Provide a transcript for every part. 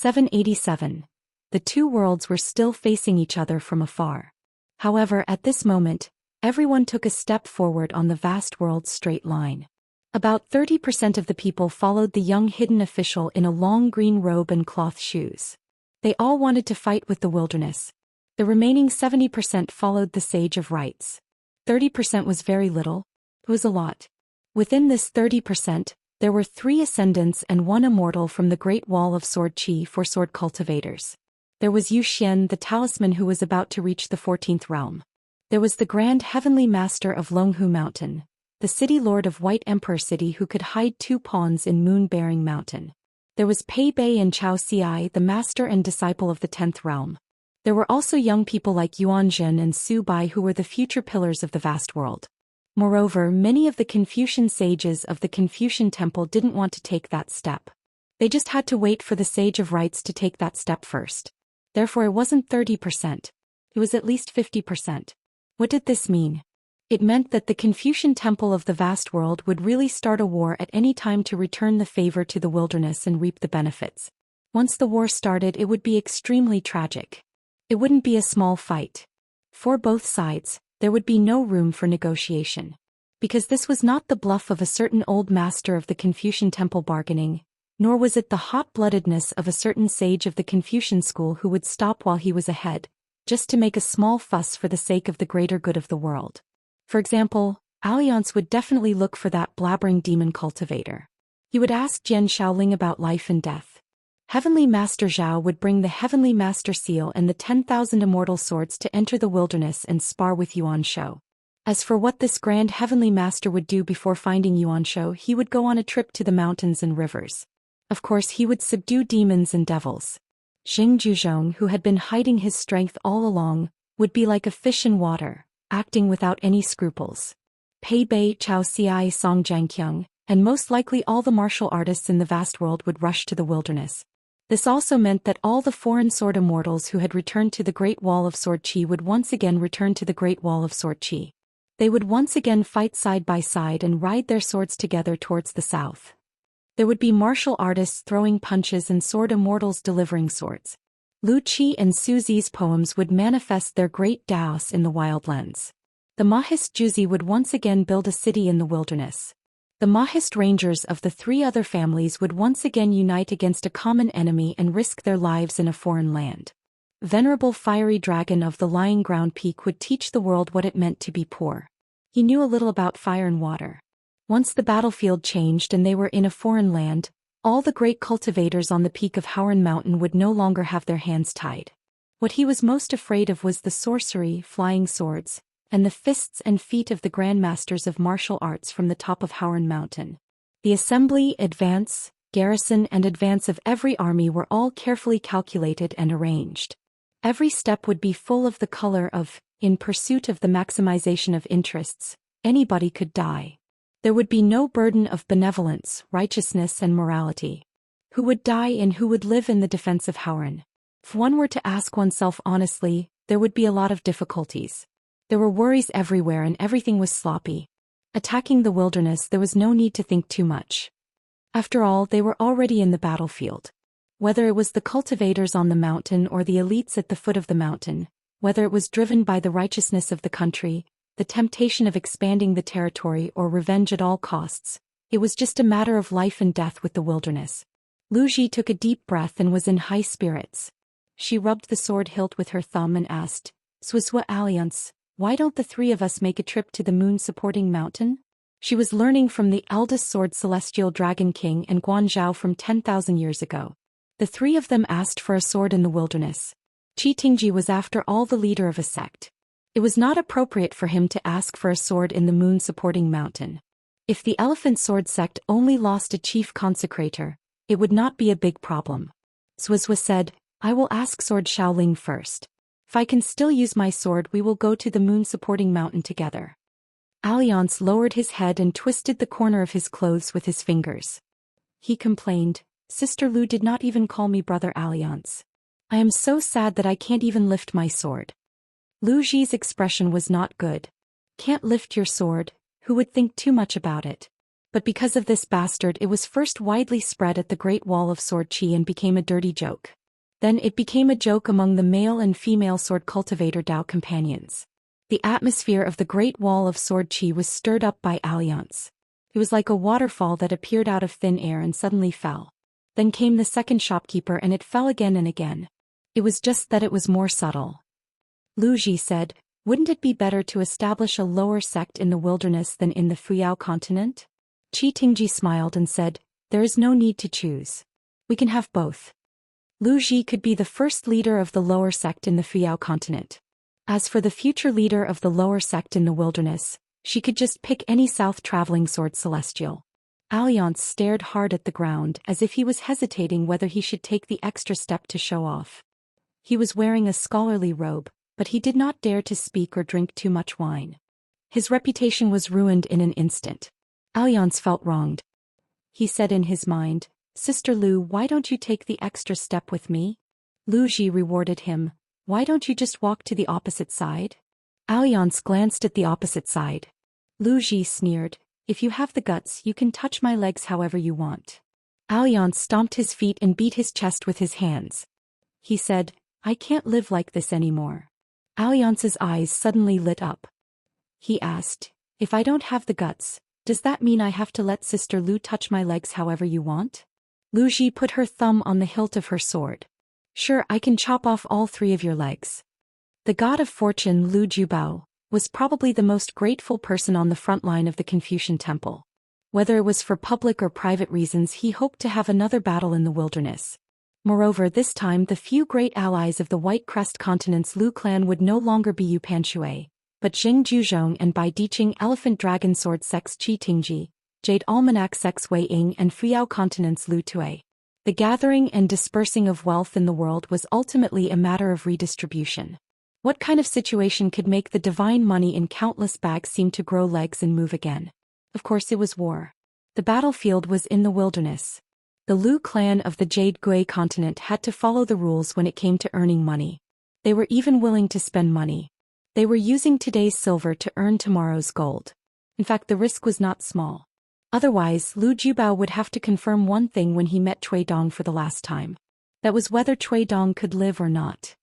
787. The two worlds were still facing each other from afar. However, at this moment, everyone took a step forward on the vast world's straight line. About 30% of the people followed the young hidden official in a long green robe and cloth shoes. They all wanted to fight with the wilderness. The remaining 70% followed the Sage of Rights. 30% was very little. It was a lot. Within this 30%, there were 3 ascendants and 1 immortal from the Great Wall of Sword Qi for sword cultivators. There was Zhou Xian, the talisman who was about to reach the 14th realm. There was the Grand Heavenly Master of Longhu Mountain, the City Lord of White Emperor City who could hide 2 pawns in Moon-bearing Mountain. There was Pei Bei and Xiaoxia, the master and disciple of the 10th realm. There were also young people like Yuan Jin and Su Bai who were the future pillars of the vast world. Moreover, many of the Confucian sages of the Confucian temple didn't want to take that step. They just had to wait for the Sage of Rights to take that step first. Therefore it wasn't 30%. It was at least 50%. What did this mean? It meant that the Confucian temple of the vast world would really start a war at any time to return the favor to the wilderness and reap the benefits. Once the war started, it would be extremely tragic. It wouldn't be a small fight. For both sides, there would be no room for negotiation. Because this was not the bluff of a certain old master of the Confucian temple bargaining, nor was it the hot-bloodedness of a certain sage of the Confucian school who would stop while he was ahead, just to make a small fuss for the sake of the greater good of the world. For example, Alliance would definitely look for that blabbering demon cultivator. He would ask Jian Shaoling about life and death. Heavenly Master Zhao would bring the Heavenly Master Seal and the 10,000 immortal swords to enter the wilderness and spar with Yuan Shou. As for what this grand Heavenly Master would do before finding Yuan Shou, he would go on a trip to the mountains and rivers. Of course, he would subdue demons and devils. Xing Juzhong, who had been hiding his strength all along, would be like a fish in water, acting without any scruples. Pei Bei, Chao Xiai, Song Jiangqiang, and most likely all the martial artists in the vast world would rush to the wilderness. This also meant that all the foreign sword immortals who had returned to the Great Wall of Sword Qi would once again return to the Great Wall of Sword Qi. They would once again fight side by side and ride their swords together towards the south. There would be martial artists throwing punches and sword immortals delivering swords. Lu Qi and Su Zi's poems would manifest their great Daoist in the wildlands. The Mahist Juzi would once again build a city in the wilderness. The Mahist Rangers of the 3 other families would once again unite against a common enemy and risk their lives in a foreign land. Venerable Fiery Dragon of the Lying Ground Peak would teach the world what it meant to be poor. He knew a little about fire and water. Once the battlefield changed and they were in a foreign land, all the great cultivators on the peak of Howren Mountain would no longer have their hands tied. What he was most afraid of was the sorcery, flying swords, and the fists and feet of the grandmasters of martial arts from the top of Howren Mountain. The assembly, advance, garrison and advance of every army were all carefully calculated and arranged. Every step would be full of the color of, in pursuit of the maximization of interests, anybody could die. There would be no burden of benevolence, righteousness and morality. Who would die and who would live in the defense of Howren? If one were to ask oneself honestly, there would be a lot of difficulties. There were worries everywhere and everything was sloppy. Attacking the wilderness, there was no need to think too much. After all, they were already in the battlefield. Whether it was the cultivators on the mountain or the elites at the foot of the mountain, whether it was driven by the righteousness of the country, the temptation of expanding the territory or revenge at all costs, it was just a matter of life and death with the wilderness. Lu Ji took a deep breath and was in high spirits. She rubbed the sword hilt with her thumb and asked, "Swiswa Alliance, why don't the 3 of us make a trip to the moon-supporting mountain?" She was learning from the eldest sword Celestial Dragon King and Guanzhao from 10,000 years ago. The 3 of them asked for a sword in the wilderness. Qi Tingji was after all the leader of a sect. It was not appropriate for him to ask for a sword in the moon-supporting mountain. If the Elephant Sword sect only lost a chief consecrator, it would not be a big problem. Swiswa said, "I will ask Sword Shaoling first. If I can still use my sword, we will go to the moon-supporting mountain together." Alliance lowered his head and twisted the corner of his clothes with his fingers. He complained, "Sister Lu did not even call me Brother Alliance. I am so sad that I can't even lift my sword." Lu Ji's expression was not good. "Can't lift your sword? Who would think too much about it? But because of this bastard it was first widely spread at the Great Wall of Sword Qi and became a dirty joke. Then it became a joke among the male and female sword cultivator Dao companions. The atmosphere of the Great Wall of Sword Qi was stirred up by alliance. It was like a waterfall that appeared out of thin air and suddenly fell. Then came the second shopkeeper and it fell again and again. It was just that it was more subtle. Lu Ji said, "Wouldn't it be better to establish a lower sect in the wilderness than in the Fuyao continent?" Qi Tingji smiled and said, "There is no need to choose. We can have both." Lu Ji could be the first leader of the lower sect in the Fuyao continent. As for the future leader of the lower sect in the wilderness, she could just pick any south-traveling sword celestial. Alliance stared hard at the ground as if he was hesitating whether he should take the extra step to show off. He was wearing a scholarly robe, but he did not dare to speak or drink too much wine. His reputation was ruined in an instant. Alliance felt wronged. He said in his mind, "Sister Lu, why don't you take the extra step with me?" Lu Ji rewarded him, "Why don't you just walk to the opposite side?" Alliance glanced at the opposite side. Lu Ji sneered, "If you have the guts you can touch my legs however you want." Alliance stomped his feet and beat his chest with his hands. He said, "I can't live like this anymore." Alliance's eyes suddenly lit up. He asked, "If I don't have the guts, does that mean I have to let Sister Lu touch my legs however you want?" Lu Ji put her thumb on the hilt of her sword. "Sure, I can chop off all 3 of your legs." The god of fortune Lu Jubao was probably the most grateful person on the front line of the Confucian temple. Whether it was for public or private reasons, he hoped to have another battle in the wilderness. Moreover, this time the few great allies of the White Crest Continent's Lu clan would no longer be Yu Panshui, but Jing Juzhong and Bai Diqing Elephant Dragon Sword Sects Qi Tingji, Jade Almanac Sects Wei Ying and Fuyao Continent's Lu Tui. The gathering and dispersing of wealth in the world was ultimately a matter of redistribution. What kind of situation could make the divine money in countless bags seem to grow legs and move again? Of course it was war. The battlefield was in the wilderness. The Lu clan of the Jade Gui continent had to follow the rules when it came to earning money. They were even willing to spend money. They were using today's silver to earn tomorrow's gold. In fact, the risk was not small. Otherwise, Lu Jubao would have to confirm one thing when he met Cui Dong for the last time. That was whether Cui Dong could live or not.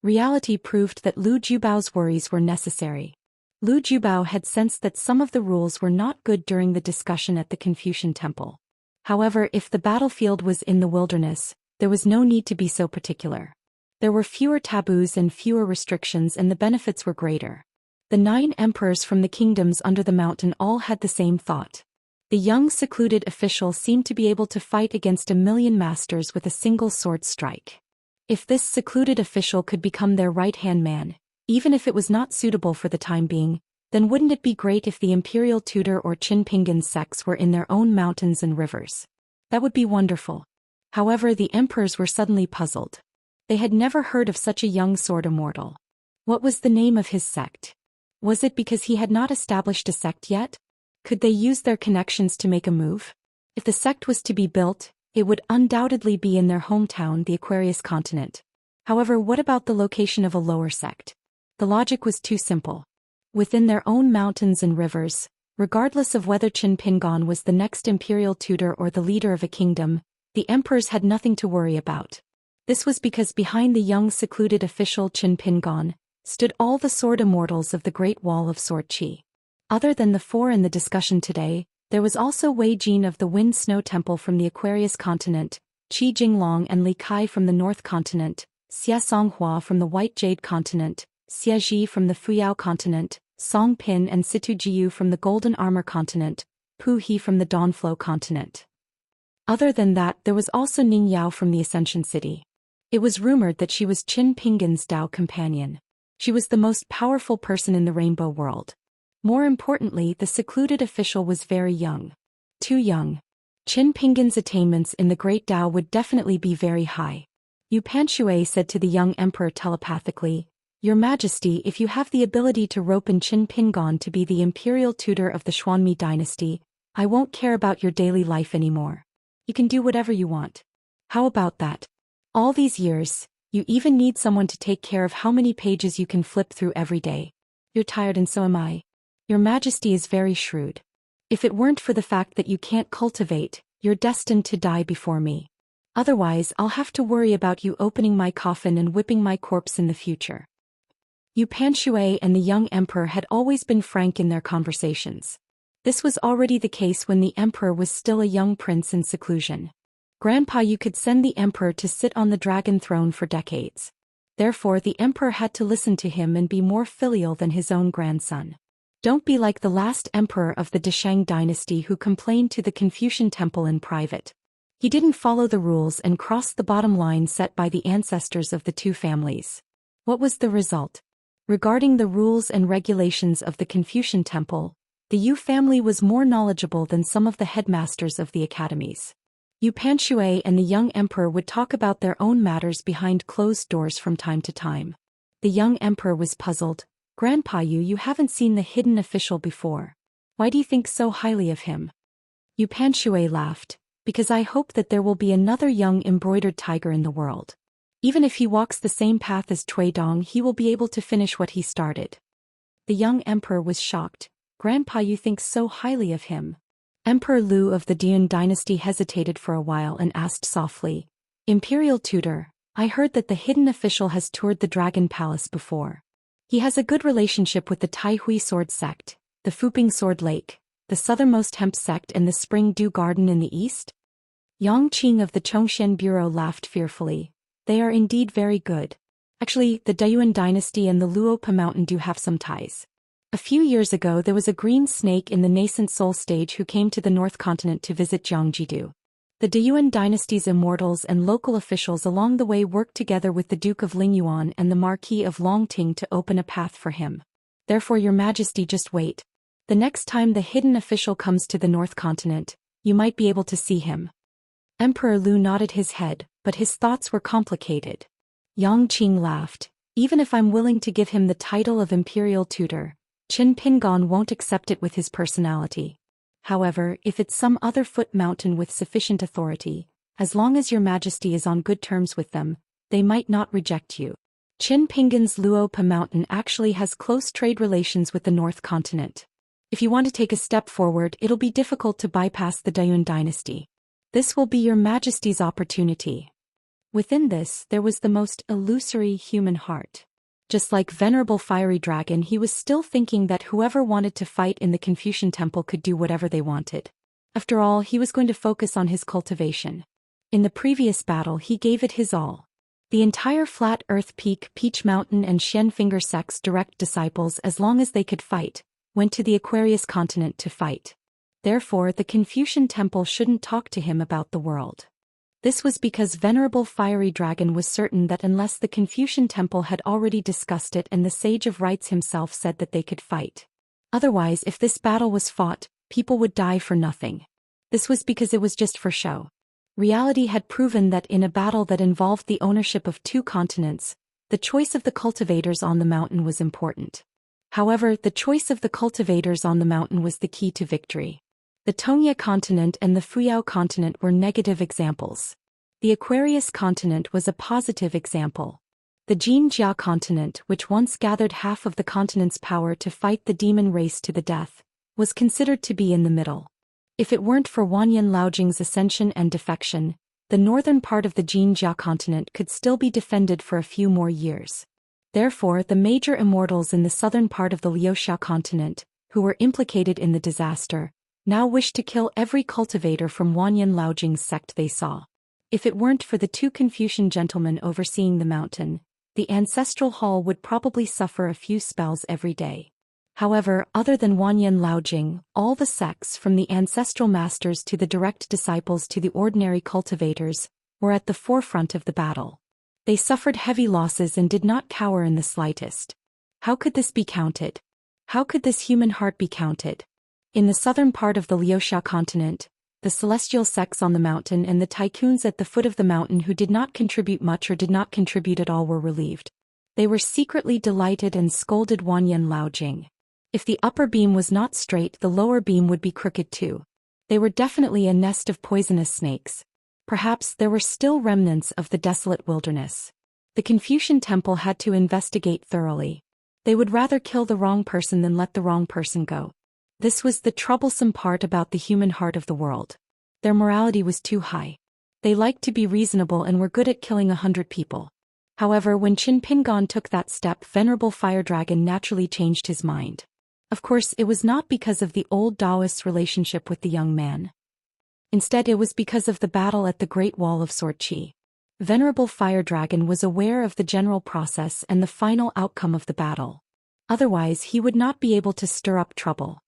Reality proved that Lu Jubao's worries were necessary. Lu Jubao had sensed that some of the rules were not good during the discussion at the Confucian temple. However, if the battlefield was in the wilderness, there was no need to be so particular. There were fewer taboos and fewer restrictions and the benefits were greater. The 9 emperors from the kingdoms under the mountain all had the same thought. The young secluded official seemed to be able to fight against 1,000,000 masters with a single sword strike. If this secluded official could become their right-hand man, even if it was not suitable for the time being, then wouldn't it be great if the imperial tutor or Qin Pingan sects were in their own mountains and rivers? That would be wonderful. However, the emperors were suddenly puzzled. They had never heard of such a young sword immortal. What was the name of his sect? Was it because he had not established a sect yet? Could they use their connections to make a move? If the sect was to be built, it would undoubtedly be in their hometown, the Aquarius continent. However, what about the location of a lower sect? The logic was too simple. Within their own mountains and rivers, regardless of whether Qin Pingan was the next imperial tutor or the leader of a kingdom, the emperors had nothing to worry about. This was because behind the young secluded official Qin Pingan stood all the sword immortals of the Great Wall of Sword Qi. Other than the 4 in the discussion today, there was also Wei Jin of the Wind Snow Temple from the Aquarius continent, Qi Jinglong and Li Kai from the North continent, Xia Songhua from the White Jade continent, Xia Ji from the Fuyao continent, Song Pin and Situ Jiu from the Golden Armor continent, Pu He from the Dawnflow continent. Other than that, there was also Ning Yao from the Ascension City. It was rumored that she was Qin Pingan's Dao companion. She was the most powerful person in the Rainbow World. More importantly, the secluded official was very young. Too young. Qin Pingan's attainments in the Great Dao would definitely be very high. Yu Panshui said to the young emperor telepathically, "Your Majesty, if you have the ability to rope in Qin Pingan to be the imperial tutor of the Xuanmi dynasty, I won't care about your daily life anymore. You can do whatever you want. How about that? All these years, you even need someone to take care of how many pages you can flip through every day. You're tired and so am I. Your Majesty is very shrewd." If it weren't for the fact that you can't cultivate, you're destined to die before me. Otherwise, I'll have to worry about you opening my coffin and whipping my corpse in the future. Yu Panshui and the young emperor had always been frank in their conversations. This was already the case when the emperor was still a young prince in seclusion. Grandpa Yu could send the emperor to sit on the dragon throne for decades. Therefore, the emperor had to listen to him and be more filial than his own grandson. Don't be like the last emperor of the Desheng dynasty who complained to the Confucian temple in private. He didn't follow the rules and crossed the bottom line set by the ancestors of the two families. What was the result? Regarding the rules and regulations of the Confucian temple, the Yu family was more knowledgeable than some of the headmasters of the academies. Yu Panshui and the young emperor would talk about their own matters behind closed doors from time to time. The young emperor was puzzled. Grandpa Yu, you haven't seen the hidden official before. Why do you think so highly of him? Yu Panshui laughed. Because I hope that there will be another young embroidered tiger in the world. Even if he walks the same path as Cui Dong, he will be able to finish what he started. The young emperor was shocked. Grandpa Yu thinks so highly of him. Emperor Lu of the Daoist dynasty hesitated for a while and asked softly, Imperial tutor, I heard that the hidden official has toured the Dragon Palace before. He has a good relationship with the Tai Hui Sword Sect, the Fuping Sword Lake, the Southernmost Hemp Sect and the Spring Dew Garden in the east? Yang Qing of the Zhou Xian Bureau laughed fearfully. They are indeed very good. Actually, the Daoist dynasty and the Luopa Mountain do have some ties. A few years ago there was a green snake in the nascent soul stage who came to the North Continent to visit Jiangjidu. The Daoist dynasty's immortals and local officials along the way worked together with the Duke of Lingyuan and the Marquis of Longting to open a path for him. Therefore, Your Majesty, just wait. The next time the hidden official comes to the North Continent, you might be able to see him. Emperor Lu nodded his head, but his thoughts were complicated. Yang Qing laughed. Even if I'm willing to give him the title of imperial tutor, Qin Pingon won't accept it with his personality. However, if it's some other foot mountain with sufficient authority, as long as Your Majesty is on good terms with them, they might not reject you. Qin Pingon's Luopa Mountain actually has close trade relations with the North Continent. If you want to take a step forward, it'll be difficult to bypass the Daoist dynasty. This will be Your Majesty's opportunity. Within this, there was the most illusory human heart. Just like Venerable Fiery Dragon, he was still thinking that whoever wanted to fight in the Confucian temple could do whatever they wanted. After all, he was going to focus on his cultivation. In the previous battle, he gave it his all. The entire Flat Earth Peak, Peach Mountain and Shen Finger sect's direct disciples, as long as they could fight, went to the Aquarius continent to fight. Therefore, the Confucian temple shouldn't talk to him about the world. This was because Venerable Fiery Dragon was certain that unless the Confucian temple had already discussed it and the Sage of Rights himself said that they could fight. Otherwise, if this battle was fought, people would die for nothing. This was because it was just for show. Reality had proven that in a battle that involved the ownership of two continents, the choice of the cultivators on the mountain was important. However, the choice of the cultivators on the mountain was the key to victory. The Tongya continent and the Fuyao continent were negative examples. The Aquarius continent was a positive example. The Jinjia continent, which once gathered half of the continent's power to fight the demon race to the death, was considered to be in the middle. If it weren't for Wanyan Laojing's ascension and defection, the northern part of the Jinjia continent could still be defended for a few more years. Therefore, the major immortals in the southern part of the Liuxia continent, who were implicated in the disaster, now wished to kill every cultivator from Wanyan Laojing's sect they saw. If it weren't for the two Confucian gentlemen overseeing the mountain, the ancestral hall would probably suffer a few spells every day. However, other than Wanyan Laojing, all the sects from the ancestral masters to the direct disciples to the ordinary cultivators, were at the forefront of the battle. They suffered heavy losses and did not cower in the slightest. How could this be counted? How could this human heart be counted? In the southern part of the Liuxia continent, the celestial sects on the mountain and the tycoons at the foot of the mountain who did not contribute much or did not contribute at all were relieved. They were secretly delighted and scolded Wanyan Laojing. If the upper beam was not straight, the lower beam would be crooked too. They were definitely a nest of poisonous snakes. Perhaps there were still remnants of the desolate wilderness. The Confucian temple had to investigate thoroughly. They would rather kill the wrong person than let the wrong person go. This was the troublesome part about the human heart of the world. Their morality was too high. They liked to be reasonable and were good at killing 100 people. However, when Qin Pingon took that step, Venerable Fire Dragon naturally changed his mind. Of course, it was not because of the old Daoist relationship with the young man. Instead, it was because of the battle at the Great Wall of Sword Qi. Venerable Fire Dragon was aware of the general process and the final outcome of the battle. Otherwise, he would not be able to stir up trouble.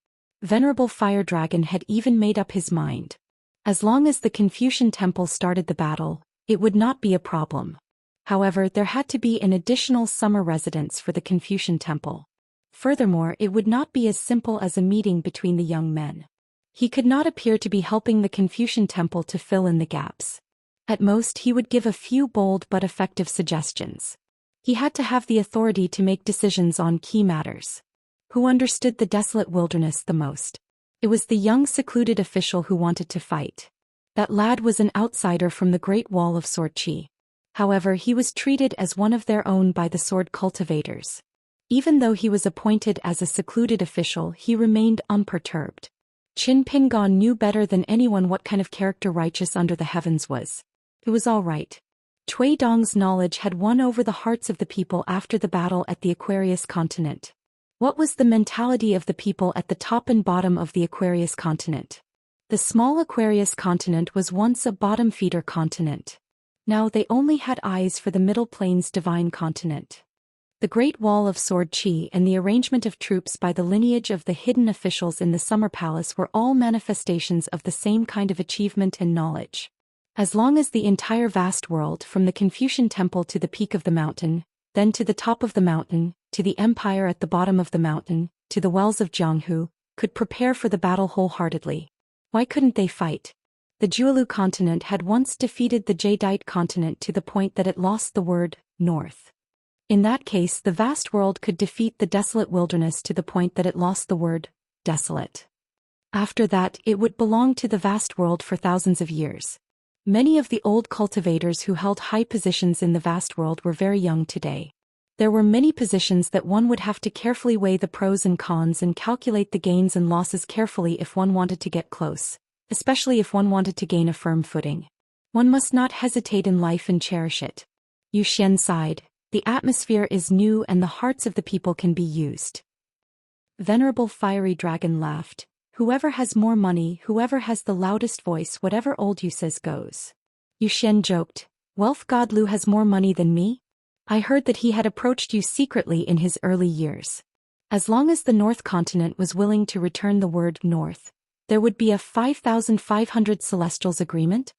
Venerable Fire Dragon had even made up his mind. As long as the Confucian Temple started the battle, it would not be a problem. However, there had to be an additional summer residence for the Confucian Temple. Furthermore, it would not be as simple as a meeting between the young men. He could not appear to be helping the Confucian Temple to fill in the gaps. At most, he would give a few bold but effective suggestions. He had to have the authority to make decisions on key matters. Who understood the desolate wilderness the most? It was the young secluded official who wanted to fight. That lad was an outsider from the Great Wall of Sword Qi. However, he was treated as one of their own by the sword cultivators. Even though he was appointed as a secluded official, he remained unperturbed. Qin Pingon knew better than anyone what kind of character righteous under the heavens was. It was all right. Cui Dong's knowledge had won over the hearts of the people after the battle at the Aquarius continent. What was the mentality of the people at the top and bottom of the Aquarius continent? The small Aquarius continent was once a bottom-feeder continent. Now they only had eyes for the Middle Plains divine continent. The Great Wall of Sword Qi and the arrangement of troops by the lineage of the hidden officials in the Summer Palace were all manifestations of the same kind of achievement and knowledge. As long as the entire vast world, from the Confucian Temple to the peak of the mountain, then to the top of the mountain, to the empire at the bottom of the mountain, to the wells of Jianghu, could prepare for the battle wholeheartedly. Why couldn't they fight? The Jiulu continent had once defeated the Jadeite continent to the point that it lost the word north. In that case, the vast world could defeat the desolate wilderness to the point that it lost the word desolate. After that, it would belong to the vast world for thousands of years. Many of the old cultivators who held high positions in the vast world were very young today. There were many positions that one would have to carefully weigh the pros and cons and calculate the gains and losses carefully if one wanted to get close, especially if one wanted to gain a firm footing. One must not hesitate in life and cherish it. Zhou Xian sighed. The atmosphere is new and the hearts of the people can be used. Venerable Fiery Dragon laughed. Whoever has more money, whoever has the loudest voice, whatever old Yu says goes. Zhou Xian joked. Wealth God Lu has more money than me? I heard that he had approached you secretly in his early years. As long as the North Continent was willing to return the word north, there would be a 5,500 Celestials agreement?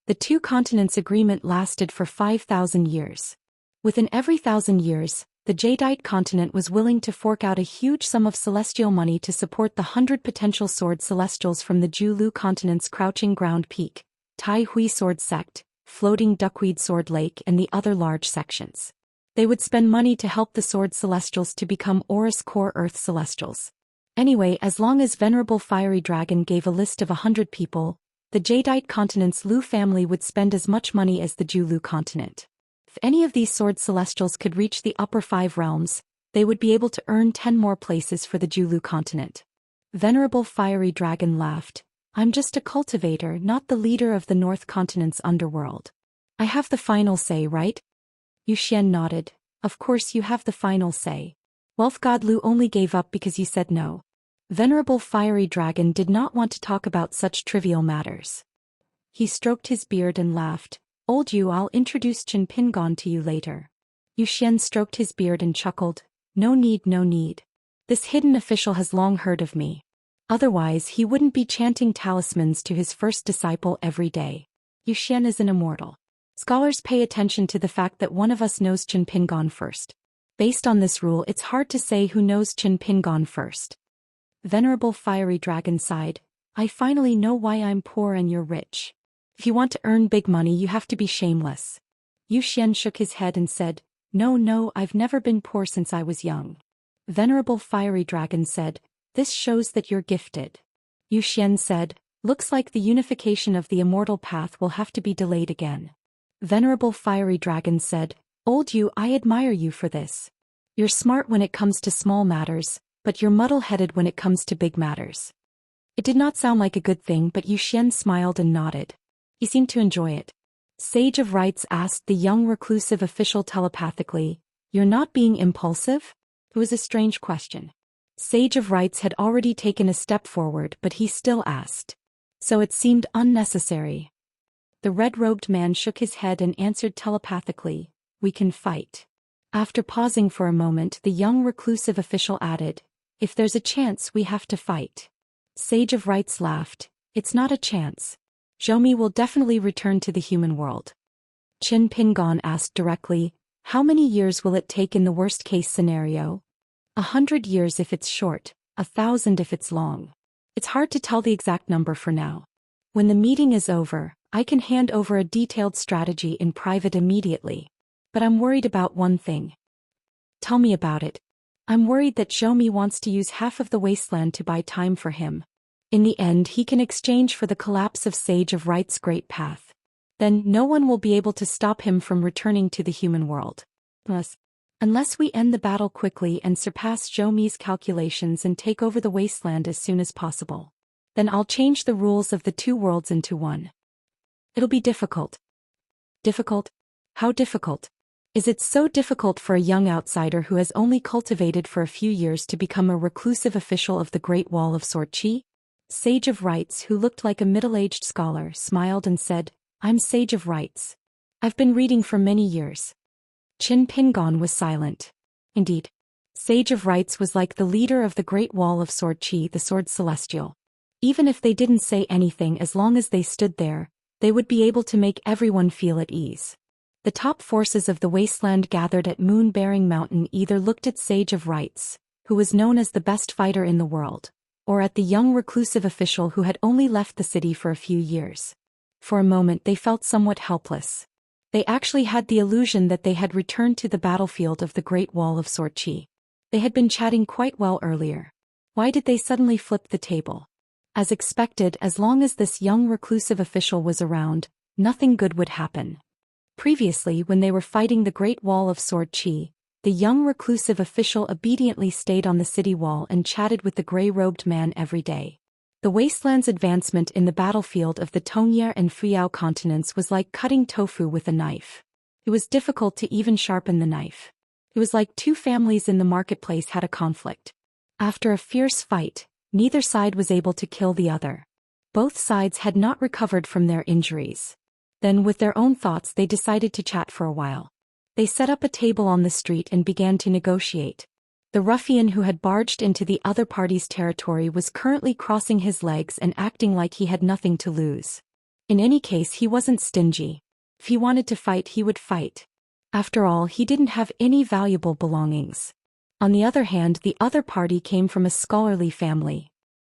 The two continents agreement lasted for 5,000 years. Within every 1,000 years, the Jadeite continent was willing to fork out a huge sum of celestial money to support the 100 potential sword celestials from the Jiulu continent's Crouching Ground Peak, Tai Hui Sword Sect, Floating Duckweed Sword Lake and the other large sections. They would spend money to help the sword celestials to become Aurus Core Earth celestials. Anyway, as long as Venerable Fiery Dragon gave a list of 100 people, the Jadeite continent's Lu family would spend as much money as the Jiulu continent. If any of these sword celestials could reach the upper 5 realms, they would be able to earn 10 more places for the Jiulu continent. Venerable Fiery Dragon laughed. I'm just a cultivator, not the leader of the North Continent's underworld. I have the final say, right? Zhou Xian nodded. Of course you have the final say. Wealth God Lu only gave up because you said no. Venerable Fiery Dragon did not want to talk about such trivial matters. He stroked his beard and laughed. Old Yu, I'll introduce Qin Pingon to you later. Zhou Xian stroked his beard and chuckled. No need, no need. This hidden official has long heard of me. Otherwise, he wouldn't be chanting talismans to his first disciple every day. Zhou Xian is an immortal. Scholars pay attention to the fact that one of us knows Qin Pingon first. Based on this rule, it's hard to say who knows Qin Pingon first. Venerable Fiery Dragon sighed. I finally know why I'm poor and you're rich. If you want to earn big money, you have to be shameless. Zhou Xian shook his head and said, No, I've never been poor since I was young. Venerable Fiery Dragon said, This shows that you're gifted. Zhou Xian said, Looks like the unification of the immortal path will have to be delayed again. Venerable Fiery Dragon said, Old Yu, I admire you for this. You're smart when it comes to small matters, but you're muddle-headed when it comes to big matters. It did not sound like a good thing, but Zhou Xian smiled and nodded. He seemed to enjoy it. Sage of Rites asked the young reclusive official telepathically, "You're not being impulsive?" It was a strange question. Sage of Rites had already taken a step forward, but he still asked. So it seemed unnecessary. The red-robed man shook his head and answered telepathically, "We can fight." After pausing for a moment, the young reclusive official added, "If there's a chance, we have to fight." Sage of Rites laughed, "It's not a chance. Zhou will definitely return to the human world." Qin Pingon asked directly, "How many years will it take in the worst-case scenario?" 100 years if it's short, 1,000 if it's long. It's hard to tell the exact number for now. When the meeting is over, I can hand over a detailed strategy in private immediately. But I'm worried about one thing. Tell me about it. I'm worried that Zhou wants to use half of the wasteland to buy time for him. In the end, he can exchange for the collapse of Sage of Right's great path. Then no one will be able to stop him from returning to the human world. Unless we end the battle quickly and surpass Zhou calculations and take over the wasteland as soon as possible. Then I'll change the rules of the two worlds into one. It'll be difficult. Difficult? How difficult? Is it so difficult for a young outsider who has only cultivated for a few years to become a reclusive official of the Great Wall of Sorchi? Sage of Rites, who looked like a middle-aged scholar, smiled and said, "I'm Sage of Rites. I've been reading for many years." Qin Pingon was silent. Indeed. Sage of Rites was like the leader of the Great Wall of Sorchi, the Sword Celestial. Even if they didn't say anything, as long as they stood there, they would be able to make everyone feel at ease. The top forces of the wasteland gathered at Moon-Bearing Mountain either looked at Sage of Rites, who was known as the best fighter in the world, or at the young reclusive official who had only left the city for a few years. For a moment they felt somewhat helpless. They actually had the illusion that they had returned to the battlefield of the Great Wall of Sorchi. They had been chatting quite well earlier. Why did they suddenly flip the table? As expected, as long as this young reclusive official was around, nothing good would happen. Previously, when they were fighting the Great Wall of Sorchi, the young reclusive official obediently stayed on the city wall and chatted with the gray-robed man every day. The wasteland's advancement in the battlefield of the Tongye and Fuyao continents was like cutting tofu with a knife. It was difficult to even sharpen the knife. It was like two families in the marketplace had a conflict. After a fierce fight, neither side was able to kill the other. Both sides had not recovered from their injuries. Then, with their own thoughts, they decided to chat for a while. They set up a table on the street and began to negotiate. The ruffian who had barged into the other party's territory was currently crossing his legs and acting like he had nothing to lose. In any case, he wasn't stingy. If he wanted to fight, he would fight. After all, he didn't have any valuable belongings. On the other hand, the other party came from a scholarly family.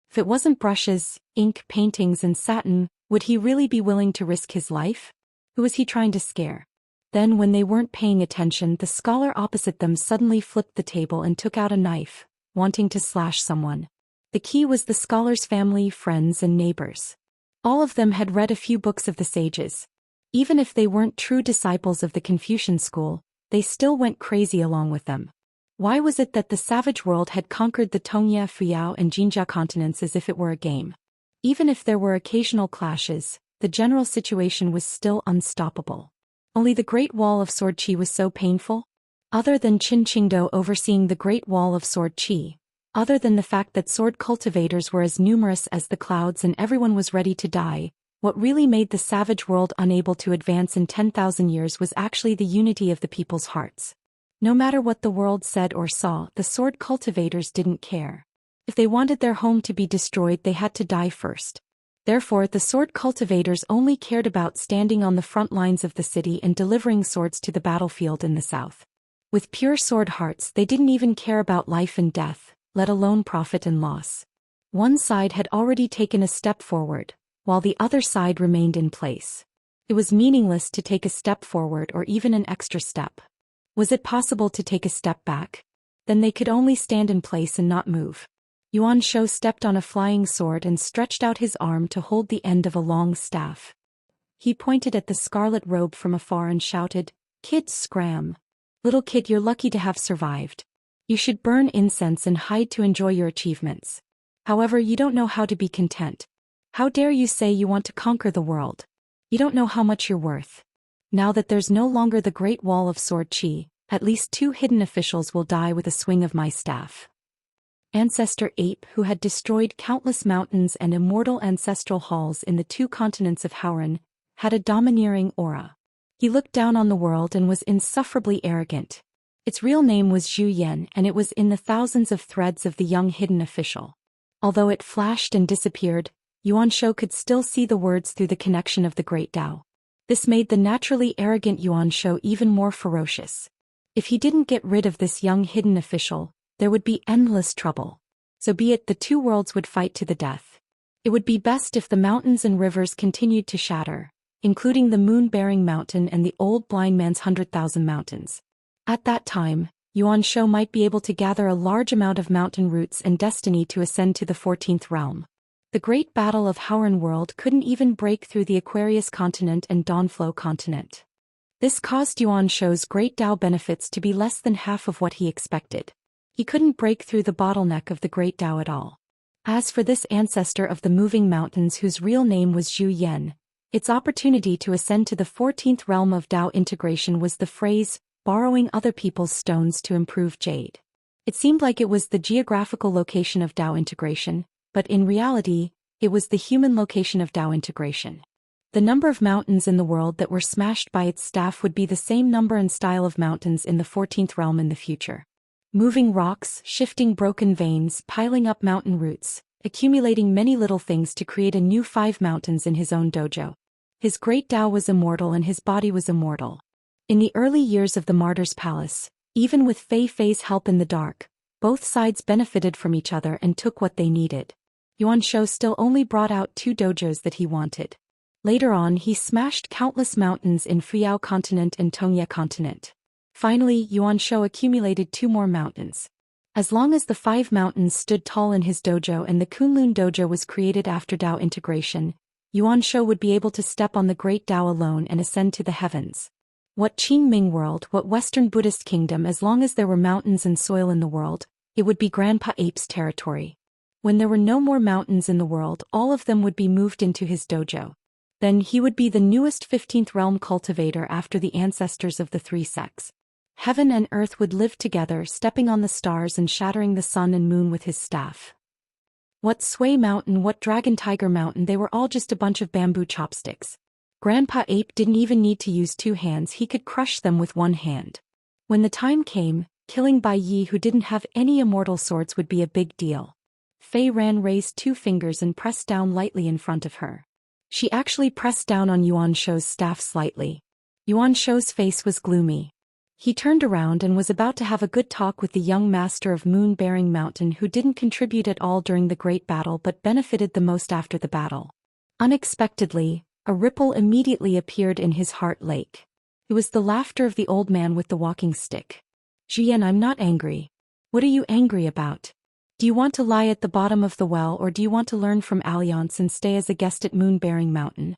If it wasn't brushes, ink, paintings, and satin, would he really be willing to risk his life? Who was he trying to scare? Then, when they weren't paying attention, the scholar opposite them suddenly flipped the table and took out a knife, wanting to slash someone. The key was the scholar's family, friends, and neighbors. All of them had read a few books of the sages. Even if they weren't true disciples of the Confucian school, they still went crazy along with them. Why was it that the savage world had conquered the Tongye, Fuyao, and Jinjia continents as if it were a game? Even if there were occasional clashes, the general situation was still unstoppable. Only the Great Wall of Sorchi was so painful? Other than Qin Qingdou overseeing the Great Wall of Sorchi, other than the fact that sword cultivators were as numerous as the clouds and everyone was ready to die, what really made the savage world unable to advance in 10,000 years was actually the unity of the people's hearts. No matter what the world said or saw, the sword cultivators didn't care. If they wanted their home to be destroyed, they had to die first. Therefore, the sword cultivators only cared about standing on the front lines of the city and delivering swords to the battlefield in the south. With pure sword hearts, they didn't even care about life and death, let alone profit and loss. One side had already taken a step forward, while the other side remained in place. It was meaningless to take a step forward or even an extra step. Was it possible to take a step back? Then they could only stand in place and not move. Yuan Shou stepped on a flying sword and stretched out his arm to hold the end of a long staff. He pointed at the scarlet robe from afar and shouted, "Kid, scram! Little kid, you're lucky to have survived." You should burn incense and hide to enjoy your achievements. However, you don't know how to be content. How dare you say you want to conquer the world? You don't know how much you're worth. Now that there's no longer the Great Wall of Sword Qi, at least 2 hidden officials will die with a swing of my staff. Ancestor Ape, who had destroyed countless mountains and immortal ancestral halls in the 2 continents of Hauran, had a domineering aura. He looked down on the world and was insufferably arrogant. Its real name was Zhou Xian, and it was in the thousands of threads of the young hidden official. Although it flashed and disappeared, Yuan Shou could still see the words through the connection of the Great Tao. This made the naturally arrogant Yuan Shou even more ferocious. If he didn't get rid of this young hidden official, there would be endless trouble. So be it, the 2 worlds would fight to the death. It would be best if the mountains and rivers continued to shatter, including the moon-bearing mountain and the old blind man's 100,000 mountains. At that time, Yuan Shou might be able to gather a large amount of mountain roots and destiny to ascend to the 14th realm. The Great Battle of Hauran World couldn't even break through the Aquarius continent and Dawnflow continent. This caused Yuan Shou's Great Tao benefits to be less than half of what he expected. He couldn't break through the bottleneck of the Great Tao at all. As for this ancestor of the moving mountains whose real name was Zhou Xian, its opportunity to ascend to the 14th realm of Tao integration was the phrase, borrowing other people's stones to improve jade. It seemed like it was the geographical location of Tao integration, but in reality, it was the human location of Tao integration. The number of mountains in the world that were smashed by its staff would be the same number and style of mountains in the 14th realm in the future. Moving rocks, shifting broken veins, piling up mountain roots, accumulating many little things to create a new 5 mountains in his own dojo. His Great Tao was immortal and his body was immortal. In the early years of the Martyr's Palace, even with Fei Fei's help in the dark, both sides benefited from each other and took what they needed. Yuan Shou still only brought out 2 dojos that he wanted. Later on, he smashed countless mountains in Fuyao continent and Tongye continent. Finally, Yuan Shou accumulated 2 more mountains. As long as the 5 mountains stood tall in his dojo and the Kunlun dojo was created after Tao integration, Yuan Shou would be able to step on the Great Tao alone and ascend to the heavens. What Qingming world, what Western Buddhist kingdom, as long as there were mountains and soil in the world, it would be Grandpa Ape's territory. When there were no more mountains in the world, all of them would be moved into his dojo. Then he would be the newest 15th realm cultivator after the ancestors of the 3 sects. Heaven and earth would live together, stepping on the stars and shattering the sun and moon with his staff. What Sui Mountain, what Dragon Tiger Mountain, they were all just a bunch of bamboo chopsticks. Grandpa Ape didn't even need to use 2 hands, he could crush them with 1 hand. When the time came, killing Bai Yi, who didn't have any immortal swords, would be a big deal. Fei Ran raised 2 fingers and pressed down lightly in front of her. She actually pressed down on Yuan Shou's staff slightly. Yuan Shou's face was gloomy. He turned around and was about to have a good talk with the young master of Moon-Bearing Mountain, who didn't contribute at all during the great battle but benefited the most after the battle. Unexpectedly, a ripple immediately appeared in his heart lake. It was the laughter of the old man with the walking stick. Jian, I'm not angry. What are you angry about? Do you want to lie at the bottom of the well, or do you want to learn from Alliance and stay as a guest at Moon-Bearing Mountain?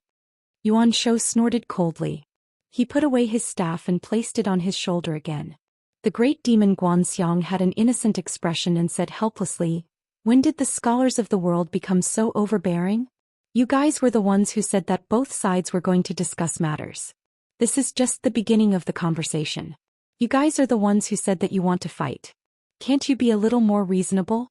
Yuan Shou snorted coldly. He put away his staff and placed it on his shoulder again. The great demon Guanxiang had an innocent expression and said helplessly, "When did the scholars of the world become so overbearing? You guys were the ones who said that both sides were going to discuss matters. This is just the beginning of the conversation. You guys are the ones who said that you want to fight. Can't you be a little more reasonable?"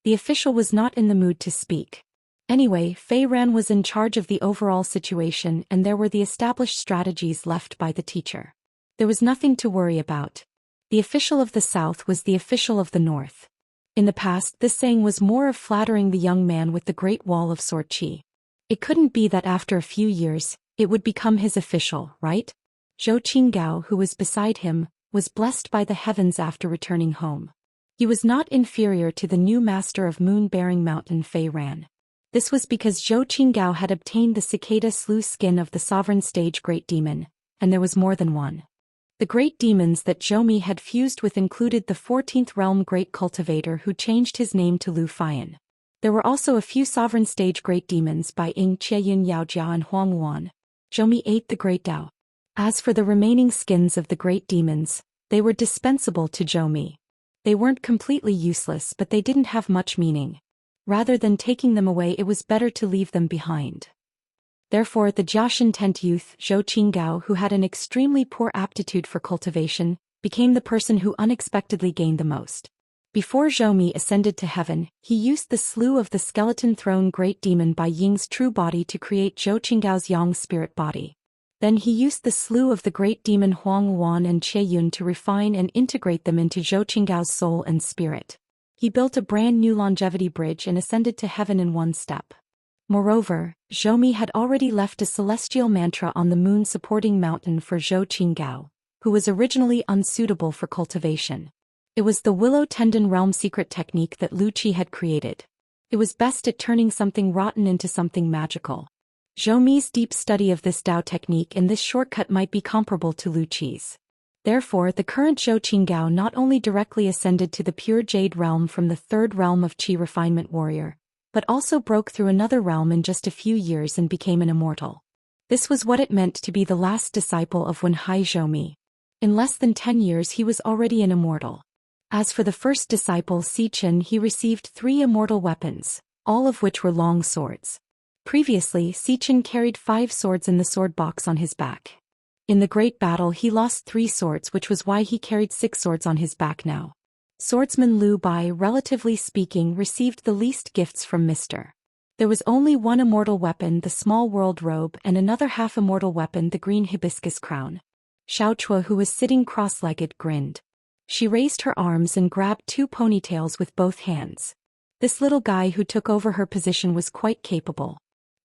The official was not in the mood to speak. Anyway, Fei Ran was in charge of the overall situation, and there were the established strategies left by the teacher. There was nothing to worry about. The official of the south was the official of the north. In the past, this saying was more of flattering the young man with the Great Wall of Sword Qi. It couldn't be that after a few years, it would become his official, right? Zhou Qinggao, who was beside him, was blessed by the heavens after returning home. He was not inferior to the new master of Moon-Bearing Mountain, Fei Ran. This was because Zhou Qinggao had obtained the cicada slew skin of the sovereign stage Great Demon, and there was more than one. The Great Demons that Zhou Mi had fused with included the 14th Realm Great Cultivator, who changed his name to Lu Fian. There were also a few sovereign stage Great Demons by Ying Qieyun Yaojia and Huang Wan. Zhou Mi ate the Great Tao. As for the remaining skins of the Great Demons, they were dispensable to Zhou Mi. They weren't completely useless, but they didn't have much meaning. Rather than taking them away, it was better to leave them behind. Therefore, the Jiaxin tent youth, Zhou Xian, who had an extremely poor aptitude for cultivation, became the person who unexpectedly gained the most. Before Zhou ascended to heaven, he used the slew of the skeleton throne great demon Bai Ying's true body to create Zhou Qinggao's yang spirit body. Then he used the slew of the great demon Huang Wan and Qie Yun to refine and integrate them into Zhou Qinggao's soul and spirit. He built a brand new longevity bridge and ascended to heaven in one step. Moreover, Zhou had already left a celestial mantra on the moon-supporting mountain for Zhou Qinggao, who was originally unsuitable for cultivation. It was the willow tendon realm secret technique that Lu Qi had created. It was best at turning something rotten into something magical. Zhou deep study of this Dao technique and this shortcut might be comparable to Lu Qi's. Therefore, the current Zhou Qinggao not only directly ascended to the pure jade realm from the third realm of Qi refinement warrior, but also broke through another realm in just a few years and became an immortal. This was what it meant to be the last disciple of Wenhai Zhou. In less than 10 years he was already an immortal. As for the first disciple Xichen, he received 3 immortal weapons, all of which were long swords. Previously, Xichen carried 5 swords in the sword box on his back. In the great battle he lost 3 swords, which was why he carried 6 swords on his back now. Swordsman Lu Bai, relatively speaking, received the least gifts from Mr. There was only one immortal weapon, the small world robe, and another half-immortal weapon, the green hibiscus crown. Xiaochua, who was sitting cross-legged, grinned. She raised her arms and grabbed 2 ponytails with both hands. This little guy who took over her position was quite capable.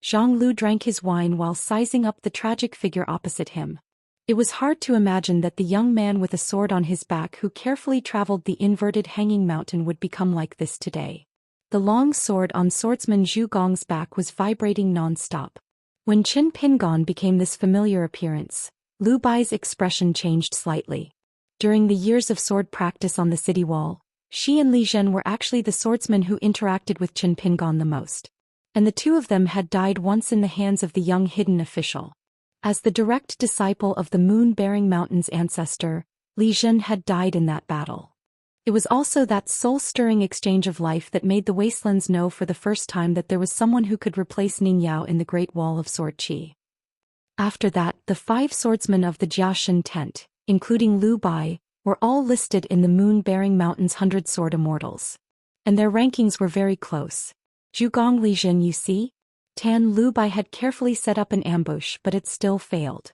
Zhang Lu drank his wine while sizing up the tragic figure opposite him. It was hard to imagine that the young man with a sword on his back who carefully traveled the inverted hanging mountain would become like this today. The long sword on swordsman Zhu Gong's back was vibrating non-stop. When Qin Pingon became this familiar appearance, Lu Bai's expression changed slightly. During the years of sword practice on the city wall, Shi and Li Zhen were actually the swordsmen who interacted with Qin Pingon the most. And the 2 of them had died once in the hands of the young hidden official. As the direct disciple of the moon-bearing mountain's ancestor, Li Zhen had died in that battle. It was also that soul-stirring exchange of life that made the wastelands know for the first time that there was someone who could replace Ning Yao in the Great Wall of Sword Qi. After that, the 5 swordsmen of the Jiaxin tent, including Lu Bai, were all listed in the moon-bearing mountain's 100 sword immortals. And their rankings were very close. Zhugong Li Zhen, you see? Tan Lu Bai had carefully set up an ambush, but it still failed.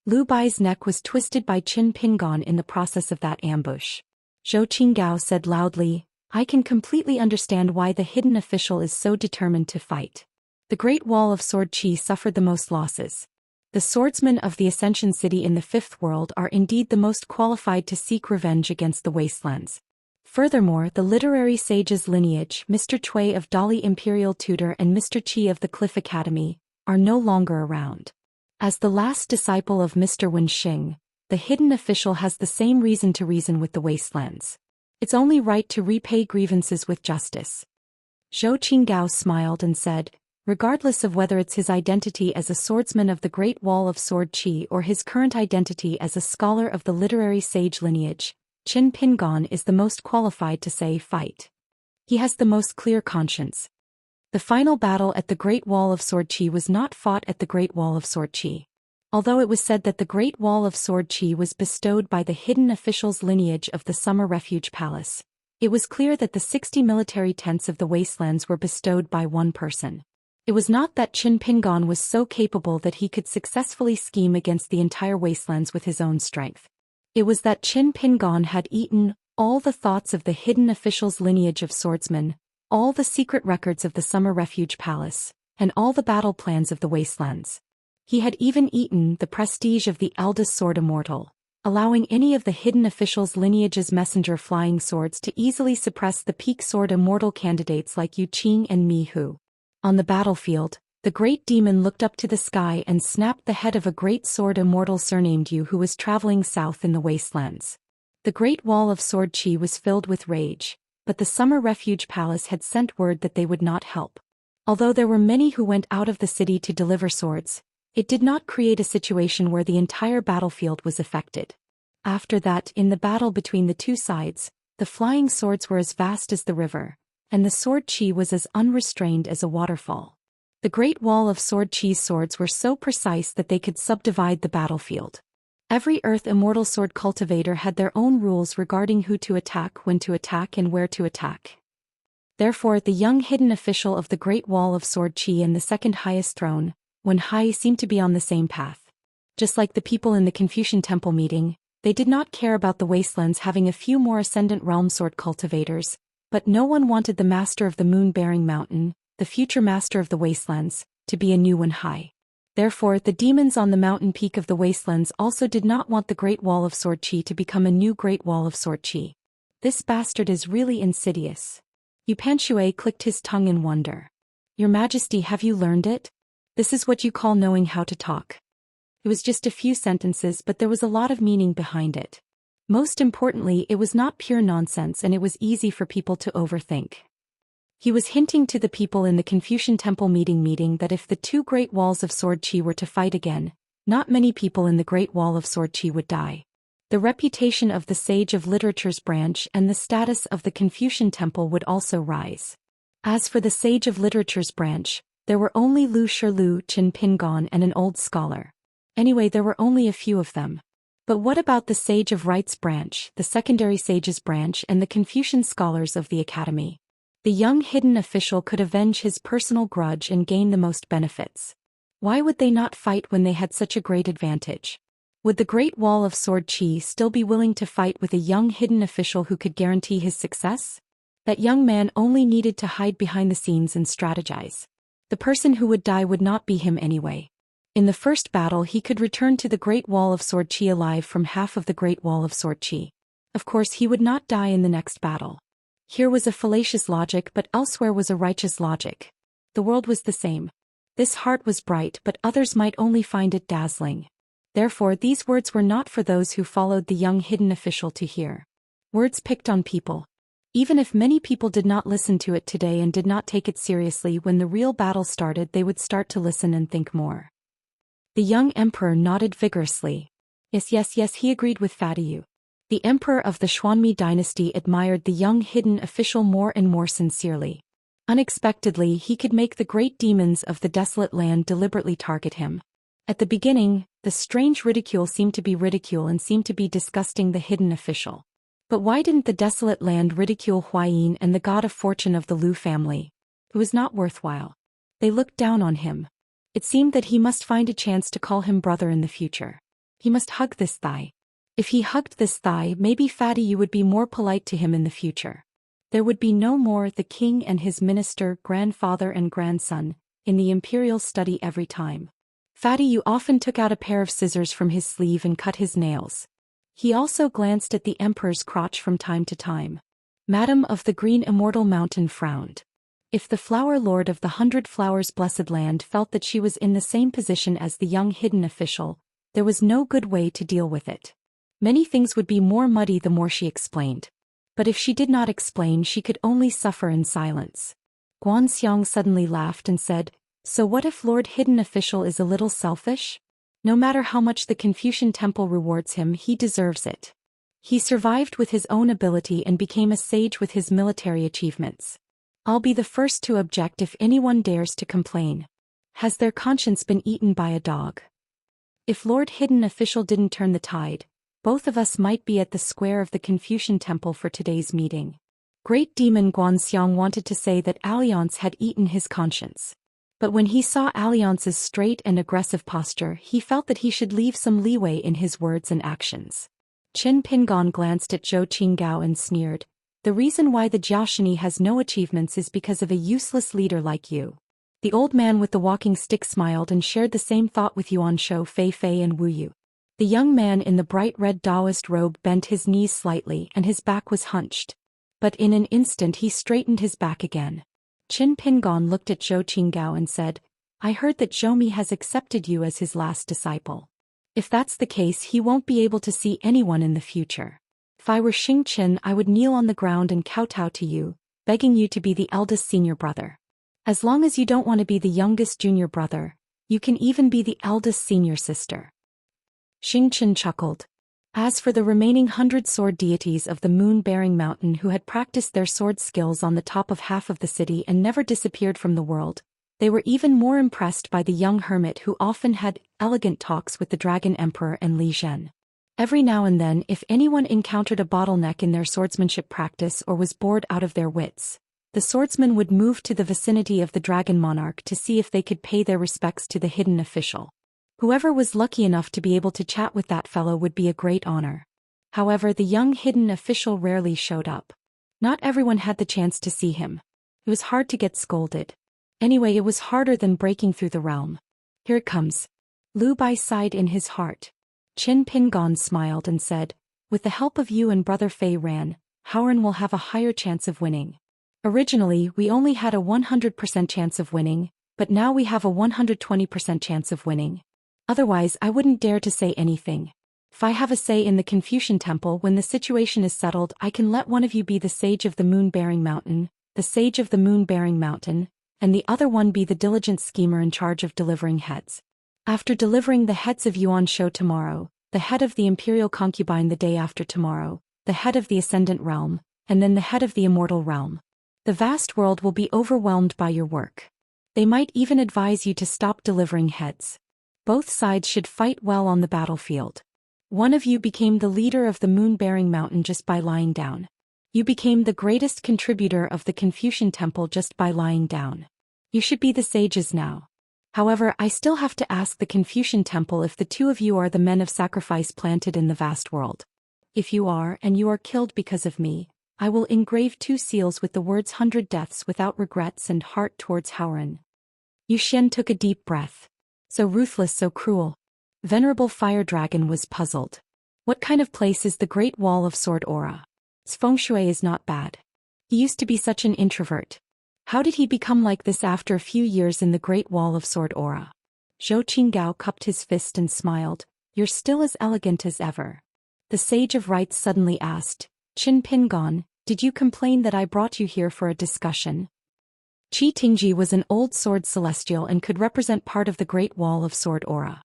Lu Bai's neck was twisted by Qin Pingon in the process of that ambush. Zhou Qinggao said loudly, I can completely understand why the hidden official is so determined to fight. The Great Wall of Sword Qi suffered the most losses. The swordsmen of the Ascension City in the 5th world are indeed the most qualified to seek revenge against the wastelands. Furthermore, the literary sage's lineage, Mr. Cui of Dali Imperial Tutor and Mr. Qi of the Cliff Academy, are no longer around. As the last disciple of Mr. Wenxing, the hidden official has the same reason to reason with the wastelands. It's only right to repay grievances with justice. Zhou Qinggao smiled and said, regardless of whether it's his identity as a swordsman of the Great Wall of Sword Qi or his current identity as a scholar of the literary sage lineage, Qin Pingon is the most qualified to say fight. He has the most clear conscience. The final battle at the Great Wall of Sword Qi was not fought at the Great Wall of Sword Qi. Although it was said that the Great Wall of Sword Qi was bestowed by the hidden official's lineage of the Summer Refuge Palace, it was clear that the 60 military tents of the wastelands were bestowed by one person. It was not that Qin Pingon was so capable that he could successfully scheme against the entire wastelands with his own strength. It was that Qin Pingon had eaten all the thoughts of the hidden official's lineage of swordsmen, all the secret records of the Summer Refuge Palace, and all the battle plans of the wastelands. He had even eaten the prestige of the eldest sword immortal, allowing any of the hidden official's lineage's messenger flying swords to easily suppress the peak sword immortal candidates like Yu Qing and Mi Hu. On the battlefield, the great demon looked up to the sky and snapped the head of a great sword immortal surnamed Yu who was traveling south in the wastelands. The Great Wall of Sword Qi was filled with rage, but the Summer Refuge Palace had sent word that they would not help. Although there were many who went out of the city to deliver swords, it did not create a situation where the entire battlefield was affected. After that, in the battle between the 2 sides, The flying swords were as vast as the river, and the sword chi was as unrestrained as a waterfall. The great wall of sword chi's swords were so precise that they could subdivide the battlefield. Every Earth Immortal sword cultivator had their own rules regarding who to attack, when to attack, and where to attack. Therefore, the young hidden official of the Great Wall of Sword Chi and the second highest throne, Wen Hai, seemed to be on the same path. Just like the people in the Confucian Temple meeting, they did not care about the wastelands having a few more Ascendant Realm sword cultivators, but no one wanted the Master of the Moon-bearing Mountain, the future Master of the Wastelands, to be a new Wen Hai. Therefore, the demons on the mountain peak of the wastelands also did not want the Great Wall of Sword Chi to become a new Great Wall of Sword Chi. This bastard is really insidious. Yu Panshui clicked his tongue in wonder. Your Majesty, have you learned it? This is what you call knowing how to talk. It was just a few sentences, but there was a lot of meaning behind it. Most importantly, it was not pure nonsense, and it was easy for people to overthink. He was hinting to the people in the Confucian Temple meeting that if the two Great Walls of Sword Chi were to fight again, not many people in the Great Wall of Sword Chi would die. The reputation of the Sage of Literature's branch and the status of the Confucian Temple would also rise. As for the Sage of Literature's branch, there were only Lu Shilu, Qin Pingon, and an old scholar. Anyway, there were only a few of them. But what about the Sage of Right's branch, the secondary sages branch, and the Confucian scholars of the Academy? The young hidden official could avenge his personal grudge and gain the most benefits. Why would they not fight when they had such a great advantage? Would the Great Wall of Sword Chi still be willing to fight with a young hidden official who could guarantee his success? That young man only needed to hide behind the scenes and strategize. The person who would die would not be him anyway. In the first battle, he could return to the Great Wall of Sword Chi alive from half of the Great Wall of Sword Chi. Of course, he would not die in the next battle. Here was a fallacious logic, but elsewhere was a righteous logic. The world was the same. This heart was bright, but others might only find it dazzling. Therefore, these words were not for those who followed the young hidden official to hear. Words picked on people. Even if many people did not listen to it today and did not take it seriously, when the real battle started, they would start to listen and think more. The young emperor nodded vigorously. Yes, he agreed with Fadiyu. The emperor of the Xuanmi dynasty admired the young hidden official more and more sincerely. Unexpectedly, he could make the great demons of the desolate land deliberately target him. At the beginning, the strange ridicule seemed to be ridicule and seemed to be disgusting the hidden official. But why didn't the desolate land ridicule Huayin and the god of fortune of the Lu family? It was not worthwhile. They looked down on him. It seemed that he must find a chance to call him brother in the future. He must hug this thigh. If he hugged this thigh, maybe Fadiyu would be more polite to him in the future. There would be no more the king and his minister, grandfather and grandson, in the imperial study every time. Fadiyu often took out a pair of scissors from his sleeve and cut his nails. He also glanced at the emperor's crotch from time to time. Madam of the Green Immortal Mountain frowned. If the flower lord of the 100 Flowers Blessed Land felt that she was in the same position as the young hidden official, there was no good way to deal with it. Many things would be more muddy the more she explained. But if she did not explain, she could only suffer in silence. Guanxiang suddenly laughed and said, "So what if Lord Hidden Official is a little selfish? No matter how much the Confucian Temple rewards him, he deserves it. He survived with his own ability and became a sage with his military achievements. I'll be the first to object if anyone dares to complain. Has their conscience been eaten by a dog? If Lord Hidden Official didn't turn the tide, both of us might be at the square of the Confucian Temple for today's meeting." Great Demon Guanxiang wanted to say that Alliance had eaten his conscience. But when he saw Alliance's straight and aggressive posture, he felt that he should leave some leeway in his words and actions. Qin Pingon glanced at Zhou Qinggao and sneered, "The reason why the Jiaoshini has no achievements is because of a useless leader like you." The old man with the walking stick smiled and shared the same thought with Yuan Shou, Fei Fei and Wu Yu. The young man in the bright red Daoist robe bent his knees slightly and his back was hunched. But in an instant he straightened his back again. Qin Pingon looked at Zhou Qinggao and said, "I heard that Zhou has accepted you as his last disciple. If that's the case, he won't be able to see anyone in the future. If I were Xing Qin, I would kneel on the ground and kowtow to you, begging you to be the eldest senior brother. As long as you don't want to be the youngest junior brother, you can even be the eldest senior sister." Xing Qin chuckled. As for the remaining 100 sword deities of the moon-bearing mountain who had practiced their sword skills on the top of half of the city and never disappeared from the world, they were even more impressed by the young hermit who often had elegant talks with the Dragon Emperor and Li Zhen. Every now and then, if anyone encountered a bottleneck in their swordsmanship practice or was bored out of their wits, the swordsman would move to the vicinity of the Dragon Monarch to see if they could pay their respects to the hidden official. Whoever was lucky enough to be able to chat with that fellow would be a great honor. However, the young hidden official rarely showed up. Not everyone had the chance to see him. It was hard to get scolded. Anyway, it was harder than breaking through the realm. Here it comes. Lu Bai sighed in his heart. Qin Pingon smiled and said, with the help of you and Brother Fei Ran, Howren will have a higher chance of winning. Originally, we only had a 100% chance of winning, but now we have a 120% chance of winning. Otherwise, I wouldn't dare to say anything. If I have a say in the Confucian Temple when the situation is settled, I can let one of you be the Sage of the Moon-bearing Mountain, the Sage of the Moon-bearing Mountain, and the other one be the diligent schemer in charge of delivering heads. After delivering the heads of Yuan Shou tomorrow, the head of the Imperial Concubine the day after tomorrow, the head of the Ascendant Realm, and then the head of the Immortal Realm. The vast world will be overwhelmed by your work. They might even advise you to stop delivering heads. Both sides should fight well on the battlefield. One of you became the leader of the moon-bearing mountain just by lying down. You became the greatest contributor of the Confucian Temple just by lying down. You should be the sages now. However, I still have to ask the Confucian Temple if the two of you are the men of sacrifice planted in the vast world. If you are, and you are killed because of me, I will engrave 2 seals with the words 100 deaths without regrets and heart towards Howren. Zhou Xian took a deep breath. So ruthless, so cruel. Venerable Fire Dragon was puzzled. What kind of place is the Great Wall of Sword Aura? His feng shui is not bad. He used to be such an introvert. How did he become like this after a few years in the Great Wall of Sword Aura? Zhou Qingao cupped his fist and smiled. You're still as elegant as ever. The Sage of Rites suddenly asked, Qin Pingon, did you complain that I brought you here for a discussion? Qi Tingji was an old sword celestial and could represent part of the Great Wall of Sword Aura.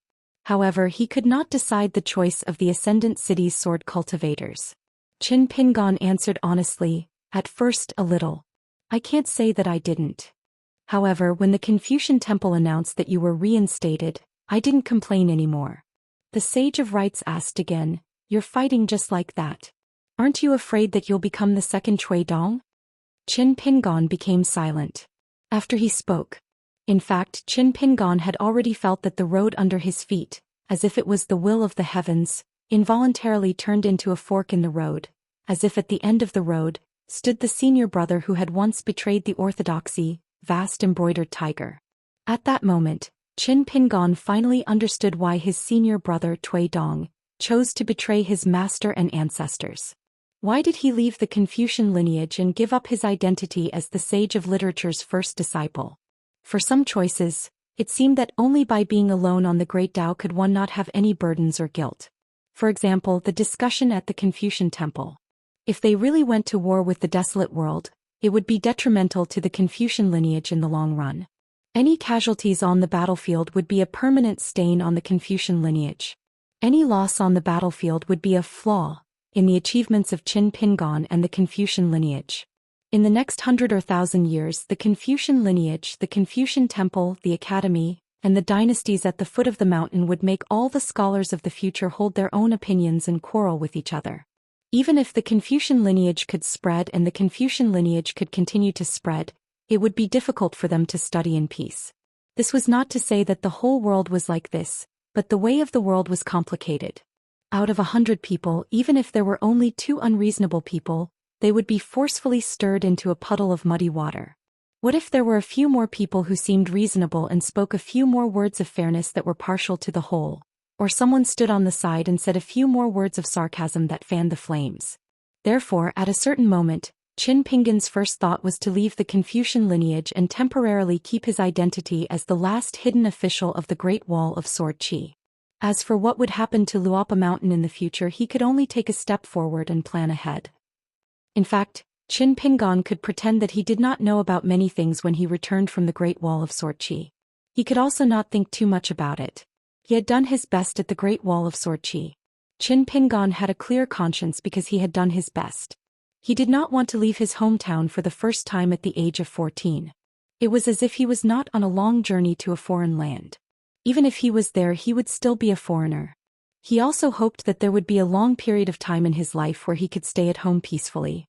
However, he could not decide the choice of the Ascendant City's sword cultivators. Qin Pingon answered honestly, at first a little. I can't say that I didn't. However, when the Confucian Temple announced that you were reinstated, I didn't complain anymore. The Sage of Rites asked again, you're fighting just like that. Aren't you afraid that you'll become the second Cui Dong? Qin Pingon became silent. After he spoke. In fact, Qin Pingon had already felt that the road under his feet, as if it was the will of the heavens, involuntarily turned into a fork in the road, as if at the end of the road, stood the senior brother who had once betrayed the orthodoxy, vast embroidered tiger. At that moment, Qin Pingon finally understood why his senior brother Cui Dong chose to betray his master and ancestors. Why did he leave the Confucian lineage and give up his identity as the sage of literature's first disciple? For some choices, it seemed that only by being alone on the Great Tao could one not have any burdens or guilt. For example, the discussion at the Confucian Temple. If they really went to war with the desolate world, it would be detrimental to the Confucian lineage in the long run. Any casualties on the battlefield would be a permanent stain on the Confucian lineage. Any loss on the battlefield would be a flaw in the achievements of Qin Pingon and the Confucian lineage. In the next 100 or 1,000 years, the Confucian lineage, the Confucian Temple, the Academy, and the dynasties at the foot of the mountain would make all the scholars of the future hold their own opinions and quarrel with each other. Even if the Confucian lineage could spread and the Confucian lineage could continue to spread, it would be difficult for them to study in peace. This was not to say that the whole world was like this, but the way of the world was complicated. Out of 100 people, even if there were only 2 unreasonable people, they would be forcefully stirred into a puddle of muddy water. What if there were a few more people who seemed reasonable and spoke a few more words of fairness that were partial to the whole? Or someone stood on the side and said a few more words of sarcasm that fanned the flames? Therefore, at a certain moment, Qin Pingon's first thought was to leave the Confucian lineage and temporarily keep his identity as the last hidden official of the Great Wall of Sword Qi. As for what would happen to Luopa Mountain in the future, he could only take a step forward and plan ahead. In fact, Qin Pingon could pretend that he did not know about many things when he returned from the Great Wall of Sword Qi. He could also not think too much about it. He had done his best at the Great Wall of Sword Qi. Qin Pingon had a clear conscience because he had done his best. He did not want to leave his hometown for the first time at the age of 14. It was as if he was not on a long journey to a foreign land. Even if he was there, he would still be a foreigner. He also hoped that there would be a long period of time in his life where he could stay at home peacefully.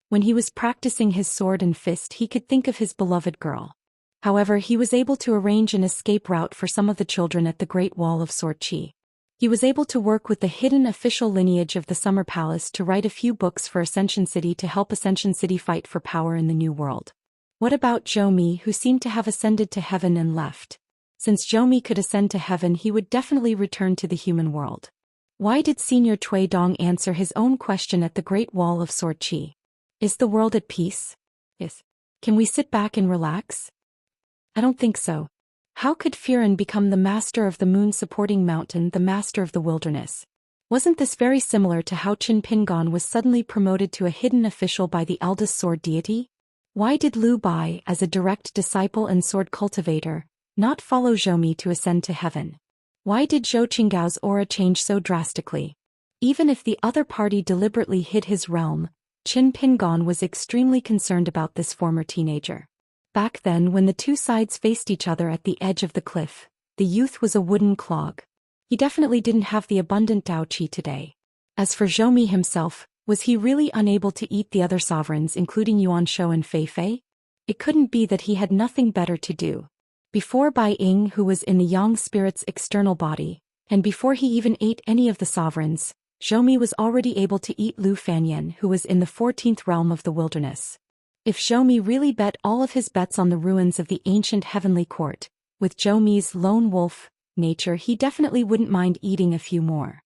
When he was practicing his sword and fist, he could think of his beloved girl. However, he was able to arrange an escape route for some of the children at the Great Wall of Sword Qi. He was able to work with the hidden official lineage of the Summer Palace to write a few books for Ascension City to help Ascension City fight for power in the New World. What about Zhou Mi, who seemed to have ascended to heaven and left? Since Zhou Mi could ascend to heaven, he would definitely return to the human world. Why did Senior Cui Dong answer his own question at the Great Wall of Sword Qi? Is the world at peace? Yes. Can we sit back and relax? I don't think so. How could Firen become the master of the moon supporting mountain, the master of the wilderness? Wasn't this very similar to how Qin Pingon was suddenly promoted to a hidden official by the eldest sword deity? Why did Liu Bai, as a direct disciple and sword cultivator, not follow Zhou Mi to ascend to heaven? Why did Zhou Qinggao's aura change so drastically? Even if the other party deliberately hid his realm, Qin Pingon was extremely concerned about this former teenager. Back then, when the two sides faced each other at the edge of the cliff, the youth was a wooden clog. He definitely didn't have the abundant Dao Qi today. As for Zhou Mi himself, was he really unable to eat the other sovereigns, including Yuan Shou and Fei Fei? It couldn't be that he had nothing better to do. Before Bai Ying, who was in the Yang spirit's external body, and before he even ate any of the sovereigns, Zhou Mi was already able to eat Lu Fanyan, who was in the 14th realm of the wilderness. If Zhou Mi really bet all of his bets on the ruins of the ancient heavenly court, with Zhou Mi's lone wolf nature, he definitely wouldn't mind eating a few more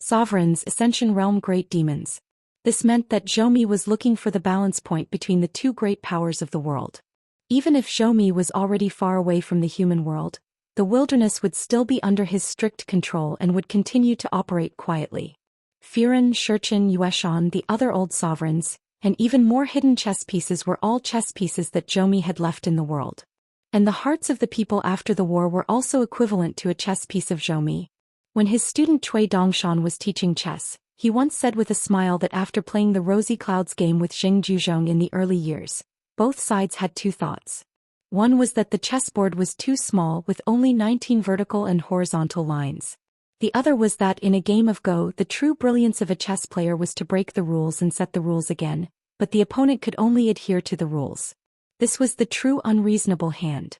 sovereigns, Ascension Realm great demons. This meant that Zhou Mi was looking for the balance point between the two great powers of the world. Even if Zhou Mi was already far away from the human world, the wilderness would still be under his strict control and would continue to operate quietly. Firen, Shurchen, Yueshan, the other old sovereigns, and even more hidden chess pieces were all chess pieces that Zhou Mi had left in the world. And the hearts of the people after the war were also equivalent to a chess piece of Zhou Mi. When his student Cui Dongshan was teaching chess, he once said with a smile that after playing the Rosy Clouds game with Xing Juzhong in the early years, both sides had two thoughts. One was that the chessboard was too small with only 19 vertical and horizontal lines. The other was that in a game of Go, the true brilliance of a chess player was to break the rules and set the rules again, but the opponent could only adhere to the rules. This was the true unreasonable hand.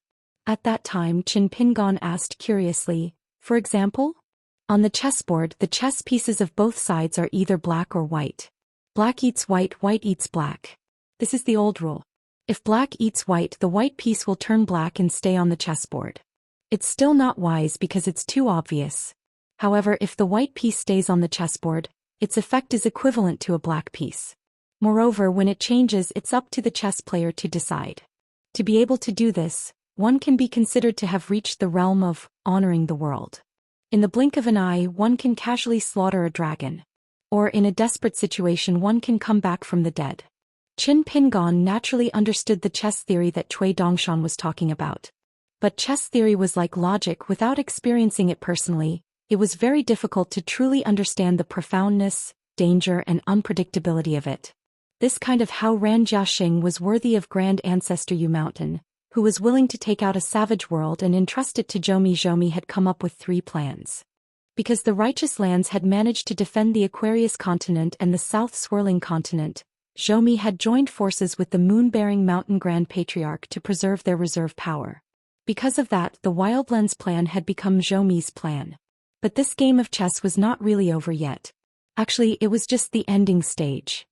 At that time, Qin Pingon asked curiously, for example? On the chessboard, the chess pieces of both sides are either black or white. Black eats white, white eats black. This is the old rule. If black eats white, the white piece will turn black and stay on the chessboard. It's still not wise because it's too obvious. However, if the white piece stays on the chessboard, its effect is equivalent to a black piece. Moreover, when it changes, it's up to the chess player to decide. To be able to do this, one can be considered to have reached the realm of honoring the world. In the blink of an eye, one can casually slaughter a dragon. Or in a desperate situation, one can come back from the dead. Qin Pingon naturally understood the chess theory that Cui Dongshan was talking about. But chess theory was like logic. Without experiencing it personally, it was very difficult to truly understand the profoundness, danger, and unpredictability of it. This kind of Hao Ran Jiaxing was worthy of Grand Ancestor Yu Mountain, who was willing to take out a savage world and entrust it to Zhou Mi. Zhou Mi had come up with 3 plans. Because the righteous lands had managed to defend the Aquarius continent and the South Swirling continent, Zhou Mi had joined forces with the moon-bearing mountain Grand Patriarch to preserve their reserve power. Because of that, the Wildlands plan had become Zhou Mi's plan. But this game of chess was not really over yet. Actually, it was just the ending stage.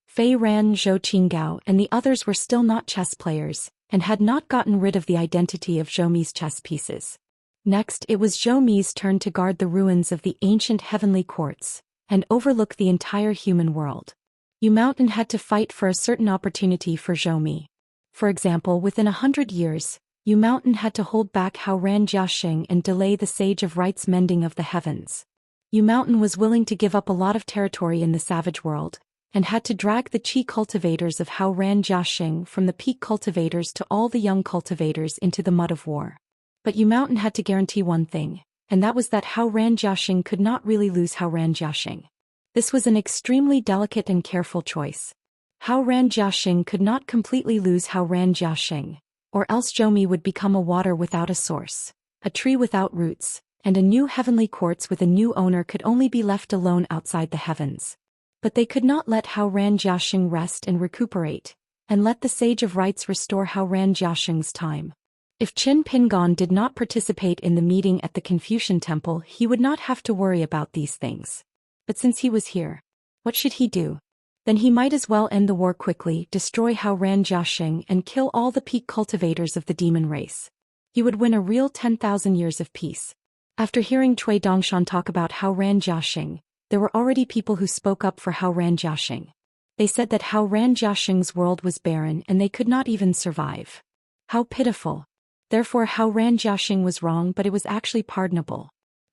Fei Ran, Zhou Qinggao, and the others were still not chess players, and had not gotten rid of the identity of Zhou Mi's chess pieces. Next, it was Zhou Mi's turn to guard the ruins of the ancient heavenly courts, and overlook the entire human world. Yu Mountain had to fight for a certain opportunity for Zhou Mi. For example, within 100 years, Yu Mountain had to hold back Hao Ran Jiaxing and delay the Sage of Right's mending of the heavens. Yu Mountain was willing to give up a lot of territory in the savage world, and had to drag the Qi cultivators of Hao Ran Jiaxing from the peak cultivators to all the young cultivators into the mud of war. But Yu Mountain had to guarantee one thing: and that was that Hao Ran Jiaxing could not really lose Hao Ran Jiaxing. This was an extremely delicate and careful choice. Hao Ran Jiaxing could not completely lose Hao Ran Jiaxing, or else Zhou would become a water without a source, a tree without roots, and a new heavenly quartz with a new owner could only be left alone outside the heavens. But they could not let Hao Ran Jiaxing rest and recuperate, and let the Sage of Rites restore Hao Ran Jiaxing's time. If Qin Pingon did not participate in the meeting at the Confucian Temple, he would not have to worry about these things. But since he was here, what should he do? Then he might as well end the war quickly, destroy Hao Ran Jiaxing and kill all the peak cultivators of the demon race. He would win a real 10,000 years of peace. After hearing Cui Dongshan talk about Hao Ran Jiaxing, there were already people who spoke up for Hao Ran Jiaxing. They said that Hao Ran Jiaxing's world was barren and they could not even survive. How pitiful. Therefore Hao Ran Jiaxing was wrong, but it was actually pardonable.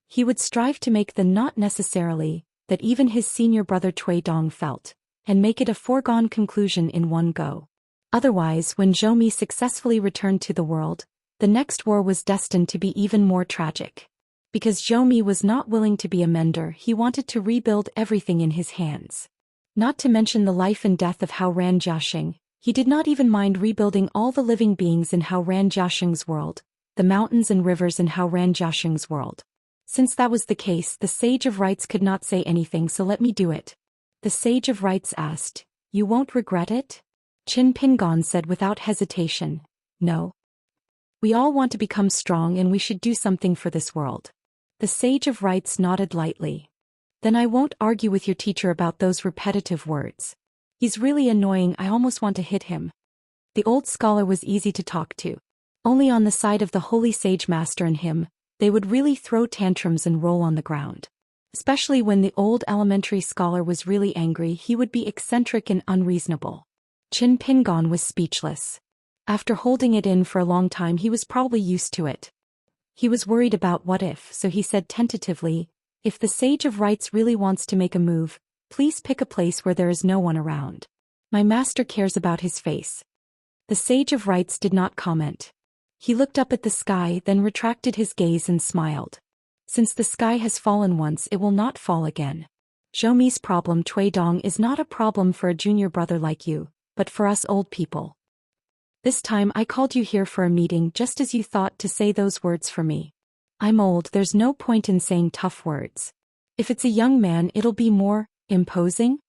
He would strive to make the not necessarily that even his senior brother Cui Dong felt, and make it a foregone conclusion in one go. Otherwise, when Zhou successfully returned to the world, the next war was destined to be even more tragic. Because Zhou was not willing to be a mender, he wanted to rebuild everything in his hands. Not to mention the life and death of Hao Ran Jiaxing, he did not even mind rebuilding all the living beings in Hao Ran Jiaxing's world, the mountains and rivers in Hao Ran Jiaxing's world. Since that was the case, the Sage of Rites could not say anything, so let me do it. The Sage of Rites asked, "You won't regret it?" Qin Pingon said without hesitation, "No. We all want to become strong and we should do something for this world." The Sage of Rites nodded lightly. "Then I won't argue with your teacher about those repetitive words. He's really annoying, I almost want to hit him." The old scholar was easy to talk to. Only on the side of the holy sage master and him, they would really throw tantrums and roll on the ground. Especially when the old elementary scholar was really angry, he would be eccentric and unreasonable. Qin Pingon was speechless. After holding it in for a long time, he was probably used to it. He was worried about what if, so he said tentatively, "If the Sage of Rites really wants to make a move, please pick a place where there is no one around. My master cares about his face." The Sage of Rites did not comment. He looked up at the sky, then retracted his gaze and smiled. "Since the sky has fallen once, it will not fall again. Zhou problem, Cui Dong, is not a problem for a junior brother like you, but for us old people. This time I called you here for a meeting just as you thought to say those words for me. I'm old, there's no point in saying tough words. If it's a young man, it'll be more imposing.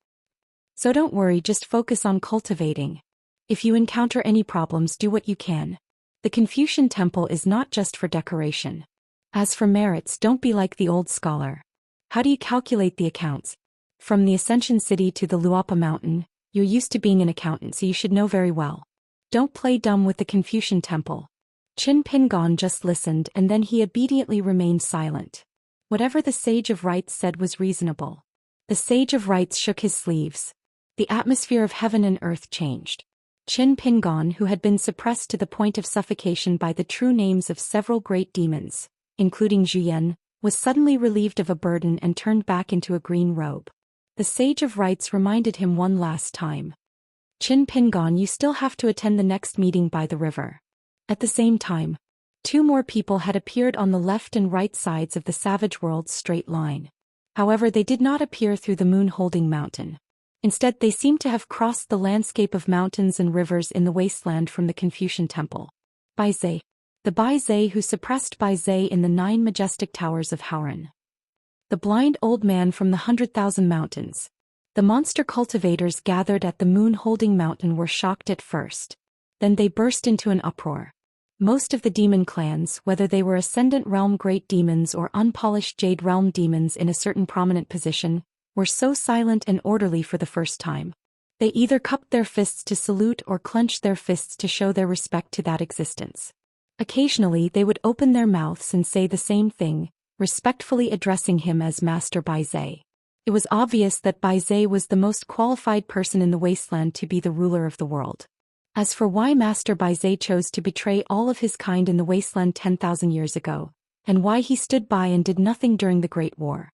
So don't worry, just focus on cultivating. If you encounter any problems, do what you can. The Confucian Temple is not just for decoration. As for merits, don't be like the old scholar. How do you calculate the accounts? From the Ascension City to the Luapa Mountain, you're used to being an accountant, so you should know very well. Don't play dumb with the Confucian Temple." Qin Pingon just listened and then he obediently remained silent. Whatever the Sage of Rites said was reasonable. The Sage of Rites shook his sleeves. The atmosphere of heaven and earth changed. Qin Pingon, who had been suppressed to the point of suffocation by the true names of several great demons, including Zhou Xian, was suddenly relieved of a burden and turned back into a green robe. The Sage of Rites reminded him one last time. "Qin Pingon, you still have to attend the next meeting by the river." At the same time, two more people had appeared on the left and right sides of the Savage World's straight line. However, they did not appear through the moon-holding mountain. Instead, they seemed to have crossed the landscape of mountains and rivers in the wasteland from the Confucian Temple. Baizhe. The Baizhe who suppressed Baizhe in the 9 majestic towers of Haoran. The blind old man from the 100,000 mountains. The monster cultivators gathered at the moon-holding mountain were shocked at first. Then they burst into an uproar. Most of the demon clans, whether they were Ascendant Realm great demons or unpolished Jade Realm demons in a certain prominent position, were so silent and orderly for the first time. They either cupped their fists to salute or clenched their fists to show their respect to that existence. Occasionally they would open their mouths and say the same thing, respectfully addressing him as Master Baizhe. It was obvious that Baizhe was the most qualified person in the wasteland to be the ruler of the world. As for why Master Baizhe chose to betray all of his kind in the wasteland 10,000 years ago, and why he stood by and did nothing during the Great War.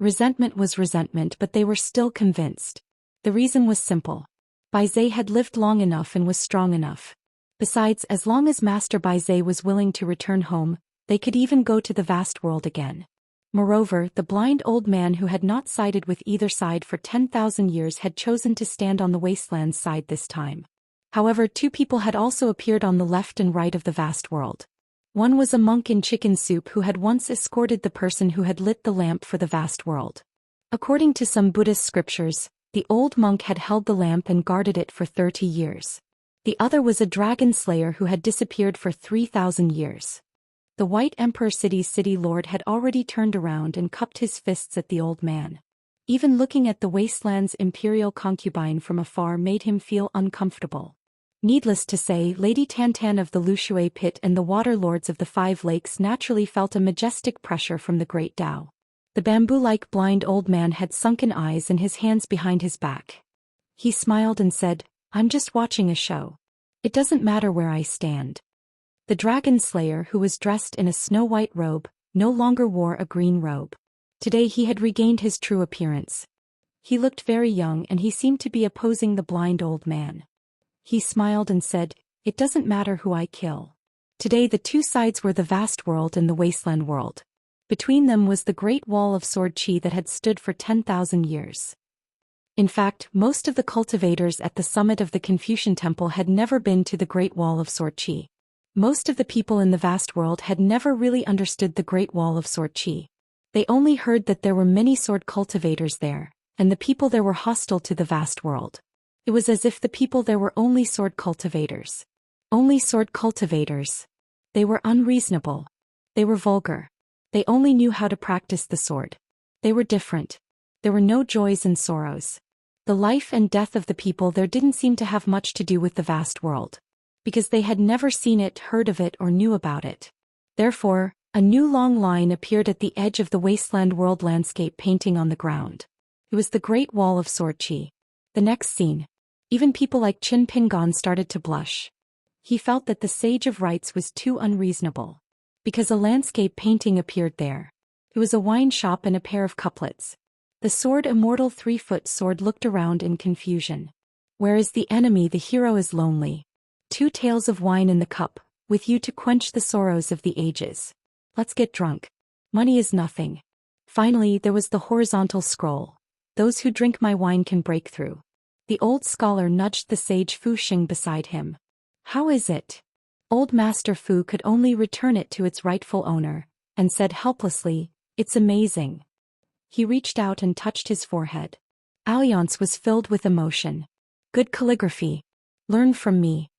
Resentment was resentment, but they were still convinced. The reason was simple. Baizhe had lived long enough and was strong enough. Besides, as long as Master Baizhe was willing to return home, They could even go to the vast world again. Moreover, the blind old man who had not sided with either side for 10,000 years had chosen to stand on the wasteland's side this time. However, two people had also appeared on the left and right of the vast world. One was a monk in chicken soup who had once escorted the person who had lit the lamp for the vast world. According to some Buddhist scriptures, the old monk had held the lamp and guarded it for 30 years. The other was a dragon slayer who had disappeared for 3,000 years. The White Emperor City's city lord had already turned around and cupped his fists at the old man. Even looking at the wasteland's imperial concubine from afar made him feel uncomfortable. Needless to say, Lady Tantan of the Lushui pit and the water lords of the Five Lakes naturally felt a majestic pressure from the great Tao. The bamboo-like blind old man had sunken eyes and his hands behind his back. He smiled and said, "I'm just watching a show. It doesn't matter where I stand." The dragon slayer, who was dressed in a snow-white robe, no longer wore a green robe. Today he had regained his true appearance. He looked very young and he seemed to be opposing the blind old man. He smiled and said, "It doesn't matter who I kill." Today the two sides were the vast world and the wasteland world. Between them was the great wall of sword chi that had stood for 10,000 years. In fact, most of the cultivators at the summit of the Confucian Temple had never been to the Great Wall of Sword Chi. Most of the people in the vast world had never really understood the Great Wall of Sword Chi. They only heard that there were many sword cultivators there, and the people there were hostile to the vast world. It was as if the people there were only sword cultivators. Only sword cultivators. They were unreasonable. They were vulgar. They only knew how to practice the sword. They were different. There were no joys and sorrows. The life and death of the people there didn't seem to have much to do with the vast world, because they had never seen it, heard of it, or knew about it. Therefore, a new long line appeared at the edge of the wasteland world landscape painting on the ground. It was the Great Wall of Sword Chi. The next scene. Even people like Qin Pingon started to blush. He felt that the Sage of Rites was too unreasonable. Because a landscape painting appeared there. It was a wine shop and a pair of couplets. The sword Immortal 3-foot sword looked around in confusion. Where is the enemy? The hero is lonely. 2 tales of wine in the cup, with you to quench the sorrows of the ages. Let's get drunk. Money is nothing. Finally, there was the horizontal scroll. Those who drink my wine can break through. The old scholar nudged the sage Fu Xing beside him. How is it? Old Master Fu could only return it to its rightful owner, and said helplessly, "It's amazing." He reached out and touched his forehead. Alliance was filled with emotion. Good calligraphy. Learn from me.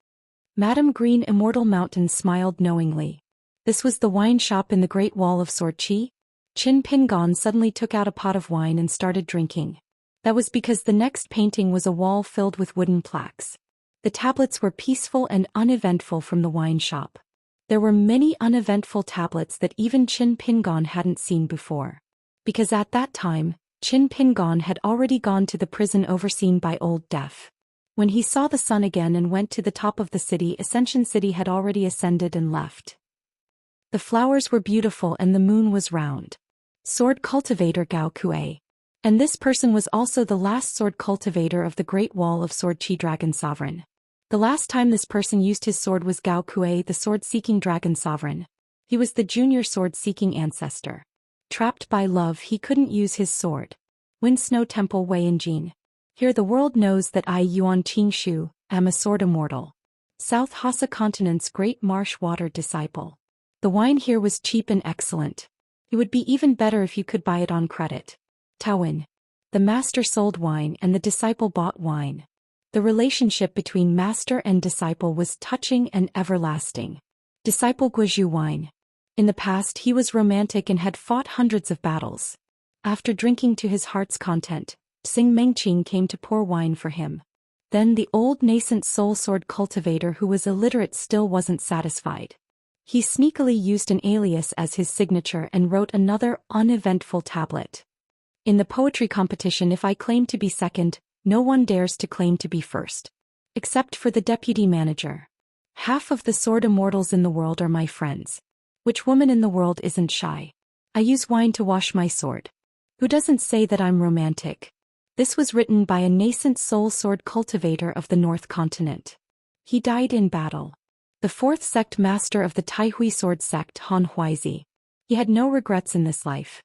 Madame Green Immortal Mountain smiled knowingly. This was the wine shop in the Great Wall of Sword Chi? Qin Pingon suddenly took out a pot of wine and started drinking. That was because the next painting was a wall filled with wooden plaques. The tablets were peaceful and uneventful from the wine shop. There were many uneventful tablets that even Qin Pingon hadn't seen before. Because at that time, Qin Pingon had already gone to the prison overseen by Old Deaf. When he saw the sun again and went to the top of the city, Ascension City had already ascended and left. The flowers were beautiful and the moon was round. Sword cultivator Gao Kuei. And this person was also the last sword cultivator of the Great Wall of Sword Chi Dragon Sovereign. The last time this person used his sword was Gao Kuei, the sword-seeking Dragon Sovereign. He was the junior sword-seeking ancestor. Trapped by love, he couldn't use his sword. Wind Snow Temple Wei and Jin. Here the world knows that I Yuan Qingshu am a sword immortal. South Hassa Continent's great marsh water disciple. The wine here was cheap and excellent. It would be even better if you could buy it on credit. Tawin. The master sold wine and the disciple bought wine. The relationship between master and disciple was touching and everlasting. Disciple Guizhu wine. In the past he was romantic and had fought hundreds of battles. After drinking to his heart's content, Xing Mengqing came to pour wine for him. Then the old nascent soul sword cultivator who was illiterate still wasn't satisfied. He sneakily used an alias as his signature and wrote another uneventful tablet. In the poetry competition, if I claim to be second, no one dares to claim to be first. Except for the deputy manager. Half of the sword immortals in the world are my friends. Which woman in the world isn't shy? I use wine to wash my sword. Who doesn't say that I'm romantic? This was written by a nascent soul sword cultivator of the North Continent. He died in battle. the fourth sect master of the Taihui sword sect, Han Huizi. He had no regrets in this life.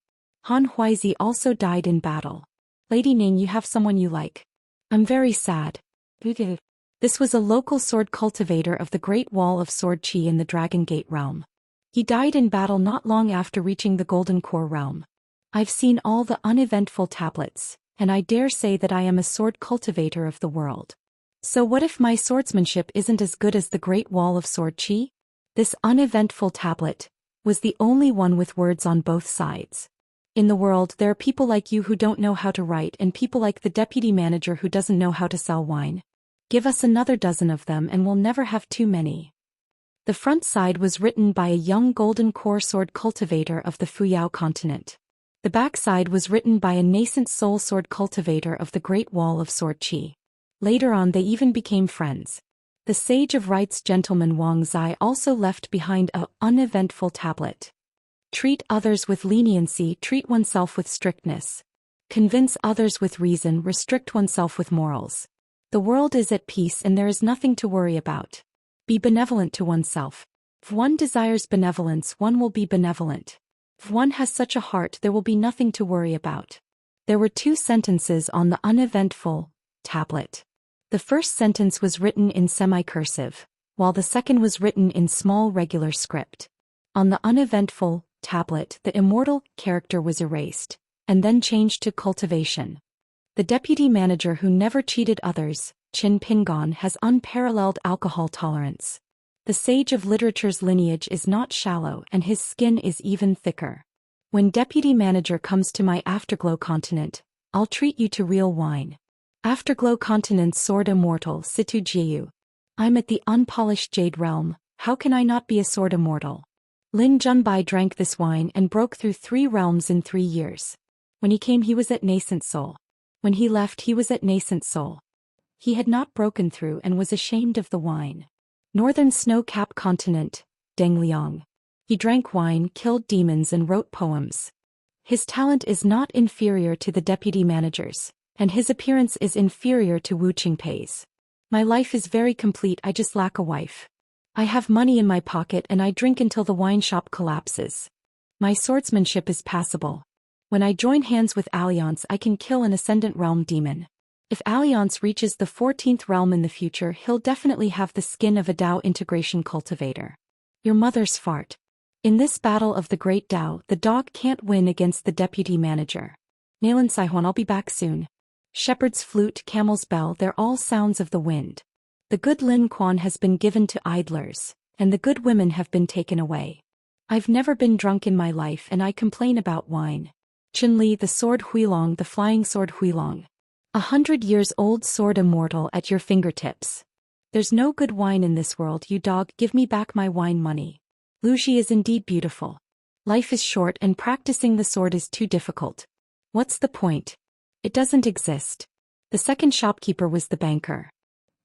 Han Huizi also died in battle. Lady Ning, you have someone you like. I'm very sad. This was a local sword cultivator of the Great Wall of Sword Qi in the Dragon Gate realm. He died in battle not long after reaching the Golden Core realm. I've seen all the uneventful tablets, and I dare say that I am a sword cultivator of the world. So what if my swordsmanship isn't as good as the Great Wall of Sword Qi? This uneventful tablet was the only one with words on both sides. In the world there are people like you who don't know how to write and people like the deputy manager who doesn't know how to sell wine. Give us another dozen of them and we'll never have too many. The front side was written by a young golden core sword cultivator of the Fuyao continent. The back side was written by a nascent soul sword cultivator of the Great Wall of Sword Qi. Later on they even became friends. The Sage of Rights gentleman Wang Zai also left behind a uneventful tablet. Treat others with leniency, treat oneself with strictness. Convince others with reason, restrict oneself with morals. The world is at peace and there is nothing to worry about. Be benevolent to oneself. If one desires benevolence, one will be benevolent. If one has such a heart, there will be nothing to worry about. There were 2 sentences on the uneventful tablet. The first sentence was written in semi-cursive, while the second was written in small regular script. On the uneventful tablet, the immortal character was erased, and then changed to cultivation. The deputy manager who never cheated others, Qin Pingon, has unparalleled alcohol tolerance. The sage of literature's lineage is not shallow and his skin is even thicker. When deputy manager comes to my Afterglow continent, I'll treat you to real wine. Afterglow continent's sword immortal, Situ Jiu. I'm at the unpolished jade realm, how can I not be a sword immortal? Lin Junbai drank this wine and broke through 3 realms in 3 years. When he came he was at nascent soul. When he left he was at nascent soul. He had not broken through and was ashamed of the wine. Northern snow-capped continent, Deng Liang. He drank wine, killed demons and wrote poems. His talent is not inferior to the deputy manager's, and his appearance is inferior to Wu Qingpei's. My life is very complete, I just lack a wife. I have money in my pocket and I drink until the wine shop collapses. My swordsmanship is passable. When I join hands with Alliance I can kill an Ascendant Realm demon. If Alliance reaches the 14th realm in the future he'll definitely have the skin of a Dao integration cultivator. Your mother's fart. In this battle of the Great Dao, the dog can't win against the deputy manager. Nalan Saihuan, I'll be back soon. Shepherd's flute, camel's bell, they're all sounds of the wind. The good Lin Quan has been given to idlers, and the good women have been taken away. I've never been drunk in my life and I complain about wine. Chun-Li, the sword Huilong, the flying sword Huilong. 100 years old sword immortal at your fingertips. There's no good wine in this world, you dog, give me back my wine money. Lu Xi is indeed beautiful. Life is short and practicing the sword is too difficult. What's the point? It doesn't exist. The second shopkeeper was the banker.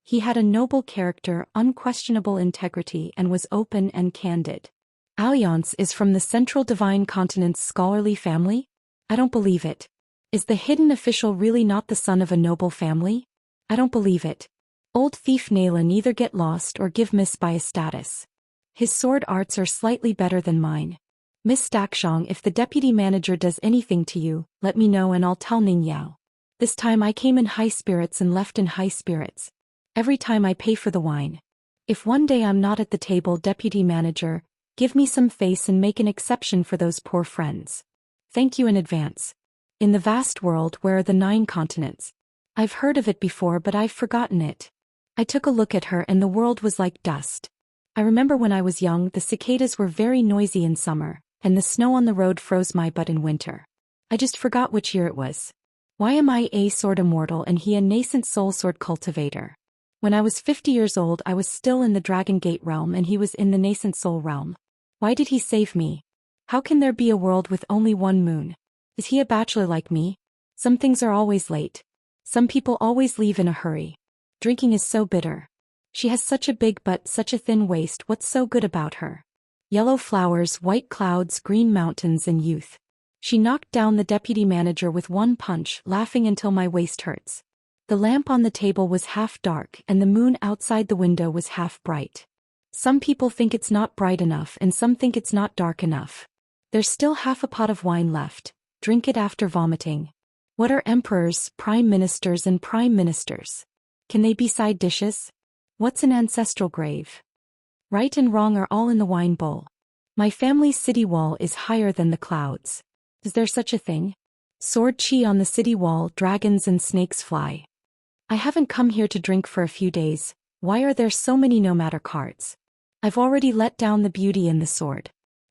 He had a noble character, unquestionable integrity and was open and candid. Alliance is from the Central Divine Continent's scholarly family? I don't believe it. Is the hidden official really not the son of a noble family? I don't believe it. Old thief Nayla neither get lost or give Miss by a status. His sword arts are slightly better than mine. Miss Dakshong, if the deputy manager does anything to you, let me know and I'll tell Ning Yao. This time I came in high spirits and left in high spirits. Every time I pay for the wine. If one day I'm not at the table, deputy manager, give me some face and make an exception for those poor friends. Thank you in advance. In the vast world, where are the 9 continents? I've heard of it before but I've forgotten it. I took a look at her and the world was like dust. I remember when I was young the cicadas were very noisy in summer, and the snow on the road froze my butt in winter. I just forgot which year it was. Why am I a sword immortal and he a nascent soul sword cultivator? When I was 50 years old I was still in the Dragon Gate realm and he was in the nascent soul realm. Why did he save me? How can there be a world with only one moon? Is he a bachelor like me? Some things are always late. Some people always leave in a hurry. Drinking is so bitter. She has such a big butt, such a thin waist, what's so good about her? Yellow flowers, white clouds, green mountains and youth. She knocked down the deputy manager with one punch, laughing until my waist hurts. The lamp on the table was half dark and the moon outside the window was half bright. Some people think it's not bright enough and some think it's not dark enough. There's still half a pot of wine left. Drink it after vomiting. What are emperors, prime ministers and prime ministers? Can they be side dishes? What's an ancestral grave? Right and wrong are all in the wine bowl. My family's city wall is higher than the clouds. Is there such a thing? Sword chi on the city wall, dragons and snakes fly. I haven't come here to drink for a few days. Why are there so many no matter cards? I've already let down the beauty in the sword.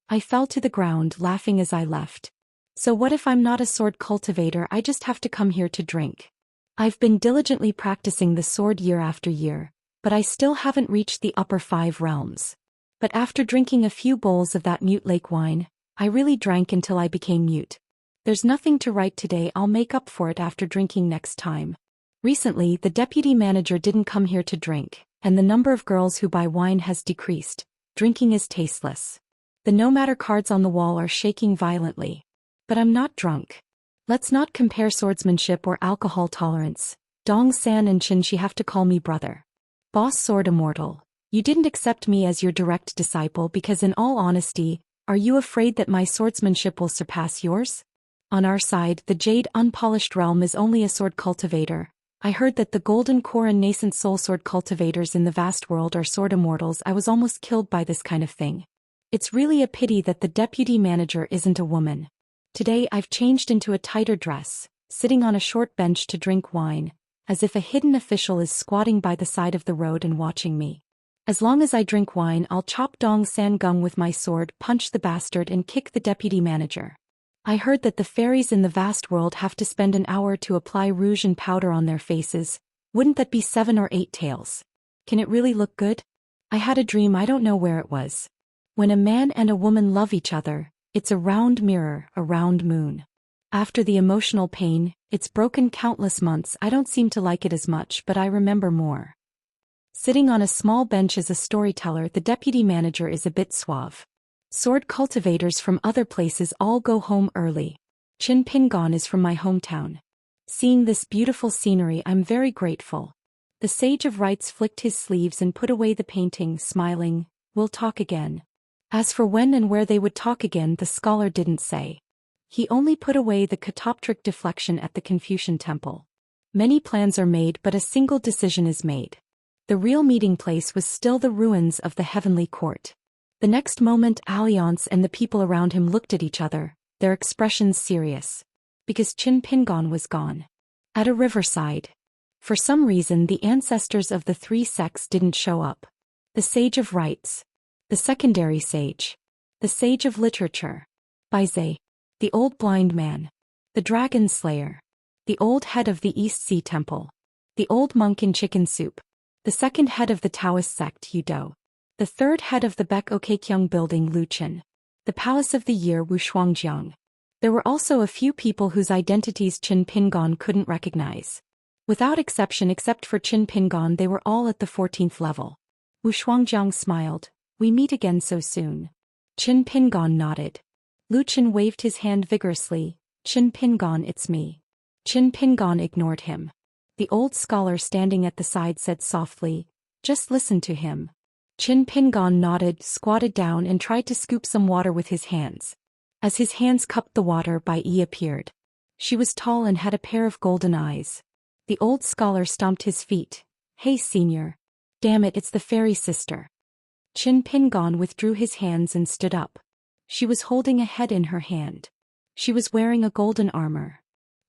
I fell to the ground laughing as I left. So what if I'm not a sword cultivator? I just have to come here to drink. I've been diligently practicing the sword year after year, but I still haven't reached the upper 5 realms. But after drinking a few bowls of that mute lake wine, I really drank until I became mute. There's nothing to write today. I'll make up for it after drinking next time. Recently, the deputy manager didn't come here to drink, and the number of girls who buy wine has decreased. Drinking is tasteless. The no matter cards on the wall are shaking violently. But I'm not drunk. Let's not compare swordsmanship or alcohol tolerance. Zhou Xian and Xianxia have to call me brother. Boss Sword Immortal, you didn't accept me as your direct disciple because in all honesty, are you afraid that my swordsmanship will surpass yours? On our side, the Jade Unpolished Realm is only a sword cultivator. I heard that the Golden Core and Nascent Soul sword cultivators in the vast world are sword immortals. I was almost killed by this kind of thing. It's really a pity that the deputy manager isn't a woman. Today I've changed into a tighter dress, sitting on a short bench to drink wine, as if a hidden official is squatting by the side of the road and watching me. As long as I drink wine, I'll chop Dong San Gung with my sword, punch the bastard and kick the deputy manager. I heard that the fairies in the vast world have to spend an hour to apply rouge and powder on their faces. Wouldn't that be 7 or 8 tails? Can it really look good? I had a dream, I don't know where it was. When a man and a woman love each other, it's a round mirror, a round moon. After the emotional pain, it's broken countless months. I don't seem to like it as much, but I remember more. Sitting on a small bench as a storyteller, the deputy manager is a bit suave. Sword cultivators from other places all go home early. Qin Pingon is from my hometown. Seeing this beautiful scenery, I'm very grateful. The Sage of Rites flicked his sleeves and put away the painting, smiling, "We'll talk again." As for when and where they would talk again, the scholar didn't say. He only put away the catoptric deflection at the Confucian temple. Many plans are made, but a single decision is made. The real meeting place was still the ruins of the heavenly court. The next moment, Alliance and the people around him looked at each other, their expressions serious. Because Qin Pingon was gone. At a riverside. For some reason, the ancestors of the 3 sects didn't show up. The Sage of Rites. The Secondary Sage. The Sage of Literature. Bai Zhe. The Old Blind Man. The Dragon Slayer. The Old Head of the East Sea Temple. The Old Monk in Chicken Soup. The second head of the Taoist sect, Yudo. The third head of the Baek Okekyung building, Lu Chen. The Palace of the Year, Wu Shuangjiang. There were also a few people whose identities Qin Pingon couldn't recognize. Without exception, except for Qin Pingon, they were all at the 14th level. Wu Shuangjiang smiled. "We meet again so soon." Qin Pingon nodded. Lu Chen waved his hand vigorously. "Qin Pingon, it's me." Qin Pingon ignored him. The old scholar standing at the side said softly, "Just listen to him." Qin Pingon nodded, squatted down and tried to scoop some water with his hands. As his hands cupped the water, Bai Yi appeared. She was tall and had a pair of golden eyes. The old scholar stomped his feet. "Hey, senior. Damn it, it's the fairy sister." Qin Pingon withdrew his hands and stood up. She was holding a head in her hand. She was wearing a golden armor.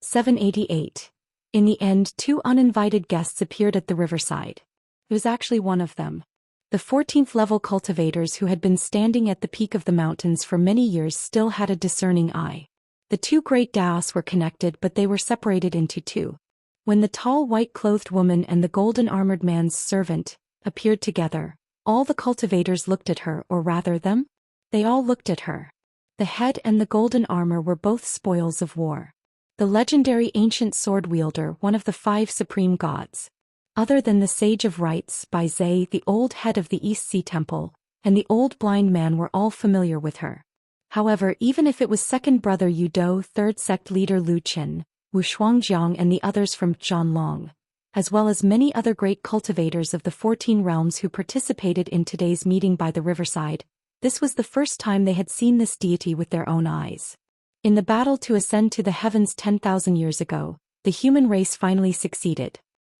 788. In the end, 2 uninvited guests appeared at the riverside. It was actually one of them. The 14th level cultivators who had been standing at the peak of the mountains for many years still had a discerning eye. The 2 great Daoists were connected, but they were separated into 2. When the tall white-clothed woman and the golden-armored man's servant appeared together, all the cultivators looked at her, or rather them? They all looked at her. The head and the golden armor were both spoils of war. The legendary ancient sword wielder, one of the 5 supreme gods. Other than the Sage of Rites, Bai Zhe, the old head of the East Sea Temple, and the old blind man were all familiar with her. However, even if it was second brother Yudo, third sect leader Lu Chen, Wu Shuangjiang and the others from Zhanlong, as well as many other great cultivators of the 14 realms who participated in today's meeting by the riverside. This was the first time they had seen this deity with their own eyes. In the battle to ascend to the heavens 10,000 years ago, the human race finally succeeded.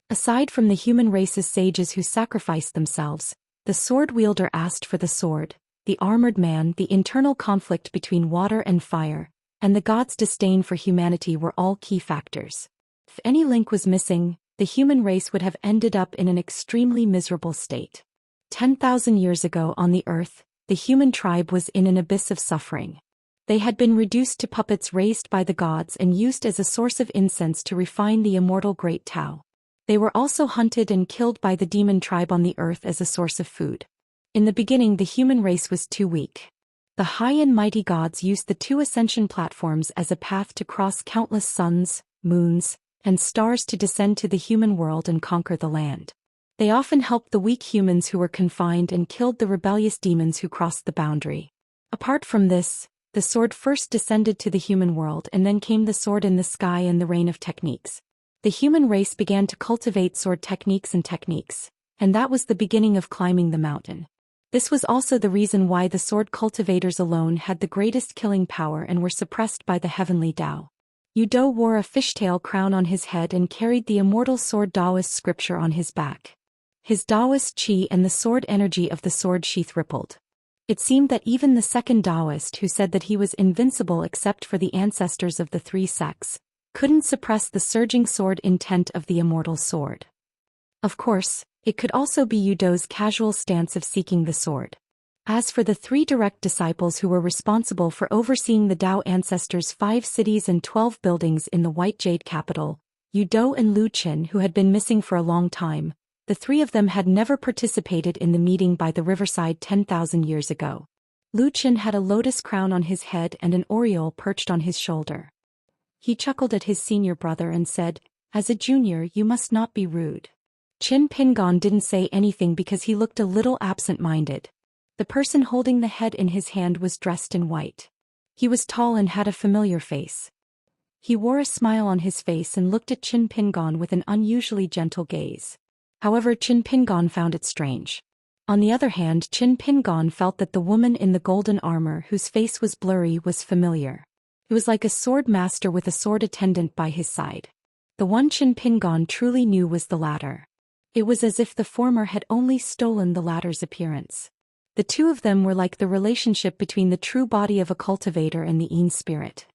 Aside from the human race's sages who sacrificed themselves, the sword wielder asked for the sword, the armored man, the internal conflict between water and fire, and the gods' disdain for humanity were all key factors. If any link was missing, the human race would have ended up in an extremely miserable state. 10,000 years ago on the earth, the human tribe was in an abyss of suffering. They had been reduced to puppets raised by the gods and used as a source of incense to refine the immortal great Tao. They were also hunted and killed by the demon tribe on the earth as a source of food. In the beginning, the human race was too weak. The high and mighty gods used the two ascension platforms as a path to cross countless suns, moons, and stars to descend to the human world and conquer the land. They often helped the weak humans who were confined and killed the rebellious demons who crossed the boundary. Apart from this, the sword first descended to the human world, and then came the sword in the sky and the reign of techniques. The human race began to cultivate sword techniques, and that was the beginning of climbing the mountain. This was also the reason why the sword cultivators alone had the greatest killing power and were suppressed by the heavenly Tao. Dou wore a fishtail crown on his head and carried the immortal sword Daoist scripture on his back. His Daoist qi and the sword energy of the sword sheath rippled. It seemed that even the second Daoist, who said that he was invincible except for the ancestors of the three sects, couldn't suppress the surging sword intent of the immortal sword. Of course, it could also be Dou's casual stance of seeking the sword. As for the three direct disciples who were responsible for overseeing the Dao ancestors' 5 cities and 12 buildings in the White Jade capital, Dou and Lu Qin, who had been missing for a long time, the three of them had never participated in the meeting by the riverside 10,000 years ago. Lu Qin had a lotus crown on his head and an aureole perched on his shoulder. He chuckled at his senior brother and said, "As a junior, you must not be rude." Qin Pingon didn't say anything because he looked a little absent-minded. The person holding the head in his hand was dressed in white. He was tall and had a familiar face. He wore a smile on his face and looked at Qin Pingon with an unusually gentle gaze. However, Qin Pingon found it strange. On the other hand, Qin Pingon felt that the woman in the golden armor whose face was blurry was familiar. It was like a sword master with a sword attendant by his side. The one Qin Pingon truly knew was the latter. It was as if the former had only stolen the latter's appearance. The two of them were like the relationship between the true body of a cultivator and the Yin spirit.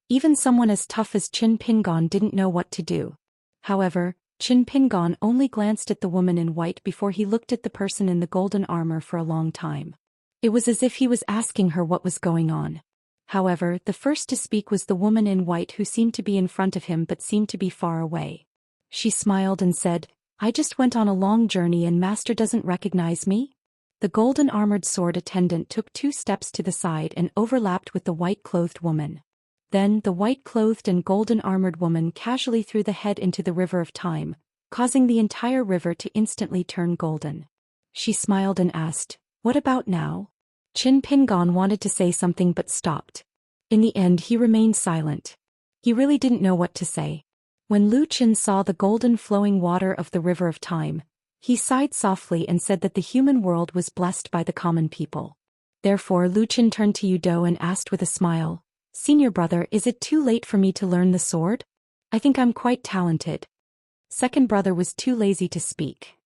Even someone as tough as Qin Pingon didn't know what to do. However, Qin Pingon only glanced at the woman in white before he looked at the person in the golden armor for a long time. It was as if he was asking her what was going on. However, the first to speak was the woman in white, who seemed to be in front of him but seemed to be far away. She smiled and said, "I just went on a long journey and master doesn't recognize me?" The golden armored sword attendant took 2 steps to the side and overlapped with the white-clothed woman. Then the white-clothed and golden-armored woman casually threw the head into the river of time, causing the entire river to instantly turn golden. She smiled and asked, "What about now?" Qin Pingon wanted to say something but stopped. In the end, he remained silent. He really didn't know what to say. When Lu Qin saw the golden flowing water of the river of time, he sighed softly and said that the human world was blessed by the common people. Therefore Lu Qin turned to Dou and asked with a smile, "Senior brother, is it too late for me to learn the sword? I think I'm quite talented." Second brother was too lazy to speak.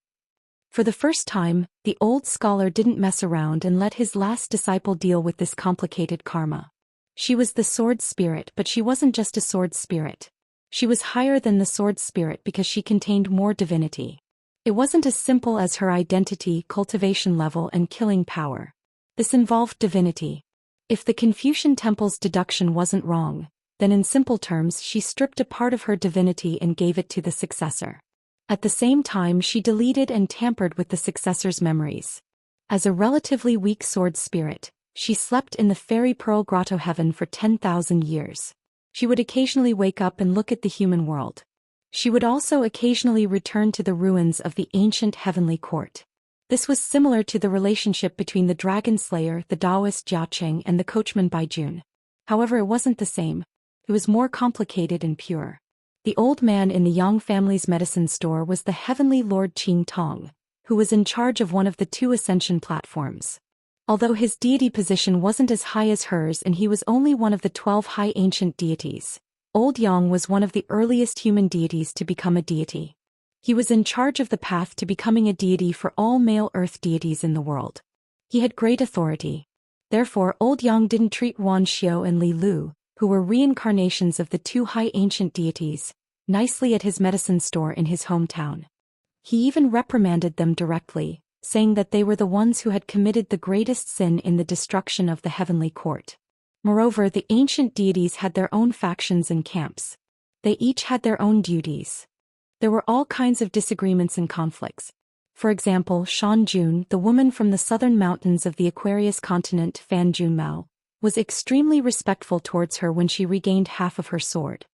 For the first time, the old scholar didn't mess around and let his last disciple deal with this complicated karma. She was the sword spirit, but she wasn't just a sword spirit. She was higher than the sword spirit because she contained more divinity. It wasn't as simple as her identity, cultivation level, and killing power. This involved divinity. If the Confucian temple's deduction wasn't wrong, then in simple terms she stripped a part of her divinity and gave it to the successor. At the same time, she deleted and tampered with the successor's memories. As a relatively weak sword spirit, she slept in the fairy pearl grotto heaven for 10,000 years. She would occasionally wake up and look at the human world. She would also occasionally return to the ruins of the ancient heavenly court. This was similar to the relationship between the dragon slayer, the Daoist Jiaqing, and the coachman Baijun. However, it wasn't the same. It was more complicated and pure. The old man in the Yang family's medicine store was the heavenly Lord Qing Tong, who was in charge of one of the two ascension platforms. Although his deity position wasn't as high as hers and he was only one of the 12 high ancient deities, Old Yang was one of the earliest human deities to become a deity. He was in charge of the path to becoming a deity for all male earth deities in the world. He had great authority. Therefore, Old Yang didn't treat Wan Xiao and Li Lu, who were reincarnations of the two high ancient deities, nicely at his medicine store in his hometown. He even reprimanded them directly, saying that they were the ones who had committed the greatest sin in the destruction of the heavenly court. Moreover, the ancient deities had their own factions and camps. They each had their own duties. There were all kinds of disagreements and conflicts. For example, Shan Jun, the woman from the southern mountains of the Aquarius continent Fan Junmao, was extremely respectful towards her when she regained half of her sword.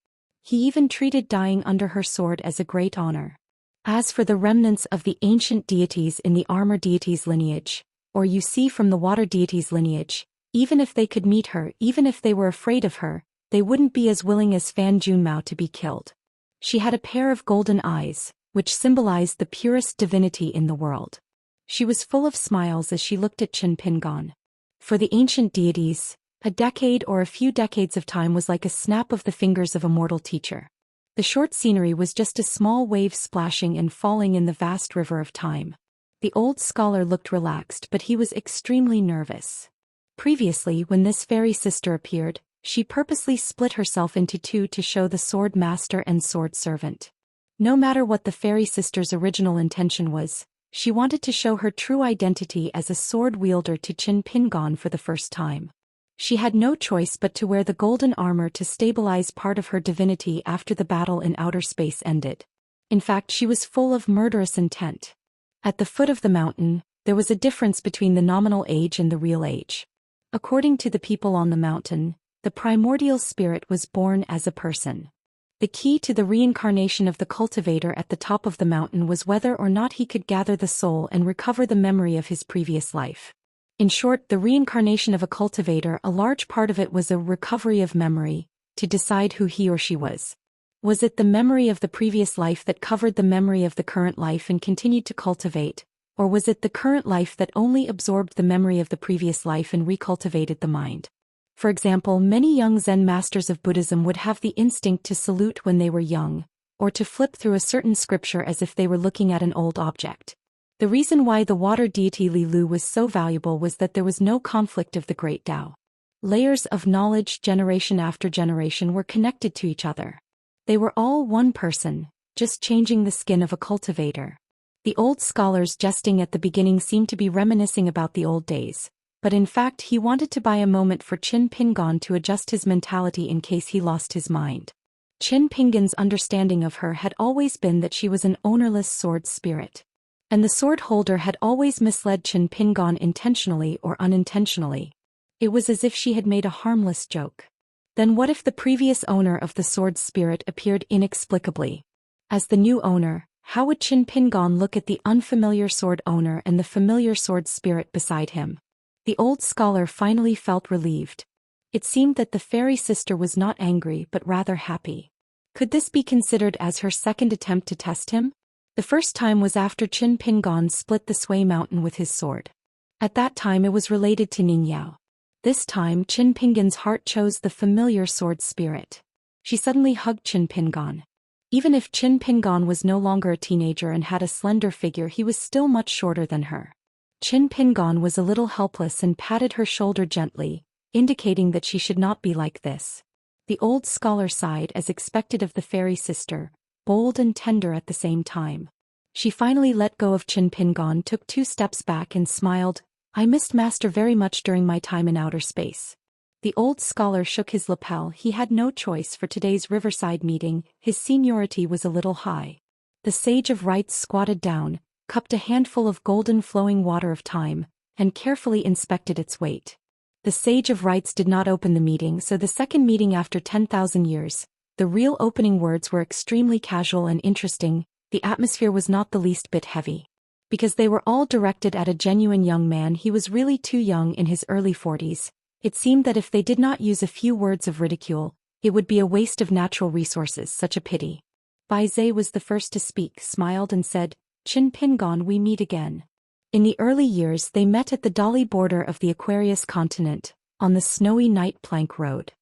He even treated dying under her sword as a great honor. As for the remnants of the ancient deities in the armor deities lineage, or you see from the water deities lineage, even if they could meet her, even if they were afraid of her, they wouldn't be as willing as Fan Junmao to be killed. She had a pair of golden eyes, which symbolized the purest divinity in the world. She was full of smiles as she looked at Qin Pingon. For the ancient deities, a decade or a few decades of time was like a snap of the fingers of a mortal teacher. The short scenery was just a small wave splashing and falling in the vast river of time. The old scholar looked relaxed, but he was extremely nervous. Previously, when this fairy sister appeared, she purposely split herself into two to show the sword master and sword servant. No matter what the fairy sister's original intention was, she wanted to show her true identity as a sword wielder to Qin Pingon for the first time. She had no choice but to wear the golden armor to stabilize part of her divinity after the battle in outer space ended. In fact, she was full of murderous intent. At the foot of the mountain, there was a difference between the nominal age and the real age. According to the people on the mountain, the primordial spirit was born as a person. The key to the reincarnation of the cultivator at the top of the mountain was whether or not he could gather the soul and recover the memory of his previous life. In short, the reincarnation of a cultivator, a large part of it was a recovery of memory, to decide who he or she was. Was it the memory of the previous life that covered the memory of the current life and continued to cultivate, or was it the current life that only absorbed the memory of the previous life and recultivated the mind? For example, many young Zen masters of Buddhism would have the instinct to salute when they were young, or to flip through a certain scripture as if they were looking at an old object. The reason why the water deity Li Lu was so valuable was that there was no conflict of the great Tao. Layers of knowledge generation after generation were connected to each other. They were all one person, just changing the skin of a cultivator. The old scholars jesting at the beginning seemed to be reminiscing about the old days, but in fact he wanted to buy a moment for Qin Pingon to adjust his mentality in case he lost his mind. Qin Pingon's understanding of her had always been that she was an ownerless sword spirit. And the sword holder had always misled Qin Pingon intentionally or unintentionally. It was as if she had made a harmless joke. Then what if the previous owner of the sword spirit appeared inexplicably? As the new owner, how would Qin Pingon look at the unfamiliar sword owner and the familiar sword spirit beside him? The old scholar finally felt relieved. It seemed that the fairy sister was not angry but rather happy. Could this be considered as her second attempt to test him? The first time was after Qin Pingon split the Sui mountain with his sword. At that time it was related to Ning Yao. This time Qin Pingon's heart chose the familiar sword spirit. She suddenly hugged Qin Pingon. Even if Qin Pingon was no longer a teenager and had a slender figure, he was still much shorter than her. Qin Pingon was a little helpless and patted her shoulder gently, indicating that she should not be like this. The old scholar sighed as expected of the fairy sister, bold and tender at the same time. She finally let go of Qin Pingon, took 2 steps back and smiled. I missed Master very much during my time in outer space. The old scholar shook his lapel. He had no choice for today's riverside meeting, his seniority was a little high. The sage of rites squatted down, cupped a handful of golden flowing water of time, and carefully inspected its weight. The sage of rites did not open the meeting, so the second meeting after 10,000 years, the real opening words were extremely casual and interesting. The atmosphere was not the least bit heavy. Because they were all directed at a genuine young man, he was really too young, in his early 40s. It seemed that if they did not use a few words of ridicule, It would be a waste of natural resources, such a pity. Bai Zhe was the first to speak, smiled and said, Qin Pingon, we meet again. In the early years they met at the Dali border of the Aquarius continent, on the snowy night plank road.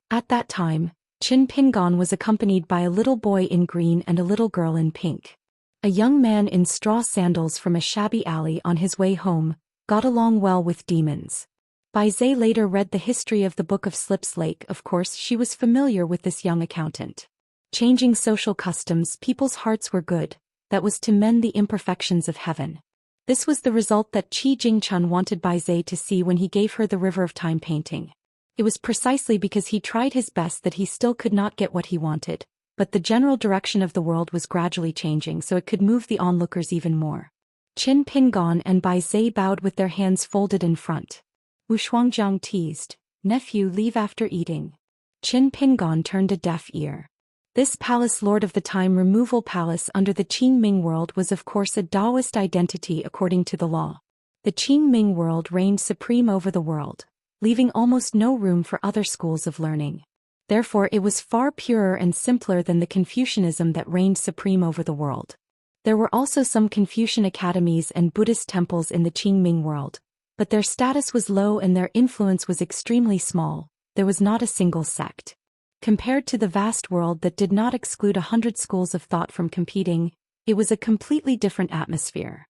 At that time, Qin Pingon was accompanied by a little boy in green and a little girl in pink. A young man in straw sandals from a shabby alley on his way home, got along well with demons. Bai Zhe later read the history of the Book of Slips Lake. Of course she was familiar with this young accountant. Changing social customs, people's hearts were good, that was to mend the imperfections of heaven. This was the result that Qi Jingchun wanted Bai Zhe to see when he gave her the River of Time painting. It was precisely because he tried his best that he still could not get what he wanted, but the general direction of the world was gradually changing so it could move the onlookers even more. Qin Pingon and Bai Zhe bowed with their hands folded in front. Wu Shuangjiang teased, nephew, leave after eating. Qin Pingon turned a deaf ear. This palace, Lord of the Time Removal Palace under the Qing Ming world, was of course a Daoist identity according to the law. The Qing Ming world reigned supreme over the world, leaving almost no room for other schools of learning. Therefore it was far purer and simpler than the Confucianism that reigned supreme over the world. There were also some Confucian academies and Buddhist temples in the Qing Ming world, but their status was low and their influence was extremely small. There was not a single sect. Compared to the vast world that did not exclude 100 schools of thought from competing, it was a completely different atmosphere.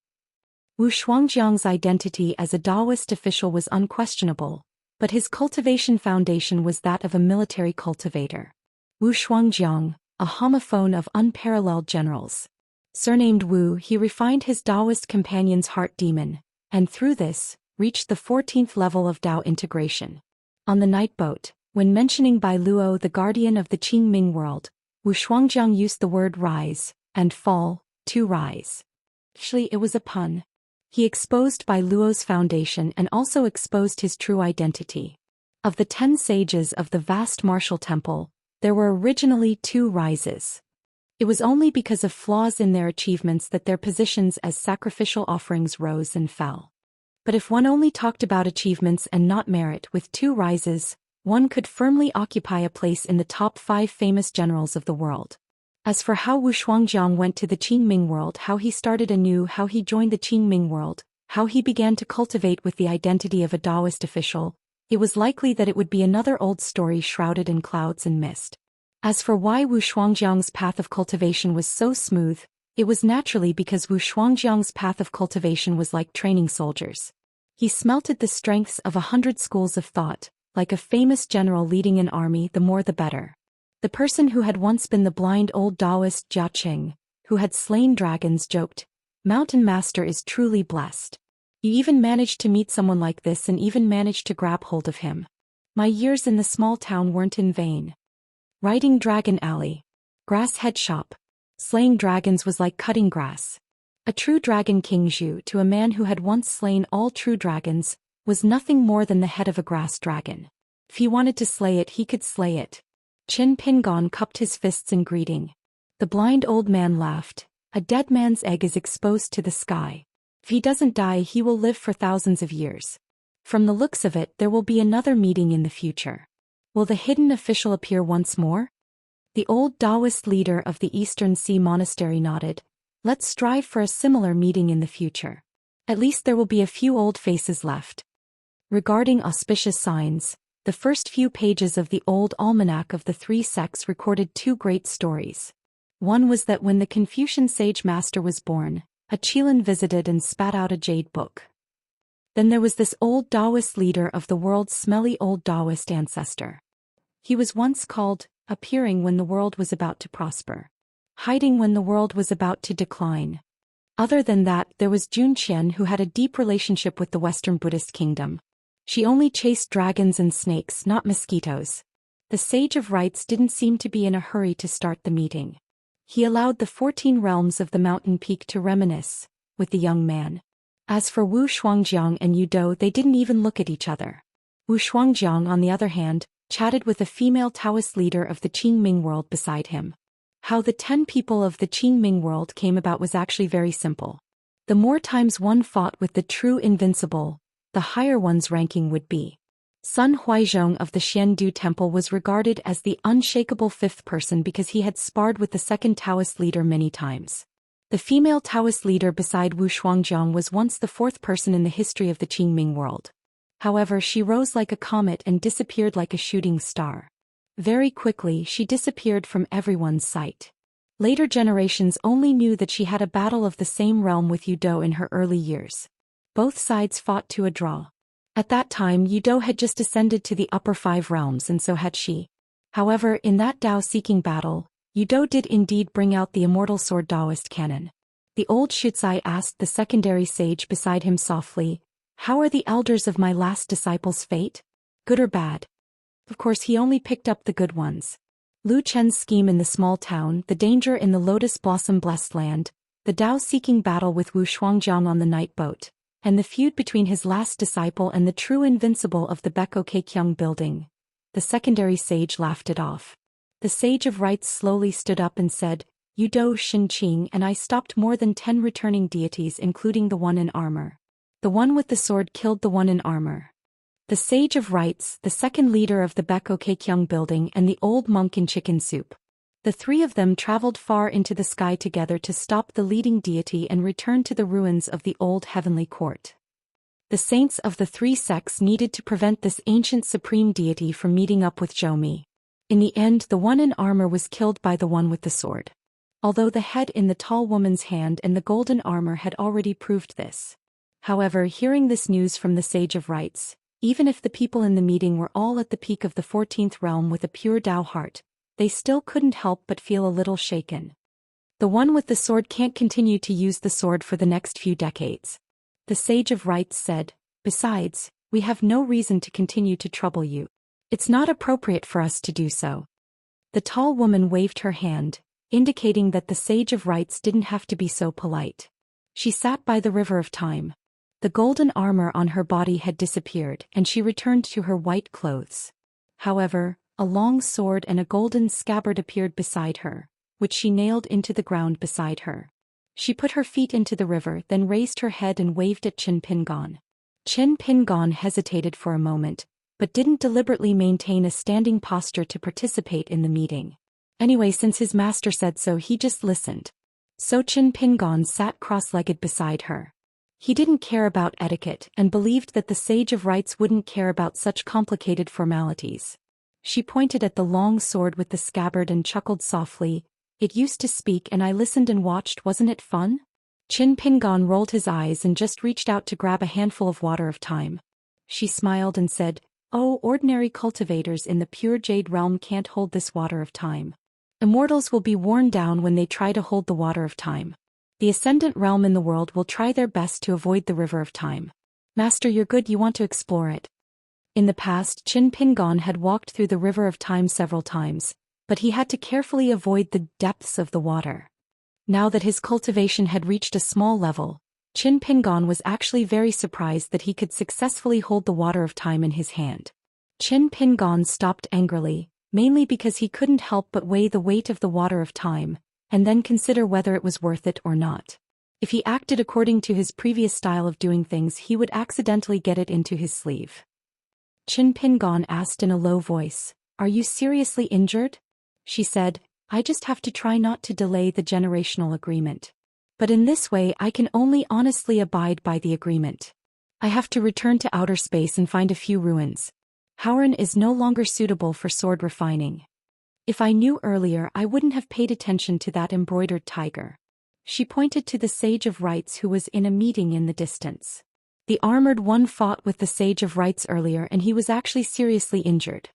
Wu Shuangjiang's identity as a Daoist official was unquestionable, but his cultivation foundation was that of a military cultivator. Wu Shuangjiang, a homophone of unparalleled generals. Surnamed Wu, he refined his Daoist companion's heart demon, and through this, reached the 14th level of Dao integration. On the night boat, when mentioning Bai Luo, the guardian of the Qing Ming world, Wu Shuangjiang used the word rise and fall, to rise. Actually, it was a pun. He exposed Bai Luo's foundation and also exposed his true identity. Of the 10 sages of the vast martial temple, there were originally 2 rises. It was only because of flaws in their achievements that their positions as sacrificial offerings rose and fell. But if one only talked about achievements and not merit, with 2 rises, one could firmly occupy a place in the top 5 famous generals of the world. As for how Wu Shuangjiang went to the Qing Ming world, how he started anew, how he joined the Qing Ming world, how he began to cultivate with the identity of a Daoist official, it was likely that it would be another old story shrouded in clouds and mist. As for why Wu Shuangjiang's path of cultivation was so smooth, it was naturally because Wu Shuangjiang's path of cultivation was like training soldiers. He smelted the strengths of 100 schools of thought, like a famous general leading an army, the more the better. The person who had once been the blind old Daoist Jia Qing, who had slain dragons, joked, "Mountain Master is truly blessed. You even managed to meet someone like this and even managed to grab hold of him. My years in the small town weren't in vain." Riding Dragon Alley. Grass Head Shop. Slaying dragons was like cutting grass. A true dragon king Zhu, to a man who had once slain all true dragons, was nothing more than the head of a grass dragon. If he wanted to slay it, he could slay it. Qin Pingon cupped his fists in greeting. The blind old man laughed. A dead man's egg is exposed to the sky. If he doesn't die, he will live for thousands of years. From the looks of it, there will be another meeting in the future. Will the hidden official appear once more? The old Daoist leader of the Eastern Sea Monastery nodded. Let's strive for a similar meeting in the future. At least there will be a few old faces left. Regarding auspicious signs, the first few pages of the old almanac of the 3 sects recorded 2 great stories. One was that when the Confucian sage master was born, a Qilin visited and spat out a jade book. Then there was this old Daoist leader of the world's smelly old Daoist ancestor. He was once called, appearing when the world was about to prosper, hiding when the world was about to decline. Other than that, there was Zhou Xian, who had a deep relationship with the Western Buddhist kingdom. She only chased dragons and snakes, not mosquitoes. The Sage of Rites didn't seem to be in a hurry to start the meeting. He allowed the 14 realms of the mountain peak to reminisce with the young man. As for Wu Shuangjiang and Yu Dou, they didn't even look at each other. Wu Shuangjiang, on the other hand, chatted with a female Taoist leader of the Qing Ming world beside him. How the 10 people of the Qing Ming world came about was actually very simple. The more times one fought with the true invincible, the higher one's ranking would be. Sun Huizhong of the Xiandu Temple was regarded as the unshakable fifth person because he had sparred with the second Taoist leader many times. The female Taoist leader beside Wu Shuangjiang was once the fourth person in the history of the Qingming world. However, she rose like a comet and disappeared like a shooting star. Very quickly, she disappeared from everyone's sight. Later generations only knew that she had a battle of the same realm with Yudo in her early years. Both sides fought to a draw. At that time, Yudo had just ascended to the upper five realms, and so had she. However, in that Dao-seeking battle, Yudo did indeed bring out the immortal sword Daoist cannon. The old Shutsai asked the secondary sage beside him softly, "How are the elders of my last disciples' fate? Good or bad?" Of course, he only picked up the good ones. Lu Chen's scheme in the small town, the danger in the lotus blossom-blessed land, the Dao-seeking battle with Wu Shuangjiang on the night boat, and the feud between his last disciple and the true invincible of the Beko Keikyang building. The secondary sage laughed it off. The sage of rites slowly stood up and said, "Yudo Shinqing and I stopped more than 10 returning deities including the one in armor. The one with the sword killed the one in armor." The sage of rites, the second leader of the Beko Keikyang building and the old monk in chicken soup. The three of them traveled far into the sky together to stop the leading deity and return to the ruins of the old heavenly court. The saints of the three sects needed to prevent this ancient supreme deity from meeting up with Zhou. In the end, the one in armor was killed by the one with the sword. Although the head in the tall woman's hand and the golden armor had already proved this. However, hearing this news from the sage of rites, even if the people in the meeting were all at the peak of the 14th realm with a pure Dao heart, they still couldn't help but feel a little shaken. The one with the sword can't continue to use the sword for the next few decades. The sage of rites said, "Besides, we have no reason to continue to trouble you. It's not appropriate for us to do so." The tall woman waved her hand, indicating that the sage of rites didn't have to be so polite. She sat by the river of time. The golden armor on her body had disappeared and she returned to her white clothes. However, a long sword and a golden scabbard appeared beside her, which she nailed into the ground beside her. She put her feet into the river, then raised her head and waved at Qin Pingon. Qin Pingon hesitated for a moment, but didn't deliberately maintain a standing posture to participate in the meeting. Anyway, since his master said so, he just listened. So Qin Pingon sat cross-legged beside her. He didn't care about etiquette and believed that the sage of rites wouldn't care about such complicated formalities. She pointed at the long sword with the scabbard and chuckled softly, "It used to speak and I listened and watched, wasn't it fun?" Qin Pingon rolled his eyes and just reached out to grab a handful of water of time. She smiled and said, "Oh, ordinary cultivators in the pure jade realm can't hold this water of time. Immortals will be worn down when they try to hold the water of time. The ascendant realm in the world will try their best to avoid the river of time. Master, you're good, you want to explore it." In the past, Qin Pingon had walked through the river of time several times, but he had to carefully avoid the depths of the water. Now that his cultivation had reached a small level, Qin Pingon was actually very surprised that he could successfully hold the water of time in his hand. Qin Pingon stopped angrily, mainly because he couldn't help but weigh the weight of the water of time, and then consider whether it was worth it or not. If he acted according to his previous style of doing things, he would accidentally get it into his sleeve. Qin Pingon asked in a low voice, "Are you seriously injured?" She said, "I just have to try not to delay the generational agreement. But in this way I can only honestly abide by the agreement. I have to return to outer space and find a few ruins. Hauran is no longer suitable for sword refining. If I knew earlier, I wouldn't have paid attention to that embroidered tiger." She pointed to the sage of rites who was in a meeting in the distance. The armored one fought with the sage of rites earlier and he was actually seriously injured.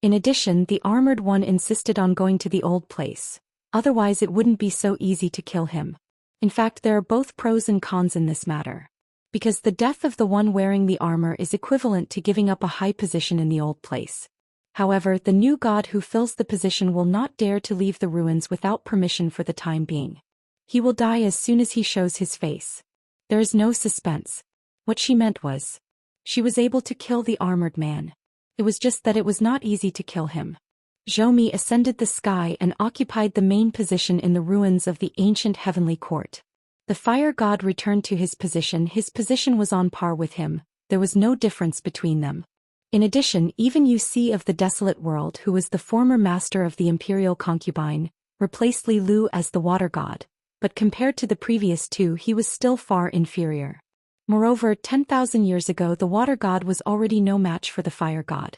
In addition, the armored one insisted on going to the old place. Otherwise it wouldn't be so easy to kill him. In fact, there are both pros and cons in this matter. Because the death of the one wearing the armor is equivalent to giving up a high position in the old place. However, the new god who fills the position will not dare to leave the ruins without permission for the time being. He will die as soon as he shows his face. There is no suspense. What she meant was, she was able to kill the armored man. It was just that it was not easy to kill him. Zhou ascended the sky and occupied the main position in the ruins of the ancient heavenly court. The fire god returned to his position. His position was on par with him. There was no difference between them. In addition, even Wuxia of the Desolate World, who was the former master of the imperial concubine, replaced Li Lu as the water god, but compared to the previous two he was still far inferior. Moreover, 10,000 years ago the water god was already no match for the fire god.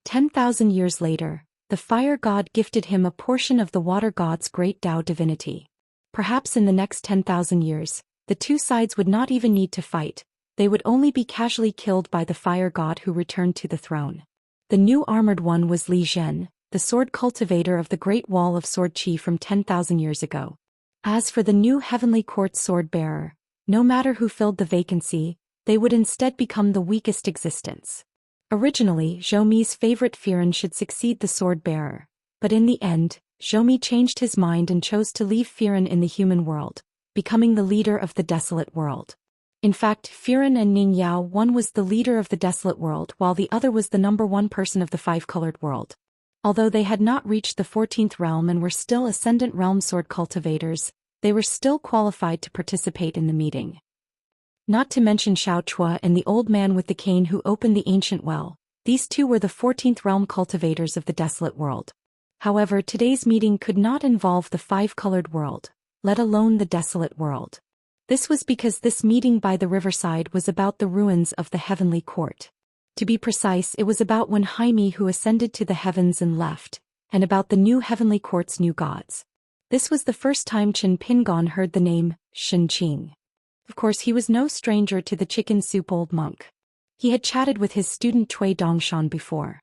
10,000 years later, the fire god gifted him a portion of the water god's great Tao divinity. Perhaps in the next 10,000 years, the two sides would not even need to fight, they would only be casually killed by the fire god who returned to the throne. The new armored one was Li Zhen, the sword cultivator of the Great Wall of Sword Qi from 10,000 years ago. As for the new Heavenly Court sword bearer, no matter who filled the vacancy, they would instead become the weakest existence. Originally, Zhou Mi's favorite Firen should succeed the sword bearer, but in the end, Zhou Mi changed his mind and chose to leave Firen in the human world, becoming the leader of the desolate world. In fact, Firen and Ning Yao, one was the leader of the desolate world while the other was the #1 person of the five-colored world. Although they had not reached the 14th realm and were still ascendant realm sword cultivators, they were still qualified to participate in the meeting. Not to mention Xiao Chua and the old man with the cane who opened the ancient well, these two were the 14th realm cultivators of the desolate world. However, today's meeting could not involve the five-colored world, let alone the desolate world. This was because this meeting by the riverside was about the ruins of the heavenly court. To be precise, it was about when Jaime who ascended to the heavens and left, and about the new heavenly court's new gods. This was the first time Chen Pingon heard the name Xianxia. Of course, he was no stranger to the chicken soup old monk. He had chatted with his student Cui Dongshan before.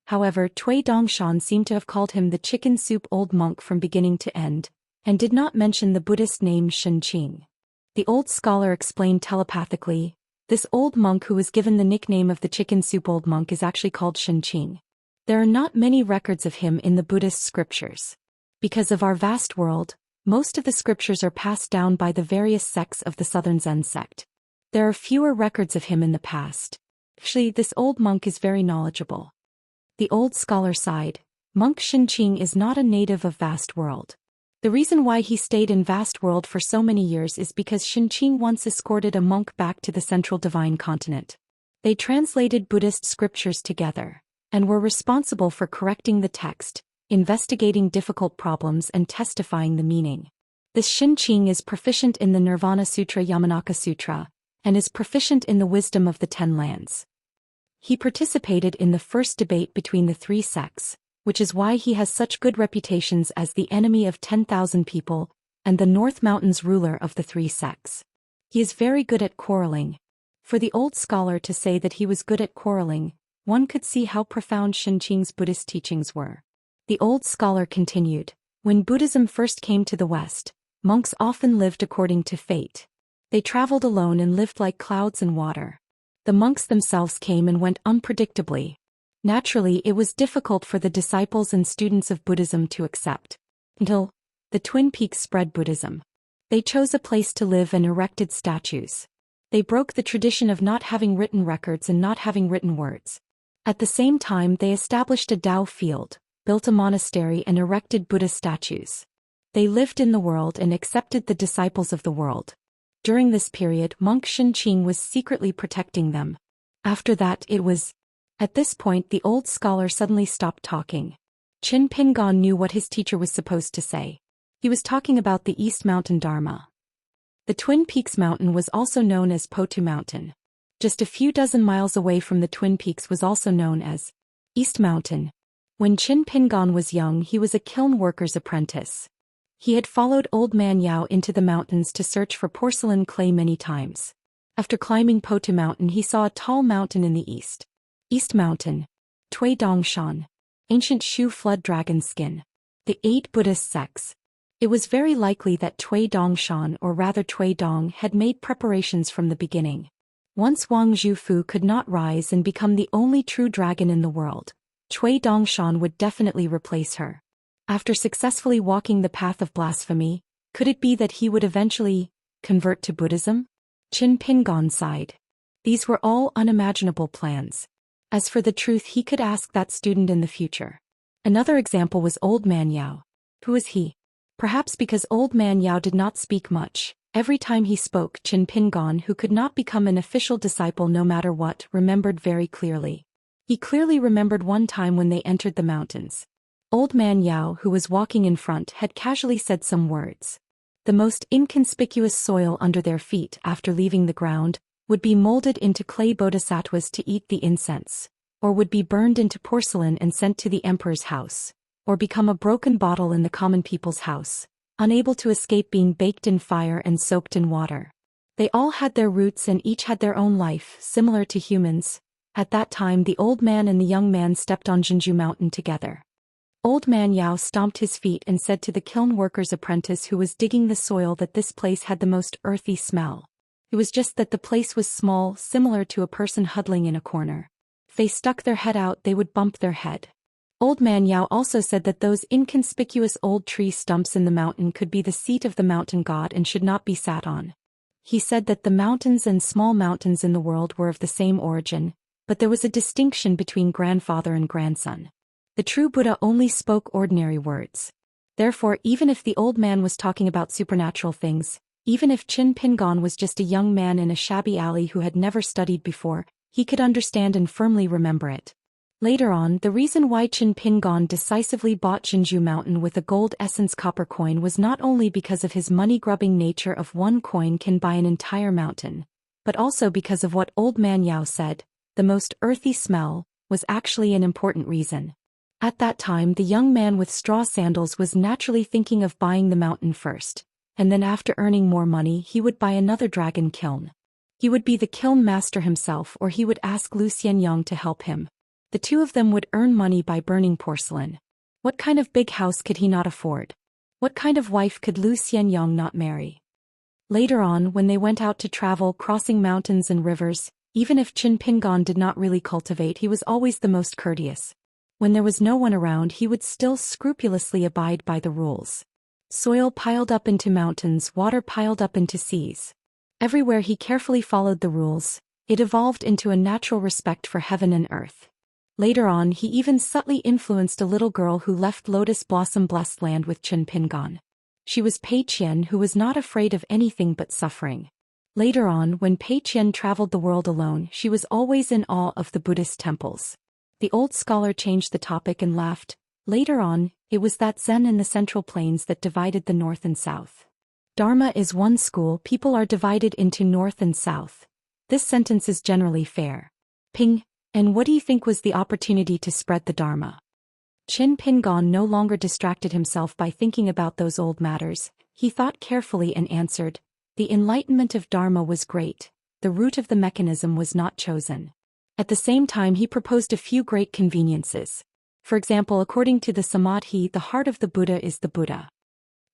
However, Cui Dongshan seemed to have called him the chicken soup old monk from beginning to end, and did not mention the Buddhist name Xianxia. The old scholar explained telepathically, this old monk who was given the nickname of the chicken soup old monk is actually called Xianxia. There are not many records of him in the Buddhist scriptures. Because of our vast world, most of the scriptures are passed down by the various sects of the Southern Zen sect. There are fewer records of him in the past. Actually, this old monk is very knowledgeable. The old scholar sighed, monk Xianxia is not a native of vast world. The reason why he stayed in vast world for so many years is because Xianxia once escorted a monk back to the central divine continent. They translated Buddhist scriptures together, and were responsible for correcting the text, investigating difficult problems and testifying the meaning. This Xianxia is proficient in the Nirvana Sutra Yamanaka Sutra, and is proficient in the wisdom of the 10 lands. He participated in the first debate between the three sects, which is why he has such good reputations as the enemy of 10,000 people, and the North Mountains ruler of the three sects. He is very good at quarreling. For the old scholar to say that he was good at quarreling, one could see how profound Xianxia's Buddhist teachings were. The old scholar continued, when Buddhism first came to the West, monks often lived according to fate. They traveled alone and lived like clouds and water. The monks themselves came and went unpredictably. Naturally, it was difficult for the disciples and students of Buddhism to accept. Until the Twin Peaks spread Buddhism. They chose a place to live and erected statues. They broke the tradition of not having written records and not having written words. At the same time, they established a Tao field, built a monastery and erected Buddha statues. They lived in the world and accepted the disciples of the world. During this period, monk Xianxia was secretly protecting them. After that, it was... At this point, the old scholar suddenly stopped talking. Chen Pingon knew what his teacher was supposed to say. He was talking about the East Mountain Dharma. The Twin Peaks Mountain was also known as Potu Mountain. Just a few dozen miles away from the Twin Peaks was also known as East Mountain. When Chen Pingon was young, he was a kiln worker's apprentice. He had followed Old Man Yao into the mountains to search for porcelain clay many times. After climbing Potu Mountain, he saw a tall mountain in the east. East Mountain. Cui Dongshan. Ancient Shu flood dragon skin. The 8 Buddhist sects. It was very likely that Cui Dongshan, or rather Cui Dong, had made preparations from the beginning. Once Wang Zhufu could not rise and become the only true dragon in the world, Cui Dongshan would definitely replace her. After successfully walking the path of blasphemy, could it be that he would eventually convert to Buddhism? Chen Pingon sighed. These were all unimaginable plans. As for the truth, he could ask that student in the future. Another example was Old Man Yao. Who was he? Perhaps because Old Man Yao did not speak much, every time he spoke, Chen Pingon, who could not become an official disciple no matter what, remembered very clearly. He clearly remembered one time when they entered the mountains. Old man Yao, who was walking in front, had casually said some words. The most inconspicuous soil under their feet after leaving the ground would be molded into clay bodhisattvas to eat the incense, or would be burned into porcelain and sent to the emperor's house, or become a broken bottle in the common people's house, unable to escape being baked in fire and soaked in water. They all had their roots and each had their own life, similar to humans. At that time the old man and the young man stepped on Jinju Mountain together. Old man Yao stomped his feet and said to the kiln worker's apprentice who was digging the soil that this place had the most earthy smell. It was just that the place was small, similar to a person huddling in a corner. If they stuck their head out, they would bump their head. Old man Yao also said that those inconspicuous old tree stumps in the mountain could be the seat of the mountain god and should not be sat on. He said that the mountains and small mountains in the world were of the same origin, but there was a distinction between grandfather and grandson. The true Buddha only spoke ordinary words. Therefore, even if the old man was talking about supernatural things, even if Qin Pingon was just a young man in a shabby alley who had never studied before, he could understand and firmly remember it. Later on, the reason why Qin Pingon decisively bought Jinju Mountain with a gold essence copper coin was not only because of his money-grubbing nature of one coin can buy an entire mountain, but also because of what old man Yao said. The most earthy smell was actually an important reason. At that time the young man with straw sandals was naturally thinking of buying the mountain first, and then after earning more money he would buy another dragon kiln. He would be the kiln master himself, or he would ask Lu Xianyang to help him. The two of them would earn money by burning porcelain. What kind of big house could he not afford? What kind of wife could Lu Xianyang not marry? Later on, when they went out to travel crossing mountains and rivers, even if Qin Pingon did not really cultivate, he was always the most courteous. When there was no one around, he would still scrupulously abide by the rules. Soil piled up into mountains, water piled up into seas. Everywhere he carefully followed the rules. It evolved into a natural respect for heaven and earth. Later on, he even subtly influenced a little girl who left Lotus Blossom blessed land with Qin Pingon. She was Pei Qian, who was not afraid of anything but suffering. Later on, when Pei Qian traveled the world alone, she was always in awe of the Buddhist temples. The old scholar changed the topic and laughed. Later on, it was that Zen in the Central Plains that divided the North and South. Dharma is one school, people are divided into North and South. This sentence is generally fair. Ping. And what do you think was the opportunity to spread the Dharma? Qin Pingon no longer distracted himself by thinking about those old matters. He thought carefully and answered, the enlightenment of Dharma was great, the root of the mechanism was not chosen. At the same time he proposed a few great conveniences. For example, according to the Samadhi, the heart of the Buddha is the Buddha.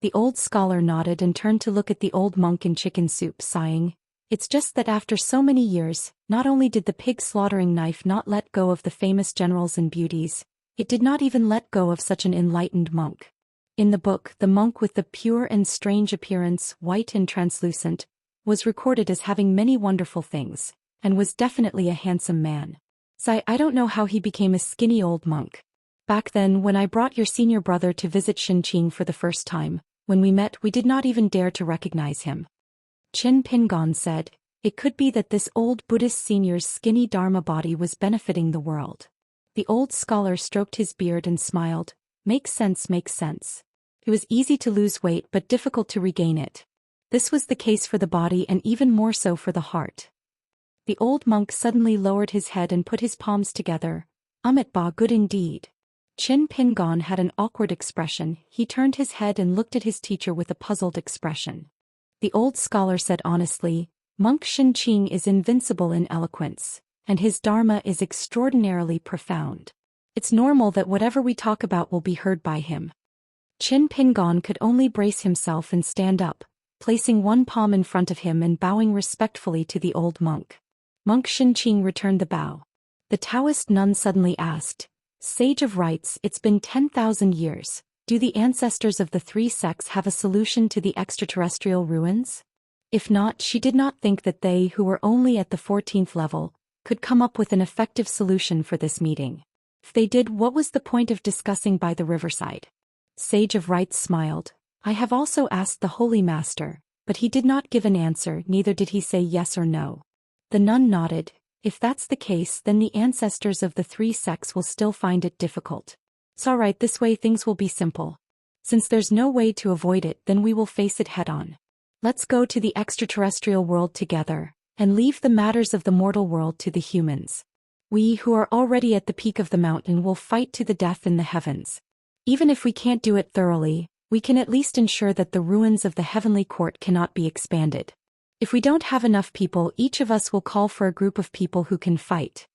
The old scholar nodded and turned to look at the old monk in chicken soup, sighing. It's just that after so many years, not only did the pig slaughtering knife not let go of the famous generals and beauties, it did not even let go of such an enlightened monk. In the book, the monk with the pure and strange appearance, white and translucent, was recorded as having many wonderful things, and was definitely a handsome man. I don't know how he became a skinny old monk. Back then, when I brought your senior brother to visit Xinqing for the first time, when we met we did not even dare to recognize him. Qin Pingon said, it could be that this old Buddhist senior's skinny Dharma body was benefiting the world. The old scholar stroked his beard and smiled. Makes sense, makes sense. It was easy to lose weight but difficult to regain it. This was the case for the body and even more so for the heart. The old monk suddenly lowered his head and put his palms together. Amit Ba, good indeed. Qin Pingon had an awkward expression. He turned his head and looked at his teacher with a puzzled expression. The old scholar said honestly, Monk Xinqing is invincible in eloquence, and his Dharma is extraordinarily profound. It's normal that whatever we talk about will be heard by him. Qin Pingon could only brace himself and stand up, placing one palm in front of him and bowing respectfully to the old monk. Monk Xinqing returned the bow. The Taoist nun suddenly asked, Sage of rites, it's been 10,000 years. Do the ancestors of the three sects have a solution to the extraterrestrial ruins? If not, she did not think that they, who were only at the 14th level, could come up with an effective solution for this meeting. If they did, what was the point of discussing by the riverside? Sage of Rites smiled. I have also asked the Holy Master, but he did not give an answer, neither did he say yes or no. The nun nodded. If that's the case, then the ancestors of the three sects will still find it difficult. It's alright, this way things will be simple. Since there's no way to avoid it, then we will face it head-on. Let's go to the extraterrestrial world together, and leave the matters of the mortal world to the humans. We who are already at the peak of the mountain will fight to the death in the heavens. Even if we can't do it thoroughly, we can at least ensure that the ruins of the heavenly court cannot be expanded. If we don't have enough people, each of us will call for a group of people who can fight.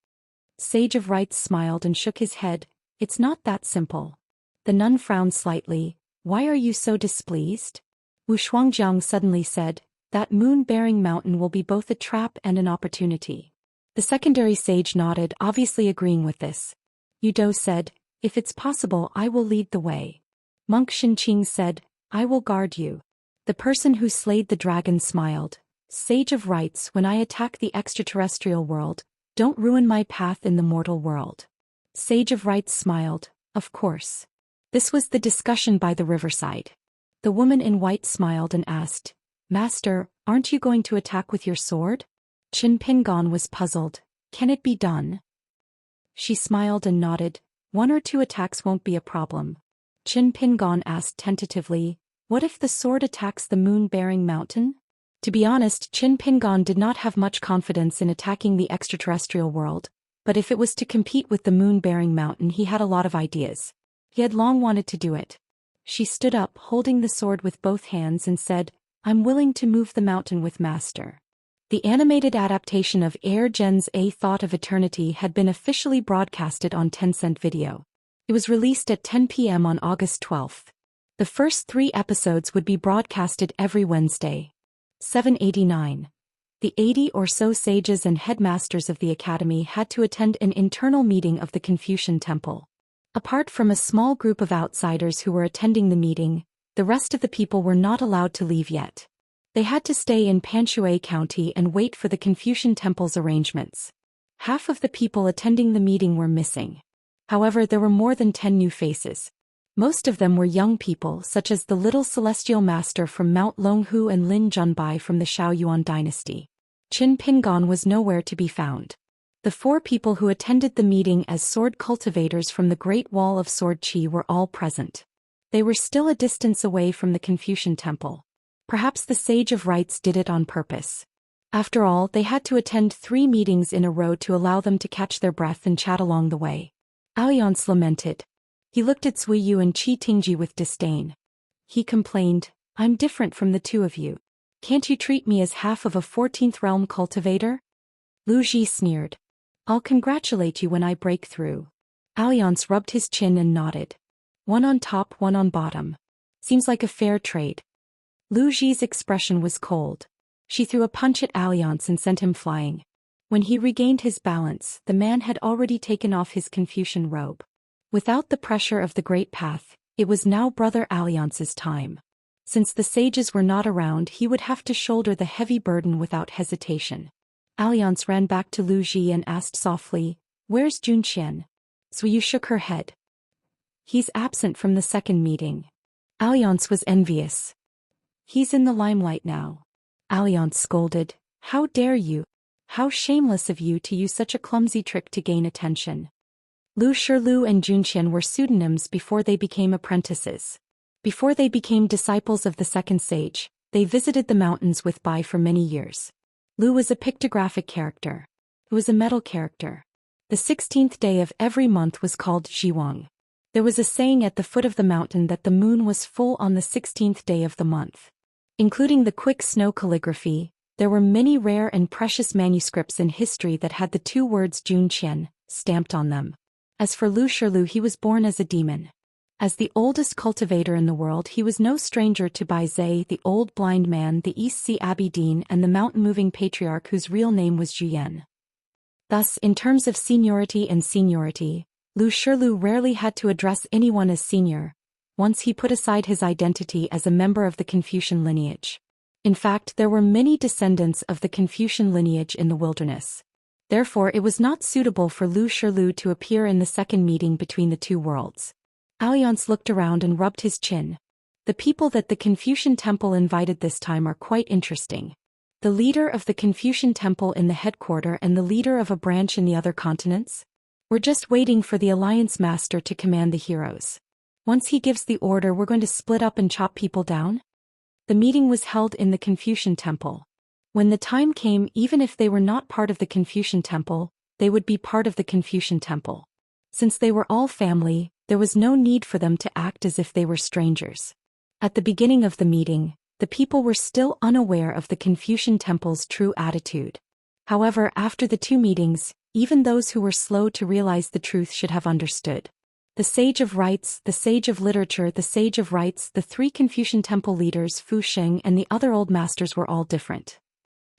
Sage of Rites smiled and shook his head. It's not that simple. The nun frowned slightly. Why are you so displeased? Wu Shuangjiang suddenly said, that moon-bearing mountain will be both a trap and an opportunity. The secondary sage nodded, obviously agreeing with this. Yu Dou said, if it's possible, I will lead the way. Monk Xinqing said, I will guard you. The person who slayed the dragon smiled. Sage of Rites, when I attack the extraterrestrial world, don't ruin my path in the mortal world. Sage of Rites smiled, of course. This was the discussion by the riverside. The woman in white smiled and asked, Master, aren't you going to attack with your sword? Qin Pingon was puzzled. Can it be done? She smiled and nodded. 1 or 2 attacks won't be a problem. Qin Pingon asked tentatively, what if the sword attacks the moon-bearing mountain? To be honest, Qin Pingon did not have much confidence in attacking the extraterrestrial world, but if it was to compete with the moon-bearing mountain, he had a lot of ideas. He had long wanted to do it. She stood up, holding the sword with both hands, and said, I'm willing to move the mountain with Master. The animated adaptation of Air Gen's A Thought of Eternity had been officially broadcasted on Tencent Video. It was released at 10 p.m. on August 12th. The first 3 episodes would be broadcasted every Wednesday. 789. The 80 or so sages and headmasters of the academy had to attend an internal meeting of the Confucian Temple. Apart from a small group of outsiders who were attending the meeting, the rest of the people were not allowed to leave yet. They had to stay in Panshui County and wait for the Confucian Temple's arrangements. Half of the people attending the meeting were missing. However, there were more than 10 new faces. Most of them were young people, such as the little celestial master from Mount Longhu and Lin Junbai from the Shaoyuan dynasty. Qin Pingon was nowhere to be found. The 4 people who attended the meeting as sword cultivators from the Great Wall of Sword Qi were all present. They were still a distance away from the Confucian Temple. Perhaps the Sage of Rites did it on purpose. After all, they had to attend 3 meetings in a row to allow them to catch their breath and chat along the way. Alliance lamented. He looked at Cui Yu and Qi Tingji with disdain. He complained, I'm different from the 2 of you. Can't you treat me as half of a 14th realm cultivator? Lu Ji sneered. I'll congratulate you when I break through. Alliance rubbed his chin and nodded. 1 on top, 1 on bottom. Seems like a fair trade. Lu Ji's expression was cold. She threw a punch at Alliance and sent him flying. When he regained his balance, the man had already taken off his Confucian robe. Without the pressure of the Great Path, it was now Brother Alliance's time. Since the sages were not around, he would have to shoulder the heavy burden without hesitation. Alliance ran back to Lu Ji and asked softly, Where's Zhou Xian? Suyu shook her head. He's absent from the second meeting. Alliance was envious. He's in the limelight now. Alliance scolded, How dare you? How shameless of you to use such a clumsy trick to gain attention. Lu Shirlu and Zhou Xian were pseudonyms before they became apprentices. Before they became disciples of the second sage, they visited the mountains with Bai for many years. Lu was a pictographic character. He was a metal character. The 16th day of every month was called Zhiwang. There was a saying at the foot of the mountain that the moon was full on the 16th day of the month. Including the quick snow calligraphy, there were many rare and precious manuscripts in history that had the 2 words Zhou Xian stamped on them. As for Lu Shirlu, he was born as a demon. As the oldest cultivator in the world, he was no stranger to Bai Zhe, the old blind man, the East Sea Abbey Dean, and the mountain-moving patriarch whose real name was Zhu Yan. Thus, in terms of seniority, Lu Shirlu rarely had to address anyone as senior, once he put aside his identity as a member of the Confucian lineage. In fact, there were many descendants of the Confucian lineage in the wilderness. Therefore, it was not suitable for Lu Shirlu to appear in the second meeting between the 2 worlds. Alliance looked around and rubbed his chin. The people that the Confucian Temple invited this time are quite interesting. The leader of the Confucian temple in the headquarters and the leader of a branch in the other continents? We're just waiting for the alliance master to command the heroes. Once he gives the order, we're going to split up and chop people down? The meeting was held in the Confucian temple. When the time came, even if they were not part of the Confucian temple, they would be part of the Confucian temple. Since they were all family, there was no need for them to act as if they were strangers. At the beginning of the meeting, the people were still unaware of the Confucian temple's true attitude. However, after the 2 meetings, even those who were slow to realize the truth should have understood. The sage of rites, the sage of literature, the sage of rites, the 3 Confucian temple leaders, Fu Sheng and the other old masters were all different.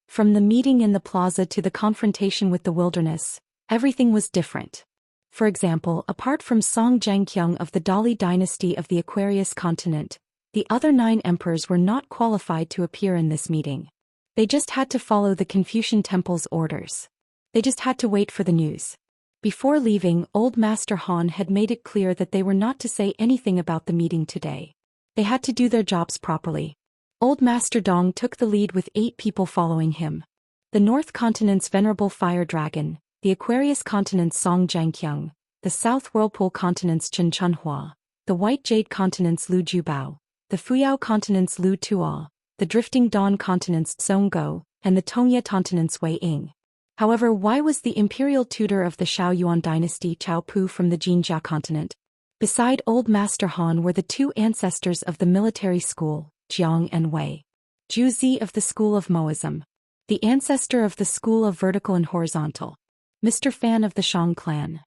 From the meeting in the plaza to the confrontation with the wilderness, everything was different. For example, apart from Song Zhangqiang of the Dali dynasty of the Aquarius continent, the other 9 emperors were not qualified to appear in this meeting. They just had to follow the Confucian temple's orders. They just had to wait for the news. Before leaving, Old Master Han had made it clear that they were not to say anything about the meeting today. They had to do their jobs properly. Old Master Dong took the lead with 8 people following him. The North Continent's Venerable Fire Dragon, the Aquarius Continent's Song Zhangqiang, the South Whirlpool Continent's Chen Chunhua, the White Jade Continent's Lu Jubao, the Fuyao Continent's Lu Tuo, the Drifting Dawn Continent's Song Go, and the Tongye Continent's Wei Ying. However, why was the imperial tutor of the Shao Yuan dynasty Chao Pu from the Jinjia continent? Beside Old Master Han were the 2 ancestors of the military school, Jiang and Wei. Zhu Zi of the school of Moism. The ancestor of the school of vertical and horizontal. Mr. Fan of the Shang clan.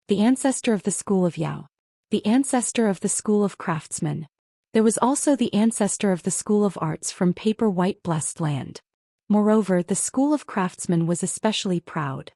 The ancestor of the school of Yao. The ancestor of the school of craftsmen. There was also the ancestor of the school of arts from Paper White Blessed Land. Moreover, the school of craftsmen was especially proud.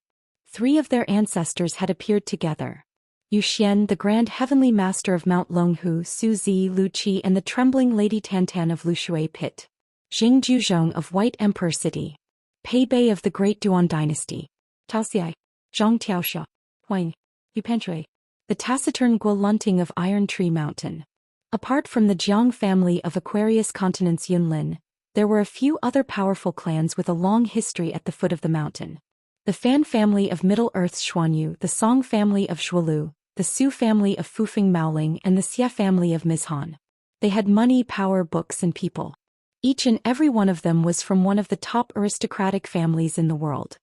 3 of their ancestors had appeared together. Zhou Xian, the grand heavenly master of Mount Longhu, Su Zi, Lu Qi and the trembling Lady Tantan of Lushui Pit. Jing Juzhong of White Emperor City. Pei Bei of the Great Duan Dynasty. Tao Xiai, Zhang Tiaoxia, Huang, Yupanshui. The taciturn Guo Lunting of Iron Tree Mountain. Apart from the Jiang family of Aquarius Continent's Yunlin, there were a few other powerful clans with a long history at the foot of the mountain. The Fan family of Middle-earth's Xuanyu, the Song family of Shuolu, the Su family of Fufeng Maoling and the Xia family of Mizhan. They had money, power, books and people. Each and every one of them was from one of the top aristocratic families in the world.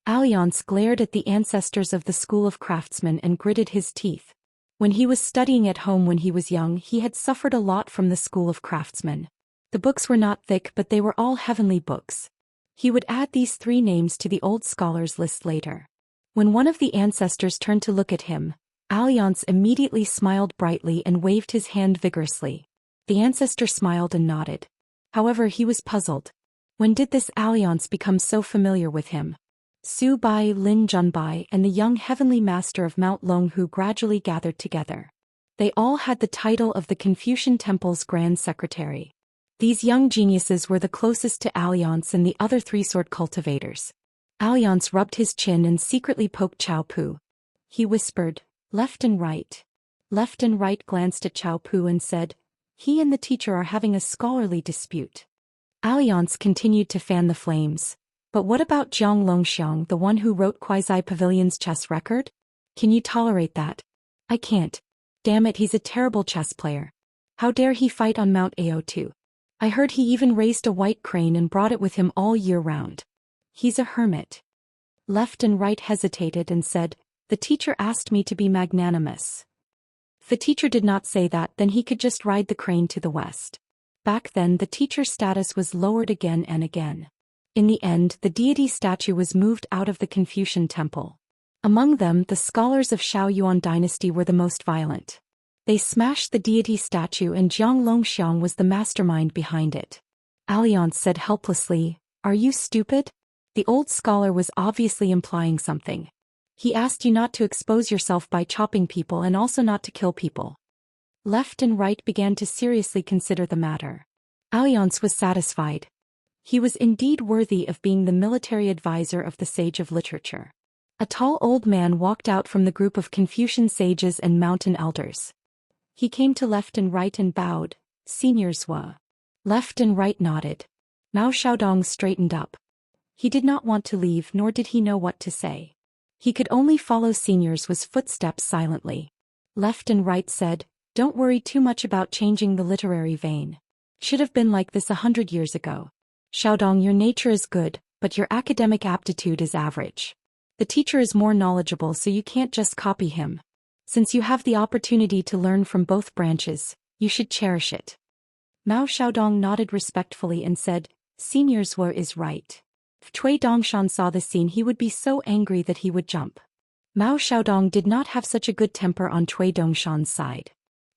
Alliance glared at the ancestors of the school of craftsmen and gritted his teeth. When he was studying at home when he was young, he had suffered a lot from the school of craftsmen. The books were not thick, but they were all heavenly books. He would add these 3 names to the old scholars list later. When one of the ancestors turned to look at him, Alliance immediately smiled brightly and waved his hand vigorously. The ancestor smiled and nodded. However, he was puzzled. When did this Alliance become so familiar with him? Su Bai, Lin Junbai and the young heavenly master of Mount Longhu gradually gathered together. They all had the title of the Confucian Temple's Grand Secretary. These young geniuses were the closest to Alliance and the other 3 sword cultivators. Alliance rubbed his chin and secretly poked Chao Pu. He whispered, "Left and right." Left and right glanced at Chao Pu and said, "He and the teacher are having a scholarly dispute." Alliance continued to fan the flames. "But what about Jiang Longxiang, the one who wrote Quasi-Pavilion's chess record? Can you tolerate that?" "I can't. Damn it, he's a terrible chess player. How dare he fight on Mount Ao2? I heard he even raised a white crane and brought it with him all year round. He's a hermit." Left and right hesitated and said, "The teacher asked me to be magnanimous." If the teacher did not say that, then he could just ride the crane to the west. Back then, the teacher's status was lowered again and again. In the end, the deity statue was moved out of the Confucian temple. Among them, the scholars of Shao Yuan dynasty were the most violent. They smashed the deity statue and Jiang Longxiang was the mastermind behind it. Alliance said helplessly, "Are you stupid?" The old scholar was obviously implying something. "He asked you not to expose yourself by chopping people and also not to kill people." Left and right began to seriously consider the matter. Alliance was satisfied. He was indeed worthy of being the military advisor of the sage of literature. A tall old man walked out from the group of Confucian sages and mountain elders. He came to left and right and bowed, "Senior Zhou." Left and right nodded. Mao Xiaodong straightened up. He did not want to leave, nor did he know what to say. He could only follow Senior's footsteps silently. Left and right said, "Don't worry too much about changing the literary vein. Should have been like this 100 years ago. Xiaodong, your nature is good, but your academic aptitude is average. The teacher is more knowledgeable, so you can't just copy him. Since you have the opportunity to learn from both branches, you should cherish it." Mao Xiaodong nodded respectfully and said, "Senior Zhou is right." If Cui Dongshan saw the scene, he would be so angry that he would jump. Mao Xiaodong did not have such a good temper on Cui Dongshan's side.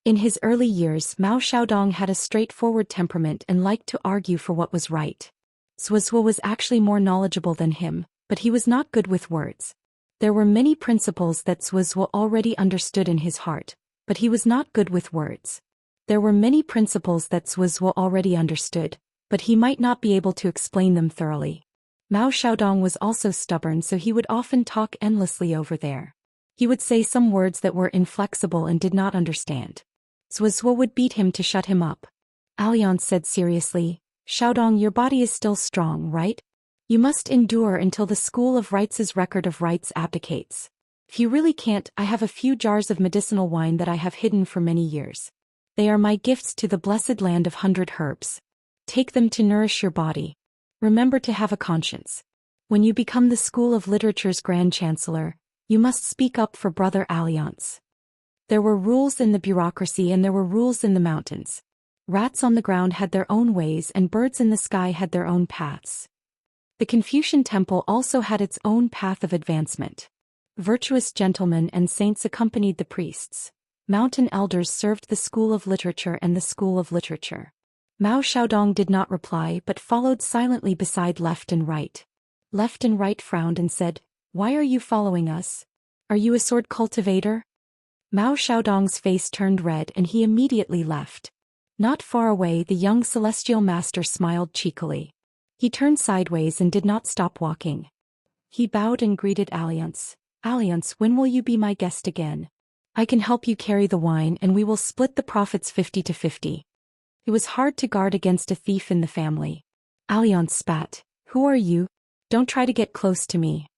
In his early years, Mao Xiaodong had a straightforward temperament and liked to argue for what was right. Zhou was actually more knowledgeable than him, but he was not good with words. There were many principles that Zhou already understood in his heart, but he was not good with words. There were many principles that Zhou already understood, but he might not be able to explain them thoroughly. Mao Xiaodong was also stubborn, so he would often talk endlessly over there. He would say some words that were inflexible and did not understand. Zhou would beat him to shut him up. Alliance said seriously, "Xiaodong, your body is still strong, right? You must endure until the School of Rites' record of rites abdicates. If you really can't, I have a few jars of medicinal wine that I have hidden for many years. They are my gifts to the blessed land of 100 herbs. Take them to nourish your body. Remember to have a conscience. When you become the School of Literature's Grand Chancellor, you must speak up for Brother Alliance." There were rules in the bureaucracy and there were rules in the mountains. Rats on the ground had their own ways and birds in the sky had their own paths. The Confucian temple also had its own path of advancement. Virtuous gentlemen and saints accompanied the priests. Mountain elders served the School of Literature and the School of Literature. Mao Xiaodong did not reply but followed silently beside Left and Right. Left and Right frowned and said, "Why are you following us? Are you a sword cultivator?" Mao Xiaodong's face turned red and he immediately left. Not far away, the young celestial master smiled cheekily. He turned sideways and did not stop walking. He bowed and greeted Alliance. "Alliance, when will you be my guest again? I can help you carry the wine and we will split the profits 50 to 50. It was hard to guard against a thief in the family. Alliance spat. "Who are you? Don't try to get close to me.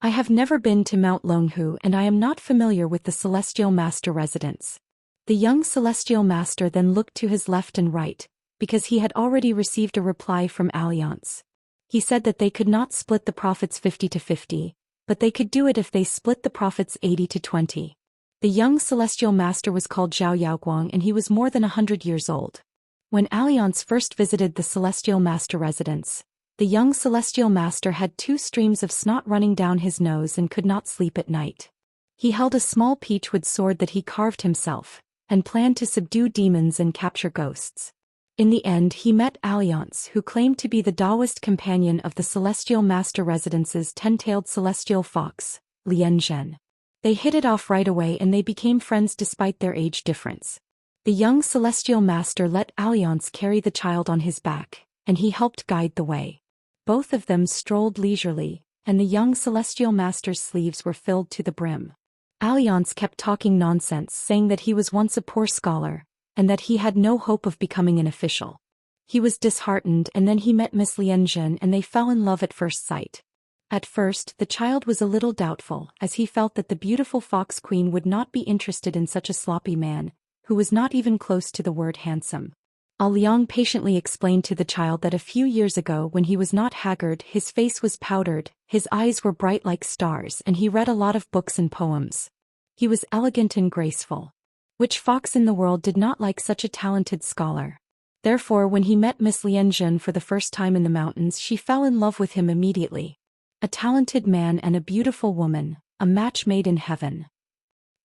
I have never been to Mount Longhu and I am not familiar with the Celestial Master residence." The young Celestial Master then looked to his left and right, because he had already received a reply from Alliance. He said that they could not split the profits 50 to 50, but they could do it if they split the profits 80 to 20. The young Celestial Master was called Zhao Yaoguang and he was more than 100 years old. When Alliance first visited the Celestial Master residence, the young Celestial Master had 2 streams of snot running down his nose and could not sleep at night. He held a small peachwood sword that he carved himself, and planned to subdue demons and capture ghosts. In the end, he met Alliance, who claimed to be the Daoist companion of the Celestial Master Residence's 10-tailed celestial fox, Xianxia. They hit it off right away and they became friends despite their age difference. The young Celestial Master let Alliance carry the child on his back, and he helped guide the way. Both of them strolled leisurely, and the young Celestial Master's sleeves were filled to the brim. Alliance kept talking nonsense, saying that he was once a poor scholar, and that he had no hope of becoming an official. He was disheartened, and then he met Miss Xianxia and they fell in love at first sight. At first, the child was a little doubtful, as he felt that the beautiful Fox Queen would not be interested in such a sloppy man, who was not even close to the word handsome. Liang patiently explained to the child that a few years ago when he was not haggard, his face was powdered, his eyes were bright like stars and he read a lot of books and poems. He was elegant and graceful. Which fox in the world did not like such a talented scholar? Therefore, when he met Miss Xianxia for the first time in the mountains, she fell in love with him immediately. A talented man and a beautiful woman, a match made in heaven.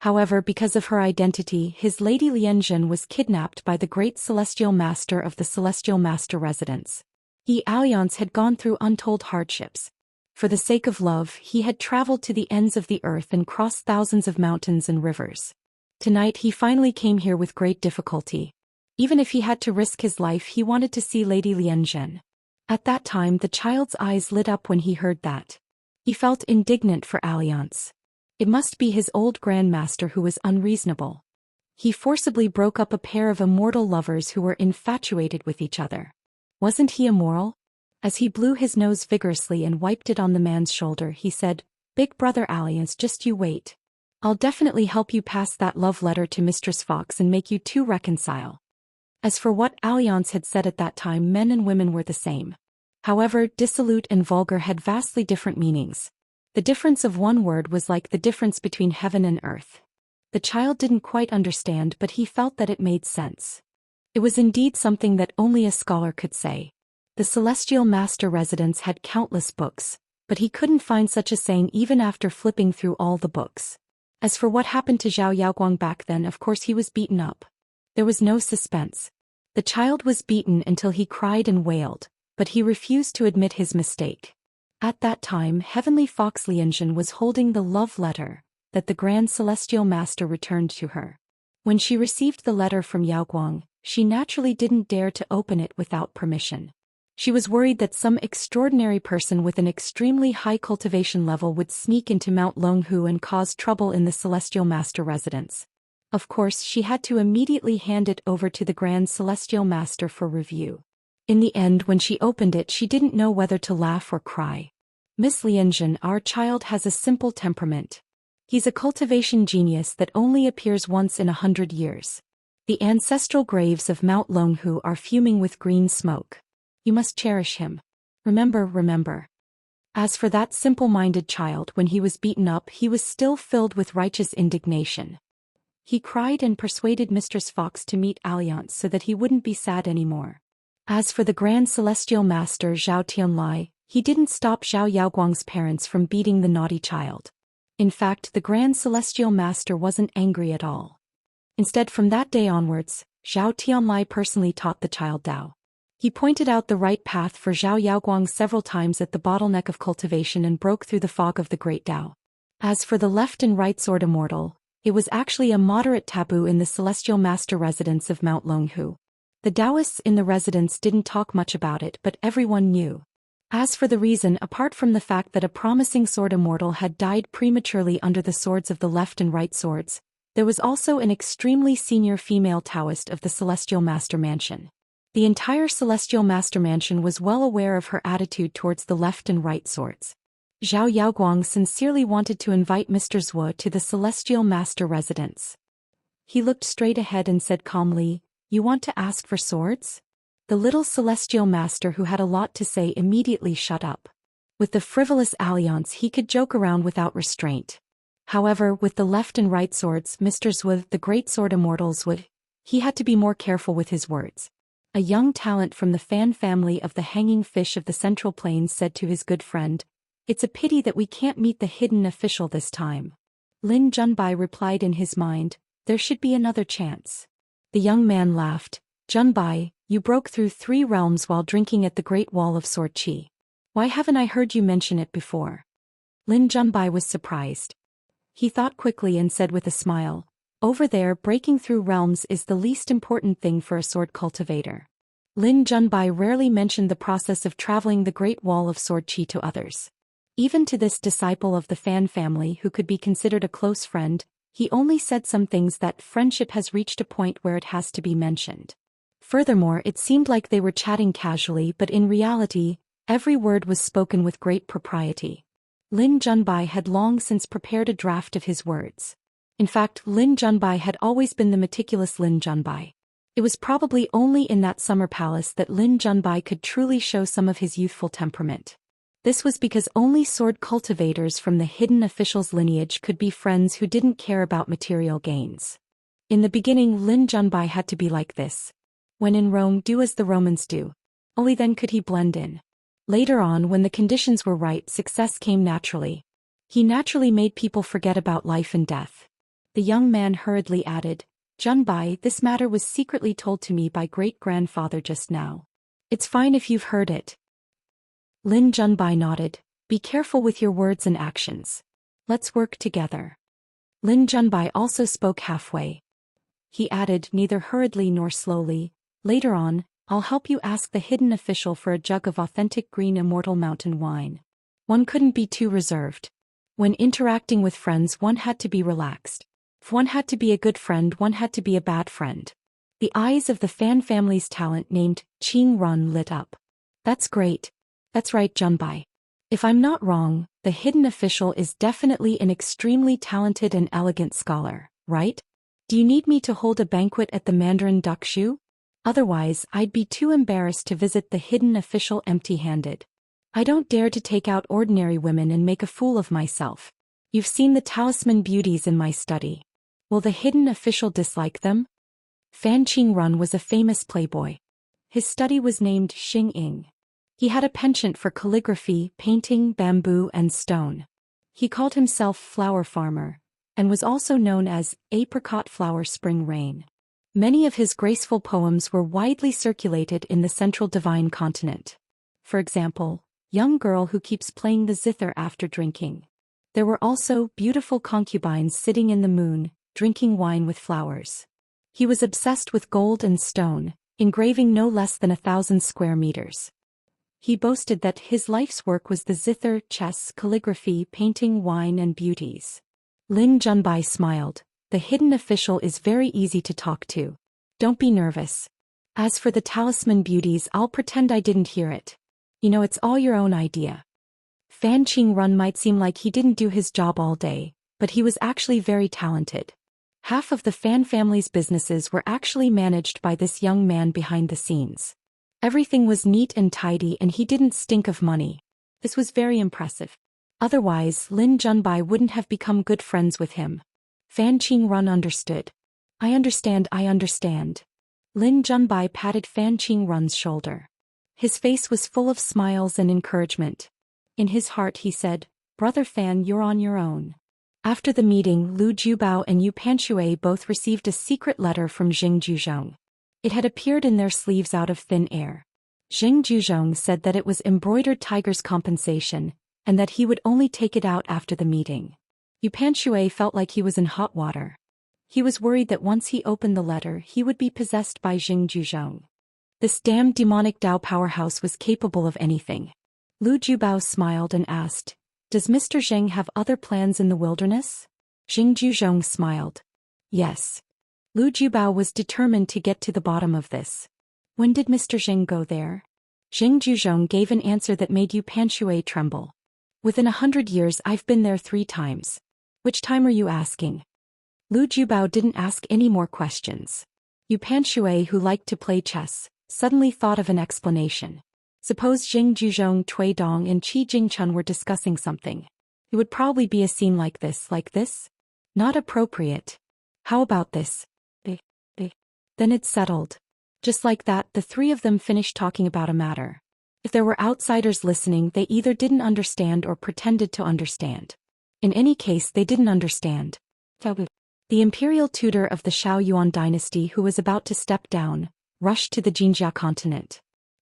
However, because of her identity, his Lady Xianxia was kidnapped by the great Celestial Master of the Celestial Master residence. He, Alliance, had gone through untold hardships. For the sake of love, he had traveled to the ends of the earth and crossed thousands of mountains and rivers. Tonight he finally came here with great difficulty. Even if he had to risk his life, he wanted to see Lady Xianxia. At that time the child's eyes lit up when he heard that. He felt indignant for Alliance. It must be his old grandmaster who was unreasonable. He forcibly broke up a pair of immortal lovers who were infatuated with each other. Wasn't he immoral? As he blew his nose vigorously and wiped it on the man's shoulder, he said, "Big brother Alliance, just you wait. I'll definitely help you pass that love letter to Mistress Fox and make you two reconcile." As for what Alliance had said at that time, men and women were the same. However, dissolute and vulgar had vastly different meanings. The difference of one word was like the difference between heaven and earth. The child didn't quite understand, but he felt that it made sense. It was indeed something that only a scholar could say. The Celestial Master residence had countless books, but he couldn't find such a saying even after flipping through all the books. As for what happened to Zhao Yaoguang back then, of course he was beaten up. There was no suspense. The child was beaten until he cried and wailed, but he refused to admit his mistake. At that time, Heavenly Fox Lianjun was holding the love letter that the Grand Celestial Master returned to her. When she received the letter from Yaoguang, she naturally didn't dare to open it without permission. She was worried that some extraordinary person with an extremely high cultivation level would sneak into Mount Longhu and cause trouble in the Celestial Master residence. Of course, she had to immediately hand it over to the Grand Celestial Master for review. In the end, when she opened it, she didn't know whether to laugh or cry. "Miss Lianjun, our child has a simple temperament. He's a cultivation genius that only appears once in 100 years. The ancestral graves of Mount Longhu are fuming with green smoke. You must cherish him. Remember. As for that simple-minded child, when he was beaten up, he was still filled with righteous indignation. He cried and persuaded Mistress Fox to meet Alliance so that he wouldn't be sad anymore. As for the Grand Celestial Master Zhao Tianlai, he didn't stop Zhao Yaoguang's parents from beating the naughty child. In fact, the Grand Celestial Master wasn't angry at all. Instead, from that day onwards, Zhao Tianlai personally taught the child Dao. He pointed out the right path for Zhao Yaoguang several times at the bottleneck of cultivation and broke through the fog of the Great Dao. As for the left and right sword Immortal, it was actually a moderate taboo in the Celestial Master residence of Mount Longhu. The Daoists in the residence didn't talk much about it, but everyone knew. As for the reason, apart from the fact that a promising sword Immortal had died prematurely under the swords of the left and right swords, there was also an extremely senior female Taoist of the Celestial Master Mansion. The entire Celestial Master Mansion was well aware of her attitude towards the left and right swords. Zhao Yaoguang sincerely wanted to invite Mr. Zhuo to the Celestial Master residence. He looked straight ahead and said calmly, "You want to ask for swords?" The little Celestial Master, who had a lot to say, immediately shut up. With the frivolous Alliance, he could joke around without restraint. However, with the left and right swords, Mr. Zhuo, the great sword Immortals, he had to be more careful with his words. A young talent from the Fan family of the Hanging Fish of the Central Plains said to his good friend, "It's a pity that we can't meet the hidden official this time." Lin Junbai replied in his mind, "There should be another chance." The young man laughed. "Junbai, you broke through 3 realms while drinking at the Great Wall of Sword Qi. Why haven't I heard you mention it before?" Lin Junbai was surprised. He thought quickly and said with a smile, "Over there, breaking through realms is the least important thing for a sword cultivator." Lin Junbai rarely mentioned the process of traveling the Great Wall of Sword Qi to others. Even to this disciple of the Fan family, who could be considered a close friend, he only said some things that friendship has reached a point where it has to be mentioned. Furthermore, it seemed like they were chatting casually, but in reality, every word was spoken with great propriety. Lin Junbai had long since prepared a draft of his words. In fact, Lin Junbai had always been the meticulous Lin Junbai. It was probably only in that summer palace that Lin Junbai could truly show some of his youthful temperament. This was because only sword cultivators from the hidden official's lineage could be friends who didn't care about material gains. In the beginning, Lin Junbai had to be like this. When in Rome, do as the Romans do. Only then could he blend in. Later on, when the conditions were right, success came naturally. He naturally made people forget about life and death. The young man hurriedly added, "Junbai, this matter was secretly told to me by great-grandfather just now. It's fine if you've heard it." Lin Junbai nodded. "Be careful with your words and actions. Let's work together." Lin Junbai also spoke halfway. He added, neither hurriedly nor slowly, "Later on, I'll help you ask the hidden official for a jug of authentic green Immortal mountain wine." One couldn't be too reserved. When interacting with friends, one had to be relaxed. If one had to be a good friend, one had to be a bad friend. The eyes of the Fan family's talent named Qing Run lit up. "That's great. That's right, Junbai. If I'm not wrong, the hidden official is definitely an extremely talented and elegant scholar, right? Do you need me to hold a banquet at the Mandarin Duck Shoe? Otherwise, I'd be too embarrassed to visit the hidden official empty-handed. I don't dare to take out ordinary women and make a fool of myself. You've seen the talisman beauties in my study. Will the hidden official dislike them? Fan Qingrun was a famous playboy. His study was named Xing. He had a penchant for calligraphy, painting, bamboo, and stone. He called himself Flower Farmer, and was also known as Apricot Flower Spring Rain. Many of his graceful poems were widely circulated in the central divine continent. For example, Young Girl Who Keeps Playing the Zither After Drinking. There were also beautiful concubines sitting in the moon, drinking wine with flowers. He was obsessed with gold and stone, engraving no less than 1,000 square meters. He boasted that his life's work was the zither, chess, calligraphy, painting, wine, and beauties. Lin Junbai smiled. The hidden official is very easy to talk to. Don't be nervous. As for the talisman beauties, I'll pretend I didn't hear it. You know, it's all your own idea. Fan Qingrun might seem like he didn't do his job all day, but he was actually very talented. Half of the Fan family's businesses were actually managed by this young man behind the scenes. Everything was neat and tidy and he didn't stink of money. This was very impressive. Otherwise, Lin Junbai wouldn't have become good friends with him. Fan Qingrun understood. I understand. Lin Junbai patted Fan Qingrun's shoulder. His face was full of smiles and encouragement. In his heart he said, Brother Fan, you're on your own. After the meeting, Lu Jubao and Yu Panshui both received a secret letter from Jing Juzhong. It had appeared in their sleeves out of thin air. Jing Juzhong said that it was embroidered tiger's compensation, and that he would only take it out after the meeting. Yu Panshui felt like he was in hot water. He was worried that once he opened the letter he would be possessed by Jing Juzhong. This damned demonic Dao powerhouse was capable of anything. Lu Jubao smiled and asked, Does Mr. Zheng have other plans in the wilderness? Jing Juzhong smiled. Yes. Lu Jubao was determined to get to the bottom of this. When did Mr. Zheng go there? Jing Juzhong gave an answer that made Yu Panshui tremble. Within 100 years I've been there 3 times. Which time are you asking? Lu Jubao didn't ask any more questions. Yu Panshui, who liked to play chess, suddenly thought of an explanation. Suppose Jing Juzhong, Cui Dong, and Qi Jingchun were discussing something. It would probably be a scene like this. Not appropriate. How about this? Then it's settled. Just like that, the 3 of them finished talking about a matter. If there were outsiders listening, they either didn't understand or pretended to understand. In any case, they didn't understand. The imperial tutor of the Shao Yuan dynasty, who was about to step down, rushed to the Jinjia continent.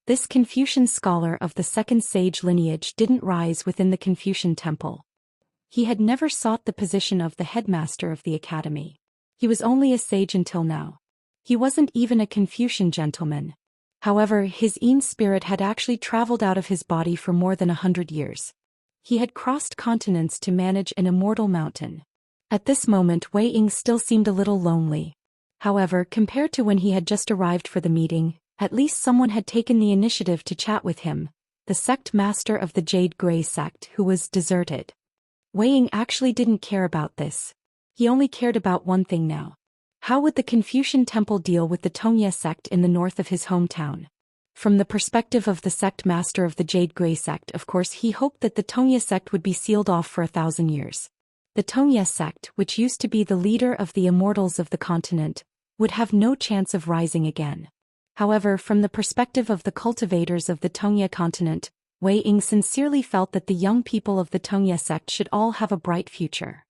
This Confucian scholar of the second sage lineage didn't rise within the Confucian temple. He had never sought the position of the headmaster of the academy. He was only a sage until now. He wasn't even a Confucian gentleman. However, his Yin spirit had actually traveled out of his body for more than 100 years. He had crossed continents to manage an immortal mountain. At this moment, Wei Ying still seemed a little lonely. However, compared to when he had just arrived for the meeting, at least someone had taken the initiative to chat with him, the sect master of the Jade Grey sect, who was deserted. Wei Ying actually didn't care about this. He only cared about one thing now. How would the Confucian temple deal with the Tongye sect in the north of his hometown? From the perspective of the sect master of the Jade Grey sect, of course he hoped that the Tongye sect would be sealed off for 1,000 years. The Tongye sect, which used to be the leader of the immortals of the continent, would have no chance of rising again. However, from the perspective of the cultivators of the Tongye continent, Wei Ying sincerely felt that the young people of the Tongye sect should all have a bright future.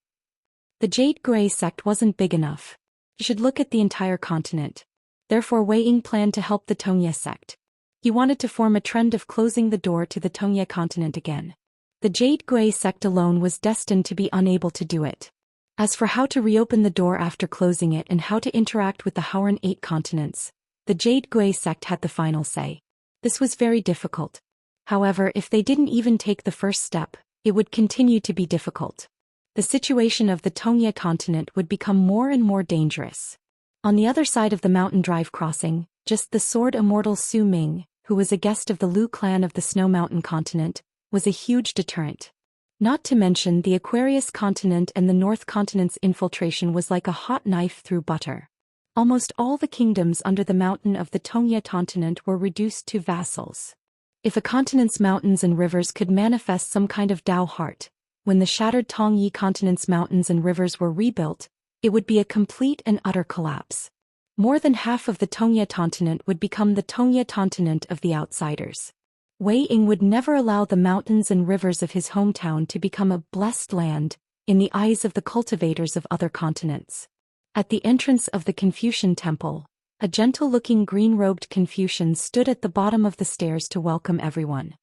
The Jade Grey sect wasn't big enough. You should look at the entire continent. Therefore Wei Ying planned to help the Tongye sect. He wanted to form a trend of closing the door to the Tongye continent again. The Jade Grey sect alone was destined to be unable to do it. As for how to reopen the door after closing it and how to interact with the Howran 8 continents, the Jade Grey sect had the final say. This was very difficult. However, if they didn't even take the first step, it would continue to be difficult. The situation of the Tongye continent would become more and more dangerous. On the other side of the mountain drive crossing, just the sword immortal Su Ming, who was a guest of the Lu clan of the Snow Mountain continent, was a huge deterrent. Not to mention the Aquarius continent and the North continent's infiltration was like a hot knife through butter. Almost all the kingdoms under the mountain of the Tongye continent were reduced to vassals. If a continent's mountains and rivers could manifest some kind of Dao heart, when the shattered Tongye continent's mountains and rivers were rebuilt, it would be a complete and utter collapse. More than half of the Tongye continent would become the Tongye continent of the outsiders. Wei Ying would never allow the mountains and rivers of his hometown to become a blessed land in the eyes of the cultivators of other continents. At the entrance of the Confucian temple, a gentle-looking green-robed Confucian stood at the bottom of the stairs to welcome everyone.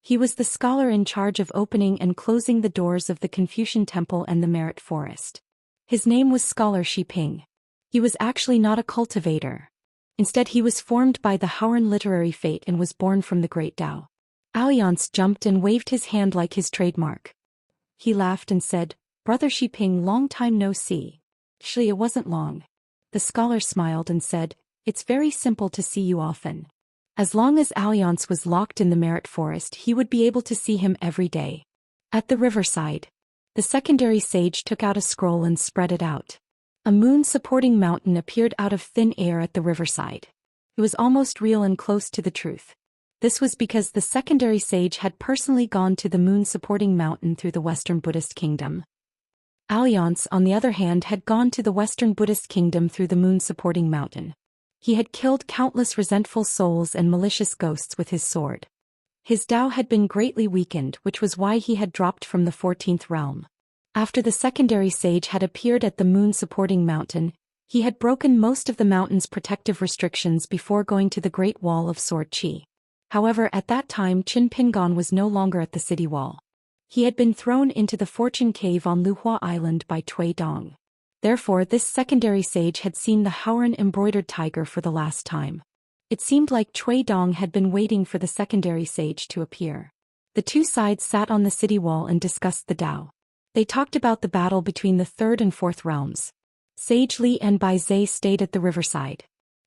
He was the scholar in charge of opening and closing the doors of the Confucian temple and the Merit Forest. His name was Scholar Xiping. He was actually not a cultivator. Instead he was formed by the Haoran literary fate and was born from the great Dao. Alliance jumped and waved his hand like his trademark. He laughed and said, "Brother Xiping, long time no see." Actually, it wasn't long. The scholar smiled and said, "It's very simple to see you often." As long as Alliance was locked in the Merit Forest, he would be able to see him every day. At the riverside, the secondary sage took out a scroll and spread it out. A moon-supporting mountain appeared out of thin air at the riverside. It was almost real and close to the truth. This was because the secondary sage had personally gone to the moon-supporting mountain through the Western Buddhist kingdom. Alliance, on the other hand, had gone to the Western Buddhist kingdom through the moon-supporting mountain. He had killed countless resentful souls and malicious ghosts with his sword. His Dao had been greatly weakened, which was why he had dropped from the 14th realm. After the secondary sage had appeared at the moon-supporting mountain, he had broken most of the mountain's protective restrictions before going to the Great Wall of Sword Qi. However, at that time Qin Pingon was no longer at the city wall. He had been thrown into the Fortune Cave on Luhua Island by Cui Dong. Therefore, this secondary sage had seen the Haoran embroidered tiger for the last time. It seemed like Cui Dong had been waiting for the secondary sage to appear. The two sides sat on the city wall and discussed the Dao. They talked about the battle between the third and fourth realms. Sage Li and Bai Zhe stayed at the riverside.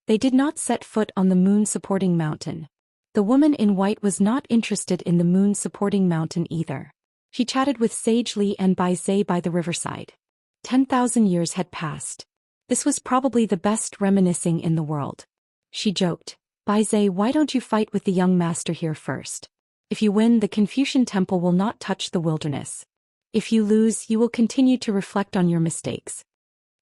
They did not set foot on the moon-supporting mountain. The woman in white was not interested in the moon-supporting mountain either. She chatted with Sage Li and Bai Zhe by the riverside. 10,000 years had passed. This was probably the best reminiscing in the world. She joked, "Bai Zhe, why don't you fight with the young master here first? If you win, the Confucian temple will not touch the wilderness. If you lose, you will continue to reflect on your mistakes."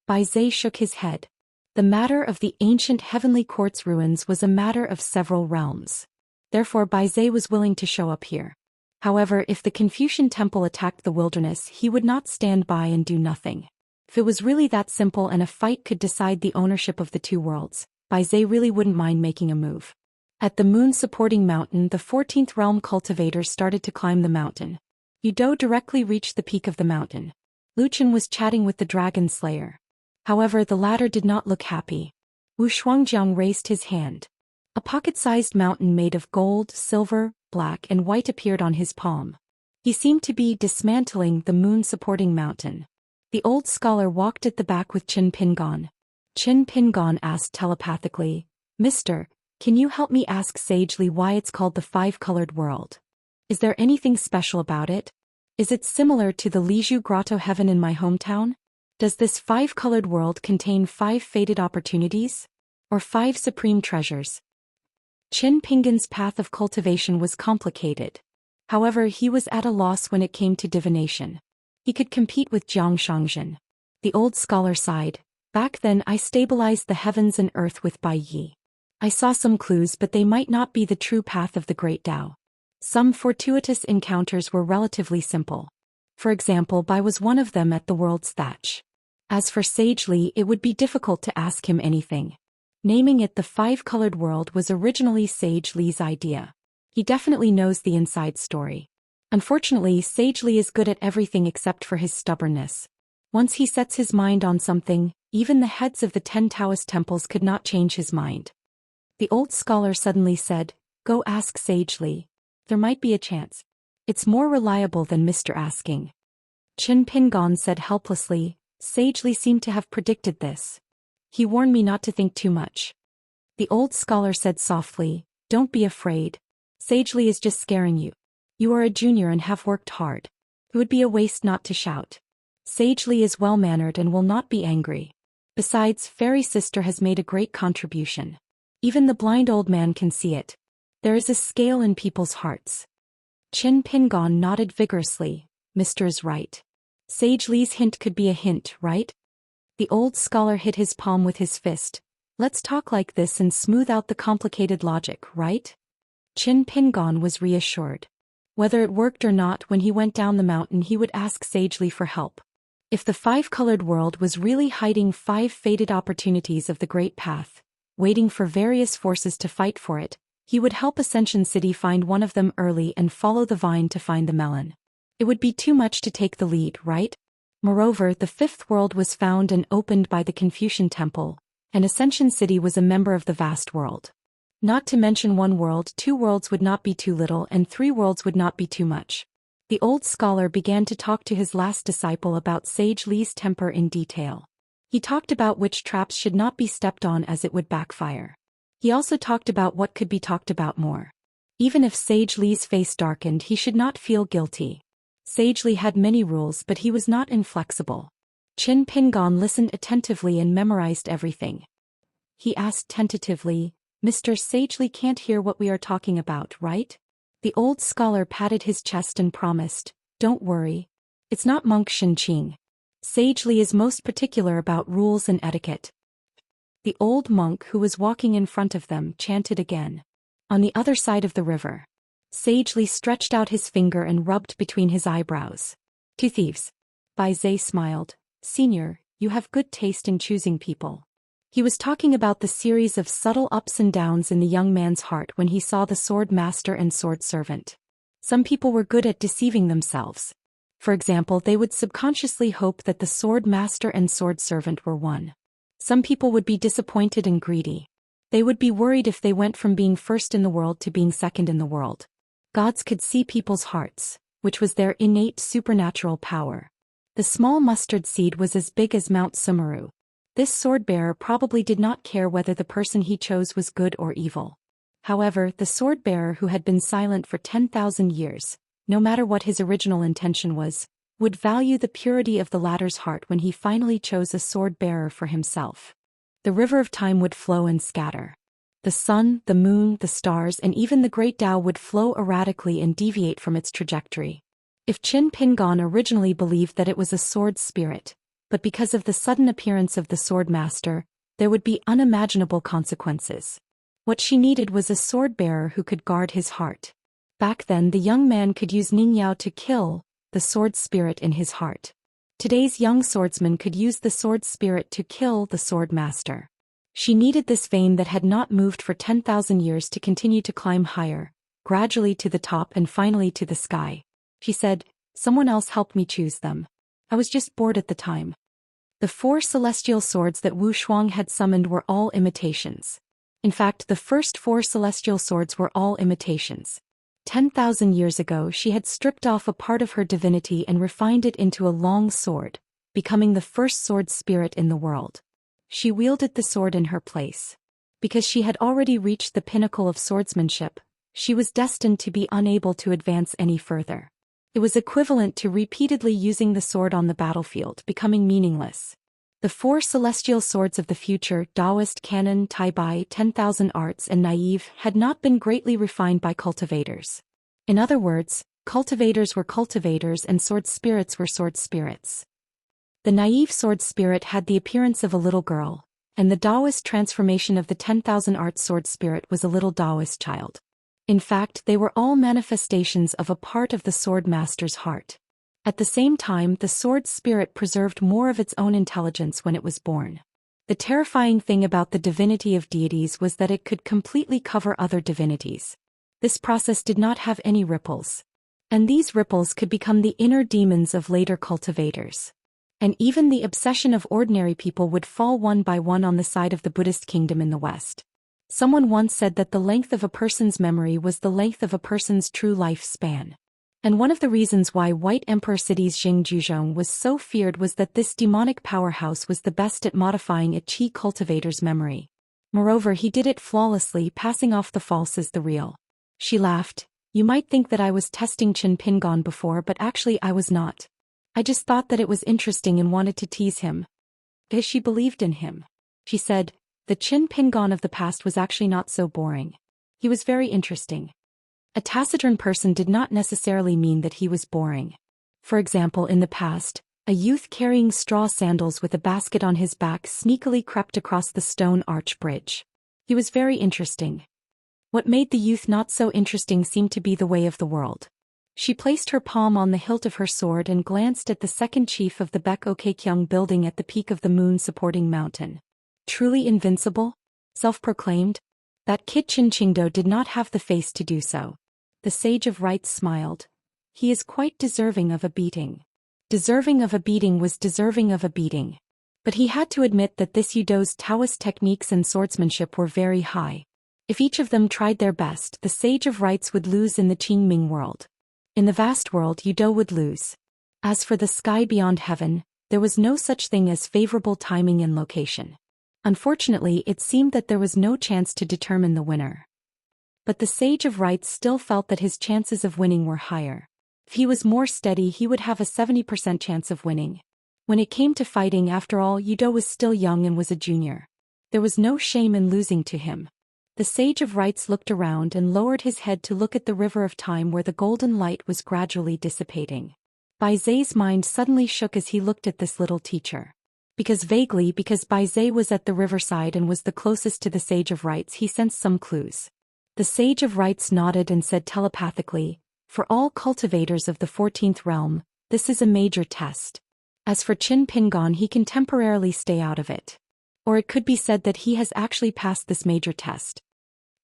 Bai Zhe shook his head. The matter of the ancient heavenly quartz ruins was a matter of several realms. Therefore Bai Zhe was willing to show up here. However, if the Confucian temple attacked the wilderness, he would not stand by and do nothing. If it was really that simple and a fight could decide the ownership of the two worlds, Bai Zhe really wouldn't mind making a move. At the moon-supporting mountain, the 14th realm cultivators started to climb the mountain. Yu Dou directly reached the peak of the mountain. Lu Chen was chatting with the dragon slayer. However, the latter did not look happy. Wu Shuangjiang raised his hand. A pocket-sized mountain made of gold, silver, black and white appeared on his palm. He seemed to be dismantling the moon-supporting mountain. The old scholar walked at the back with Qin Pingon. Qin Pingon asked telepathically, "Mister, can you help me ask Sage Li why it's called the Five-Colored World? Is there anything special about it? Is it similar to the Liju Grotto Heaven in my hometown? Does this five-colored world contain 5 fated opportunities? Or 5 supreme treasures?" Qin Pingon's path of cultivation was complicated. However, he was at a loss when it came to divination. He could compete with Jiang Shangzhen. The old scholar sighed. "Back then I stabilized the heavens and earth with Bai Yi. I saw some clues, but they might not be the true path of the great Dao. Some fortuitous encounters were relatively simple. For example, Bai was one of them at the world's thatch. As for Sage Li, it would be difficult to ask him anything. Naming it the Five-Colored World was originally Sage Li's idea. He definitely knows the inside story. Unfortunately, Sage Li is good at everything except for his stubbornness. Once he sets his mind on something, even the heads of the 10 Taoist temples could not change his mind. The old scholar suddenly said, "Go ask Sage Li. There might be a chance. It's more reliable than Mr. Asking." Qin Pingon said helplessly, "Sage Li seemed to have predicted this. He warned me not to think too much." The old scholar said softly, Don't be afraid. Sagely is just scaring you. You are a junior and have worked hard. It would be a waste not to shout. Sagely is well-mannered and will not be angry. Besides, Fairy Sister has made a great contribution. Even the blind old man can see it. There is a scale in people's hearts. Qin Pingon nodded vigorously. Mr. is right. Sage Li's hint could be a hint, right? The old scholar hit his palm with his fist. Let's talk like this and smooth out the complicated logic, right? Qin Pingon was reassured. Whether it worked or not, when he went down the mountain he would ask Sage Li for help. If the five-colored world was really hiding 5 fated opportunities of the Great Path, waiting for various forces to fight for it, he would help Ascension City find one of them early and follow the vine to find the melon. It would be too much to take the lead, right? Moreover, the 5th world was found and opened by the Confucian Temple, and Ascension City was a member of the vast world. Not to mention 1 world, 2 worlds would not be too little and 3 worlds would not be too much. The old scholar began to talk to his last disciple about Sage Li's temper in detail. He talked about which traps should not be stepped on as it would backfire. He also talked about what could be talked about more. Even if Sage Li's face darkened, he should not feel guilty. Sage Li had many rules, but he was not inflexible. Qin Pingon listened attentively and memorized everything. He asked tentatively, Mr. Sage Li can't hear what we are talking about, right? The old scholar patted his chest and promised, don't worry. It's not Monk Shinqing. Sage Li is most particular about rules and etiquette. The old monk who was walking in front of them chanted again. On the other side of the river. Sage Li stretched out his finger and rubbed between his eyebrows. 2 thieves. Bai Zhe smiled. Senior, you have good taste in choosing people. He was talking about the series of subtle ups and downs in the young man's heart when he saw the sword master and sword servant. Some people were good at deceiving themselves. For example, they would subconsciously hope that the sword master and sword servant were one. Some people would be disappointed and greedy. They would be worried if they went from being first in the world to being second in the world. Gods could see people's hearts, which was their innate supernatural power. The small mustard seed was as big as Mount Sumeru. This sword-bearer probably did not care whether the person he chose was good or evil. However, the sword-bearer who had been silent for 10,000 years, no matter what his original intention was, would value the purity of the latter's heart when he finally chose a sword-bearer for himself. The river of time would flow and scatter. The sun, the moon, the stars, and even the great Tao would flow erratically and deviate from its trajectory. If Qin Pingon originally believed that it was a sword spirit, but because of the sudden appearance of the sword master, there would be unimaginable consequences. What she needed was a sword-bearer who could guard his heart. Back then the young man could use Ningyao to kill the sword spirit in his heart. Today's young swordsman could use the sword spirit to kill the sword master. She needed this vein that had not moved for 10,000 years to continue to climb higher, gradually to the top and finally to the sky. She said, someone else helped me choose them. I was just bored at the time. The 4 celestial swords that Wu Shuang had summoned were all imitations. In fact, the first 4 celestial swords were all imitations. 10,000 years ago she had stripped off a part of her divinity and refined it into a long sword, becoming the first sword spirit in the world. She wielded the sword in her place. Because she had already reached the pinnacle of swordsmanship, she was destined to be unable to advance any further. It was equivalent to repeatedly using the sword on the battlefield, becoming meaningless. The 4 celestial swords of the future, Daoist, Canon, Tai-Bai, 10,000 Arts and Naive, had not been greatly refined by cultivators. In other words, cultivators were cultivators and sword spirits were sword spirits. The naive sword spirit had the appearance of a little girl, and the Daoist transformation of the 10,000 Arts sword spirit was a little Daoist child. In fact, they were all manifestations of a part of the sword master's heart. At the same time, the sword spirit preserved more of its own intelligence when it was born. The terrifying thing about the divinity of deities was that it could completely cover other divinities. This process did not have any ripples. And these ripples could become the inner demons of later cultivators. And even the obsession of ordinary people would fall one by one on the side of the Buddhist kingdom in the West. Someone once said that the length of a person's memory was the length of a person's true life span. And one of the reasons why White Emperor City's Xingjuzhong was so feared was that this demonic powerhouse was the best at modifying a Qi cultivator's memory. Moreover, he did it flawlessly, passing off the false as the real. She laughed. You might think that I was testing Qin Pingon before, but actually I was not. I just thought that it was interesting and wanted to tease him. Because she believed in him. She said, the Qin Pingon of the past was actually not so boring. He was very interesting. A taciturn person did not necessarily mean that he was boring. For example, in the past, a youth carrying straw sandals with a basket on his back sneakily crept across the stone arch bridge. He was very interesting. What made the youth not so interesting seemed to be the way of the world. She placed her palm on the hilt of her sword and glanced at the second chief of the Baek-ok-kyung building at the peak of the moon-supporting mountain. Truly invincible? Self-proclaimed? That kid Qin Qingdo did not have the face to do so. The Sage of Rites smiled. He is quite deserving of a beating. Deserving of a beating was deserving of a beating. But he had to admit that this Yudo's Taoist techniques and swordsmanship were very high. If each of them tried their best, the Sage of Rites would lose in the Qingming world. In the vast world, Yudo would lose. As for the sky beyond heaven, there was no such thing as favorable timing and location. Unfortunately, it seemed that there was no chance to determine the winner. But the Sage of Rites still felt that his chances of winning were higher. If he was more steady, he would have a 70% chance of winning. When it came to fighting, after all, Yudo was still young and was a junior. There was no shame in losing to him. The Sage of Rites looked around and lowered his head to look at the river of time where the golden light was gradually dissipating. Bai Zai's mind suddenly shook as he looked at this little teacher. Because Bai Zai was at the riverside and was the closest to the Sage of Rites, he sensed some clues. The Sage of Rites nodded and said telepathically, for all cultivators of the 14th realm, this is a major test. As for Qin Pingon, he can temporarily stay out of it. Or it could be said that he has actually passed this major test.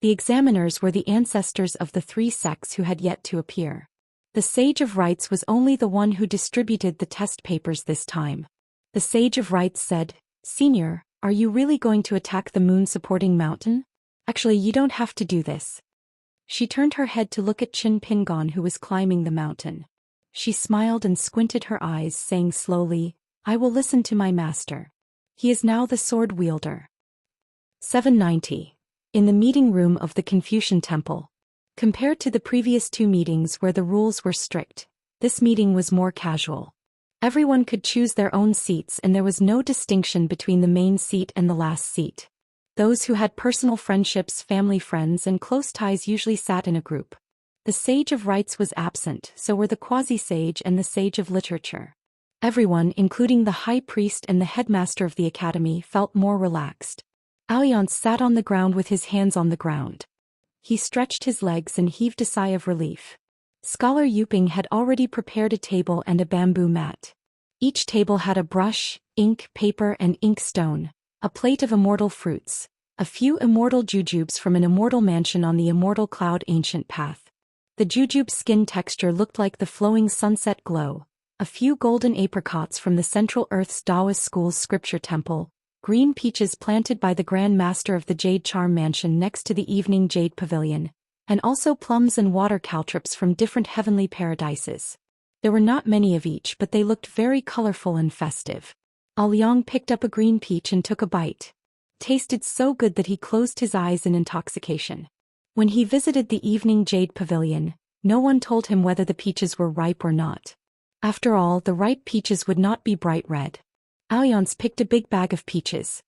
The examiners were the ancestors of the three sects who had yet to appear. The Sage of Rites was only the one who distributed the test papers this time. The Sage of Rites said, Senior, are you really going to attack the moon-supporting mountain? Actually, you don't have to do this. She turned her head to look at Qin Pingon, who was climbing the mountain. She smiled and squinted her eyes, saying slowly, I will listen to my master. He is now the sword wielder. 790. In the meeting room of the Confucian Temple. Compared to the previous two meetings where the rules were strict, this meeting was more casual. Everyone could choose their own seats and there was no distinction between the main seat and the last seat. Those who had personal friendships, family friends, and close ties usually sat in a group. The Sage of Rites was absent, so were the Quasi-Sage and the Sage of Literature. Everyone, including the High Priest and the headmaster of the academy, felt more relaxed. Alliance sat on the ground with his hands on the ground. He stretched his legs and heaved a sigh of relief. Scholar Yuping had already prepared a table and a bamboo mat. Each table had a brush, ink, paper, and ink stone, a plate of immortal fruits, a few immortal jujubes from an immortal mansion on the immortal cloud ancient path. The jujube's skin texture looked like the flowing sunset glow, a few golden apricots from the Central Earth's Daoist school's scripture temple, green peaches planted by the Grand Master of the Jade Charm Mansion next to the Evening Jade Pavilion, and also plums and water caltrops from different heavenly paradises. There were not many of each, but they looked very colorful and festive. Liang picked up a green peach and took a bite. Tasted so good that he closed his eyes in intoxication. When he visited the Evening Jade Pavilion, no one told him whether the peaches were ripe or not. After all, the ripe peaches would not be bright red. Alliance picked a big bag of peaches.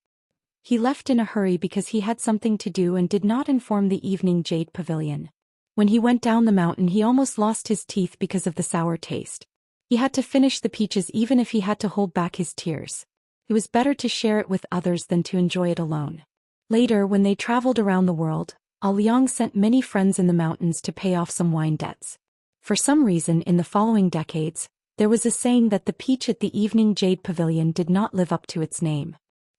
He left in a hurry because he had something to do and did not inform the Evening Jade Pavilion. When he went down the mountain, he almost lost his teeth because of the sour taste. He had to finish the peaches even if he had to hold back his tears. It was better to share it with others than to enjoy it alone. Later, when they traveled around the world, Liang sent many friends in the mountains to pay off some wine debts. For some reason, in the following decades, there was a saying that the peach at the Evening Jade Pavilion did not live up to its name.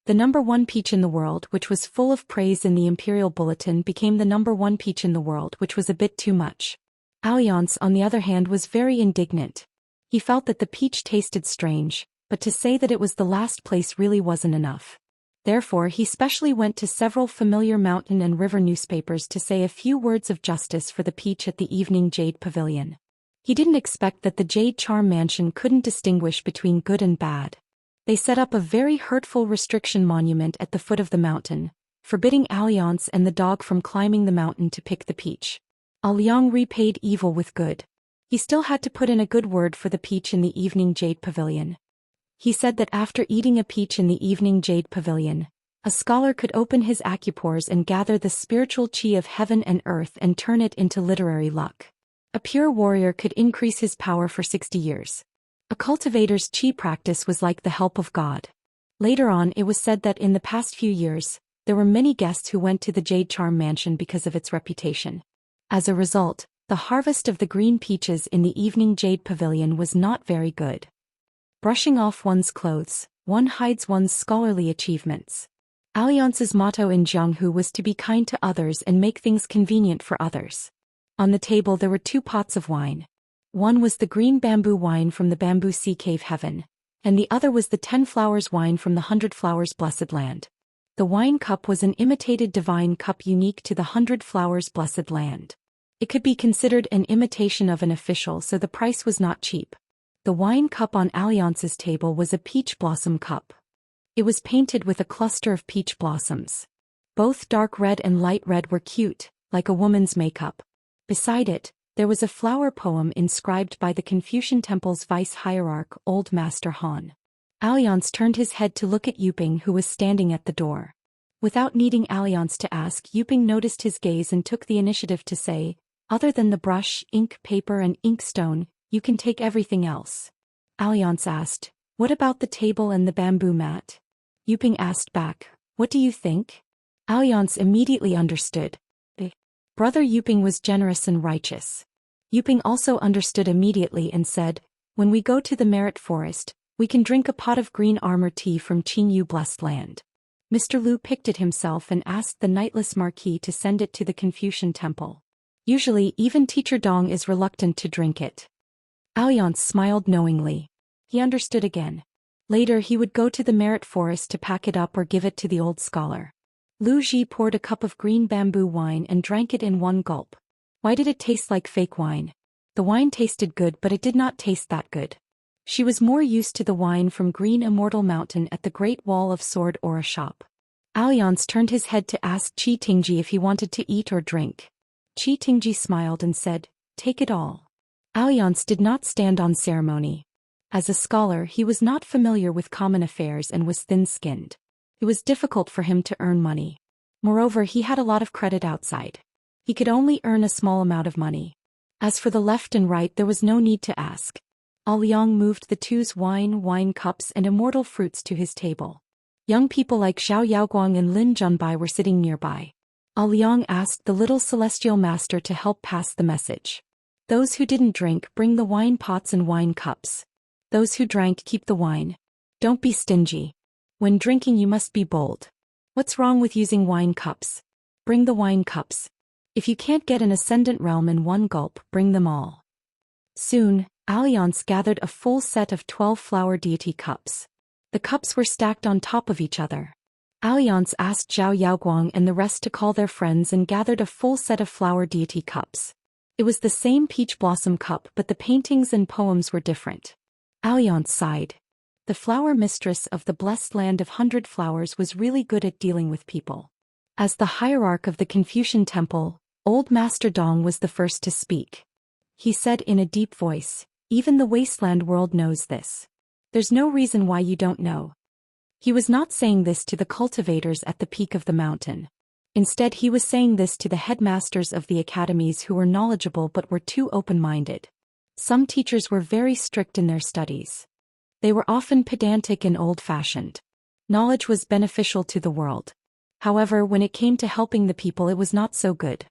The number one peach in the world, which was full of praise in the Imperial Bulletin, became the number one peach in the world, which was a bit too much. Alliance, on the other hand, was very indignant. He felt that the peach tasted strange, but to say that it was the last place really wasn't enough. Therefore, he specially went to several familiar mountain and river newspapers to say a few words of justice for the peach at the Evening Jade Pavilion. He didn't expect that the Jade Charm Mansion couldn't distinguish between good and bad. They set up a very hurtful restriction monument at the foot of the mountain, forbidding Alliance and the dog from climbing the mountain to pick the peach. Liang repaid evil with good. He still had to put in a good word for the peach in the evening jade pavilion. He said that after eating a peach in the evening jade pavilion, a scholar could open his acupores and gather the spiritual chi of heaven and earth and turn it into literary luck. A pure warrior could increase his power for 60 years. A cultivator's chi practice was like the help of God. Later on, it was said that in the past few years, there were many guests who went to the Jade Charm Mansion because of its reputation. As a result, the harvest of the green peaches in the evening jade pavilion was not very good. Brushing off one's clothes, one hides one's scholarly achievements. Alliance's motto in Jianghu was to be kind to others and make things convenient for others. On the table there were 2 pots of wine. One was the green bamboo wine from the Bamboo Sea Cave Heaven, and the other was the 10 flowers wine from the 100 flowers Blessed Land. The wine cup was an imitated divine cup unique to the 100 flowers Blessed Land. It could be considered an imitation of an official, so the price was not cheap. The wine cup on Alliance's table was a peach blossom cup. It was painted with a cluster of peach blossoms. Both dark red and light red were cute, like a woman's makeup. Beside it, there was a flower poem inscribed by the Confucian Temple's vice-hierarch, Old Master Han. Alliance turned his head to look at Yuping, who was standing at the door. Without needing Alliance to ask, Yuping noticed his gaze and took the initiative to say, "Other than the brush, ink, paper and inkstone, you can take everything else." Alliance asked, "What about the table and the bamboo mat?" Yuping asked back, "What do you think?" Alliance immediately understood. Brother Yuping was generous and righteous. Yuping also understood immediately and said, "When we go to the Merit Forest, we can drink a pot of green armor tea from Qingyu Blessed Land." Mr. Liu picked it himself and asked the Knightless Marquis to send it to the Confucian Temple. Usually, even Teacher Dong is reluctant to drink it. Alliance smiled knowingly. He understood again. Later he would go to the Merit Forest to pack it up or give it to the old scholar. Lu Ji poured a cup of green bamboo wine and drank it in one gulp. Why did it taste like fake wine? The wine tasted good, but it did not taste that good. She was more used to the wine from Green Immortal Mountain at the Great Wall of Sword Aura shop. Alliance turned his head to ask Qi Tingji if he wanted to eat or drink. Qi Tingji smiled and said, "Take it all." Alliance did not stand on ceremony. As a scholar, he was not familiar with common affairs and was thin-skinned. It was difficult for him to earn money. Moreover, he had a lot of credit outside. He could only earn a small amount of money. As for the left and right, there was no need to ask. Liang moved the 2 wine cups and immortal fruits to his table. Young people like Xiao Yaoguang and Lin Junbai were sitting nearby. Liang asked the little celestial master to help pass the message. Those who didn't drink, bring the wine pots and wine cups. Those who drank, keep the wine. Don't be stingy. When drinking you must be bold. What's wrong with using wine cups? Bring the wine cups. If you can't get an ascendant realm in one gulp, bring them all. Soon, Alliance gathered a full set of 12 flower deity cups. The cups were stacked on top of each other. Alliance asked Zhao Yaoguang and the rest to call their friends and gathered a full set of flower deity cups. It was the same peach blossom cup, but the paintings and poems were different. Alliance sighed. The flower mistress of the blessed land of 100 flowers was really good at dealing with people. As the hierarch of the Confucian Temple, Old Master Dong was the first to speak. He said in a deep voice, "Even the wasteland world knows this. There's no reason why you don't know." He was not saying this to the cultivators at the peak of the mountain. Instead, he was saying this to the headmasters of the academies who were knowledgeable but were too open-minded. Some teachers were very strict in their studies. They were often pedantic and old-fashioned. Knowledge was beneficial to the world. However, when it came to helping the people, it was not so good.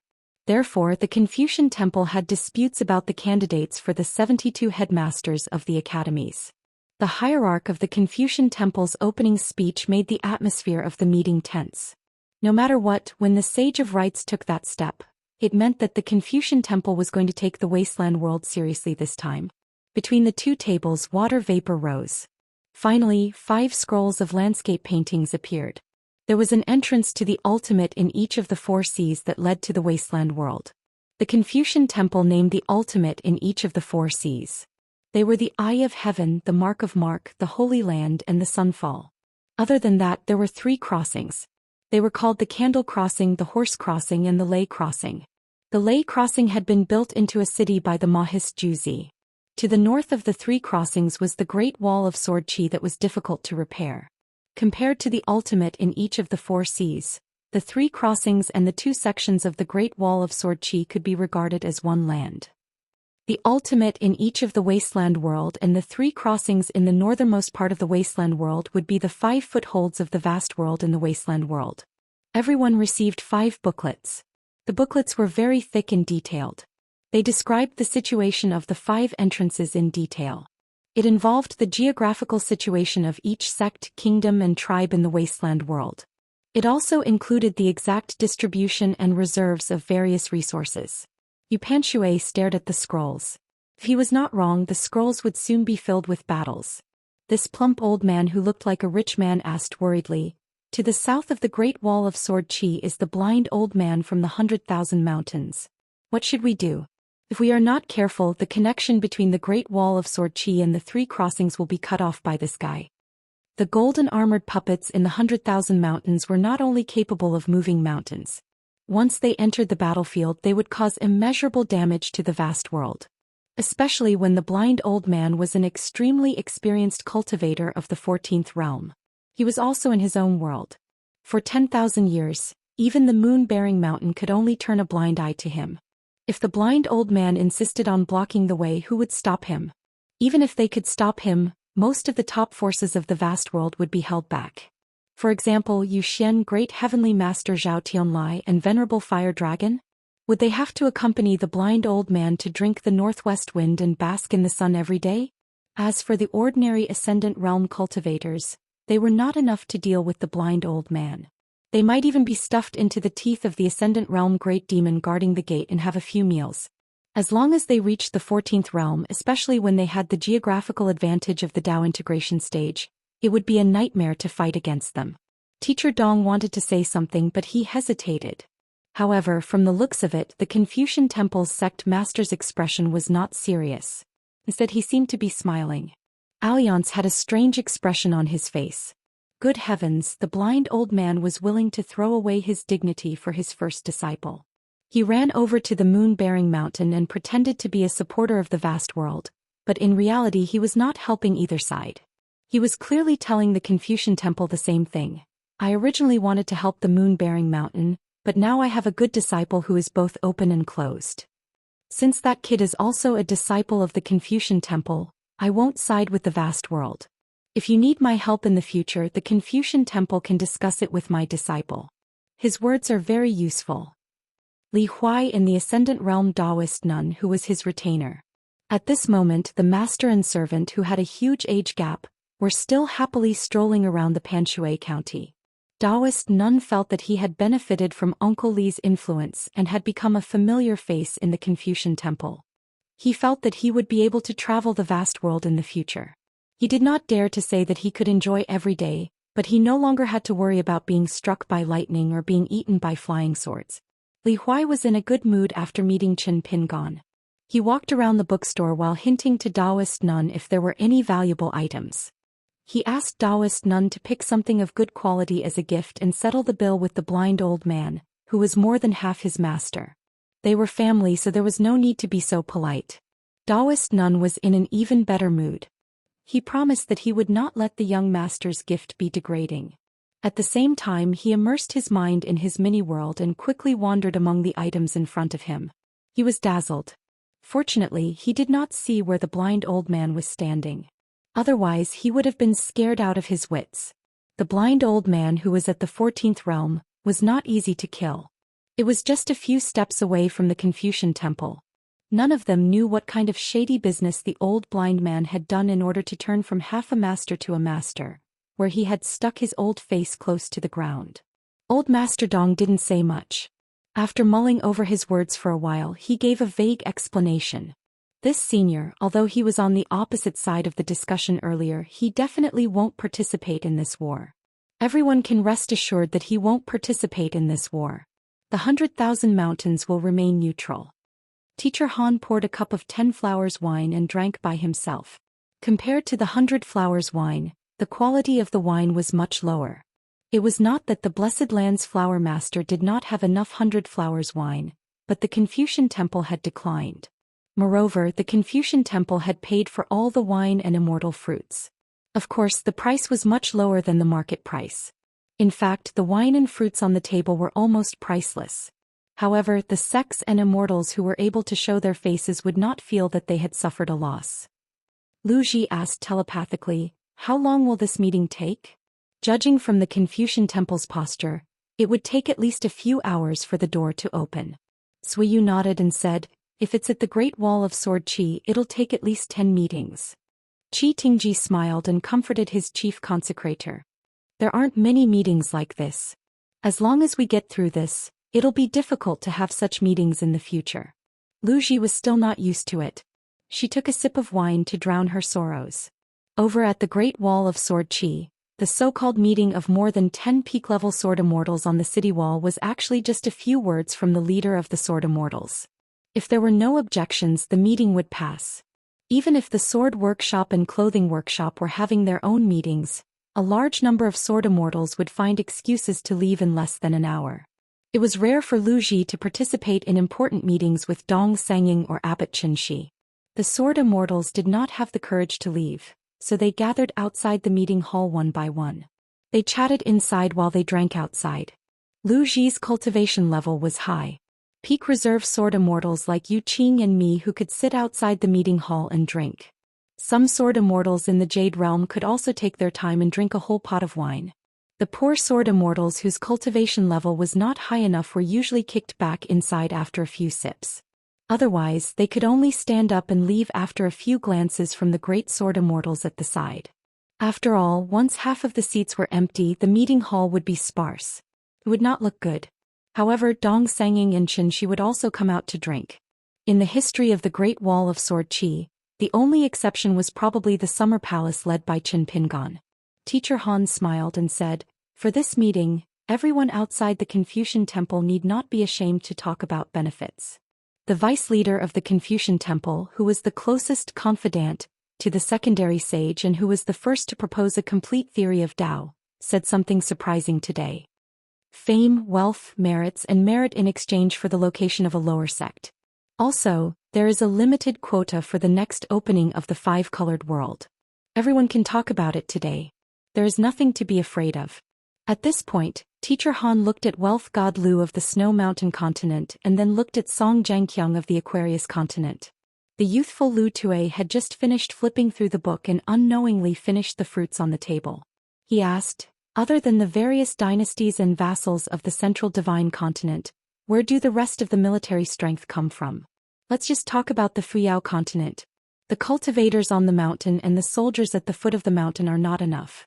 Therefore, the Confucian Temple had disputes about the candidates for the 72 headmasters of the academies. The hierarch of the Confucian Temple's opening speech made the atmosphere of the meeting tense. No matter what, when the Sage of Rites took that step, it meant that the Confucian Temple was going to take the wasteland world seriously this time. Between the 2 tables, water vapor rose. Finally, 5 scrolls of landscape paintings appeared. There was an entrance to the ultimate in each of the 4 seas that led to the wasteland world. The Confucian Temple named the ultimate in each of the 4 seas. They were the Eye of Heaven, the Mark of Mark, the Holy Land, and the Sunfall. Other than that, there were 3 crossings. They were called the Candle Crossing, the Horse Crossing, and the Lei Crossing. The Lei Crossing had been built into a city by the Mahist Juzi. To the north of the three crossings was the Great Wall of Sword Qi that was difficult to repair. Compared to the ultimate in each of the four seas, the three crossings and the two sections of the Great Wall of Sword Qi could be regarded as one land. The ultimate in each of the Wasteland World and the three crossings in the northernmost part of the Wasteland World would be the 5 footholds of the vast world in the Wasteland World. Everyone received 5 booklets. The booklets were very thick and detailed. They described the situation of the 5 entrances in detail. It involved the geographical situation of each sect, kingdom, and tribe in the Wasteland World. It also included the exact distribution and reserves of various resources. Yupanshui stared at the scrolls. If he was not wrong, the scrolls would soon be filled with battles. This plump old man who looked like a rich man asked worriedly, "To the south of the Great Wall of Sword Qi is the blind old man from the 100,000 Mountains. What should we do? If we are not careful, the connection between the Great Wall of Sword Qi and the three crossings will be cut off by this guy." The golden armored puppets in the 100,000 Mountains were not only capable of moving mountains. Once they entered the battlefield, they would cause immeasurable damage to the vast world. Especially when the blind old man was an extremely experienced cultivator of the 14th realm. He was also in his own world. For 10,000 years, even the moon-bearing mountain could only turn a blind eye to him. If the blind old man insisted on blocking the way, who would stop him? Even if they could stop him, most of the top forces of the vast world would be held back. For example, Zhou Xian, Great Heavenly Master Zhao Tianlai, and Venerable Fire Dragon? Would they have to accompany the blind old man to drink the northwest wind and bask in the sun every day? As for the ordinary Ascendant Realm cultivators, they were not enough to deal with the blind old man. They might even be stuffed into the teeth of the Ascendant Realm Great Demon guarding the gate and have a few meals. As long as they reached the 14th realm, especially when they had the geographical advantage of the Dao integration stage, it would be a nightmare to fight against them. Teacher Dong wanted to say something, but he hesitated. However, from the looks of it, the Confucian Temple's sect master's expression was not serious. Instead, he seemed to be smiling. Alliance had a strange expression on his face. Good heavens, the blind old man was willing to throw away his dignity for his first disciple. He ran over to the moon-bearing mountain and pretended to be a supporter of the vast world, but in reality he was not helping either side. He was clearly telling the Confucian Temple the same thing. "I originally wanted to help the moon-bearing mountain, but now I have a good disciple who is both open and closed. Since that kid is also a disciple of the Confucian Temple, I won't side with the vast world. If you need my help in the future, the Confucian Temple can discuss it with my disciple." His words are very useful. Li Huai in the Ascendant Realm Daoist nun who was his retainer. At this moment, the master and servant, who had a huge age gap, were still happily strolling around the Panshui County. Daoist nun felt that he had benefited from Uncle Li's influence and had become a familiar face in the Confucian Temple. He felt that he would be able to travel the vast world in the future. He did not dare to say that he could enjoy every day, but he no longer had to worry about being struck by lightning or being eaten by flying swords. Li Huai was in a good mood after meeting Chen Pingon. He walked around the bookstore while hinting to Daoist nun if there were any valuable items. He asked Daoist nun to pick something of good quality as a gift and settle the bill with the blind old man, who was more than half his master. They were family, so there was no need to be so polite. Daoist nun was in an even better mood. He promised that he would not let the young master's gift be degrading. At the same time, he immersed his mind in his mini-world and quickly wandered among the items in front of him. He was dazzled. Fortunately, he did not see where the blind old man was standing. Otherwise, he would have been scared out of his wits. The blind old man, who was at the 14th realm, was not easy to kill. It was just a few steps away from the Confucian Temple. None of them knew what kind of shady business the old blind man had done in order to turn from half a master to a master, where he had stuck his old face close to the ground. Old Master Dong didn't say much. After mulling over his words for a while, he gave a vague explanation. This senior, although he was on the opposite side of the discussion earlier, he definitely won't participate in this war. Everyone can rest assured that he won't participate in this war. The 100,000 Mountains will remain neutral. Teacher Han poured a cup of 10 flowers wine and drank by himself. Compared to the 100 flowers wine, the quality of the wine was much lower. It was not that the Blessed Land's flower master did not have enough 100 flowers wine, but the Confucian temple had declined. Moreover, the Confucian temple had paid for all the wine and immortal fruits. Of course, the price was much lower than the market price. In fact, the wine and fruits on the table were almost priceless. However, the sects and immortals who were able to show their faces would not feel that they had suffered a loss. Lu Ji asked telepathically, "How long will this meeting take?" Judging from the Confucian temple's posture, it would take at least a few hours for the door to open. Sui Yu nodded and said, "If it's at the Great Wall of Sword Qi, it'll take at least 10 meetings." Qi Tingji smiled and comforted his chief consecrator. "There aren't many meetings like this. As long as we get through this, it'll be difficult to have such meetings in the future." Lu Ji was still not used to it. She took a sip of wine to drown her sorrows. Over at the Great Wall of Sword Qi, the so-called meeting of more than 10 peak-level sword immortals on the city wall was actually just a few words from the leader of the sword immortals. If there were no objections, the meeting would pass. Even if the sword workshop and clothing workshop were having their own meetings, a large number of sword immortals would find excuses to leave in less than an hour. It was rare for Lu Ji to participate in important meetings with Dong Sangying or Abbot Qinshi. The sword immortals did not have the courage to leave, so they gathered outside the meeting hall one by one. They chatted inside while they drank outside. Lu Ji's cultivation level was high. Peak reserve sword immortals like Yu Qing and Mi who could sit outside the meeting hall and drink. Some sword immortals in the Jade Realm could also take their time and drink a whole pot of wine. The poor sword immortals whose cultivation level was not high enough were usually kicked back inside after a few sips. Otherwise, they could only stand up and leave after a few glances from the great sword immortals at the side. After all, once half of the seats were empty, the meeting hall would be sparse. It would not look good. However, Dong Sangying and Qinshi would also come out to drink. In the history of the Great Wall of Sword Qi, the only exception was probably the summer palace led by Qin Pingon. Teacher Han smiled and said, "For this meeting, everyone outside the Confucian temple need not be ashamed to talk about benefits." The vice leader of the Confucian temple, who was the closest confidant to the secondary sage and who was the first to propose a complete theory of Tao, said something surprising today. Fame, wealth, merits, and merit in exchange for the location of a lower sect. Also, there is a limited quota for the next opening of the five-colored world. Everyone can talk about it today. There is nothing to be afraid of. At this point, Teacher Han looked at Wealth God Lu of the Snow Mountain continent and then looked at Song Zhangqiang of the Aquarius continent. The youthful Lu Tue had just finished flipping through the book and unknowingly finished the fruits on the table. He asked, "Other than the various dynasties and vassals of the Central Divine Continent, where do the rest of the military strength come from? Let's just talk about the Fuyao continent. The cultivators on the mountain and the soldiers at the foot of the mountain are not enough."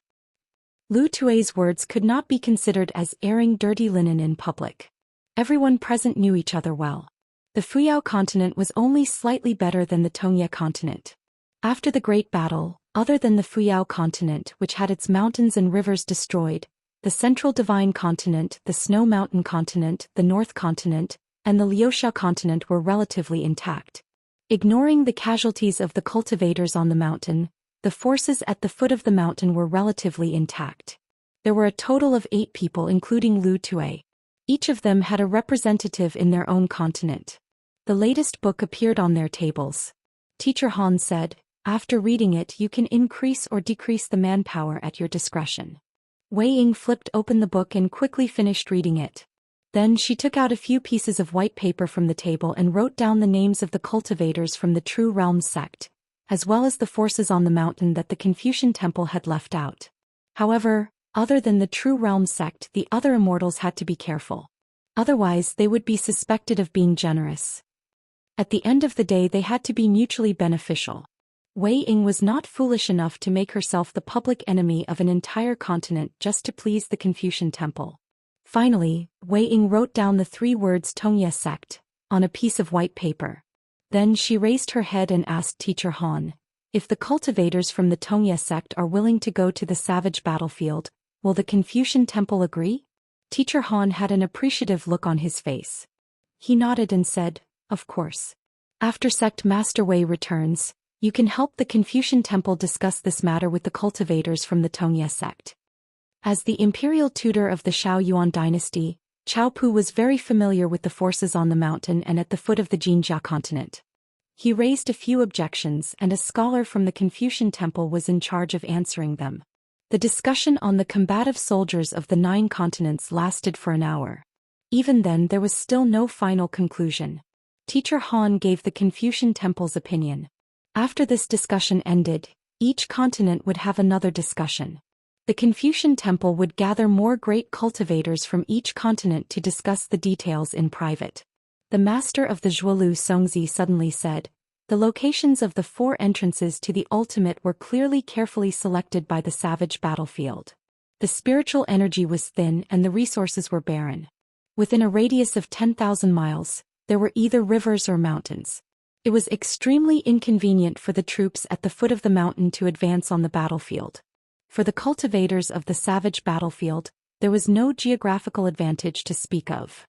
Lu Tue's words could not be considered as airing dirty linen in public. Everyone present knew each other well. The Fuyao continent was only slightly better than the Tongye continent. After the Great Battle, other than the Fuyao continent which had its mountains and rivers destroyed, the Central Divine Continent, the Snow Mountain Continent, the North Continent, and the Liuxia Continent were relatively intact. Ignoring the casualties of the cultivators on the mountain, the forces at the foot of the mountain were relatively intact. There were a total of 8 people including Lu Tue. Each of them had a representative in their own continent. The latest book appeared on their tables. Teacher Han said, "After reading it you can increase or decrease the manpower at your discretion." Wei Ying flipped open the book and quickly finished reading it. Then she took out a few pieces of white paper from the table and wrote down the names of the cultivators from the True Realm sect, as well as the forces on the mountain that the Confucian temple had left out. However, other than the True Realm sect, the other immortals had to be careful. Otherwise, they would be suspected of being generous. At the end of the day, they had to be mutually beneficial. Wei Ying was not foolish enough to make herself the public enemy of an entire continent just to please the Confucian temple. Finally, Wei Ying wrote down the 3 words Tongye sect on a piece of white paper. Then she raised her head and asked Teacher Han, "If the cultivators from the Tongye sect are willing to go to the savage battlefield, will the Confucian temple agree?" Teacher Han had an appreciative look on his face. He nodded and said, "Of course. After Sect Master Wei returns, you can help the Confucian temple discuss this matter with the cultivators from the Tongye sect." As the imperial tutor of the Shao Yuan dynasty, Cao Pu was very familiar with the forces on the mountain and at the foot of the Jinjia continent. He raised a few objections, and a scholar from the Confucian temple was in charge of answering them. The discussion on the combative soldiers of the 9 continents lasted for an hour. Even then there was still no final conclusion. Teacher Han gave the Confucian temple's opinion. After this discussion ended, each continent would have another discussion. The Confucian temple would gather more great cultivators from each continent to discuss the details in private. The master of the Zhuolu Songzi suddenly said, "The locations of the 4 entrances to the ultimate were clearly carefully selected by the savage battlefield. The spiritual energy was thin and the resources were barren. Within a radius of 10,000 miles, there were either rivers or mountains. It was extremely inconvenient for the troops at the foot of the mountain to advance on the battlefield. For the cultivators of the savage battlefield, there was no geographical advantage to speak of."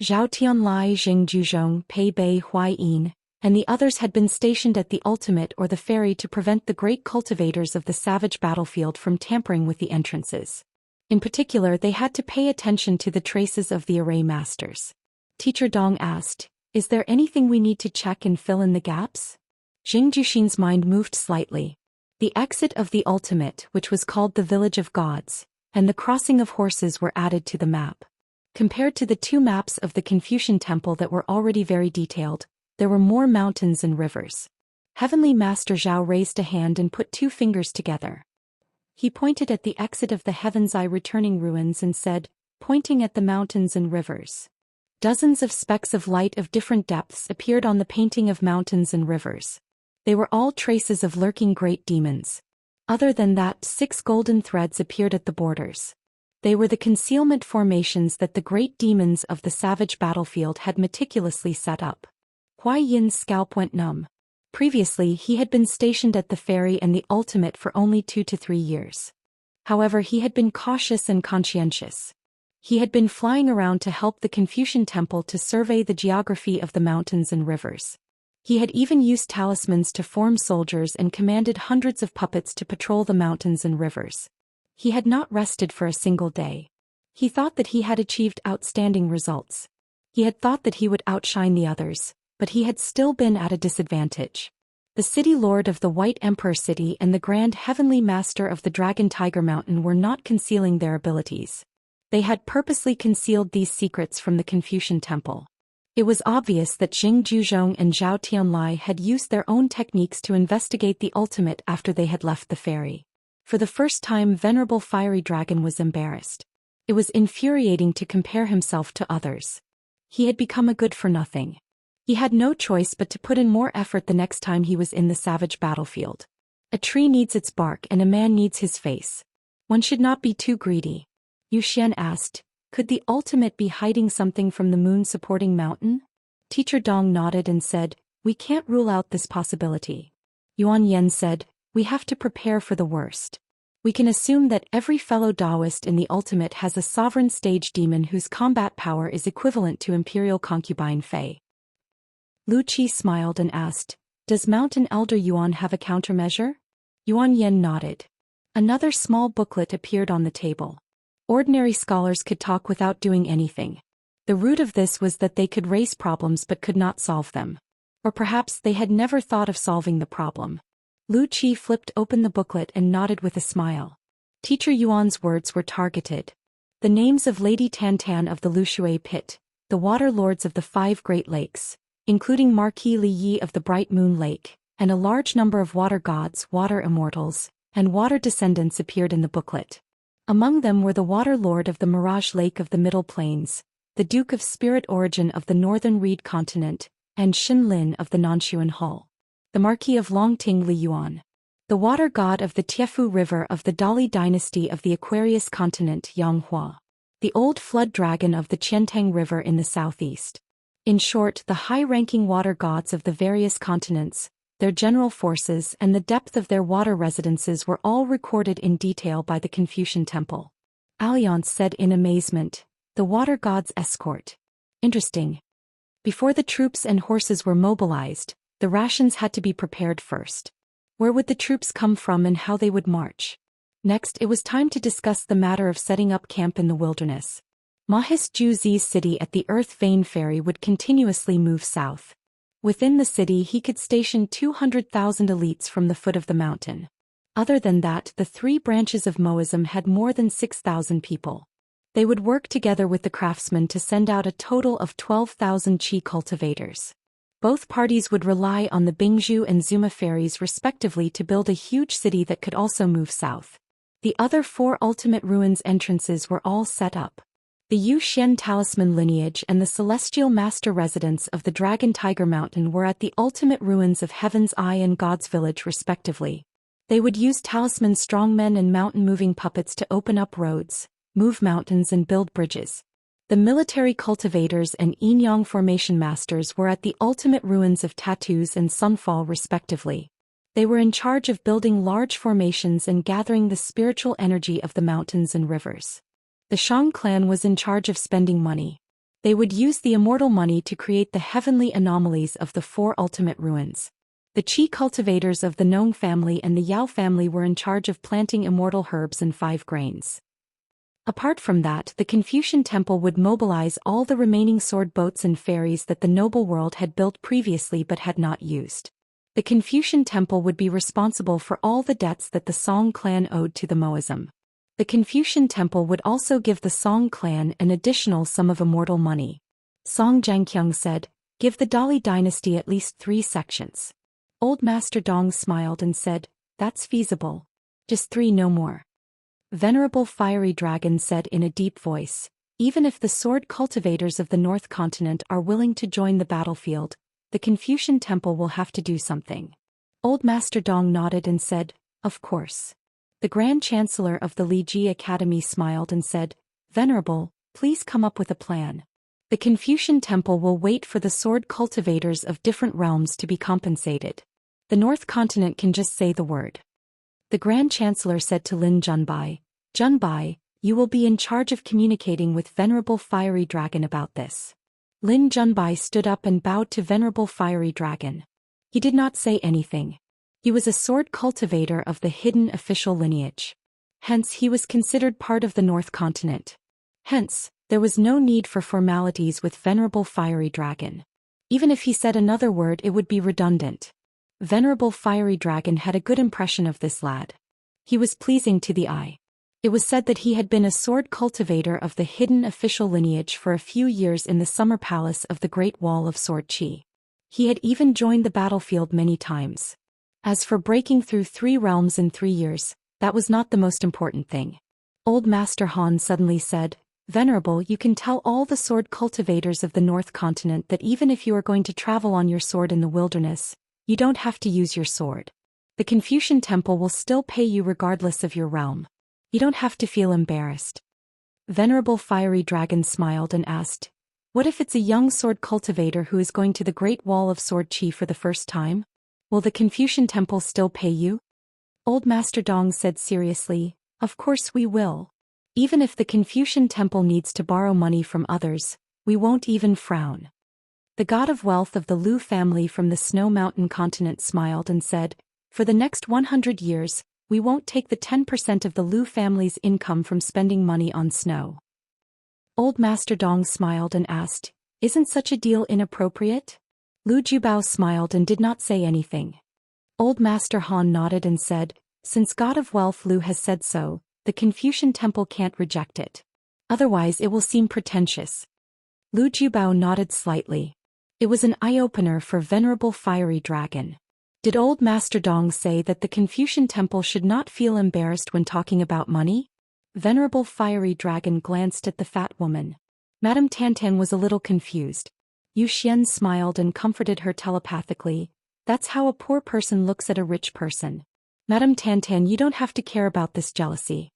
Zhao Tianlai, Jing Juzhong, Pei Bei Huaiyin, and the others had been stationed at the ultimate or the ferry to prevent the great cultivators of the savage battlefield from tampering with the entrances. In particular, they had to pay attention to the traces of the array masters. Teacher Dong asked, "Is there anything we need to check and fill in the gaps?" Jing Juxin's mind moved slightly. The exit of the ultimate, which was called the Village of Gods, and the crossing of horses were added to the map. Compared to the 2 maps of the Confucian temple that were already very detailed, there were more mountains and rivers. Heavenly Master Zhao raised a hand and put 2 fingers together. He pointed at the exit of the Heaven's Eye returning ruins and said, pointing at the mountains and rivers. Dozens of specks of light of different depths appeared on the painting of mountains and rivers. They were all traces of lurking great demons. Other than that, 6 golden threads appeared at the borders. They were the concealment formations that the great demons of the savage battlefield had meticulously set up. Huai Yin's scalp went numb. Previously he had been stationed at the ferry and the ultimate for only 2 to 3 years. However, he had been cautious and conscientious. He had been flying around to help the Confucian temple to survey the geography of the mountains and rivers. He had even used talismans to form soldiers and commanded hundreds of puppets to patrol the mountains and rivers. He had not rested for a single day. He thought that he had achieved outstanding results. He had thought that he would outshine the others, but he had still been at a disadvantage. The city lord of the White Emperor City and the Grand Heavenly Master of the Dragon Tiger Mountain were not concealing their abilities. They had purposely concealed these secrets from the Confucian temple. It was obvious that Jing Juzhong and Zhao Tianlai had used their own techniques to investigate the ultimate after they had left the ferry. For the first time, Venerable Fiery Dragon was embarrassed. It was infuriating to compare himself to others. He had become a good-for-nothing. He had no choice but to put in more effort the next time he was in the savage battlefield. A tree needs its bark and a man needs his face. One should not be too greedy. Zhou Xian asked, "Could the ultimate be hiding something from the moon-supporting mountain?" Teacher Dong nodded and said, "We can't rule out this possibility." Yuan Yen said, "We have to prepare for the worst. We can assume that every fellow Daoist in the ultimate has a sovereign stage demon whose combat power is equivalent to Imperial Concubine Fei." Lu Qi smiled and asked, "Does Mountain Elder Yuan have a countermeasure?" Yuan Yen nodded. Another small booklet appeared on the table. Ordinary scholars could talk without doing anything. The root of this was that they could raise problems but could not solve them. Or perhaps they had never thought of solving the problem. Lu Qi flipped open the booklet and nodded with a smile. Teacher Yuan's words were targeted. The names of Lady Tantan of the Lushui Pit, the water lords of the 5 Great Lakes, including Marquis Li Yi of the Bright Moon Lake, and a large number of water gods, water immortals, and water descendants appeared in the booklet. Among them were the water lord of the Mirage Lake of the Middle Plains, the Duke of Spirit Origin of the Northern Reed Continent, and Xin Lin of the Nanshuan Hull. The Marquis of Longting Li Yuan, the water god of the Tiefu River of the Dali dynasty of the Aquarius continent Yang Hua, the old flood dragon of the Qiantang River in the southeast. In short, the high-ranking water gods of the various continents, their general forces and the depth of their water residences were all recorded in detail by the Confucian temple. Alliance said in amazement, "The water god's escort. Interesting." Before the troops and horses were mobilized, the rations had to be prepared first. Where would the troops come from and how they would march? Next, it was time to discuss the matter of setting up camp in the wilderness. Mahis Juzi's city at the Earth Vein Ferry would continuously move south. Within the city he could station 200,000 elites from the foot of the mountain. Other than that, the three branches of Moism had more than 6,000 people. They would work together with the craftsmen to send out a total of 12,000 Qi cultivators. Both parties would rely on the Bingzhu and Zuma ferries respectively to build a huge city that could also move south. The other four ultimate ruins entrances were all set up. The Zhou Xian talisman lineage and the celestial master residence of the Dragon Tiger Mountain were at the ultimate ruins of Heaven's Eye and God's Village respectively. They would use talisman strongmen and mountain-moving puppets to open up roads, move mountains and build bridges. The military cultivators and yin-yang formation masters were at the ultimate ruins of Tattoos and Sunfall respectively. They were in charge of building large formations and gathering the spiritual energy of the mountains and rivers. The Shang clan was in charge of spending money. They would use the immortal money to create the heavenly anomalies of the four ultimate ruins. The Qi cultivators of the Nong family and the Yao family were in charge of planting immortal herbs and 5 grains. Apart from that, the Confucian Temple would mobilize all the remaining sword boats and ferries that the noble world had built previously but had not used. The Confucian Temple would be responsible for all the debts that the Song clan owed to the Moism. The Confucian Temple would also give the Song clan an additional sum of immortal money. Song Zhangqiang said, "Give the Dali dynasty at least 3 sections." Old Master Dong smiled and said, "That's feasible. Just 3, no more." Venerable Fiery Dragon said in a deep voice, "Even if the sword cultivators of the North Continent are willing to join the battlefield, the Confucian Temple will have to do something." Old Master Dong nodded and said, "Of course." The Grand Chancellor of the Li Ji Academy smiled and said, "Venerable, please come up with a plan. The Confucian Temple will wait for the sword cultivators of different realms to be compensated. The North Continent can just say the word." The Grand Chancellor said to Lin Junbai, "Junbai, you will be in charge of communicating with Venerable Fiery Dragon about this." Lin Junbai stood up and bowed to Venerable Fiery Dragon. He did not say anything. He was a sword cultivator of the hidden official lineage. Hence he was considered part of the North Continent. Hence, there was no need for formalities with Venerable Fiery Dragon. Even if he said another word it would be redundant. Venerable Fiery Dragon had a good impression of this lad. He was pleasing to the eye. It was said that he had been a sword cultivator of the hidden official lineage for a few years in the summer palace of the Great Wall of Sword Qi. He had even joined the battlefield many times. As for breaking through 3 realms in 3 years, that was not the most important thing. Old Master Han suddenly said, "Venerable, you can tell all the sword cultivators of the North Continent that even if you are going to travel on your sword in the wilderness, you don't have to use your sword. The Confucian Temple will still pay you regardless of your realm. You don't have to feel embarrassed." Venerable Fiery Dragon smiled and asked, "What if it's a young sword cultivator who is going to the Great Wall of Sword Qi for the first time? Will the Confucian Temple still pay you?" Old Master Dong said seriously, "Of course we will. Even if the Confucian Temple needs to borrow money from others, we won't even frown." The god of wealth of the Lu family from the Snow Mountain continent smiled and said, "For the next 100 years, we won't take the 10% of the Lu family's income from spending money on snow." Old Master Dong smiled and asked, "Isn't such a deal inappropriate?" Lu Jubao smiled and did not say anything. Old Master Han nodded and said, "Since God of Wealth Lu has said so, the Confucian Temple can't reject it. Otherwise it will seem pretentious." Lu Jubao nodded slightly. It was an eye-opener for Venerable Fiery Dragon. Did Old Master Dong say that the Confucian Temple should not feel embarrassed when talking about money? Venerable Fiery Dragon glanced at the fat woman. Madame Tantan was a little confused. Zhou Xian smiled and comforted her telepathically. "That's how a poor person looks at a rich person. Madame Tantan, you don't have to care about this jealousy."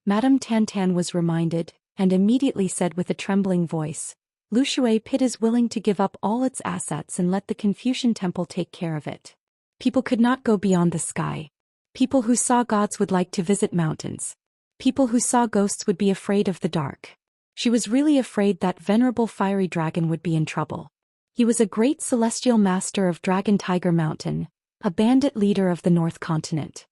Madame Tantan was reminded, and immediately said with a trembling voice, "Lu Shui Pit is willing to give up all its assets and let the Confucian Temple take care of it. People could not go beyond the sky. People who saw gods would like to visit mountains. People who saw ghosts would be afraid of the dark." She was really afraid that Venerable Fiery Dragon would be in trouble. He was a great celestial master of Dragon Tiger Mountain, a bandit leader of the North Continent.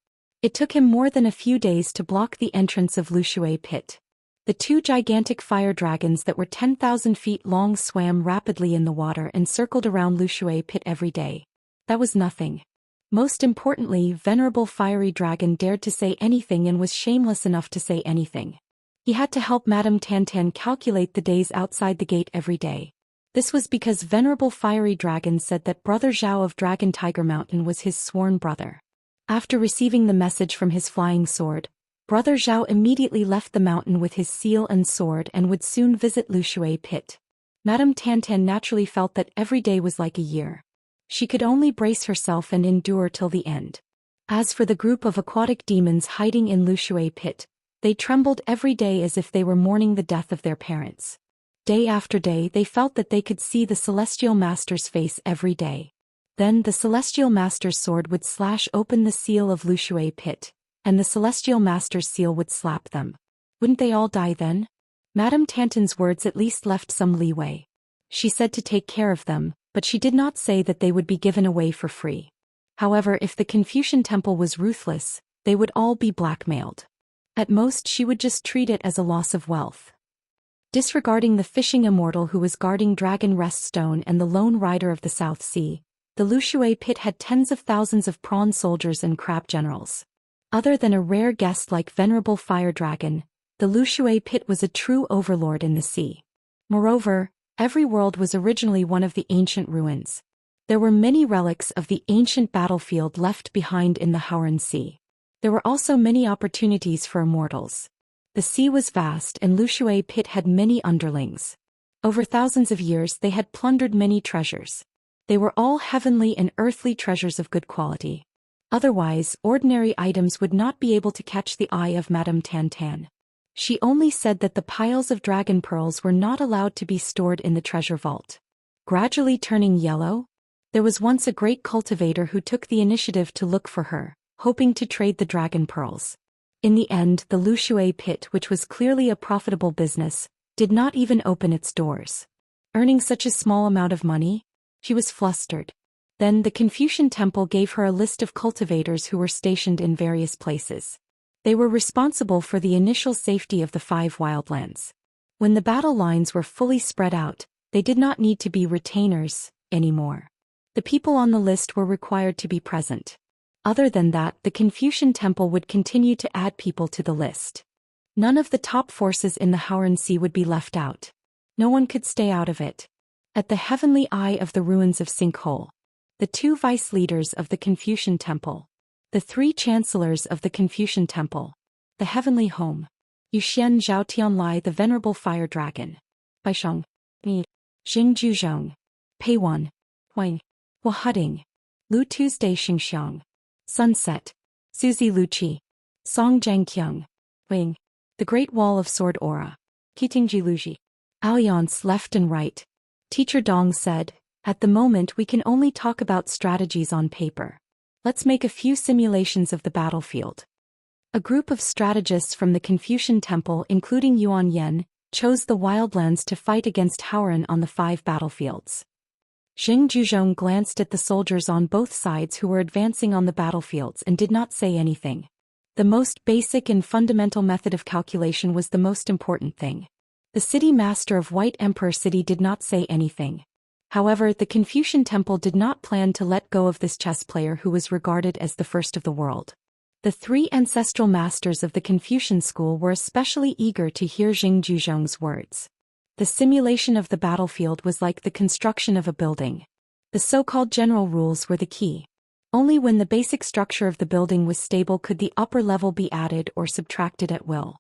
It took him more than a few days to block the entrance of Wuxia pit. The two gigantic fire dragons that were 10,000 feet long swam rapidly in the water and circled around Wuxia pit every day. That was nothing. Most importantly, Venerable Fiery Dragon dared to say anything and was shameless enough to say anything. He had to help Madame Tantan calculate the days outside the gate every day. This was because Venerable Fiery Dragon said that Brother Zhao of Dragon Tiger Mountain was his sworn brother. After receiving the message from his flying sword, Brother Zhao immediately left the mountain with his seal and sword and would soon visit Wuxia pit. Madame Tantan naturally felt that every day was like a year. She could only brace herself and endure till the end. As for the group of aquatic demons hiding in Wuxia pit, they trembled every day as if they were mourning the death of their parents. Day after day they felt that they could see the Celestial Master's face every day. Then the Celestial Master's sword would slash open the seal of Wuxia pit, and the Celestial Master's seal would slap them. Wouldn't they all die then? Madame Tantan's words at least left some leeway. She said to take care of them, but she did not say that they would be given away for free. However, if the Confucian Temple was ruthless, they would all be blackmailed. At most she would just treat it as a loss of wealth. Disregarding the fishing immortal who was guarding Dragon Rest Stone and the lone rider of the South Sea, the Wuxia pit had tens of thousands of prawn soldiers and crab generals. Other than a rare guest like Venerable Fire Dragon, the Wuxia pit was a true overlord in the sea. Moreover, every world was originally one of the ancient ruins. There were many relics of the ancient battlefield left behind in the Hauran Sea. There were also many opportunities for immortals. The sea was vast and Wuxia pit had many underlings. Over thousands of years they had plundered many treasures. They were all heavenly and earthly treasures of good quality. Otherwise, ordinary items would not be able to catch the eye of Madame Tantan. She only said that the piles of dragon pearls were not allowed to be stored in the treasure vault. Gradually turning yellow? There was once a great cultivator who took the initiative to look for her, hoping to trade the dragon pearls. In the end, the Wuxia pit, which was clearly a profitable business, did not even open its doors. Earning such a small amount of money? She was flustered. Then the Confucian Temple gave her a list of cultivators who were stationed in various places. They were responsible for the initial safety of the 5 wildlands. When the battle lines were fully spread out, they did not need to be retainers anymore. The people on the list were required to be present. Other than that, the Confucian Temple would continue to add people to the list. None of the top forces in the Hauran Sea would be left out. No one could stay out of it. At the heavenly eye of the ruins of Sinkhole, the 2 vice leaders of the Confucian Temple, the 3 chancellors of the Confucian Temple, the heavenly home, Zhou Xian Zhao Tianlai the Venerable Fire Dragon, Baisheng, Ni, Jing Juzhong, Pei Wan, Huang, Wahuding, Lu Tuesday Xingxiang, Sunset, Suzy Luqi, Song Zhangqiang, Wing, the Great Wall of Sword Aura, Qitingji Luji, Alliance left and right. Teacher Dong said, "At the moment we can only talk about strategies on paper. Let's make a few simulations of the battlefield." A group of strategists from the Confucian Temple, including Yuan Yen, chose the wildlands to fight against Hauran on the 5 battlefields. Jing Juzhong glanced at the soldiers on both sides who were advancing on the battlefields and did not say anything. The most basic and fundamental method of calculation was the most important thing. The city master of White Emperor City did not say anything. However, the Confucian Temple did not plan to let go of this chess player who was regarded as the first of the world. The 3 ancestral masters of the Confucian school were especially eager to hear Jing Juzhong's words. The simulation of the battlefield was like the construction of a building. The so-called general rules were the key. Only when the basic structure of the building was stable could the upper level be added or subtracted at will.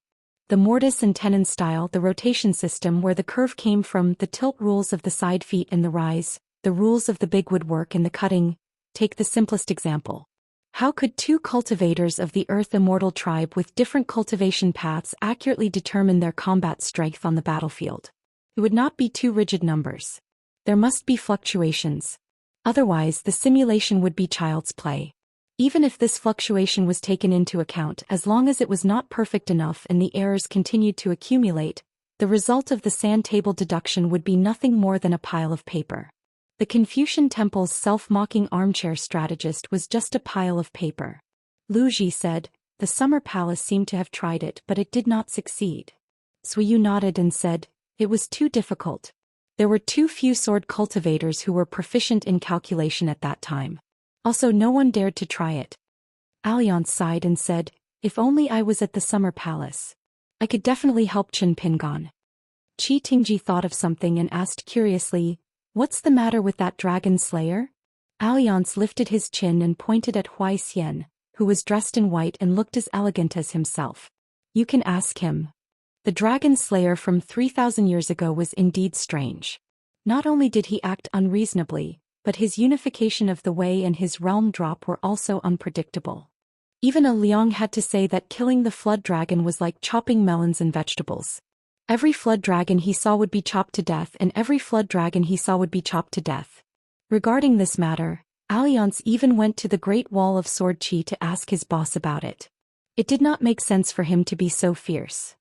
The mortise and tenon style, the rotation system where the curve came from, the tilt rules of the side feet and the rise, the rules of the big woodwork and the cutting. Take the simplest example. How could 2 cultivators of the Earth Immortal tribe with different cultivation paths accurately determine their combat strength on the battlefield? It would not be 2 rigid numbers. There must be fluctuations. Otherwise, the simulation would be child's play. Even if this fluctuation was taken into account, as long as it was not perfect enough and the errors continued to accumulate, the result of the sand table deduction would be nothing more than a pile of paper. The Confucian Temple's self-mocking armchair strategist was just a pile of paper. Lu Ji said, "The summer palace seemed to have tried it, but it did not succeed." Zhou Yu nodded and said, "It was too difficult. There were too few sword cultivators who were proficient in calculation at that time. Also, no one dared to try it." Alliance sighed and said, "If only I was at the summer palace. I could definitely help Chen Pingon." Qi Tingji thought of something and asked curiously, "What's the matter with that dragon slayer?" Alliance lifted his chin and pointed at Zhou Xian, who was dressed in white and looked as elegant as himself. "You can ask him." The dragon slayer from 3,000 years ago was indeed strange. Not only did he act unreasonably, but his unification of the Wei and his realm drop were also unpredictable. Even a Liang had to say that killing the flood dragon was like chopping melons and vegetables. Every flood dragon he saw would be chopped to death, and every flood dragon he saw would be chopped to death. Regarding this matter, Alliance even went to the Great Wall of Sword Qi to ask his boss about it. It did not make sense for him to be so fierce.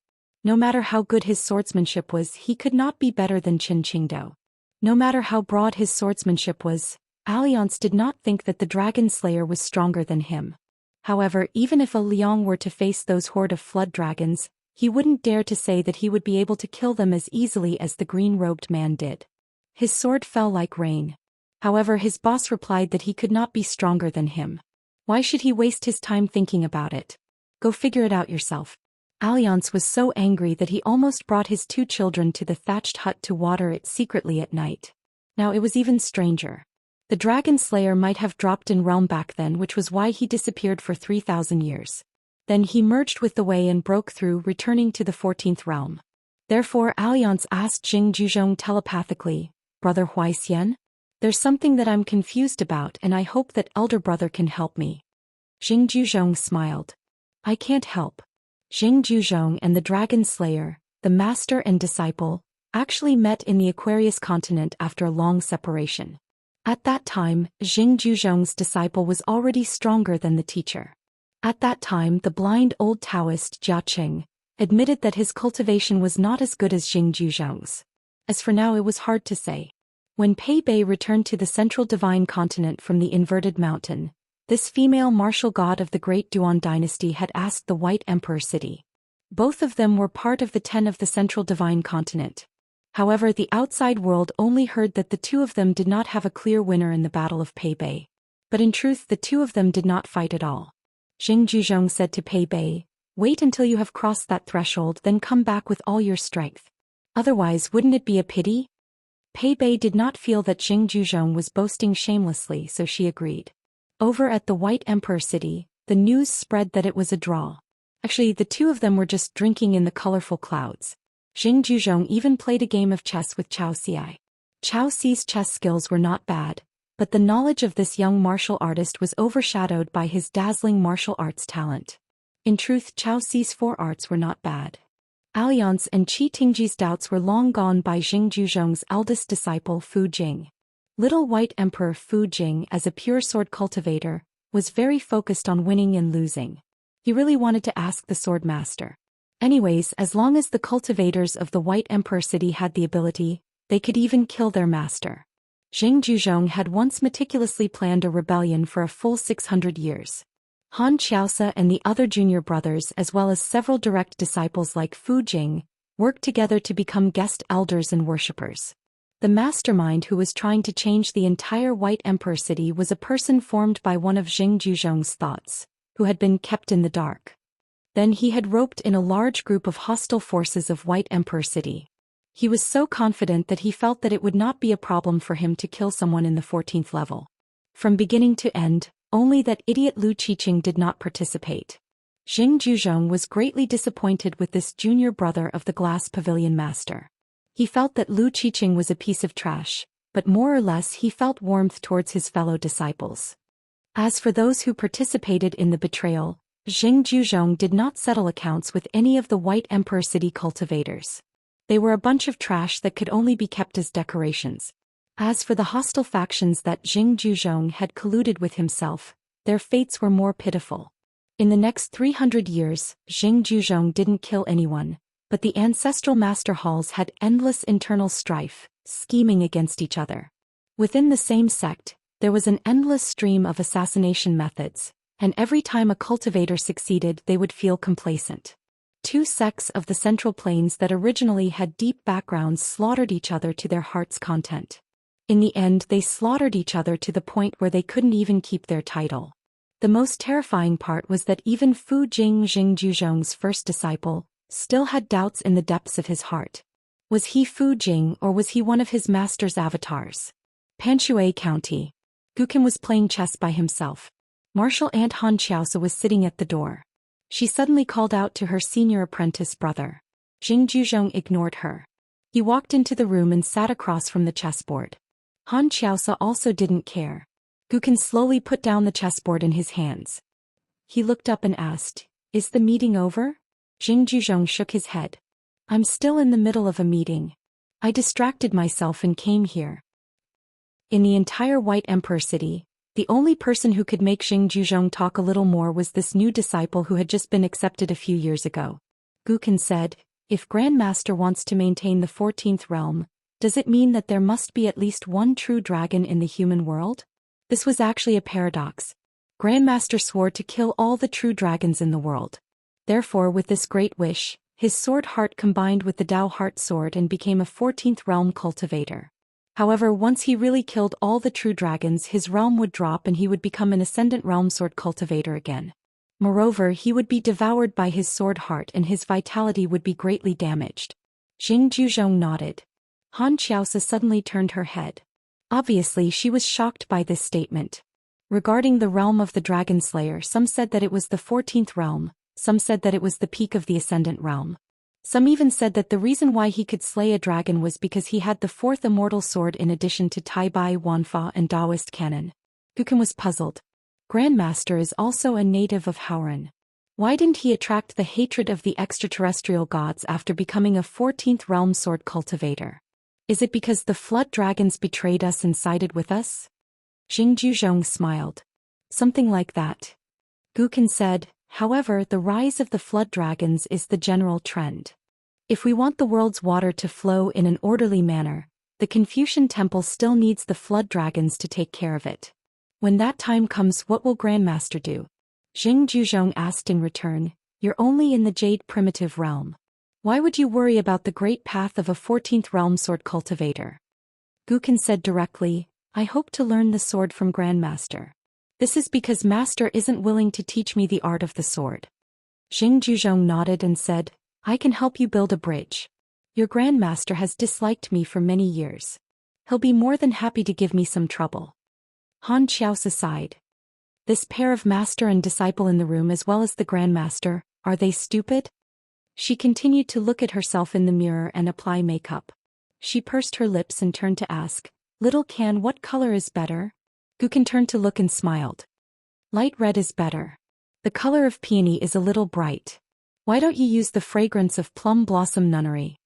No matter how good his swordsmanship was, he could not be better than Qin Qingdao. No matter how broad his swordsmanship was, Alliance did not think that the dragon slayer was stronger than him. However, even if a Liang were to face those horde of flood dragons, he wouldn't dare to say that he would be able to kill them as easily as the green-robed man did. His sword fell like rain. However, his boss replied that he could not be stronger than him. Why should he waste his time thinking about it? Go figure it out yourself. Alliance was so angry that he almost brought his 2 children to the thatched hut to water it secretly at night. Now it was even stranger. The dragon slayer might have dropped in realm back then, which was why he disappeared for 3,000 years. Then he merged with the Wei and broke through, returning to the 14th realm. Therefore Alliance asked Jing Juzhong telepathically, "Brother Zhou Xian? There's something that I'm confused about, and I hope that elder brother can help me." Jing Juzhong smiled. "I can't help." Jing Juzhong and the dragon slayer, the master and disciple, actually met in the Aquarius continent after a long separation. At that time, Jing Juzhong's disciple was already stronger than the teacher. At that time, the blind old Taoist Jia Qing admitted that his cultivation was not as good as Jing Juzhong's. As for now, it was hard to say. When Pei Bei returned to the central divine continent from the inverted mountain, this female martial god of the Great Duan dynasty had asked the White Emperor city. Both of them were part of the 10 of the central divine continent. However, the outside world only heard that the 2 of them did not have a clear winner in the Battle of Pei Bei. But in truth, the 2 of them did not fight at all. Jing Juzhong said to Pei Bei, "Wait until you have crossed that threshold, then come back with all your strength. Otherwise, wouldn't it be a pity?" Pei Bei did not feel that Jing Juzhong was boasting shamelessly, so she agreed. Over at the White Emperor city, the news spread that it was a draw. Actually, the 2 of them were just drinking in the colorful clouds. Jing Juzhong even played a game of chess with Cao Xi. Cao Xi's chess skills were not bad, but the knowledge of this young martial artist was overshadowed by his dazzling martial arts talent. In truth, Cao Xi's 4 arts were not bad. Alliance and Qi Tingji's doubts were long gone by Jing Juzhong's eldest disciple Fu Jing. Little White Emperor Fu Jing, as a pure sword cultivator, was very focused on winning and losing. He really wanted to ask the sword master. Anyways, as long as the cultivators of the White Emperor city had the ability, they could even kill their master. Jing Juzhong had once meticulously planned a rebellion for a full 600 years. Han Qiaosa and the other junior brothers, as well as several direct disciples like Fu Jing, worked together to become guest elders and worshippers. The mastermind who was trying to change the entire White Emperor city was a person formed by one of Jing Juzhong's thoughts, who had been kept in the dark. Then he had roped in a large group of hostile forces of White Emperor city. He was so confident that he felt that it would not be a problem for him to kill someone in the 14th level. From beginning to end, only that idiot Lu Qiqing did not participate. Jing Juzhong was greatly disappointed with this junior brother of the Glass Pavilion master. He felt that Lu Qiqing was a piece of trash, but more or less he felt warmth towards his fellow disciples. As for those who participated in the betrayal, Jing Juzhong did not settle accounts with any of the White Emperor city cultivators. They were a bunch of trash that could only be kept as decorations. As for the hostile factions that Jing Juzhong had colluded with himself, their fates were more pitiful. In the next 300 years, Jing Juzhong didn't kill anyone, but the ancestral master halls had endless internal strife, scheming against each other. Within the same sect, there was an endless stream of assassination methods, and every time a cultivator succeeded they would feel complacent. Two sects of the Central Plains that originally had deep backgrounds slaughtered each other to their heart's content. In the end they slaughtered each other to the point where they couldn't even keep their title. The most terrifying part was that even Fu Jing Jingzhuzhong's first disciple still had doubts in the depths of his heart. Was he Fu Jing or was he one of his master's avatars? Panshui County. Gukin was playing chess by himself. Martial Aunt Han Xiaosa was sitting at the door. She suddenly called out to her senior apprentice brother. Jingzhuzhong ignored her. He walked into the room and sat across from the chessboard. Han Xiaosa also didn't care. Gukin slowly put down the chessboard in his hands. He looked up and asked, "Is the meeting over?" Jingzhuzhong shook his head. "I'm still in the middle of a meeting. I distracted myself and came here." In the entire White Emperor city, the only person who could make Jingzhuzhong talk a little more was this new disciple who had just been accepted a few years ago. Gukin said, "If Grandmaster wants to maintain the 14th realm, does it mean that there must be at least one true dragon in the human world?" This was actually a paradox. Grandmaster swore to kill all the true dragons in the world. Therefore, with this great wish, his sword heart combined with the Dao heart sword and became a 14th realm cultivator. However, once he really killed all the true dragons, his realm would drop and he would become an ascendant realm sword cultivator again. Moreover, he would be devoured by his sword heart and his vitality would be greatly damaged. Jingzhuzhong nodded. Han Xiaosa suddenly turned her head. Obviously, she was shocked by this statement. Regarding the realm of the Dragon Slayer, some said that it was the 14th realm, some said that it was the peak of the ascendant realm. Some even said that the reason why he could slay a dragon was because he had the 4th immortal sword in addition to Tai Bai Wanfa and Daoist cannon. Gukin was puzzled. Grandmaster is also a native of Hauran. Why didn't he attract the hatred of the extraterrestrial gods after becoming a 14th realm sword cultivator? Is it because the flood dragons betrayed us and sided with us? Jingzhuzhong smiled. Something like that. Gukin said, "However, the rise of the flood dragons is the general trend. If we want the world's water to flow in an orderly manner, the Confucian temple still needs the flood dragons to take care of it. When that time comes, what will Grandmaster do?" Jingzhuzhong asked in return, "You're only in the Jade primitive realm. Why would you worry about the great path of a 14th realm sword cultivator?" Gukin said directly, "I hope to learn the sword from Grandmaster. This is because Master isn't willing to teach me the art of the sword." Jingzhuzhong nodded and said, "I can help you build a bridge. Your Grandmaster has disliked me for many years. He'll be more than happy to give me some trouble." Han Xiaosa sighed. This pair of master and disciple in the room as well as the Grandmaster, are they stupid? She continued to look at herself in the mirror and apply makeup. She pursed her lips and turned to ask, "Little Can, what color is better?" Gukin turned to look and smiled. "Light red is better. The color of peony is a little bright. Why don't you use the fragrance of plum blossom nunnery?"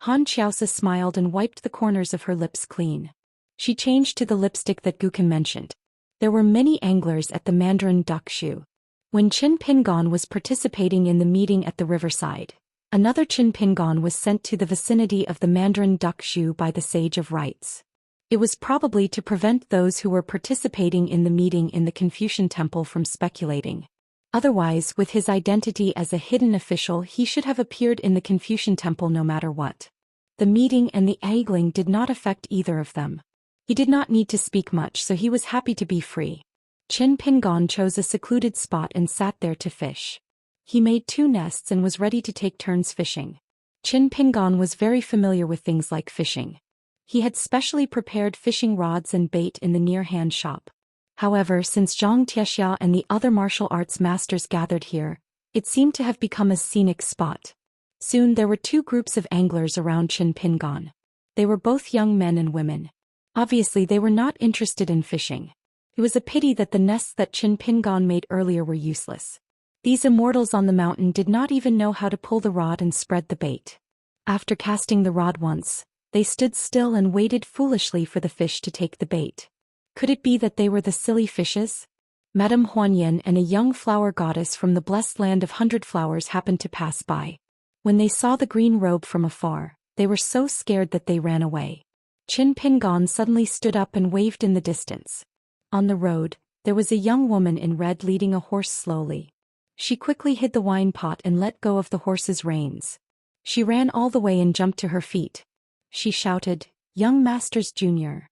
Han Xiaosa smiled and wiped the corners of her lips clean. She changed to the lipstick that Gukin mentioned. There were many anglers at the Mandarin Duck Shoe. When Qin Pingon was participating in the meeting at the riverside, another Qin Pingon was sent to the vicinity of the Mandarin Duck Shoe by the Sage of Rites. It was probably to prevent those who were participating in the meeting in the Confucian temple from speculating. Otherwise, with his identity as a hidden official, he should have appeared in the Confucian temple no matter what. The meeting and the angling did not affect either of them. He did not need to speak much, so he was happy to be free. Qin Pingon chose a secluded spot and sat there to fish. He made 2 nests and was ready to take turns fishing. Qin Pingon was very familiar with things like fishing. He had specially prepared fishing rods and bait in the near-hand shop. However, since Zhang Tiexia and the other martial arts masters gathered here, it seemed to have become a scenic spot. Soon there were 2 groups of anglers around Qin Pingon. They were both young men and women. Obviously they were not interested in fishing. It was a pity that the nests that Qin Pingon made earlier were useless. These immortals on the mountain did not even know how to pull the rod and spread the bait. After casting the rod once, they stood still and waited foolishly for the fish to take the bait. Could it be that they were the silly fishes? Madame Huanyan and a young flower goddess from the blessed land of 100 flowers happened to pass by. When they saw the green robe from afar, they were so scared that they ran away. Qin Pingon suddenly stood up and waved in the distance. On the road, There was a young woman in red leading a horse slowly. She quickly hid the wine pot and let go of the horse's reins. She ran all the way and jumped to her feet. She shouted, "Young Masters Jr."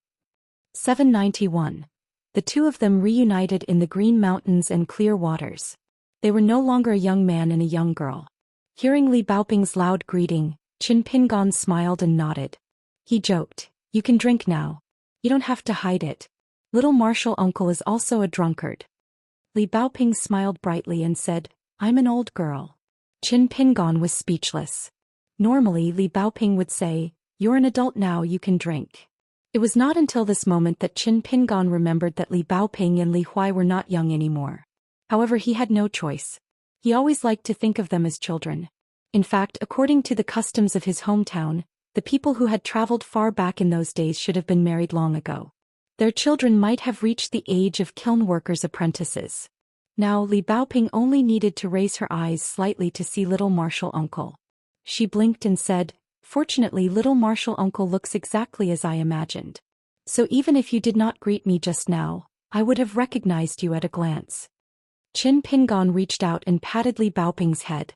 791. The two of them reunited in the green mountains and clear waters. They were no longer a young man and a young girl. Hearing Li Baoping's loud greeting, Qin Pingan smiled and nodded. He joked, "You can drink now. You don't have to hide it. Little martial uncle is also a drunkard." Li Baoping smiled brightly and said, "I'm an old girl." Qin Pingan was speechless. Normally Li Baoping would say, "You're an adult now, you can drink." It was not until this moment that Qin Pingan remembered that Li Baoping and Li Huai were not young anymore. However, he had no choice. He always liked to think of them as children. In fact, according to the customs of his hometown, the people who had traveled far back in those days should have been married long ago. Their children might have reached the age of kiln workers' apprentices. Now Li Baoping only needed to raise her eyes slightly to see little martial uncle. She blinked and said, "Fortunately, little martial uncle looks exactly as I imagined. So even if you did not greet me just now, I would have recognized you at a glance." Qin Pingan reached out and patted Li Baoping's head.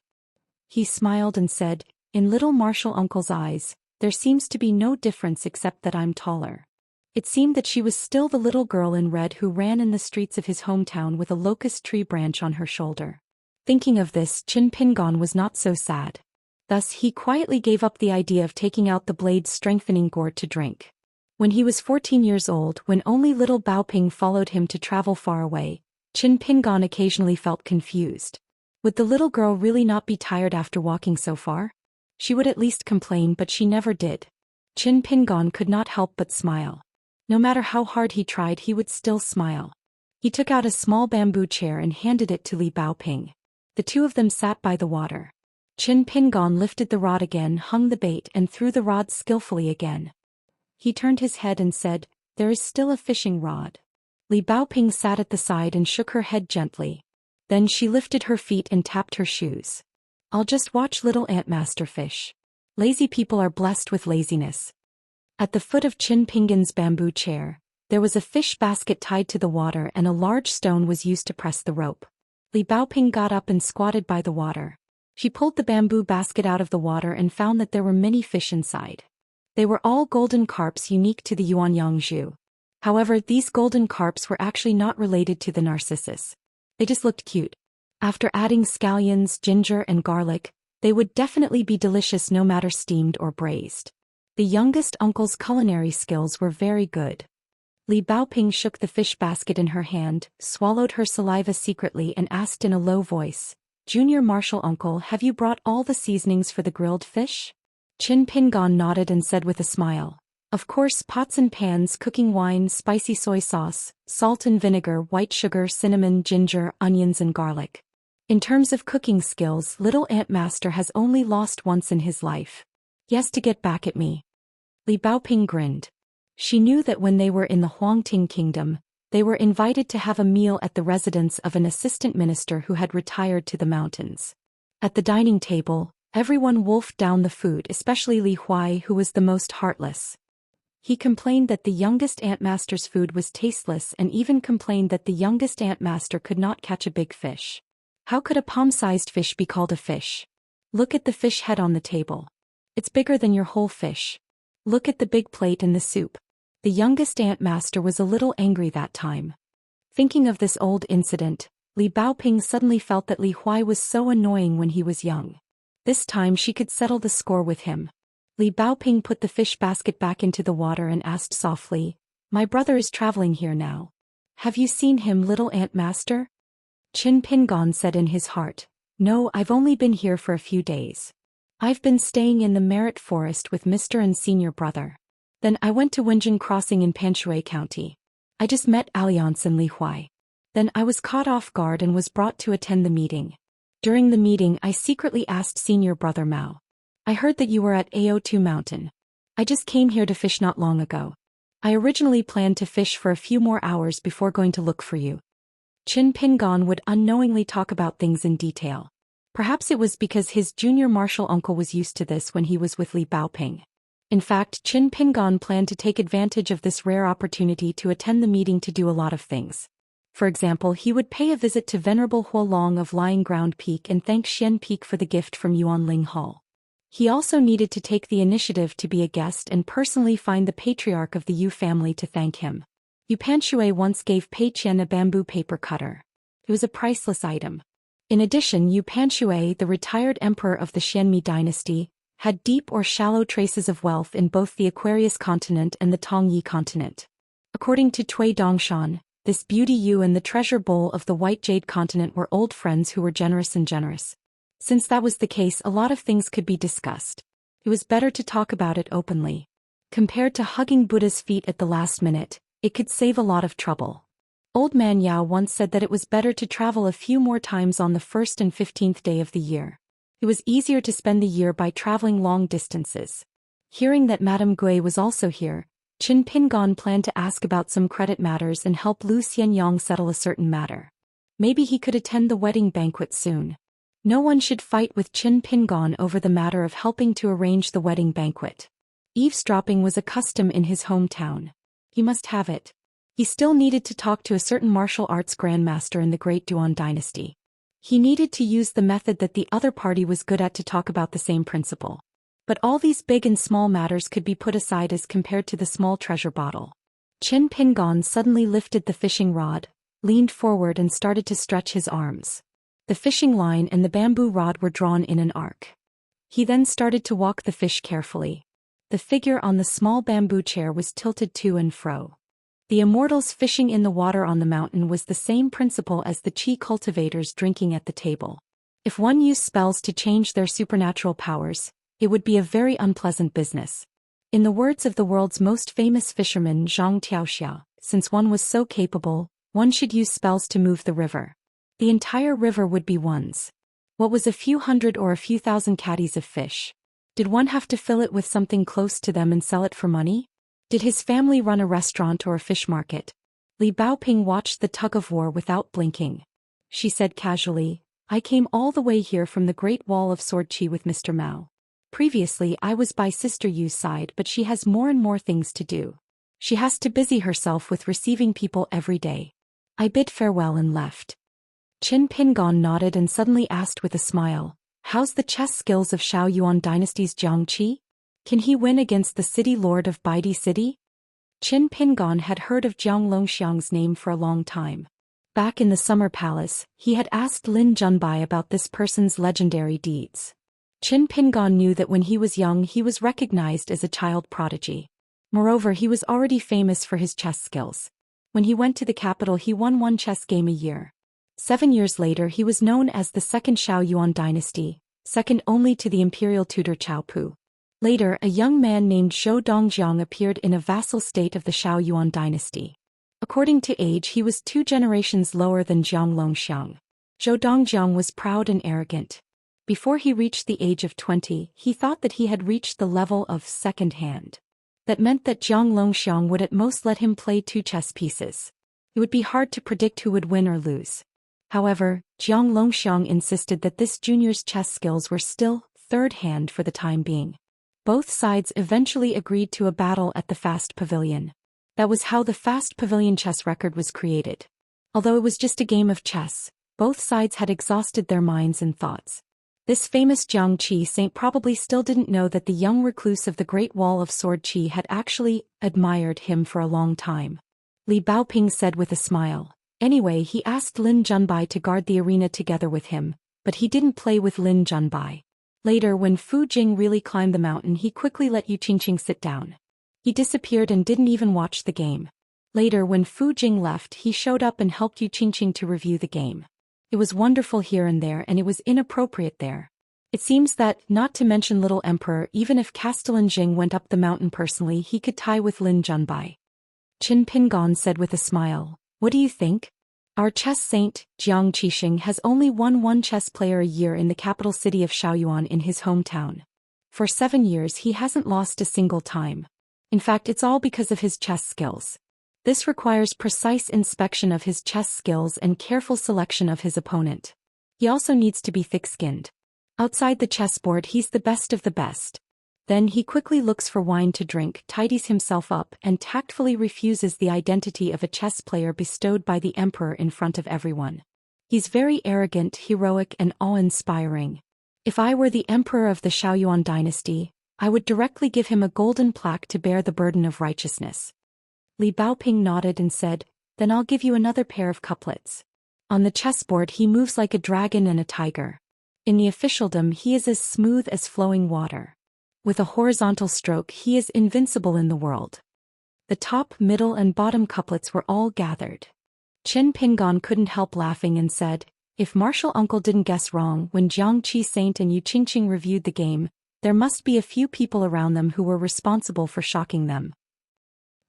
He smiled and said, "In little martial uncle's eyes, there seems to be no difference except that I'm taller." It seemed that she was still the little girl in red who ran in the streets of his hometown with a locust tree branch on her shoulder. Thinking of this, Qin Pingan was not so sad. Thus he quietly gave up the idea of taking out the blade's strengthening gourd to drink. When he was 14 years old, when only little Baoping followed him to travel far away, Qin Pingan occasionally felt confused. Would the little girl really not be tired after walking so far? She would at least complain, but she never did. Qin Pingan could not help but smile. No matter how hard he tried, he would still smile. He took out a small bamboo chair and handed it to Li Baoping. The two of them sat by the water. Qin Pingan lifted the rod again, hung the bait, and threw the rod skillfully again. He turned his head and said, "There is still a fishing rod." Li Baoping sat at the side and shook her head gently. Then she lifted her feet and tapped her shoes. "I'll just watch little Antmaster fish. Lazy people are blessed with laziness." At the foot of Qin Pingan's bamboo chair, there was a fish basket tied to the water and a large stone was used to press the rope. Li Baoping got up and squatted by the water. She pulled the bamboo basket out of the water and found that there were many fish inside. They were all golden carps unique to the Yuanyang Zhu. However, these golden carps were actually not related to the narcissus. They just looked cute. After adding scallions, ginger, and garlic, they would definitely be delicious no matter steamed or braised. The youngest uncle's culinary skills were very good. Li Baoping shook the fish basket in her hand, swallowed her saliva secretly and asked in a low voice, "Junior martial uncle, have you brought all the seasonings for the grilled fish?" Qin Pingan nodded and said with a smile, "Of course, pots and pans, cooking wine, spicy soy sauce, salt and vinegar, white sugar, cinnamon, ginger, onions and garlic." In terms of cooking skills, little Antmaster has only lost once in his life. He has to get back at me. Li Baoping grinned. She knew that when they were in the Huangting Kingdom, they were invited to have a meal at the residence of an assistant minister who had retired to the mountains. At the dining table, everyone wolfed down the food, especially Li Huai, who was the most heartless. He complained that the youngest Antmaster's food was tasteless and even complained that the youngest Antmaster could not catch a big fish. How could a palm-sized fish be called a fish? Look at the fish head on the table. It's bigger than your whole fish. Look at the big plate and the soup. The youngest Antmaster was a little angry that time. Thinking of this old incident, Li Baoping suddenly felt that Li Huai was so annoying when he was young. This time she could settle the score with him. Li Baoping put the fish basket back into the water and asked softly, "My brother is traveling here now. Have you seen him, little Antmaster?" Qin Pingan said in his heart, "No, I've only been here for a few days. I've been staying in the Merit Forest with Mr. and Senior Brother. Then I went to Wenjing Crossing in Panshui County. I just met Alliance and Li Huai. Then I was caught off guard and was brought to attend the meeting. During the meeting I secretly asked Senior Brother Mao. I heard that you were at Ao2 Mountain. I just came here to fish not long ago. I originally planned to fish for a few more hours before going to look for you." Qin Pingan would unknowingly talk about things in detail. Perhaps it was because his junior martial uncle was used to this when he was with Li Baoping. In fact, Qin Pingan planned to take advantage of this rare opportunity to attend the meeting to do a lot of things. For example, he would pay a visit to Venerable Huolong of Lying Ground Peak and thank Xian Peak for the gift from Yuanling Hall. He also needed to take the initiative to be a guest and personally find the patriarch of the Yu family to thank him. Yu Panshui once gave Pei Qian a bamboo paper cutter. It was a priceless item. In addition, Yu Panshui, the retired emperor of the Xianmi dynasty, had deep or shallow traces of wealth in both the Aquarius continent and the Tongyi continent. According to Cui Dongshan, this beauty Yu and the treasure bowl of the White Jade continent were old friends who were generous and generous. Since that was the case, a lot of things could be discussed. It was better to talk about it openly. Compared to hugging Buddha's feet at the last minute, it could save a lot of trouble. Old Man Yao once said that it was better to travel a few more times on the 1st and 15th day of the year. It was easier to spend the year by traveling long distances. Hearing that Madame Gui was also here, Qin Pingon planned to ask about some credit matters and help Lu Xianyang settle a certain matter. Maybe he could attend the wedding banquet soon. No one should fight with Qin Pingon over the matter of helping to arrange the wedding banquet. Eavesdropping was a custom in his hometown. He must have it. He still needed to talk to a certain martial arts grandmaster in the Great Duan dynasty. He needed to use the method that the other party was good at to talk about the same principle. But all these big and small matters could be put aside as compared to the small treasure bottle. Qin Pingon suddenly lifted the fishing rod, leaned forward and started to stretch his arms. The fishing line and the bamboo rod were drawn in an arc. He then started to walk the fish carefully. The figure on the small bamboo chair was tilted to and fro. The immortals fishing in the water on the mountain was the same principle as the Qi cultivators drinking at the table. If one used spells to change their supernatural powers, it would be a very unpleasant business. In the words of the world's most famous fisherman Zhang Tiaoxia, since one was so capable, one should use spells to move the river. The entire river would be one's. What was a few hundred or a few thousand caddies of fish? Did one have to fill it with something close to them and sell it for money? Did his family run a restaurant or a fish market? Li Baoping watched the tug-of-war without blinking. She said casually, "I came all the way here from the Great Wall of Sword Qi with Mr. Mao. Previously I was by Sister Yu's side, but she has more and more things to do. She has to busy herself with receiving people every day. I bid farewell and left." Qin Pingon nodded and suddenly asked with a smile, "How's the chess skills of Shao Yuan dynasty's Jiang Qi? Can he win against the city lord of Baidi City?" Qin Pingon had heard of Jiang Longxiang's name for a long time. Back in the Summer Palace, he had asked Lin Junbai about this person's legendary deeds. Qin Pingon knew that when he was young he was recognized as a child prodigy. Moreover, he was already famous for his chess skills. When he went to the capital he won one chess game a year. 7 years later he was known as the second Shao Yuan dynasty, second only to the imperial tutor Chao Pu. Later, a young man named Zhou Dongjiang appeared in a vassal state of the Shao Yuan dynasty. According to age he was 2 generations lower than Jiang Longxiang. Zhou Dongjiang was proud and arrogant. Before he reached the age of 20, he thought that he had reached the level of second hand. That meant that Jiang Longxiang would at most let him play 2 chess pieces. It would be hard to predict who would win or lose. However, Jiang Longxiang insisted that this junior's chess skills were still third hand for the time being. Both sides eventually agreed to a battle at the Fast Pavilion. That was how the Fast Pavilion chess record was created. Although it was just a game of chess, both sides had exhausted their minds and thoughts. This famous Jiang Qi saint probably still didn't know that the young recluse of the Great Wall of Sword Qi had actually admired him for a long time. Li Baoping said with a smile. Anyway, he asked Lin Junbai to guard the arena together with him, but he didn't play with Lin Junbai. Later, when Fu Jing really climbed the mountain, he quickly let Yu Qingqing sit down. He disappeared and didn't even watch the game. Later, when Fu Jing left, he showed up and helped Yu Qingqing to review the game. It was wonderful here and there, and it was inappropriate there. It seems that, not to mention Little Emperor, even if Castellan Jing went up the mountain personally, he could tie with Lin Junbai. Qin Pingon said with a smile, "What do you think? Our chess saint, Jiang Qixing, has only won 1 chess player a year in the capital city of Shaoyuan in his hometown. For 7 years he hasn't lost a single time. In fact, it's all because of his chess skills. This requires precise inspection of his chess skills and careful selection of his opponent. He also needs to be thick-skinned. Outside the chessboard he's the best of the best. Then he quickly looks for wine to drink, tidies himself up, and tactfully refuses the identity of a chess player bestowed by the emperor in front of everyone. He's very arrogant, heroic, and awe-inspiring. If I were the emperor of the Xiaoyuan dynasty, I would directly give him a golden plaque to bear the burden of righteousness. Li Baoping nodded and said, "Then I'll give you another pair of couplets." On the chessboard he moves like a dragon and a tiger. In the officialdom he is as smooth as flowing water. With a horizontal stroke he is invincible in the world. The top, middle and bottom couplets were all gathered. Qin Pingon couldn't help laughing and said, "If Martial Uncle didn't guess wrong when Jiang Qi Saint and Yu Qingqing reviewed the game, there must be a few people around them who were responsible for shocking them."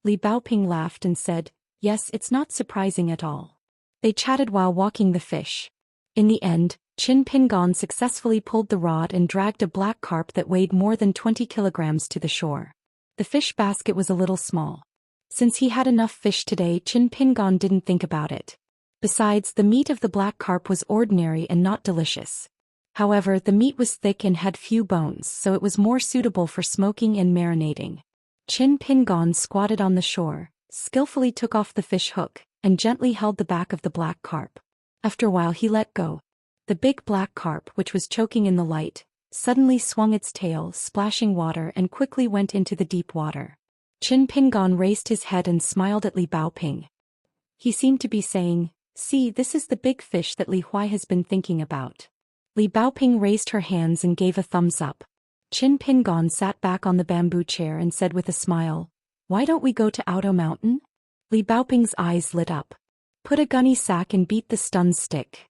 Li Baoping laughed and said, "Yes, it's not surprising at all." They chatted while walking the fish. In the end, Qin Pingon successfully pulled the rod and dragged a black carp that weighed more than 20 kilograms to the shore. The fish basket was a little small. Since he had enough fish today, Qin Pingon didn't think about it. Besides, the meat of the black carp was ordinary and not delicious. However, the meat was thick and had few bones, so it was more suitable for smoking and marinating. Qin Pingon squatted on the shore, skillfully took off the fish hook, and gently held the back of the black carp. After a while he let go. The big black carp, which was choking in the light, suddenly swung its tail, splashing water, and quickly went into the deep water. Qin Pingon raised his head and smiled at Li Baoping. He seemed to be saying, "See, this is the big fish that Li Huai has been thinking about." Li Baoping raised her hands and gave a thumbs up. Qin Pingon sat back on the bamboo chair and said with a smile, "Why don't we go to Auto Mountain?" Li Baoping's eyes lit up. "Put a gunny sack and beat the stun stick."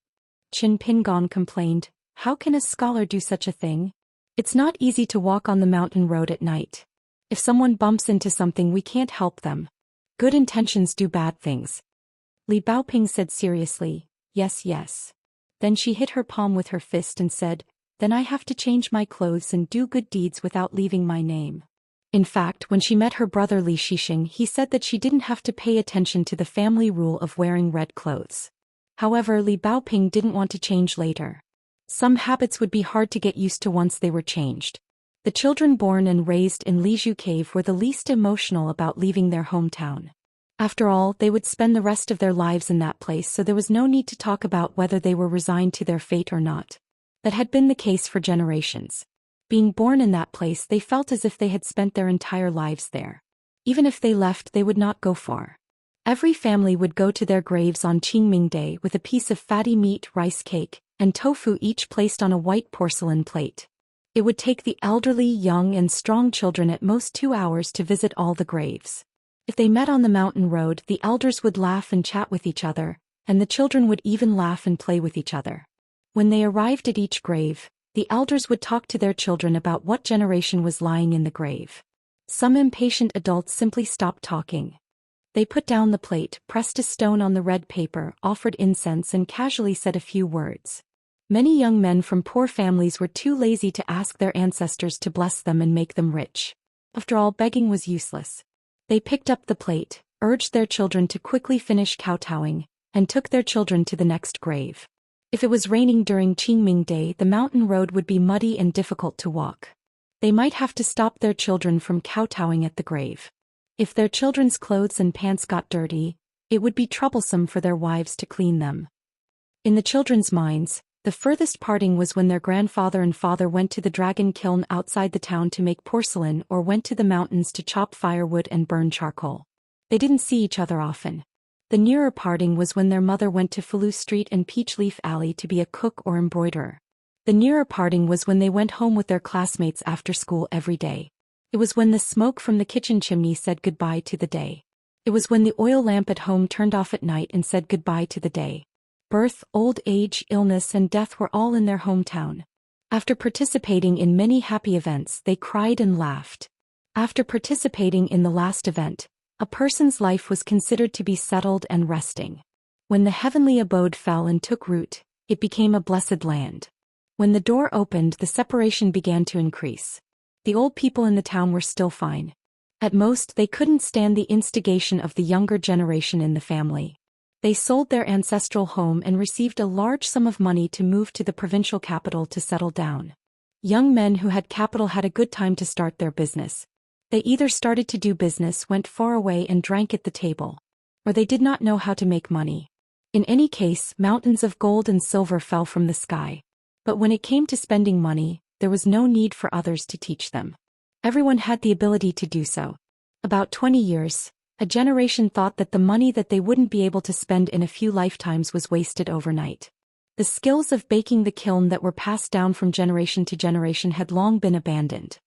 Qin Pingon complained, "How can a scholar do such a thing? It's not easy to walk on the mountain road at night. If someone bumps into something we can't help them. Good intentions do bad things." Li Baoping said seriously, "Yes, yes." Then she hit her palm with her fist and said, "Then I have to change my clothes and do good deeds without leaving my name." In fact, when she met her brother Li Shixing, he said that she didn't have to pay attention to the family rule of wearing red clothes. However, Li Baoping didn't want to change later. Some habits would be hard to get used to once they were changed. The children born and raised in Lizhu Cave were the least emotional about leaving their hometown. After all, they would spend the rest of their lives in that place, so there was no need to talk about whether they were resigned to their fate or not. That had been the case for generations. Being born in that place, they felt as if they had spent their entire lives there. Even if they left, they would not go far. Every family would go to their graves on Qingming Day with a piece of fatty meat, rice cake, and tofu each placed on a white porcelain plate. It would take the elderly, young, and strong children at most 2 hours to visit all the graves. If they met on the mountain road, the elders would laugh and chat with each other, and the children would even laugh and play with each other. When they arrived at each grave, the elders would talk to their children about what generation was lying in the grave. Some impatient adults simply stopped talking. They put down the plate, pressed a stone on the red paper, offered incense, and casually said a few words. Many young men from poor families were too lazy to ask their ancestors to bless them and make them rich. After all, begging was useless. They picked up the plate, urged their children to quickly finish kowtowing, and took their children to the next grave. If it was raining during Qingming Day, the mountain road would be muddy and difficult to walk. They might have to stop their children from kowtowing at the grave. If their children's clothes and pants got dirty, it would be troublesome for their wives to clean them. In the children's minds, the furthest parting was when their grandfather and father went to the dragon kiln outside the town to make porcelain or went to the mountains to chop firewood and burn charcoal. They didn't see each other often. The nearer parting was when their mother went to Falu Street and Peach Leaf Alley to be a cook or embroiderer. The nearer parting was when they went home with their classmates after school every day. It was when the smoke from the kitchen chimney said goodbye to the day. It was when the oil lamp at home turned off at night and said goodbye to the day. Birth, old age, illness, and death were all in their hometown. After participating in many happy events, they cried and laughed. After participating in the last event, a person's life was considered to be settled and resting. When the heavenly abode fell and took root, it became a blessed land. When the door opened, the separation began to increase. The old people in the town were still fine. At most, they couldn't stand the instigation of the younger generation in the family. They sold their ancestral home and received a large sum of money to move to the provincial capital to settle down. Young men who had capital had a good time to start their business. They either started to do business, went far away and drank at the table, or they did not know how to make money. In any case, mountains of gold and silver fell from the sky. But when it came to spending money, there was no need for others to teach them. Everyone had the ability to do so. About 20 years, a generation thought that the money that they wouldn't be able to spend in a few lifetimes was wasted overnight. The skills of baking the kiln that were passed down from generation to generation had long been abandoned.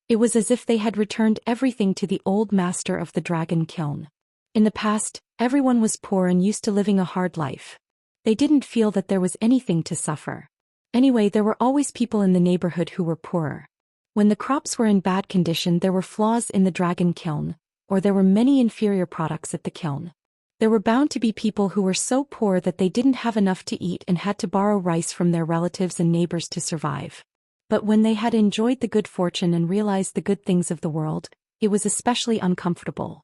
It was as if they had returned everything to the old master of the dragon kiln. In the past, everyone was poor and used to living a hard life. They didn't feel that there was anything to suffer. Anyway, there were always people in the neighborhood who were poorer. When the crops were in bad condition, there were flaws in the dragon kiln, or there were many inferior products at the kiln. There were bound to be people who were so poor that they didn't have enough to eat and had to borrow rice from their relatives and neighbors to survive. But when they had enjoyed the good fortune and realized the good things of the world, it was especially uncomfortable.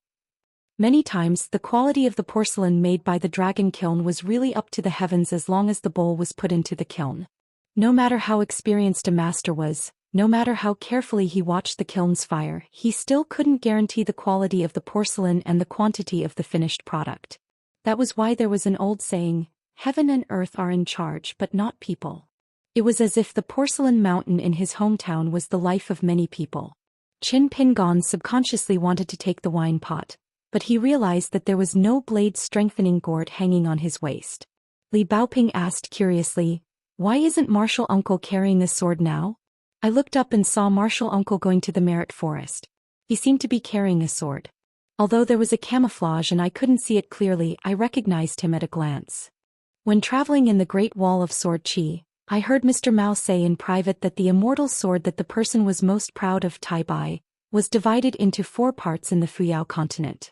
Many times, the quality of the porcelain made by the dragon kiln was really up to the heavens as long as the bowl was put into the kiln. No matter how experienced a master was, no matter how carefully he watched the kiln's fire, he still couldn't guarantee the quality of the porcelain and the quantity of the finished product. That was why there was an old saying, "Heaven and earth are in charge but not people." It was as if the porcelain mountain in his hometown was the life of many people. Qin Pingon subconsciously wanted to take the wine pot, but he realized that there was no blade-strengthening gourd hanging on his waist. Li Baoping asked curiously, "Why isn't Martial Uncle carrying a sword now?" I looked up and saw Martial Uncle going to the Merit Forest. He seemed to be carrying a sword. Although there was a camouflage and I couldn't see it clearly, I recognized him at a glance. When traveling in the Great Wall of Sword Qi, I heard Mr. Mao say in private that the immortal sword that the person was most proud of, Tai Bai, was divided into 4 parts in the Fuyao continent.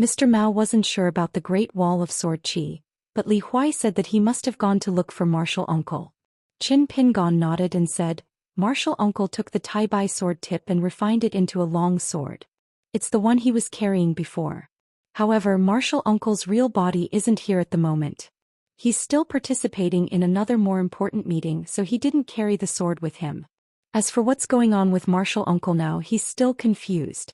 Mr. Mao wasn't sure about the Great Wall of Sword Qi, but Li Huai said that he must have gone to look for Martial Uncle. Qin Pingon nodded and said, "Martial Uncle took the Tai Bai sword tip and refined it into a long sword. It's the one he was carrying before. However, Martial Uncle's real body isn't here at the moment. He's still participating in another more important meeting, so he didn't carry the sword with him. As for what's going on with Martial Uncle now, he's still confused.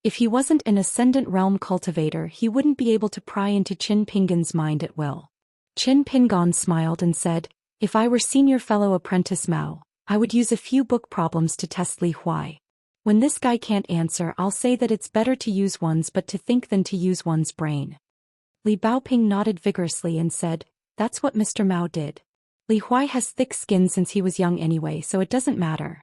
If he wasn't an Ascendant Realm cultivator, he wouldn't be able to pry into Qin Pingon's mind at will." Qin Pingon smiled and said, "If I were senior fellow apprentice Mao, I would use a few book problems to test Li Huai. When this guy can't answer, I'll say that it's better to use one's but to think than to use one's brain." Li Baoping nodded vigorously and said, "That's what Mr. Mao did. Li Huai has thick skin since he was young anyway, so it doesn't matter."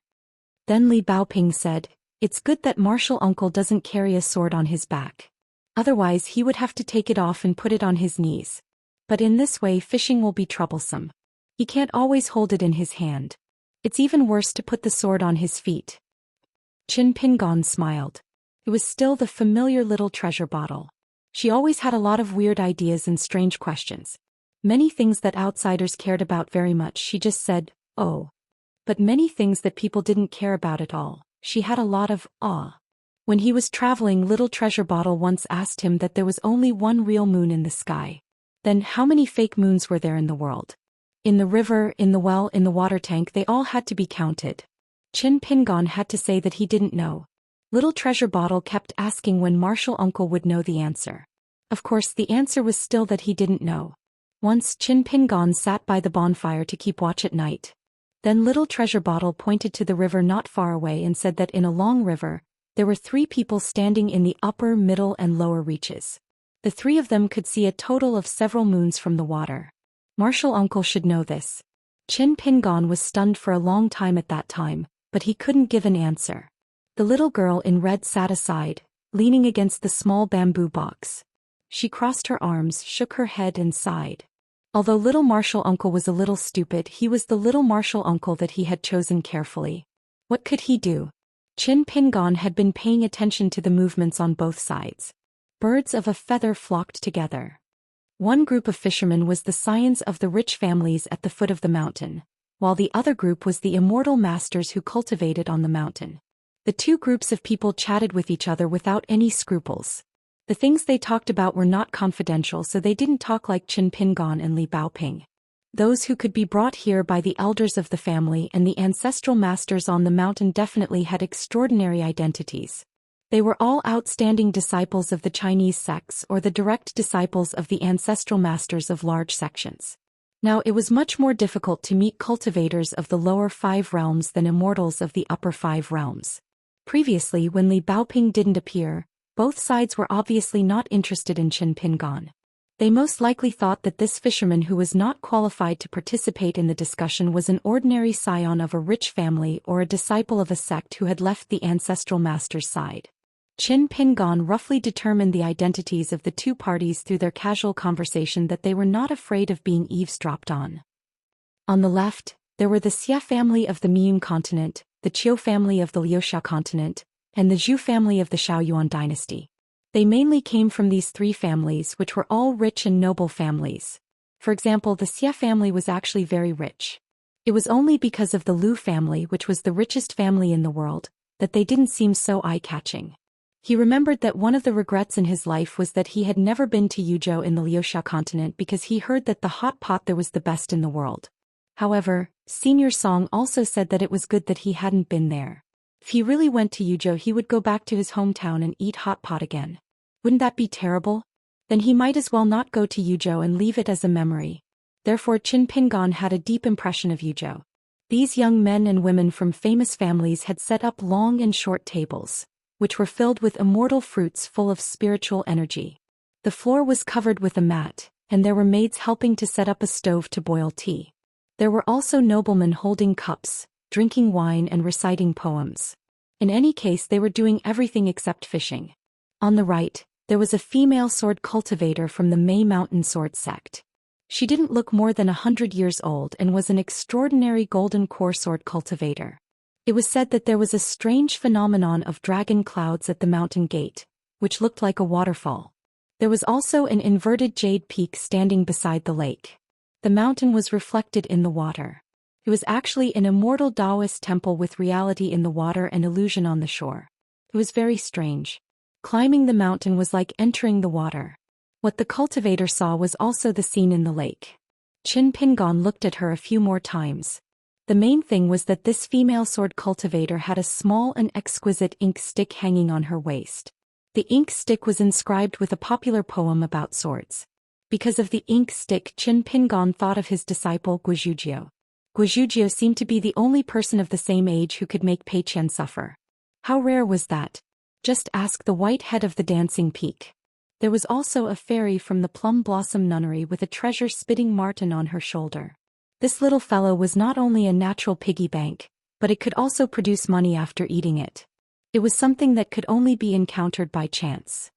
Then Li Baoping said, "It's good that Martial Uncle doesn't carry a sword on his back. Otherwise he would have to take it off and put it on his knees. But in this way fishing will be troublesome. He can't always hold it in his hand. It's even worse to put the sword on his feet." Qin Pingon smiled. It was still the familiar little treasure bottle. She always had a lot of weird ideas and strange questions. Many things that outsiders cared about very much, she just said, "Oh." But many things that people didn't care about at all, she had a lot of awe. When he was traveling, Little Treasure Bottle once asked him that there was only one real moon in the sky. Then how many fake moons were there in the world? In the river, in the well, in the water tank, they all had to be counted. Qin Pingon had to say that he didn't know. Little Treasure Bottle kept asking when Martial Uncle would know the answer. Of course, the answer was still that he didn't know. Once Qin Pingon sat by the bonfire to keep watch at night. Then Little Treasure Bottle pointed to the river not far away and said that in a long river, there were 3 people standing in the upper, middle and lower reaches. The 3 of them could see a total of several moons from the water. Martial Uncle should know this. Qin Pingon was stunned for a long time at that time, but he couldn't give an answer. The little girl in red sat aside, leaning against the small bamboo box. She crossed her arms, shook her head and sighed. Although little Martial Uncle was a little stupid, he was the little Martial Uncle that he had chosen carefully. What could he do? Qin Pingon had been paying attention to the movements on both sides. Birds of a feather flocked together. One group of fishermen was the scions of the rich families at the foot of the mountain, while the other group was the immortal masters who cultivated on the mountain. The 2 groups of people chatted with each other without any scruples. The things they talked about were not confidential, so they didn't talk like Qin Pingon and Li Baoping. Those who could be brought here by the elders of the family and the ancestral masters on the mountain definitely had extraordinary identities. They were all outstanding disciples of the Chinese sects or the direct disciples of the ancestral masters of large sections. Now it was much more difficult to meet cultivators of the lower 5 realms than immortals of the upper 5 realms. Previously, when Li Baoping didn't appear, both sides were obviously not interested in Qin Pingan. They most likely thought that this fisherman who was not qualified to participate in the discussion was an ordinary scion of a rich family or a disciple of a sect who had left the ancestral master's side. Qin Pingan roughly determined the identities of the two parties through their casual conversation that they were not afraid of being eavesdropped on. On the left, there were the Xia family of the Miun continent, the Qiu family of the Liuxia continent, and the Zhou family of the Shaoyuan dynasty. They mainly came from these 3 families, which were all rich and noble families. For example, the Xia family was actually very rich. It was only because of the Lu family, which was the richest family in the world, that they didn't seem so eye-catching. He remembered that one of the regrets in his life was that he had never been to Yuzhou in the Liuxia continent because he heard that the hot pot there was the best in the world. However, Senior Song also said that it was good that he hadn't been there. If he really went to Yuzhou, he would go back to his hometown and eat hot pot again. Wouldn't that be terrible? Then he might as well not go to Yuzhou and leave it as a memory. Therefore Qin Pingan had a deep impression of Yuzhou. These young men and women from famous families had set up long and short tables, which were filled with immortal fruits full of spiritual energy. The floor was covered with a mat, and there were maids helping to set up a stove to boil tea. There were also noblemen holding cups, drinking wine and reciting poems. In any case, they were doing everything except fishing. On the right, there was a female sword cultivator from the Mei Mountain sword sect. She didn't look more than 100 years old and was an extraordinary golden core sword cultivator. It was said that there was a strange phenomenon of dragon clouds at the mountain gate, which looked like a waterfall. There was also an inverted jade peak standing beside the lake. The mountain was reflected in the water. It was actually an immortal Daoist temple with reality in the water and illusion on the shore. It was very strange. Climbing the mountain was like entering the water. What the cultivator saw was also the scene in the lake. Qin Pingan looked at her a few more times. The main thing was that this female sword cultivator had a small and exquisite ink stick hanging on her waist. The ink stick was inscribed with a popular poem about swords. Because of the ink stick, Qin Pingan thought of his disciple Guizhuzhou. Guizhuzhou seemed to be the only person of the same age who could make Pei Qian suffer. How rare was that? Just ask the white head of the dancing peak. There was also a fairy from the Plum Blossom Nunnery with a treasure-spitting marten on her shoulder. This little fellow was not only a natural piggy bank, but it could also produce money after eating it. It was something that could only be encountered by chance.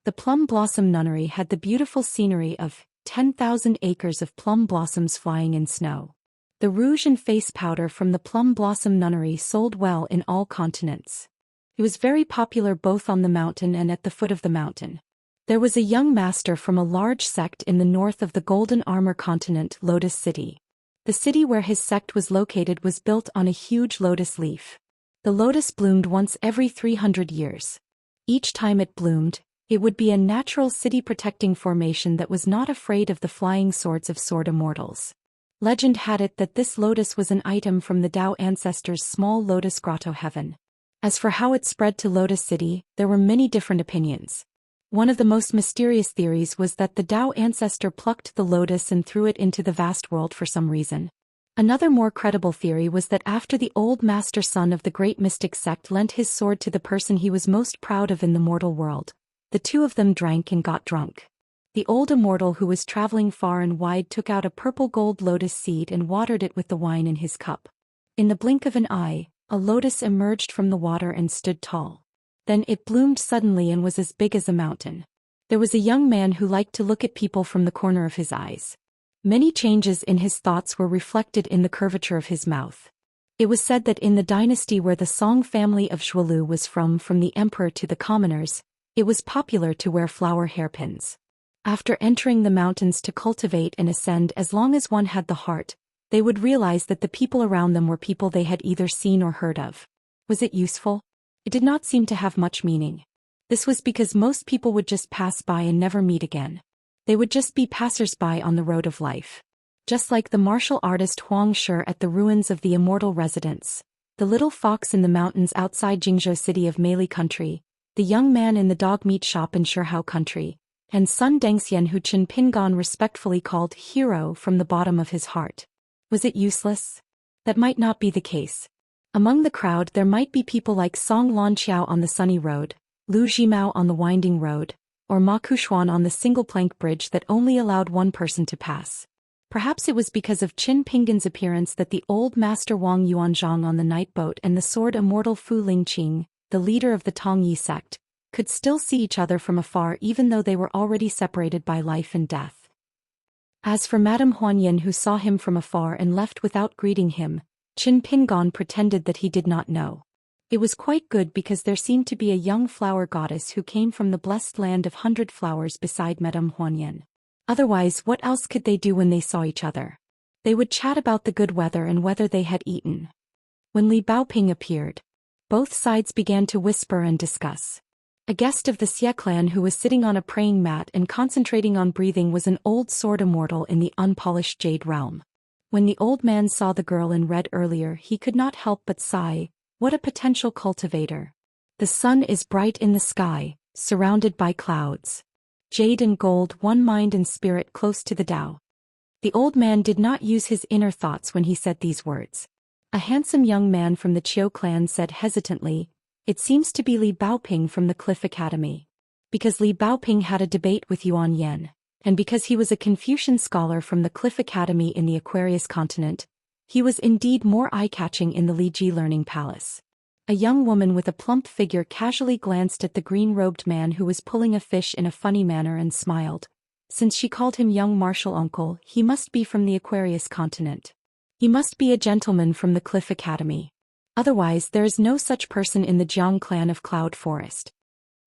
The Plum Blossom Nunnery had the beautiful scenery of 10,000 acres of plum blossoms flying in snow. The rouge and face powder from the Plum Blossom Nunnery sold well in all continents. It was very popular both on the mountain and at the foot of the mountain. There was a young master from a large sect in the north of the Golden Armor continent, Lotus City. The city where his sect was located was built on a huge lotus leaf. The lotus bloomed once every 300 years. Each time it bloomed, it would be a natural city-protecting formation that was not afraid of the flying swords of sword immortals. Legend had it that this lotus was an item from the Dao ancestors' small lotus grotto heaven. As for how it spread to Lotus City, there were many different opinions. One of the most mysterious theories was that the Dao ancestor plucked the lotus and threw it into the vast world for some reason. Another more credible theory was that after the old master son of the great mystic sect lent his sword to the person he was most proud of in the mortal world, the two of them drank and got drunk. The old immortal who was traveling far and wide took out a purple gold lotus seed and watered it with the wine in his cup. In the blink of an eye, a lotus emerged from the water and stood tall. Then it bloomed suddenly and was as big as a mountain. There was a young man who liked to look at people from the corner of his eyes. Many changes in his thoughts were reflected in the curvature of his mouth. It was said that in the dynasty where the Song family of Zhuolu was from the emperor to the commoners, it was popular to wear flower hairpins. After entering the mountains to cultivate and ascend, as long as one had the heart, they would realize that the people around them were people they had either seen or heard of. Was it useful? It did not seem to have much meaning. This was because most people would just pass by and never meet again. They would just be passers-by on the road of life. Just like the martial artist Huang Shi at the ruins of the Immortal residence, the little fox in the mountains outside Jingzhou city of Meili country, the young man in the dog meat shop in Shihao country, and Sun Dengxian who Qin Pingan respectfully called hero from the bottom of his heart. Was it useless? That might not be the case. Among the crowd there might be people like Song Lanqiao on the sunny road, Lu Jimao on the winding road, or Ma Kushuan on the single-plank bridge that only allowed one person to pass. Perhaps it was because of Qin Pingan's appearance that the old master Wang Yuanzhang on the night boat and the sword immortal Fu Lingqing, the leader of the Tongyi sect, could still see each other from afar even though they were already separated by life and death. As for Madame Huanyan who saw him from afar and left without greeting him, Qin Pingan pretended that he did not know. It was quite good because there seemed to be a young flower goddess who came from the blessed land of 100 flowers beside Madame Huanyan. Otherwise, what else could they do when they saw each other? They would chat about the good weather and whether they had eaten. When Li Baoping appeared, both sides began to whisper and discuss. A guest of the Xie clan who was sitting on a praying mat and concentrating on breathing was an old sword immortal in the unpolished jade realm. When the old man saw the girl in red earlier, he could not help but sigh, what a potential cultivator. The sun is bright in the sky, surrounded by clouds. Jade and gold, one mind and spirit close to the Tao. The old man did not use his inner thoughts when he said these words. A handsome young man from the Qiu clan said hesitantly, it seems to be Li Baoping from the Cliff Academy. Because Li Baoping had a debate with Yuan Yan, and because he was a Confucian scholar from the Cliff Academy in the Aquarius continent, he was indeed more eye-catching in the Liji Learning Palace. A young woman with a plump figure casually glanced at the green-robed man who was pulling a fish in a funny manner and smiled. Since she called him young martial uncle, he must be from the Aquarius continent. He must be a gentleman from the Cliff Academy. Otherwise there is no such person in the Jiang clan of Cloud Forest.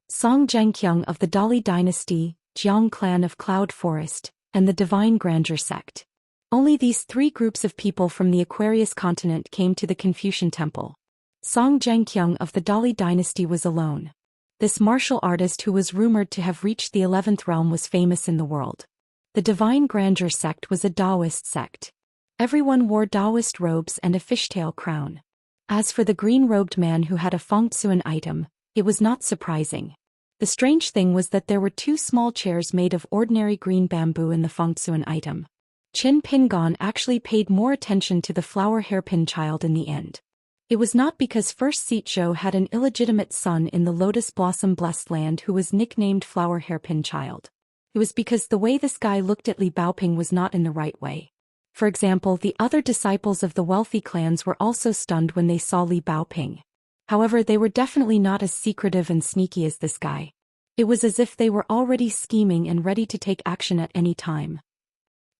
Song Zhengqiang of the Dali dynasty, Jiang clan of Cloud Forest, and the Divine Grandeur sect. Only these three groups of people from the Aquarius continent came to the Confucian temple. Song Zhengqiang of the Dali dynasty was alone. This martial artist who was rumored to have reached the 11th realm was famous in the world. The Divine Grandeur sect was a Daoist sect. Everyone wore Daoist robes and a fishtail crown. As for the green-robed man who had a fengtsuan item, it was not surprising. The strange thing was that there were two small chairs made of ordinary green bamboo in the fengtsuan item. Qin Pingan actually paid more attention to the flower hairpin child in the end. It was not because first Seat Zhou had an illegitimate son in the Lotus Blossom Blessed Land who was nicknamed Flower Hairpin Child. It was because the way this guy looked at Li Baoping was not in the right way. For example, the other disciples of the wealthy clans were also stunned when they saw Li Baoping. However, they were definitely not as secretive and sneaky as this guy. It was as if they were already scheming and ready to take action at any time.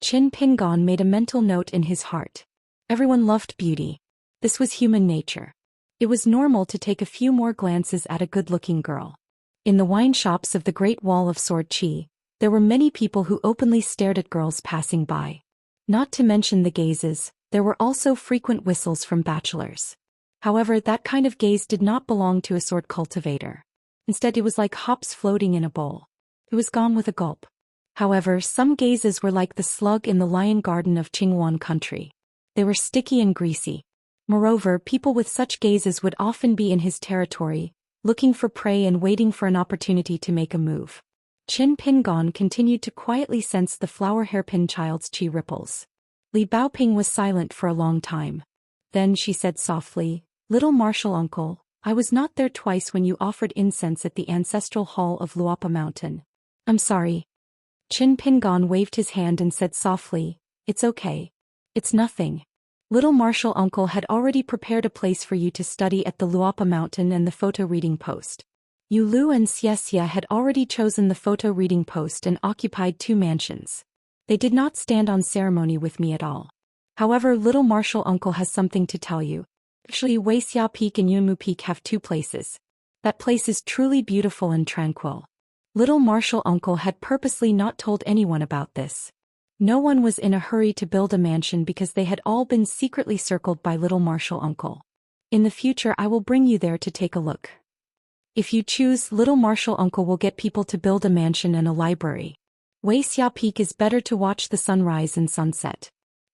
Qin Pingan made a mental note in his heart. Everyone loved beauty. This was human nature. It was normal to take a few more glances at a good-looking girl. In the wine shops of the Great Wall of Sword Qi, there were many people who openly stared at girls passing by. Not to mention the gazes, there were also frequent whistles from bachelors. However, that kind of gaze did not belong to a sword cultivator. Instead, it was like hops floating in a bowl. It was gone with a gulp. However, some gazes were like the slug in the lion garden of Qinghuan country. They were sticky and greasy. Moreover, people with such gazes would often be in his territory, looking for prey and waiting for an opportunity to make a move. Qin Pingan continued to quietly sense the flower hairpin child's qi ripples. Li Baoping was silent for a long time. Then she said softly, "Little martial uncle, I was not there twice when you offered incense at the ancestral hall of Luapa Mountain. I'm sorry." Qin Pingan waved his hand and said softly, "It's okay. It's nothing. Little martial uncle had already prepared a place for you to study at the Luapa Mountain and the photo reading post. Yu Lu and Xianxia had already chosen the photo reading post and occupied 2 mansions. They did not stand on ceremony with me at all. However, little martial uncle has something to tell you. Actually, Wuxia Peak and Yunmu Peak have 2 places. That place is truly beautiful and tranquil." Little martial uncle had purposely not told anyone about this. No one was in a hurry to build a mansion because they had all been secretly circled by little martial uncle. "In the future I will bring you there to take a look. If you choose, little martial uncle will get people to build a mansion and a library. Wuxia Peak is better to watch the sunrise and sunset.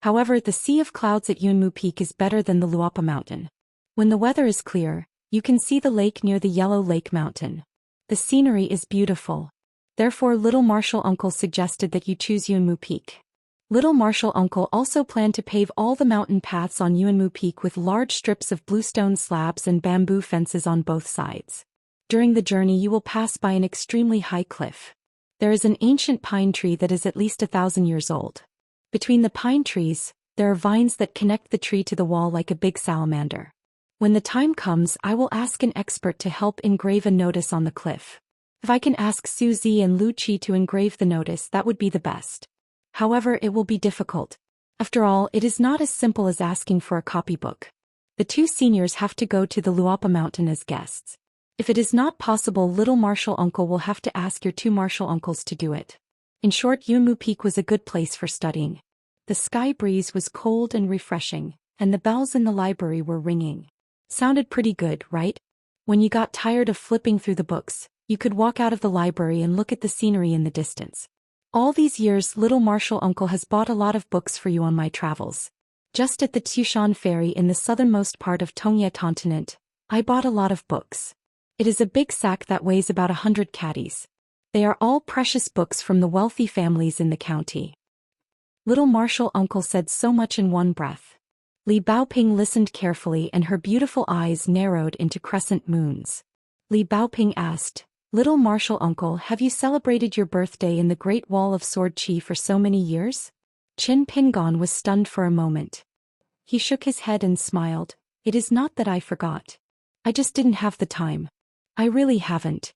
However, the sea of clouds at Yunmu Peak is better than the Luapa Mountain. When the weather is clear, you can see the lake near the Yellow Lake Mountain. The scenery is beautiful. Therefore, Little Marshal Uncle suggested that you choose Yunmu Peak. Little Marshal Uncle also planned to pave all the mountain paths on Yunmu Peak with large strips of bluestone slabs and bamboo fences on both sides. During the journey you will pass by an extremely high cliff. There is an ancient pine tree that is at least 1,000 years old. Between the pine trees, there are vines that connect the tree to the wall like a big salamander. When the time comes, I will ask an expert to help engrave a notice on the cliff. If I can ask Suzy and Lu Qi to engrave the notice, that would be the best. However, it will be difficult. After all, it is not as simple as asking for a copybook. The two seniors have to go to the Luapa Mountain as guests. If it is not possible, Little Marshal Uncle will have to ask your two marshal uncles to do it. In short, Yunmu Peak was a good place for studying. The sky breeze was cold and refreshing, and the bells in the library were ringing. Sounded pretty good, right? When you got tired of flipping through the books, you could walk out of the library and look at the scenery in the distance. All these years, Little Marshal Uncle has bought a lot of books for you on my travels. Just at the Tushan Ferry in the southernmost part of Tongye continent, I bought a lot of books. It is a big sack that weighs about 100 caddies. They are all precious books from the wealthy families in the county. Little Marshal Uncle said so much in one breath. Li Baoping listened carefully and her beautiful eyes narrowed into crescent moons. Li Baoping asked, Little Marshal Uncle, have you celebrated your birthday in the Great Wall of Sword Qi for so many years? Qin Pingon was stunned for a moment. He shook his head and smiled. It is not that I forgot. I just didn't have the time. I really haven't.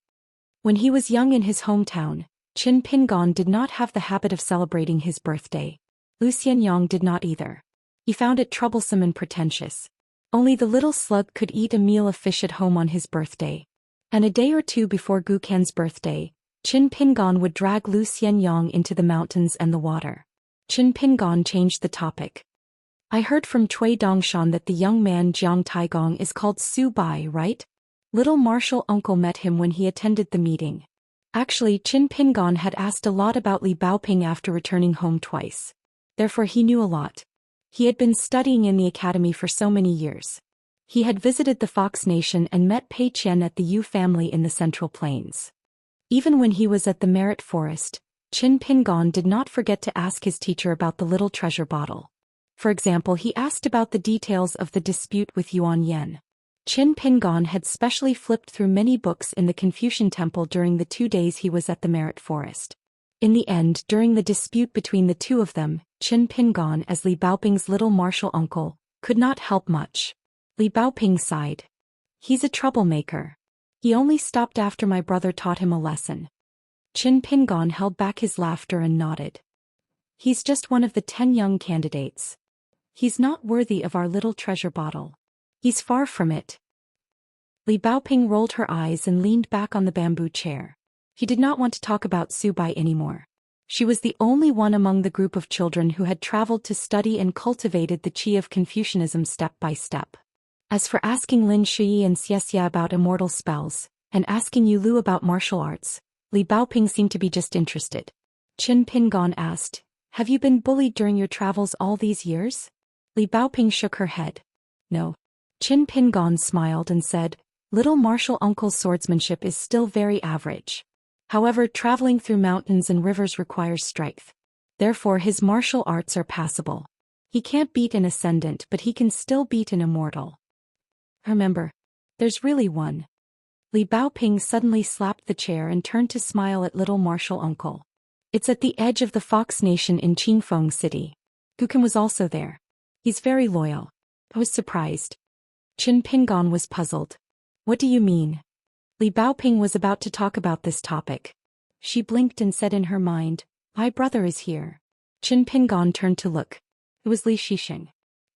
When he was young in his hometown, Qin Pingon did not have the habit of celebrating his birthday. Xianxia did not either. He found it troublesome and pretentious. Only the little slug could eat a meal of fish at home on his birthday. And a day or two before Gukan's birthday, Qin Pingon would drag Xianxia into the mountains and the water. Qin Pingon changed the topic. I heard from Cui Dongshan that the young man Jiang Taigong is called Su Bai, right? Little Marshal Uncle met him when he attended the meeting. Actually, Qin Pingon had asked a lot about Li Baoping after returning home twice. Therefore he knew a lot. He had been studying in the academy for so many years. He had visited the Fox Nation and met Pei Qian at the Yu family in the Central Plains. Even when he was at the Merit Forest, Qin Pingon did not forget to ask his teacher about the little treasure bottle. For example, he asked about the details of the dispute with Yuan Yan. Qin Pingon had specially flipped through many books in the Confucian Temple during the 2 days he was at the Merit Forest. In the end, during the dispute between the two of them, Qin Pingon, as Li Baoping's little marshal uncle, could not help much. Li Baoping sighed. He's a troublemaker. He only stopped after my brother taught him a lesson. Qin Pingon held back his laughter and nodded. He's just one of the 10 young candidates. He's not worthy of our little treasure bottle. He's far from it. Li Baoping rolled her eyes and leaned back on the bamboo chair. He did not want to talk about Su Bai anymore. She was the only one among the group of children who had traveled to study and cultivated the qi of Confucianism step by step. As for asking Lin Shui and Xianxia about immortal spells, and asking Yu Lu about martial arts, Li Baoping seemed to be just interested. Qin Pingon asked, Have you been bullied during your travels all these years? Li Baoping shook her head. No. Qin Pingon smiled and said, Little Marshal Uncle's swordsmanship is still very average. However, traveling through mountains and rivers requires strength. Therefore his martial arts are passable. He can't beat an ascendant, but he can still beat an immortal. Remember, there's really one. Li Baoping suddenly slapped the chair and turned to smile at Little Marshal Uncle. It's at the edge of the Fox Nation in Qingfeng City. Gukan was also there. He's very loyal. I was surprised. Qin Pingon was puzzled. What do you mean? Li Baoping was about to talk about this topic. She blinked and said in her mind, My brother is here. Qin Pingon turned to look. It was Li Shixing.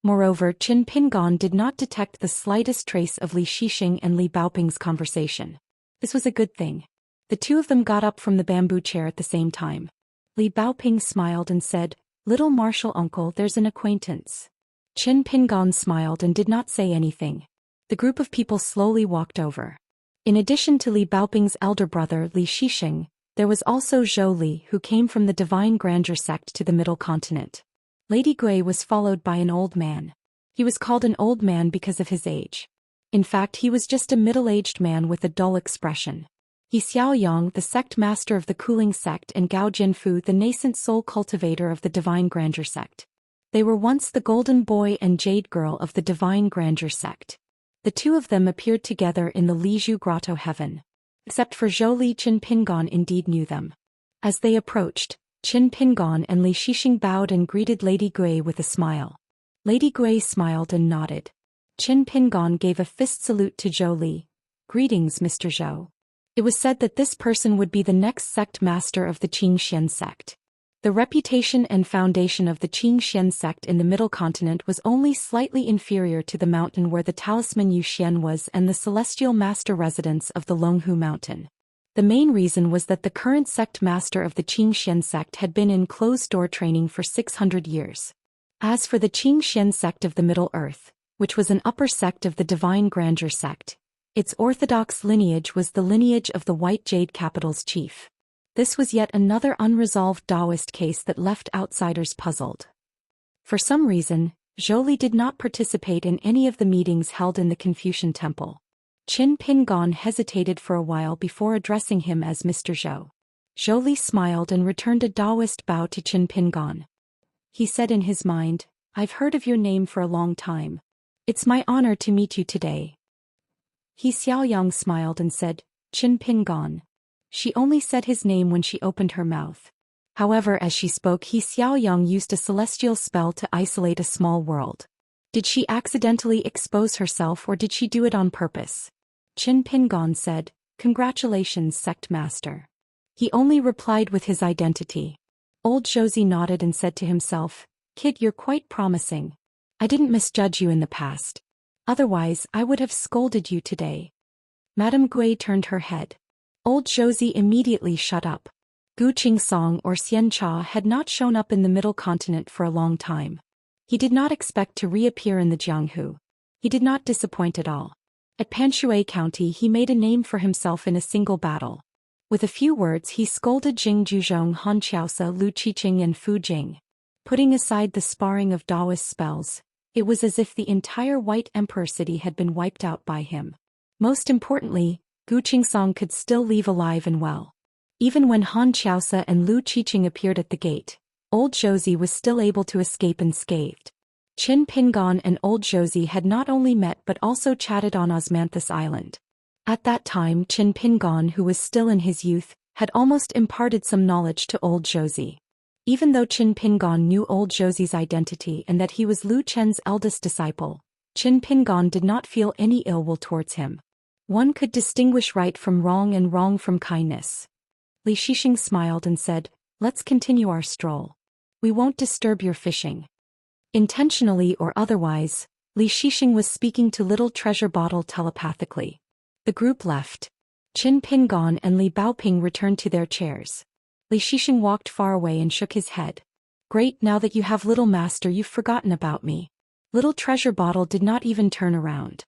Moreover, Qin Pingon did not detect the slightest trace of Li Shixing and Li Baoping's conversation. This was a good thing. The two of them got up from the bamboo chair at the same time. Li Baoping smiled and said, Little Marshal Uncle, there's an acquaintance. Qin Pingon smiled and did not say anything. The group of people slowly walked over. In addition to Li Baoping's elder brother Li Shixing, there was also Zhou Li, who came from the Divine Grandeur sect to the Middle Continent. Lady Gui was followed by an old man. He was called an old man because of his age. In fact, he was just a middle-aged man with a dull expression. He Xiaoyang, the sect master of the Cooling sect, and Gao Jinfu, the nascent soul cultivator of the Divine Grandeur sect. They were once the Golden Boy and Jade Girl of the Divine Grandeur sect. The two of them appeared together in the Lizhu Grotto heaven. Except for Zhou Li, Qin Pingon indeed knew them. As they approached, Qin Pingon and Li Shixing bowed and greeted Lady Gui with a smile. Lady Gui smiled and nodded. Qin Pingon gave a fist salute to Zhou Li. "Greetings, Mr. Zhou." It was said that this person would be the next sect master of the Xianxia sect. The reputation and foundation of the Xianxia sect in the Middle Continent was only slightly inferior to the mountain where the talisman Zhou Xian was and the celestial master residence of the Longhu mountain. The main reason was that the current sect master of the Xianxia sect had been in closed-door training for 600 years. As for the Xianxia sect of the Middle Earth, which was an upper sect of the Divine Grandeur sect, its orthodox lineage was the lineage of the White Jade Capital's chief. This was yet another unresolved Daoist case that left outsiders puzzled. For some reason, Zhou Li did not participate in any of the meetings held in the Confucian Temple. Qin Pingon hesitated for a while before addressing him as Mr. Zhou. Zhou Li smiled and returned a Daoist bow to Qin Pingon. He said in his mind, "I've heard of your name for a long time. It's my honor to meet you today." He Xiaoyang smiled and said, "Qin Pingon." She only said his name when she opened her mouth. However, as she spoke, He Xiaoyang used a celestial spell to isolate a small world. Did she accidentally expose herself or did she do it on purpose? Qin Pingon said, "Congratulations, sect master." He only replied with his identity. Old Josie nodded and said to himself, "Kid, you're quite promising. I didn't misjudge you in the past. Otherwise, I would have scolded you today." Madame Gui turned her head. Old Josie immediately shut up. Gu Qingsong or Xianxia had not shown up in the Middle Continent for a long time. He did not expect to reappear in the Jianghu. He did not disappoint at all. At Panshui County he made a name for himself in a single battle. With a few words he scolded Jing Juzhong, Han Qiaosa, Lu Qiqing and Fu Jing. Putting aside the sparring of Daoist spells, it was as if the entire White Emperor city had been wiped out by him. Most importantly, Gu Qingsong could still leave alive and well. Even when Han Qiaosa and Lu Qiqing appeared at the gate, Old Josie was still able to escape unscathed. Qin Pingon and Old Josie had not only met but also chatted on Osmanthus Island. At that time Qin Pingon, who was still in his youth, had almost imparted some knowledge to Old Josie. Even though Qin Pingon knew Old Josie's identity and that he was Lu Chen's eldest disciple, Qin Pingon did not feel any ill will towards him. One could distinguish right from wrong and wrong from kindness. Li Shixing smiled and said, "Let's continue our stroll. We won't disturb your fishing." Intentionally or otherwise, Li Shixing was speaking to Little Treasure Bottle telepathically. The group left. Qin Pingon and Li Baoping returned to their chairs. Li Shixing walked far away and shook his head. "Great, now that you have Little Master, you've forgotten about me." Little Treasure Bottle did not even turn around.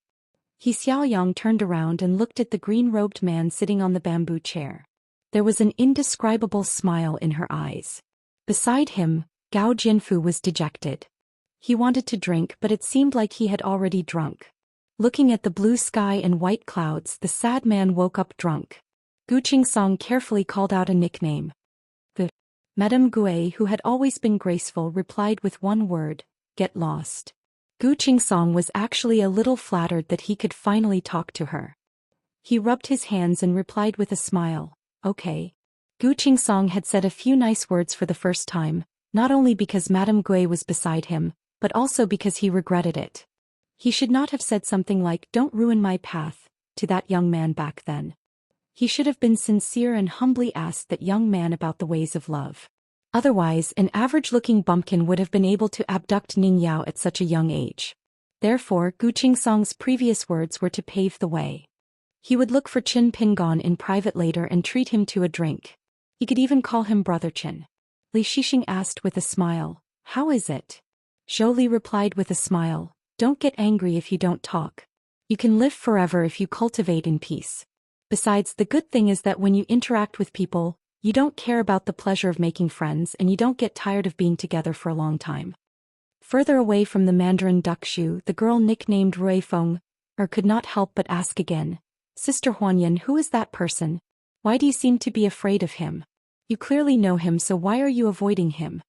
He Xiaoyang turned around and looked at the green-robed man sitting on the bamboo chair. There was an indescribable smile in her eyes. Beside him, Gao Jinfu was dejected. He wanted to drink, but it seemed like he had already drunk. Looking at the blue sky and white clouds, the sad man woke up drunk. Gu Qingsong carefully called out a nickname. Madame Gui, who had always been graceful, replied with one word, "Get lost." Gu Qingsong was actually a little flattered that he could finally talk to her. He rubbed his hands and replied with a smile, "Okay." Gu Qingsong had said a few nice words for the first time, not only because Madame Gui was beside him, but also because he regretted it. He should not have said something like, "Don't ruin my path," to that young man back then. He should have been sincere and humbly asked that young man about the ways of love. Otherwise, an average-looking bumpkin would have been able to abduct Ning Yao at such a young age. Therefore, Gu Qingsong's previous words were to pave the way. He would look for Qin Pingon in private later and treat him to a drink. He could even call him Brother Qin. Li Shixing asked with a smile, "How is it?" Zhou Li replied with a smile, "Don't get angry if you don't talk. You can live forever if you cultivate in peace. Besides, the good thing is that when you interact with people, you don't care about the pleasure of making friends and you don't get tired of being together for a long time. Further away from the Mandarin Duckshu, the girl nicknamed Ruifeng could not help but ask again, Sister Huanyan, who is that person? Why do you seem to be afraid of him? You clearly know him, so why are you avoiding him?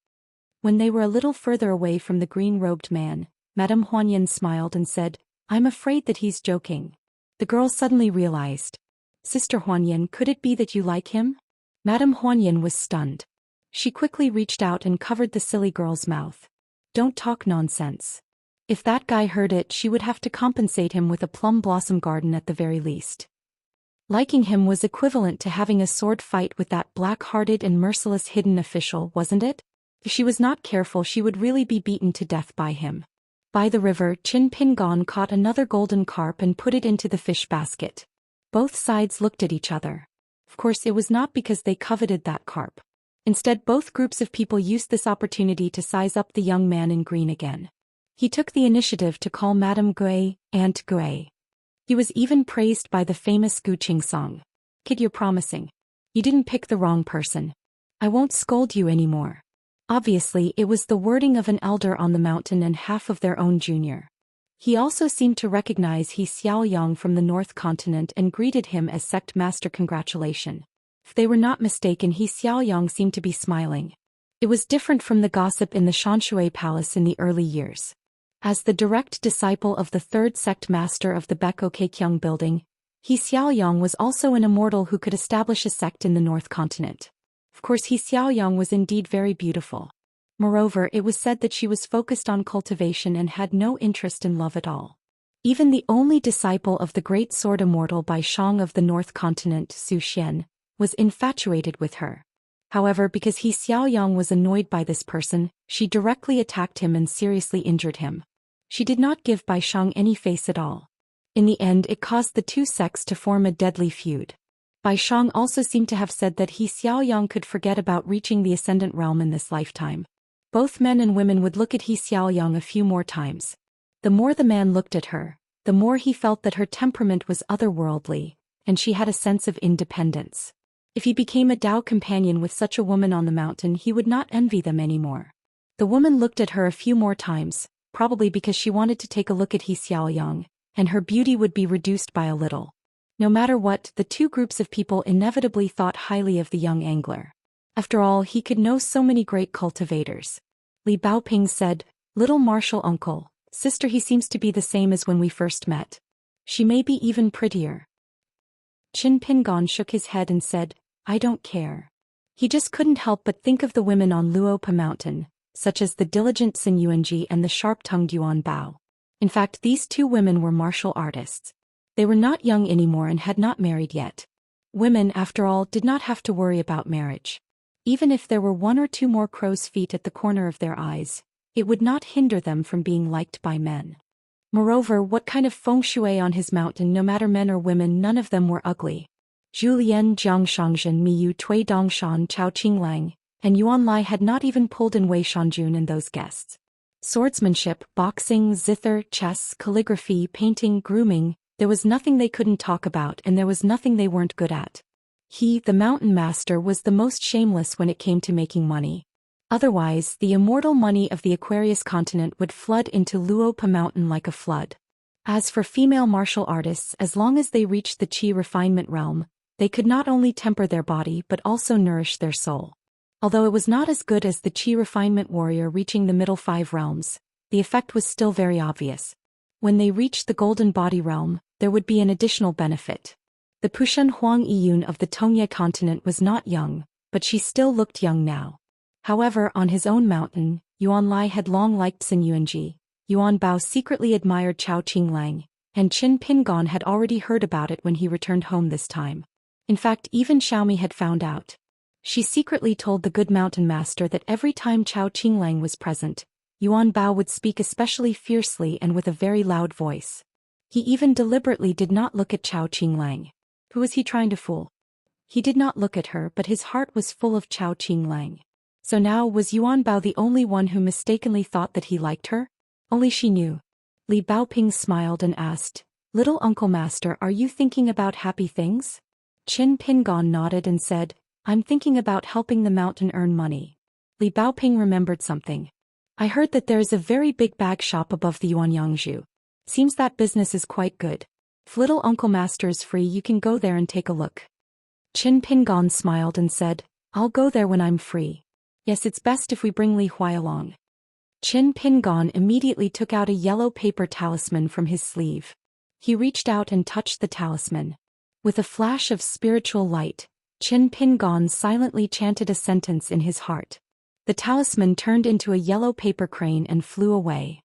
When they were a little further away from the green-robed man, Madame Huanyan smiled and said, I'm afraid that he's joking. The girl suddenly realized. Sister Huanyan, could it be that you like him? Madame Huanyan was stunned. She quickly reached out and covered the silly girl's mouth. Don't talk nonsense. If that guy heard it, she would have to compensate him with a plum blossom garden at the very least. Liking him was equivalent to having a sword fight with that black-hearted and merciless hidden official, wasn't it? If she was not careful, she would really be beaten to death by him. By the river, Qin Pingon caught another golden carp and put it into the fish basket. Both sides looked at each other. Of course, it was not because they coveted that carp. Instead, both groups of people used this opportunity to size up the young man in green again. He took the initiative to call Madame Gui, Aunt Gui. He was even praised by the famous Gu Qing song. Kid, you're promising. You didn't pick the wrong person. I won't scold you anymore. Obviously, it was the wording of an elder on the mountain and half of their own junior. He also seemed to recognize He Xiaoyang from the North Continent and greeted him as sect master. Congratulation. If they were not mistaken, He Xiaoyang seemed to be smiling. It was different from the gossip in the Xianxia palace in the early years. As the direct disciple of the third sect master of the Beko Keikyang building, He Xiaoyang was also an immortal who could establish a sect in the North Continent. Of course, He Xiaoyang was indeed very beautiful. Moreover, it was said that she was focused on cultivation and had no interest in love at all. Even the only disciple of the great sword Immortal by Shang of the North Continent, Zhou Xian, was infatuated with her. However, because He Xiaoyang was annoyed by this person, she directly attacked him and seriously injured him. She did not give Bai Shang any face at all. In the end, it caused the two sects to form a deadly feud. Bai Shang also seemed to have said that He Xiaoyang could forget about reaching the Ascendant Realm in this lifetime. Both men and women would look at He Xiaoyang a few more times. The more the man looked at her, the more he felt that her temperament was otherworldly, and she had a sense of independence. If he became a Dao companion with such a woman on the mountain, he would not envy them anymore. The woman looked at her a few more times, probably because she wanted to take a look at He Xiaoyang, and her beauty would be reduced by a little. No matter what, the two groups of people inevitably thought highly of the young angler. After all, he could know so many great cultivators. Li Baoping said, Little martial uncle, sister, he seems to be the same as when we first met. She may be even prettier. Qin Pingon shook his head and said, I don't care. He just couldn't help but think of the women on Luopa Mountain, such as the diligent Sun Yuanji and the sharp-tongued Yuan Bao. In fact, these two women were martial artists. They were not young anymore and had not married yet. Women, after all, did not have to worry about marriage. Even if there were one or two more crow's feet at the corner of their eyes, it would not hinder them from being liked by men. Moreover, what kind of feng shui on his mountain, no matter men or women, none of them were ugly. Zhu Jiang Shangzhen Miyu Tui Dongshan Chao Qinglang, and Yuan Lai had not even pulled in Wei Shanjun and those guests. Swordsmanship, boxing, zither, chess, calligraphy, painting, grooming, there was nothing they couldn't talk about, and there was nothing they weren't good at. He, the mountain master, was the most shameless when it came to making money. Otherwise, the immortal money of the Aquarius continent would flood into Luopa Mountain like a flood. As for female martial artists, as long as they reached the Qi refinement realm, they could not only temper their body but also nourish their soul. Although it was not as good as the Qi refinement warrior reaching the middle 5 realms, the effect was still very obvious. When they reached the golden body realm, there would be an additional benefit. The Pushen Huang Yiyun of the Tongye continent was not young, but she still looked young now. However, on his own mountain, Yuan Lai had long liked Sun Yuanji, Yuan Bao secretly admired Chao Qinglang, and Qin Pingon had already heard about it when he returned home this time. In fact, even Xiaomi had found out. She secretly told the good mountain master that every time Chao Qinglang was present, Yuan Bao would speak especially fiercely and with a very loud voice. He even deliberately did not look at Chao Qinglang. Who was he trying to fool? He did not look at her, but his heart was full of Chao Qinglang. So now, was Yuan Bao the only one who mistakenly thought that he liked her? Only she knew. Li Baoping smiled and asked, Little Uncle Master, are you thinking about happy things? Qin Pingon nodded and said, I'm thinking about helping the mountain earn money. Li Baoping remembered something. I heard that there is a very big bag shop above the Yuanyangzhu. Seems that business is quite good. If little Uncle Master is free, you can go there and take a look. Qin Pingon smiled and said, I'll go there when I'm free. Yes, it's best if we bring Li Huai along. Qin Pingon immediately took out a yellow paper talisman from his sleeve. He reached out and touched the talisman. With a flash of spiritual light, Qin Pingon silently chanted a sentence in his heart. The talisman turned into a yellow paper crane and flew away.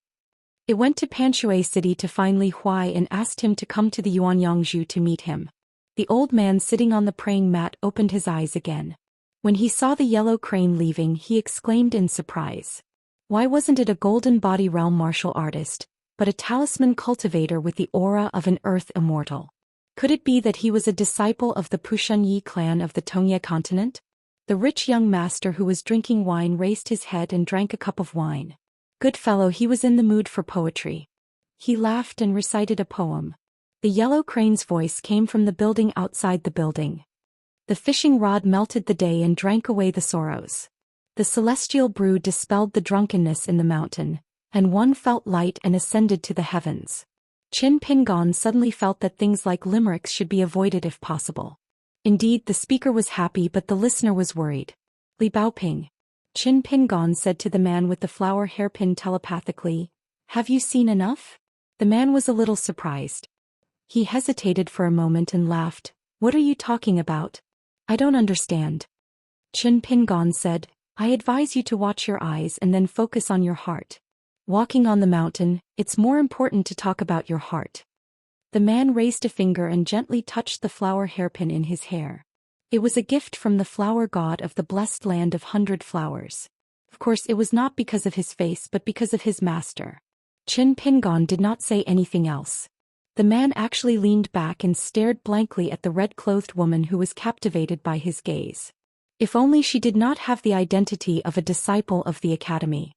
It went to Panshui City to find Li Huai and asked him to come to the Yuanyangzhu to meet him. The old man sitting on the praying mat opened his eyes again. When he saw the yellow crane leaving, he exclaimed in surprise. Why wasn't it a golden body realm martial artist, but a talisman cultivator with the aura of an earth immortal? Could it be that he was a disciple of the Pushunyi clan of the Tongye continent? The rich young master who was drinking wine raised his head and drank a cup of wine. Good fellow, he was in the mood for poetry. He laughed and recited a poem. The yellow crane's voice came from the building outside the building. The fishing rod melted the day and drank away the sorrows. The celestial brew dispelled the drunkenness in the mountain, and one felt light and ascended to the heavens. Qin Pingon suddenly felt that things like limericks should be avoided if possible. Indeed, the speaker was happy, but the listener was worried. Li Baoping. Qin Pingon said to the man with the flower hairpin telepathically, Have you seen enough? The man was a little surprised. He hesitated for a moment and laughed. What are you talking about? I don't understand. Qin Pingon said, I advise you to watch your eyes and then focus on your heart. Walking on the mountain, it's more important to talk about your heart. The man raised a finger and gently touched the flower hairpin in his hair. It was a gift from the flower god of the blessed land of 100 flowers. Of course, it was not because of his face but because of his master. Qin Pingon did not say anything else. The man actually leaned back and stared blankly at the red-clothed woman who was captivated by his gaze. If only she did not have the identity of a disciple of the academy.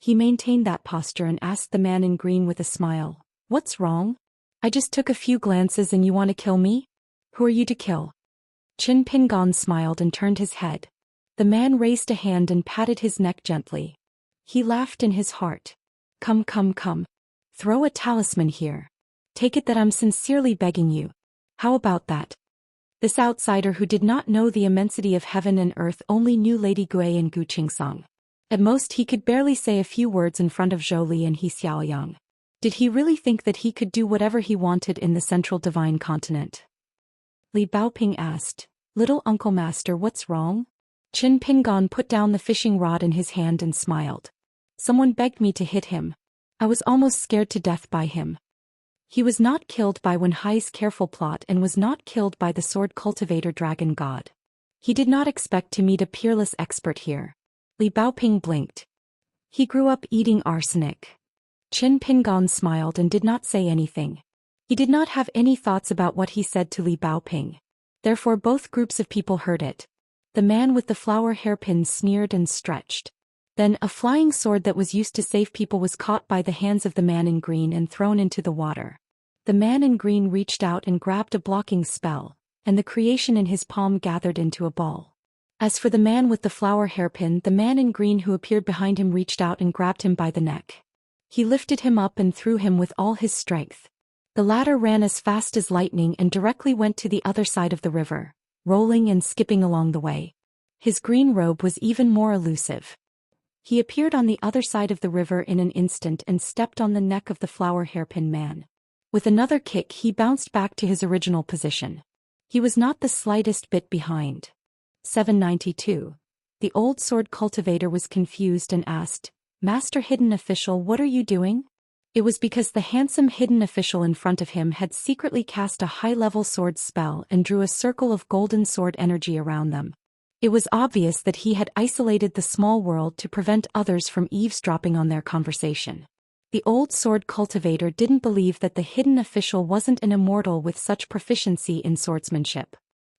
He maintained that posture and asked the man in green with a smile, What's wrong? I just took a few glances and you want to kill me? Who are you to kill? Qin Pingon smiled and turned his head. The man raised a hand and patted his neck gently. He laughed in his heart. Come, come, come. Throw a talisman here. Take it that I'm sincerely begging you. How about that? This outsider who did not know the immensity of heaven and earth only knew Lady Gui and Gu Qingsong. At most he could barely say a few words in front of Zhou Li and He Xiaoyang. Did he really think that he could do whatever he wanted in the central divine continent? Li Baoping asked, Little Uncle Master, what's wrong? Qin Pingon put down the fishing rod in his hand and smiled. Someone begged me to hit him. I was almost scared to death by him. He was not killed by Wen Hai's careful plot and was not killed by the sword cultivator dragon god. He did not expect to meet a peerless expert here. Li Baoping blinked. He grew up eating arsenic. Qin Pingon smiled and did not say anything. He did not have any thoughts about what he said to Li Baoping. Therefore both groups of people heard it. The man with the flower hairpin sneered and stretched. Then a flying sword that was used to save people was caught by the hands of the man in green and thrown into the water. The man in green reached out and grabbed a blocking spell, and the creation in his palm gathered into a ball. As for the man with the flower hairpin, the man in green who appeared behind him reached out and grabbed him by the neck. He lifted him up and threw him with all his strength. The latter ran as fast as lightning and directly went to the other side of the river, rolling and skipping along the way. His green robe was even more elusive. He appeared on the other side of the river in an instant and stepped on the neck of the flower hairpin man. With another kick he bounced back to his original position. He was not the slightest bit behind. 792. The old sword cultivator was confused and asked, Master Hidden Official, what are you doing? It was because the handsome hidden official in front of him had secretly cast a high-level sword spell and drew a circle of golden sword energy around them. It was obvious that he had isolated the small world to prevent others from eavesdropping on their conversation. The old sword cultivator didn't believe that the hidden official wasn't an immortal with such proficiency in swordsmanship.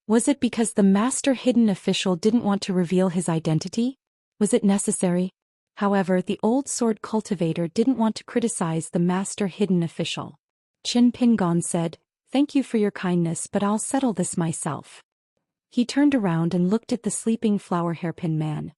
Was it because the master hidden official didn't want to reveal his identity? Was it necessary? However, the old sword cultivator didn't want to criticize the master hidden official. Qin Pingon said, Thank you for your kindness, but I'll settle this myself. He turned around and looked at the sleeping flower hairpin man.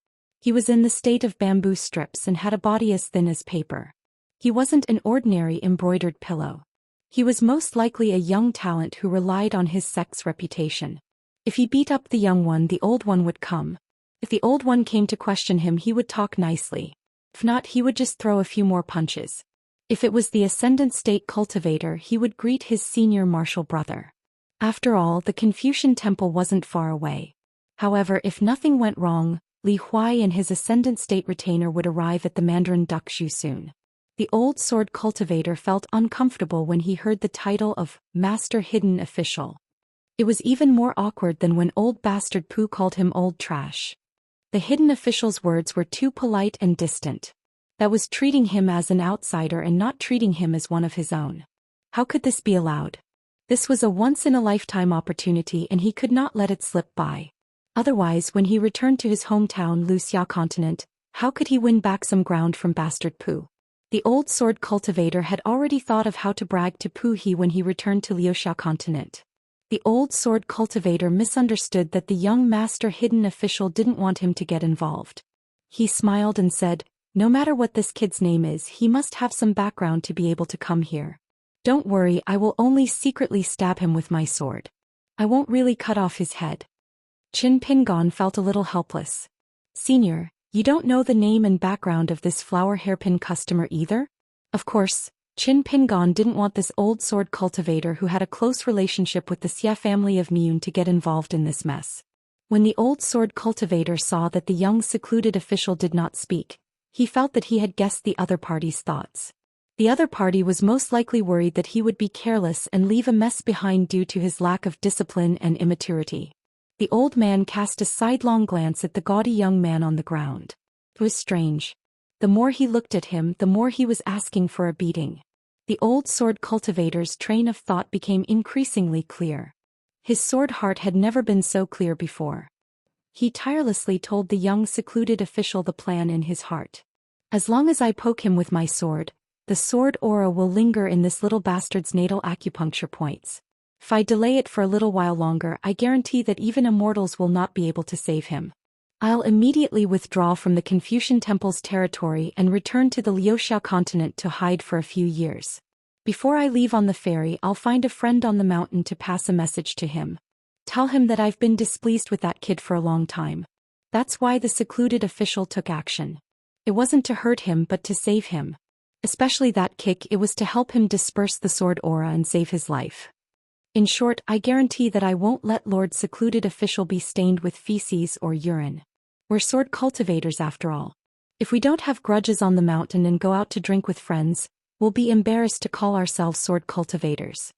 He was in the state of bamboo strips and had a body as thin as paper. He wasn't an ordinary embroidered pillow. He was most likely a young talent who relied on his sect's reputation. If he beat up the young one, the old one would come. If the old one came to question him, he would talk nicely. If not, he would just throw a few more punches. If it was the ascendant state cultivator, he would greet his senior martial brother. After all, the Confucian temple wasn't far away. However, if nothing went wrong, Li Huai and his ascendant state retainer would arrive at the Mandarin Duckshu soon. The old sword cultivator felt uncomfortable when he heard the title of Master Hidden Official. It was even more awkward than when old bastard Pooh called him old trash. The hidden official's words were too polite and distant. That was treating him as an outsider and not treating him as one of his own. How could this be allowed? This was a once-in-a-lifetime opportunity and he could not let it slip by. Otherwise, when he returned to his hometown Wuxia continent, how could he win back some ground from bastard Pooh? The old sword cultivator had already thought of how to brag to Pooh He when he returned to Liuxia continent. The old sword cultivator misunderstood that the young master hidden official didn't want him to get involved. He smiled and said, "No matter what this kid's name is, he must have some background to be able to come here. Don't worry, I will only secretly stab him with my sword. I won't really cut off his head." Qin Pingon felt a little helpless. "Senior, you don't know the name and background of this flower hairpin customer either?" Of course, Qin Pingon didn't want this old sword cultivator who had a close relationship with the Xia family of Miun to get involved in this mess. When the old sword cultivator saw that the young secluded official did not speak, he felt that he had guessed the other party's thoughts. The other party was most likely worried that he would be careless and leave a mess behind due to his lack of discipline and immaturity. The old man cast a sidelong glance at the gaudy young man on the ground. It was strange. The more he looked at him, the more he was asking for a beating. The old sword cultivator's train of thought became increasingly clear. His sword heart had never been so clear before. He tirelessly told the young secluded official the plan in his heart. "As long as I poke him with my sword, the sword aura will linger in this little bastard's natal acupuncture points. If I delay it for a little while longer, I guarantee that even immortals will not be able to save him. I'll immediately withdraw from the Confucian temple's territory and return to the Liuxia continent to hide for a few years. Before I leave on the ferry, I'll find a friend on the mountain to pass a message to him. Tell him that I've been displeased with that kid for a long time." That's why the secluded official took action. It wasn't to hurt him but to save him. Especially that kick, it was to help him disperse the sword aura and save his life. In short, I guarantee that I won't let Lord Secluded Official be stained with feces or urine. We're sword cultivators after all. If we don't have grudges on the mountain and go out to drink with friends, we'll be embarrassed to call ourselves sword cultivators.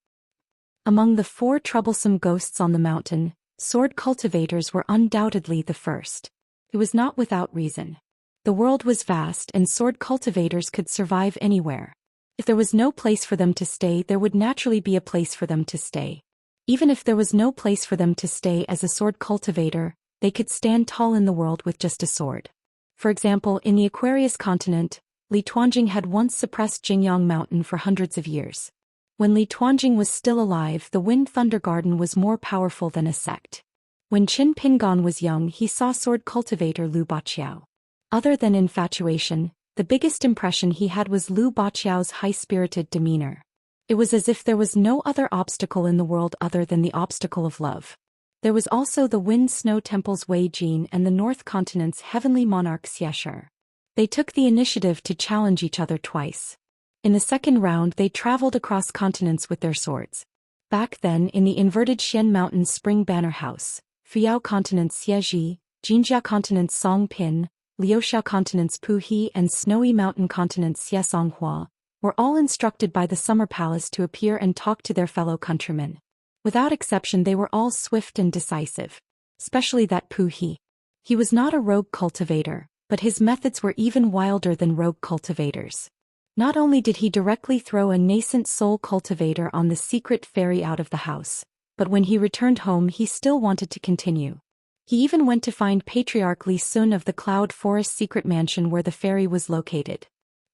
Among the 4 troublesome ghosts on the mountain, sword cultivators were undoubtedly the first. It was not without reason. The world was vast and sword cultivators could survive anywhere. If there was no place for them to stay, there would naturally be a place for them to stay. Even if there was no place for them to stay as a sword cultivator, they could stand tall in the world with just a sword. For example, in the Aquarius continent, Li Tuanjing had once suppressed Jingyang Mountain for hundreds of years. When Li Tuanjing was still alive, the Wind Thunder Garden was more powerful than a sect. When Qin Pingon was young, he saw sword cultivator Lu Baqiao. Other than infatuation, the biggest impression he had was Lu Baqiao's high-spirited demeanor. It was as if there was no other obstacle in the world other than the obstacle of love. There was also the Wind Snow Temple's Wei Jin and the North Continent's heavenly monarch Xianxia. They took the initiative to challenge each other twice. In the second round, they traveled across continents with their swords. Back then, in the inverted Xian Mountain's Spring Banner House, Fuyao Continent's Xieji, Jinjia Continent's Song Pin, Liuxia Continent's Pu He and Snowy Mountain Continent's Xie Songhua, were all instructed by the Summer Palace to appear and talk to their fellow countrymen. Without exception, they were all swift and decisive. Especially that Pu He. He was not a rogue cultivator, but his methods were even wilder than rogue cultivators. Not only did he directly throw a nascent soul cultivator on the secret ferry out of the house, but when he returned home he still wanted to continue. He even went to find Patriarch Li Sun of the Cloud Forest secret mansion where the ferry was located.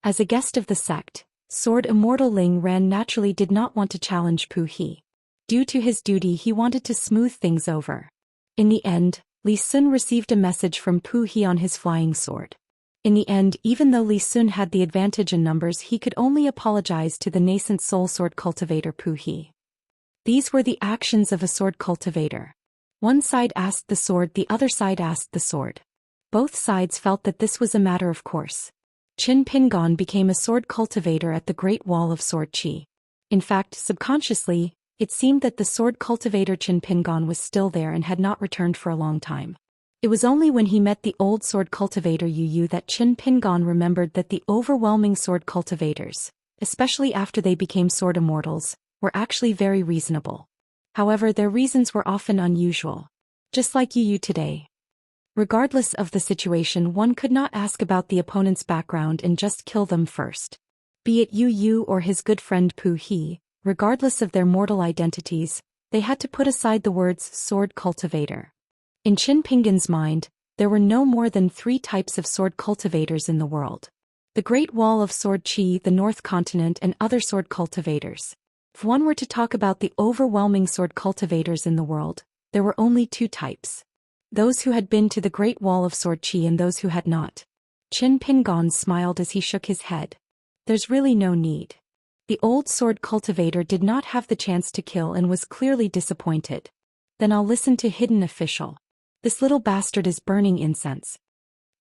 As a guest of the sect, Sword Immortal Ling Ran naturally did not want to challenge Pu He. Due to his duty, he wanted to smooth things over. In the end, Li Sun received a message from Pu He on his flying sword. In the end, even though Li Sun had the advantage in numbers, he could only apologize to the nascent soul sword cultivator Pu He. These were the actions of a sword cultivator. One side asked the sword, the other side asked the sword. Both sides felt that this was a matter of course. Qin Pingon became a sword cultivator at the Great Wall of Sword Qi. In fact, subconsciously, it seemed that the sword cultivator Qin Pingon was still there and had not returned for a long time. It was only when he met the old sword cultivator Yu Yu that Qin Pingon remembered that the overwhelming sword cultivators, especially after they became sword immortals, were actually very reasonable. However, their reasons were often unusual. Just like Yu Yu today. Regardless of the situation, one could not ask about the opponent's background and just kill them first. Be it Yu Yu or his good friend Pu He, regardless of their mortal identities, they had to put aside the words sword cultivator. In Qin Pingon's mind, there were no more than 3 types of sword cultivators in the world. The Great Wall of Sword Qi, the North Continent, and other sword cultivators. If one were to talk about the overwhelming sword cultivators in the world, there were only 2 types. Those who had been to the Great Wall of Sword Qi and those who had not. Qin Pingon smiled as he shook his head. There's really no need. The old sword cultivator did not have the chance to kill and was clearly disappointed. Then I'll listen to Hidden Official. This little bastard is burning incense.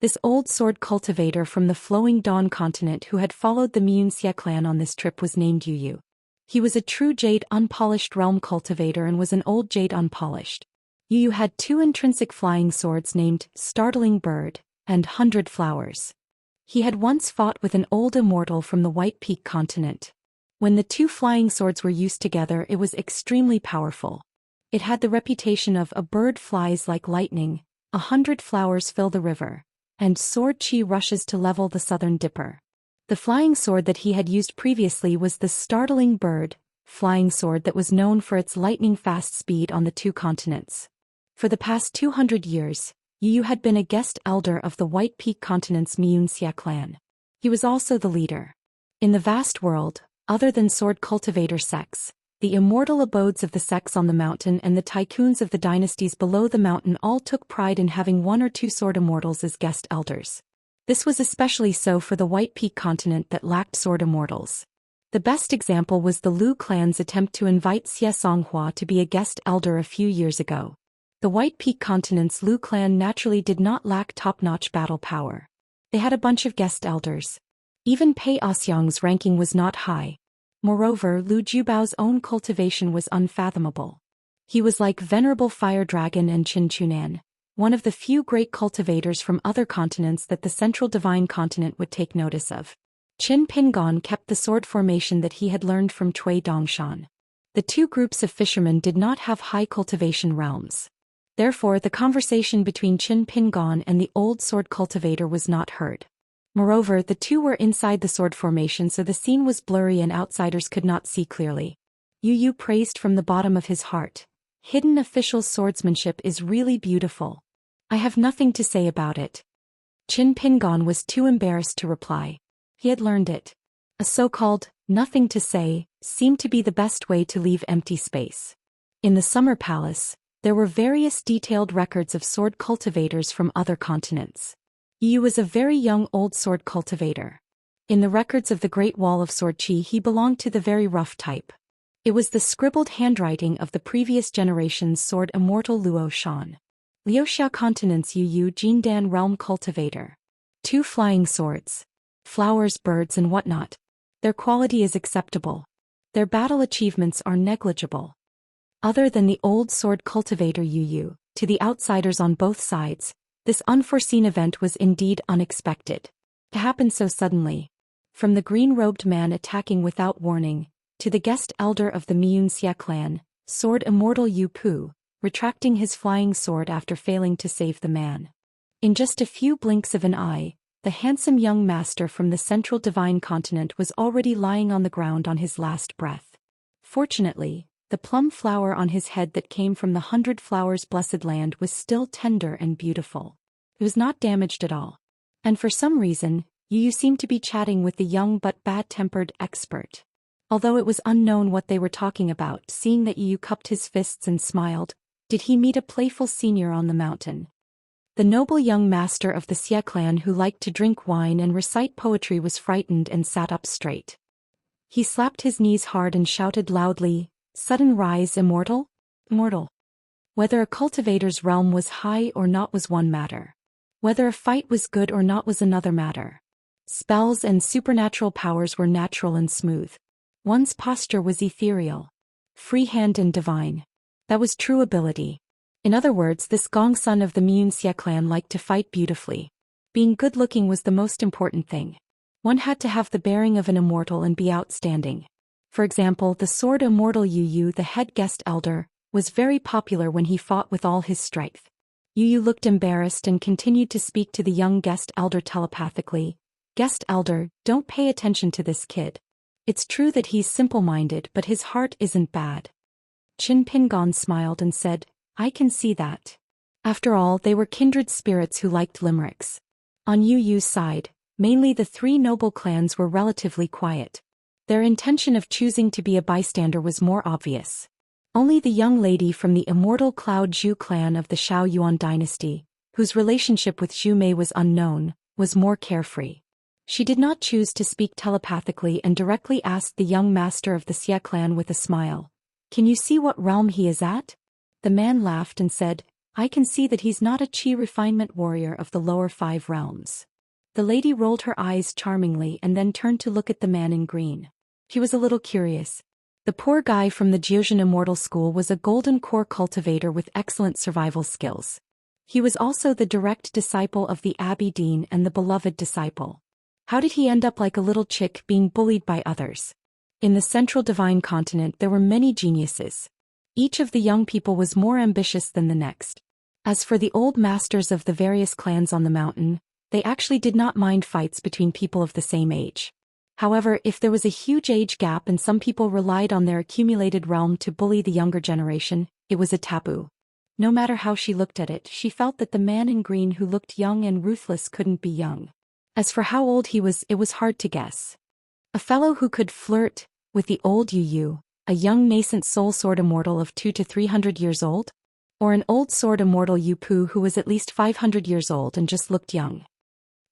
This old sword cultivator from the Flowing Dawn continent who had followed the Xianxia clan on this trip was named Yu Yu. He was a true jade unpolished realm cultivator and was an old jade unpolished. Yu Yu had 2 intrinsic flying swords named Startling Bird and 100 Flowers. He had once fought with an old immortal from the White Peak continent. When the 2 flying swords were used together, it was extremely powerful. It had the reputation of a bird flies like lightning, 100 flowers fill the river, and sword chi rushes to level the southern dipper. The flying sword that he had used previously was the Startling Bird flying sword that was known for its lightning-fast speed on the 2 continents. For the past 200 years, Yu Yu had been a guest elder of the White Peak continent's Xianxia clan. He was also the leader. In the vast world, other than sword cultivator sects, the immortal abodes of the sects on the mountain and the tycoons of the dynasties below the mountain all took pride in having 1 or 2 sword immortals as guest elders. This was especially so for the White Peak continent that lacked sword immortals. The best example was the Lu clan's attempt to invite Xie Songhua to be a guest elder a few years ago. The White Peak continent's Lu clan naturally did not lack top-notch battle power. They had a bunch of guest elders. Even Pei Aoxiang's ranking was not high. Moreover, Lu Jubao's own cultivation was unfathomable. He was like Venerable Fire Dragon and Qin Chunan, one of the few great cultivators from other continents that the Central Divine Continent would take notice of. Qin Pingon kept the sword formation that he had learned from Cui Dongshan. The 2 groups of fishermen did not have high cultivation realms. Therefore, the conversation between Qin Pingon and the old sword cultivator was not heard. Moreover, the 2 were inside the sword formation, so the scene was blurry and outsiders could not see clearly. Yu Yu praised from the bottom of his heart. Hidden Official's swordsmanship is really beautiful. I have nothing to say about it. Qin Pingon was too embarrassed to reply. He had learned it. A so-called nothing to say seemed to be the best way to leave empty space. In the Summer Palace, there were various detailed records of sword cultivators from other continents. Yu Yu was a very young old sword cultivator. In the records of the Great Wall of Sword Qi, he belonged to the very rough type. It was the scribbled handwriting of the previous generation's sword immortal Luo Shan. Liuxia continent's Yu Yu Jindan realm cultivator. 2 flying swords. Flowers, birds and whatnot. Their quality is acceptable. Their battle achievements are negligible. Other than the old sword cultivator Yu Yu, to the outsiders on both sides, this unforeseen event was indeed unexpected. To happen so suddenly. From the green-robed man attacking without warning, to the guest elder of the Xianxia clan, sword immortal Yu Pu, retracting his flying sword after failing to save the man. In just a few blinks of an eye, the handsome young master from the Central Divine Continent was already lying on the ground on his last breath. Fortunately, the plum flower on his head that came from the 100 Flowers blessed land was still tender and beautiful. It was not damaged at all. And for some reason, Yu Yu seemed to be chatting with the young but bad-tempered expert. Although it was unknown what they were talking about, seeing that Yu Yu cupped his fists and smiled, did he meet a playful senior on the mountain, The noble young master of the Xie clan who liked to drink wine and recite poetry was frightened and sat up straight. He slapped his knees hard and shouted loudly, "Sudden rise, Immortal? Immortal." Whether a cultivator's realm was high or not was one matter. Whether a fight was good or not was another matter. Spells and supernatural powers were natural and smooth. One's posture was ethereal, freehand and divine. That was true ability. In other words, this Gong son of the Miun Xie clan liked to fight beautifully. Being good-looking was the most important thing. One had to have the bearing of an immortal and be outstanding. For example, the sword immortal Yu Yu, the head guest elder, was very popular when he fought with all his strength. Yu Yu looked embarrassed and continued to speak to the young guest elder telepathically. "Guest elder, don't pay attention to this kid. It's true that he's simple-minded, but his heart isn't bad." Qin Pingon smiled and said, "I can see that." After all, they were kindred spirits who liked limericks. On Yu Yu's side, mainly the three noble clans were relatively quiet. Their intention of choosing to be a bystander was more obvious. Only the young lady from the immortal Cloud Zhu clan of the Shao Yuan dynasty, whose relationship with Zhu Mei was unknown, was more carefree. She did not choose to speak telepathically and directly asked the young master of the Xie clan with a smile, "Can you see what realm he is at?" The man laughed and said, "I can see that he's not a Qi refinement warrior of the lower 5 realms." The lady rolled her eyes charmingly and then turned to look at the man in green. She was a little curious. The poor guy from the Jiuzhen Immortal School was a golden core cultivator with excellent survival skills. He was also the direct disciple of the Abbey Dean and the beloved disciple. How did he end up like a little chick being bullied by others? In the Central Divine Continent there were many geniuses. Each of the young people was more ambitious than the next. As for the old masters of the various clans on the mountain, they actually did not mind fights between people of the same age. However, if there was a huge age gap and some people relied on their accumulated realm to bully the younger generation, it was a taboo. No matter how she looked at it, she felt that the man in green who looked young and ruthless couldn't be young. As for how old he was, it was hard to guess. A fellow who could flirt with the old Yu Yu, a young nascent soul sword immortal of 200 to 300 years old? Or an old sword immortal Yu Pu who was at least 500 years old and just looked young?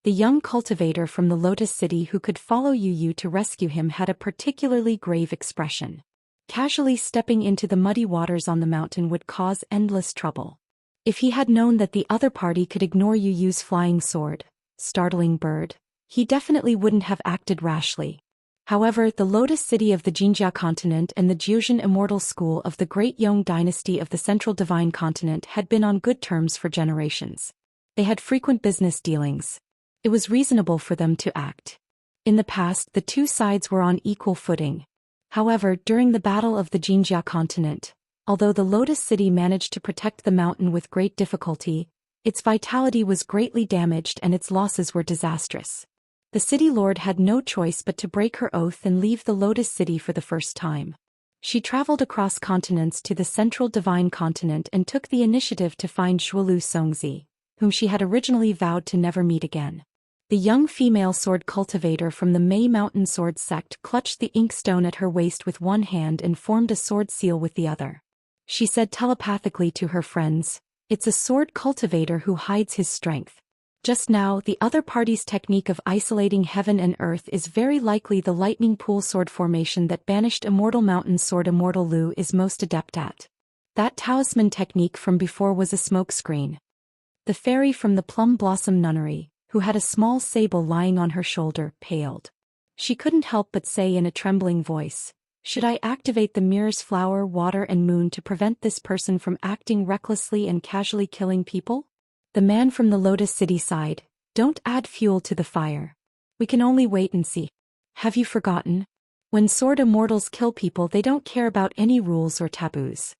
The young cultivator from the Lotus City who could follow Yu Yu to rescue him had a particularly grave expression. Casually stepping into the muddy waters on the mountain would cause endless trouble. If he had known that the other party could ignore Yu Yu's flying sword, startling bird, he definitely wouldn't have acted rashly. However, the Lotus City of the Jinjia continent and the Jiuzhen Immortal School of the Great Yong dynasty of the Central Divine Continent had been on good terms for generations. They had frequent business dealings. It was reasonable for them to act. In the past, the two sides were on equal footing. However, during the Battle of the Jinjia continent, although the Lotus City managed to protect the mountain with great difficulty, its vitality was greatly damaged and its losses were disastrous. The city lord had no choice but to break her oath and leave the Lotus City for the first time. She traveled across continents to the Central Divine Continent and took the initiative to find Zhuolu Songzi, whom she had originally vowed to never meet again. The young female sword cultivator from the Mei Mountain Sword Sect clutched the inkstone at her waist with one hand and formed a sword seal with the other. She said telepathically to her friends, "It's a sword cultivator who hides his strength." Just now, the other party's technique of isolating heaven and earth is very likely the lightning pool sword formation that banished Immortal Mountain Sword Immortal Lu is most adept at. That talisman technique from before was a smokescreen. The fairy from the Plum Blossom Nunnery, who had a small sable lying on her shoulder, paled. She couldn't help but say in a trembling voice, "Should I activate the mirrors flower, water and moon to prevent this person from acting recklessly and casually killing people?" The man from the Lotus City sighed, "Don't add fuel to the fire. We can only wait and see. Have you forgotten? When sword immortals kill people, they don't care about any rules or taboos."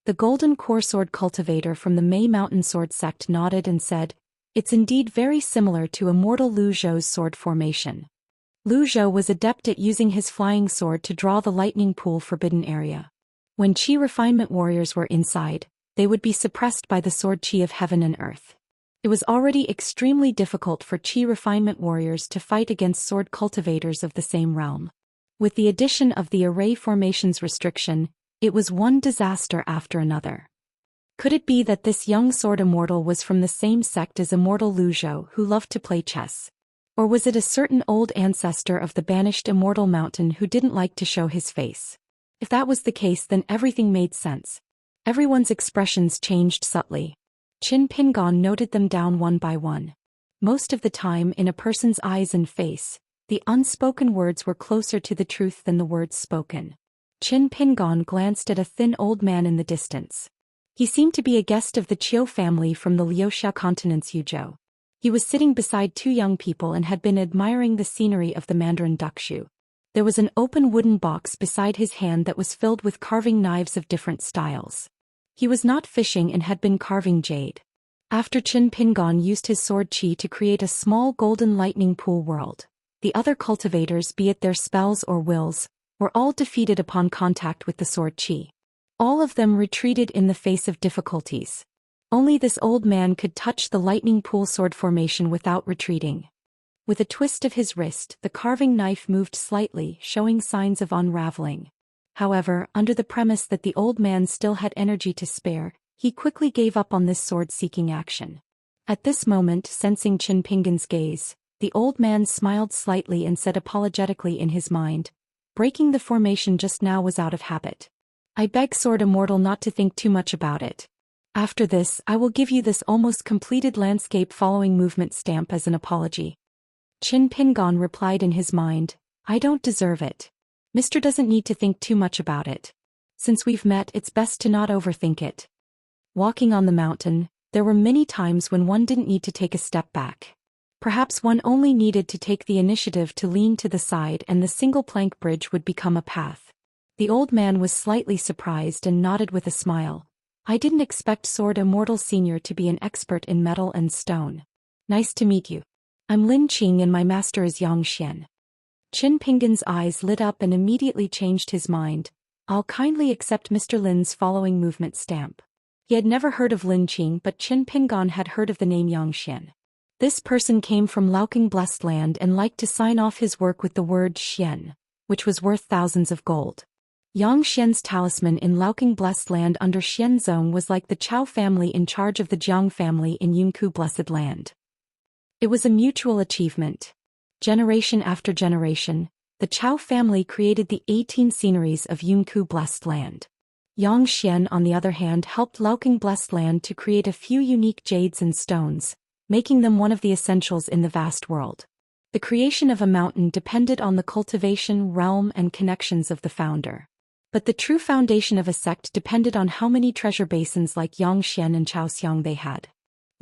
The golden core sword cultivator from the Mei Mountain Sword Sect nodded and said, "It's indeed very similar to Immortal Lu Zhou's sword formation." Lu Zhou was adept at using his flying sword to draw the lightning pool forbidden area. When Qi refinement warriors were inside, they would be suppressed by the sword Qi of heaven and earth. It was already extremely difficult for Qi refinement warriors to fight against sword cultivators of the same realm. With the addition of the array formations restriction, it was one disaster after another. Could it be that this young sword immortal was from the same sect as immortal Lu Zhou, who loved to play chess? Or was it a certain old ancestor of the banished immortal mountain who didn't like to show his face? If that was the case, then everything made sense. Everyone's expressions changed subtly. Qin Pingon noted them down one by one. Most of the time, in a person's eyes and face, the unspoken words were closer to the truth than the words spoken. Qin Pingon glanced at a thin old man in the distance. He seemed to be a guest of the Qiu family from the Liuxia continent's Yuzhou. He was sitting beside two young people and had been admiring the scenery of the Mandarin Duckshu. There was an open wooden box beside his hand that was filled with carving knives of different styles. He was not fishing and had been carving jade. After Qin Pingon used his sword qi to create a small golden lightning pool world, the other cultivators, be it their spells or wills, were all defeated upon contact with the sword qi. All of them retreated in the face of difficulties. Only this old man could touch the lightning pool sword formation without retreating. With a twist of his wrist, the carving knife moved slightly, showing signs of unraveling. However, under the premise that the old man still had energy to spare, he quickly gave up on this sword-seeking action. At this moment, sensing Qin Pingon's gaze, the old man smiled slightly and said apologetically in his mind, "Breaking the formation just now was out of habit. I beg Sword Immortal not to think too much about it. After this, I will give you this almost completed landscape following movement stamp as an apology." Qin Pingon replied in his mind, "I don't deserve it. Mr. doesn't need to think too much about it. Since we've met, it's best to not overthink it." Walking on the mountain, there were many times when one didn't need to take a step back. Perhaps one only needed to take the initiative to lean to the side and the single plank bridge would become a path. The old man was slightly surprised and nodded with a smile. "I didn't expect Sword Immortal Senior to be an expert in metal and stone. Nice to meet you. I'm Lin Qing and my master is Zhou Xian." Qin Pingon's eyes lit up and immediately changed his mind. "I'll kindly accept Mr. Lin's following movement stamp." He had never heard of Lin Qing, but Qin Pingon had heard of the name Zhou Xian. This person came from Laoqing Blessed Land and liked to sign off his work with the word Xian, which was worth thousands of gold. Zhou Xian's talisman in Laoqing Blessed Land under Xianzong was like the Chao family in charge of the Jiang family in Yunku Blessed Land. It was a mutual achievement. Generation after generation, the Chao family created the 18 sceneries of Yunku Blessed Land. Zhou Xian, on the other hand, helped Laoqing Blessed Land to create a few unique jades and stones, making them one of the essentials in the vast world. The creation of a mountain depended on the cultivation, realm, and connections of the founder. But the true foundation of a sect depended on how many treasure basins like Zhou Xian and Chaoxiang they had.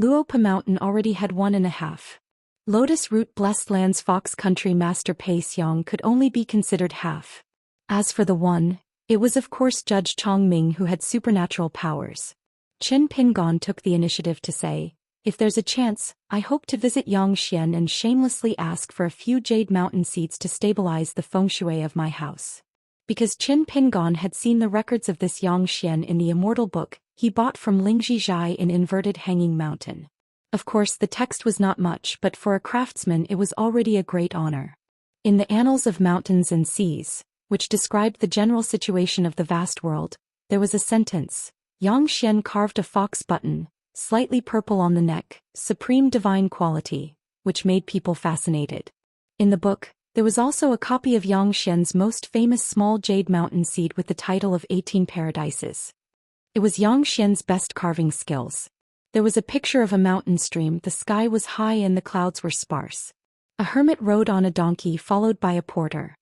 Luopa Mountain already had 1.5. Lotus Root Blessed Land's Fox Country Master Pei Xiong could only be considered half. As for the one, it was of course Judge Chongming who had supernatural powers. Qin Pingon took the initiative to say, "If there's a chance, I hope to visit Zhou Xian and shamelessly ask for a few jade mountain seeds to stabilize the feng shui of my house." Because Qin Pingon had seen the records of this Zhou Xian in the Immortal book, he bought from Lingji Zhai in Inverted Hanging Mountain. Of course, the text was not much, but for a craftsman it was already a great honor. In the Annals of Mountains and Seas, which described the general situation of the vast world, there was a sentence: Zhou Xian carved a fox button, slightly purple on the neck, supreme divine quality, which made people fascinated. In the book, there was also a copy of Zhou Xian's most famous small jade mountain seed with the title of 18 Paradises. It was Zhou Xian's best carving skills. There was a picture of a mountain stream, the sky was high and the clouds were sparse. A hermit rode on a donkey followed by a porter.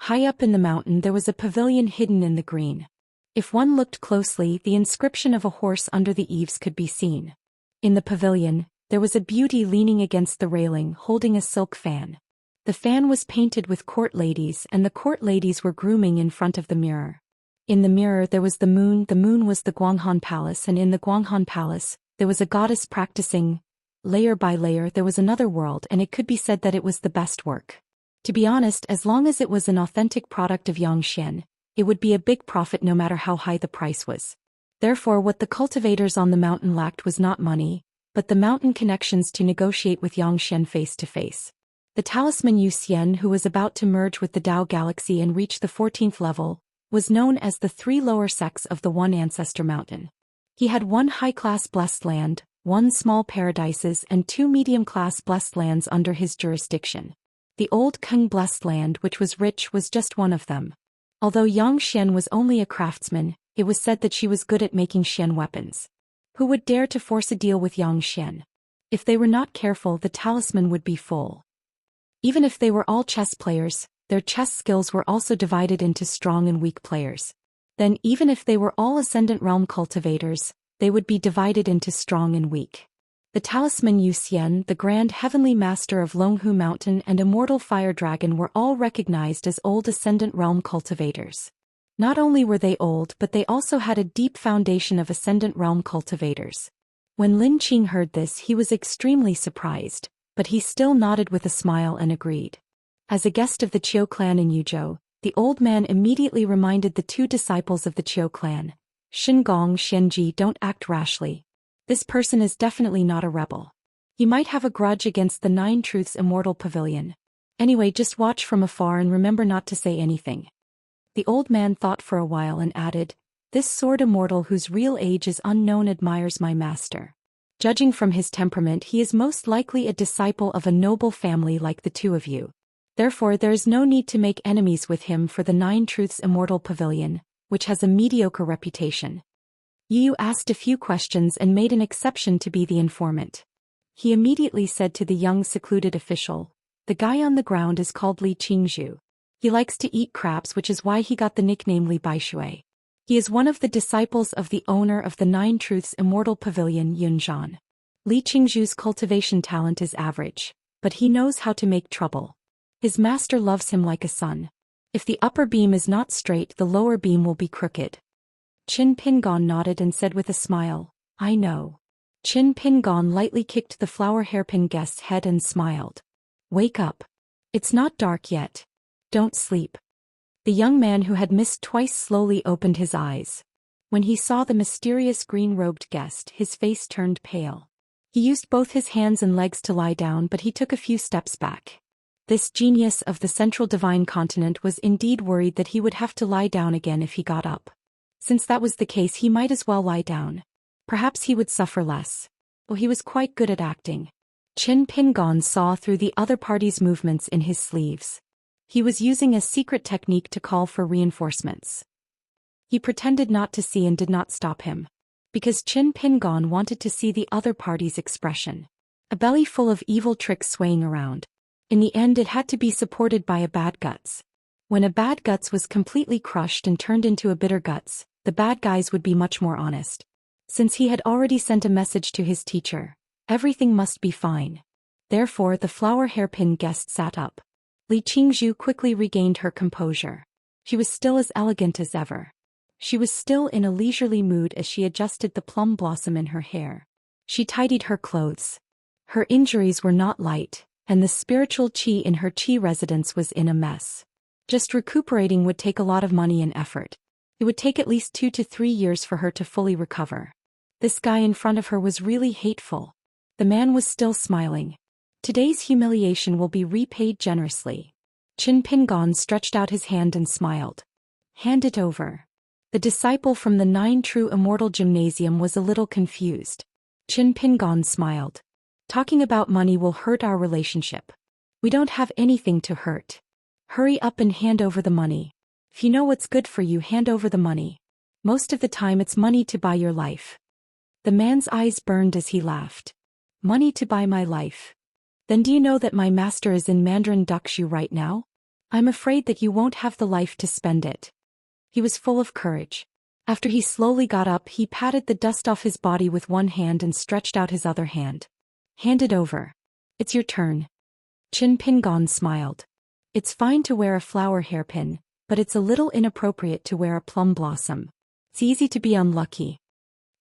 High up in the mountain there was a pavilion hidden in the green. If one looked closely, the inscription of a horse under the eaves could be seen. In the pavilion, there was a beauty leaning against the railing holding a silk fan. The fan was painted with court ladies and the court ladies were grooming in front of the mirror. In the mirror there was the moon was the Guanghan Palace, and in the Guanghan Palace, there was a goddess practicing. Layer by layer there was another world, and it could be said that it was the best work. To be honest, as long as it was an authentic product of Zhou Xian, it would be a big profit no matter how high the price was. Therefore, what the cultivators on the mountain lacked was not money, but the mountain connections to negotiate with Zhou Xian face to face. The talisman Yu Xian, who was about to merge with the Dao Galaxy and reach the 14th level, was known as the 3 lower sects of the One Ancestor Mountain. He had 1 high-class blessed land, 1 small paradises and 2 medium-class blessed lands under his jurisdiction. The old Kung blessed land, which was rich, was just one of them. Although Zhou Xian was only a craftsman, it was said that she was good at making Xian weapons. Who would dare to force a deal with Zhou Xian? If they were not careful, the talisman would be full. Even if they were all chess players, their chess skills were also divided into strong and weak players. Then even if they were all Ascendant Realm cultivators, they would be divided into strong and weak. The talisman Zhou Xian, the Grand Heavenly Master of Longhu Mountain and Immortal Fire Dragon were all recognized as old Ascendant Realm cultivators. Not only were they old, but they also had a deep foundation of Ascendant Realm cultivators. When Lin Qing heard this, he was extremely surprised, but he still nodded with a smile and agreed. As a guest of the Qiu clan in Yuzhou, the old man immediately reminded the 2 disciples of the Qiu clan, Shengong Xianji, don't act rashly. This person is definitely not a rebel. He might have a grudge against the 9 Truths Immortal Pavilion. Anyway, just watch from afar and remember not to say anything. The old man thought for a while and added, this sword immortal whose real age is unknown admires my master. Judging from his temperament, he is most likely a disciple of a noble family like the 2 of you. Therefore there is no need to make enemies with him for the 9 Truths Immortal Pavilion, which has a mediocre reputation. Yu asked a few questions and made an exception to be the informant. He immediately said to the young secluded official, the guy on the ground is called Li Qingzhu. He likes to eat crabs, which is why he got the nickname Li Baishui. He is one of the disciples of the owner of the 9 Truths Immortal Pavilion, Yunzhan. Li Qingzhu's cultivation talent is average, but he knows how to make trouble. His master loves him like a son. If the upper beam is not straight, the lower beam will be crooked. Qin Pingon nodded and said with a smile, I know. Qin Pingon lightly kicked the flower hairpin guest's head and smiled. Wake up. It's not dark yet. Don't sleep. The young man who had missed twice slowly opened his eyes. When he saw the mysterious green-robed guest, his face turned pale. He used both his hands and legs to lie down, but he took a few steps back. This genius of the Central Divine Continent was indeed worried that he would have to lie down again if he got up. Since that was the case, he might as well lie down. Perhaps he would suffer less. Well, he was quite good at acting. Qin Pingon saw through the other party's movements in his sleeves. He was using a secret technique to call for reinforcements. He pretended not to see and did not stop him. Because Qin Pingon wanted to see the other party's expression. A belly full of evil tricks swaying around. In the end, it had to be supported by a bad guts. When a bad guts was completely crushed and turned into a bitter guts, the bad guys would be much more honest. Since he had already sent a message to his teacher, everything must be fine. Therefore the flower hairpin guest sat up. Li Qingzhu quickly regained her composure. She was still as elegant as ever. She was still in a leisurely mood as she adjusted the plum blossom in her hair. She tidied her clothes. Her injuries were not light, and the spiritual qi in her qi residence was in a mess. Just recuperating would take a lot of money and effort. It would take at least 2 to 3 years for her to fully recover. This guy in front of her was really hateful. The man was still smiling. Today's humiliation will be repaid generously. Qin Pingon stretched out his hand and smiled. Hand it over. The disciple from the 9 True Immortal Gymnasium was a little confused. Qin Pingon smiled. Talking about money will hurt our relationship. We don't have anything to hurt. Hurry up and hand over the money. If you know what's good for you, hand over the money. Most of the time it's money to buy your life. The man's eyes burned as he laughed. Money to buy my life. Then do you know that my master is in Mandarin Duckshu right now? I'm afraid that you won't have the life to spend it. He was full of courage. After he slowly got up, he patted the dust off his body with one hand and stretched out his other hand. Hand it over. It's your turn. Qin Pingon smiled. It's fine to wear a flower hairpin, but it's a little inappropriate to wear a plum blossom. It's easy to be unlucky.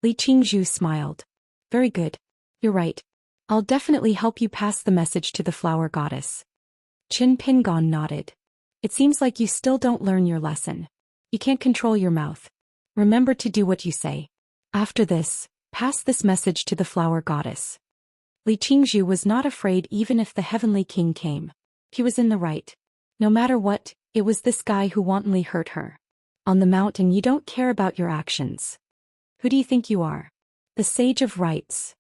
Li Qingzhu smiled. Very good. You're right. I'll definitely help you pass the message to the flower goddess. Qin Pingon nodded. It seems like you still don't learn your lesson. You can't control your mouth. Remember to do what you say. After this, pass this message to the flower goddess. Li Qingzhu was not afraid even if the heavenly king came. He was in the right. No matter what, it was this guy who wantonly hurt her. On the mountain you don't care about your actions. Who do you think you are? The Sage of Rites.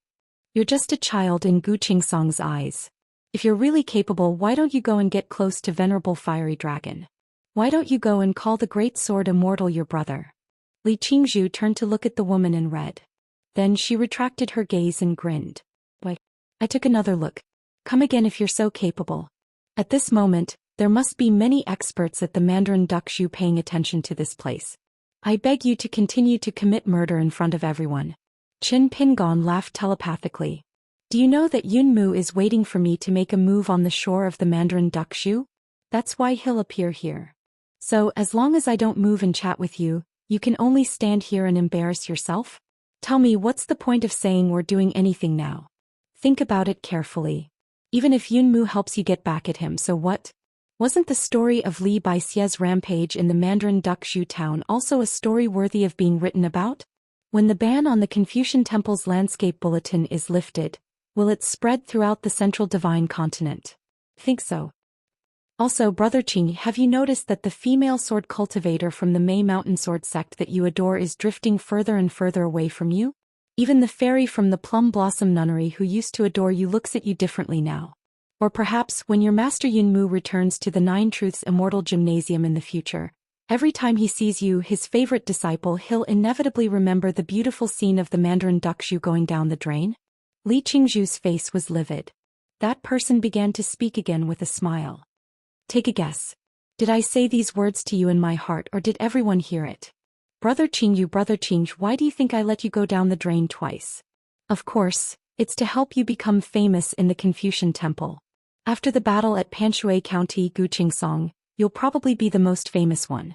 You're just a child in Gu Qingsong's eyes. If you're really capable, why don't you go and get close to Venerable Fiery Dragon? Why don't you go and call the Great Sword Immortal your brother? Li Qingzhu turned to look at the woman in red. Then she retracted her gaze and grinned. Why? I took another look. Come again if you're so capable. At this moment, there must be many experts at the Mandarin Duckshu paying attention to this place. I beg you to continue to commit murder in front of everyone. Qin Pingon laughed telepathically. Do you know that Yun Mu is waiting for me to make a move on the shore of the Mandarin Duckshu? That's why he'll appear here. So, as long as I don't move and chat with you, you can only stand here and embarrass yourself? Tell me, what's the point of saying or doing anything now? Think about it carefully. Even if Yun Mu helps you get back at him, so what? Wasn't the story of Li Baixie's rampage in the Mandarin Duckshu town also a story worthy of being written about? When the ban on the Confucian Temple's landscape bulletin is lifted, will it spread throughout the central divine continent? Think so. Also, Brother Qing, have you noticed that the female sword cultivator from the Mei Mountain sword sect that you adore is drifting further and further away from you? Even the fairy from the Plum Blossom Nunnery who used to adore you looks at you differently now. Or perhaps, when your master Yun Mu returns to the Nine Truths Immortal Gymnasium in the future, every time he sees you, his favorite disciple, he'll inevitably remember the beautiful scene of the Mandarin Duckshu going down the drain? Li Qingzhu's face was livid. That person began to speak again with a smile. Take a guess. Did I say these words to you in my heart, or did everyone hear it? Brother Qingzhu, why do you think I let you go down the drain twice? Of course, it's to help you become famous in the Confucian Temple. After the battle at Panshui County, Gu Qingsong, you'll probably be the most famous one.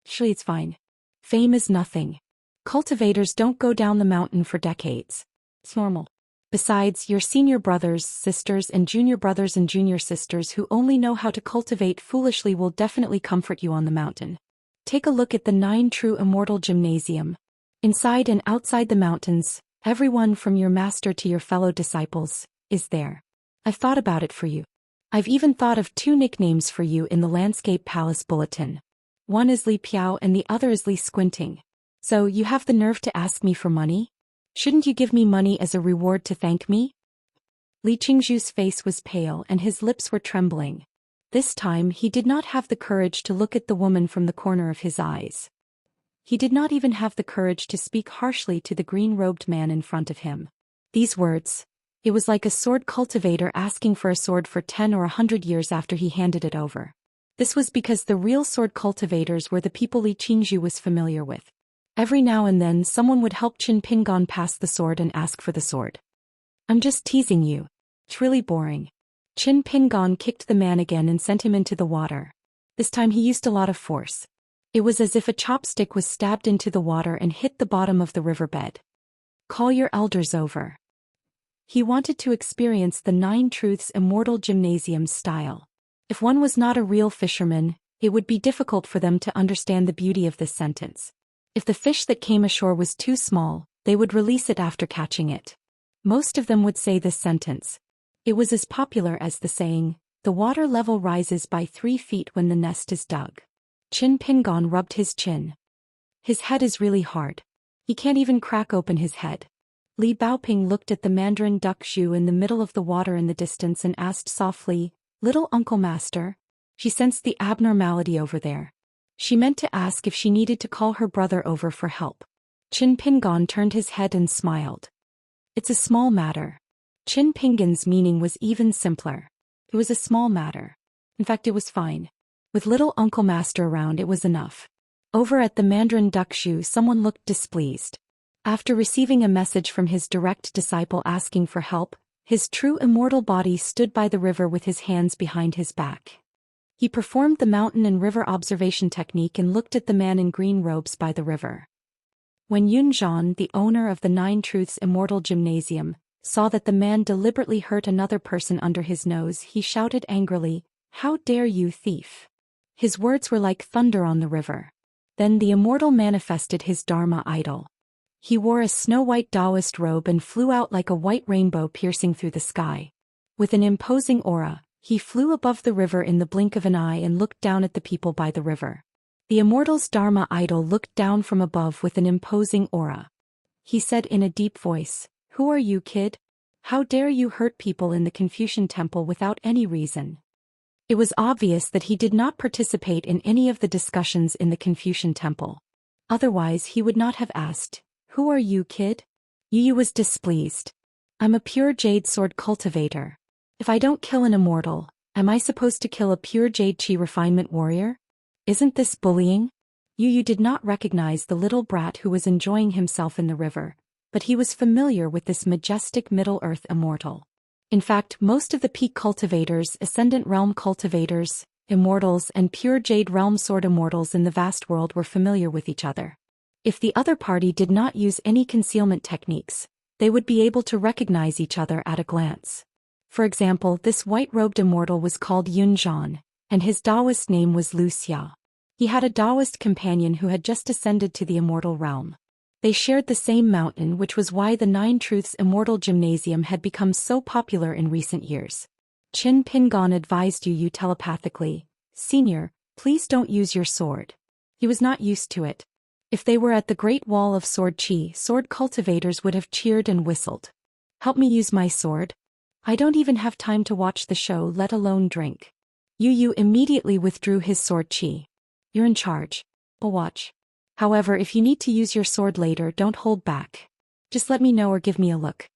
Actually, it's fine. Fame is nothing. Cultivators don't go down the mountain for decades. It's normal. Besides, your senior brothers, sisters, and junior sisters who only know how to cultivate foolishly will definitely comfort you on the mountain. Take a look at the Nine True Immortal Gymnasium. Inside and outside the mountains, everyone from your master to your fellow disciples is there. I've thought about it for you. I've even thought of 2 nicknames for you in the Landscape Palace Bulletin. One is Li Piao and the other is Li Squinting. So you have the nerve to ask me for money? Shouldn't you give me money as a reward to thank me? Li Qingzhu's face was pale and his lips were trembling. This time he did not have the courage to look at the woman from the corner of his eyes. He did not even have the courage to speak harshly to the green-robed man in front of him. These words, it was like a sword cultivator asking for a sword for 10 or 100 years after he handed it over. This was because the real sword cultivators were the people Li Qingzhu was familiar with. Every now and then someone would help Qin Pingon pass the sword and ask for the sword. I'm just teasing you. It's really boring. Qin Pingon kicked the man again and sent him into the water. This time he used a lot of force. It was as if a chopstick was stabbed into the water and hit the bottom of the riverbed. Call your elders over. He wanted to experience the Nine Truths Immortal Gymnasium style. If one was not a real fisherman, it would be difficult for them to understand the beauty of this sentence. If the fish that came ashore was too small, they would release it after catching it. Most of them would say this sentence. It was as popular as the saying, the water level rises by 3 feet when the nest is dug. Qin Pingon rubbed his chin. His head is really hard. He can't even crack open his head. Li Baoping looked at the Mandarin Duckshu in the middle of the water in the distance and asked softly, Little Uncle Master? She sensed the abnormality over there. She meant to ask if she needed to call her brother over for help. Qin Pingon turned his head and smiled. It's a small matter. Qin Pingon's meaning was even simpler. It was a small matter. In fact, it was fine. With little Uncle Master around, it was enough. Over at the Mandarin Duckshu, someone looked displeased. After receiving a message from his direct disciple asking for help, his true immortal body stood by the river with his hands behind his back. He performed the mountain and river observation technique and looked at the man in green robes by the river. When Yun Zhan, the owner of the Nine Truths Immortal Gymnasium, saw that the man deliberately hurt another person under his nose, he shouted angrily, How dare you, thief! His words were like thunder on the river. Then the immortal manifested his Dharma idol. He wore a snow-white Daoist robe and flew out like a white rainbow piercing through the sky. With an imposing aura, he flew above the river in the blink of an eye and looked down at the people by the river. The immortal's Dharma idol looked down from above with an imposing aura. He said in a deep voice, "Who are you, kid? How dare you hurt people in the Confucian temple without any reason?" It was obvious that he did not participate in any of the discussions in the Confucian temple. Otherwise he would not have asked, "Who are you, kid?" Yu was displeased. "I'm a pure jade sword cultivator. If I don't kill an immortal, am I supposed to kill a pure jade chi refinement warrior? Isn't this bullying?" Yu did not recognize the little brat who was enjoying himself in the river, but he was familiar with this majestic Middle-earth immortal. In fact, most of the peak cultivators, Ascendant Realm cultivators, Immortals and pure Jade Realm sword immortals in the vast world were familiar with each other. If the other party did not use any concealment techniques, they would be able to recognize each other at a glance. For example, this white-robed immortal was called Xian, and his Daoist name was Wuxia. He had a Daoist companion who had just ascended to the immortal realm. They shared the same mountain, which was why the Nine Truths Immortal Gymnasium had become so popular in recent years. Qin Pingon advised Yu telepathically, "Senior, please don't use your sword." He was not used to it. If they were at the Great Wall of Sword Chi, sword cultivators would have cheered and whistled. "Help me use my sword. I don't even have time to watch the show, let alone drink." Yu immediately withdrew his sword chi. "You're in charge. I'll watch. However, if you need to use your sword later, don't hold back. Just let me know or give me a look."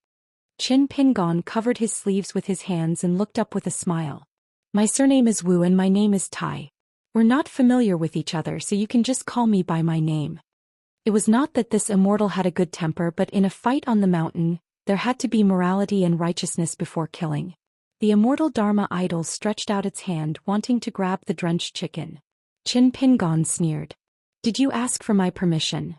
Qin Pingon covered his sleeves with his hands and looked up with a smile. "My surname is Wu and my name is Tai. We're not familiar with each other, so you can just call me by my name." It was not that this immortal had a good temper, but in a fight on the mountain, there had to be morality and righteousness before killing. The immortal Dharma idol stretched out its hand, wanting to grab the drenched chicken. Qin Pingon sneered. "Did you ask for my permission?"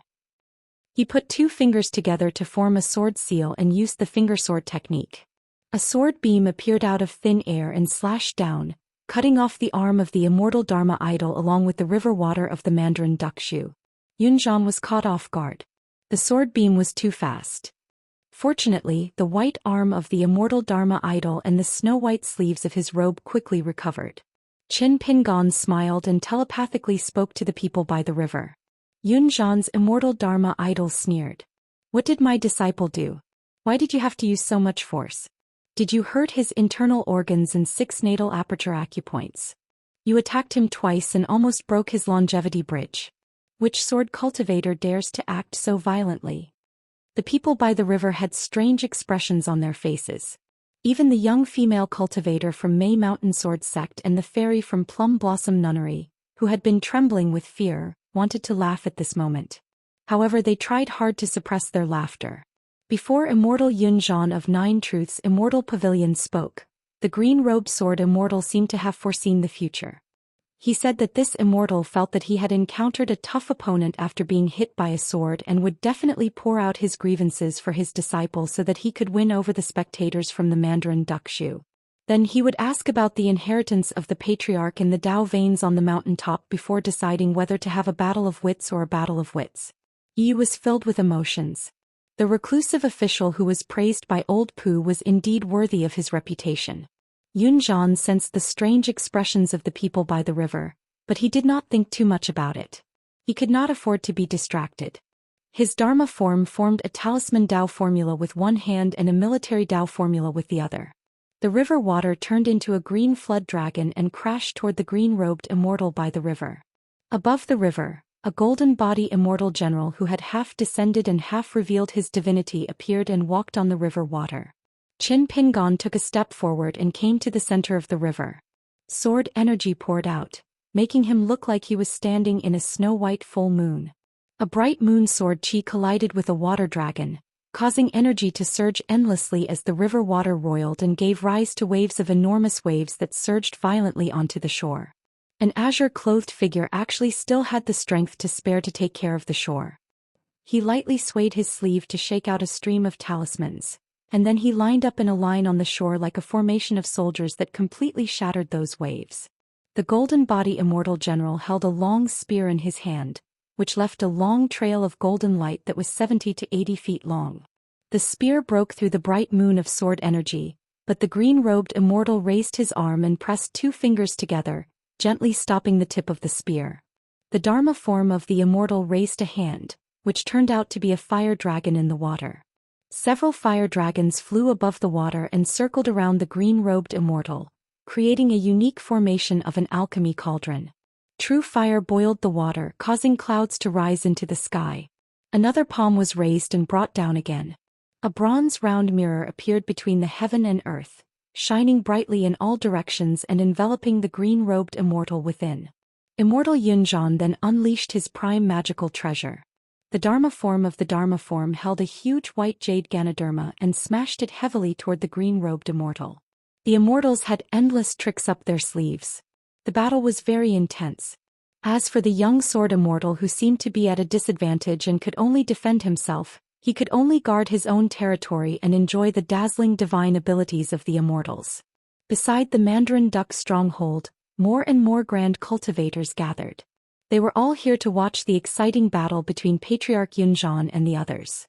He put two fingers together to form a sword seal and used the finger sword technique. A sword beam appeared out of thin air and slashed down, cutting off the arm of the immortal Dharma idol along with the river water of the Mandarin Duckshu. Yunzhan was caught off guard. The sword beam was too fast. Fortunately, the white arm of the immortal Dharma idol and the snow-white sleeves of his robe quickly recovered. Qin Pingon smiled and telepathically spoke to the people by the river. Yunzhan's immortal Dharma idol sneered. "What did my disciple do? Why did you have to use so much force? Did you hurt his internal organs and 6 natal aperture acupoints? You attacked him twice and almost broke his longevity bridge. Which sword cultivator dares to act so violently?" The people by the river had strange expressions on their faces. Even the young female cultivator from May Mountain Sword Sect and the fairy from Plum Blossom Nunnery, who had been trembling with fear, wanted to laugh at this moment. However, they tried hard to suppress their laughter. Before Immortal Yunzhan of Nine Truths Immortal Pavilion spoke, the green-robed sword immortal seemed to have foreseen the future. He said that this immortal felt that he had encountered a tough opponent after being hit by a sword and would definitely pour out his grievances for his disciple so that he could win over the spectators from the Mandarin Duckshu. Then he would ask about the inheritance of the patriarch in the Dao veins on the mountaintop before deciding whether to have a battle of wits or a battle of wits. Yi was filled with emotions. The reclusive official who was praised by Old Pooh was indeed worthy of his reputation. Yunzhan sensed the strange expressions of the people by the river, but he did not think too much about it. He could not afford to be distracted. His Dharma form formed a talisman Dao formula with one hand and a military Dao formula with the other. The river water turned into a green flood dragon and crashed toward the green-robed immortal by the river. Above the river, a golden body immortal general who had half descended and half revealed his divinity appeared and walked on the river water. Qin Pingon took a step forward and came to the center of the river. Sword energy poured out, making him look like he was standing in a snow-white full moon. A bright moon sword chi collided with a water dragon, causing energy to surge endlessly as the river water roiled and gave rise to waves of enormous waves that surged violently onto the shore. An azure-clothed figure actually still had the strength to spare to take care of the shore. He lightly swayed his sleeve to shake out a stream of talismans, and then he lined up in a line on the shore like a formation of soldiers that completely shattered those waves. The golden body immortal general held a long spear in his hand, which left a long trail of golden light that was 70 to 80 feet long. The spear broke through the bright moon of sword energy, but the green-robed immortal raised his arm and pressed 2 fingers together, gently stopping the tip of the spear. The Dharma form of the immortal raised a hand, which turned out to be a fire dragon in the water. Several fire dragons flew above the water and circled around the green-robed immortal, creating a unique formation of an alchemy cauldron. True fire boiled the water, causing clouds to rise into the sky. Another palm was raised and brought down again. A bronze round mirror appeared between the heaven and earth, shining brightly in all directions and enveloping the green-robed immortal within. Immortal Yunzhan then unleashed his prime magical treasure. The Dharma form of the Dharma form held a huge white jade Ganoderma and smashed it heavily toward the green-robed immortal. The immortals had endless tricks up their sleeves. The battle was very intense. As for the young sword immortal who seemed to be at a disadvantage and could only defend himself, he could only guard his own territory and enjoy the dazzling divine abilities of the immortals. Beside the Mandarin Duck stronghold, more and more grand cultivators gathered. They were all here to watch the exciting battle between Patriarch Yunzhan and the others.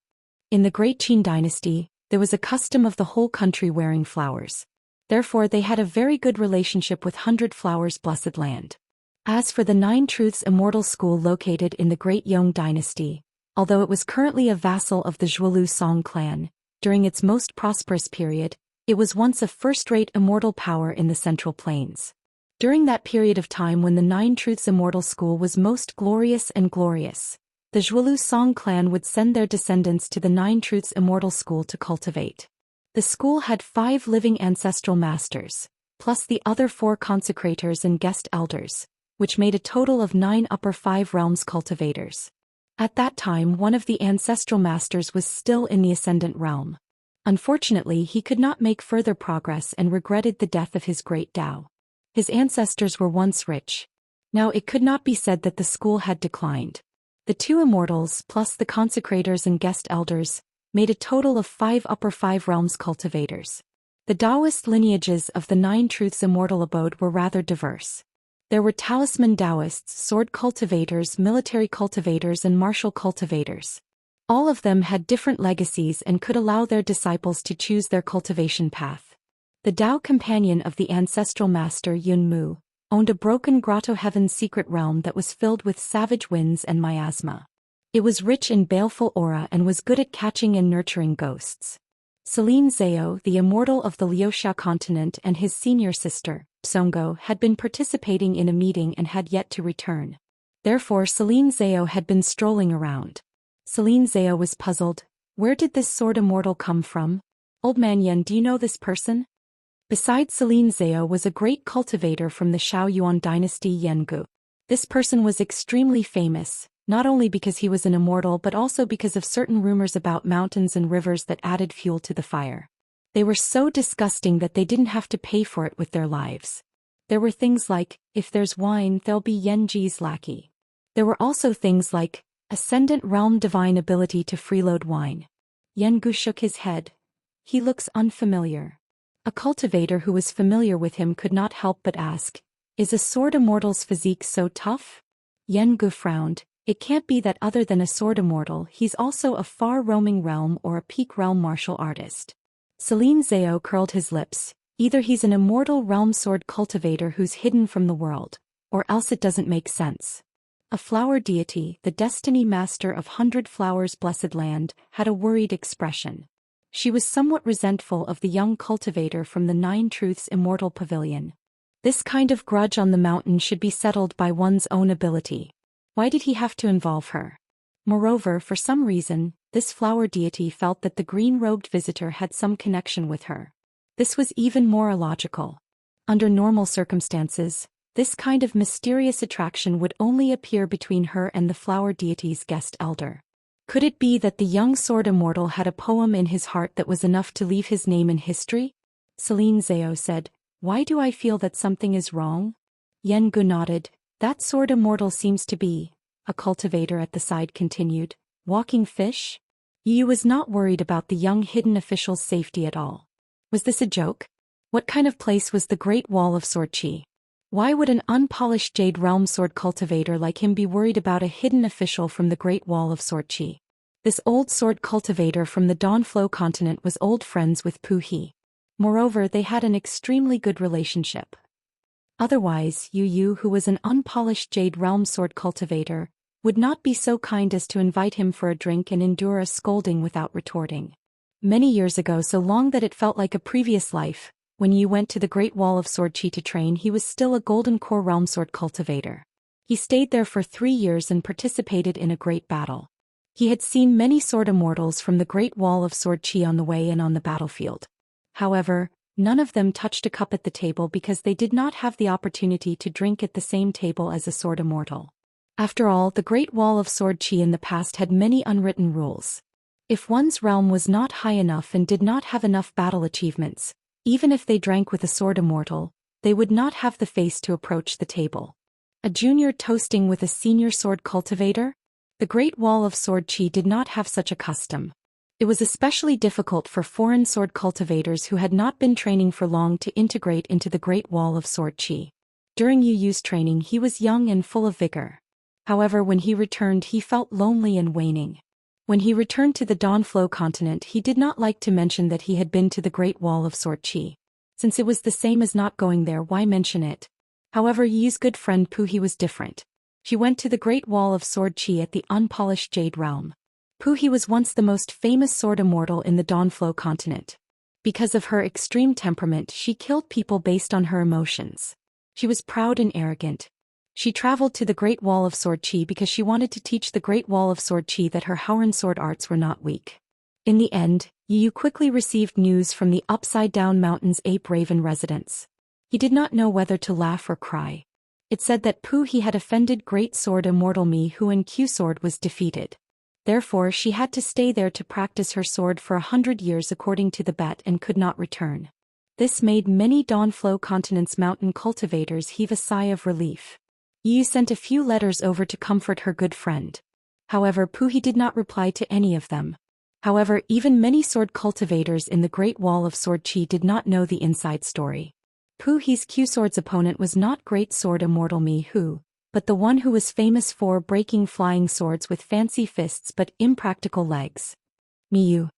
In the Great Qin dynasty, there was a custom of the whole country wearing flowers. Therefore they had a very good relationship with 100 Flowers Blessed Land. As for the Nine Truths Immortal School located in the Great Yong dynasty, although it was currently a vassal of the Zhuolu Song clan, during its most prosperous period, it was once a first-rate immortal power in the Central Plains. During that period of time when the Nine Truths Immortal School was most glorious, the Zhuolu Song clan would send their descendants to the Nine Truths Immortal School to cultivate. The school had 5 living ancestral masters, plus the other 4 consecrators and guest elders, which made a total of 9 upper 5 realms cultivators. At that time one of the ancestral masters was still in the ascendant realm. Unfortunately he could not make further progress and regretted the death of his great Dao. His ancestors were once rich. Now it could not be said that the school had declined. The 2 immortals plus the consecrators and guest elders made a total of 5 upper 5 realms cultivators. The Daoist lineages of the Nine Truths Immortal Abode were rather diverse. There were talisman Daoists, sword cultivators, military cultivators and martial cultivators. All of them had different legacies and could allow their disciples to choose their cultivation path. The Dao companion of the ancestral master Yun Mu owned a broken grotto heaven's secret realm that was filled with savage winds and miasma. It was rich in baleful aura and was good at catching and nurturing ghosts. Celine Zhao, the immortal of the Liuxia continent, and his senior sister, Songo, had been participating in a meeting and had yet to return. Therefore Celine Zhao had been strolling around. Celine Zhao was puzzled. Where did this sword immortal come from? Old man Yen, do you know this person? Beside Celine Zhao was a great cultivator from the Shaoyuan dynasty Yen Gu. This person was extremely famous, not only because he was an immortal but also because of certain rumors about mountains and rivers that added fuel to the fire. They were so disgusting that they didn't have to pay for it with their lives. There were things like, if there's wine there'll be Yenji's lackey. There were also things like, ascendant realm divine ability to freeload wine. Yen Gu shook his head. He looks unfamiliar. A cultivator who was familiar with him could not help but ask, is a sword immortal's physique so tough? Yen Gu frowned. It can't be that other than a sword immortal he's also a far-roaming realm or a peak realm martial artist. Celine Zhao curled his lips. Either he's an immortal realm sword cultivator who's hidden from the world, or else it doesn't make sense. A flower deity, the destiny master of 100 Flowers Blessed Land, had a worried expression. She was somewhat resentful of the young cultivator from the Nine Truths Immortal Pavilion. This kind of grudge on the mountain should be settled by one's own ability. Why did he have to involve her? Moreover, for some reason, this flower deity felt that the green-robed visitor had some connection with her. This was even more illogical. Under normal circumstances, this kind of mysterious attraction would only appear between her and the flower deity's guest elder. Could it be that the young sword immortal had a poem in his heart that was enough to leave his name in history? Celine Zhao said, "Why do I feel that something is wrong?" Yen Gu nodded. "That sword immortal seems to be," a cultivator at the side continued, "walking fish?" Yu was not worried about the young hidden official's safety at all. Was this a joke? What kind of place was the Great Wall of Sword Qi? Why would an unpolished Jade Realm sword cultivator like him be worried about a hidden official from the Great Wall of Sword Qi? This old sword cultivator from the Dawnflow continent was old friends with Pu He. Moreover, they had an extremely good relationship. Otherwise, Yu, who was an unpolished Jade Realm sword cultivator, would not be so kind as to invite him for a drink and endure a scolding without retorting. Many years ago, so long that it felt like a previous life, when Yu went to the Great Wall of Sword Qi to train, he was still a Golden Core Realm Sword cultivator. He stayed there for 3 years and participated in a great battle. He had seen many sword immortals from the Great Wall of Sword Qi on the way and on the battlefield. However, none of them touched a cup at the table because they did not have the opportunity to drink at the same table as a sword immortal. After all, the Great Wall of Sword Qi in the past had many unwritten rules. If one's realm was not high enough and did not have enough battle achievements, even if they drank with a sword immortal, they would not have the face to approach the table. A junior toasting with a senior sword cultivator? The Great Wall of Sword Qi did not have such a custom. It was especially difficult for foreign sword cultivators who had not been training for long to integrate into the Great Wall of Sword Qi. During Yu Yu's training, he was young and full of vigor. However, when he returned, he felt lonely and waning. When he returned to the Dawnflow continent, he did not like to mention that he had been to the Great Wall of Sword Qi. Since it was the same as not going there, why mention it? However, Yi's good friend Puhi was different. She went to the Great Wall of Sword Qi at the unpolished Jade Realm. Puhi was once the most famous sword immortal in the Dawnflow continent. Because of her extreme temperament, she killed people based on her emotions. She was proud and arrogant. She traveled to the Great Wall of Sword Qi because she wanted to teach the Great Wall of Sword Qi that her Howren sword arts were not weak. In the end, Yu quickly received news from the Upside Down Mountains Ape Raven residence. He did not know whether to laugh or cry. It said that Puhi had offended Great Sword Immortal Mi, who in Q-Sword was defeated. Therefore, she had to stay there to practice her sword for 100 years according to the bet and could not return. This made many Dawnflow Continent's mountain cultivators heave a sigh of relief. Yu sent a few letters over to comfort her good friend. However, Puhi did not reply to any of them. However, even many sword cultivators in the Great Wall of Sword Qi did not know the inside story. Puhi's Q-Sword's opponent was not Great Sword Immortal Mi Hu, but the one who was famous for breaking flying swords with fancy fists but impractical legs. Miyu.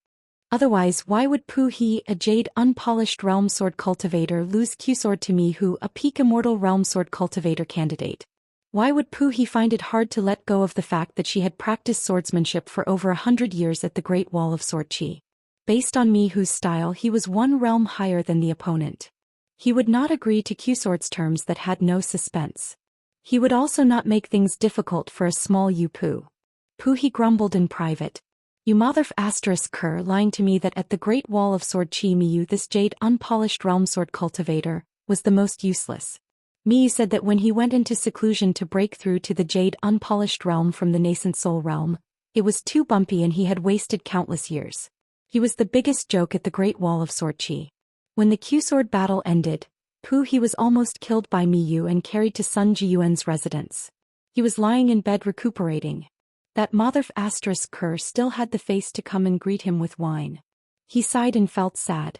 Otherwise, why would Puhi, a Jade unpolished realm sword cultivator, lose Q-Sword to Mi Hu, a peak immortal realm sword cultivator candidate? Why would Puhi find it hard to let go of the fact that she had practiced swordsmanship for over 100 years at the Great Wall of Sword Qi? Based on Mi Hu's style, he was one realm higher than the opponent. He would not agree to Q-Sword's terms that had no suspense. He would also not make things difficult for a small Yu Pu. Puhi grumbled in private. You mother ****, lying to me that at the Great Wall of Sword Qi Miyu, this Jade unpolished realm sword cultivator, was the most useless. Miyu said that when he went into seclusion to break through to the Jade unpolished realm from the nascent soul realm, it was too bumpy and he had wasted countless years. He was the biggest joke at the Great Wall of Sword Qi. When the Q-Sword battle ended, Puhi was almost killed by Miyu and carried to Sun Jiyuan's residence. He was lying in bed recuperating. That mother **** still had the face to come and greet him with wine. He sighed and felt sad.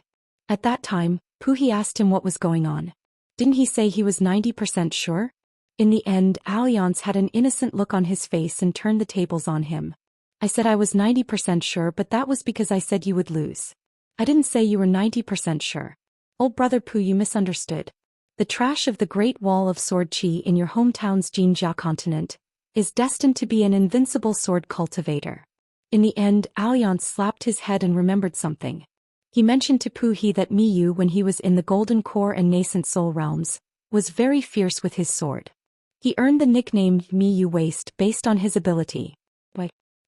At that time, Puhi asked him what was going on. Didn't he say he was 90% sure? In the end, Alliance had an innocent look on his face and turned the tables on him. I said I was 90% sure, but that was because I said you would lose. I didn't say you were 90% sure. Old brother Pu, you misunderstood. The trash of the Great Wall of Sword Qi in your hometown's Jinjia continent is destined to be an invincible sword cultivator. In the end, Alliance slapped his head and remembered something. He mentioned to Puhi that Miyu, when he was in the Golden Core and Nascent Soul realms, was very fierce with his sword. He earned the nickname Miyu Waste based on his ability.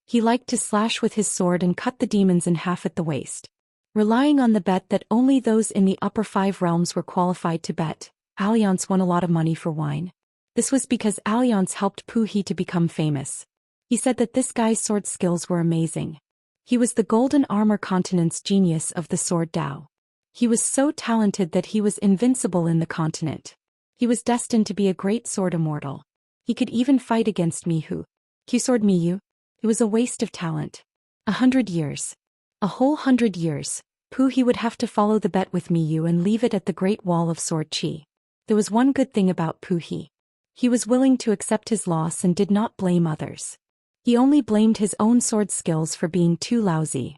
He liked to slash with his sword and cut the demons in half at the waist. Relying on the bet that only those in the upper 5 realms were qualified to bet, Alliance won a lot of money for wine. This was because Alliance helped Puhi to become famous. He said that this guy's sword skills were amazing. He was the Golden Armor continent's genius of the sword Dao. He was so talented that he was invincible in the continent. He was destined to be a great sword immortal. He could even fight against Mihu. Q-Sword Miyu? It was a waste of talent. 100 years. A whole 100 years, Puhi would have to follow the bet with Miyu and leave it at the Great Wall of Sword Qi. There was one good thing about Puhi. He was willing to accept his loss and did not blame others. He only blamed his own sword skills for being too lousy.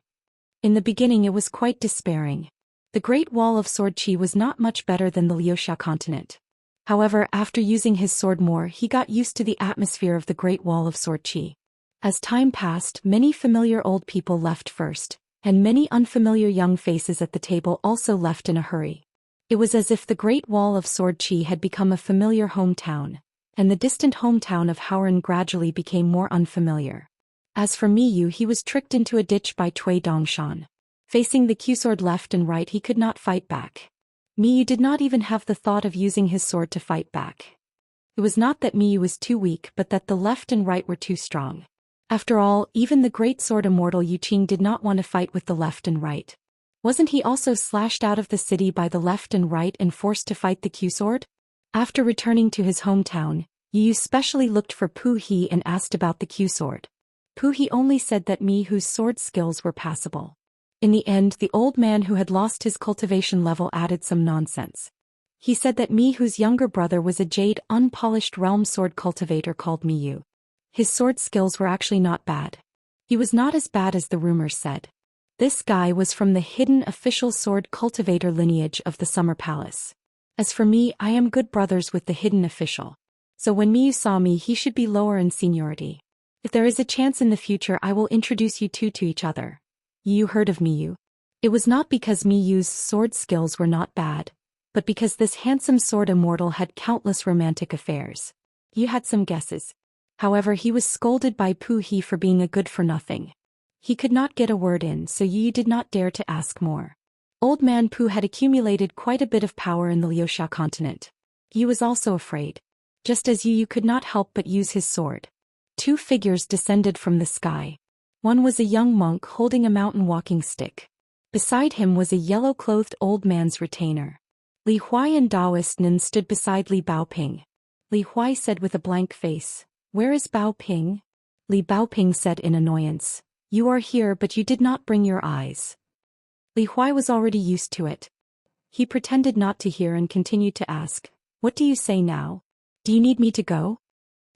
In the beginning it was quite despairing. The Great Wall of Sword Qi was not much better than the Liuxia continent. However, after using his sword more, he got used to the atmosphere of the Great Wall of Sword Qi. As time passed, many familiar old people left first, and many unfamiliar young faces at the table also left in a hurry. It was as if the Great Wall of Sword Qi had become a familiar hometown, and the distant hometown of Howren gradually became more unfamiliar. As for Miyu, he was tricked into a ditch by Cui Dongshan. Facing the Q-sword left and right, he could not fight back. Miyu did not even have the thought of using his sword to fight back. It was not that Miyu was too weak, but that the left and right were too strong. After all, even the great sword Immortal Yuqing did not want to fight with the left and right. Wasn't he also slashed out of the city by the left and right and forced to fight the Q-sword? After returning to his hometown, Yu specially looked for Pu He and asked about the Q-sword. Pu He only said that Mi's sword skills were passable. In the end, the old man who had lost his cultivation level added some nonsense. He said that Mi's younger brother was a jade unpolished realm sword cultivator called Miyu. His sword skills were actually not bad. He was not as bad as the rumors said. This guy was from the hidden official sword cultivator lineage of the Summer Palace. As for me, I am good brothers with the hidden official. So when Miyu saw me, he should be lower in seniority. If there is a chance in the future, I will introduce you two to each other. You heard of Miyu? It was not because Miyu's sword skills were not bad, but because this handsome sword Immortal had countless romantic affairs. You had some guesses. However, he was scolded by Pu He for being a good-for-nothing. He could not get a word in, so Yu did not dare to ask more. Old man Pu had accumulated quite a bit of power in the Liuxia continent. Yu was also afraid. Just as Yu could not help but use his sword. Two figures descended from the sky. One was a young monk holding a mountain walking stick. Beside him was a yellow-clothed old man's retainer. Li Huai and Daoist Nin stood beside Li Baoping. Li Huai said with a blank face, "Where is Baoping?" Li Baoping said in annoyance, "You are here but you did not bring your eyes." Li Huai was already used to it. He pretended not to hear and continued to ask, "What do you say now? Do you need me to go?"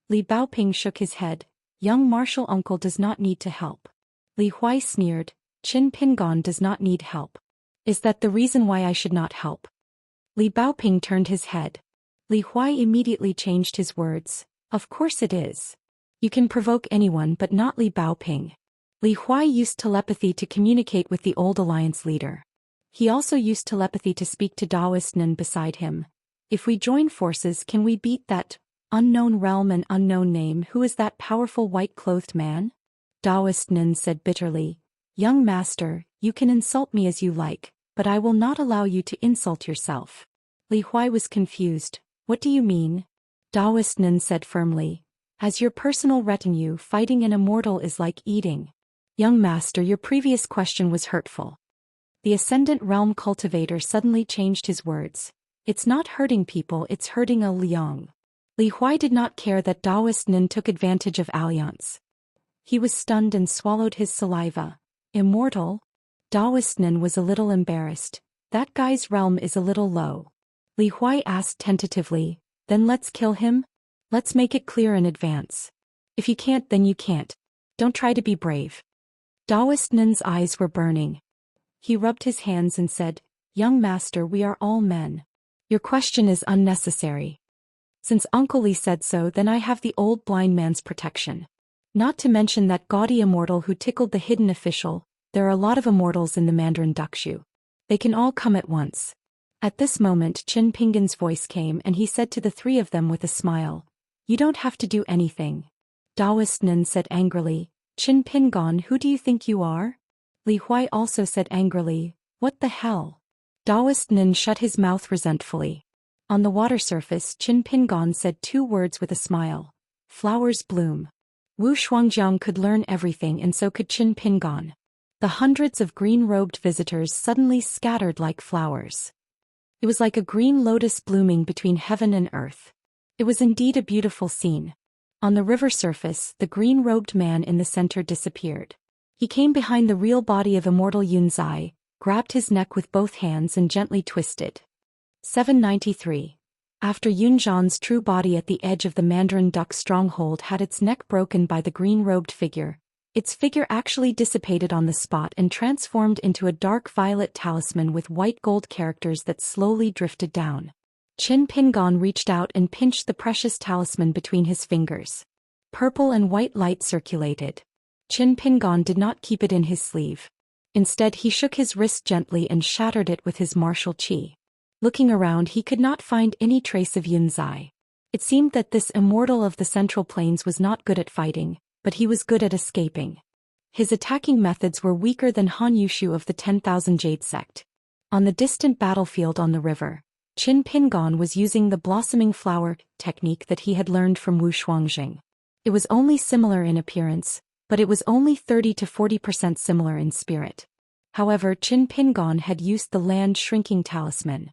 Li Baoping shook his head. "Young martial uncle does not need to help." Li Huai sneered, "Qin Pingon does not need help. Is that the reason why I should not help?" Li Baoping turned his head. Li Huai immediately changed his words, "Of course it is. You can provoke anyone but not Li Baoping." Li Huai used telepathy to communicate with the old alliance leader. He also used telepathy to speak to Daoist Nin beside him. "If we join forces, can we beat that unknown realm and unknown name? Who is that powerful white-clothed man?" Daoist Nin said bitterly, "Young master, you can insult me as you like, but I will not allow you to insult yourself." Li Huai was confused. "What do you mean?" Daoist Nin said firmly, "As your personal retinue, fighting an immortal is like eating." "Young master, your previous question was hurtful." The Ascendant Realm cultivator suddenly changed his words. "It's not hurting people, it's hurting a Liang." Li Huai did not care that Daoist Nin took advantage of Alliance. He was stunned and swallowed his saliva. "Immortal?" Daoist Nin was a little embarrassed. "That guy's realm is a little low." Li Huai asked tentatively, "Then let's kill him? Let's make it clear in advance. If you can't, then you can't. Don't try to be brave." Daoist Nin's eyes were burning. He rubbed his hands and said, "Young master, we are all men. Your question is unnecessary. Since Uncle Li said so, then I have the old blind man's protection. Not to mention that gaudy immortal who tickled the hidden official. There are a lot of immortals in the Mandarin Dukshu. They can all come at once." At this moment Qin Pingon's voice came and he said to the three of them with a smile, "You don't have to do anything." Daoist Nin said angrily, "Qin Pingon, who do you think you are?" Li Huai also said angrily, "What the hell?" Daoist Nin shut his mouth resentfully. On the water surface, Qin Pingon said two words with a smile. "Flowers bloom." Wu Shuangjiang could learn everything and so could Qin Pingon. The hundreds of green-robed visitors suddenly scattered like flowers. It was like a green lotus blooming between heaven and earth. It was indeed a beautiful scene. On the river surface, the green-robed man in the center disappeared. He came behind the real body of Immortal Yunzai, grabbed his neck with both hands and gently twisted. 793. After Yunzhan's true body at the edge of the Mandarin Duck stronghold had its neck broken by the green-robed figure, its figure actually dissipated on the spot and transformed into a dark violet talisman with white gold characters that slowly drifted down. Qin Pingon reached out and pinched the precious talisman between his fingers. Purple and white light circulated. Qin Pingon did not keep it in his sleeve. Instead he shook his wrist gently and shattered it with his martial qi. Looking around he could not find any trace of Yunzai. It seemed that this immortal of the Central Plains was not good at fighting, but he was good at escaping. His attacking methods were weaker than Han Yushu of the 10,000 Jade sect. On the distant battlefield on the river, Qin Pingon was using the blossoming flower technique that he had learned from Wu Shuangjing. It was only similar in appearance, but it was only 30 to 40% similar in spirit. However, Qin Pingon had used the land shrinking talisman.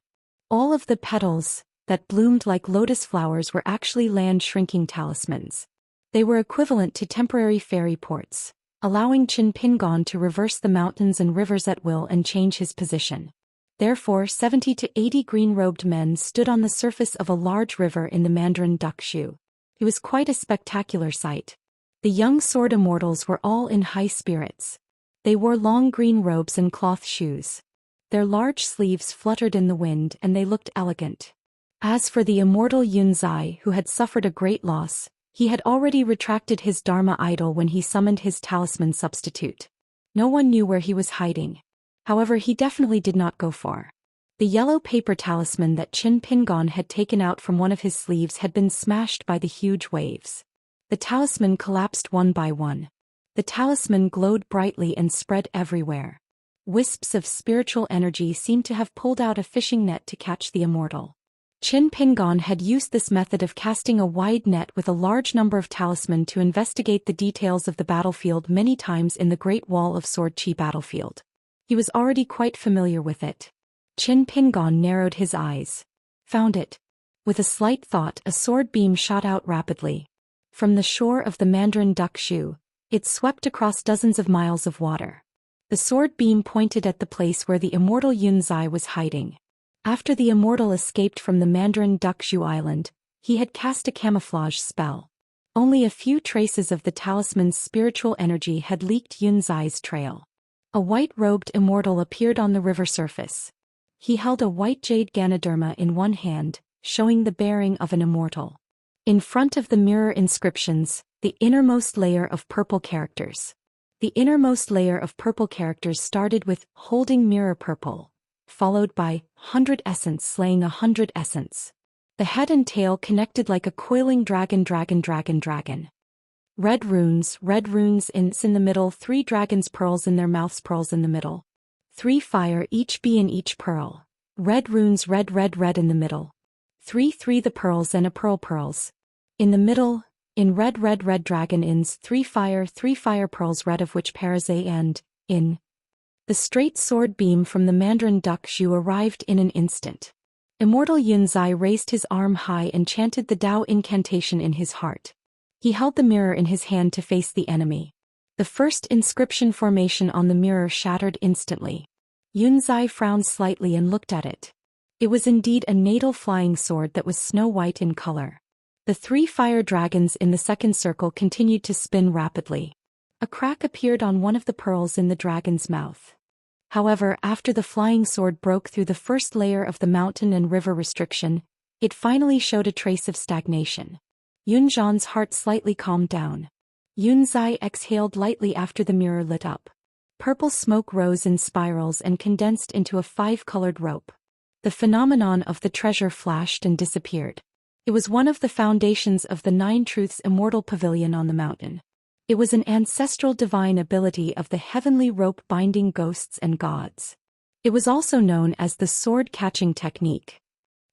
All of the petals that bloomed like lotus flowers were actually land shrinking talismans. They were equivalent to temporary fairy ports, allowing Qin Pingon to reverse the mountains and rivers at will and change his position. Therefore 70 to 80 green-robed men stood on the surface of a large river in the Mandarin Duckshu. It was quite a spectacular sight. The young sword immortals were all in high spirits. They wore long green robes and cloth shoes. Their large sleeves fluttered in the wind and they looked elegant. As for the immortal Yunzai, who had suffered a great loss, he had already retracted his Dharma idol when he summoned his talisman substitute. No one knew where he was hiding. However, he definitely did not go far. The yellow paper talisman that Qin Pingon had taken out from one of his sleeves had been smashed by the huge waves. The talisman collapsed one by one. The talisman glowed brightly and spread everywhere. Wisps of spiritual energy seemed to have pulled out a fishing net to catch the immortal. Qin Pingon had used this method of casting a wide net with a large number of talisman to investigate the details of the battlefield many times in the Great Wall of Sword Chi battlefield. He was already quite familiar with it. Qin Pingon narrowed his eyes. Found it. With a slight thought, a sword beam shot out rapidly. From the shore of the Mandarin Duckshu, it swept across dozens of miles of water. The sword beam pointed at the place where the immortal Yunzai was hiding. After the immortal escaped from the Mandarin Duckshu island, he had cast a camouflage spell. Only a few traces of the talisman's spiritual energy had leaked Yunzai's trail. A white-robed immortal appeared on the river surface. He held a white jade Ganoderma in one hand, showing the bearing of an immortal. In front of the mirror inscriptions, the innermost layer of purple characters. The innermost layer of purple characters started with holding mirror purple, followed by 100 essence slaying 100 essence. The head and tail connected like a coiling dragon. Red runes in the middle, 3 dragons pearls in their mouths, pearls in the middle. 3 fire, each bee in each pearl. Red runes red in the middle. 3 the pearls and a pearls. In the middle, in red dragon ins, 3 fire pearls red of which parase and, in. The straight sword beam from the Mandarin Duckshu arrived in an instant. Immortal Yunzai raised his arm high and chanted the Dao incantation in his heart. He held the mirror in his hand to face the enemy. The first inscription formation on the mirror shattered instantly. Yunzai frowned slightly and looked at it. It was indeed a natal flying sword that was snow-white in color. The 3 fire dragons in the second circle continued to spin rapidly. A crack appeared on one of the pearls in the dragon's mouth. However, after the flying sword broke through the first layer of the mountain and river restriction, it finally showed a trace of stagnation. Yunzhan's heart slightly calmed down. Yunzai exhaled lightly after the mirror lit up. Purple smoke rose in spirals and condensed into a 5-colored rope. The phenomenon of the treasure flashed and disappeared. It was one of the foundations of the 9 Truths Immortal Pavilion on the mountain. It was an ancestral divine ability of the heavenly rope binding ghosts and gods. It was also known as the sword-catching technique.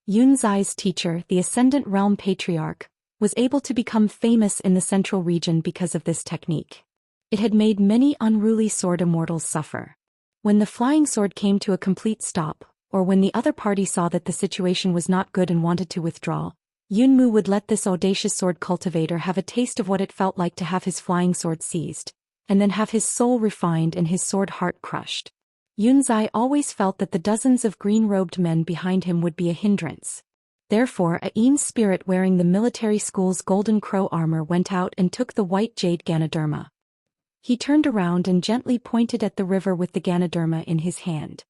Yunzai's teacher, the Ascendant Realm Patriarch, was able to become famous in the central region because of this technique. It had made many unruly sword immortals suffer. When the flying sword came to a complete stop, or when the other party saw that the situation was not good and wanted to withdraw, Yunmu would let this audacious sword cultivator have a taste of what it felt like to have his flying sword seized, and then have his soul refined and his sword heart crushed. Yunzai always felt that the dozens of green-robed men behind him would be a hindrance. Therefore, a Een spirit wearing the military school's golden crow armor went out and took the white jade Ganoderma. He turned around and gently pointed at the river with the Ganoderma in his hand.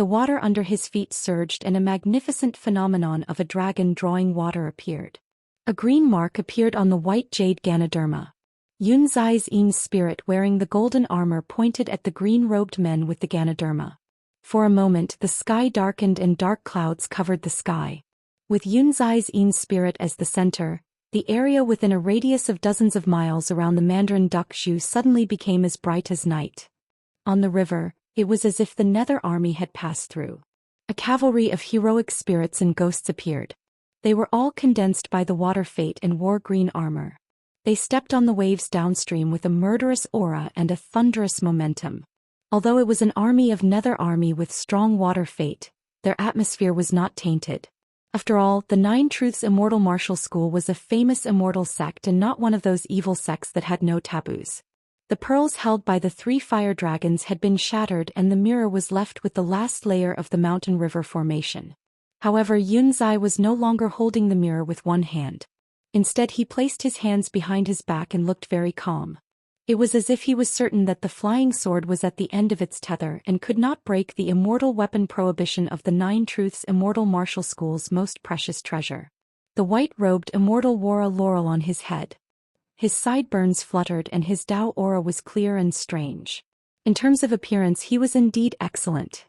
The water under his feet surged and a magnificent phenomenon of a dragon drawing water appeared. A green mark appeared on the white jade Ganoderma. Yun Zai's spirit wearing the golden armor pointed at the green-robed men with the Ganoderma. For a moment the sky darkened and dark clouds covered the sky. With Yun Zai's spirit as the center, the area within a radius of dozens of miles around the Mandarin Duck Shu suddenly became as bright as night. On the river, it was as if the Nether Army had passed through. A cavalry of heroic spirits and ghosts appeared. They were all condensed by the water fate and wore green armor. They stepped on the waves downstream with a murderous aura and a thunderous momentum. Although it was an army of Nether Army with strong water fate, their atmosphere was not tainted. After all, the Nine Truths Immortal Martial School was a famous immortal sect and not one of those evil sects that had no taboos. The pearls held by the 3 fire dragons had been shattered and the mirror was left with the last layer of the mountain river formation. However, Yun Zai was no longer holding the mirror with one hand. Instead he placed his hands behind his back and looked very calm. It was as if he was certain that the flying sword was at the end of its tether and could not break the immortal weapon prohibition of the Nine Truths Immortal Martial School's most precious treasure. The white-robed immortal wore a laurel on his head. His sideburns fluttered and his Dao aura was clear and strange. In terms of appearance he was indeed excellent.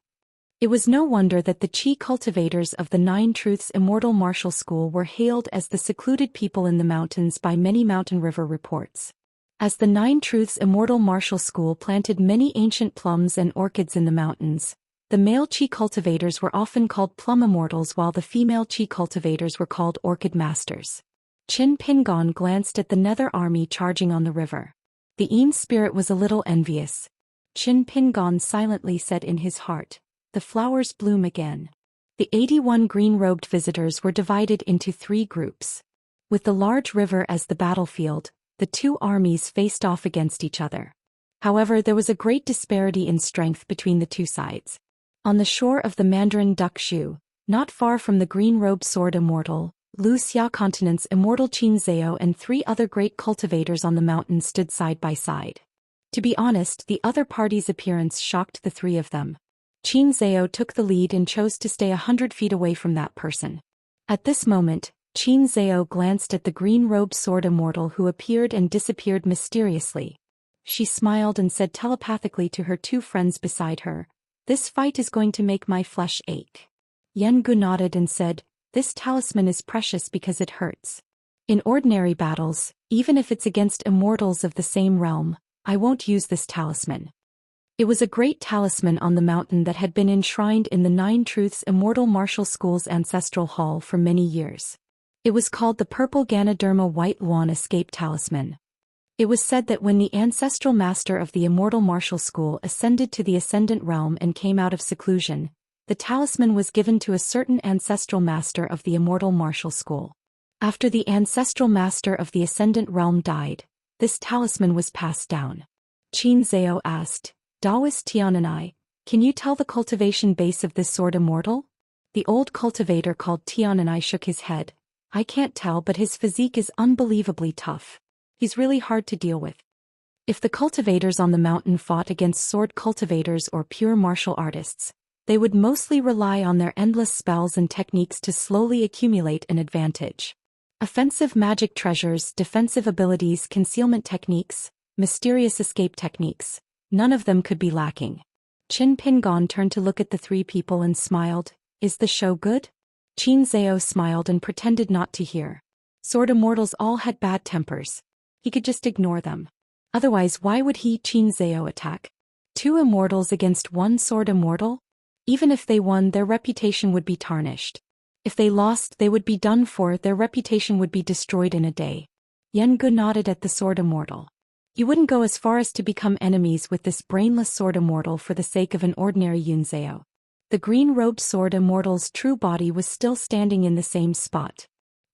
It was no wonder that the Qi cultivators of the Nine Truths Immortal Martial School were hailed as the secluded people in the mountains by many mountain river reports. As the Nine Truths Immortal Martial School planted many ancient plums and orchids in the mountains, the male Qi cultivators were often called plum immortals while the female Qi cultivators were called orchid masters. Qin Pingon glanced at the Nether Army charging on the river. The Yin spirit was a little envious. Qin Pingon silently said in his heart, "The flowers bloom again." The 81 green-robed visitors were divided into 3 groups. With the large river as the battlefield, the 2 armies faced off against each other. However, there was a great disparity in strength between the 2 sides. On the shore of the Mandarin Duck Shu, not far from the green-robed sword immortal, Lu Xia Continent's immortal Qin Zhao and 3 other great cultivators on the mountain stood side by side. To be honest, the other party's appearance shocked the 3 of them. Qin Zhao took the lead and chose to stay 100 feet away from that person. At this moment, Qin Zhao glanced at the green-robed sword immortal who appeared and disappeared mysteriously. She smiled and said telepathically to her 2 friends beside her, "This fight is going to make my flesh ache." Yen Gu nodded and said, "This talisman is precious because it hurts. In ordinary battles, even if it's against immortals of the same realm, I won't use this talisman." It was a great talisman on the mountain that had been enshrined in the Nine Truths Immortal Martial School's ancestral hall for many years. It was called the Purple Ganoderma White Luan Escape Talisman. It was said that when the ancestral master of the Immortal Martial School ascended to the Ascendant Realm and came out of seclusion, the talisman was given to a certain ancestral master of the Immortal Martial School. After the ancestral master of the Ascendant Realm died, this talisman was passed down. Qin Zhao asked, "Daoist Tiananai, can you tell the cultivation base of this sword immortal?" The old cultivator called Tiananai shook his head. "I can't tell, but his physique is unbelievably tough. He's really hard to deal with." If the cultivators on the mountain fought against sword cultivators or pure martial artists, they would mostly rely on their endless spells and techniques to slowly accumulate an advantage. Offensive magic treasures, defensive abilities, concealment techniques, mysterious escape techniques, none of them could be lacking. Qin Pingon turned to look at the 3 people and smiled. "Is the show good?" Qin Zhao smiled and pretended not to hear. Sword immortals all had bad tempers. He could just ignore them. Otherwise, why would he, Qin Zhao, attack? 2 immortals against 1 sword immortal? Even if they won, their reputation would be tarnished. If they lost, they would be done for, their reputation would be destroyed in a day. Yen Gu nodded at the sword immortal. You wouldn't go as far as to become enemies with this brainless sword immortal for the sake of an ordinary Yun Zhao. The green-robed sword immortal's true body was still standing in the same spot.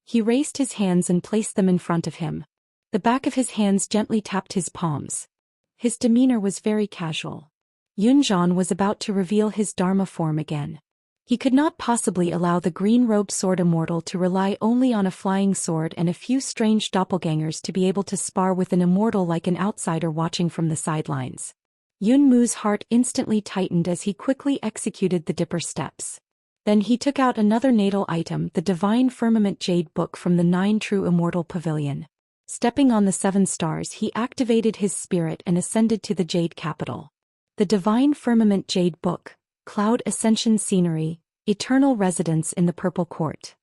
He raised his hands and placed them in front of him. The back of his hands gently tapped his palms. His demeanor was very casual. Yun Zhan was about to reveal his Dharma form again. He could not possibly allow the green-robed sword immortal to rely only on a flying sword and a few strange doppelgangers to be able to spar with an immortal like an outsider watching from the sidelines. Yun Mu's heart instantly tightened as he quickly executed the dipper steps. Then he took out another natal item, the Divine Firmament Jade Book from the 9 True Immortal Pavilion. Stepping on the 7 stars, he activated his spirit and ascended to the Jade Capital. The Divine Firmament Jade Book, Cloud Ascension Scenery, Eternal Residence in the Purple Court.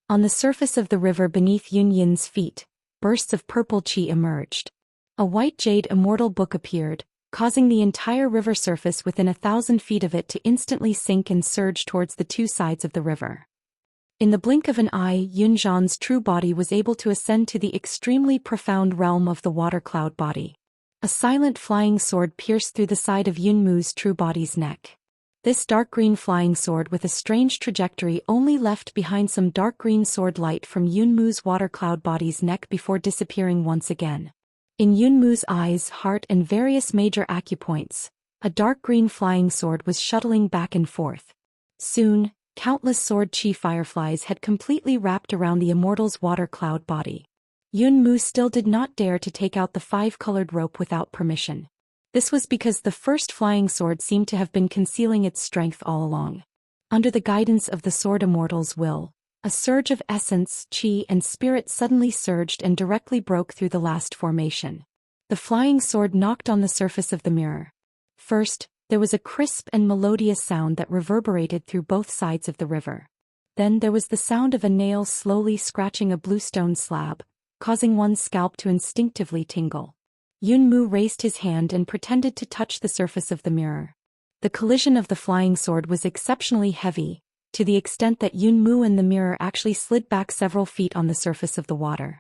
On the surface of the river beneath Yun Yin's feet, bursts of purple chi emerged. A white jade immortal book appeared, causing the entire river surface within 1,000 feet of it to instantly sink and surge towards the 2 sides of the river. In the blink of an eye, Yun Zhan's true body was able to ascend to the extremely profound realm of the water cloud body. A silent flying sword pierced through the side of Yun Mu's true body's neck. This dark green flying sword with a strange trajectory only left behind some dark green sword light from Yun Mu's water cloud body's neck before disappearing once again. In Yun Mu's eyes, heart and various major acupoints, a dark green flying sword was shuttling back and forth. Soon, countless sword chi fireflies had completely wrapped around the immortal's water cloud body. Yun Mu still did not dare to take out the 5-colored rope without permission. This was because the first flying sword seemed to have been concealing its strength all along. Under the guidance of the sword immortal's will, a surge of essence, chi and spirit suddenly surged and directly broke through the last formation. The flying sword knocked on the surface of the mirror. First, there was a crisp and melodious sound that reverberated through both sides of the river. Then there was the sound of a nail slowly scratching a bluestone slab, causing one's scalp to instinctively tingle. Yun Mu raised his hand and pretended to touch the surface of the mirror. The collision of the flying sword was exceptionally heavy, to the extent that Yun Mu and the mirror actually slid back several feet on the surface of the water.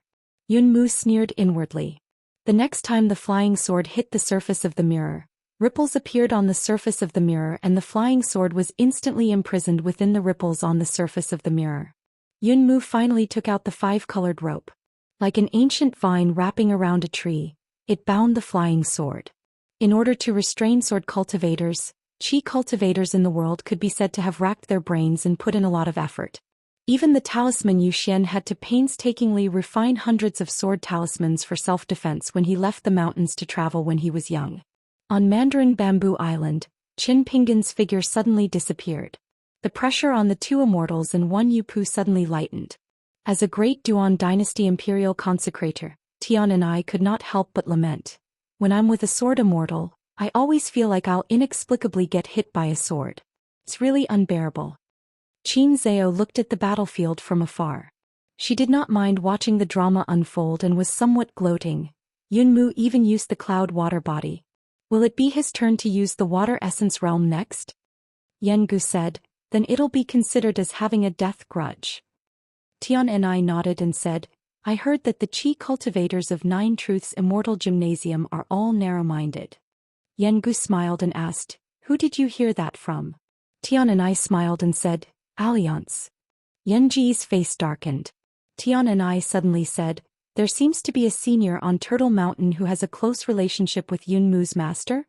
Yun Mu sneered inwardly. The next time the flying sword hit the surface of the mirror, ripples appeared on the surface of the mirror and the flying sword was instantly imprisoned within the ripples on the surface of the mirror. Yun Mu finally took out the 5-colored rope. Like an ancient vine wrapping around a tree, it bound the flying sword. In order to restrain sword cultivators, chi cultivators in the world could be said to have racked their brains and put in a lot of effort. Even the talisman Zhou Xian had to painstakingly refine hundreds of sword talismans for self-defense when he left the mountains to travel when he was young. On Mandarin Bamboo Island, Qin Pingan's figure suddenly disappeared. The pressure on the 2 immortals and 1 Yupu suddenly lightened. As a great Duan dynasty imperial consecrator, Tian and I could not help but lament. When I'm with a sword immortal, I always feel like I'll inexplicably get hit by a sword. It's really unbearable. Qin Zhao looked at the battlefield from afar. She did not mind watching the drama unfold and was somewhat gloating. Yun Mu even used the cloud water body. Will it be his turn to use the water essence realm next? Yen Gu said, then it'll be considered as having a death grudge. Tian and I nodded and said, I heard that the chi cultivators of 9 Truths Immortal Gymnasium are all narrow-minded. Yen Gu smiled and asked, who did you hear that from? Tian and I smiled and said, Alliance. Yen Ji's face darkened. Tian and I suddenly said, there seems to be a senior on Turtle Mountain who has a close relationship with Yun Mu's master?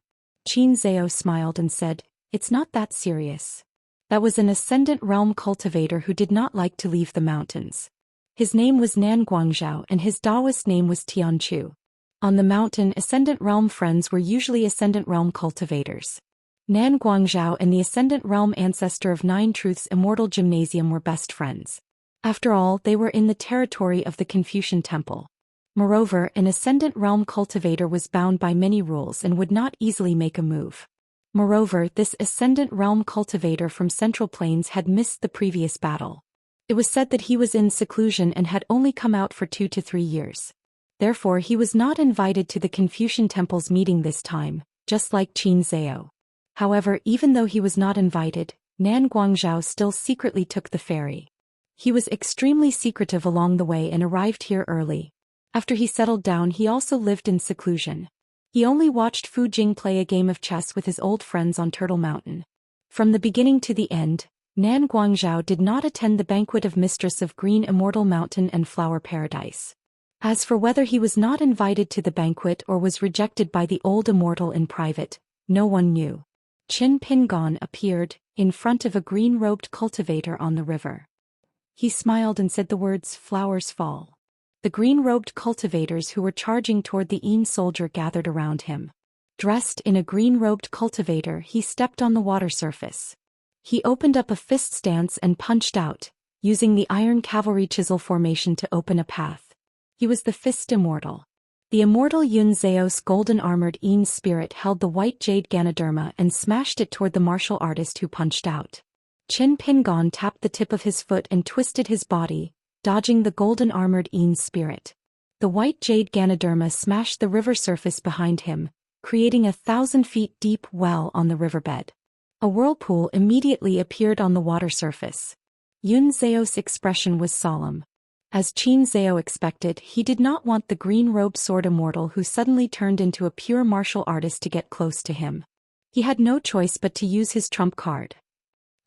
Qin Zhao smiled and said, it's not that serious. That was an Ascendant Realm cultivator who did not like to leave the mountains. His name was Nan Guangzhao and his Daoist name was Tian Chu. On the mountain, Ascendant Realm friends were usually Ascendant Realm cultivators. Nan Guangzhao and the Ascendant Realm ancestor of 9 Truths Immortal Gymnasium were best friends. After all, they were in the territory of the Confucian Temple. Moreover, an Ascendant Realm cultivator was bound by many rules and would not easily make a move. Moreover, this Ascendant Realm cultivator from Central Plains had missed the previous battle. It was said that he was in seclusion and had only come out for 2 to 3 years. Therefore, he was not invited to the Confucian Temple's meeting this time, just like Qin Zhao. However, even though he was not invited, Nan Guangzhao still secretly took the ferry. He was extremely secretive along the way and arrived here early. After he settled down, he also lived in seclusion. He only watched Fu Jing play a game of chess with his old friends on Turtle Mountain. From the beginning to the end, Nan Guangzhao did not attend the banquet of Mistress of Green Immortal Mountain and Flower Paradise. As for whether he was not invited to the banquet or was rejected by the old immortal in private, no one knew. Qin Pingan appeared, in front of a green-robed cultivator on the river. He smiled and said the words, flowers fall. The green-robed cultivators who were charging toward the Yin soldier gathered around him. Dressed in a green-robed cultivator, he stepped on the water surface. He opened up a fist stance and punched out, using the iron cavalry chisel formation to open a path. He was the Fist Immortal. The immortal Yun Zeos golden-armored Een spirit held the white jade Ganoderma and smashed it toward the martial artist who punched out. Qin Pingon tapped the tip of his foot and twisted his body, dodging the golden-armored Een spirit. The white jade Ganoderma smashed the river surface behind him, creating a 1,000-feet-deep well on the riverbed. A whirlpool immediately appeared on the water surface. Yun Zeos' expression was solemn. As Qin Zhao expected, he did not want the green-robed sword immortal who suddenly turned into a pure martial artist to get close to him. He had no choice but to use his trump card.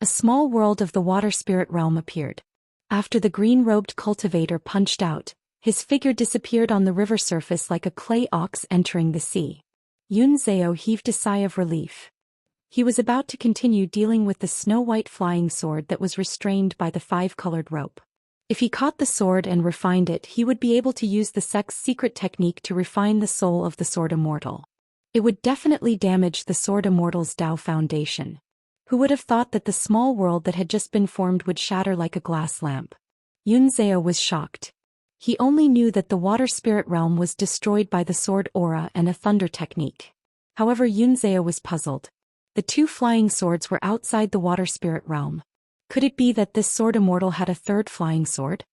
A small world of the water spirit realm appeared. After the green-robed cultivator punched out, his figure disappeared on the river surface like a clay ox entering the sea. Yun Zhao heaved a sigh of relief. He was about to continue dealing with the snow-white flying sword that was restrained by the 5-colored rope. If he caught the sword and refined it, he would be able to use the sect's secret technique to refine the soul of the sword immortal. It would definitely damage the sword immortal's Dao foundation. Who would have thought that the small world that had just been formed would shatter like a glass lamp? Yun Zhao was shocked. He only knew that the water spirit realm was destroyed by the sword aura and a thunder technique. However, Yun Zhao was puzzled. The 2 flying swords were outside the water spirit realm. Could it be that this sword immortal had a third flying sword?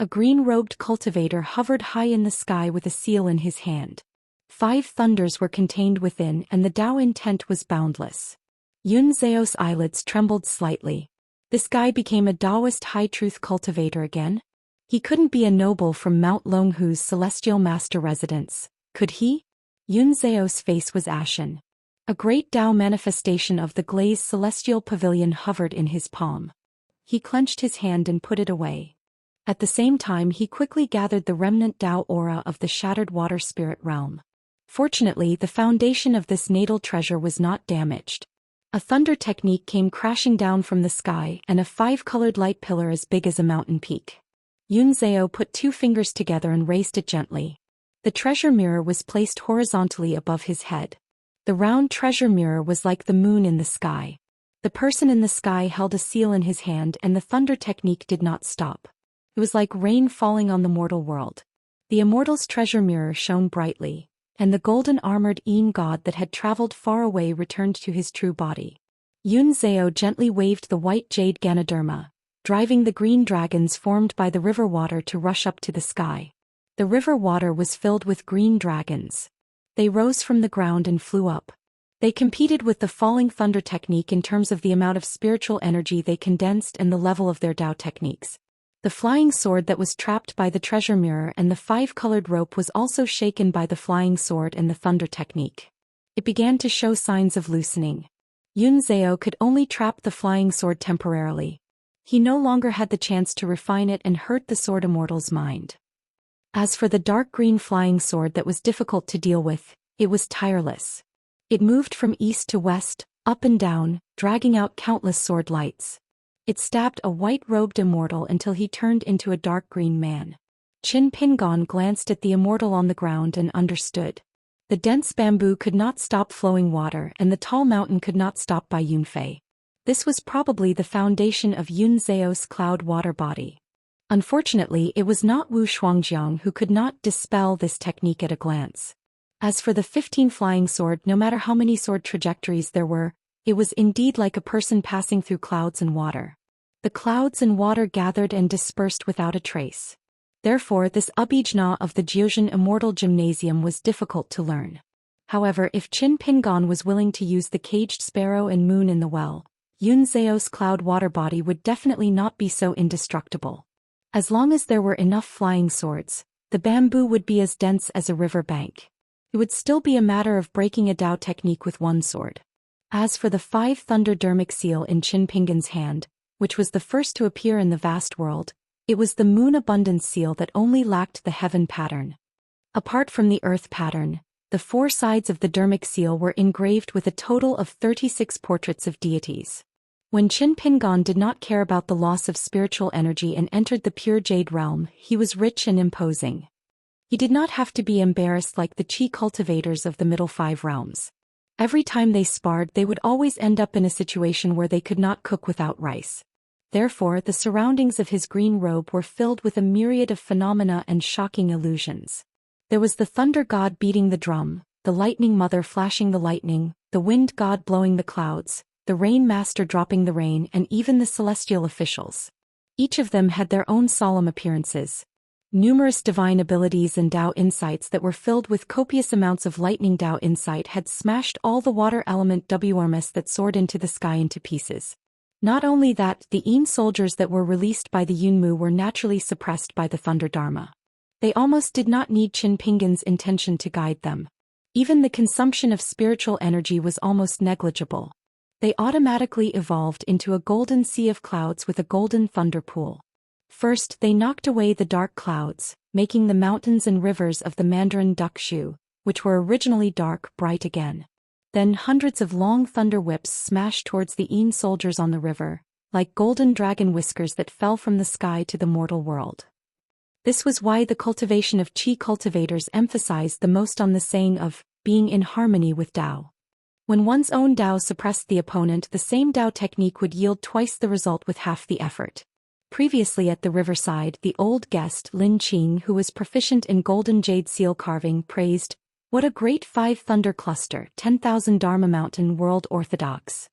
A green-robed cultivator hovered high in the sky with a seal in his hand. 5 thunders were contained within and the Dao intent was boundless. Yun Zeos' eyelids trembled slightly. This guy became a Daoist high-truth cultivator again? He couldn't be a noble from Mount Longhu's celestial master residence, could he? Yun Zeos' face was ashen. A great Dao manifestation of the glazed celestial pavilion hovered in his palm. He clenched his hand and put it away. At the same time, he quickly gathered the remnant Dao aura of the shattered water spirit realm. Fortunately, the foundation of this natal treasure was not damaged. A thunder technique came crashing down from the sky and a 5-colored light pillar as big as a mountain peak. Yun Zhao put 2 fingers together and raised it gently. The treasure mirror was placed horizontally above his head. The round treasure mirror was like the moon in the sky. The person in the sky held a seal in his hand and the thunder technique did not stop. It was like rain falling on the mortal world. The immortal's treasure mirror shone brightly, and the golden-armored Een god that had traveled far away returned to his true body. Yun Zhao gently waved the white jade Ganoderma, driving the green dragons formed by the river water to rush up to the sky. The river water was filled with green dragons. They rose from the ground and flew up. They competed with the falling thunder technique in terms of the amount of spiritual energy they condensed and the level of their Dao techniques. The flying sword that was trapped by the treasure mirror and the 5-colored rope was also shaken by the flying sword and the thunder technique. It began to show signs of loosening. Yun Zhao could only trap the flying sword temporarily. He no longer had the chance to refine it and hurt the sword immortal's mind. As for the dark green flying sword that was difficult to deal with, it was tireless. It moved from east to west, up and down, dragging out countless sword lights. It stabbed a white-robed immortal until he turned into a dark green man. Qin Pingon glanced at the immortal on the ground and understood. The dense bamboo could not stop flowing water and the tall mountain could not stop Bai Yunfei. This was probably the foundation of Yun Zhao's cloud water body. Unfortunately, it was not Wu Shuangjiang who could not dispel this technique at a glance. As for the 15 flying sword, no matter how many sword trajectories there were, it was indeed like a person passing through clouds and water. The clouds and water gathered and dispersed without a trace. Therefore, this Abijna of the Jiuzhen Immortal Gymnasium was difficult to learn. However, if Qin Pingon was willing to use the caged sparrow and moon in the well, Yun Zhao's cloud water body would definitely not be so indestructible. As long as there were enough flying swords, the bamboo would be as dense as a river bank. It would still be a matter of breaking a Dao technique with one sword. As for the 5 thunderdermic seal in Qin Pingon's hand, which was the first to appear in the vast world, it was the moon abundance seal that only lacked the heaven pattern. Apart from the earth pattern, the 4 sides of the dermic seal were engraved with a total of 36 portraits of deities. When Qin Pingon did not care about the loss of spiritual energy and entered the pure jade realm, he was rich and imposing. He did not have to be embarrassed like the chi cultivators of the middle 5 realms. Every time they sparred, they would always end up in a situation where they could not cook without rice. Therefore, the surroundings of his green robe were filled with a myriad of phenomena and shocking illusions. There was the thunder god beating the drum, the lightning mother flashing the lightning, the wind god blowing the clouds, the rain master dropping the rain, and even the celestial officials. Each of them had their own solemn appearances. Numerous divine abilities and Dao insights that were filled with copious amounts of lightning Dao insight had smashed all the water element WRMS that soared into the sky into pieces. Not only that, the Yin soldiers that were released by the Yunmu were naturally suppressed by the Thunder Dharma. They almost did not need Qin Pingan's intention to guide them. Even the consumption of spiritual energy was almost negligible. They automatically evolved into a golden sea of clouds with a golden thunder pool. First, they knocked away the dark clouds, making the mountains and rivers of the Mandarin Duckshu, which were originally dark, bright again. Then hundreds of long thunder whips smashed towards the Yin soldiers on the river, like golden dragon whiskers that fell from the sky to the mortal world. This was why the cultivation of Qi cultivators emphasized the most on the saying of being in harmony with Dao. When one's own Dao suppressed the opponent, the same Dao technique would yield twice the result with half the effort. Previously at the riverside, the old guest Lin Qing, who was proficient in golden jade seal carving, praised, "What a great 5 thunder cluster, 10,000 Dharma mountain world orthodox."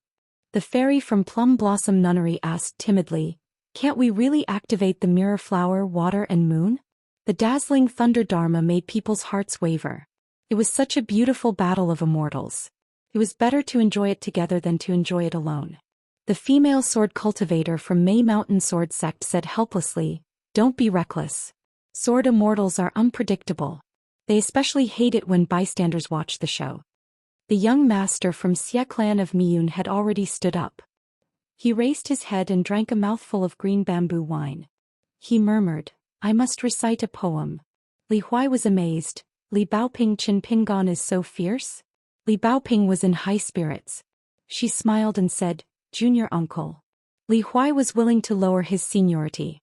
The fairy from Plum Blossom Nunnery asked timidly, "Can't we really activate the mirror flower, water and moon?" The dazzling thunder Dharma made people's hearts waver. It was such a beautiful battle of immortals. It was better to enjoy it together than to enjoy it alone. The female sword cultivator from May Mountain Sword Sect said helplessly, "Don't be reckless. Sword immortals are unpredictable. They especially hate it when bystanders watch the show." The young master from Xie clan of Miyun had already stood up. He raised his head and drank a mouthful of green bamboo wine. He murmured, "I must recite a poem." Li Huai was amazed. "Li Baoping Qin Pingan is so fierce?" Li Baoping was in high spirits. She smiled and said, "Junior uncle." Li Huai was willing to lower his seniority.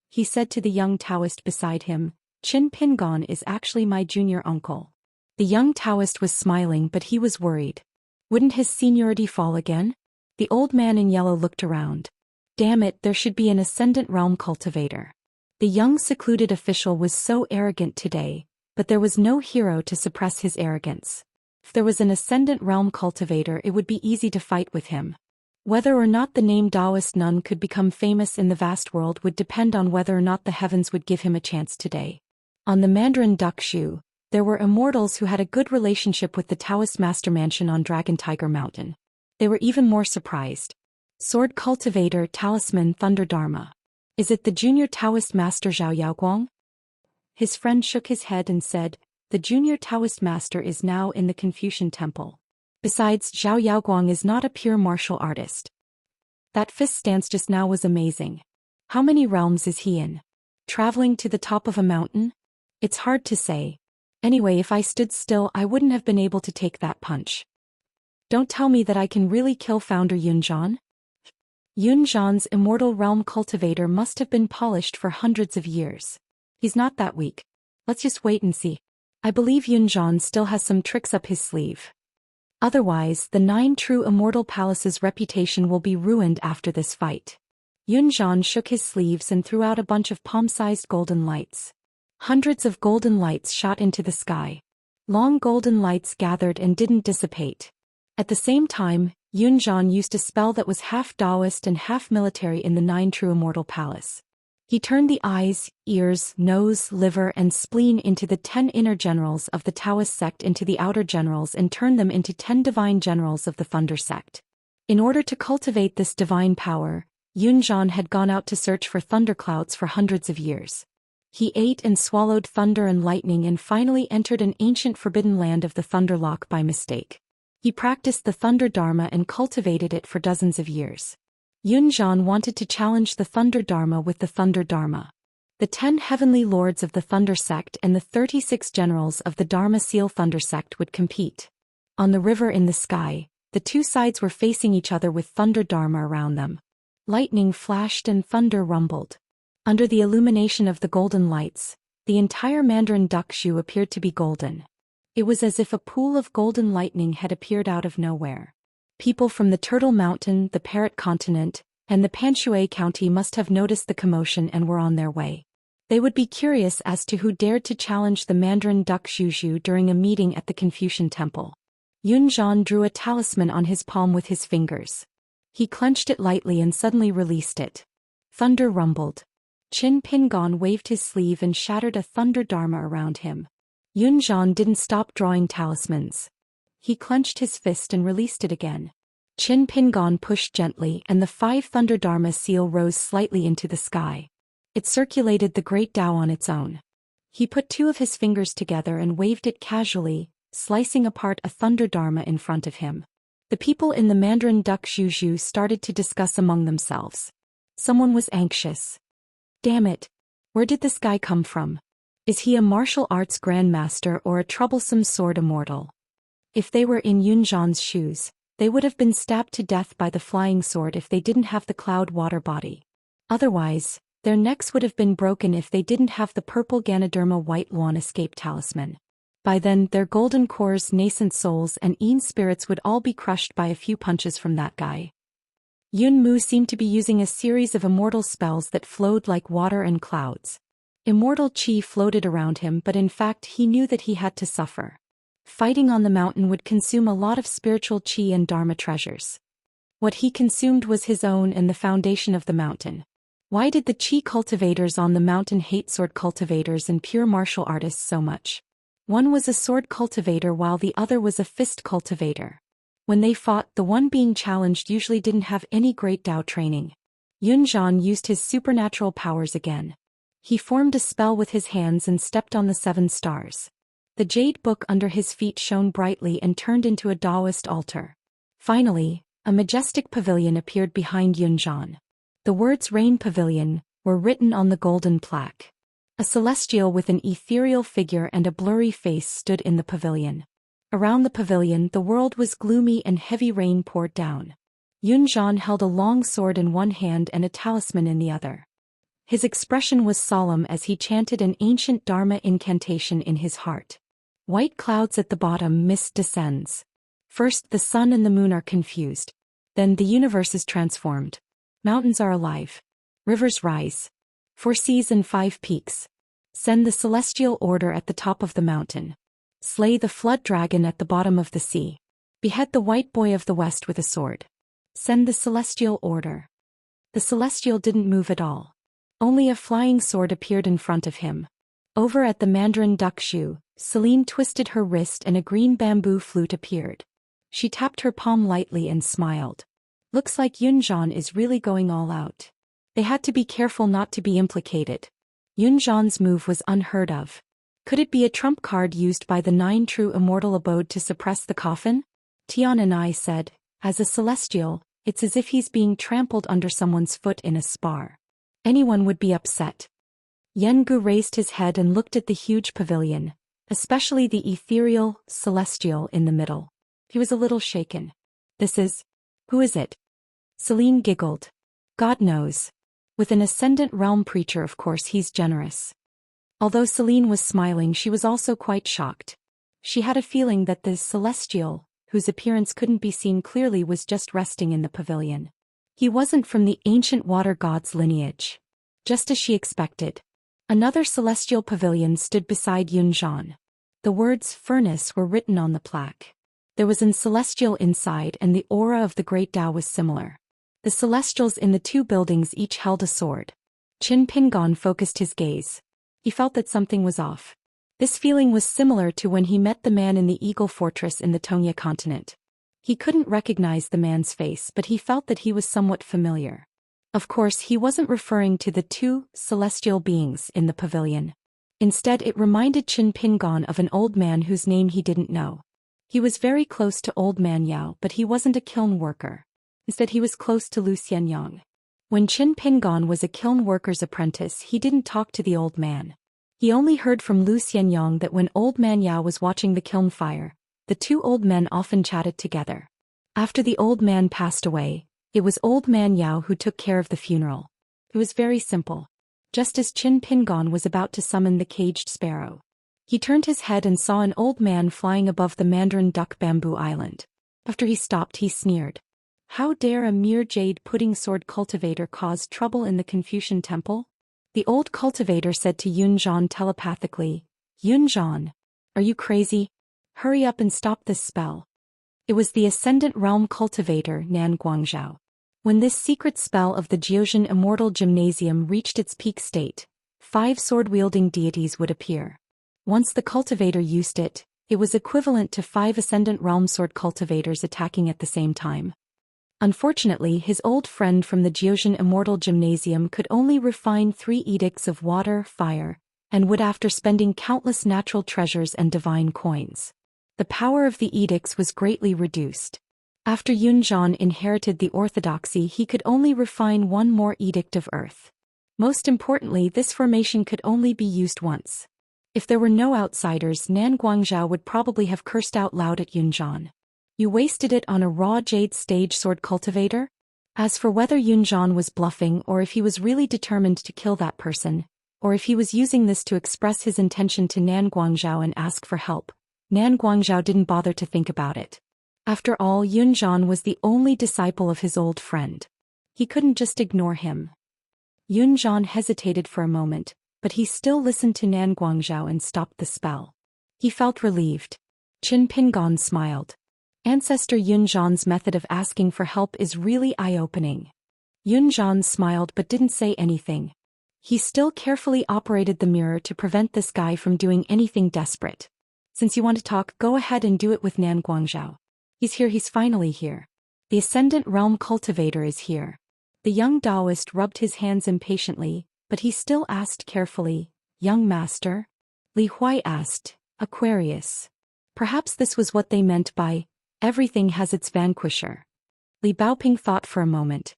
He said to the young Taoist beside him, "Qin Pingan is actually my junior uncle." The young Taoist was smiling, but he was worried. Wouldn't his seniority fall again? The old man in yellow looked around. Damn it, there should be an ascendant realm cultivator. The young secluded official was so arrogant today, but there was no hero to suppress his arrogance. If there was an ascendant realm cultivator, it would be easy to fight with him. Whether or not the name Daoist nun could become famous in the vast world would depend on whether or not the heavens would give him a chance today. On the Mandarin Duckshu, there were immortals who had a good relationship with the Taoist master mansion on Dragon Tiger Mountain. They were even more surprised. Sword cultivator Talisman Thunder Dharma. Is it the junior Taoist master Zhao Yaoguang? His friend shook his head and said, "The junior Taoist master is now in the Confucian temple. Besides, Zhao Yaoguang is not a pure martial artist. That fist stance just now was amazing. How many realms is he in? Traveling to the top of a mountain? It's hard to say. Anyway, if I stood still, I wouldn't have been able to take that punch. Don't tell me that I can really kill founder Yun Zhan?" Yun Zhan's immortal realm cultivator must have been polished for hundreds of years. He's not that weak. Let's just wait and see. I believe Yun Zhan still has some tricks up his sleeve. Otherwise, the 9 true immortal palaces' reputation will be ruined after this fight. Yun Zhan shook his sleeves and threw out a bunch of palm-sized golden lights. Hundreds of golden lights shot into the sky. Long golden lights gathered and didn't dissipate. At the same time, Yun Zhan used a spell that was half Daoist and half military in the 9 true immortal palace. He turned the eyes, ears, nose, liver and spleen into the 10 inner generals of the Taoist sect into the outer generals and turned them into 10 divine generals of the Thunder sect. In order to cultivate this divine power, Yun Zhan had gone out to search for thunderclouds for hundreds of years. He ate and swallowed thunder and lightning and finally entered an ancient forbidden land of the Thunderlock by mistake. He practiced the Thunder Dharma and cultivated it for dozens of years. Yun Zhan wanted to challenge the Thunder Dharma with the Thunder Dharma. The 10 heavenly lords of the Thunder sect and the 36 generals of the Dharma Seal Thunder sect would compete. On the river in the sky, the two sides were facing each other with Thunder Dharma around them. Lightning flashed and thunder rumbled. Under the illumination of the golden lights, the entire Mandarin Duckshu appeared to be golden. It was as if a pool of golden lightning had appeared out of nowhere. People from the Turtle Mountain, the Parrot Continent, and the Panshui County must have noticed the commotion and were on their way. They would be curious as to who dared to challenge the Mandarin duck Zhu during a meeting at the Confucian Temple. Yunzhan drew a talisman on his palm with his fingers. He clenched it lightly and suddenly released it. Thunder rumbled. Qin Pingon waved his sleeve and shattered a thunder dharma around him. Yunzhan didn't stop drawing talismans. He clenched his fist and released it again. Qin Pingon pushed gently and the 5 thunder dharma seal rose slightly into the sky. It circulated the great Tao on its own. He put 2 of his fingers together and waved it casually, slicing apart a thunder dharma in front of him. The people in the Mandarin duck Zhu started to discuss among themselves. Someone was anxious. Damn it! Where did this guy come from? Is he a martial arts grandmaster or a troublesome sword immortal? If they were in Yunzhan's shoes, they would have been stabbed to death by the flying sword if they didn't have the cloud water body. Otherwise, their necks would have been broken if they didn't have the purple Ganoderma white Luan escape talisman. By then, their golden cores, nascent souls, and Yin spirits would all be crushed by a few punches from that guy. Yun Mu seemed to be using a series of immortal spells that flowed like water and clouds. Immortal chi floated around him, but in fact he knew that he had to suffer. Fighting on the mountain would consume a lot of spiritual chi and dharma treasures. What he consumed was his own and the foundation of the mountain. Why did the chi cultivators on the mountain hate sword cultivators and pure martial artists so much? One was a sword cultivator while the other was a fist cultivator. When they fought, the one being challenged usually didn't have any great Dao training. Yunzhan used his supernatural powers again. He formed a spell with his hands and stepped on the 7 stars. The jade book under his feet shone brightly and turned into a Daoist altar. Finally, a majestic pavilion appeared behind Yunzhan. The words Rain Pavilion were written on the golden plaque. A celestial with an ethereal figure and a blurry face stood in the pavilion. Around the pavilion, the world was gloomy and heavy rain poured down. Yunzhan held a long sword in one hand and a talisman in the other. His expression was solemn as he chanted an ancient Dharma incantation in his heart. White clouds at the bottom, mist descends. First the sun and the moon are confused. Then the universe is transformed. Mountains are alive. Rivers rise. 4 seas and 5 peaks. Send the celestial order at the top of the mountain. Slay the flood dragon at the bottom of the sea. Behead the white boy of the west with a sword. Send the celestial order. The celestial didn't move at all. Only a flying sword appeared in front of him. Over at the Mandarin duck shoe, Celine twisted her wrist and a green bamboo flute appeared. She tapped her palm lightly and smiled. Looks like Yunzhan is really going all out. They had to be careful not to be implicated. Yunzhan's move was unheard of. Could it be a trump card used by the 9 true immortal abode to suppress the coffin? Tian and I said, as a celestial, it's as if he's being trampled under someone's foot in a spar. Anyone would be upset. Yengu raised his head and looked at the huge pavilion, especially the ethereal, celestial in the middle. He was a little shaken. Who is it? Celine giggled. God knows. With an ascendant realm preacher, of course he's generous. Although Celine was smiling, she was also quite shocked. She had a feeling that the celestial, whose appearance couldn't be seen clearly, was just resting in the pavilion. He wasn't from the ancient water god's lineage. Just as she expected. Another celestial pavilion stood beside Yunzhan. The words furnace were written on the plaque. There was an celestial inside and the aura of the great Tao was similar. The celestials in the 2 buildings each held a sword. Qin Pingon focused his gaze. He felt that something was off. This feeling was similar to when he met the man in the Eagle Fortress in the Tonya continent. He couldn't recognize the man's face, but he felt that he was somewhat familiar. Of course, he wasn't referring to the 2 celestial beings in the pavilion. Instead, it reminded Qin Pingon of an old man whose name he didn't know. He was very close to Old Man Yao, but he wasn't a kiln worker. Instead, he was close to Lu Xianyang. When Qin Pingon was a kiln worker's apprentice, he didn't talk to the old man. He only heard from Lu Xianyang that when Old Man Yao was watching the kiln fire, the 2 old men often chatted together. After the old man passed away, it was Old Man Yao who took care of the funeral. It was very simple. Just as Qin Pingon was about to summon the caged sparrow. He turned his head and saw an old man flying above the Mandarin Duck Bamboo Island. After he stopped, he sneered. How dare a mere jade pudding sword cultivator cause trouble in the Confucian temple? The old cultivator said to Yun Zhan telepathically, Yun Zhan, are you crazy? Hurry up and stop this spell. It was the Ascendant Realm cultivator Nan Guangzhao. When this secret spell of the Zhou Xian Immortal Gymnasium reached its peak state, 5 sword-wielding deities would appear. Once the cultivator used it, it was equivalent to 5 Ascendant Realm sword cultivators attacking at the same time. Unfortunately, his old friend from the Zhou Xian Immortal Gymnasium could only refine 3 edicts of water, fire, and wood after spending countless natural treasures and divine coins. The power of the edicts was greatly reduced. After Yun Zhan inherited the orthodoxy, he could only refine 1 more edict of earth. Most importantly, this formation could only be used once. If there were no outsiders, Nan Guangzhao would probably have cursed out loud at Yun Zhan. You wasted it on a raw jade stage sword cultivator? As for whether Yun Zhan was bluffing or if he was really determined to kill that person, or if he was using this to express his intention to Nan Guangzhao and ask for help, Nan Guangzhao didn't bother to think about it. After all, Yun Zhan was the only disciple of his old friend. He couldn't just ignore him. Yun Zhan hesitated for a moment, but he still listened to Nan Guangzhao and stopped the spell. He felt relieved. Qin Pingon smiled. Ancestor Yun Zhan's method of asking for help is really eye-opening. Yun Zhan smiled but didn't say anything. He still carefully operated the mirror to prevent this guy from doing anything desperate. Since you want to talk, go ahead and do it with Nan Guangzhao. He's here, he's finally here. The Ascendant Realm cultivator is here. The young Daoist rubbed his hands impatiently, but he still asked carefully, Young master? Li Huai asked, Aquarius. Perhaps this was what they meant by, everything has its vanquisher. Li Baoping thought for a moment.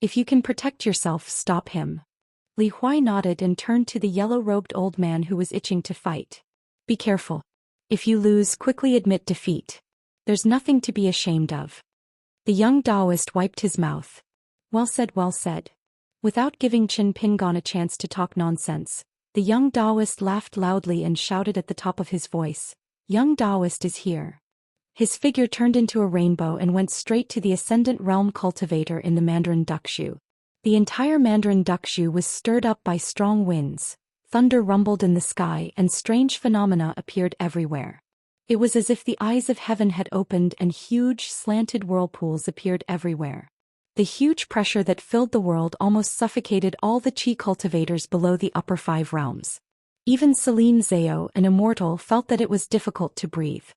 If you can protect yourself, stop him. Li Huai nodded and turned to the yellow-robed old man who was itching to fight. Be careful. If you lose, quickly admit defeat. There's nothing to be ashamed of. The young Daoist wiped his mouth. Well said, well said. Without giving Qin Pingon a chance to talk nonsense, the young Daoist laughed loudly and shouted at the top of his voice, Young Daoist is here. His figure turned into a rainbow and went straight to the Ascendant Realm cultivator in the Mandarin Duckshu. The entire Mandarin Duckshu was stirred up by strong winds, thunder rumbled in the sky and strange phenomena appeared everywhere. It was as if the eyes of heaven had opened and huge, slanted whirlpools appeared everywhere. The huge pressure that filled the world almost suffocated all the Qi cultivators below the upper 5 realms. Even Celine Zhao, an immortal, felt that it was difficult to breathe.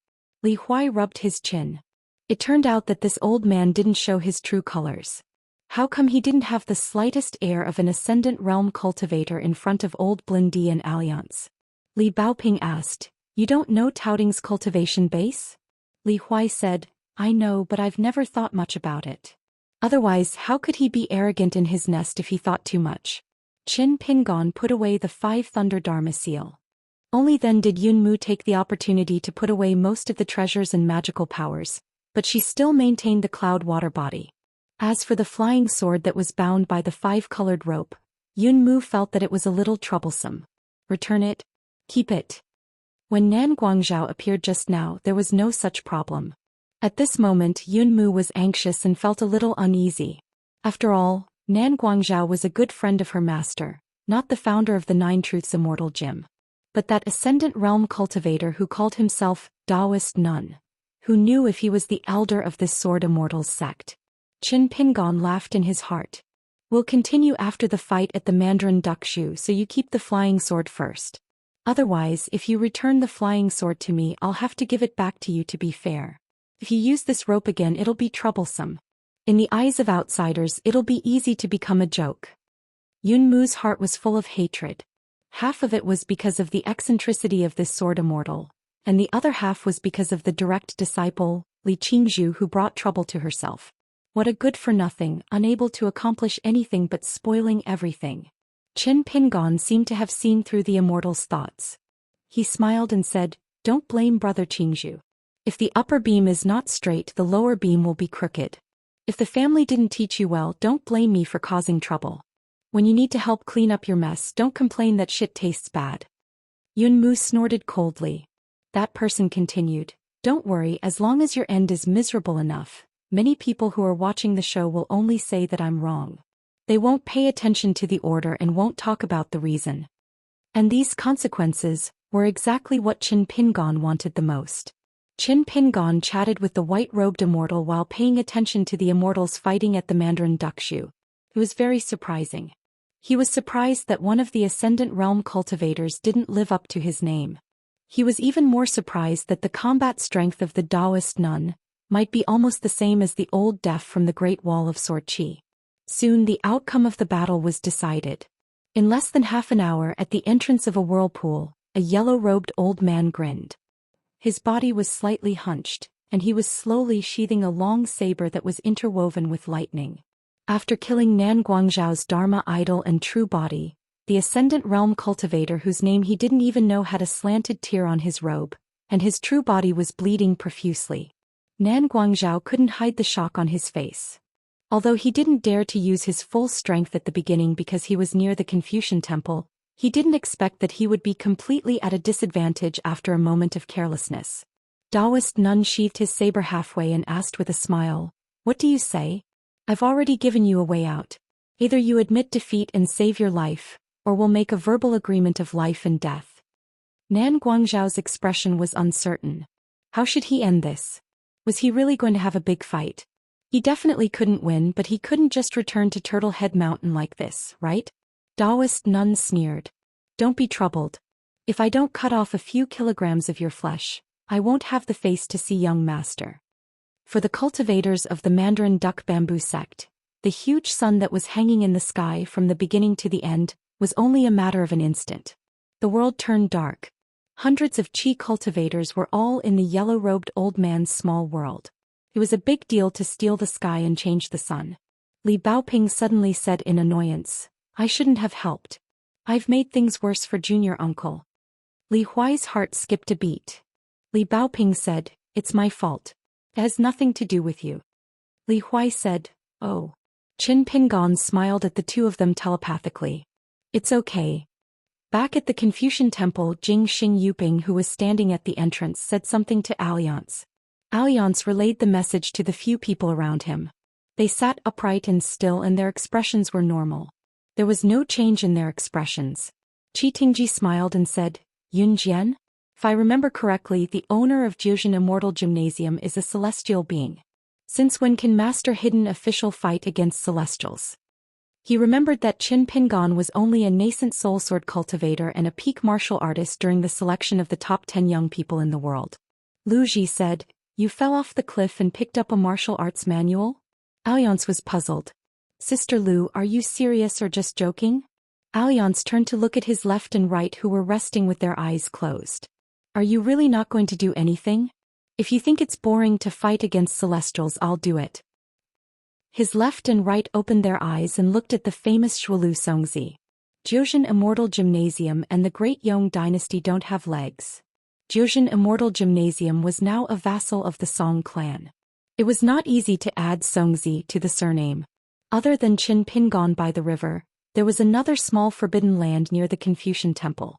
Li Huai rubbed his chin. It turned out that this old man didn't show his true colors. How come he didn't have the slightest air of an Ascendant Realm cultivator in front of old Blindy and Alliance? Li Baoping asked, You don't know Touting's cultivation base? Li Huai said, I know, but I've never thought much about it. Otherwise, how could he be arrogant in his nest if he thought too much? Qin Pingon put away the 5 Thunder Dharma seal. Only then did Yun Mu take the opportunity to put away most of the treasures and magical powers, but she still maintained the cloud water body. As for the flying sword that was bound by the 5-colored rope, Yun Mu felt that it was a little troublesome. Return it? Keep it. When Nan Guangzhao appeared just now, there was no such problem. At this moment, Yun Mu was anxious and felt a little uneasy. After all, Nan Guangzhao was a good friend of her master, not the founder of the 9 Truths Immortal Gym. But that Ascendant Realm cultivator who called himself Daoist Nun. Who knew if he was the elder of this Sword Immortals sect? Qin Pingon laughed in his heart. We'll continue after the fight at the Mandarin Duckshu, so you keep the flying sword first. Otherwise, if you return the flying sword to me, I'll have to give it back to you to be fair. If you use this rope again, it'll be troublesome. In the eyes of outsiders, it'll be easy to become a joke. Yun Mu's heart was full of hatred. Half of it was because of the eccentricity of this sword immortal, and the other half was because of the direct disciple, Li Qingzhu, who brought trouble to herself. What a good-for-nothing, unable to accomplish anything but spoiling everything. Qin Pingon seemed to have seen through the immortal's thoughts. He smiled and said, Don't blame Brother Qingzhu. If the upper beam is not straight, the lower beam will be crooked. If the family didn't teach you well, don't blame me for causing trouble. When you need to help clean up your mess, don't complain that shit tastes bad. Yun Mu snorted coldly. That person continued, "Don't worry, as long as your end is miserable enough, many people who are watching the show will only say that I'm wrong. They won't pay attention to the order and won't talk about the reason." And these consequences were exactly what Qin Pingon wanted the most. Qin Pingon chatted with the white-robed immortal while paying attention to the immortals fighting at the Mandarin Duckshu. It was very surprising. He was surprised that one of the Ascendant Realm cultivators didn't live up to his name. He was even more surprised that the combat strength of the Daoist nun might be almost the same as the old deaf from the Great Wall of Sword Qi. Soon the outcome of the battle was decided. In less than half an hour at the entrance of a whirlpool, a yellow-robed old man grinned. His body was slightly hunched, and he was slowly sheathing a long saber that was interwoven with lightning. After killing Nan Guangzhao's Dharma idol and true body, the Ascendant Realm cultivator whose name he didn't even know had a slanted tear on his robe, and his true body was bleeding profusely. Nan Guangzhao couldn't hide the shock on his face. Although he didn't dare to use his full strength at the beginning because he was near the Confucian temple, he didn't expect that he would be completely at a disadvantage after a moment of carelessness. Daoist nun sheathed his saber halfway and asked with a smile, "What do you say? I've already given you a way out. Either you admit defeat and save your life, or we'll make a verbal agreement of life and death." Nan Guangzhao's expression was uncertain. How should he end this? Was he really going to have a big fight? He definitely couldn't win, but he couldn't just return to Turtle Head Mountain like this, right? Daoist nun sneered. "Don't be troubled. If I don't cut off a few kilograms of your flesh, I won't have the face to see young master." For the cultivators of the Mandarin Duck Bamboo sect, the huge sun that was hanging in the sky from the beginning to the end was only a matter of an instant. The world turned dark. Hundreds of Qi cultivators were all in the yellow-robed old man's small world. It was a big deal to steal the sky and change the sun. Li Baoping suddenly said in annoyance, "I shouldn't have helped. I've made things worse for junior uncle." Li Huai's heart skipped a beat. Li Baoping said, "It's my fault. It has nothing to do with you." Li Huai said, "Oh." Qin Pingon smiled at the two of them telepathically. "It's okay." Back at the Confucian temple, Jing Xing Yuping, who was standing at the entrance, said something to Alliance. Alliance relayed the message to the few people around him. They sat upright and still, and their expressions were normal. There was no change in their expressions. Qi Tingji smiled and said, "Yun Jian? If I remember correctly, the owner of Zhou Xian Immortal Gymnasium is a celestial being. Since when can Master Hidden official fight against celestials?" He remembered that Qin Pingon was only a nascent soul sword cultivator and a peak martial artist during the selection of the top 10 young people in the world. Lu Ji said, "You fell off the cliff and picked up a martial arts manual?" Alliance was puzzled. "Sister Lu, are you serious or just joking?" Alliance turned to look at his left and right, who were resting with their eyes closed. "Are you really not going to do anything? If you think it's boring to fight against celestials, I'll do it." His left and right opened their eyes and looked at the famous Shuolu Songzi. Zhou Xian Immortal Gymnasium and the Great Yong Dynasty don't have legs. Zhou Xian Immortal Gymnasium was now a vassal of the Song clan. It was not easy to add Songzi to the surname. Other than Qin Pingon by the river, there was another small forbidden land near the Confucian temple.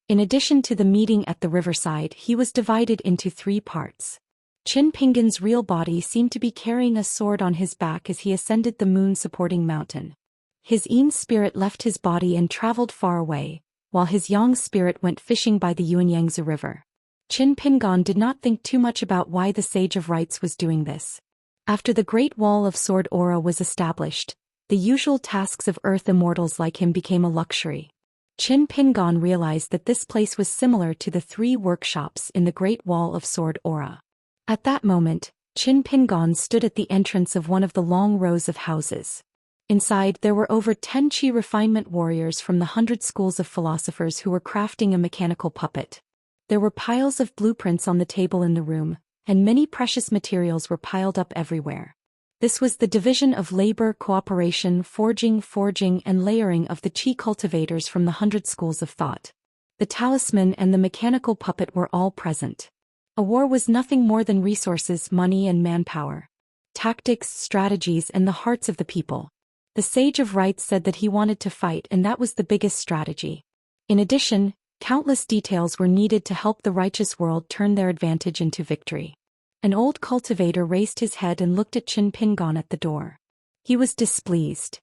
In addition to the meeting at the riverside, he was divided into 3 parts. Qin Pingon's real body seemed to be carrying a sword on his back as he ascended the moon-supporting mountain. His Yin spirit left his body and traveled far away, while his Yang spirit went fishing by the Yuanyangzi River. Qin Pingon did not think too much about why the Sage of Rites was doing this. After the Great Wall of Sword Aura was established, the usual tasks of Earth immortals like him became a luxury. Qin Pingon realized that this place was similar to the 3 workshops in the Great Wall of Sword Aura. At that moment, Qin Pingon stood at the entrance of one of the long rows of houses. Inside, there were over 10 Qi refinement warriors from the 100 schools of philosophers who were crafting a mechanical puppet. There were piles of blueprints on the table in the room, and many precious materials were piled up everywhere. This was the division of labor, cooperation, forging, and layering of the Qi cultivators from the 100 schools of thought. The talisman and the mechanical puppet were all present. A war was nothing more than resources, money, and manpower. Tactics, strategies, and the hearts of the people. The Sage of Rites said that he wanted to fight, and that was the biggest strategy. In addition, Countless details were needed to help the righteous world turn their advantage into victory. An old cultivator raised his head and looked at Qin Pingon at the door. He was displeased.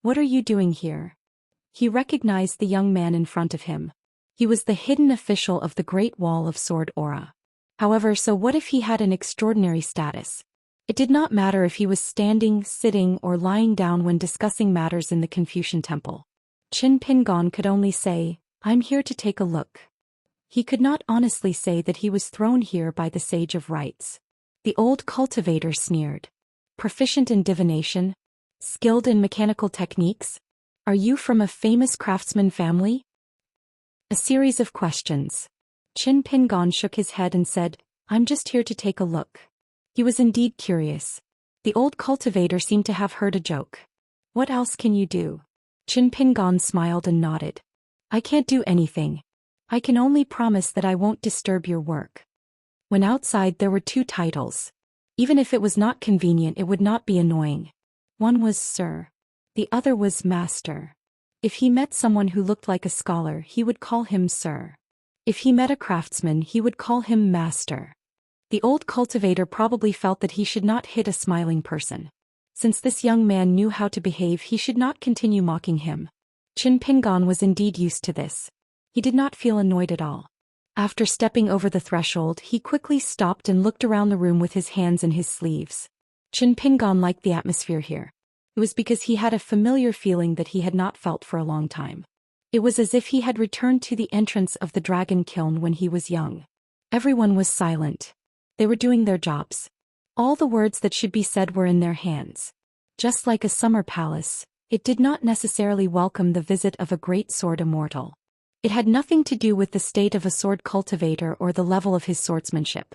"What are you doing here?" He recognized the young man in front of him. He was the hidden official of the Great Wall of Sword Aura. However, so what if he had an extraordinary status? It did not matter if he was standing, sitting, or lying down when discussing matters in the Confucian Temple. Qin Pingon could only say, "I'm here to take a look." He could not honestly say that he was thrown here by the Sage of Rites. The old cultivator sneered. "Proficient in divination? Skilled in mechanical techniques? Are you from a famous craftsman family?" A series of questions. Qin Pingon shook his head and said, "I'm just here to take a look." He was indeed curious. The old cultivator seemed to have heard a joke. "What else can you do?" Qin Pingon smiled and nodded. "I can't do anything. I can only promise that I won't disturb your work." When outside there were two titles. Even if it was not convenient, it would not be annoying. One was Sir. The other was Master. If he met someone who looked like a scholar, he would call him Sir. If he met a craftsman, he would call him Master. The old cultivator probably felt that he should not hit a smiling person. Since this young man knew how to behave, he should not continue mocking him. Qin Pingon was indeed used to this. He did not feel annoyed at all. After stepping over the threshold, he quickly stopped and looked around the room with his hands in his sleeves. Qin Pingon liked the atmosphere here. It was because he had a familiar feeling that he had not felt for a long time. It was as if he had returned to the entrance of the dragon kiln when he was young. Everyone was silent. They were doing their jobs. All the words that should be said were in their hands. Just like a summer palace, it did not necessarily welcome the visit of a great sword immortal. It had nothing to do with the state of a sword cultivator or the level of his swordsmanship.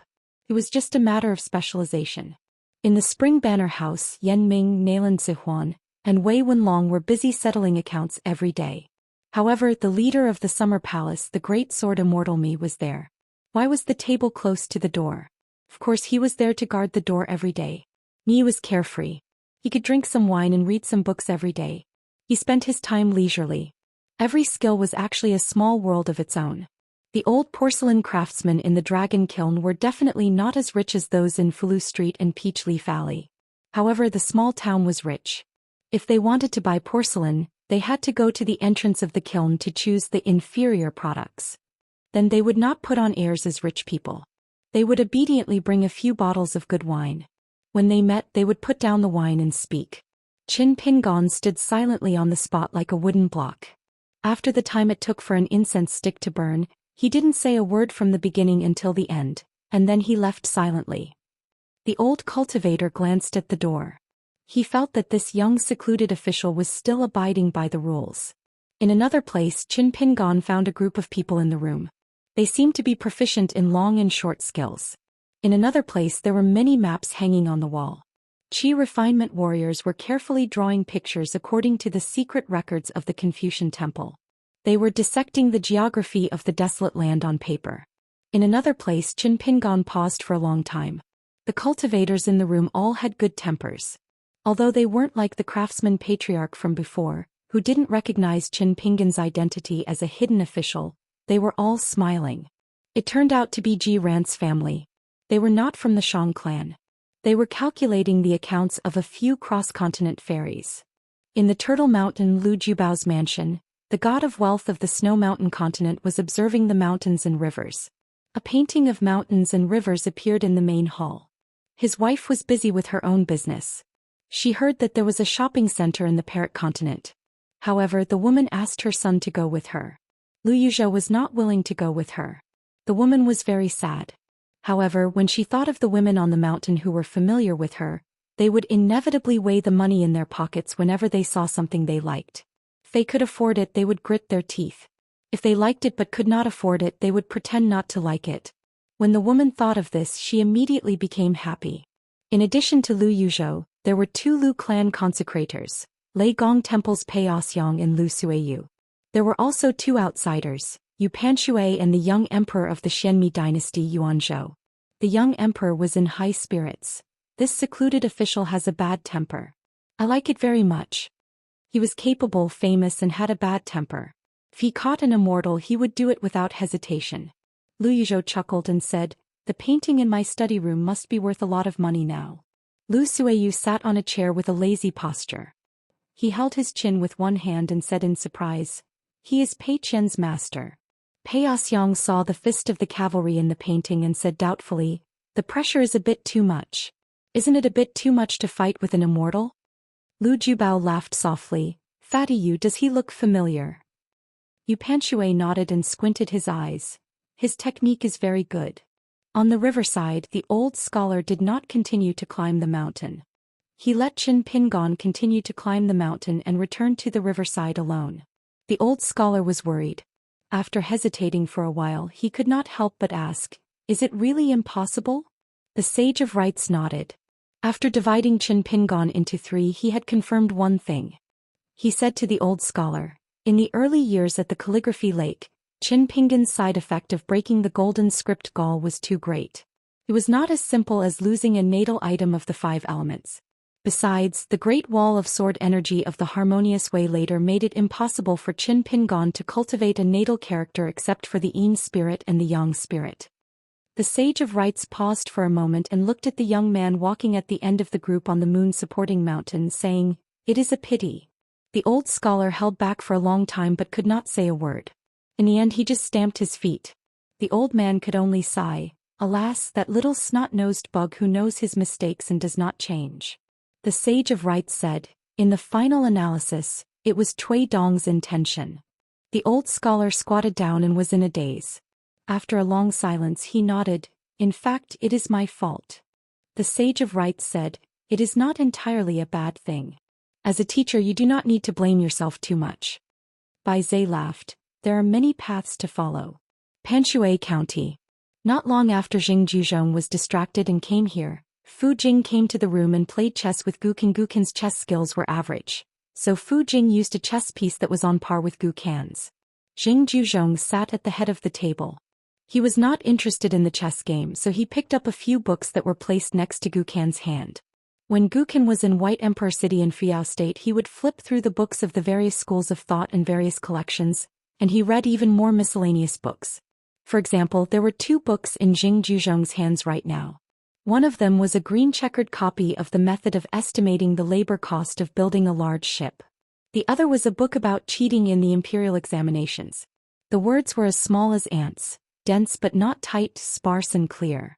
It was just a matter of specialization. In the Spring Banner House, Yan Ming, Nalan Zihuan, and Wei Wenlong were busy settling accounts every day. However, the leader of the Summer Palace, the great sword immortal Mi, was there. Why was the table close to the door? Of course he was there to guard the door every day. Mi was carefree. He could drink some wine and read some books every day. He spent his time leisurely. Every skill was actually a small world of its own. The old porcelain craftsmen in the Dragon Kiln were definitely not as rich as those in Fulu Street and Peachleaf Alley. However, the small town was rich. If they wanted to buy porcelain, they had to go to the entrance of the kiln to choose the inferior products. Then they would not put on airs as rich people. They would obediently bring a few bottles of good wine. When they met, they would put down the wine and speak. Qin Pingon stood silently on the spot like a wooden block. After the time it took for an incense stick to burn, he didn't say a word from the beginning until the end, and then he left silently. The old cultivator glanced at the door. He felt that this young secluded official was still abiding by the rules. In another place, Qin Pingon found a group of people in the room. They seemed to be proficient in long and short skills. In another place there were many maps hanging on the wall. Qi refinement warriors were carefully drawing pictures according to the secret records of the Confucian Temple. They were dissecting the geography of the desolate land on paper. In another place, Qin Pingon paused for a long time. The cultivators in the room all had good tempers. Although they weren't like the craftsman patriarch from before, who didn't recognize Qin Pingon's identity as a hidden official, they were all smiling. It turned out to be Ji Rant's family. They were not from the Shang clan. They were calculating the accounts of a few cross-continent ferries. In the Turtle Mountain Lu Jubao's mansion, the god of wealth of the Snow Mountain continent was observing the mountains and rivers. A painting of mountains and rivers appeared in the main hall. His wife was busy with her own business. She heard that there was a shopping center in the Parrot continent. However, the woman asked her son to go with her. Lu Yuzhou was not willing to go with her. The woman was very sad. However, when she thought of the women on the mountain who were familiar with her, they would inevitably weigh the money in their pockets whenever they saw something they liked. If they could afford it, they would grit their teeth. If they liked it but could not afford it, they would pretend not to like it. When the woman thought of this, she immediately became happy. In addition to Lu Yuzhou, there were two Lu clan consecrators, Lei Gong Temple's Pei Osyang and Lu Suiyu. There were also two outsiders, Yu Panshui and the young emperor of the Xianmi dynasty Yuanzhou. The young emperor was in high spirits. This secluded official has a bad temper. I like it very much. He was capable, famous, and had a bad temper. If he caught an immortal, he would do it without hesitation. Lu Yuzhou chuckled and said, "The painting in my study room must be worth a lot of money now." Lu Suiyu sat on a chair with a lazy posture. He held his chin with one hand and said in surprise, "He is Pei Qian's master." Pei Xiang saw the fist of the cavalry in the painting and said doubtfully, "The pressure is a bit too much. Isn't it a bit too much to fight with an immortal?" Lu Jubao laughed softly. "Fatty Yu, does he look familiar?" Yu Panshui nodded and squinted his eyes. "His technique is very good." On the riverside, the old scholar did not continue to climb the mountain. He let Qin Pingon continue to climb the mountain and returned to the riverside alone. The old scholar was worried. After hesitating for a while, he could not help but ask, "Is it really impossible?" The Sage of Rites nodded. After dividing Qin Pingon into 3, he had confirmed one thing. He said to the old scholar, "In the early years at the calligraphy lake, Qin Pingon's side effect of breaking the golden script gall was too great. It was not as simple as losing a natal item of the 5 elements. Besides, the great wall of sword energy of the harmonious way later made it impossible for Qin Pingon to cultivate a natal character except for the Yin spirit and the Yang spirit." The Sage of Rites paused for a moment and looked at the young man walking at the end of the group on the moon-supporting mountain, saying, "It is a pity." The old scholar held back for a long time but could not say a word. In the end he just stamped his feet. The old man could only sigh, "Alas, that little snot-nosed bug who knows his mistakes and does not change." The Sage of Rites said, "In the final analysis, it was Cui Dong's intention." The old scholar squatted down and was in a daze. After a long silence he nodded, "In fact, it is my fault." The Sage of Rites said, "It is not entirely a bad thing. As a teacher you do not need to blame yourself too much." Bai Zhe laughed, "There are many paths to follow." Panshui County. Not long after Jing Juzhong was distracted and came here, Fu Jing came to the room and played chess with Gukan. Gukan's chess skills were average, so Fu Jing used a chess piece that was on par with Gukan's. Jing Juzhong sat at the head of the table. He was not interested in the chess game, so he picked up a few books that were placed next to Gukan's hand. When Gukan was in White Emperor City in Fiao State, he would flip through the books of the various schools of thought and various collections, and he read even more miscellaneous books. For example, there were 2 books in Jing Juzhong's hands right now. One of them was a green checkered copy of the method of estimating the labor cost of building a large ship. The other was a book about cheating in the imperial examinations. The words were as small as ants, dense but not tight, sparse and clear.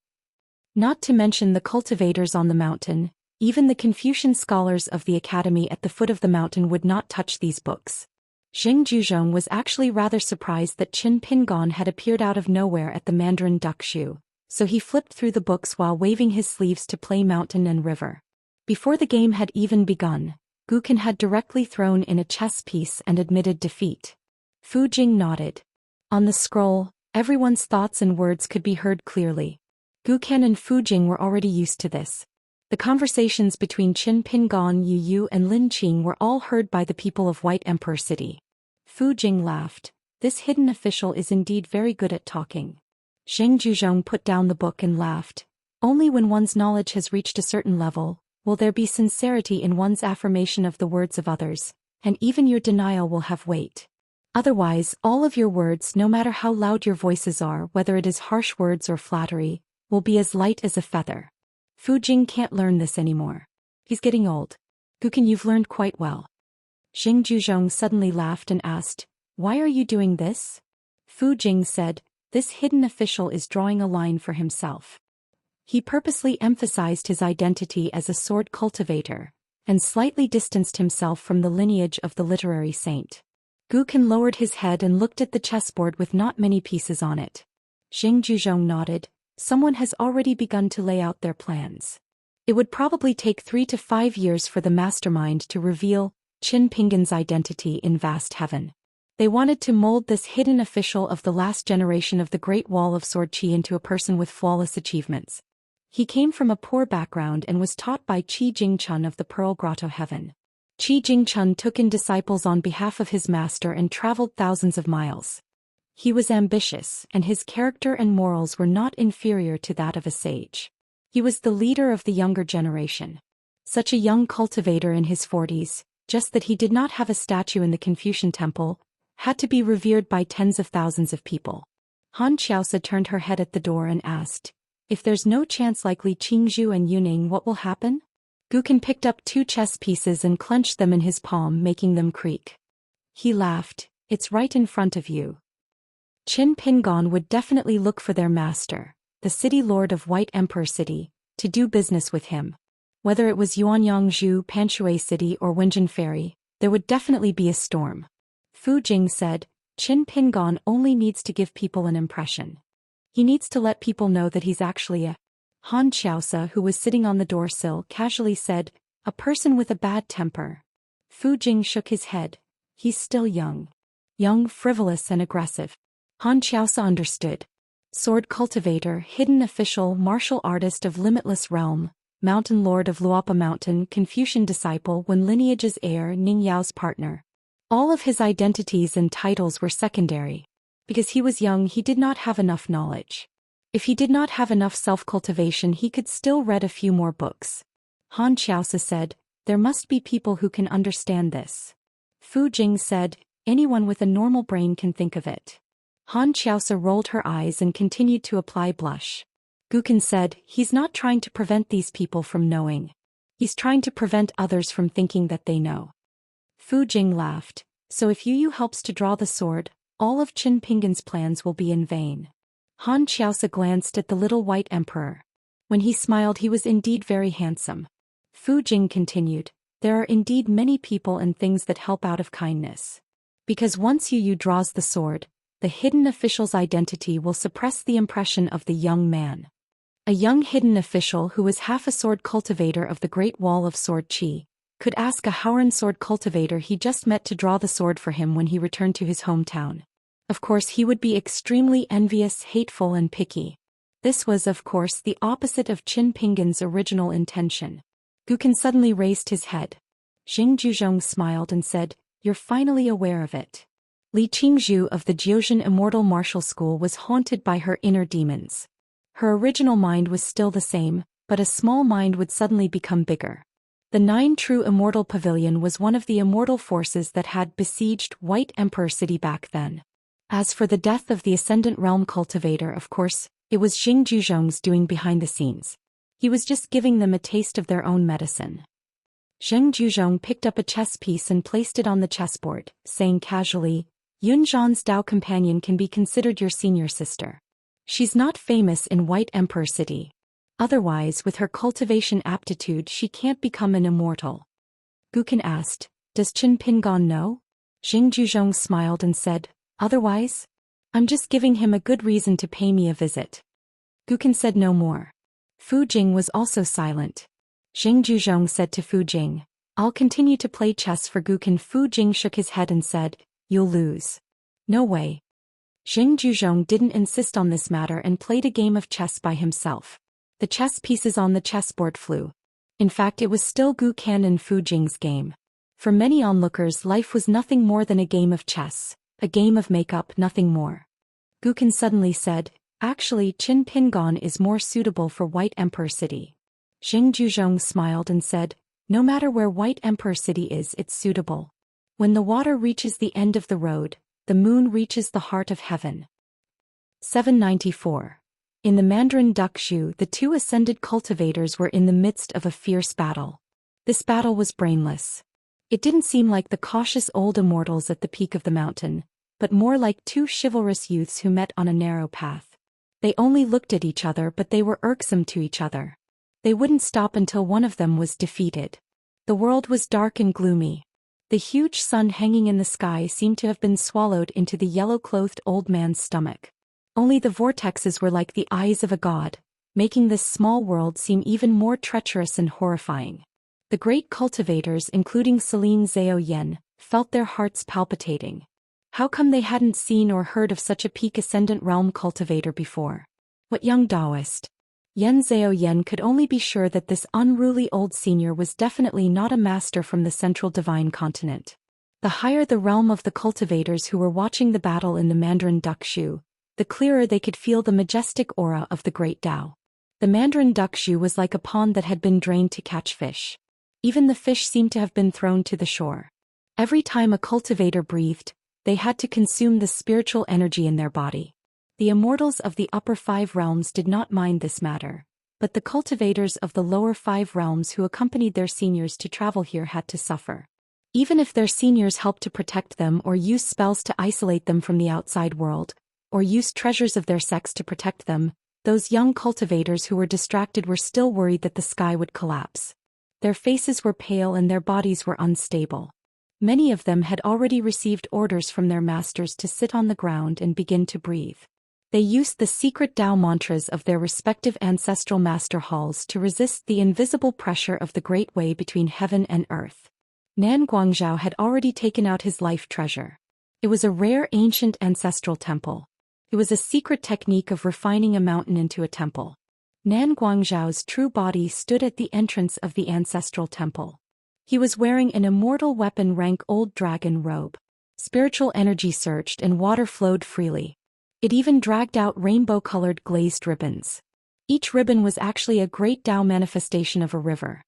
Not to mention the cultivators on the mountain. Even the Confucian scholars of the academy at the foot of the mountain would not touch these books. Jing Juzhong was actually rather surprised that Qin Pingon had appeared out of nowhere at the Mandarin Duckshu, so he flipped through the books while waving his sleeves to play mountain and river. Before the game had even begun, Gukan had directly thrown in a chess piece and admitted defeat. Fu Jing nodded. On the scroll, everyone's thoughts and words could be heard clearly. Gukan and Fu Jing were already used to this. The conversations between Qin Pingon, Yu Yu and Lin Qing were all heard by the people of White Emperor City. Fu Jing laughed. "This hidden official is indeed very good at talking." Jing Juzhong put down the book and laughed. "Only when one's knowledge has reached a certain level, will there be sincerity in one's affirmation of the words of others, and even your denial will have weight. Otherwise, all of your words, no matter how loud your voices are, whether it is harsh words or flattery, will be as light as a feather." Fu Jing can't learn this anymore. He's getting old. Gukan, you've learned quite well. Jing Juzhong suddenly laughed and asked, "Why are you doing this?" Fu Jing said, "This hidden official is drawing a line for himself." He purposely emphasized his identity as a sword cultivator, and slightly distanced himself from the lineage of the literary saint. Gukan lowered his head and looked at the chessboard with not many pieces on it. Jing Juzhong nodded. Someone has already begun to lay out their plans. It would probably take 3 to 5 years for the mastermind to reveal Qin Pingon's identity in vast heaven. They wanted to mold this hidden official of the last generation of the Great Wall of Sword Qi into a person with flawless achievements. He came from a poor background and was taught by Qi Jingchun of the Pearl Grotto Heaven. Qi Jingchun took in disciples on behalf of his master and traveled thousands of miles. He was ambitious, and his character and morals were not inferior to that of a sage. He was the leader of the younger generation. Such a young cultivator in his 40s, just that he did not have a statue in the Confucian temple, had to be revered by tens of thousands of people. Xianxia turned her head at the door and asked, "If there's no chance like Li Qingzhu and Yuning, what will happen?" Gukin picked up 2 chess pieces and clenched them in his palm, making them creak. He laughed, "It's right in front of you." Qin Pingon would definitely look for their master, the city lord of White Emperor City, to do business with him. Whether it was Yuanyangzhu, Panshui City or Wenjin Ferry, there would definitely be a storm. Fu Jing said, "Qin Pingon only needs to give people an impression. He needs to let people know that he's actually a..." Han Xiaosa, who was sitting on the doorsill, casually said, "A person with a bad temper." Fu Jing shook his head. "He's still young. Young, frivolous and aggressive." Han Xiaosa understood. Sword cultivator, hidden official, martial artist of limitless realm, mountain lord of Luopa Mountain, Confucian disciple, Wen lineage's heir, Ning Yao's partner. All of his identities and titles were secondary. Because he was young, he did not have enough knowledge. If he did not have enough self-cultivation, he could still read a few more books. Han Xiaosa said, "There must be people who can understand this." Fu Jing said, "Anyone with a normal brain can think of it." Han Xiaosa rolled her eyes and continued to apply blush. Gukin said, "He's not trying to prevent these people from knowing. He's trying to prevent others from thinking that they know." Fu Jing laughed, "So if Yu helps to draw the sword, all of Qin Pingon's plans will be in vain." Han Xiaosa glanced at the little white emperor. When he smiled, he was indeed very handsome. Fu Jing continued, "There are indeed many people and things that help out of kindness. Because once Yu draws the sword, the hidden official's identity will suppress the impression of the young man. A young hidden official who was half a sword cultivator of the Great Wall of Sword Qi could ask a Howran sword cultivator he just met to draw the sword for him when he returned to his hometown. Of course, he would be extremely envious, hateful and picky. This was, of course, the opposite of Qin Pingon's original intention. Gukin suddenly raised his head. Xing Juzhong smiled and said, "You're finally aware of it." Li Qingzhu of the Jiuzhen Immortal Martial School was haunted by her inner demons. Her original mind was still the same, but a small mind would suddenly become bigger. The 9 True Immortal Pavilion was one of the immortal forces that had besieged White Emperor City back then. As for the death of the Ascendant Realm Cultivator, of course, it was Xing Juzhong's doing behind the scenes. He was just giving them a taste of their own medicine. Zheng Juzhong picked up a chess piece and placed it on the chessboard, saying casually, "Yun Zhan's Dao companion can be considered your senior sister. She's not famous in White Emperor City. Otherwise, with her cultivation aptitude, she can't become an immortal." Gukin asked, "Does Qin Pingon know?" Xing Juzhong smiled and said, "Otherwise? I'm just giving him a good reason to pay me a visit." Gukin said no more. Fu Jing was also silent. Xing Juzhong said to Fu Jing, "I'll continue to play chess for Gukin." Fu Jing shook his head and said, "You'll lose." "No way." Xing Juzhong didn't insist on this matter and played a game of chess by himself. The chess pieces on the chessboard flew. In fact, it was still Gukin and Fu Jing's game. For many onlookers, life was nothing more than a game of chess, a game of make-up, nothing more. Gukin suddenly said, "Actually, Qin Pingon is more suitable for White Emperor City." Xing Juzhong smiled and said, "No matter where White Emperor City is, it's suitable. When the water reaches the end of the road, the moon reaches the heart of heaven." 794. In the Mandarin Duckshu, the 2 ascended cultivators were in the midst of a fierce battle. This battle was brainless. It didn't seem like the cautious old immortals at the peak of the mountain, but more like 2 chivalrous youths who met on a narrow path. They only looked at each other, but they were irksome to each other. They wouldn't stop until one of them was defeated. The world was dark and gloomy. The huge sun hanging in the sky seemed to have been swallowed into the yellow-clothed old man's stomach. Only the vortexes were like the eyes of a god, making this small world seem even more treacherous and horrifying. The great cultivators, including Celine Zhou Xian, felt their hearts palpitating. How come they hadn't seen or heard of such a peak ascendant realm cultivator before? What young Daoist? Yan Zhou Yen could only be sure that this unruly old senior was definitely not a master from the central divine continent. The higher the realm of the cultivators who were watching the battle in the Mandarin Duckshu, the clearer they could feel the majestic aura of the great Tao. The Mandarin Duckshu was like a pond that had been drained to catch fish. Even the fish seemed to have been thrown to the shore. Every time a cultivator breathed, they had to consume the spiritual energy in their body. The immortals of the upper 5 realms did not mind this matter, but the cultivators of the lower 5 realms who accompanied their seniors to travel here had to suffer. Even if their seniors helped to protect them or used spells to isolate them from the outside world, or used treasures of their sex to protect them, those young cultivators who were distracted were still worried that the sky would collapse. Their faces were pale and their bodies were unstable. Many of them had already received orders from their masters to sit on the ground and begin to breathe. They used the secret Tao mantras of their respective ancestral master halls to resist the invisible pressure of the great way between heaven and earth. Nan Guangzhou had already taken out his life treasure. It was a rare ancient ancestral temple. It was a secret technique of refining a mountain into a temple. Nan Guangzhou's true body stood at the entrance of the ancestral temple. He was wearing an immortal weapon rank old dragon robe. Spiritual energy surged and water flowed freely. It even dragged out rainbow-colored glazed ribbons. Each ribbon was actually a great Tao manifestation of a river.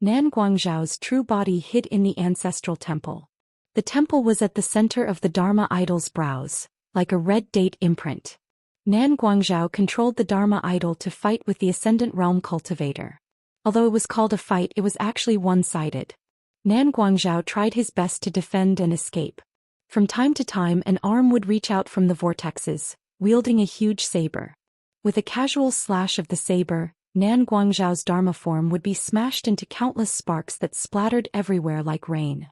Nan Guangzhou's true body hid in the ancestral temple. The temple was at the center of the Dharma idol's brows, like a red date imprint. Nan Guangzhou controlled the Dharma idol to fight with the Ascendant Realm cultivator. Although it was called a fight, it was actually one-sided. Nan Guangzhou tried his best to defend and escape. From time to time an arm would reach out from the vortexes, wielding a huge saber. With a casual slash of the saber, Nan Guangzhou's Dharma form would be smashed into countless sparks that splattered everywhere like rain.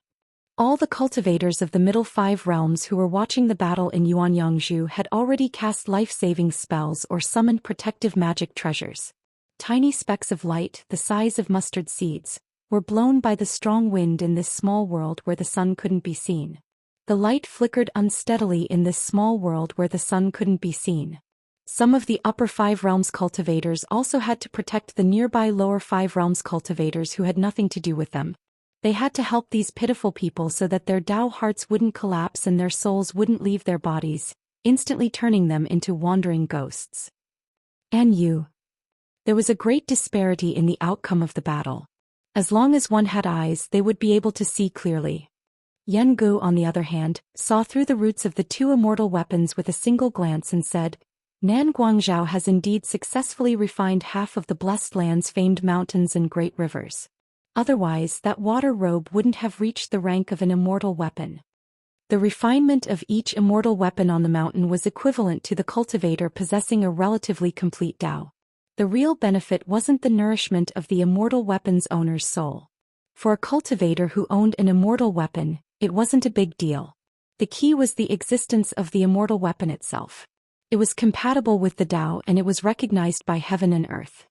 All the cultivators of the middle 5 realms who were watching the battle in Yuanyangzhu had already cast life-saving spells or summoned protective magic treasures. Tiny specks of light, the size of mustard seeds, were blown by the strong wind in this small world where the sun couldn't be seen. The light flickered unsteadily in this small world where the sun couldn't be seen. Some of the upper 5 realms cultivators also had to protect the nearby lower 5 realms cultivators who had nothing to do with them. They had to help these pitiful people so that their Tao hearts wouldn't collapse and their souls wouldn't leave their bodies, instantly turning them into wandering ghosts. And you. There was a great disparity in the outcome of the battle. As long as one had eyes, they would be able to see clearly. Yen Gu, on the other hand, saw through the roots of the 2 immortal weapons with a single glance and said, Nan Guangzhou has indeed successfully refined half of the blessed land's famed mountains and great rivers. Otherwise, that water robe wouldn't have reached the rank of an immortal weapon. The refinement of each immortal weapon on the mountain was equivalent to the cultivator possessing a relatively complete Tao. The real benefit wasn't the nourishment of the immortal weapon's owner's soul. For a cultivator who owned an immortal weapon, it wasn't a big deal. The key was the existence of the immortal weapon itself. It was compatible with the Tao and it was recognized by heaven and earth.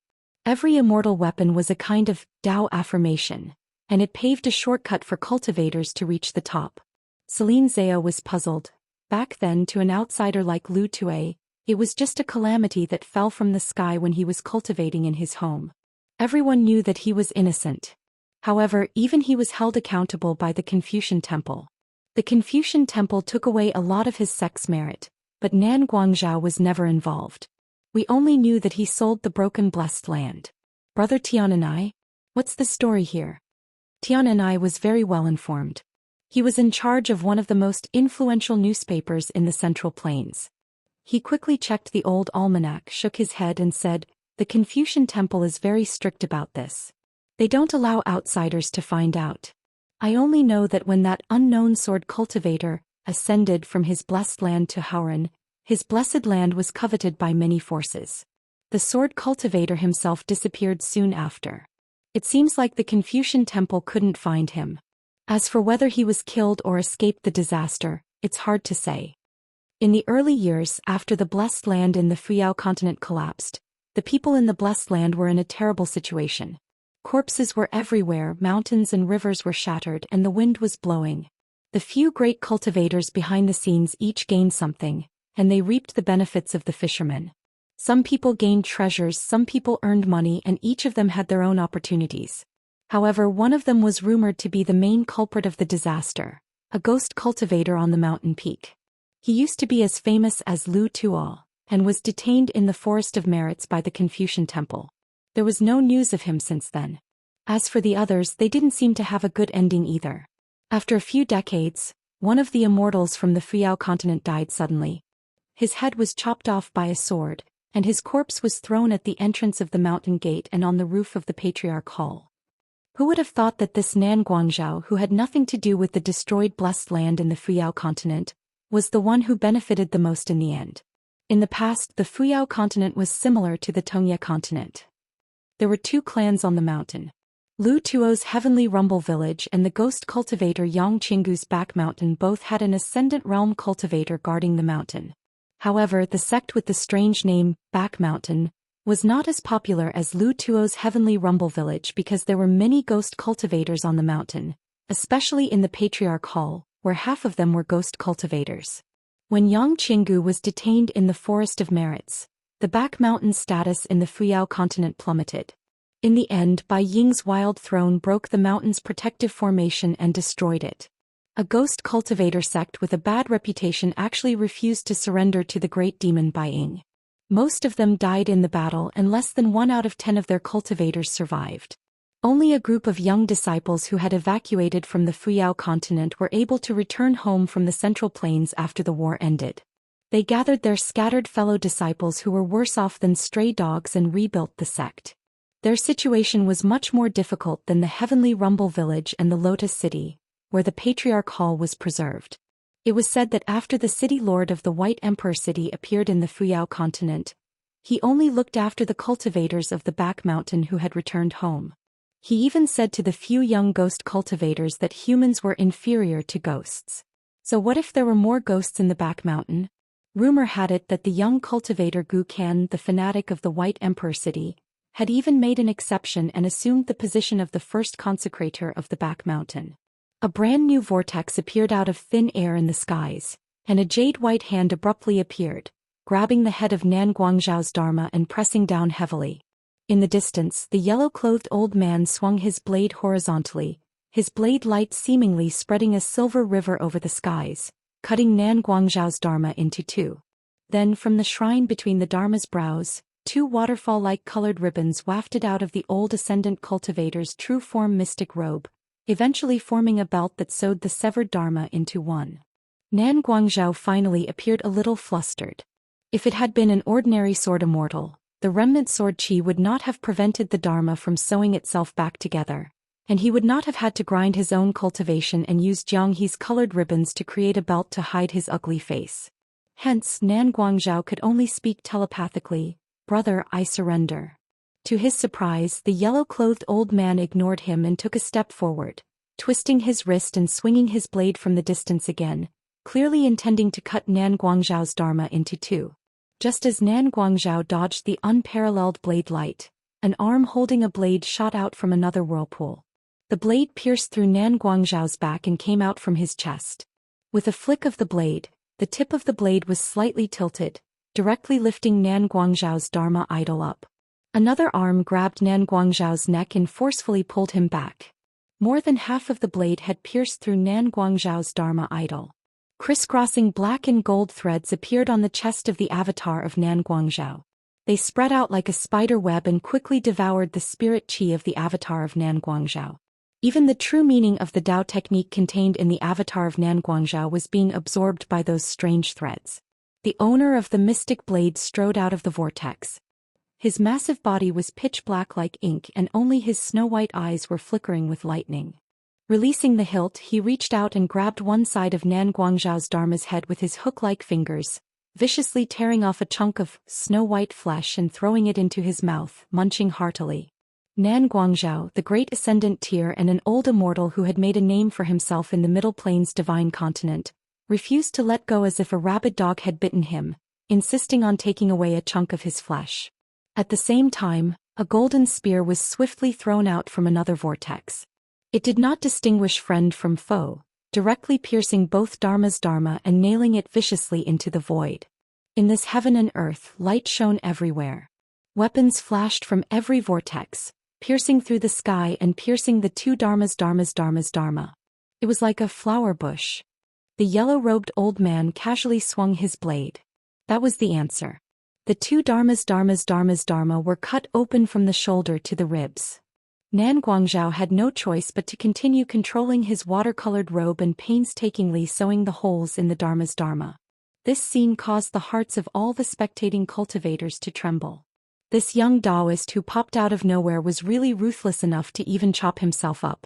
Every immortal weapon was a kind of Tao affirmation, and it paved a shortcut for cultivators to reach the top. Celine Zhao was puzzled. Back then, to an outsider like Lu Tue, it was just a calamity that fell from the sky when he was cultivating in his home. Everyone knew that he was innocent. However, even he was held accountable by the Confucian Temple. The Confucian Temple took away a lot of his sex merit, but Nan Guangzhou was never involved. We only knew that he sold the broken blessed land. Brother Tiananai? What's the story here? Tiananai was very well informed. He was in charge of one of the most influential newspapers in the Central Plains. He quickly checked the old almanac, shook his head and said, the Confucian Temple is very strict about this. They don't allow outsiders to find out. I only know that when that unknown sword cultivator ascended from his blessed land to Hauran, his blessed land was coveted by many forces. The sword cultivator himself disappeared soon after. It seems like the Confucian Temple couldn't find him. As for whether he was killed or escaped the disaster, it's hard to say. In the early years after the blessed land in the Fuyao continent collapsed, the people in the blessed land were in a terrible situation. Corpses were everywhere, mountains and rivers were shattered and the wind was blowing. The few great cultivators behind the scenes each gained something, and they reaped the benefits of the fishermen. Some people gained treasures, some people earned money, and each of them had their own opportunities. However, one of them was rumored to be the main culprit of the disaster, a ghost cultivator on the mountain peak. He used to be as famous as Lu Tuo, and was detained in the Forest of Merits by the Confucian Temple. There was no news of him since then. As for the others, they didn't seem to have a good ending either. After a few decades, one of the immortals from the Fuyao continent died suddenly. His head was chopped off by a sword, and his corpse was thrown at the entrance of the mountain gate and on the roof of the Patriarch Hall. Who would have thought that this Nan Guangzhou, who had nothing to do with the destroyed blessed land in the Fuyao continent, was the one who benefited the most in the end? In the past, the Fuyao continent was similar to the Tongye continent. There were two clans on the mountain. Lu Tuo's Heavenly Rumble Village and the ghost cultivator Yang Qinggu's Back Mountain both had an ascendant realm cultivator guarding the mountain. However, the sect with the strange name, Back Mountain, was not as popular as Lu Tuo's Heavenly Rumble Village because there were many ghost cultivators on the mountain, especially in the Patriarch Hall, where half of them were ghost cultivators. When Yang Qinggu was detained in the Forest of Merits, the Back Mountain's status in the Fuyao continent plummeted. In the end, Bai Ying's wild throne broke the mountain's protective formation and destroyed it. A ghost cultivator sect with a bad reputation actually refused to surrender to the great demon Bai Ying. Most of them died in the battle and less than 1 out of 10 of their cultivators survived. Only a group of young disciples who had evacuated from the Fuyao continent were able to return home from the Central Plains after the war ended. They gathered their scattered fellow disciples who were worse off than stray dogs and rebuilt the sect. Their situation was much more difficult than the Heavenly Rumble Village and the Lotus City, where the Patriarch Hall was preserved. It was said that after the city lord of the White Emperor City appeared in the Fuyao continent, he only looked after the cultivators of the Back Mountain who had returned home. He even said to the few young ghost cultivators that humans were inferior to ghosts. So what if there were more ghosts in the Back Mountain? Rumor had it that the young cultivator Gu Kan, the fanatic of the White Emperor City, had even made an exception and assumed the position of the first consecrator of the Back Mountain. A brand new vortex appeared out of thin air in the skies, and a jade-white hand abruptly appeared, grabbing the head of Nan Guangzhou's Dharma and pressing down heavily. In the distance, the yellow-clothed old man swung his blade horizontally, his blade light seemingly spreading a silver river over the skies, cutting Nan Guangzhou's Dharma into two. Then from the shrine between the Dharma's brows, 2 waterfall-like colored ribbons wafted out of the old ascendant cultivator's true-form mystic robe, eventually forming a belt that sewed the severed Dharma into one. Nan Guangzhou finally appeared a little flustered. If it had been an ordinary sword immortal, the remnant sword chi would not have prevented the Dharma from sewing itself back together, and he would not have had to grind his own cultivation and use Jianghe's colored ribbons to create a belt to hide his ugly face. Hence, Nan Guangzhou could only speak telepathically, "Brother, I surrender." To his surprise, the yellow-clothed old man ignored him and took a step forward, twisting his wrist and swinging his blade from the distance again, clearly intending to cut Nan Guangzhou's Dharma into two. Just as Nan Guangzhou dodged the unparalleled blade light, an arm holding a blade shot out from another whirlpool. The blade pierced through Nan Guangzhou's back and came out from his chest. With a flick of the blade, the tip of the blade was slightly tilted, directly lifting Nan Guangzhou's Dharma idol up. Another arm grabbed Nan Guangzhou's neck and forcefully pulled him back. More than half of the blade had pierced through Nan Guangzhou's Dharma idol. Crisscrossing black and gold threads appeared on the chest of the avatar of Nan Guangzhou. They spread out like a spider web and quickly devoured the spirit chi of the avatar of Nan Guangzhou. Even the true meaning of the Dao technique contained in the avatar of Nan Guangzhou was being absorbed by those strange threads. The owner of the mystic blade strode out of the vortex. His massive body was pitch black like ink and only his snow-white eyes were flickering with lightning. Releasing the hilt, he reached out and grabbed one side of Nan Guangzhou's Dharma's head with his hook-like fingers, viciously tearing off a chunk of snow-white flesh and throwing it into his mouth, munching heartily. Nan Guangzhou, the great ascendant tier and an old immortal who had made a name for himself in the Middle Plains divine continent, refused to let go as if a rabid dog had bitten him, insisting on taking away a chunk of his flesh. At the same time, a golden spear was swiftly thrown out from another vortex. It did not distinguish friend from foe, directly piercing both Dharma's Dharma and nailing it viciously into the void. In this heaven and earth, light shone everywhere. Weapons flashed from every vortex, piercing through the sky and piercing the two Dharma's Dharma. It was like a flower bush. The yellow-robed old man casually swung his blade. That was the answer. The two Dharma's Dharma were cut open from the shoulder to the ribs. Nan Guangzhou had no choice but to continue controlling his watercolored robe and painstakingly sewing the holes in the Dharma's Dharma. This scene caused the hearts of all the spectating cultivators to tremble. This young Daoist who popped out of nowhere was really ruthless enough to even chop himself up.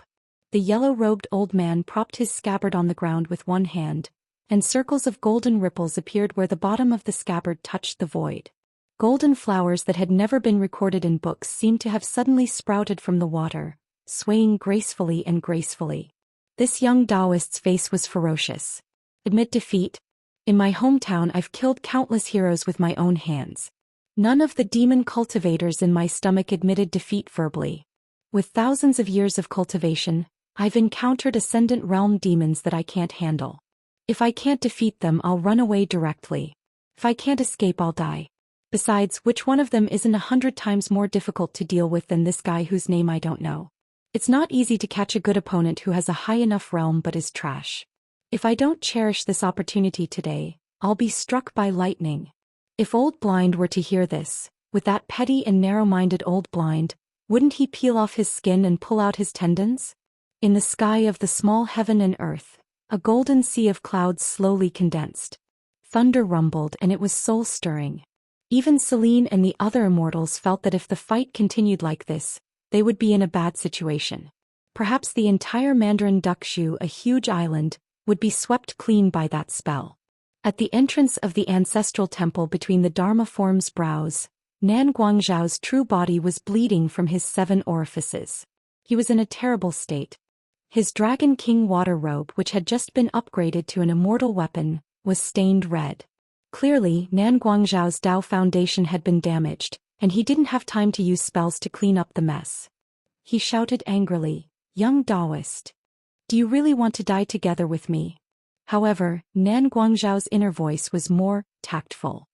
The yellow-robed old man propped his scabbard on the ground with one hand, and circles of golden ripples appeared where the bottom of the scabbard touched the void. Golden flowers that had never been recorded in books seemed to have suddenly sprouted from the water, swaying gracefully and gracefully. This young Daoist's face was ferocious. Admit defeat? In my hometown I've killed countless heroes with my own hands. None of the demon cultivators in my stomach admitted defeat verbally. With thousands of years of cultivation, I've encountered ascendant realm demons that I can't handle. If I can't defeat them, I'll run away directly. If I can't escape, I'll die. Besides, which one of them isn't 100 times more difficult to deal with than this guy whose name I don't know? It's not easy to catch a good opponent who has a high enough realm but is trash. If I don't cherish this opportunity today, I'll be struck by lightning. If Old Blind were to hear this, with that petty and narrow-minded Old Blind, wouldn't he peel off his skin and pull out his tendons? In the sky of the small heaven and earth, a golden sea of clouds slowly condensed. Thunder rumbled and it was soul-stirring. Even Celine and the other immortals felt that if the fight continued like this, they would be in a bad situation. Perhaps the entire Mandarin Duckshu, a huge island, would be swept clean by that spell. At the entrance of the ancestral temple between the Dharma form's brows, Nan Guangzhou's true body was bleeding from his 7 orifices. He was in a terrible state. His Dragon King water robe, which had just been upgraded to an immortal weapon, was stained red. Clearly, Nan Guangzhou's Dao foundation had been damaged, and he didn't have time to use spells to clean up the mess. He shouted angrily, "Young Daoist! Do you really want to die together with me?" However, Nan Guangzhou's inner voice was more tactful.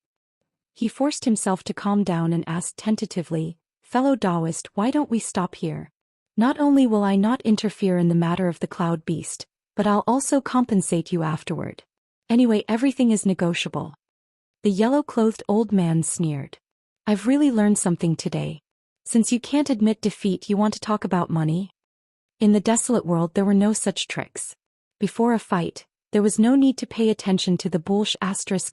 He forced himself to calm down and asked tentatively, "Fellow Daoist, why don't we stop here? Not only will I not interfere in the matter of the Cloud Beast, but I'll also compensate you afterward. Anyway, everything is negotiable." The yellow-clothed old man sneered. "I've really learned something today. Since you can't admit defeat, you want to talk about money?" In the desolate world there were no such tricks. Before a fight, there was no need to pay attention to the bulsh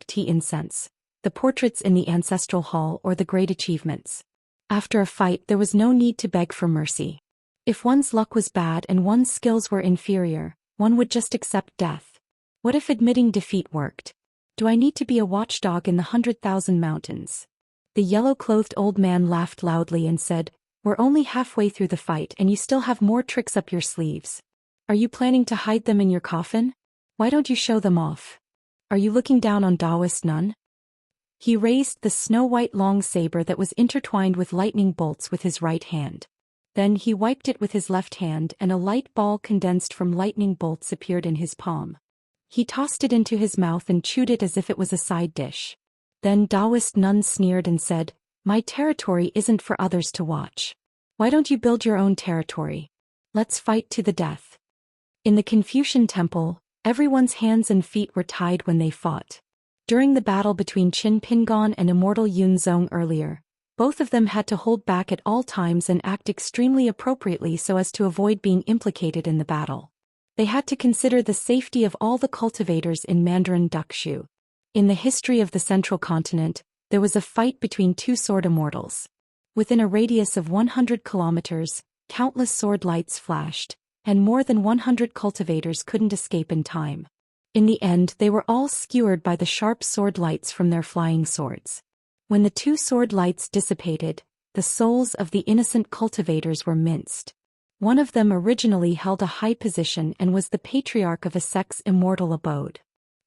*T incense, the portraits in the ancestral hall or the great achievements. After a fight there was no need to beg for mercy. If one's luck was bad and one's skills were inferior, one would just accept death. What if admitting defeat worked? Do I need to be a watchdog in the 100,000 mountains? The yellow-clothed old man laughed loudly and said, "We're only halfway through the fight and you still have more tricks up your sleeves. Are you planning to hide them in your coffin? Why don't you show them off? Are you looking down on Daoist none?" He raised the snow-white long saber that was intertwined with lightning bolts with his right hand. Then he wiped it with his left hand and a light ball condensed from lightning bolts appeared in his palm. He tossed it into his mouth and chewed it as if it was a side dish. Then Daoist Nun sneered and said, "My territory isn't for others to watch. Why don't you build your own territory? Let's fight to the death." In the Confucian temple, everyone's hands and feet were tied when they fought. During the battle between Qin Pingon and Immortal Yun Zong earlier, both of them had to hold back at all times and act extremely appropriately so as to avoid being implicated in the battle. They had to consider the safety of all the cultivators in Mandarin Duckshu. In the history of the central continent, there was a fight between 2 sword immortals. Within a radius of 100 kilometers, countless sword lights flashed, and more than 100 cultivators couldn't escape in time. In the end, they were all skewered by the sharp sword lights from their flying swords. When the 2 sword lights dissipated, the souls of the innocent cultivators were minced. One of them originally held a high position and was the patriarch of a sect's immortal abode.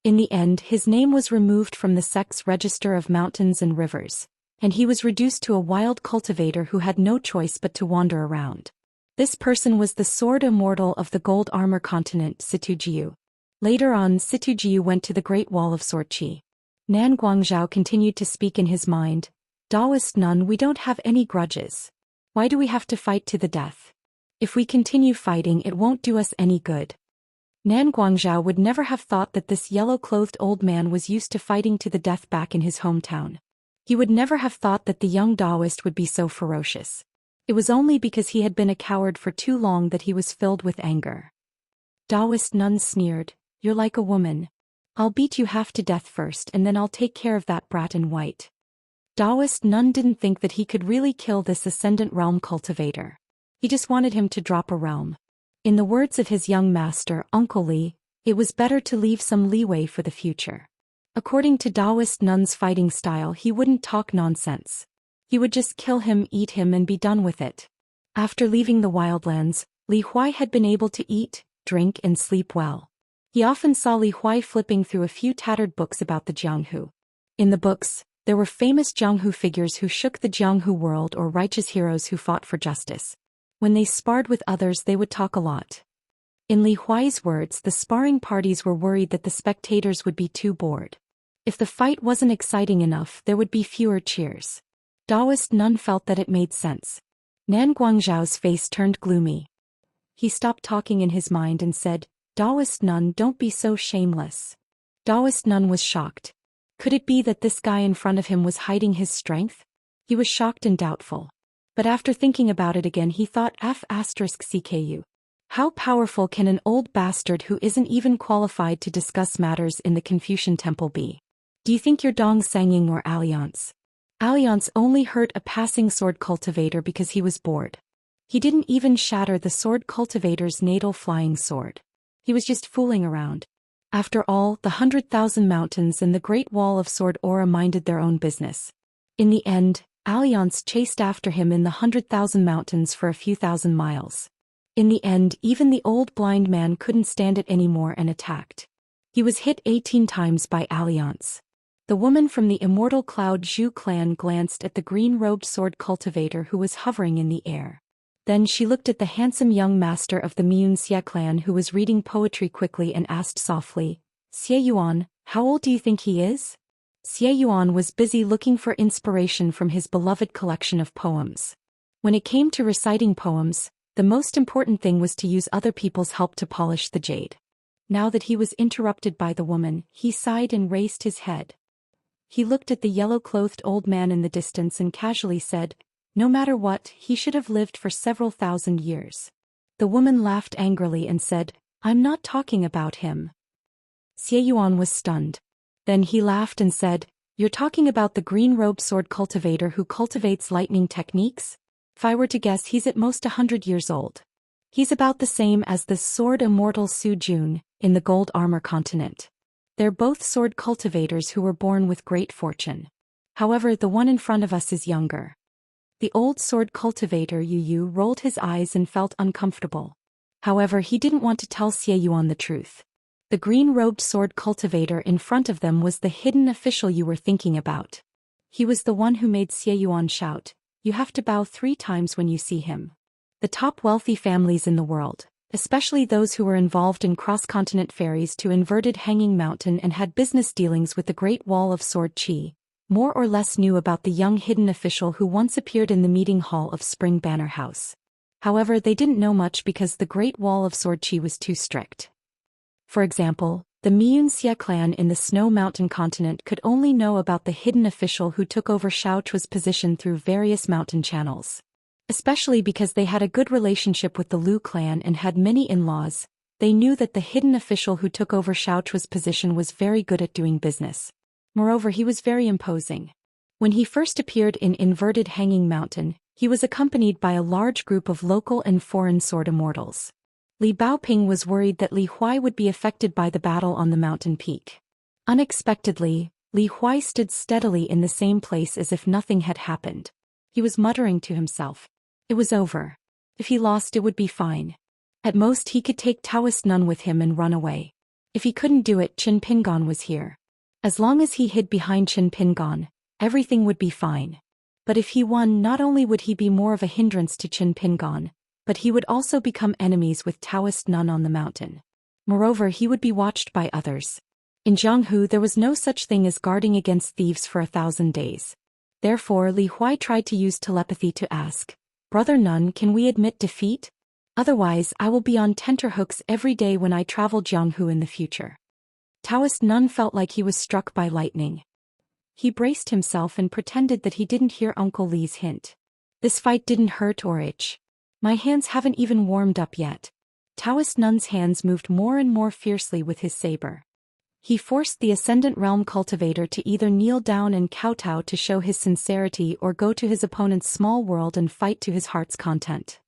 In the end, his name was removed from the sect's register of mountains and rivers, and he was reduced to a wild cultivator who had no choice but to wander around. This person was the sword immortal of the gold armor continent, Situjiu. Later on, Situjiu went to the Great Wall of Sorchi. Nan Guangzhou continued to speak in his mind, "Daoist Nun, we don't have any grudges. Why do we have to fight to the death? If we continue fighting, it won't do us any good." Nan Guangzhou would never have thought that this yellow-clothed old man was used to fighting to the death back in his hometown. He would never have thought that the young Daoist would be so ferocious. It was only because he had been a coward for too long that he was filled with anger. Daoist nun sneered, "You're like a woman. I'll beat you half to death first and then I'll take care of that brat in white." Daoist nun didn't think that he could really kill this ascendant realm cultivator. He just wanted him to drop a realm. In the words of his young master, Uncle Li, it was better to leave some leeway for the future. According to Daoist nun's fighting style, he wouldn't talk nonsense. He would just kill him, eat him and be done with it. After leaving the wildlands, Li Huai had been able to eat, drink and sleep well. He often saw Li Huai flipping through a few tattered books about the Jianghu. In the books, there were famous Jianghu figures who shook the Jianghu world or righteous heroes who fought for justice. When they sparred with others they would talk a lot. In Li Huai's words, the sparring parties were worried that the spectators would be too bored. If the fight wasn't exciting enough, there would be fewer cheers. Daoist nun felt that it made sense. Nan Guangzhao's face turned gloomy. He stopped talking in his mind and said, "Daoist nun, don't be so shameless." Daoist nun was shocked. Could it be that this guy in front of him was hiding his strength? He was shocked and doubtful. But after thinking about it again he thought *CKU. How powerful can an old bastard who isn't even qualified to discuss matters in the Confucian temple be? Do you think you're Dong Sangying or Alliance? Alliance only hurt a passing sword cultivator because he was bored. He didn't even shatter the sword cultivator's natal flying sword. He was just fooling around. After all, the 100,000 mountains and the Great Wall of Sword Aura minded their own business. In the end, Alliance chased after him in the 100,000 mountains for a few thousand miles. In the end, even the old blind man couldn't stand it anymore and attacked. He was hit 18 times by Alliance. The woman from the Immortal Cloud Zhou clan glanced at the green-robed sword cultivator who was hovering in the air. Then she looked at the handsome young master of the Xianxia clan who was reading poetry quickly and asked softly, "Xie Yuan, how old do you think he is?" Xie Yuan was busy looking for inspiration from his beloved collection of poems. When it came to reciting poems, the most important thing was to use other people's help to polish the jade. Now that he was interrupted by the woman, he sighed and raised his head. He looked at the yellow-clothed old man in the distance and casually said, "No matter what, he should have lived for several thousand years." The woman laughed angrily and said, "I'm not talking about him." Xie Yuan was stunned. Then he laughed and said, "You're talking about the green-robed sword cultivator who cultivates lightning techniques? If I were to guess, he's at most 100 years old. He's about the same as the sword immortal Su Jun, in the gold armor continent. They're both sword cultivators who were born with great fortune. However, the one in front of us is younger." The old sword cultivator Yu Yu rolled his eyes and felt uncomfortable. However, he didn't want to tell Xie Yuan the truth. The green-robed sword cultivator in front of them was the hidden official you were thinking about. He was the one who made Xie Yuan shout, "You have to bow 3 times when you see him." The top wealthy families in the world, especially those who were involved in cross-continent ferries to inverted Hanging Mountain and had business dealings with the Great Wall of Sword Qi, more or less knew about the young hidden official who once appeared in the meeting hall of Spring Banner House. However, they didn't know much because the Great Wall of Sword Qi was too strict. For example, the Xianxia clan in the Snow Mountain continent could only know about the hidden official who took over Shao Chua's position through various mountain channels. Especially because they had a good relationship with the Lu clan and had many in-laws, they knew that the hidden official who took over Shao Chua's position was very good at doing business. Moreover, he was very imposing. When he first appeared in inverted Hanging Mountain, he was accompanied by a large group of local and foreign sword immortals. Li Baoping was worried that Li Huai would be affected by the battle on the mountain peak. Unexpectedly, Li Huai stood steadily in the same place as if nothing had happened. He was muttering to himself. It was over. If he lost, it would be fine. At most he could take Daoist nun with him and run away. If he couldn't do it, Qin Pingon was here. As long as he hid behind Qin Pingon, everything would be fine. But if he won, not only would he be more of a hindrance to Qin Pingon, but he would also become enemies with Daoist nun on the mountain. Moreover, he would be watched by others. In Jianghu there was no such thing as guarding against thieves for 1,000 days. Therefore Li Huai tried to use telepathy to ask, "Brother Nun, can we admit defeat? Otherwise I will be on tenterhooks every day when I travel Jianghu in the future." Daoist nun felt like he was struck by lightning. He braced himself and pretended that he didn't hear Uncle Li's hint. This fight didn't hurt or itch. My hands haven't even warmed up yet. Taoist Nun's hands moved more and more fiercely with his saber. He forced the Ascendant Realm cultivator to either kneel down and kowtow to show his sincerity or go to his opponent's small world and fight to his heart's content.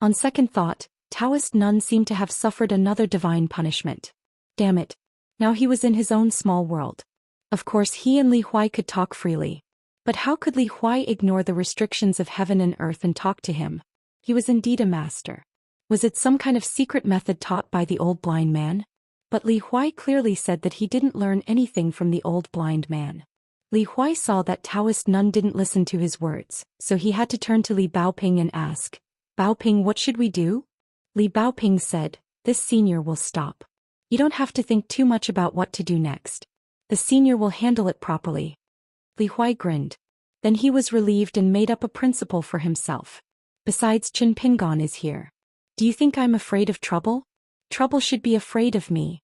On second thought, Taoist Nun seemed to have suffered another divine punishment. Damn it. Now he was in his own small world. Of course he and Li Huai could talk freely. But how could Li Huai ignore the restrictions of heaven and earth and talk to him? He was indeed a master. Was it some kind of secret method taught by the old blind man? But Li Huai clearly said that he didn't learn anything from the old blind man. Li Huai saw that Taoist Nun didn't listen to his words, so he had to turn to Li Baoping and ask, "Baoping, what should we do?" Li Baoping said, "This senior will stop. You don't have to think too much about what to do next. The senior will handle it properly." Li Huai grinned. Then he was relieved and made up a principle for himself. "Besides, Chen Pingon is here. Do you think I'm afraid of trouble? Trouble should be afraid of me."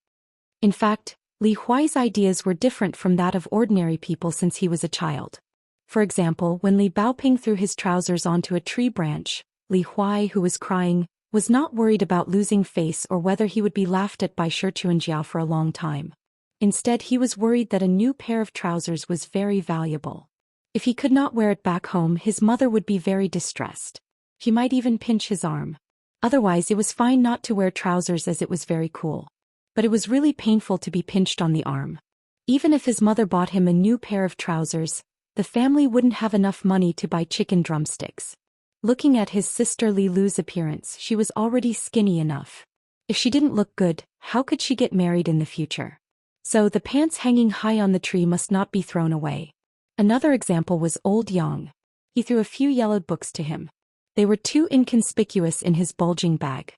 In fact, Li Huai's ideas were different from that of ordinary people since he was a child. For example, when Li Baoping threw his trousers onto a tree branch, Li Huai, who was crying, was not worried about losing face or whether he would be laughed at by Xianxia for a long time. Instead, he was worried that a new pair of trousers was very valuable. If he could not wear it back home, his mother would be very distressed. She might even pinch his arm. Otherwise, it was fine not to wear trousers as it was very cool. But it was really painful to be pinched on the arm. Even if his mother bought him a new pair of trousers, the family wouldn't have enough money to buy chicken drumsticks. Looking at his sister Li Lu's appearance, she was already skinny enough. If she didn't look good, how could she get married in the future? So the pants hanging high on the tree must not be thrown away. Another example was old Yang. He threw a few yellowed books to him. They were too inconspicuous in his bulging bag.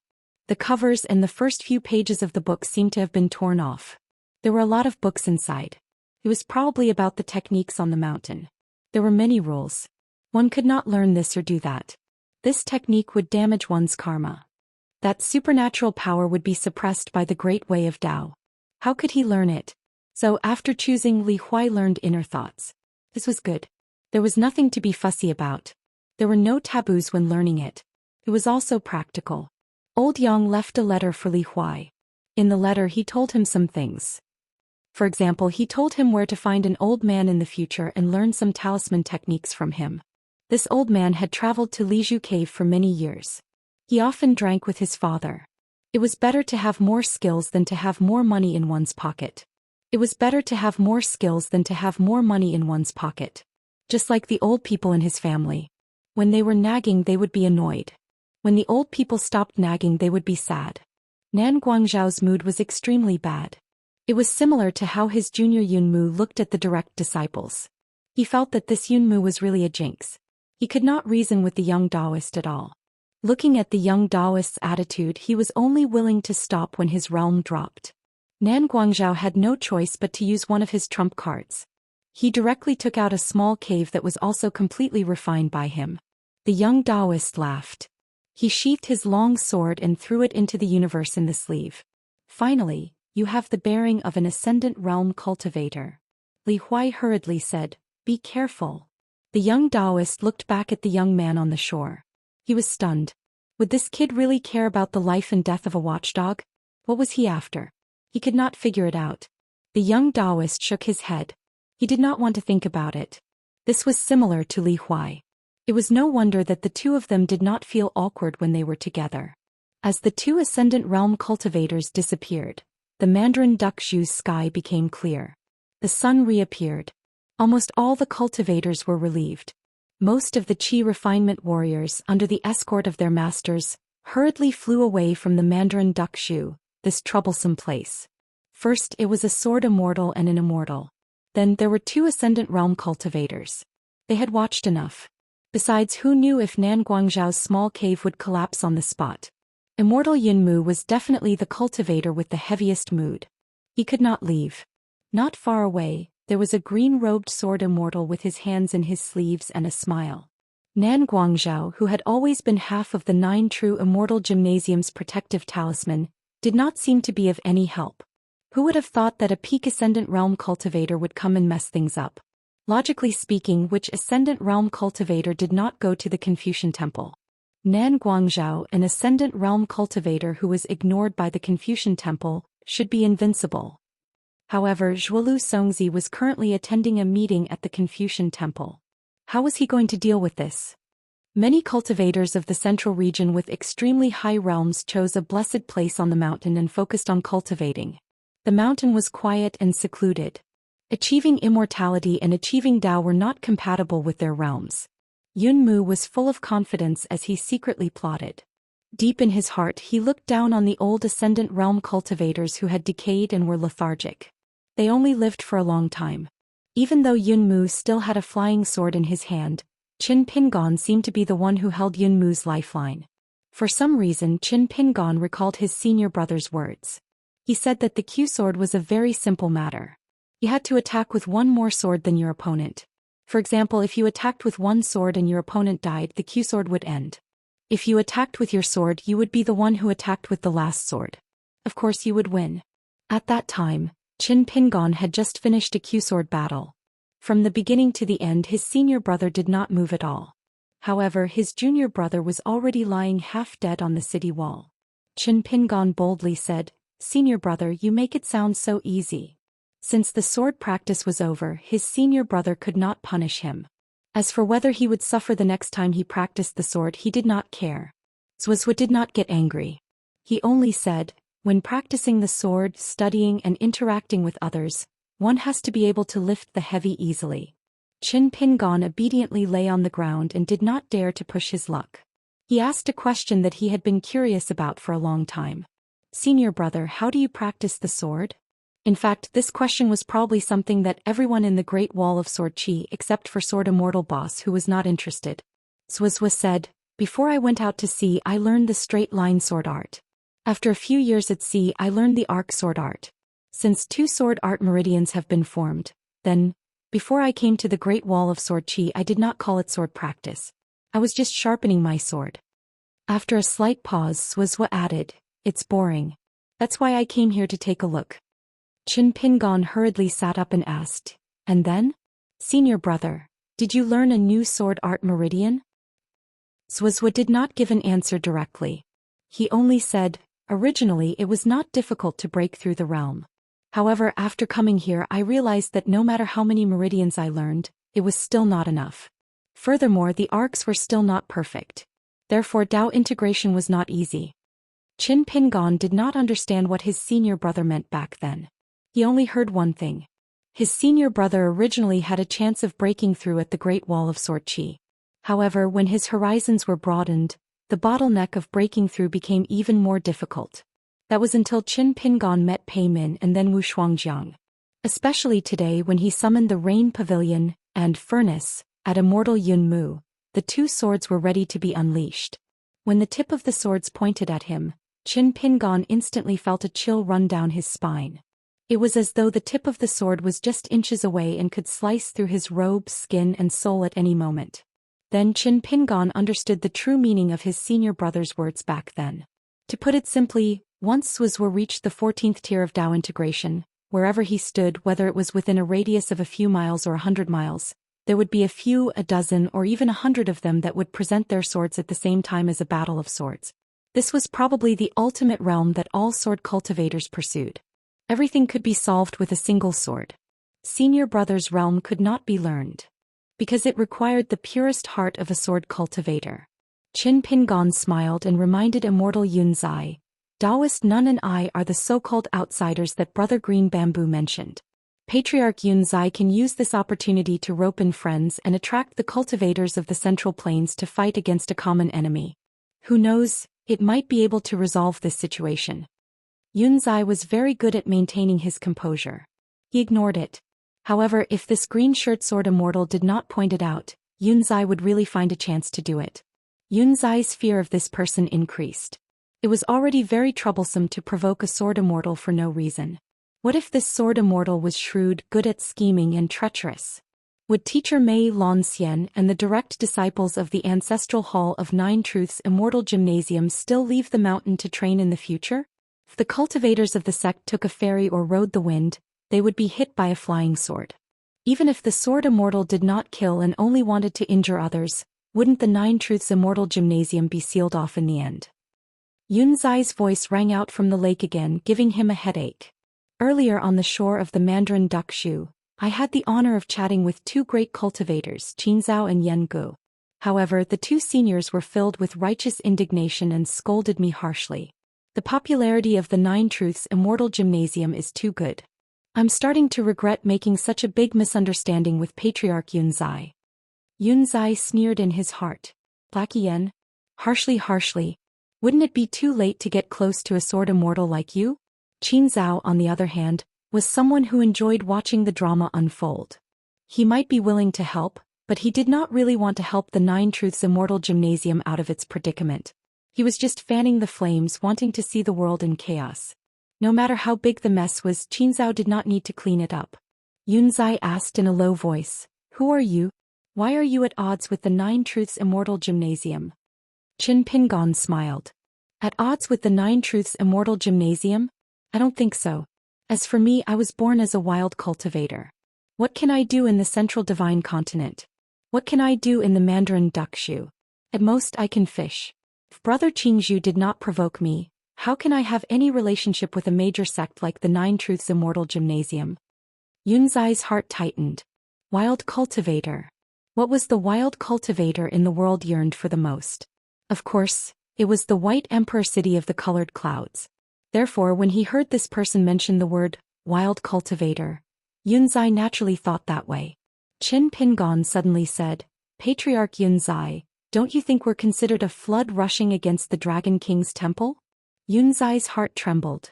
The covers and the first few pages of the book seemed to have been torn off. There were a lot of books inside. It was probably about the techniques on the mountain. There were many rules. One could not learn this or do that. This technique would damage one's karma. That supernatural power would be suppressed by the great way of Tao. How could he learn it? So after choosing, Li Huai learned inner thoughts. This was good. There was nothing to be fussy about. There were no taboos when learning it. It was also practical. Old Yang left a letter for Li Huai. In the letter he told him some things. For example, he told him where to find an old man in the future and learn some talisman techniques from him. This old man had traveled to Lizhu Cave for many years. He often drank with his father. It was better to have more skills than to have more money in one's pocket. It was better to have more skills than to have more money in one's pocket. Just like the old people in his family. When they were nagging, they would be annoyed. When the old people stopped nagging, they would be sad. Nan Guangzhao's mood was extremely bad. It was similar to how his junior Yunmu looked at the direct disciples. He felt that this Yunmu was really a jinx. He could not reason with the young Daoist at all. Looking at the young Daoist's attitude, he was only willing to stop when his realm dropped. Nan Guangzhao had no choice but to use one of his trump cards. He directly took out a small cave that was also completely refined by him. The young Daoist laughed. He sheathed his long sword and threw it into the universe in the sleeve. "Finally, you have the bearing of an ascendant realm cultivator." Li Huai hurriedly said, "Be careful." The young Daoist looked back at the young man on the shore. He was stunned. Would this kid really care about the life and death of a watchdog? What was he after? He could not figure it out. The young Daoist shook his head. He did not want to think about it. This was similar to Li Huai. It was no wonder that the two of them did not feel awkward when they were together. As the two Ascendant Realm cultivators disappeared, the Mandarin Duck Zhu's sky became clear. The sun reappeared. Almost all the cultivators were relieved. Most of the Qi refinement warriors, under the escort of their masters, hurriedly flew away from the Mandarin Duck Zhu, this troublesome place. First it was a sword immortal and an immortal. Then there were two Ascendant Realm cultivators. They had watched enough. Besides, who knew if Nan Guangzhao's small cave would collapse on the spot? Immortal Yunmu was definitely the cultivator with the heaviest mood. He could not leave. Not far away, there was a green-robed sword immortal with his hands in his sleeves and a smile. Nan Guangzhao, who had always been half of the 9 true Immortal Gymnasium's protective talisman, did not seem to be of any help. Who would have thought that a peak Ascendant Realm cultivator would come and mess things up? Logically speaking, which Ascendant Realm cultivator did not go to the Confucian Temple? Nan Guangzhou, an Ascendant Realm cultivator who was ignored by the Confucian Temple, should be invincible. However, Zhuolu Songzi was currently attending a meeting at the Confucian Temple. How was he going to deal with this? Many cultivators of the central region with extremely high realms chose a blessed place on the mountain and focused on cultivating. The mountain was quiet and secluded. Achieving immortality and achieving Dao were not compatible with their realms. Yun Mu was full of confidence as he secretly plotted. Deep in his heart he looked down on the old Ascendant Realm cultivators who had decayed and were lethargic. They only lived for a long time. Even though Yun Mu still had a flying sword in his hand, Qin Pingon seemed to be the one who held Yun Mu's lifeline. For some reason Qin Pingon recalled his senior brother's words. He said that the Q sword was a very simple matter. You had to attack with one more sword than your opponent. For example, if you attacked with one sword and your opponent died, the Q sword would end. If you attacked with your sword, you would be the one who attacked with the last sword. Of course you would win. At that time, Qin Pingon had just finished a Q sword battle. From the beginning to the end his senior brother did not move at all. However, his junior brother was already lying half dead on the city wall. Qin Pingon boldly said, "Senior brother, you make it sound so easy." Since the sword practice was over, his senior brother could not punish him. As for whether he would suffer the next time he practiced the sword, he did not care. Zhuozhu did not get angry. He only said, when practicing the sword, studying and interacting with others, one has to be able to lift the heavy easily. Qin Pingon obediently lay on the ground and did not dare to push his luck. He asked a question that he had been curious about for a long time. "Senior brother, how do you practice the sword?" In fact, this question was probably something that everyone in the Great Wall of Sword Qi except for Sword Immortal boss who was not interested. Zhuozhu said, "Before I went out to sea I learned the straight line sword art. After a few years at sea I learned the arc sword art. Since 2 sword art meridians have been formed, then, before I came to the Great Wall of Sword Qi I did not call it sword practice. I was just sharpening my sword." After a slight pause, Zhuozhu added, "It's boring. That's why I came here to take a look." Qin Pingon hurriedly sat up and asked, "And then? Senior brother, did you learn a new sword art meridian?" Zhuozhu did not give an answer directly. He only said, "Originally it was not difficult to break through the realm. However, after coming here I realized that no matter how many meridians I learned, it was still not enough. Furthermore, the arcs were still not perfect. Therefore Dao integration was not easy." Qin Pingon did not understand what his senior brother meant back then. He only heard one thing. His senior brother originally had a chance of breaking through at the Great Wall of Sword Qi. However, when his horizons were broadened, the bottleneck of breaking through became even more difficult. That was until Qin Pingon met Pei Min and then Wu Shuangjiang. Especially today when he summoned the Rain Pavilion and Furnace at Immortal Yun Mu, the 2 swords were ready to be unleashed. When the tip of the swords pointed at him, Qin Pingon instantly felt a chill run down his spine. It was as though the tip of the sword was just inches away and could slice through his robe, skin and soul at any moment. Then Qin Pingon understood the true meaning of his senior brother's words back then. To put it simply, once Zhuozhu reached the 14th tier of Dao integration, wherever he stood, whether it was within a radius of a few miles or 100 miles, there would be a few, a dozen or even 100 of them that would present their swords at the same time as a battle of swords. This was probably the ultimate realm that all sword cultivators pursued. Everything could be solved with a single sword. Senior brother's realm could not be learned, because it required the purest heart of a sword cultivator. Qin Pingon smiled and reminded Immortal Yun Zai, "Daoist Nun and I are the so-called outsiders that Brother Green Bamboo mentioned. Patriarch Yun Zai can use this opportunity to rope in friends and attract the cultivators of the Central Plains to fight against a common enemy. Who knows, it might be able to resolve this situation." Yun Zai was very good at maintaining his composure. He ignored it. However, if this green shirt sword immortal did not point it out, Yun Zai would really find a chance to do it. Yun Zai's fear of this person increased. It was already very troublesome to provoke a sword immortal for no reason. What if this sword immortal was shrewd, good at scheming and treacherous? Would teacher Mei Lanxian and the direct disciples of the ancestral Hall of Nine Truths Immortal Gymnasium still leave the mountain to train in the future? If the cultivators of the sect took a ferry or rode the wind, they would be hit by a flying sword. Even if the sword Immortal did not kill and only wanted to injure others, wouldn't the Nine Truths Immortal Gymnasium be sealed off in the end? Yunzai's voice rang out from the lake again, giving him a headache. Earlier on the shore of the Mandarin Duckshu, I had the honor of chatting with two great cultivators, Qinzhao and Yan Gu. However, the two seniors were filled with righteous indignation and scolded me harshly. The popularity of the Nine Truths Immortal Gymnasium is too good. I'm starting to regret making such a big misunderstanding with Patriarch Yunzai. Yunzai sneered in his heart. Black Yen? Harshly. Wouldn't it be too late to get close to a sword immortal like you? Qinzhao, on the other hand, was someone who enjoyed watching the drama unfold. He might be willing to help, but he did not really want to help the Nine Truths Immortal Gymnasium out of its predicament. He was just fanning the flames, wanting to see the world in chaos. No matter how big the mess was, Qinzhao did not need to clean it up. Yunzai asked in a low voice, "Who are you? Why are you at odds with the Nine Truths Immortal Gymnasium?" Qin Pingon smiled. At odds with the Nine Truths Immortal Gymnasium? I don't think so. As for me, I was born as a wild cultivator. What can I do in the Central Divine Continent? What can I do in the Mandarin Duckshu? At most I can fish. If Brother Qingzhu did not provoke me, how can I have any relationship with a major sect like the Nine Truths Immortal Gymnasium? Yunzai's heart tightened. Wild cultivator. What was the wild cultivator in the world yearned for the most? Of course, it was the White Emperor city of the colored clouds. Therefore, when he heard this person mention the word, wild cultivator, Yunzai naturally thought that way. Qin Pingon suddenly said, "Patriarch Yunzai, don't you think we're considered a flood rushing against the Dragon King's temple?" Yunzai's heart trembled.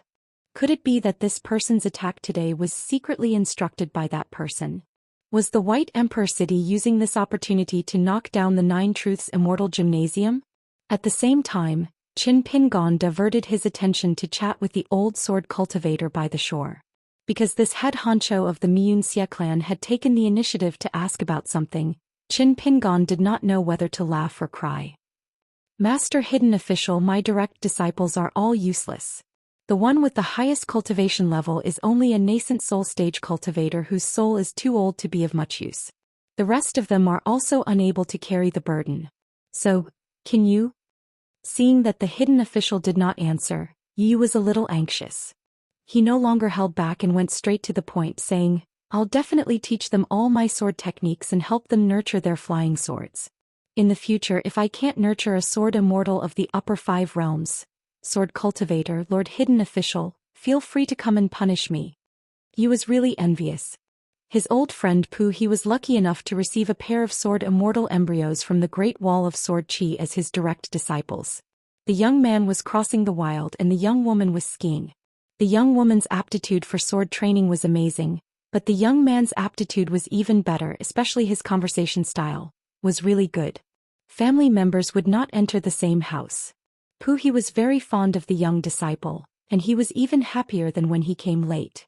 Could it be that this person's attack today was secretly instructed by that person? Was the White Emperor city using this opportunity to knock down the Nine Truths Immortal Gymnasium? At the same time, Qin Pingon diverted his attention to chat with the old sword cultivator by the shore. Because this head honcho of the Miunxia clan had taken the initiative to ask about something, Qin Pingon did not know whether to laugh or cry. Master Hidden Official, my direct disciples are all useless. The one with the highest cultivation level is only a nascent soul stage cultivator whose soul is too old to be of much use. The rest of them are also unable to carry the burden. So, can you? Seeing that the hidden official did not answer, Yi was a little anxious. He no longer held back and went straight to the point, saying, "I'll definitely teach them all my sword techniques and help them nurture their flying swords. In the future, if I can't nurture a sword immortal of the upper 5 realms, sword cultivator, Lord Hidden Official, feel free to come and punish me." Yi was really envious. His old friend Pu He was lucky enough to receive a pair of sword immortal embryos from the Great Wall of Sword Qi as his direct disciples. The young man was crossing the wild and the young woman was skiing. The young woman's aptitude for sword training was amazing, but the young man's aptitude was even better, especially his conversation style was really good. Family members would not enter the same house. Pu He was very fond of the young disciple, and he was even happier than when he came late.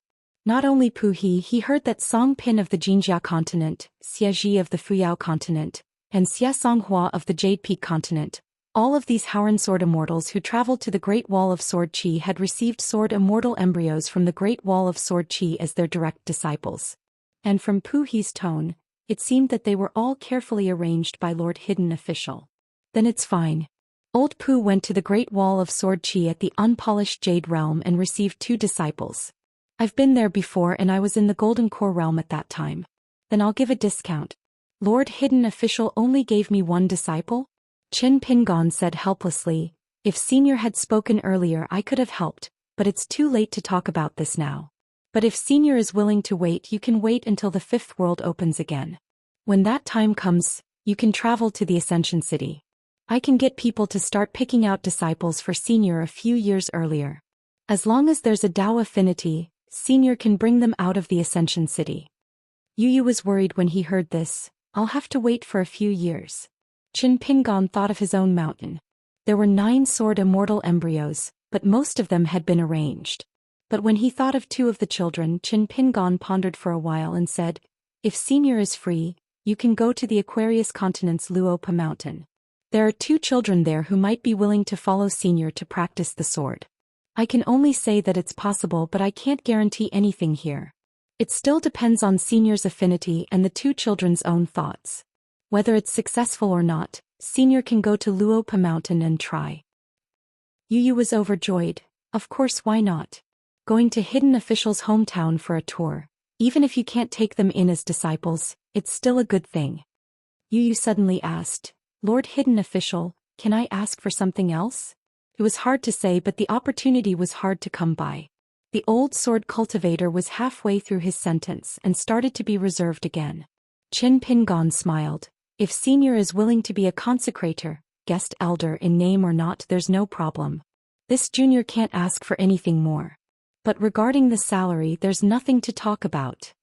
Not only Pu He heard that Song Pin of the Jinjia continent, Xie Ji of the Fuyao continent, and Xie Songhua of the Jade Peak continent, all of these Howren sword immortals who traveled to the Great Wall of Sword Qi had received sword immortal embryos from the Great Wall of Sword Qi as their direct disciples. And from Pu He's tone, it seemed that they were all carefully arranged by Lord Hidden Official. Then it's fine. Old Pu went to the Great Wall of Sword Qi at the unpolished Jade Realm and received 2 disciples. I've been there before and I was in the Golden Core Realm at that time. Then I'll give a discount. Lord Hidden Official only gave me 1 disciple? Qin Pingon said helplessly, "If Senior had spoken earlier I could have helped, but it's too late to talk about this now. But if Senior is willing to wait, you can wait until the 5th world opens again. When that time comes, you can travel to the Ascension City. I can get people to start picking out disciples for Senior a few years earlier. As long as there's a Dao affinity, Senior can bring them out of the Ascension City." Yu was worried when he heard this. "I'll have to wait for a few years." Qin Pingon thought of his own mountain. There were 9 sword immortal embryos, but most of them had been arranged. But when he thought of 2 of the children, Qin Pingon pondered for a while and said, "If Senior is free, you can go to the Aquarius continent's Luopa mountain. There are 2 children there who might be willing to follow Senior to practice the sword. I can only say that it's possible, but I can't guarantee anything here." It still depends on Senior's affinity and the two children's own thoughts. Whether it's successful or not, Senior can go to Luopa Mountain and try. Yu Yu was overjoyed. Of course, why not? Going to Hidden Official's hometown for a tour. Even if you can't take them in as disciples, it's still a good thing. Yu Yu suddenly asked, Lord Hidden Official, can I ask for something else? It was hard to say, but the opportunity was hard to come by. The old sword cultivator was halfway through his sentence and started to be reserved again. Qin Pingon smiled. If Senior is willing to be a consecrator, guest elder in name or not, there's no problem. This junior can't ask for anything more. But regarding the salary, there's nothing to talk about.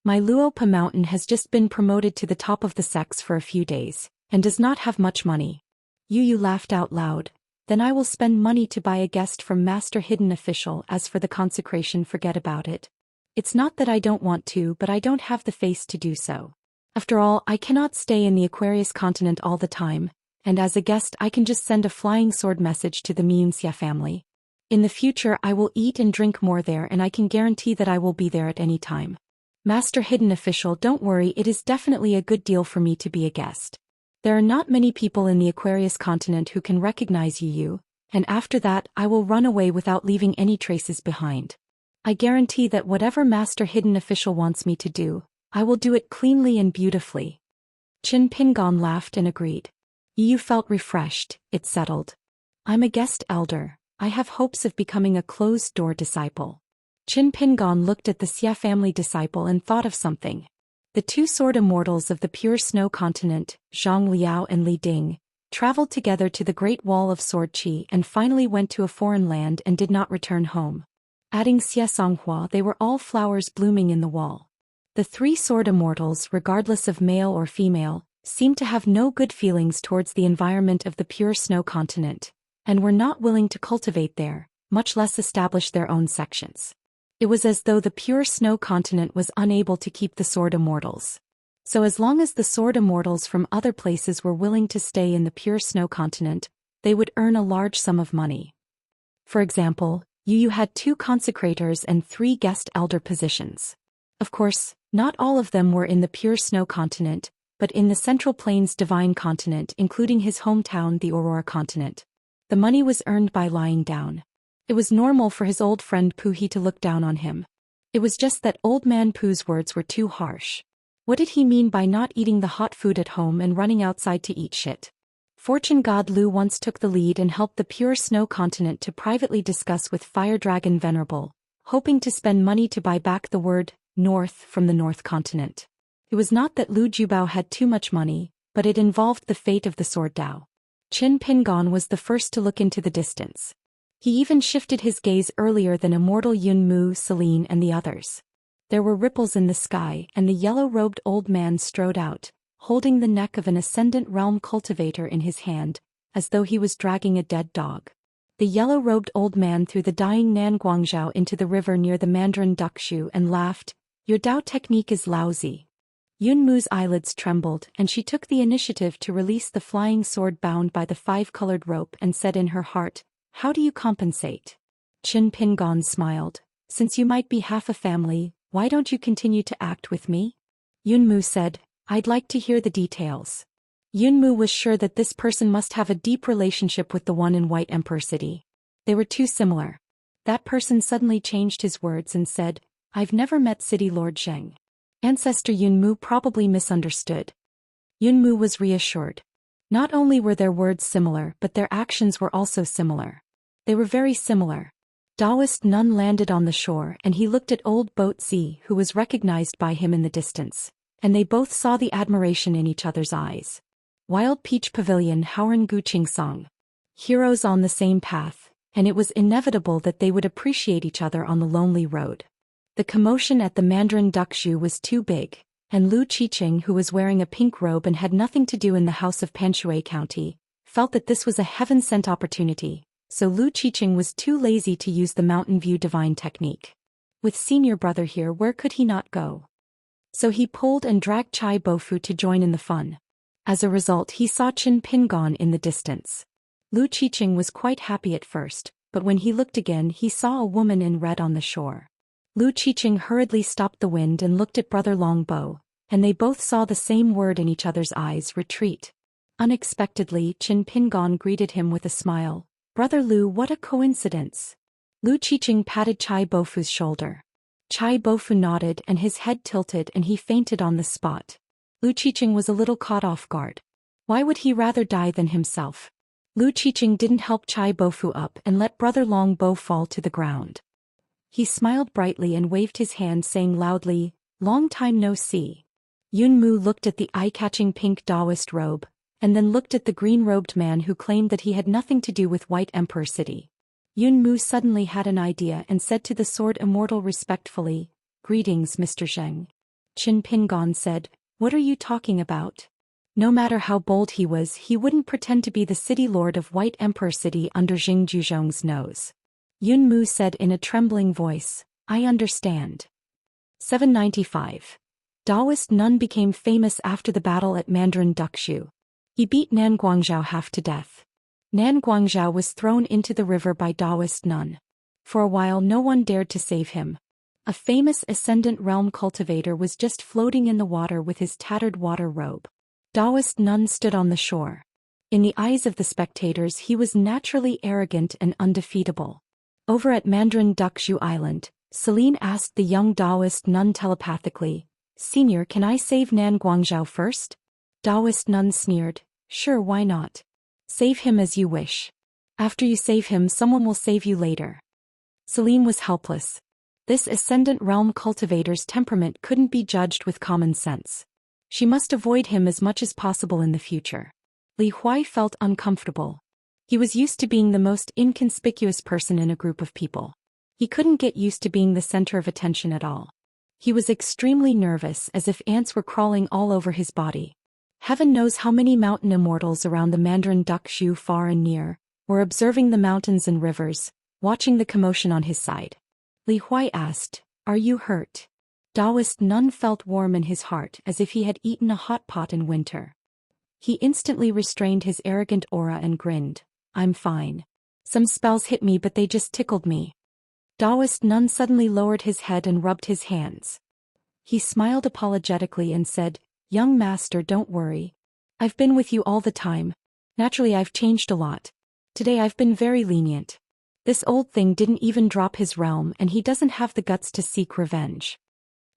My Luopa Mountain has just been promoted to the top of the sex for a few days, and does not have much money. Yu Yu laughed out loud. Then I will spend money to buy a guest from Master Hidden Official. As for the consecration, forget about it. It's not that I don't want to, but I don't have the face to do so. After all, I cannot stay in the Aquarius continent all the time, and as a guest I can just send a flying sword message to the Xianxia family. In the future I will eat and drink more there, and I can guarantee that I will be there at any time. Master Hidden Official, don't worry, it is definitely a good deal for me to be a guest. There are not many people in the Aquarius continent who can recognize Yu Yu, and after that I will run away without leaving any traces behind. I guarantee that whatever Master Hidden Official wants me to do, I will do it cleanly and beautifully. Qin Pingon laughed and agreed. Yu Yu felt refreshed, it settled. I'm a guest elder, I have hopes of becoming a closed-door disciple. Qin Pingon looked at the Xia family disciple and thought of something. The two sword immortals of the pure snow continent, Zhang Liao and Li Ding, traveled together to the Great Wall of Sword Qi and finally went to a foreign land and did not return home. Adding Xianxia, they were all flowers blooming in the wall. The three sword immortals, regardless of male or female, seemed to have no good feelings towards the environment of the pure snow continent, and were not willing to cultivate there, much less establish their own sections. It was as though the pure snow continent was unable to keep the sword immortals. So as long as the sword immortals from other places were willing to stay in the pure snow continent, they would earn a large sum of money. For example, Yu Yu had 2 consecrators and 3 guest elder positions. Of course, not all of them were in the pure snow continent, but in the Central Plains divine continent, including his hometown, the Aurora continent. The money was earned by lying down. It was normal for his old friend Puhi to look down on him. It was just that old man Pooh's words were too harsh. What did he mean by not eating the hot food at home and running outside to eat shit? Fortune God Lu once took the lead and helped the pure snow continent to privately discuss with Fire Dragon Venerable, hoping to spend money to buy back the word North from the North continent. It was not that Lu Jubao had too much money, but it involved the fate of the sword Dao. Qin Pingon was the first to look into the distance. He even shifted his gaze earlier than Immortal Yun Mu, Celine and the others. There were ripples in the sky, and the yellow-robed old man strode out, holding the neck of an Ascendant Realm cultivator in his hand, as though he was dragging a dead dog. The yellow-robed old man threw the dying Nan Guangzhao into the river near the Mandarin Duckshu and laughed, "Your Dao technique is lousy." Yun Mu's eyelids trembled, and she took the initiative to release the flying sword bound by the 5-colored rope and said in her heart, "How do you compensate?" Qin Pingon smiled. "Since you might be half a family, why don't you continue to act with me?" Yun Mu said, "I'd like to hear the details." Yun Mu was sure that this person must have a deep relationship with the one in White Emperor City. They were too similar. That person suddenly changed his words and said, "I've never met City Lord Zheng." Ancestor Yun Mu probably misunderstood. Yun Mu was reassured. Not only were their words similar, but their actions were also similar. They were very similar. Daoist Nun landed on the shore and he looked at old Boat Zi, who was recognized by him in the distance, and they both saw the admiration in each other's eyes. Wild Peach Pavilion Howren Gu Qing Song. Heroes on the same path, and it was inevitable that they would appreciate each other on the lonely road. The commotion at the Mandarin Duckshu was too big, and Lu Qiqing, who was wearing a pink robe and had nothing to do in the house of Panshui County, felt that this was a heaven-sent opportunity, so Lu Qiqing was too lazy to use the Mountain View divine technique. With senior brother here, where could he not go? So he pulled and dragged Chai Bofu to join in the fun. As a result, he saw Qin Pingon in the distance. Lu Qiqing was quite happy at first, but when he looked again he saw a woman in red on the shore. Lu Qiqing hurriedly stopped the wind and looked at Brother Longbow, and they both saw the same word in each other's eyes: retreat. Unexpectedly, Qin Pingon greeted him with a smile. Brother Lu, what a coincidence. Lu Qiqing patted Chai Bofu's shoulder. Chai Bofu nodded and his head tilted and he fainted on the spot. Lu Qiqing was a little caught off guard. Why would he rather die than himself? Lu Qiqing didn't help Chai Bofu up and let Brother Longbow fall to the ground. He smiled brightly and waved his hand, saying loudly, "Long time no see." Yun Mu looked at the eye-catching pink Daoist robe, and then looked at the green-robed man who claimed that he had nothing to do with White Emperor City. Yun Mu suddenly had an idea and said to the sword Immortal respectfully, "Greetings, Mr. Zheng." Qin Pingon said, "What are you talking about?" No matter how bold he was, he wouldn't pretend to be the city lord of White Emperor City under Jing Juzhong's nose. Yun Mu said in a trembling voice, "I understand." 795. Daoist nun became famous after the battle at Mandarin Duckshu. He beat Nan Guangzhao half to death. Nan Guangzhao was thrown into the river by Daoist nun. For a while no one dared to save him. A famous Ascendant Realm cultivator was just floating in the water with his tattered water robe. Daoist nun stood on the shore. In the eyes of the spectators he was naturally arrogant and undefeatable. Over at Mandarin Duckshu Island, Celine asked the young Daoist nun telepathically, "Senior, can I save Nan Guangzhao first?" Daoist nun sneered, "Sure, why not? Save him as you wish. After you save him, someone will save you later." Celine was helpless. This Ascendant Realm cultivator's temperament couldn't be judged with common sense. She must avoid him as much as possible in the future. Li Huai felt uncomfortable. He was used to being the most inconspicuous person in a group of people. He couldn't get used to being the center of attention at all. He was extremely nervous, as if ants were crawling all over his body. Heaven knows how many mountain immortals around the Mandarin Duckshu, far and near, were observing the mountains and rivers, watching the commotion on his side. Li Huai asked, "Are you hurt?" Daoist nun felt warm in his heart, as if he had eaten a hot pot in winter. He instantly restrained his arrogant aura and grinned, "I'm fine. Some spells hit me but they just tickled me." Daoist nun suddenly lowered his head and rubbed his hands. He smiled apologetically and said, "Young master, don't worry. I've been with you all the time. Naturally I've changed a lot. Today I've been very lenient. This old thing didn't even drop his realm and he doesn't have the guts to seek revenge.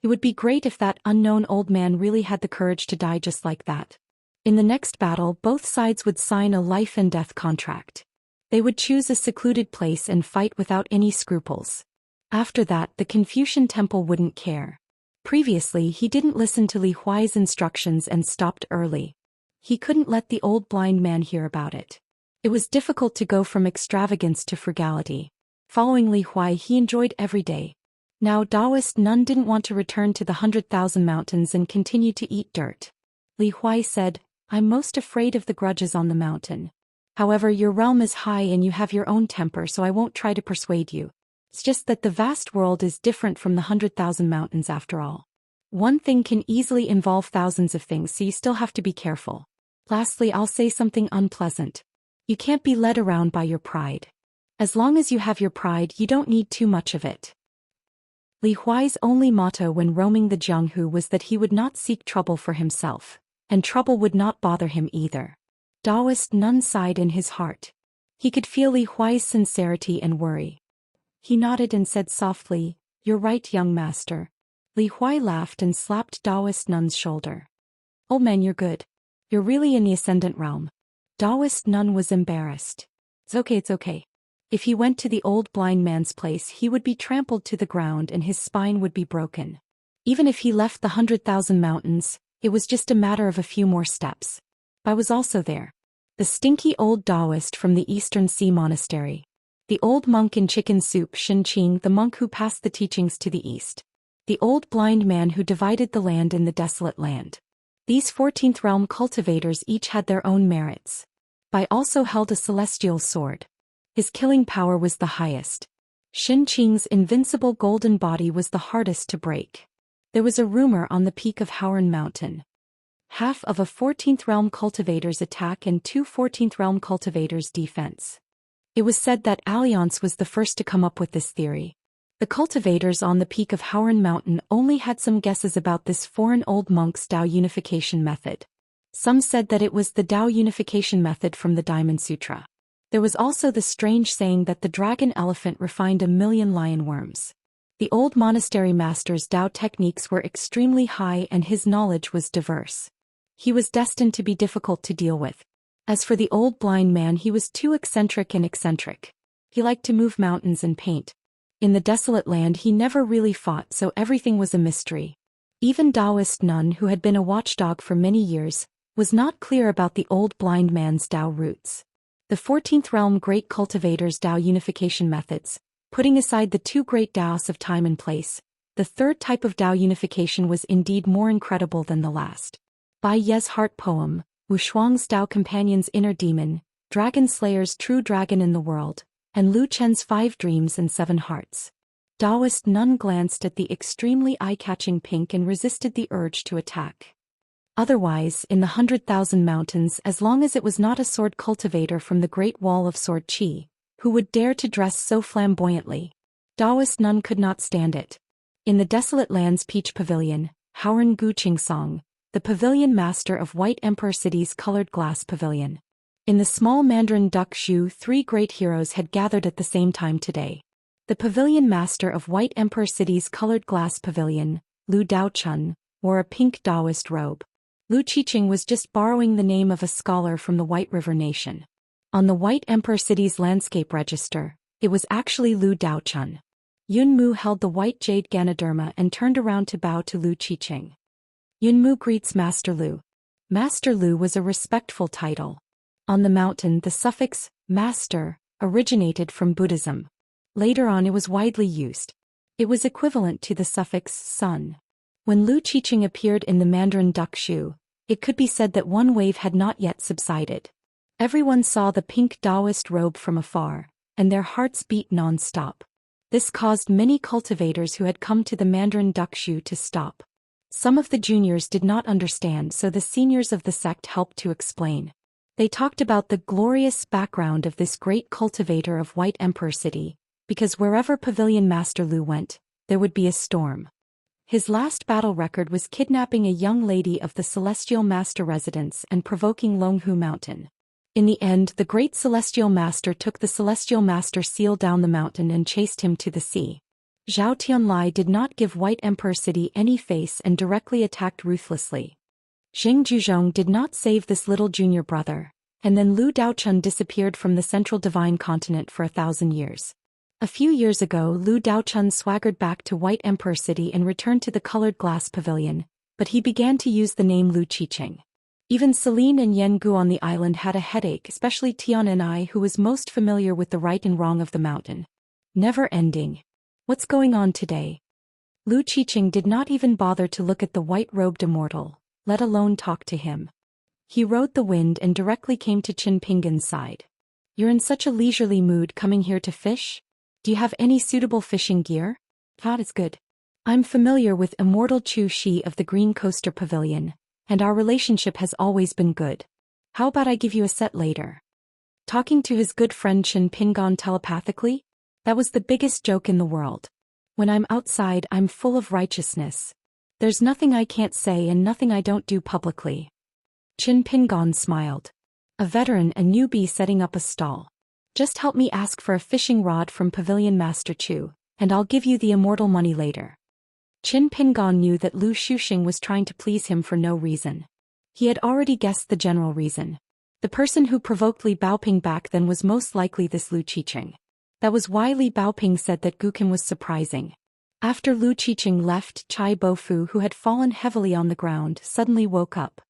It would be great if that unknown old man really had the courage to die just like that. In the next battle, both sides would sign a life and death contract. They would choose a secluded place and fight without any scruples. After that, the Confucian temple wouldn't care. Previously, he didn't listen to Li Huai's instructions and stopped early. He couldn't let the old blind man hear about it. It was difficult to go from extravagance to frugality. Following Li Huai, he enjoyed every day. Now Daoist nun didn't want to return to the 100,000 mountains and continue to eat dirt. Li Huai said, "I'm most afraid of the grudges on the mountain. However, your realm is high and you have your own temper, so I won't try to persuade you. It's just that the vast world is different from the 100,000 mountains after all. One thing can easily involve thousands of things, so you still have to be careful. Lastly, I'll say something unpleasant. You can't be led around by your pride. As long as you have your pride, you don't need too much of it." Li Huai's only motto when roaming the Jianghu was that he would not seek trouble for himself, and trouble would not bother him either. Daoist nun sighed in his heart. He could feel Li Huai's sincerity and worry. He nodded and said softly, "You're right, young master." Li Huai laughed and slapped Daoist nun's shoulder. "Old man, you're good. You're really in the Ascendant Realm." Daoist nun was embarrassed. It's okay. If he went to the old blind man's place, he would be trampled to the ground and his spine would be broken. Even if he left the 100,000 mountains, it was just a matter of a few more steps. I was also there. The stinky old Daoist from the Eastern Sea Monastery. The old monk in chicken soup, Xianxia, the monk who passed the teachings to the east. The old blind man who divided the land in the desolate land. These 14th realm cultivators each had their own merits. Bai also held a celestial sword. His killing power was the highest. Xianxia's invincible golden body was the hardest to break. There was a rumor on the peak of Howren Mountain. Half of a 14th realm cultivator's attack and 2 14th realm cultivators' defense. It was said that Alliance was the first to come up with this theory. The cultivators on the peak of Howren Mountain only had some guesses about this foreign old monk's Dao unification method. Some said that it was the Dao unification method from the Diamond Sutra. There was also the strange saying that the dragon elephant refined 1,000,000 lion worms. The old monastery master's Dao techniques were extremely high and his knowledge was diverse. He was destined to be difficult to deal with. As for the old blind man, he was too eccentric and eccentric. He liked to move mountains and paint. In the desolate land he never really fought, so everything was a mystery. Even Daoist nun, who had been a watchdog for many years, was not clear about the old blind man's Dao roots. The 14th realm great cultivators' Dao unification methods, putting aside the two great Daos of time and place, the third type of Dao unification was indeed more incredible than the last. Bai Ye's heart poem, Wu Shuang's Dao companion's inner demon, Dragon Slayer's true dragon in the world, and Lu Chen's 5 dreams and 7 hearts. Daoist nun glanced at the extremely eye-catching pink and resisted the urge to attack. Otherwise, in the 100,000 mountains, as long as it was not a sword cultivator from the Great Wall of Sword Qi, who would dare to dress so flamboyantly? Daoist nun could not stand it. In the desolate land's peach pavilion, Howren Gu Qingsong, the pavilion master of White Emperor City's colored glass pavilion. In the small Mandarin duck Zhu, 3 great heroes had gathered at the same time today. The pavilion master of White Emperor City's colored glass pavilion, Lu Daochun, wore a pink Daoist robe. Lu Qiqing was just borrowing the name of a scholar from the White River Nation. On the White Emperor City's landscape register, it was actually Lu Daochun. Yunmu held the white jade Ganoderma and turned around to bow to Lu Qiqing. Yunmu greets Master Lu. Master Lu was a respectful title. On the mountain, the suffix master originated from Buddhism. Later on it was widely used. It was equivalent to the suffix son. When Lu Qiqing appeared in the Mandarin duck Shu, it could be said that one wave had not yet subsided. Everyone saw the pink Daoist robe from afar, and their hearts beat non-stop. This caused many cultivators who had come to the Mandarin duck Shu to stop. Some of the juniors did not understand, so the seniors of the sect helped to explain. They talked about the glorious background of this great cultivator of White Emperor City, because wherever Pavilion Master Lu went, there would be a storm. His last battle record was kidnapping a young lady of the Celestial Master residence and provoking Longhu Mountain. In the end, the great Celestial Master took the Celestial Master seal down the mountain and chased him to the sea. Zhao Tianlai did not give White Emperor City any face and directly attacked ruthlessly. Zheng Juzhong did not save this little junior brother, and then Lu Daochun disappeared from the central divine continent for 1,000 years. A few years ago, Lu Daochun swaggered back to White Emperor City and returned to the colored glass pavilion, but he began to use the name Lu Qiqing. Even Celine and Yen Gu on the island had a headache, especially Tian and I, who was most familiar with the right and wrong of the mountain. Never ending. What's going on today? Lu Qiqing did not even bother to look at the white-robed Immortal, let alone talk to him. He rode the wind and directly came to Qin Pingan's side. You're in such a leisurely mood coming here to fish? Do you have any suitable fishing gear? That is good. I'm familiar with Immortal Chu Shi of the Green Coaster Pavilion, and our relationship has always been good. How about I give you a set later? Talking to his good friend Qin Pingan telepathically? That was the biggest joke in the world. When I'm outside, I'm full of righteousness. There's nothing I can't say and nothing I don't do publicly. Qin Pingan smiled. A veteran, a newbie setting up a stall. Just help me ask for a fishing rod from Pavilion Master Chu, and I'll give you the immortal money later. Qin Pingan knew that Lu Xiuxing was trying to please him for no reason. He had already guessed the general reason. The person who provoked Li Baoping back then was most likely this Lu Qiqing. That was why Li Baoping said that Gukin was surprising. After Lu Qiqing left, Chai Bofu, who had fallen heavily on the ground, suddenly woke up.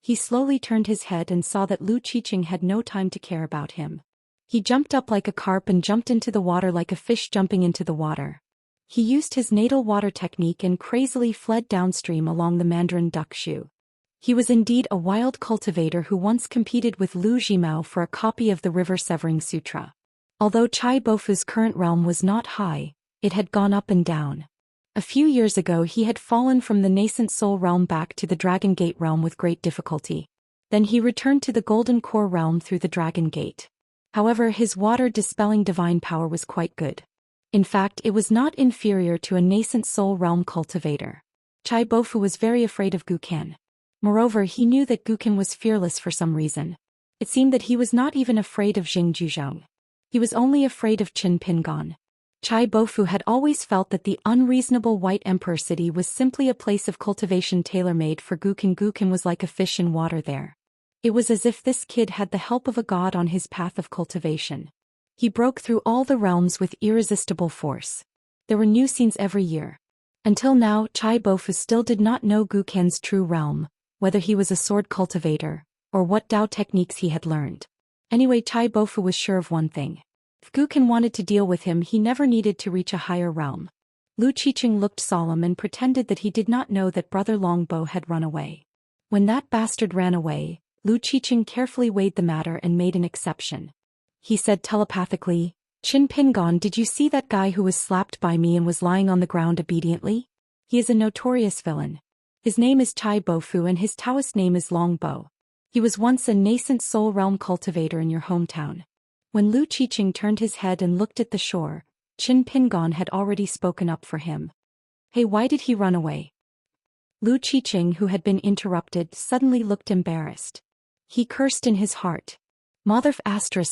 He slowly turned his head and saw that Lu Qiqing had no time to care about him. He jumped up like a carp and jumped into the water like a fish jumping into the water. He used his natal water technique and crazily fled downstream along the Mandarin duck Shu. He was indeed a wild cultivator who once competed with Lu Jimao for a copy of the River Severing Sutra. Although Chai Bofu's current realm was not high, it had gone up and down. A few years ago he had fallen from the nascent soul realm back to the Dragon Gate realm with great difficulty. Then he returned to the Golden Core realm through the Dragon Gate. However, his water-dispelling divine power was quite good. In fact, it was not inferior to a nascent soul realm cultivator. Chai Bofu was very afraid of Gukan. Moreover, he knew that Gukan was fearless for some reason. It seemed that he was not even afraid of Jing Juzhong. He was only afraid of Qin Pingon. Chai Bofu had always felt that the unreasonable White Emperor city was simply a place of cultivation tailor-made for Gukan. Gukan was like a fish in water there. It was as if this kid had the help of a god on his path of cultivation. He broke through all the realms with irresistible force. There were new scenes every year. Until now, Chai Bofu still did not know Gukan's true realm, whether he was a sword cultivator, or what Dao techniques he had learned. Anyway, Chai Bofu was sure of one thing. If Gukan wanted to deal with him, he never needed to reach a higher realm. Lu Qiqing looked solemn and pretended that he did not know that Brother Longbow had run away. When that bastard ran away, Lu Qiqing carefully weighed the matter and made an exception. He said telepathically, "Qin Pingon, did you see that guy who was slapped by me and was lying on the ground obediently? He is a notorious villain. His name is Chai Bofu and his Taoist name is Longbow. He was once a nascent soul realm cultivator in your hometown." When Lu Qiqing turned his head and looked at the shore, Qin Pingon had already spoken up for him. "Hey, why did he run away?" Lu Qiqing, who had been interrupted, suddenly looked embarrassed. He cursed in his heart. Motherf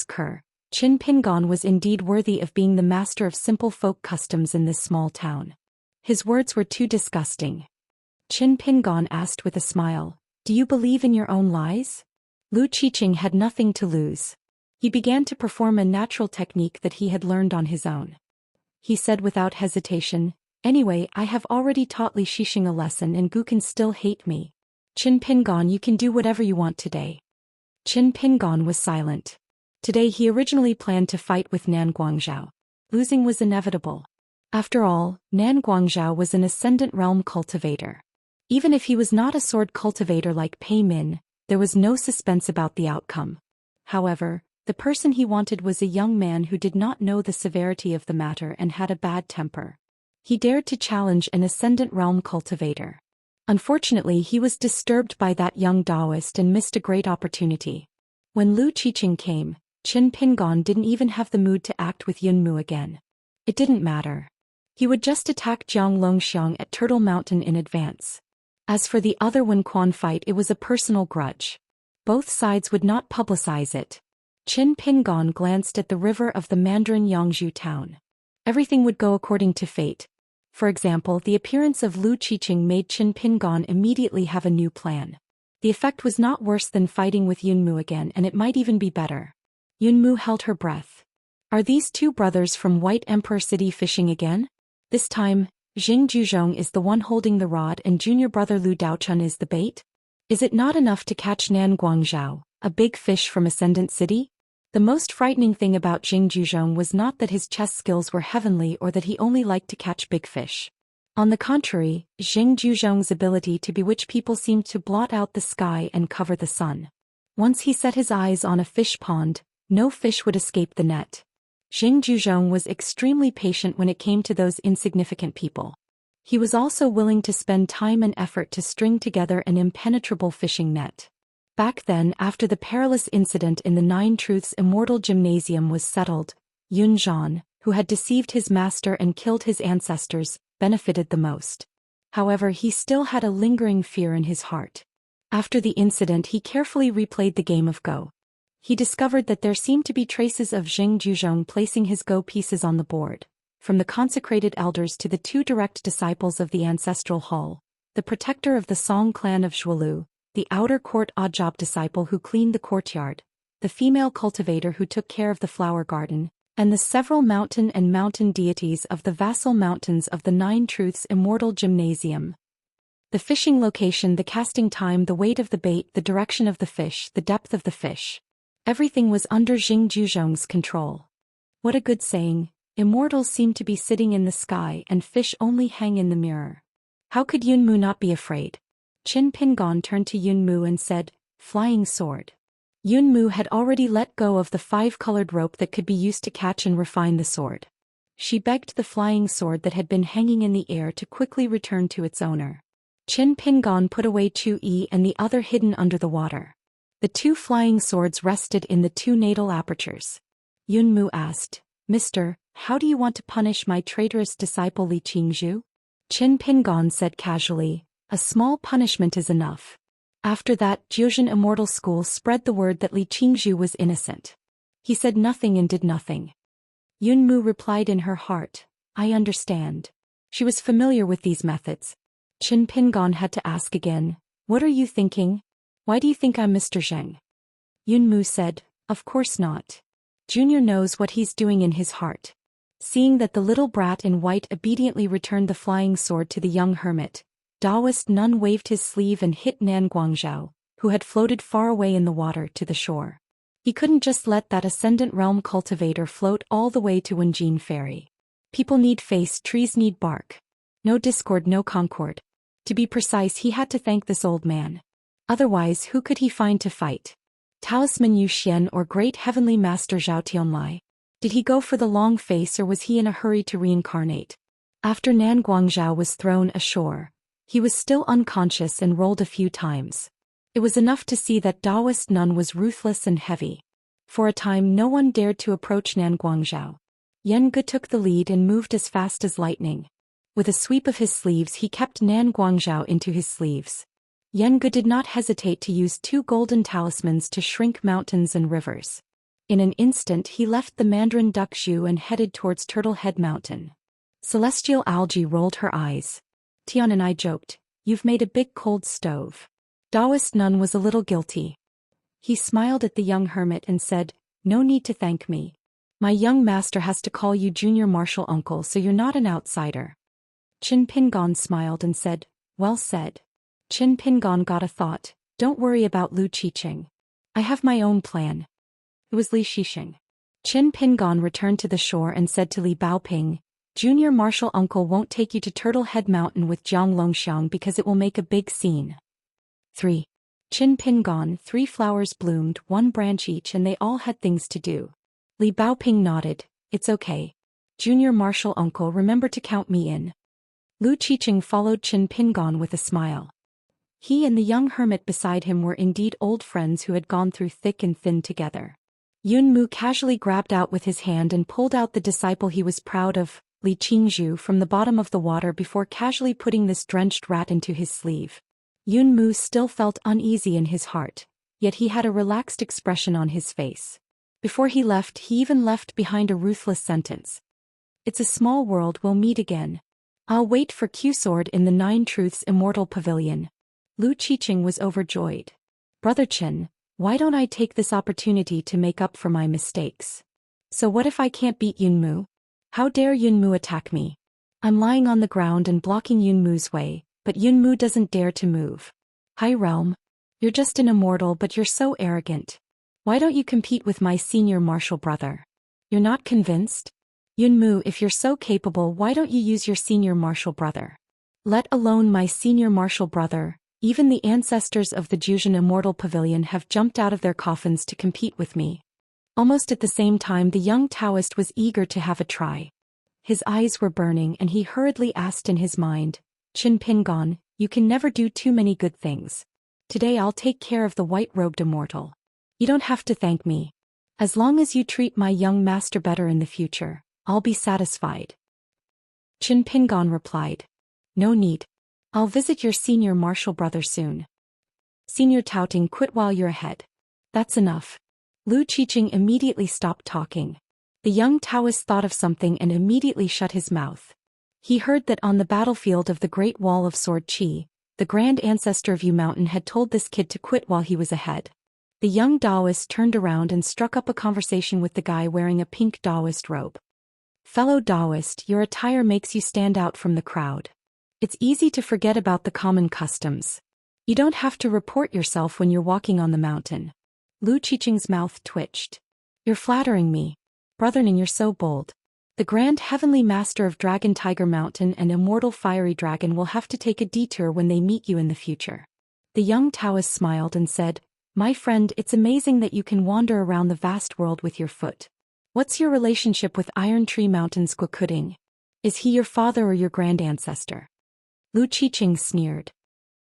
*cur. Qin Pingon was indeed worthy of being the master of simple folk customs in this small town. His words were too disgusting. Qin Pingon asked with a smile, "Do you believe in your own lies?" Lu Qiqing had nothing to lose. He began to perform a natural technique that he had learned on his own. He said without hesitation, "Anyway, I have already taught Li Shixing a lesson and Gukan still hate me. Qin Pingon, you can do whatever you want today." Qin Pingon was silent. Today he originally planned to fight with Nan Guangzhou. Losing was inevitable. After all, Nan Guangzhou was an ascendant realm cultivator. Even if he was not a sword cultivator like Pei Min, there was no suspense about the outcome. However, the person he wanted was a young man who did not know the severity of the matter and had a bad temper. He dared to challenge an ascendant realm cultivator. Unfortunately, he was disturbed by that young Daoist and missed a great opportunity. When Lu Qiqing came, Qin Pingon didn't even have the mood to act with Yunmu again. It didn't matter. He would just attack Jiang Longxiang at Turtle Mountain in advance. As for the other Wen Quan fight, it was a personal grudge. Both sides would not publicize it. Qin Pingon glanced at the river of the Mandarin Yangzhou town. Everything would go according to fate. For example, the appearance of Lu Qiqing made Qin Pingon immediately have a new plan. The effect was not worse than fighting with Yunmu again, and it might even be better. Yunmu held her breath. Are these two brothers from White Emperor City fishing again? This time, Jing Juzhong is the one holding the rod and junior brother Lu Daochun is the bait? Is it not enough to catch Nan Guangzhou, a big fish from Ascendant City? The most frightening thing about Jing Juzhong was not that his chess skills were heavenly or that he only liked to catch big fish. On the contrary, Jing Juzhong's ability to bewitch people seemed to blot out the sky and cover the sun. Once he set his eyes on a fish pond, no fish would escape the net. Jing Juzhong was extremely patient when it came to those insignificant people. He was also willing to spend time and effort to string together an impenetrable fishing net. Back then, after the perilous incident in the Nine Truths Immortal Gymnasium was settled, Yun Zhan, who had deceived his master and killed his ancestors, benefited the most. However, he still had a lingering fear in his heart. After the incident, he carefully replayed the game of Go. He discovered that there seemed to be traces of Jing Juzhong placing his Go pieces on the board, from the consecrated elders to the two direct disciples of the ancestral hall, the protector of the Song clan of Zhuolu, the outer court oddjob disciple who cleaned the courtyard, the female cultivator who took care of the flower garden, and the several mountain and mountain deities of the vassal mountains of the Nine Truths Immortal Gymnasium. The fishing location, the casting time, the weight of the bait, the direction of the fish, the depth of the fish. Everything was under Jing Juzhong's control. What a good saying, immortals seem to be sitting in the sky and fish only hang in the mirror. How could Yunmu not be afraid? Qin Pingon turned to Yunmu and said, "Flying sword." Yunmu had already let go of the 5-colored rope that could be used to catch and refine the sword. She begged the flying sword that had been hanging in the air to quickly return to its owner. Qin Pingon put away Chu Yi and the other hidden under the water. The two flying swords rested in the two natal apertures. Yunmu asked, "Mister, how do you want to punish my traitorous disciple Li Qingzhu? Qin Pingon said casually, a small punishment is enough. After that, Jiuzhen Immortal School spread the word that Li Qingzhu was innocent. He said nothing and did nothing. Yunmu replied in her heart, I understand. She was familiar with these methods. Qin Pingon had to ask again, what are you thinking? Why do you think I'm Mr. Zheng? Yunmu said, of course not. Junior knows what he's doing in his heart. Seeing that the little brat in white obediently returned the flying sword to the young hermit, Daoist nun waved his sleeve and hit Nan Guangzhou, who had floated far away in the water, to the shore. He couldn't just let that Ascendant Realm cultivator float all the way to Wenjin Ferry. People need face, trees need bark. No discord, no concord. To be precise, he had to thank this old man. Otherwise, who could he find to fight? Talisman Zhou Xian or Great Heavenly Master Zhao Tianlai? Did he go for the long face or was he in a hurry to reincarnate? After Nan Guangzhou was thrown ashore, he was still unconscious and rolled a few times. It was enough to see that Daoist nun was ruthless and heavy. For a time no one dared to approach Nan Guangzhou. Yan Gu took the lead and moved as fast as lightning. With a sweep of his sleeves he kept Nan Guangzhou into his sleeves. Yan Gu did not hesitate to use 2 golden talismans to shrink mountains and rivers. In an instant he left the Mandarin Duck Zhu and headed towards Turtle Head Mountain. Celestial Algae rolled her eyes. Tian and I joked, you've made a big cold stove. Daoist nun was a little guilty. He smiled at the young hermit and said, no need to thank me. My young master has to call you junior martial uncle, so you're not an outsider. Qin Pingon smiled and said, well said. Qin Pingon got a thought, don't worry about Lu Qiqing. I have my own plan. It was Li Shixing. Qin Pingon returned to the shore and said to Li Baoping, junior martial uncle won't take you to Turtle Head Mountain with Jiang Longxiang because it will make a big scene. 3. Qin Pingon, 3 flowers bloomed, 1 branch each, and they all had things to do. Li Baoping nodded, it's okay. Junior martial uncle, remember to count me in. Lu Qiqing followed Qin Pingon with a smile. He and the young hermit beside him were indeed old friends who had gone through thick and thin together. Yunmu casually grabbed out with his hand and pulled out the disciple he was proud of, Li Qingzhu, from the bottom of the water before casually putting this drenched rat into his sleeve. Yunmu still felt uneasy in his heart, yet he had a relaxed expression on his face. Before he left, he even left behind a ruthless sentence. It's a small world, we'll meet again. I'll wait for Q-Sword in the 9 Truths Immortal Pavilion. Lu Qiqing was overjoyed. Brother Qin, why don't I take this opportunity to make up for my mistakes? So what if I can't beat Yunmu? How dare Yunmu attack me? I'm lying on the ground and blocking Yunmu's way, but Yunmu doesn't dare to move. High Realm, you're just an immortal, but you're so arrogant. Why don't you compete with my senior martial brother? You're not convinced? Yunmu, if you're so capable, why don't you use your senior martial brother? Let alone my senior martial brother, even the ancestors of the Jiuzhen Immortal Pavilion have jumped out of their coffins to compete with me. Almost at the same time, the young Taoist was eager to have a try. His eyes were burning and he hurriedly asked in his mind, Qin Pingon, you can never do too many good things. Today I'll take care of the white-robed immortal. You don't have to thank me. As long as you treat my young master better in the future, I'll be satisfied. Qin Pingon replied. No need. I'll visit your senior martial brother soon. Senior touting, quit while you're ahead. That's enough. Lu Qiqing immediately stopped talking. The young Taoist thought of something and immediately shut his mouth. He heard that on the battlefield of the Great Wall of Sword Qi, the grand ancestor of Yu Mountain had told this kid to quit while he was ahead. The young Daoist turned around and struck up a conversation with the guy wearing a pink Daoist robe. Fellow Daoist, your attire makes you stand out from the crowd. It's easy to forget about the common customs. You don't have to report yourself when you're walking on the mountain. Lu Qiqing's mouth twitched. You're flattering me. Brothernin, you're so bold. The Grand Heavenly Master of Dragon Tiger Mountain and Immortal Fiery Dragon will have to take a detour when they meet you in the future. The young Taoist smiled and said, My friend, it's amazing that you can wander around the vast world with your foot. What's your relationship with Iron Tree Mountain's Guokuding? Is he your father or your grand ancestor? Lu Qiqing sneered.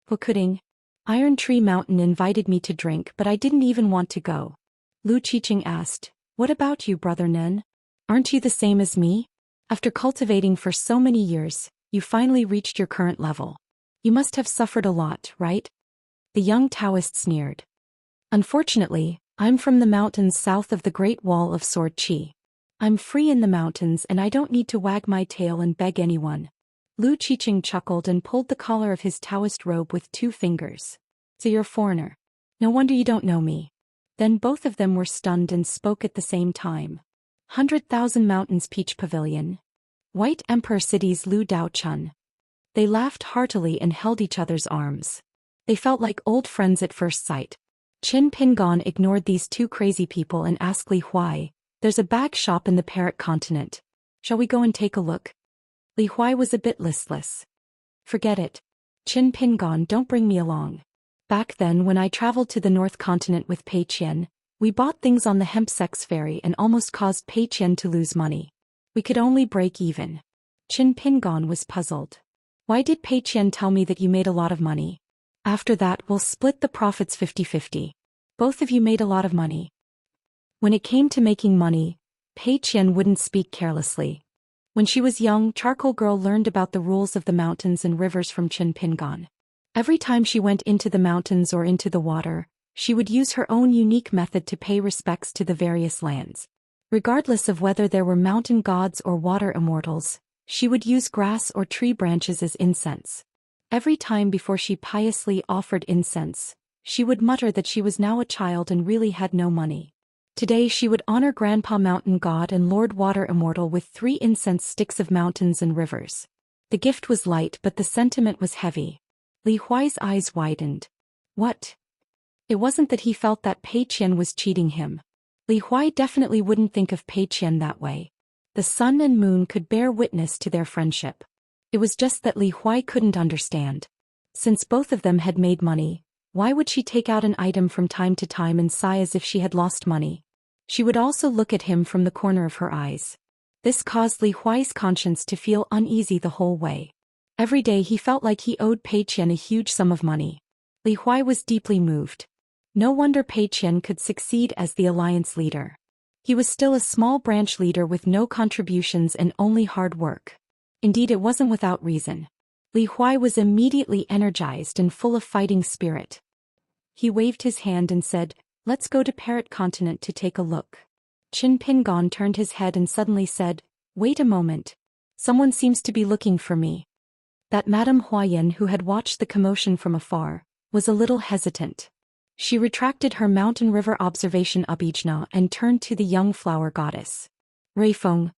Guokuding? Iron Tree Mountain invited me to drink, but I didn't even want to go. Lu Qiqing asked, What about you, Brother Nen? Aren't you the same as me? After cultivating for so many years, you finally reached your current level. You must have suffered a lot, right? The young Taoist sneered. Unfortunately, I'm from the mountains south of the Great Wall of Sword Qi. I'm free in the mountains and I don't need to wag my tail and beg anyone. Lu Qiqing chuckled and pulled the collar of his Taoist robe with 2 fingers. So you're a foreigner. No wonder you don't know me. Then both of them were stunned and spoke at the same time. 100,000 Mountains Peach Pavilion. White Emperor City's Lu Daochun. They laughed heartily and held each other's arms. They felt like old friends at first sight. Qin Pingon ignored these 2 crazy people and asked Li Huai, "There's a bag shop in the Parrot Continent. Shall we go and take a look?" Li Huai was a bit listless. "Forget it. Qin Pingon, don't bring me along. Back then when I traveled to the North Continent with Pei Qian, we bought things on the hemp sex ferry and almost caused Pei Qian to lose money. We could only break even." Qin Pingon was puzzled. "Why did Pei Qian tell me that you made a lot of money? After that we'll split the profits 50-50. Both of you made a lot of money." When it came to making money, Pei Qian wouldn't speak carelessly. When she was young, Charcoal Girl learned about the rules of the mountains and rivers from Qin Pingon. Every time she went into the mountains or into the water, she would use her own unique method to pay respects to the various lands. Regardless of whether there were mountain gods or water immortals, she would use grass or tree branches as incense. Every time before she piously offered incense, she would mutter that she was now a child and really had no money. Today she would honor Grandpa Mountain God and Lord Water Immortal with 3 incense sticks of mountains and rivers. The gift was light but the sentiment was heavy. Li Huai's eyes widened. What? It wasn't that he felt that Pei Qian was cheating him. Li Huai definitely wouldn't think of Pei Qian that way. The sun and moon could bear witness to their friendship. It was just that Li Huai couldn't understand. Since both of them had made money, why would she take out an item from time to time and sigh as if she had lost money? She would also look at him from the corner of her eyes. This caused Li Huai's conscience to feel uneasy the whole way. Every day he felt like he owed Pei Qian a huge sum of money. Li Huai was deeply moved. No wonder Pei Qian could succeed as the alliance leader. He was still a small branch leader with no contributions and only hard work. Indeed, it wasn't without reason. Li Huai was immediately energized and full of fighting spirit. He waved his hand and said, "Let's go to Parrot Continent to take a look." Qin Pingon turned his head and suddenly said, "Wait a moment. Someone seems to be looking for me." That Madame Huayan, who had watched the commotion from afar, was a little hesitant. She retracted her mountain river observation abijna and turned to the young flower goddess. "Reifeng,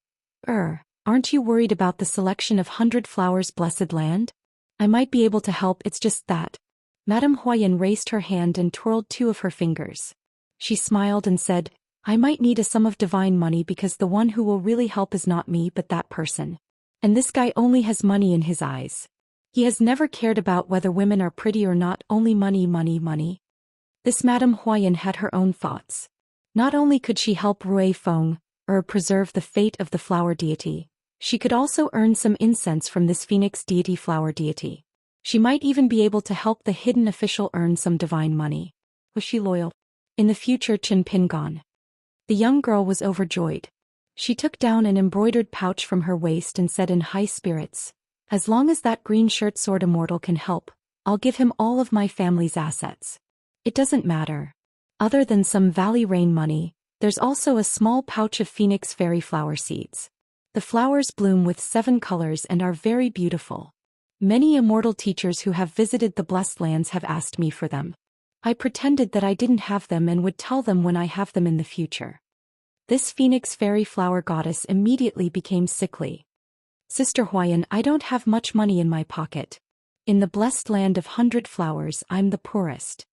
aren't you worried about the selection of 100 Flowers' blessed land? I might be able to help, it's just that." Madame Huayan raised her hand and twirled 2 of her fingers. She smiled and said, "I might need a sum of divine money because the one who will really help is not me but that person. And this guy only has money in his eyes. He has never cared about whether women are pretty or not, only money, money, money." This Madame Huayan had her own thoughts. Not only could she help Rui Feng, preserve the fate of the flower deity, she could also earn some incense from this phoenix deity flower deity. She might even be able to help the hidden official earn some divine money. Was she loyal? In the future, Qin Pingon. The young girl was overjoyed. She took down an embroidered pouch from her waist and said in high spirits, "As long as that green shirt sword immortal can help, I'll give him all of my family's assets. It doesn't matter. Other than some valley rain money, there's also a small pouch of phoenix fairy flower seeds. The flowers bloom with 7 colors and are very beautiful. Many immortal teachers who have visited the blessed lands have asked me for them. I pretended that I didn't have them and would tell them when I have them in the future." This phoenix fairy flower goddess immediately became sickly. "Sister Huayan, I don't have much money in my pocket. In the blessed land of 100 flowers, I'm the poorest."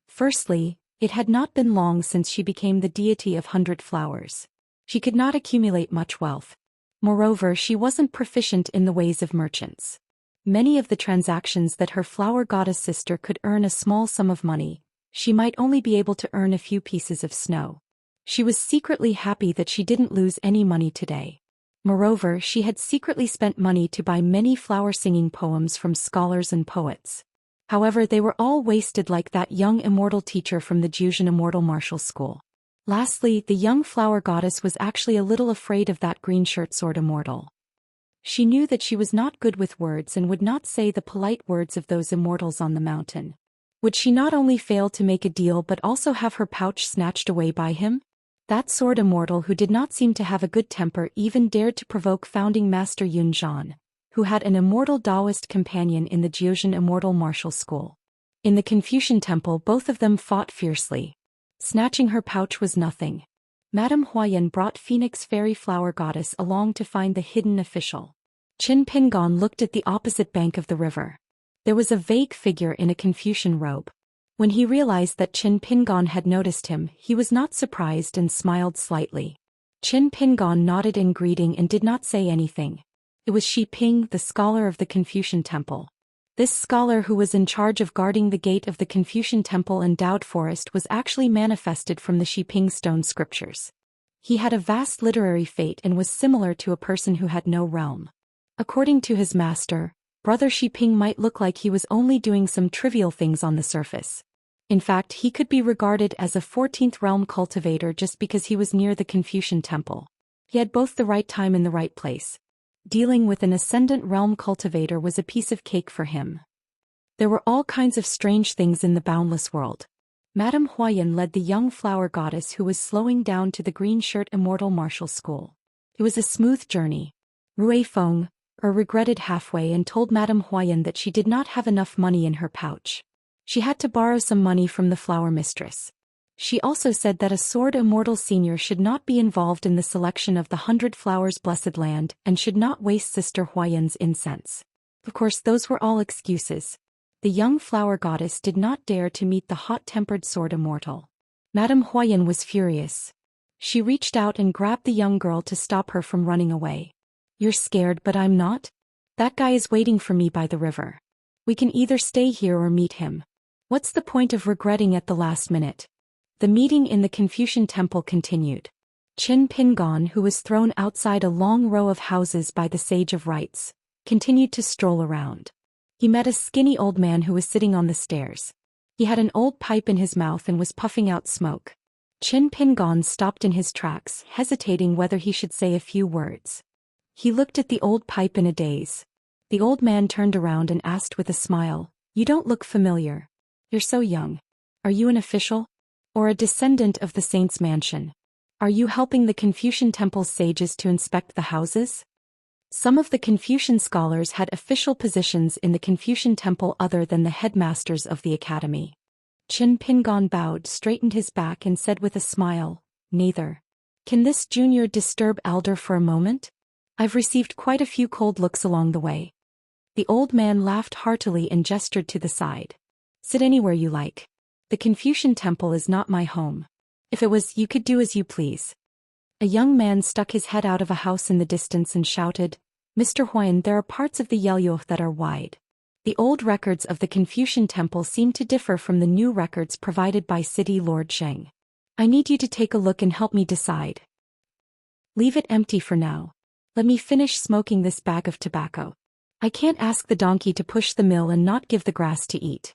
Firstly, it had not been long since she became the deity of 100 flowers. She could not accumulate much wealth. Moreover, she wasn't proficient in the ways of merchants. Many of the transactions that her flower goddess sister could earn a small sum of money, she might only be able to earn a few pieces of snow. She was secretly happy that she didn't lose any money today. Moreover, she had secretly spent money to buy many flower-singing poems from scholars and poets. However, they were all wasted like that young immortal teacher from the Zhou Xian Immortal Martial School. Lastly, the young flower goddess was actually a little afraid of that green shirt sword immortal. She knew that she was not good with words and would not say the polite words of those immortals on the mountain. Would she not only fail to make a deal but also have her pouch snatched away by him? That sword immortal who did not seem to have a good temper even dared to provoke founding master Yun Zhan, who had an immortal Daoist companion in the Jiuzhen Immortal Martial School. In the Confucian temple both of them fought fiercely. Snatching her pouch was nothing. Madame Huayan brought Phoenix Fairy Flower Goddess along to find the hidden official. Qin Pingon looked at the opposite bank of the river. There was a vague figure in a Confucian robe. When he realized that Qin Pingon had noticed him, he was not surprised and smiled slightly. Qin Pingon nodded in greeting and did not say anything. It was Shi Ping, the scholar of the Confucian temple. This scholar who was in charge of guarding the gate of the Confucian temple endowed forest was actually manifested from the Shi Ping stone scriptures. He had a vast literary fate and was similar to a person who had no realm. According to his master, Brother Shi Ping might look like he was only doing some trivial things on the surface. In fact, he could be regarded as a 14th realm cultivator just because he was near the Confucian temple. He had both the right time and the right place. Dealing with an ascendant realm cultivator was a piece of cake for him. There were all kinds of strange things in the boundless world. Madame Huayan led the young flower goddess who was slowing down to the green shirt immortal martial school. It was a smooth journey. Rui Feng regretted halfway and told Madame Huayan that she did not have enough money in her pouch. She had to borrow some money from the flower mistress. She also said that a sword immortal senior should not be involved in the selection of the 100 Flowers Blessed Land and should not waste Sister Huayan's incense. Of course, those were all excuses. The young flower goddess did not dare to meet the hot-tempered sword immortal. Madame Huayan was furious. She reached out and grabbed the young girl to stop her from running away. "You're scared, but I'm not? That guy is waiting for me by the river. We can either stay here or meet him. What's the point of regretting at the last minute?" The meeting in the Confucian temple continued. Qin Pingon, who was thrown outside a long row of houses by the Sage of Rites, continued to stroll around. He met a skinny old man who was sitting on the stairs. He had an old pipe in his mouth and was puffing out smoke. Qin Pingon stopped in his tracks, hesitating whether he should say a few words. He looked at the old pipe in a daze. The old man turned around and asked with a smile, "You don't look familiar. You're so young. Are you an official? Or a descendant of the saint's mansion? Are you helping the Confucian temple's sages to inspect the houses?" Some of the Confucian scholars had official positions in the Confucian temple other than the headmasters of the academy. Qin Pingon bowed, straightened his back and said with a smile, "Neither. Can this junior disturb elder for a moment? I've received quite a few cold looks along the way." The old man laughed heartily and gestured to the side. "Sit anywhere you like. The Confucian temple is not my home. If it was, you could do as you please." A young man stuck his head out of a house in the distance and shouted, "Mr. Huayan, there are parts of the Yelyo that are wide. The old records of the Confucian temple seem to differ from the new records provided by City Lord Sheng. I need you to take a look and help me decide. Leave it empty for now. Let me finish smoking this bag of tobacco. I can't ask the donkey to push the mill and not give the grass to eat."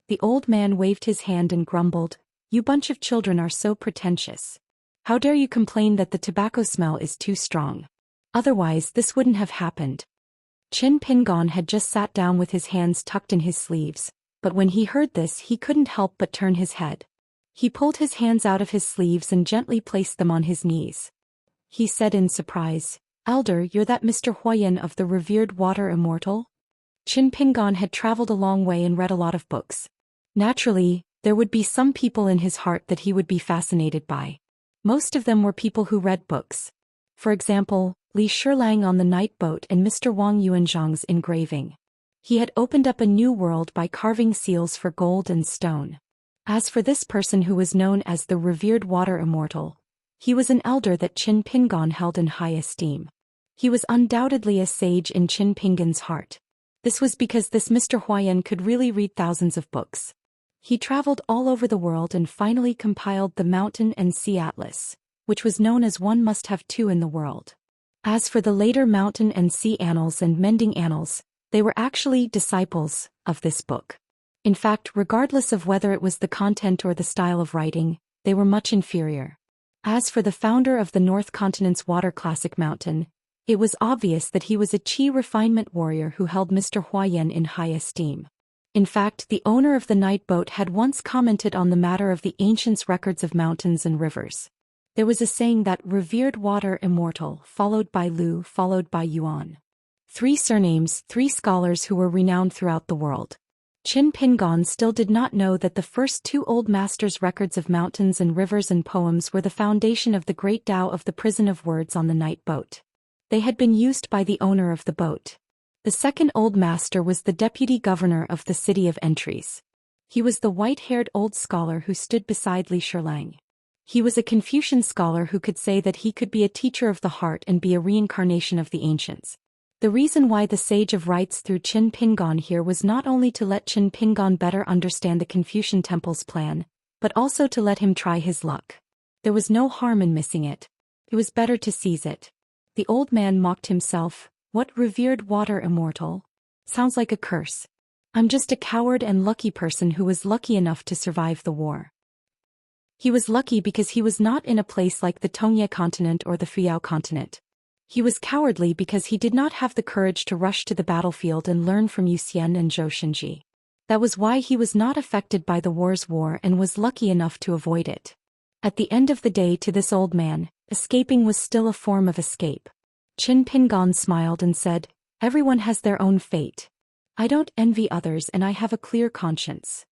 The old man waved his hand and grumbled, "You bunch of children are so pretentious. How dare you complain that the tobacco smell is too strong? Otherwise this wouldn't have happened." Qin Pingon had just sat down with his hands tucked in his sleeves, but when he heard this he couldn't help but turn his head. He pulled his hands out of his sleeves and gently placed them on his knees. He said in surprise, "Elder, you're that Mr. Huayan of the revered water immortal?" Qin Pingon had traveled a long way and read a lot of books. Naturally, there would be some people in his heart that he would be fascinated by. Most of them were people who read books. For example, Li Shilang on the night boat and Mr. Wang Yuanzhang's engraving. He had opened up a new world by carving seals for gold and stone. As for this person who was known as the revered water immortal, he was an elder that Qin Pingon held in high esteem. He was undoubtedly a sage in Qin Pingon's heart. This was because this Mr. Huayan could really read thousands of books. He traveled all over the world and finally compiled the Mountain and Sea Atlas, which was known as One Must Have Two in the World. As for the later Mountain and Sea Annals and Mending Annals, they were actually disciples of this book. In fact, regardless of whether it was the content or the style of writing, they were much inferior. As for the founder of the North Continent's water classic mountain, it was obvious that he was a Qi refinement warrior who held Mr. Huayan in high esteem. In fact, the owner of the night boat had once commented on the matter of the ancients' records of mountains and rivers. There was a saying that revered water immortal, followed by Lu, followed by Yuan. 3 surnames, 3 scholars who were renowned throughout the world. Qin Pingon still did not know that the first 2 old masters' records of mountains and rivers and poems were the foundation of the great Tao of the prison of words on the night boat. They had been used by the owner of the boat. The second old master was the deputy governor of the city of entries. He was the white-haired old scholar who stood beside Li Shilang. He was a Confucian scholar who could say that he could be a teacher of the heart and be a reincarnation of the ancients. The reason why the sage of rites threw Qin Pingon here was not only to let Qin Pingon better understand the Confucian temple's plan, but also to let him try his luck. There was no harm in missing it. It was better to seize it. The old man mocked himself. What revered water immortal? Sounds like a curse. I'm just a coward and lucky person who was lucky enough to survive the war. He was lucky because he was not in a place like the Tongye continent or the Fuyao continent. He was cowardly because he did not have the courage to rush to the battlefield and learn from Zhou Xian and Zhou Xian. That was why he was not affected by the war's war and was lucky enough to avoid it. At the end of the day, to this old man, escaping was still a form of escape. Qin Pingon smiled and said, "Everyone has their own fate. I don't envy others and I have a clear conscience."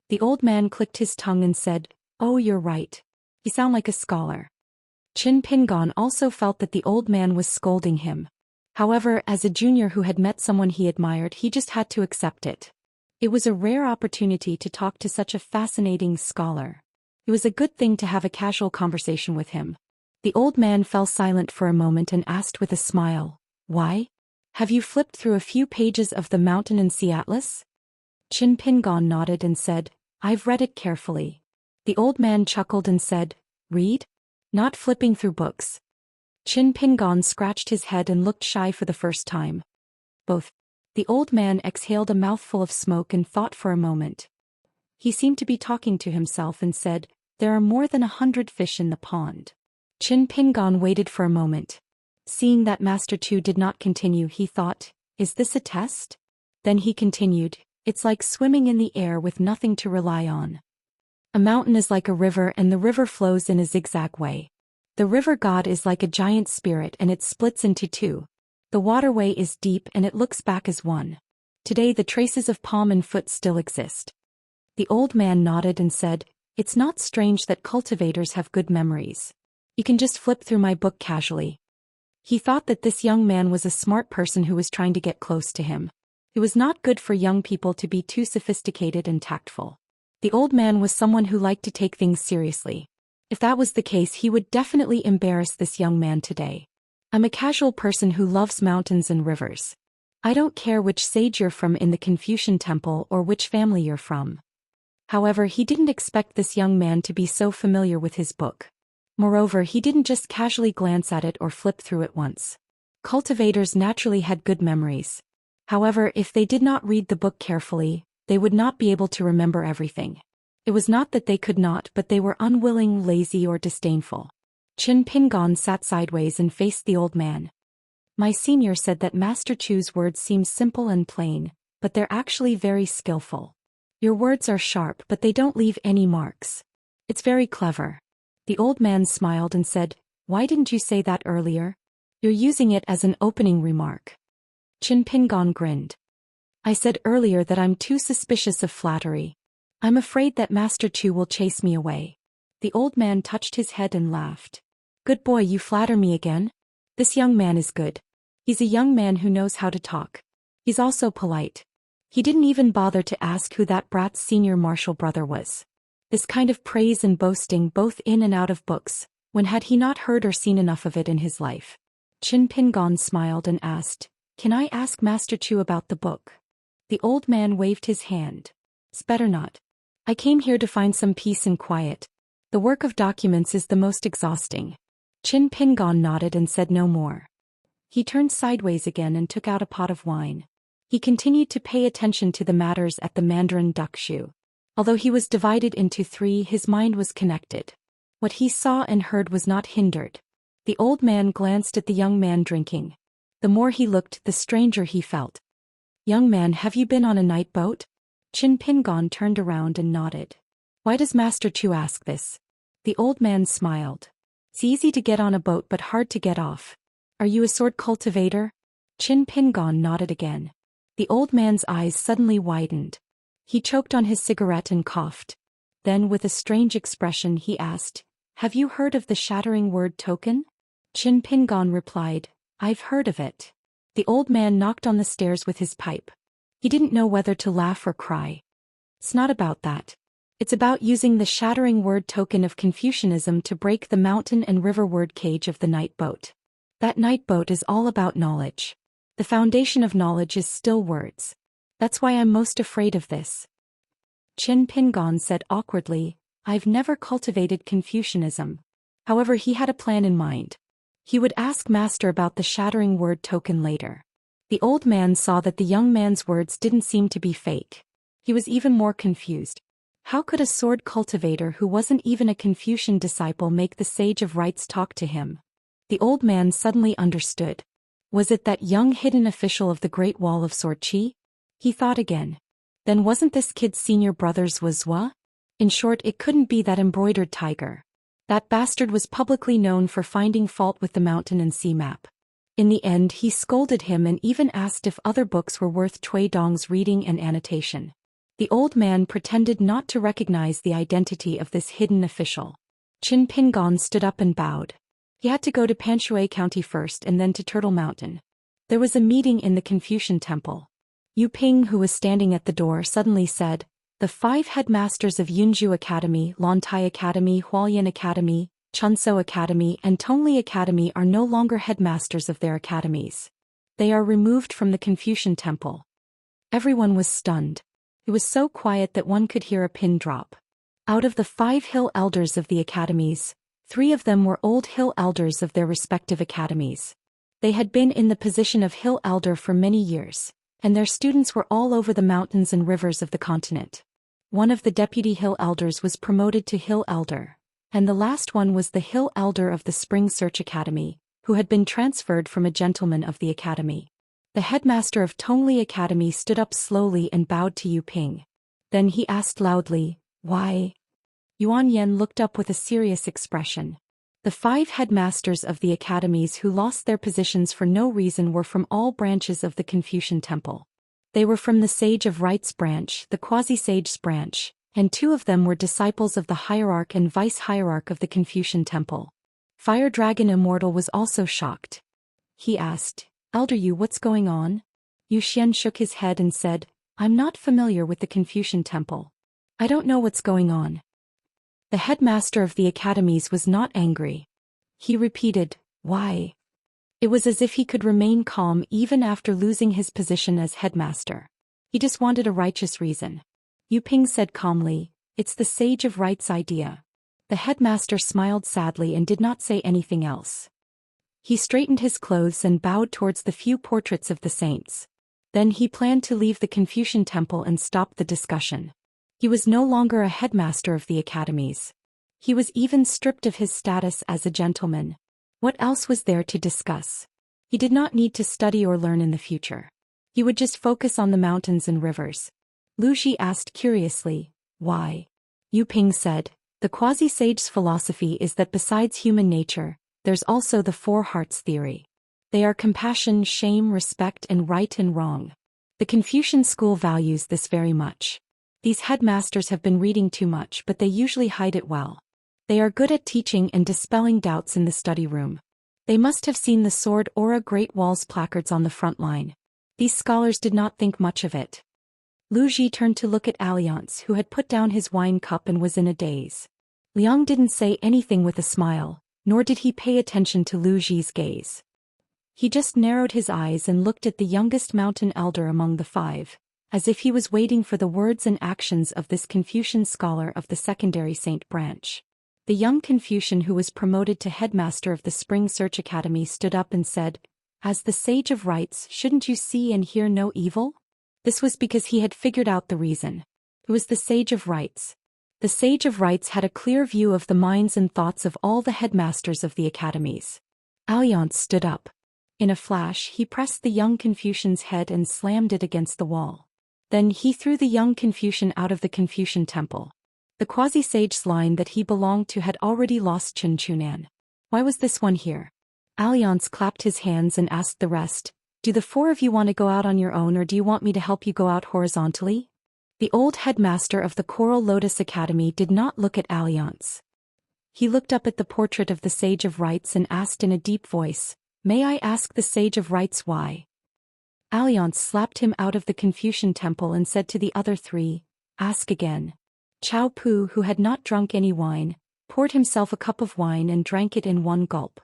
The old man clicked his tongue and said, "Oh, you're right. You sound like a scholar." Qin Pingon also felt that the old man was scolding him. However, as a junior who had met someone he admired, he just had to accept it. It was a rare opportunity to talk to such a fascinating scholar. It was a good thing to have a casual conversation with him. The old man fell silent for a moment and asked with a smile, "Why? Have you flipped through a few pages of the Mountain and Sea Atlas?" Qin Pingon nodded and said, "I've read it carefully." The old man chuckled and said, "Read? Not flipping through books." Qin Pingon scratched his head and looked shy for the first time. Both. The old man exhaled a mouthful of smoke and thought for a moment. He seemed to be talking to himself and said, "There are more than 100 fish in the pond." Qin Pingon waited for a moment. Seeing that Master Chu did not continue, he thought, "Is this a test?" Then he continued, "It's like swimming in the air with nothing to rely on. A mountain is like a river and the river flows in a zigzag way. The river god is like a giant spirit and it splits into 2. The waterway is deep and it looks back as one. Today the traces of palm and foot still exist." The old man nodded and said, "It's not strange that cultivators have good memories. You can just flip through my book casually." He thought that this young man was a smart person who was trying to get close to him. It was not good for young people to be too sophisticated and tactful. The old man was someone who liked to take things seriously. If that was the case, he would definitely embarrass this young man today. "I'm a casual person who loves mountains and rivers. I don't care which sage you're from in the Confucian temple or which family you're from." However, he didn't expect this young man to be so familiar with his book. Moreover, he didn't just casually glance at it or flip through it once. Cultivators naturally had good memories. However, if they did not read the book carefully, they would not be able to remember everything. It was not that they could not, but they were unwilling, lazy, or disdainful. Qin Pingon sat sideways and faced the old man. "My senior said that Master Chu's words seem simple and plain, but they're actually very skillful. Your words are sharp, but they don't leave any marks. It's very clever." The old man smiled and said, "Why didn't you say that earlier? You're using it as an opening remark." Qin Pingon grinned. "I said earlier that I'm too suspicious of flattery. I'm afraid that Master Chu will chase me away." The old man touched his head and laughed. "Good boy, you flatter me again? This young man is good. He's a young man who knows how to talk. He's also polite. He didn't even bother to ask who that brat's senior martial brother was. This kind of praise and boasting both in and out of books, when had he not heard or seen enough of it in his life?" Qin Pingon smiled and asked, "Can I ask Master Chu about the book?" The old man waved his hand. "It's better not. I came here to find some peace and quiet. The work of documents is the most exhausting." Qin Pingon nodded and said no more. He turned sideways again and took out a pot of wine. He continued to pay attention to the matters at the Mandarin Duck Shoe. Although he was divided into 3, his mind was connected. What he saw and heard was not hindered. The old man glanced at the young man drinking. The more he looked, the stranger he felt. "Young man, have you been on a night boat?" Qin Pingon turned around and nodded. "Why does Master Chu ask this?" The old man smiled. "It's easy to get on a boat but hard to get off. Are you a sword cultivator?" Qin Pingon nodded again. The old man's eyes suddenly widened. He choked on his cigarette and coughed. Then with a strange expression he asked, "Have you heard of the shattering word token?" Qin Pingon replied, "I've heard of it." The old man knocked on the stairs with his pipe. He didn't know whether to laugh or cry. "It's not about that. It's about using the shattering word token of Confucianism to break the mountain and river word cage of the night boat. That night boat is all about knowledge. The foundation of knowledge is still words. That's why I'm most afraid of this." Qin Pingon said awkwardly, "I've never cultivated Confucianism." However, he had a plan in mind. He would ask Master about the shattering word token later. The old man saw that the young man's words didn't seem to be fake. He was even more confused. How could a sword cultivator who wasn't even a Confucian disciple make the sage of rites talk to him? The old man suddenly understood. Was it that young hidden official of the Great Wall of Sword Qi? He thought again. Then wasn't this kid's senior brother's Wuxia? In short, it couldn't be that embroidered tiger. That bastard was publicly known for finding fault with the mountain and sea map. In the end, he scolded him and even asked if other books were worth Cui Dong's reading and annotation. The old man pretended not to recognize the identity of this hidden official. Qin Pingon stood up and bowed. He had to go to Panshui County first and then to Turtle Mountain. There was a meeting in the Confucian temple. Yu Ping, who was standing at the door, suddenly said, "The 5 headmasters of Yunzhu Academy, Lantai Academy, Hualyan Academy, Chunso Academy and Tongli Academy are no longer headmasters of their academies. They are removed from the Confucian temple." Everyone was stunned. It was so quiet that one could hear a pin drop. Out of the 5 hill elders of the academies, 3 of them were old hill elders of their respective academies. They had been in the position of hill elder for many years, and their students were all over the mountains and rivers of the continent. One of the deputy hill elders was promoted to hill elder, and the last one was the hill elder of the Spring Search Academy, who had been transferred from a gentleman of the academy. The headmaster of Tongli Academy stood up slowly and bowed to Yu Ping. Then he asked loudly, "Why?" Yuan Yen looked up with a serious expression. The 5 headmasters of the academies who lost their positions for no reason were from all branches of the Confucian temple. They were from the Sage of Rites branch, the Quasi-Sage's branch, and 2 of them were disciples of the hierarch and vice-hierarch of the Confucian temple. Fire Dragon Immortal was also shocked. He asked, "Elder Yu, what's going on?" Zhou Xian shook his head and said, "I'm not familiar with the Confucian temple. I don't know what's going on." The headmaster of the academies was not angry. He repeated, "Why?" It was as if he could remain calm even after losing his position as headmaster. He just wanted a righteous reason. Yu Ping said calmly, "It's the Sage of Rites idea." The headmaster smiled sadly and did not say anything else. He straightened his clothes and bowed towards the few portraits of the saints. Then he planned to leave the Confucian temple and stop the discussion. He was no longer a headmaster of the academies. He was even stripped of his status as a gentleman. What else was there to discuss? He did not need to study or learn in the future. He would just focus on the mountains and rivers. Lu Ji asked curiously, "Why?" Yu Ping said, "The quasi-sage's philosophy is that besides human nature, there's also the 4 hearts theory. They are compassion, shame, respect, and right and wrong. The Confucian school values this very much. These headmasters have been reading too much, but they usually hide it well. They are good at teaching and dispelling doubts in the study room. They must have seen the Sword Aura Great Wall's placards on the front line. These scholars did not think much of it." Lu Ji turned to look at Alliance, who had put down his wine cup and was in a daze. Liang didn't say anything with a smile, nor did he pay attention to Lu Ji's gaze. He just narrowed his eyes and looked at the youngest mountain elder among the 5, as if he was waiting for the words and actions of this Confucian scholar of the secondary saint branch. The young Confucian who was promoted to headmaster of the Spring Search Academy stood up and said, "As the Sage of Rites, shouldn't you see and hear no evil?" This was because he had figured out the reason. It was the Sage of Rites. The Sage of Rites had a clear view of the minds and thoughts of all the headmasters of the academies. Alliance stood up. In a flash, he pressed the young Confucian's head and slammed it against the wall. Then he threw the young Confucian out of the Confucian temple. The quasi-sage's line that he belonged to had already lost Chen Chunan. Why was this one here? Alliance clapped his hands and asked the rest, "Do the four of you want to go out on your own, or do you want me to help you go out horizontally?" The old headmaster of the Coral Lotus Academy did not look at Alliance. He looked up at the portrait of the Sage of Rites and asked in a deep voice, "May I ask the Sage of Rites why?" Alliance slapped him out of the Confucian temple and said to the other three, "Ask again." Chao Pu, who had not drunk any wine, poured himself a cup of wine and drank it in one gulp.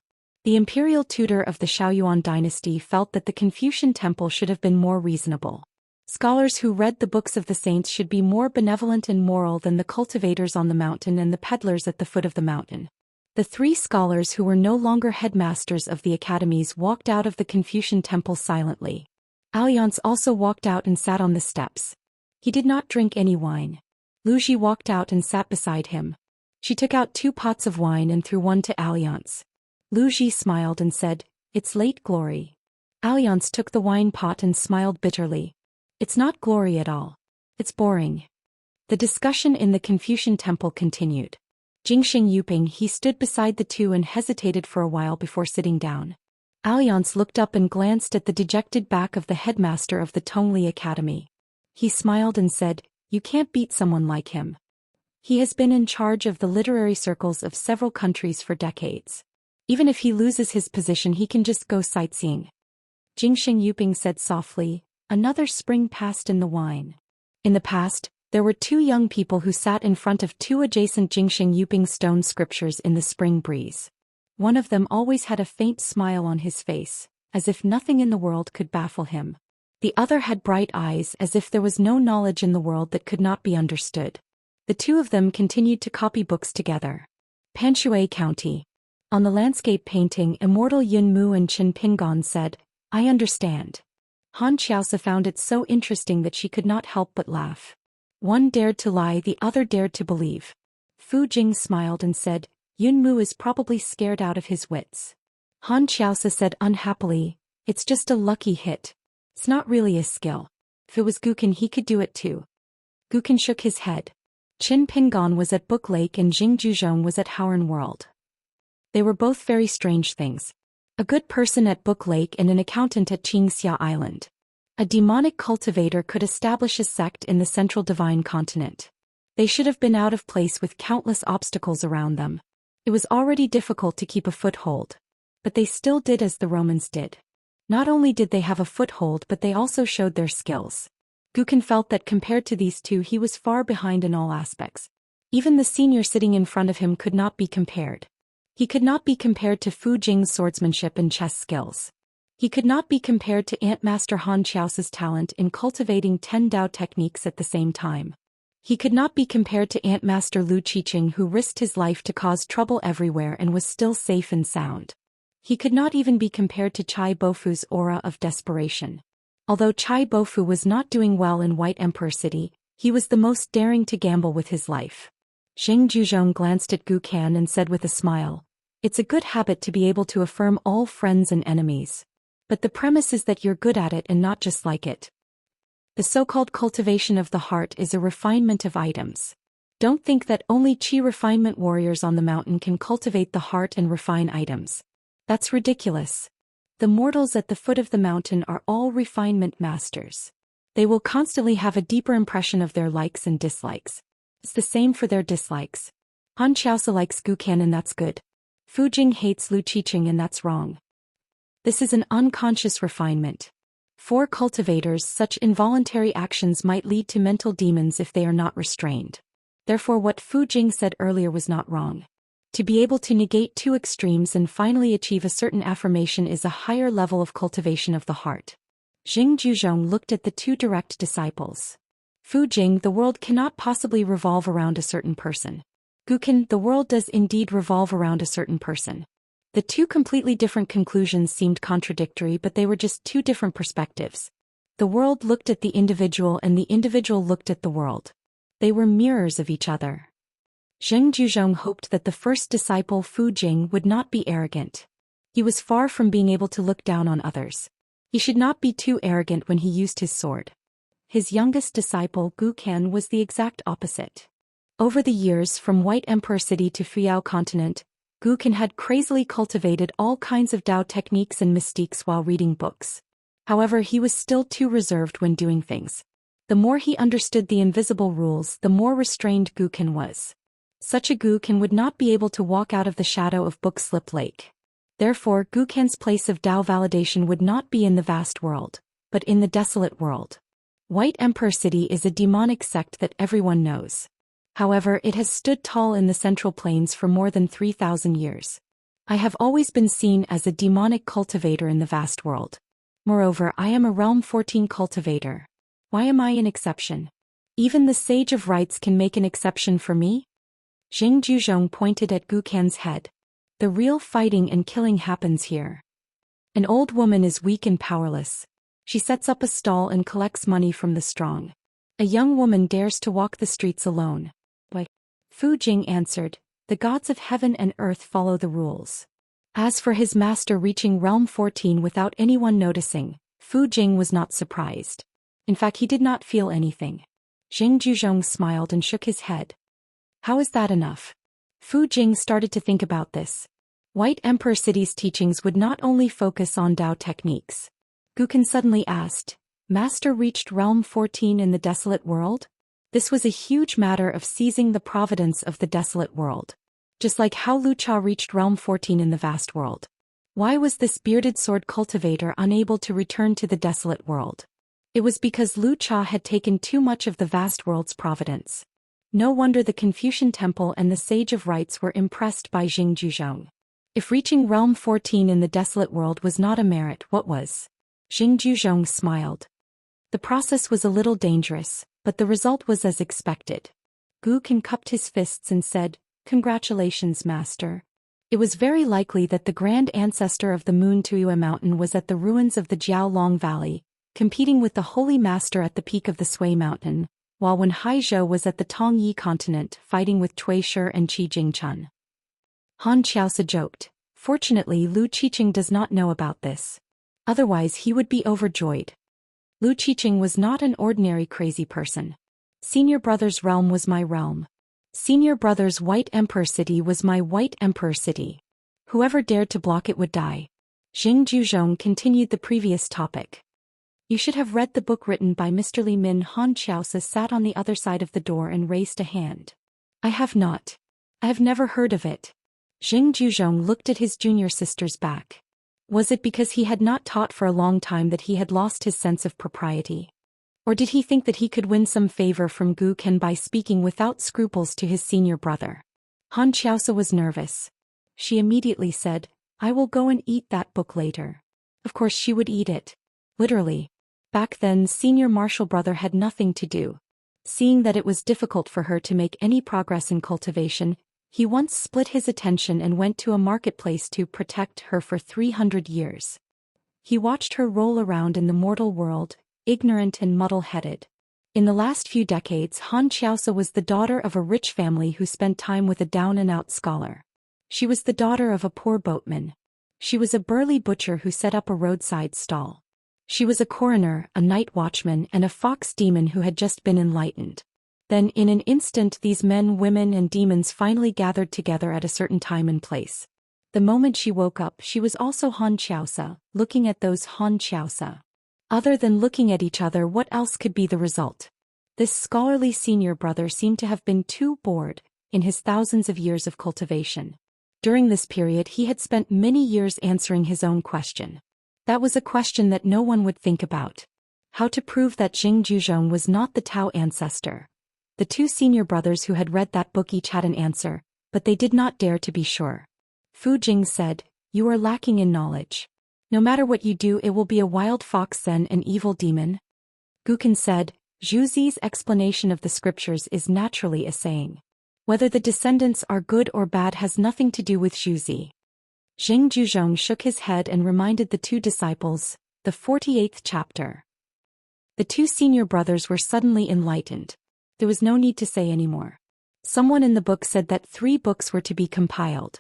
The imperial tutor of the Shaoyuan dynasty felt that the Confucian temple should have been more reasonable. Scholars who read the books of the saints should be more benevolent and moral than the cultivators on the mountain and the peddlers at the foot of the mountain. The three scholars who were no longer headmasters of the academies walked out of the Confucian temple silently. Alliance also walked out and sat on the steps. He did not drink any wine. Lu Ji walked out and sat beside him. She took out 2 pots of wine and threw one to Alliance. Lu Ji smiled and said, "It's late glory." Alliance took the wine pot and smiled bitterly. "It's not glory at all. It's boring." The discussion in the Confucian temple continued. Jingxing Yuping, he stood beside the two and hesitated for a while before sitting down. Alliance looked up and glanced at the dejected back of the headmaster of the Tongli Academy. He smiled and said, "You can't beat someone like him. He has been in charge of the literary circles of several countries for decades. Even if he loses his position, he can just go sightseeing." Jingxing Yuping said softly, "Another spring passed in the wine." In the past, there were 2 young people who sat in front of 2 adjacent Jingxing Yuping stone scriptures in the spring breeze. One of them always had a faint smile on his face, as if nothing in the world could baffle him. The other had bright eyes, as if there was no knowledge in the world that could not be understood. The 2 of them continued to copy books together. Panshui County. On the landscape painting, Immortal Yun Mu and Qin Pingon said, "I understand." Han Xiaosa found it so interesting that she could not help but laugh. One dared to lie, the other dared to believe. Fu Jing smiled and said, "Yun Mu is probably scared out of his wits." Han Xiaosa said unhappily, "It's just a lucky hit. It's not really a skill. If it was Gukin, he could do it too." Gukin shook his head. Qin Pingon was at Book Lake and Jing Juzhong was at Howren World. They were both very strange things. A good person at Book Lake and an accountant at Xianxia Island. A demonic cultivator could establish a sect in the central divine continent. They should have been out of place with countless obstacles around them. It was already difficult to keep a foothold. But they still did as the Romans did. Not only did they have a foothold, but they also showed their skills. Gukin felt that compared to these 2, he was far behind in all aspects. Even the senior sitting in front of him could not be compared. He could not be compared to Fu Jing's swordsmanship and chess skills. He could not be compared to Antmaster Han Xiaosa's talent in cultivating 10 Dao techniques at the same time. He could not be compared to Antmaster Lu Qiqing, who risked his life to cause trouble everywhere and was still safe and sound. He could not even be compared to Chai Bofu's aura of desperation. Although Chai Bofu was not doing well in White Emperor City, he was the most daring to gamble with his life. Jing Juzhong glanced at Gu Kan and said with a smile, "It's a good habit to be able to affirm all friends and enemies. But the premise is that you're good at it and not just like it. The so-called cultivation of the heart is a refinement of items. Don't think that only Qi refinement warriors on the mountain can cultivate the heart and refine items. That's ridiculous. The mortals at the foot of the mountain are all refinement masters. They will constantly have a deeper impression of their likes and dislikes. It's the same for their dislikes. Han Xiaosa likes Gu Kan and that's good. Fu Jing hates Lu Qiqing and that's wrong. This is an unconscious refinement. For cultivators, such involuntary actions might lead to mental demons if they are not restrained. Therefore, what Fu Jing said earlier was not wrong. To be able to negate 2 extremes and finally achieve a certain affirmation is a higher level of cultivation of the heart. Jing Juzhong looked at the 2 direct disciples. Fu Jing, the world cannot possibly revolve around a certain person. Gukin, the world does indeed revolve around a certain person. The 2 completely different conclusions seemed contradictory, but they were just 2 different perspectives. The world looked at the individual and the individual looked at the world. They were mirrors of each other. Zheng Juzhong hoped that the first disciple Fu Jing would not be arrogant. He was far from being able to look down on others. He should not be too arrogant when he used his sword. His youngest disciple Gu Qian was the exact opposite. Over the years from White Emperor City to Fuyao Continent, Gu Qian had crazily cultivated all kinds of Dao techniques and mystiques while reading books. However, he was still too reserved when doing things. The more he understood the invisible rules, the more restrained Gu Qian was. Such a Gu Qian would not be able to walk out of the shadow of Book Slip Lake. Therefore, Gu Qian's place of Dao validation would not be in the vast world, but in the desolate world. White Emperor City is a demonic sect that everyone knows. However, it has stood tall in the Central Plains for more than 3,000 years. I have always been seen as a demonic cultivator in the vast world. Moreover, I am a Realm 14 cultivator. Why am I an exception? Even the Sage of Rites can make an exception for me? Zheng Juzhong pointed at Gu Qian's head. The real fighting and killing happens here. An old woman is weak and powerless. She sets up a stall and collects money from the strong. A young woman dares to walk the streets alone. Why? Fu Jing answered, the gods of heaven and earth follow the rules. As for his master reaching Realm 14 without anyone noticing, Fu Jing was not surprised. In fact, he did not feel anything. Zheng Juzhong smiled and shook his head. How is that enough? Fu Jing started to think about this. White Emperor City's teachings would not only focus on Dao techniques. Gu Qian suddenly asked, Master reached Realm 14 in the desolate world? This was a huge matter of seizing the providence of the desolate world. Just like how Lu Cha reached Realm 14 in the vast world. Why was this bearded sword cultivator unable to return to the desolate world? It was because Lu Cha had taken too much of the vast world's providence. No wonder the Confucian Temple and the Sage of Rites were impressed by Zheng Juzhong. If reaching Realm 14 in the desolate world was not a merit, what was? Zheng Juzhong smiled. The process was a little dangerous, but the result was as expected. Gu Qian cupped his fists and said, Congratulations, Master. It was very likely that the grand ancestor of the Moon Tuyue Mountain was at the ruins of the Jiaolong Valley, competing with the Holy Master at the peak of the Sui Mountain, while Wen Haizhou was at the Tongyi continent fighting with Cui Shi and Qi Jingchun. Han Qiaosa joked. Fortunately, Lu Qiqing does not know about this. Otherwise he would be overjoyed. Lu Qiqing was not an ordinary crazy person. Senior brother's realm was my realm. Senior brother's White Emperor City was my White Emperor City. Whoever dared to block it would die. Zheng Juzhong continued the previous topic. You should have read the book written by Mr. Li Min. Han Qiaosa sat on the other side of the door and raised a hand. I have not. I have never heard of it. Zheng Juzhong looked at his junior sister's back. Was it because he had not taught for a long time that he had lost his sense of propriety? Or did he think that he could win some favor from Gu Qian by speaking without scruples to his senior brother? Han Qiaosa was nervous. She immediately said, I will go and eat that book later. Of course she would eat it. Literally. Back then, senior martial brother had nothing to do. Seeing that it was difficult for her to make any progress in cultivation, he once split his attention and went to a marketplace to protect her for 300 years. He watched her roll around in the mortal world, ignorant and muddle-headed. In the last few decades, Han Qiaosa was the daughter of a rich family who spent time with a down-and-out scholar. She was the daughter of a poor boatman. She was a burly butcher who set up a roadside stall. She was a coroner, a night watchman, and a fox demon who had just been enlightened. Then in an instant these men, women, and demons finally gathered together at a certain time and place. The moment she woke up, she was also Han Qiaosa, looking at those Han Qiaosa. Other than looking at each other, what else could be the result? This scholarly senior brother seemed to have been too bored, in his thousands of years of cultivation. During this period he had spent many years answering his own question. That was a question that no one would think about. How to prove that Zheng Juzhong was not the Tao ancestor. The two senior brothers who had read that book each had an answer, but they did not dare to be sure. Fu Jing said, You are lacking in knowledge. No matter what you do, it will be a wild fox then an evil demon. Gu Qian said, Zhu Zi's explanation of the scriptures is naturally a saying. Whether the descendants are good or bad has nothing to do with Zhu Zi. Zheng Juzhong shook his head and reminded the two disciples, the 48th chapter. The two senior brothers were suddenly enlightened. There was no need to say any more. Someone in the book said that 3 books were to be compiled.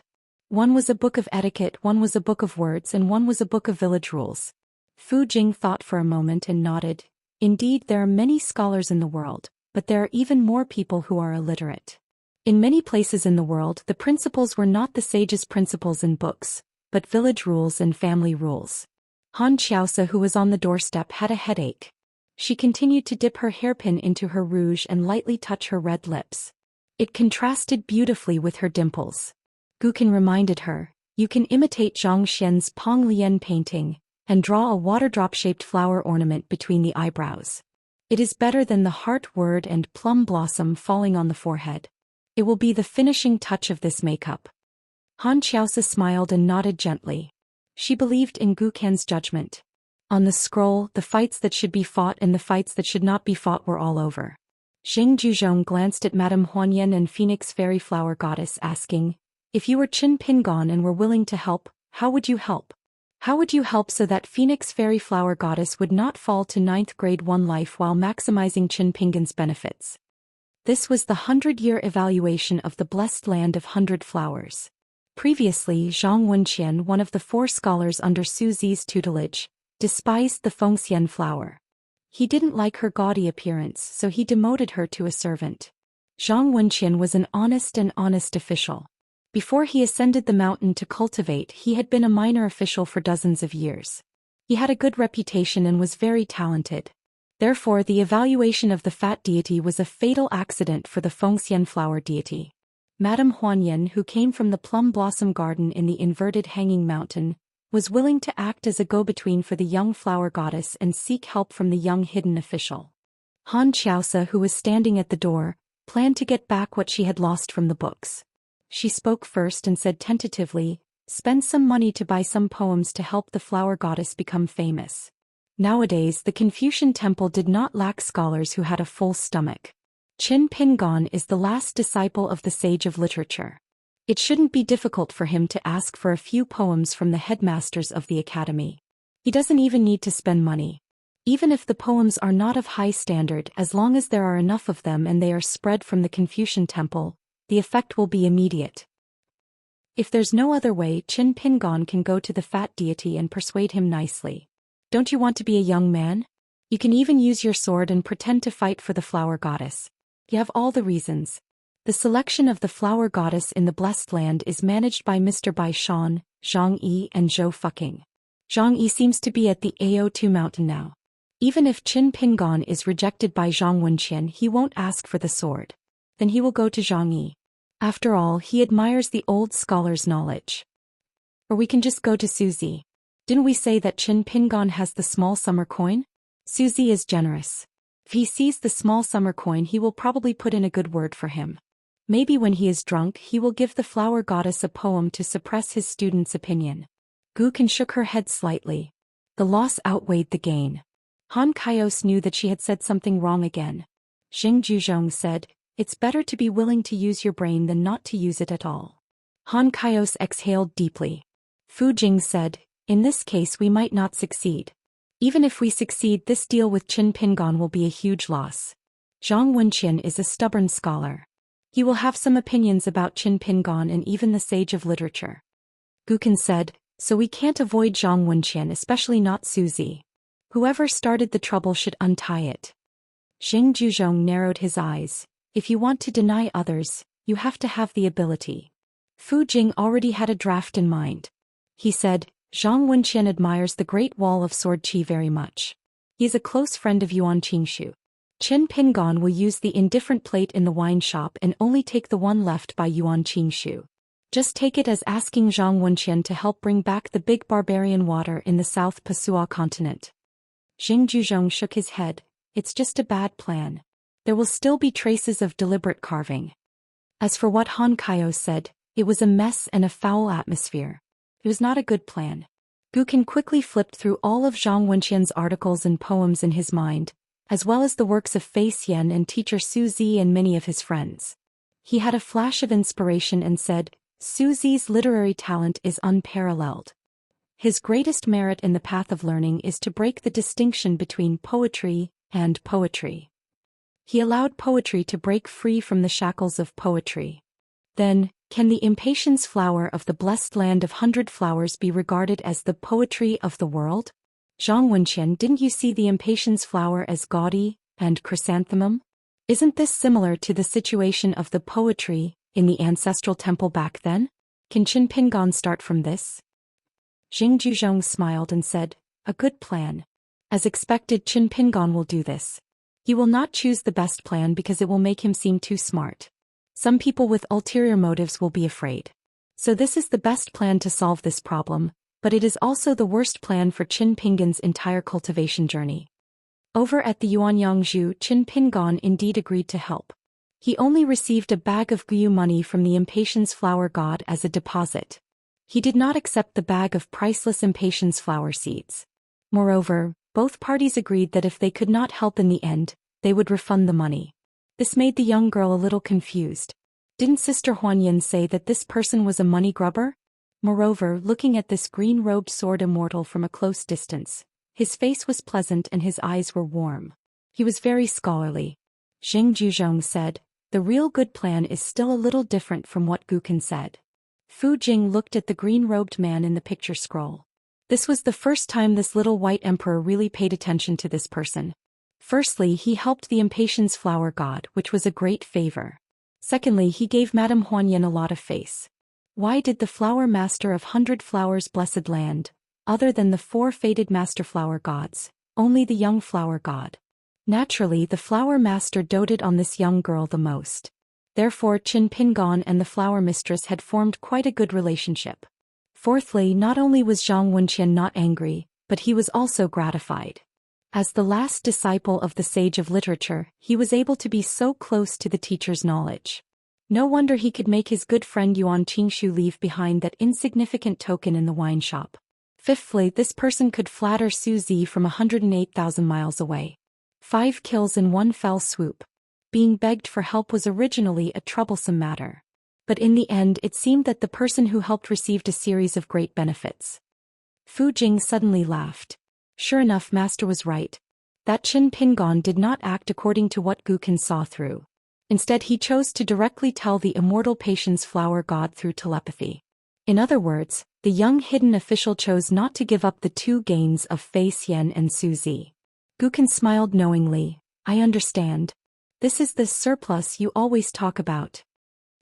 One was a book of etiquette, one was a book of words, and one was a book of village rules. Fu Jing thought for a moment and nodded. Indeed, there are many scholars in the world, but there are even more people who are illiterate. In many places in the world, the principles were not the sage's principles in books, but village rules and family rules. Han Xiaosa, who was on the doorstep, had a headache. She continued to dip her hairpin into her rouge and lightly touch her red lips. It contrasted beautifully with her dimples. Gukin reminded her, "You can imitate Zhou Xian's Pong Lian painting, and draw a waterdrop-shaped flower ornament between the eyebrows. It is better than the heart word and plum blossom falling on the forehead. It will be the finishing touch of this makeup." Han Xiaosa smiled and nodded gently. She believed in Gukin's judgment. On the scroll, the fights that should be fought and the fights that should not be fought were all over. Xing Juzhong glanced at Madame Huanyan and Phoenix Fairy Flower Goddess, asking, "If you were Qin Pingon and were willing to help, how would you help? How would you help so that Phoenix Fairy Flower Goddess would not fall to 9th grade 1 life while maximizing Qin Pingon's benefits?" This was the 100-year evaluation of the blessed land of 100 flowers. Previously, Zhang Wenqian, one of the 4 scholars under Su Zi's tutelage, despised the Fengxian flower. He didn't like her gaudy appearance, so he demoted her to a servant. Zhang Wenqian was an honest official. Before he ascended the mountain to cultivate, he had been a minor official for dozens of years. He had a good reputation and was very talented. Therefore, the evaluation of the fat deity was a fatal accident for the Fengxian flower deity. Madame Huanyan, who came from the plum blossom garden in the inverted hanging mountain, was willing to act as a go-between for the young flower goddess and seek help from the young hidden official. Han Xiaosa, who was standing at the door, planned to get back what she had lost from the books. She spoke first and said tentatively, "Spend some money to buy some poems to help the flower goddess become famous." Nowadays, the Confucian temple did not lack scholars who had a full stomach. Qin Pingon is the last disciple of the sage of literature. It shouldn't be difficult for him to ask for a few poems from the headmasters of the academy. He doesn't even need to spend money. Even if the poems are not of high standard, as long as there are enough of them and they are spread from the Confucian temple, the effect will be immediate. If there's no other way, Qin Pingon can go to the fat deity and persuade him nicely. "Don't you want to be a young man? You can even use your sword and pretend to fight for the flower goddess. You have all the reasons." The selection of the flower goddess in the Blessed Land is managed by Mr. Bai Shan, Zhang Yi and Zhou Fucking. Zhang Yi seems to be at the Ao2 mountain now. Even if Qin Pingon is rejected by Zhang Wenqian, he won't ask for the sword. Then he will go to Zhang Yi. After all, he admires the old scholar's knowledge. Or we can just go to Suzy. Didn't we say that Qin Pingon has the small summer coin? Suzy is generous. If he sees the small summer coin, he will probably put in a good word for him. Maybe when he is drunk, he will give the flower goddess a poem to suppress his student's opinion. Gukin shook her head slightly. The loss outweighed the gain. Han Kaios knew that she had said something wrong again. Xing Juzhong said, "It's better to be willing to use your brain than not to use it at all." Han Kaios exhaled deeply. Fu Jing said, "In this case we might not succeed. Even if we succeed, this deal with Qin Pingon will be a huge loss. Zhang Wenqian is a stubborn scholar. He will have some opinions about Qin Pingon and even the sage of literature." Gukin said, "So we can't avoid Zhang Wenqian, especially not Suzy. Whoever started the trouble should untie it." Xing Juzhong narrowed his eyes. "If you want to deny others, you have to have the ability." Fu Jing already had a draft in mind. He said, "Zhang Wenqian admires the Great Wall of Sword Qi very much. He is a close friend of Yuan Qingshu. Qin Pingon will use the indifferent plate in the wine shop and only take the one left by Yuan Qingshu. Just take it as asking Zhang Wenqian to help bring back the big barbarian water in the South Pasua continent." Xing Juzhong shook his head. "It's just a bad plan. There will still be traces of deliberate carving." As for what Han Kaios said, it was a mess and a foul atmosphere. It was not a good plan. Gukin quickly flipped through all of Zhang Wenqian's articles and poems in his mind, as well as the works of Fei Xian and teacher Su Zi and many of his friends. He had a flash of inspiration and said, "Su Zi's literary talent is unparalleled. His greatest merit in the path of learning is to break the distinction between poetry and poetry." He allowed poetry to break free from the shackles of poetry. Then, can the impatience flower of the blessed land of 100 flowers be regarded as the poetry of the world? Zhou Xian, didn't you see the impatience flower as gaudy and chrysanthemum? Isn't this similar to the situation of the poetry in the ancestral temple back then? Can Qin Pingan start from this? Jing Juzhong smiled and said, a good plan. As expected, Qin Pingan will do this. He will not choose the best plan because it will make him seem too smart. Some people with ulterior motives will be afraid. So this is the best plan to solve this problem, but it is also the worst plan for Qin Pingan's entire cultivation journey. Over at the Yuanyang Zhu, Qin Pingan indeed agreed to help. He only received a bag of Guyu money from the impatience flower god as a deposit. He did not accept the bag of priceless impatience flower seeds. Moreover, both parties agreed that if they could not help in the end, they would refund the money. This made the young girl a little confused. Didn't Sister Huanyan say that this person was a money grubber? Moreover, looking at this green-robed sword immortal from a close distance, his face was pleasant and his eyes were warm. He was very scholarly. Jing Juzhong said, the real good plan is still a little different from what Gukan said. Fu Jing looked at the green-robed man in the picture scroll. This was the first time this little white emperor really paid attention to this person. Firstly, he helped the impatience flower god, which was a great favor. Secondly, he gave Madame Huanyan a lot of face. Why did the flower master of 100 flowers blessed land, other than the 4 fated master flower gods, only the young flower god? Naturally, the flower master doted on this young girl the most. Therefore, Qin Pingan and the flower mistress had formed quite a good relationship. Fourthly, not only was Zhang Wenqian not angry, but he was also gratified. As the last disciple of the sage of literature, he was able to be so close to the teacher's knowledge. No wonder he could make his good friend Yuan Qingshu leave behind that insignificant token in the wine shop. Fifthly, this person could flatter Su Zi from 108,000 miles away. 5 kills in one fell swoop. Being begged for help was originally a troublesome matter. But in the end it seemed that the person who helped received a series of great benefits. Fu Jing suddenly laughed. Sure enough, Master was right. That Qin Pingan did not act according to what Gukan saw through. Instead he chose to directly tell the immortal patience flower god through telepathy. In other words, the young hidden official chose not to give up the 2 gains of Fei Xian and Su Zi. Gukan smiled knowingly. I understand. This is the surplus you always talk about.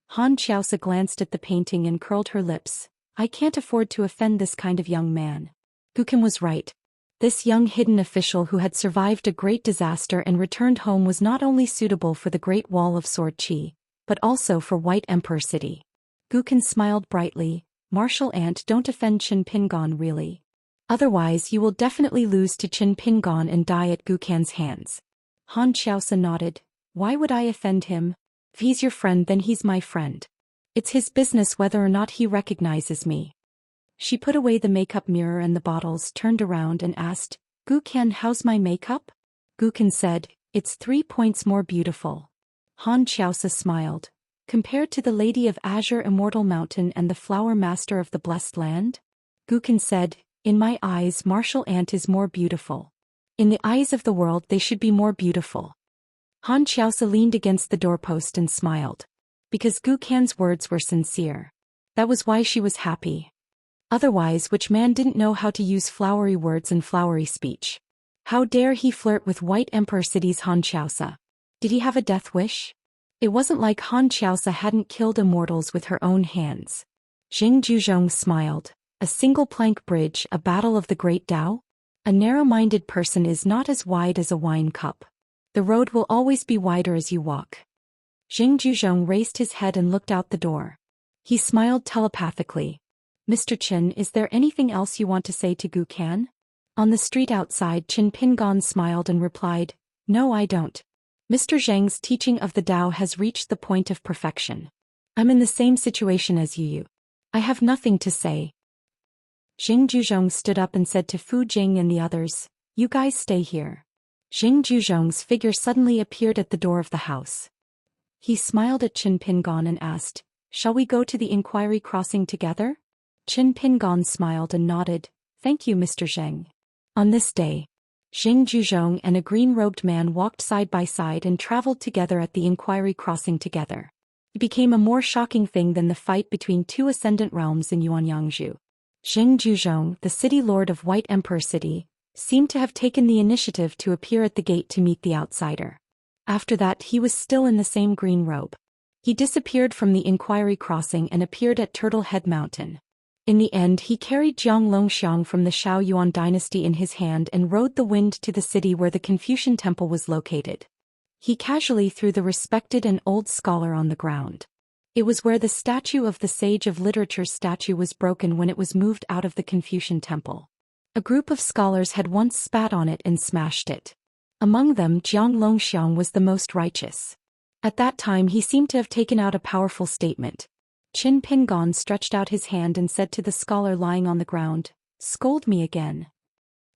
Han Xiaosa glanced at the painting and curled her lips. I can't afford to offend this kind of young man. Gukan was right. This young hidden official who had survived a great disaster and returned home was not only suitable for the Great Wall of Sword Qi, but also for White Emperor City. Gukan smiled brightly. Martial Ant, don't offend Qin Pingan really. Otherwise you will definitely lose to Qin Pingan and die at Gukan's hands. Han Xiaosa nodded. Why would I offend him? If he's your friend, then he's my friend. It's his business whether or not he recognizes me. She put away the makeup mirror and the bottles, turned around and asked, Gukan, how's my makeup? Gukan said, it's 3 points more beautiful. Han Xiaosa smiled. Compared to the Lady of Azure Immortal Mountain and the Flower Master of the Blessed Land? Gukan said, in my eyes Martial Ant is more beautiful. In the eyes of the world they should be more beautiful. Han Xiaosa leaned against the doorpost and smiled. Because Gukan's words were sincere. That was why she was happy. Otherwise, which man didn't know how to use flowery words and flowery speech? How dare he flirt with White Emperor City's Han Xiaosa? Did he have a death wish? It wasn't like Han Xiaosa hadn't killed immortals with her own hands. Jing Juzhong smiled. A single plank bridge, a battle of the great Tao? A narrow-minded person is not as wide as a wine cup. The road will always be wider as you walk. Jing Juzhong raised his head and looked out the door. He smiled telepathically. Mr. Qin, is there anything else you want to say to Gukan? On the street outside, Qin Pingan smiled and replied, no, I don't. Mr. Zheng's teaching of the Tao has reached the point of perfection. I'm in the same situation as you. I have nothing to say. Jing Juzhong stood up and said to Fu Jing and the others, you guys stay here. Jing Juzhong's figure suddenly appeared at the door of the house. He smiled at Qin Pingan and asked, shall we go to the inquiry crossing together? Qin Pingan smiled and nodded, thank you, Mr. Zheng. On this day, Xing Zhuzhong and a green-robed man walked side by side and traveled together at the inquiry crossing together. It became a more shocking thing than the fight between two ascendant realms in Yuanyangzhu. Xing Zhuzhong, the city lord of White Emperor City, seemed to have taken the initiative to appear at the gate to meet the outsider. After that he was still in the same green robe. He disappeared from the inquiry crossing and appeared at Turtle Head Mountain. In the end he carried Jiang Longxiang from the Shao Yuan dynasty in his hand and rode the wind to the city where the Confucian temple was located. He casually threw the respected and old scholar on the ground. It was where the statue of the sage of literature's statue was broken when it was moved out of the Confucian temple. A group of scholars had once spat on it and smashed it. Among them Jiang Longxiang was the most righteous. At that time he seemed to have taken out a powerful statement. Qin Pingon stretched out his hand and said to the scholar lying on the ground, "Scold me again."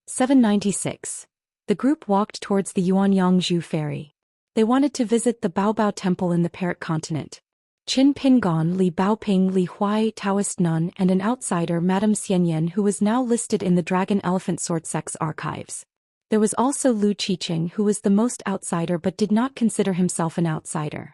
796. The group walked towards the Yuanyangzhu ferry. They wanted to visit the Baobao Temple in the Parrot Continent. Qin Pingon, Li Baoping, Li Huai, Daoist nun, and an outsider, Madame Xianyan, who was now listed in the Dragon Elephant Sword Sect's archives. There was also Lu Qiqing, who was the most outsider but did not consider himself an outsider.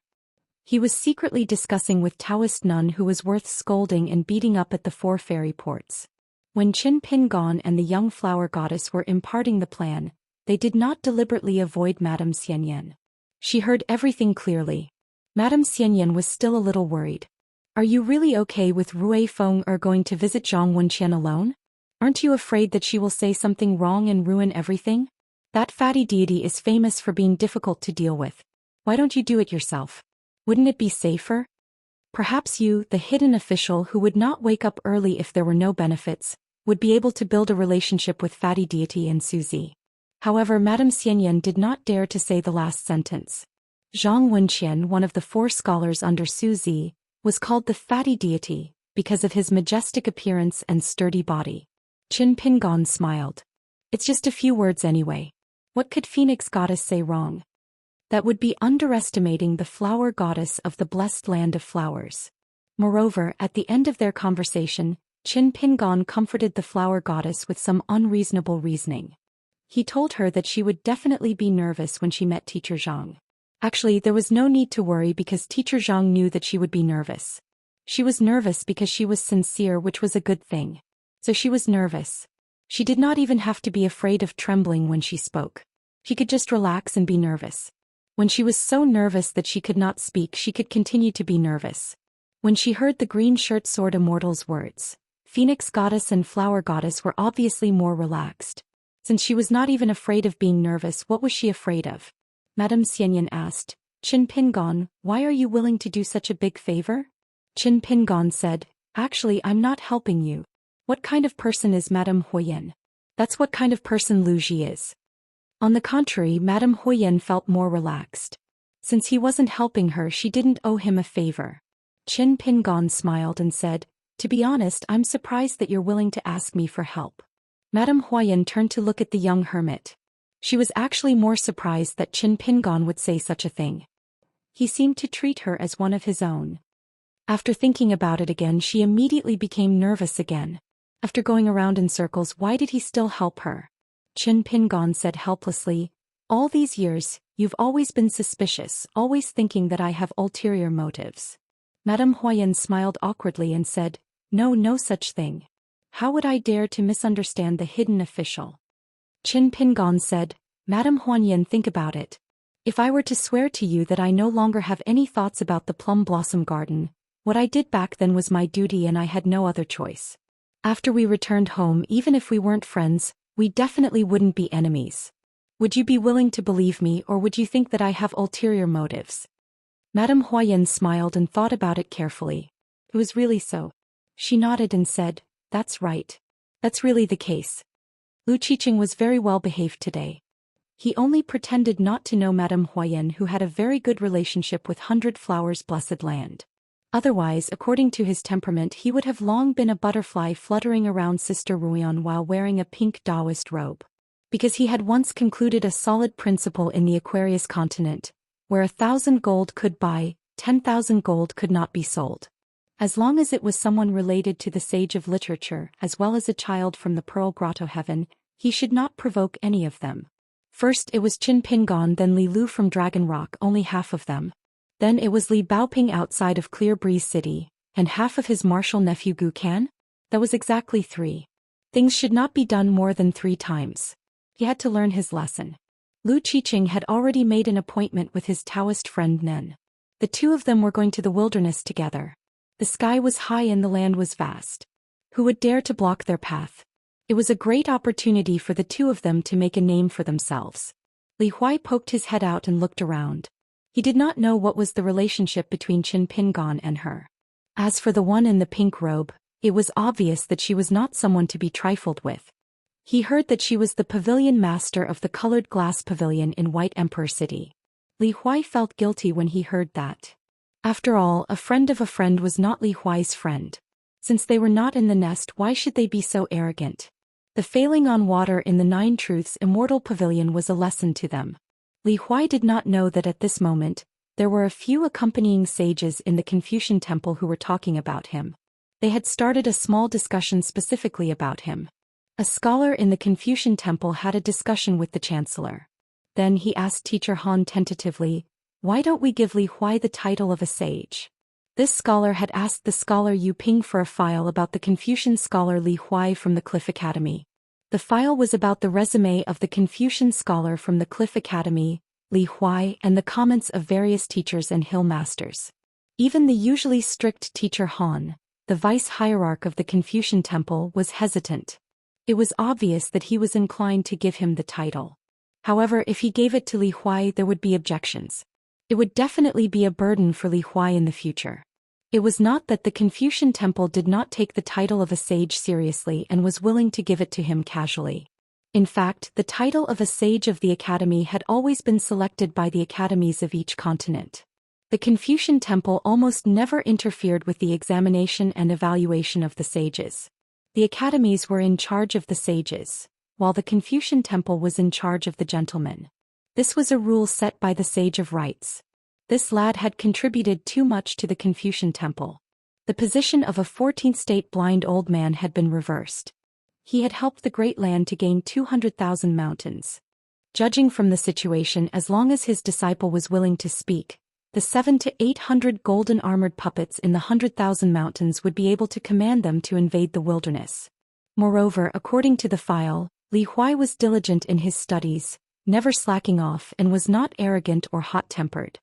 He was secretly discussing with Taoist nun who was worth scolding and beating up at the 4 ferry ports. When Qin Pingon and the young flower goddess were imparting the plan, they did not deliberately avoid Madame Xianyan. She heard everything clearly. Madame Xianyan was still a little worried. "Are you really okay with Rui Feng going to visit Zhang Wenqian alone? Aren't you afraid that she will say something wrong and ruin everything? That fatty deity is famous for being difficult to deal with. Why don't you do it yourself? Wouldn't it be safer? Perhaps you, the hidden official who would not wake up early if there were no benefits, would be able to build a relationship with fatty deity and Suzy." However, Madame Xianyan did not dare to say the last sentence. Zhang Wenqian, one of the 4 scholars under Suzy, was called the fatty deity because of his majestic appearance and sturdy body. Qin Pingon smiled. "It's just a few words anyway. What could Phoenix Goddess say wrong? That would be underestimating the flower goddess of the blessed land of flowers." Moreover, at the end of their conversation, Qin Pingon comforted the flower goddess with some unreasonable reasoning. He told her that she would definitely be nervous when she met Teacher Zhang. Actually, there was no need to worry because Teacher Zhang knew that she would be nervous. She was nervous because she was sincere, which was a good thing. So she was nervous. She did not even have to be afraid of trembling when she spoke. She could just relax and be nervous. When she was so nervous that she could not speak, she could continue to be nervous. When she heard the green shirt sword Immortal's words, Phoenix Goddess and Flower Goddess were obviously more relaxed. Since she was not even afraid of being nervous, what was she afraid of? Madame Xianyan asked, "Qin Pingon, why are you willing to do such a big favor?" Qin Pingon said, "Actually, I'm not helping you. What kind of person is Madame Huoyan? That's what kind of person Lu Ji is." On the contrary, Madame Huoyan felt more relaxed. Since he wasn't helping her, she didn't owe him a favor. Qin Pingon smiled and said, "To be honest, I'm surprised that you're willing to ask me for help." Madame Huoyan turned to look at the young hermit. She was actually more surprised that Qin Pingon would say such a thing. He seemed to treat her as one of his own. After thinking about it again, she immediately became nervous again. After going around in circles, why did he still help her? Qin Pingon said helplessly, "All these years, you've always been suspicious, always thinking that I have ulterior motives." Madame Huoyan smiled awkwardly and said, No such thing. How would I dare to misunderstand the hidden official?" Qin Pingon said, "Madame Huoyan, think about it. If I were to swear to you that I no longer have any thoughts about the plum blossom garden, what I did back then was my duty and I had no other choice. After we returned home, even if we weren't friends, we definitely wouldn't be enemies. Would you be willing to believe me, or would you think that I have ulterior motives?" Madame Huoyan smiled and thought about it carefully. It was really so. She nodded and said, "That's right. That's really the case." Lu Qiqing was very well behaved today. He only pretended not to know Madame Huoyan, who had a very good relationship with 100 Flowers Blessed Land. Otherwise, according to his temperament, he would have long been a butterfly fluttering around Sister Ruyan while wearing a pink Daoist robe. Because he had once concluded a solid principle in the Aquarius continent, where 1,000 gold could buy, 10,000 gold could not be sold. As long as it was someone related to the sage of literature, as well as a child from the Pearl Grotto heaven, He should not provoke any of them. First it was Qin Pingon, then Li Lu from Dragon Rock, only half of them. Then it was Li Baoping outside of Clear Breeze City, and half of his martial nephew Gu Kan? That was exactly 3. Things should not be done more than 3 times. He had to learn his lesson. Lu Qiqing had already made an appointment with his Daoist friend Nen. The two of them were going to the wilderness together. The sky was high and the land was vast. Who would dare to block their path? It was a great opportunity for the two of them to make a name for themselves. Li Huai poked his head out and looked around. He did not know what was the relationship between Qin Pingon and her. As for the one in the pink robe, it was obvious that she was not someone to be trifled with. He heard that she was the pavilion master of the colored glass pavilion in White Emperor City. Li Huai felt guilty when he heard that. After all, a friend of a friend was not Li Huai's friend. Since they were not in the nest, why should they be so arrogant? The failing on water in the 9 Truths Immortal Pavilion was a lesson to them. Li Huai did not know that at this moment, there were a few accompanying sages in the Confucian temple who were talking about him. They had started a small discussion specifically about him. A scholar in the Confucian temple had a discussion with the chancellor. Then he asked Teacher Han tentatively, "Why don't we give Li Huai the title of a sage?" This scholar had asked the scholar Yu Ping for a file about the Confucian scholar Li Huai from the Cliff Academy. The file was about the resume of the Confucian scholar from the Cliff Academy, Li Huai, and the comments of various teachers and hill masters. Even the usually strict Teacher Han, the vice-hierarch of the Confucian temple, was hesitant. It was obvious that he was inclined to give him the title. However, if he gave it to Li Huai, there would be objections. It would definitely be a burden for Li Huai in the future. It was not that the Confucian temple did not take the title of a sage seriously and was willing to give it to him casually. In fact, the title of a sage of the academy had always been selected by the academies of each continent. The Confucian temple almost never interfered with the examination and evaluation of the sages. The academies were in charge of the sages, while the Confucian temple was in charge of the gentlemen. This was a rule set by the Sage of Rites. This lad had contributed too much to the Confucian temple. The position of a 14th state blind old man had been reversed. He had helped the Great Land to gain 200,000 mountains. Judging from the situation, as long as his disciple was willing to speak, the 700 to 800 golden armored puppets in the 100,000 mountains would be able to command them to invade the wilderness. Moreover, according to the file, Li Huai was diligent in his studies, never slacking off, and was not arrogant or hot-tempered.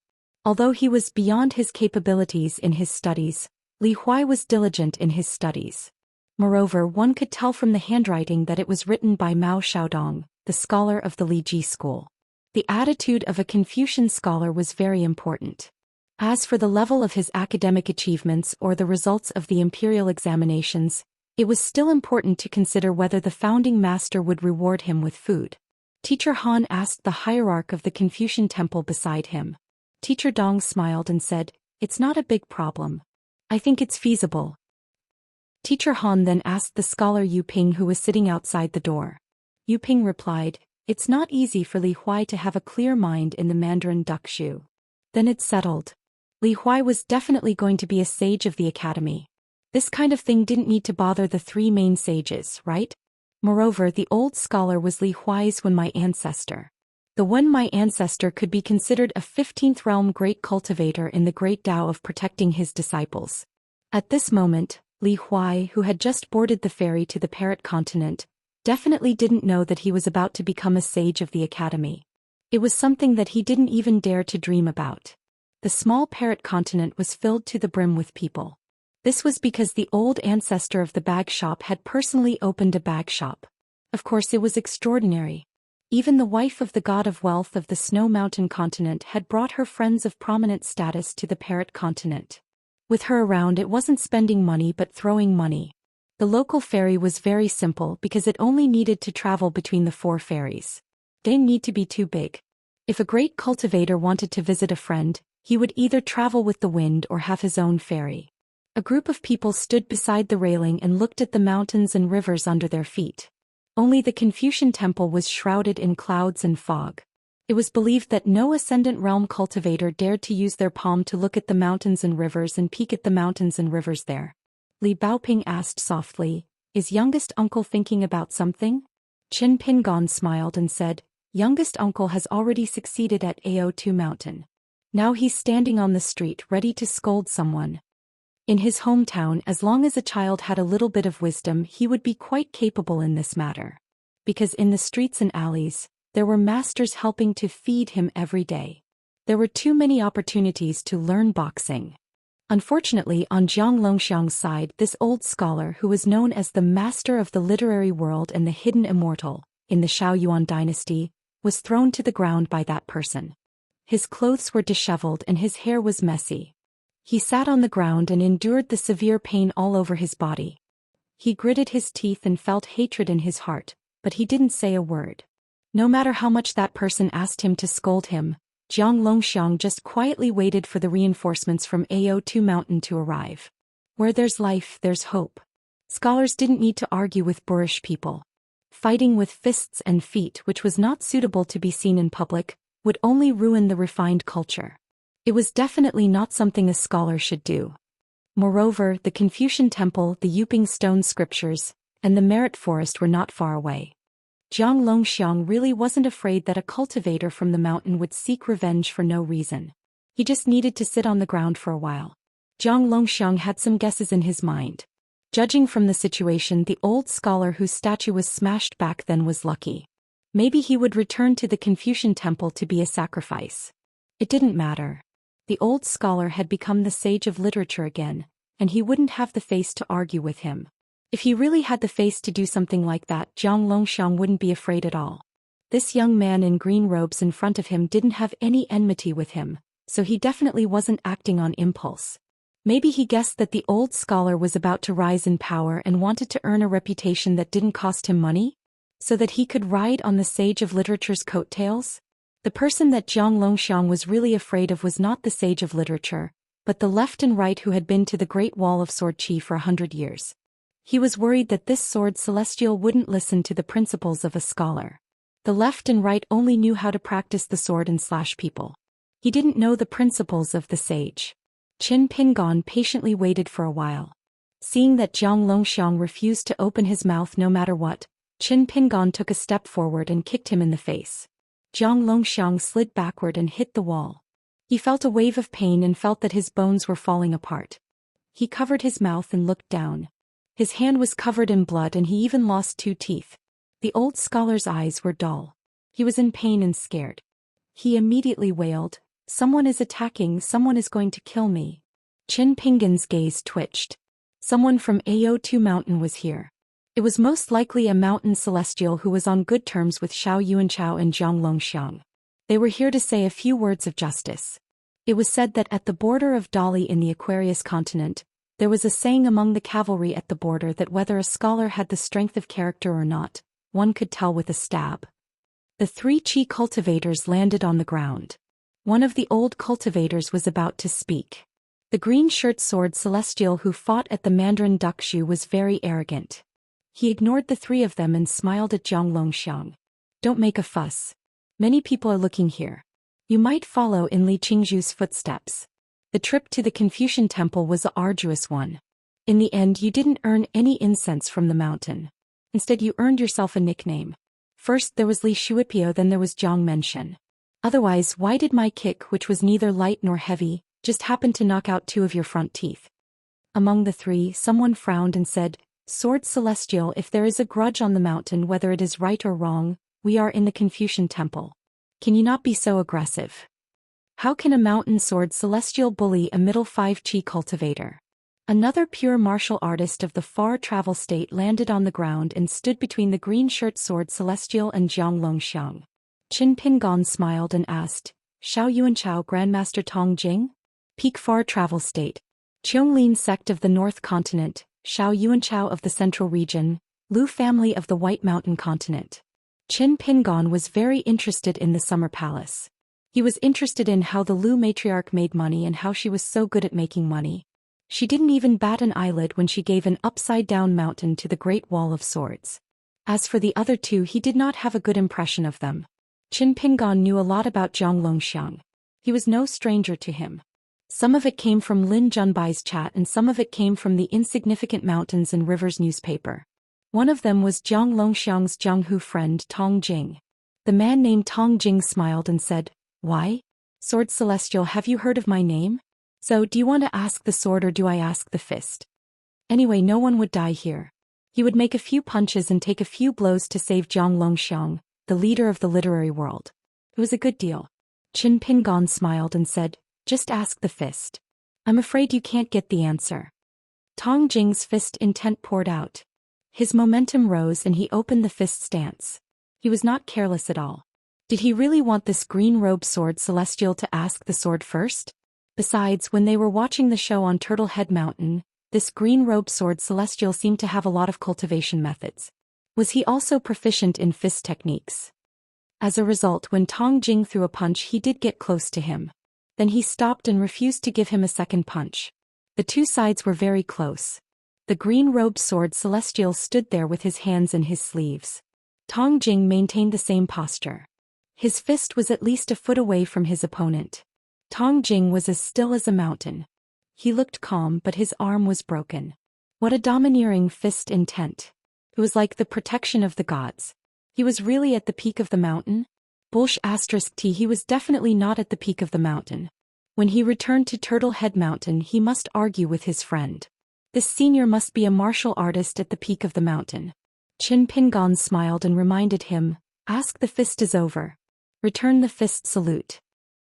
Although he was beyond his capabilities in his studies, Li Huai was diligent in his studies. Moreover, one could tell from the handwriting that it was written by Mao Xiaodong, the scholar of the Li Ji school. The attitude of a Confucian scholar was very important. As for the level of his academic achievements or the results of the imperial examinations, it was still important to consider whether the founding master would reward him with food. Teacher Han asked the hierarch of the Confucian temple beside him. Teacher Dong smiled and said, "It's not a big problem. I think it's feasible." Teacher Han then asked the scholar Yu Ping, who was sitting outside the door. Yu Ping replied, "It's not easy for Li Huai to have a clear mind in the Mandarin Duckshu." Then it's settled. Li Huai was definitely going to be a sage of the academy. This kind of thing didn't need to bother the 3 main sages, right? Moreover, the old scholar was Li Huai's my ancestor. The my ancestor could be considered a 15th realm great cultivator in the great Tao of protecting his disciples. At this moment, Li Huai, who had just boarded the ferry to the Parrot continent, definitely didn't know that he was about to become a sage of the academy. It was something that he didn't even dare to dream about. The small Parrot continent was filled to the brim with people. This was because the old ancestor of the bag shop had personally opened a bag shop. Of course, it was extraordinary. Even the wife of the god of wealth of the Snow Mountain continent had brought her friends of prominent status to the Parrot continent. With her around, it wasn't spending money but throwing money. The local ferry was very simple because it only needed to travel between the 4 ferries. They didn't need to be too big. If a great cultivator wanted to visit a friend, he would either travel with the wind or have his own ferry. A group of people stood beside the railing and looked at the mountains and rivers under their feet. Only the Confucian temple was shrouded in clouds and fog. It was believed that no ascendant realm cultivator dared to use their palm to look at the mountains and rivers and peek at the mountains and rivers there. Li Baoping asked softly, "Is youngest uncle thinking about something?" Qin Pingon smiled and said, youngest uncle has already succeeded at AO2 Mountain. Now he's standing on the street ready to scold someone. In his hometown, as long as a child had a little bit of wisdom, he would be quite capable in this matter. Because in the streets and alleys, there were masters helping to feed him every day. There were too many opportunities to learn boxing. Unfortunately, on Jiang Longxiang's side, this old scholar who was known as the master of the literary world and the hidden immortal, in the Shaoyuan dynasty, was thrown to the ground by that person. His clothes were disheveled and his hair was messy. He sat on the ground and endured the severe pain all over his body. He gritted his teeth and felt hatred in his heart, but he didn't say a word. No matter how much that person asked him to scold him, Jiang Longxiang just quietly waited for the reinforcements from AO2 Mountain to arrive. Where there's life, there's hope. Scholars didn't need to argue with boorish people. Fighting with fists and feet, which was not suitable to be seen in public, would only ruin the refined culture. It was definitely not something a scholar should do. Moreover, the Confucian temple, the Yuping stone scriptures, and the Merit forest were not far away. Jiang Longxiang really wasn't afraid that a cultivator from the mountain would seek revenge for no reason. He just needed to sit on the ground for a while. Jiang Longxiang had some guesses in his mind. Judging from the situation, the old scholar whose statue was smashed back then was lucky. Maybe he would return to the Confucian temple to be a sacrifice. It didn't matter. The old scholar had become the sage of literature again, and he wouldn't have the face to argue with him. If he really had the face to do something like that, Jiang Longxiang wouldn't be afraid at all. This young man in green robes in front of him didn't have any enmity with him, so he definitely wasn't acting on impulse. Maybe he guessed that the old scholar was about to rise in power and wanted to earn a reputation that didn't cost him money, so that he could ride on the sage of literature's coattails? The person that Jiang Longxiang was really afraid of was not the sage of literature, but the left and right who had been to the Great Wall of Sword Qi for 100 years. He was worried that this sword celestial wouldn't listen to the principles of a scholar. The left and right only knew how to practice the sword and slash people. He didn't know the principles of the sage. Qin Pingon patiently waited for a while. Seeing that Jiang Longxiang refused to open his mouth no matter what, Qin Pingon took a step forward and kicked him in the face. Jiang Longxiang slid backward and hit the wall. He felt a wave of pain and felt that his bones were falling apart. He covered his mouth and looked down. His hand was covered in blood and he even lost 2 teeth. The old scholar's eyes were dull. He was in pain and scared. He immediately wailed, "Someone is attacking, someone is going to kill me." Qin Pingon's gaze twitched. Someone from AO2 Mountain was here. It was most likely a mountain celestial who was on good terms with Xiao Yuanchao and Jiang Longxiang. They were here to say a few words of justice. It was said that at the border of Dali in the Aquarius continent, there was a saying among the cavalry at the border that whether a scholar had the strength of character or not, one could tell with a stab. The 3 Qi cultivators landed on the ground. One of the old cultivators was about to speak. The green shirt sword celestial who fought at the Mandarin Duckshu was very arrogant. He ignored the 3 of them and smiled at Jiang Longxiang. "Don't make a fuss. Many people are looking here. You might follow in Li Qingzhu's footsteps." The trip to the Confucian temple was an arduous one. In the end, you didn't earn any incense from the mountain. Instead, you earned yourself a nickname. First there was Li Shuipio, then there was Jiang Menshen. Otherwise, why did my kick, which was neither light nor heavy, just happen to knock out 2 of your front teeth? Among the 3, someone frowned and said, "Sword Celestial, if there is a grudge on the mountain, whether it is right or wrong, we are in the Confucian temple. Can you not be so aggressive? How can a mountain sword celestial bully a middle 5 Qi cultivator?" Another pure martial artist of the far travel state landed on the ground and stood between the green shirt sword celestial and Jiang Longxiang. Qin Pingon smiled and asked, "Xiao Yuanchao Grandmaster Tong Jing? Peak far travel state. Qianglin sect of the North Continent, Xiao Yuanchao of the Central Region, Lu family of the White Mountain Continent." Qin Pingon was very interested in the Summer Palace. He was interested in how the Lu matriarch made money and how she was so good at making money. She didn't even bat an eyelid when she gave an upside-down mountain to the Great Wall of Swords. As for the other 2, he did not have a good impression of them. Qin Pingon knew a lot about Jiang Longxiang. He was no stranger to him. Some of it came from Lin Junbai's chat and some of it came from the Insignificant Mountains and Rivers newspaper. One of them was Jiang Longxiang's Jianghu friend Tong Jing. The man named Tong Jing smiled and said, "Why? Sword Celestial, have you heard of my name? So, do you want to ask the sword or do I ask the fist? Anyway, no one would die here." He would make a few punches and take a few blows to save Jiang Longxiang, the leader of the literary world. It was a good deal. Qin Pingon smiled and said, "Just ask the fist. I'm afraid you can't get the answer." Tong Jing's fist intent poured out. His momentum rose and he opened the fist stance. He was not careless at all. Did he really want this green-robed sword celestial to ask the sword first? Besides, when they were watching the show on Turtle Head Mountain, this green-robed sword celestial seemed to have a lot of cultivation methods. Was he also proficient in fist techniques? As a result, when Tong Jing threw a punch, he did get close to him. Then he stopped and refused to give him a second punch. The two sides were very close. The green-robed sword celestial stood there with his hands in his sleeves. Tong Jing maintained the same posture. His fist was at least a foot away from his opponent. Tong Jing was as still as a mountain. He looked calm, but his arm was broken. What a domineering fist intent. It was like the protection of the gods. He was really at the peak of the mountain? *T. He was definitely not at the peak of the mountain. When he returned to Turtle Head Mountain, he must argue with his friend. This senior must be a martial artist at the peak of the mountain. Qin Pingon smiled and reminded him, "Ask the fist is over. Return the fist salute."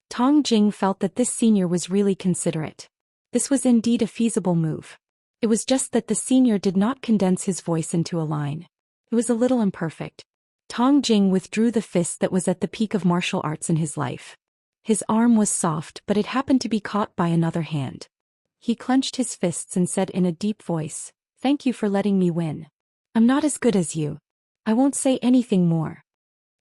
Tong Jing felt that this senior was really considerate. This was indeed a feasible move. It was just that the senior did not condense his voice into a line. It was a little imperfect. Tong Jing withdrew the fist that was at the peak of martial arts in his life. His arm was soft, but it happened to be caught by another hand. He clenched his fists and said in a deep voice, "Thank you for letting me win. I'm not as good as you. I won't say anything more."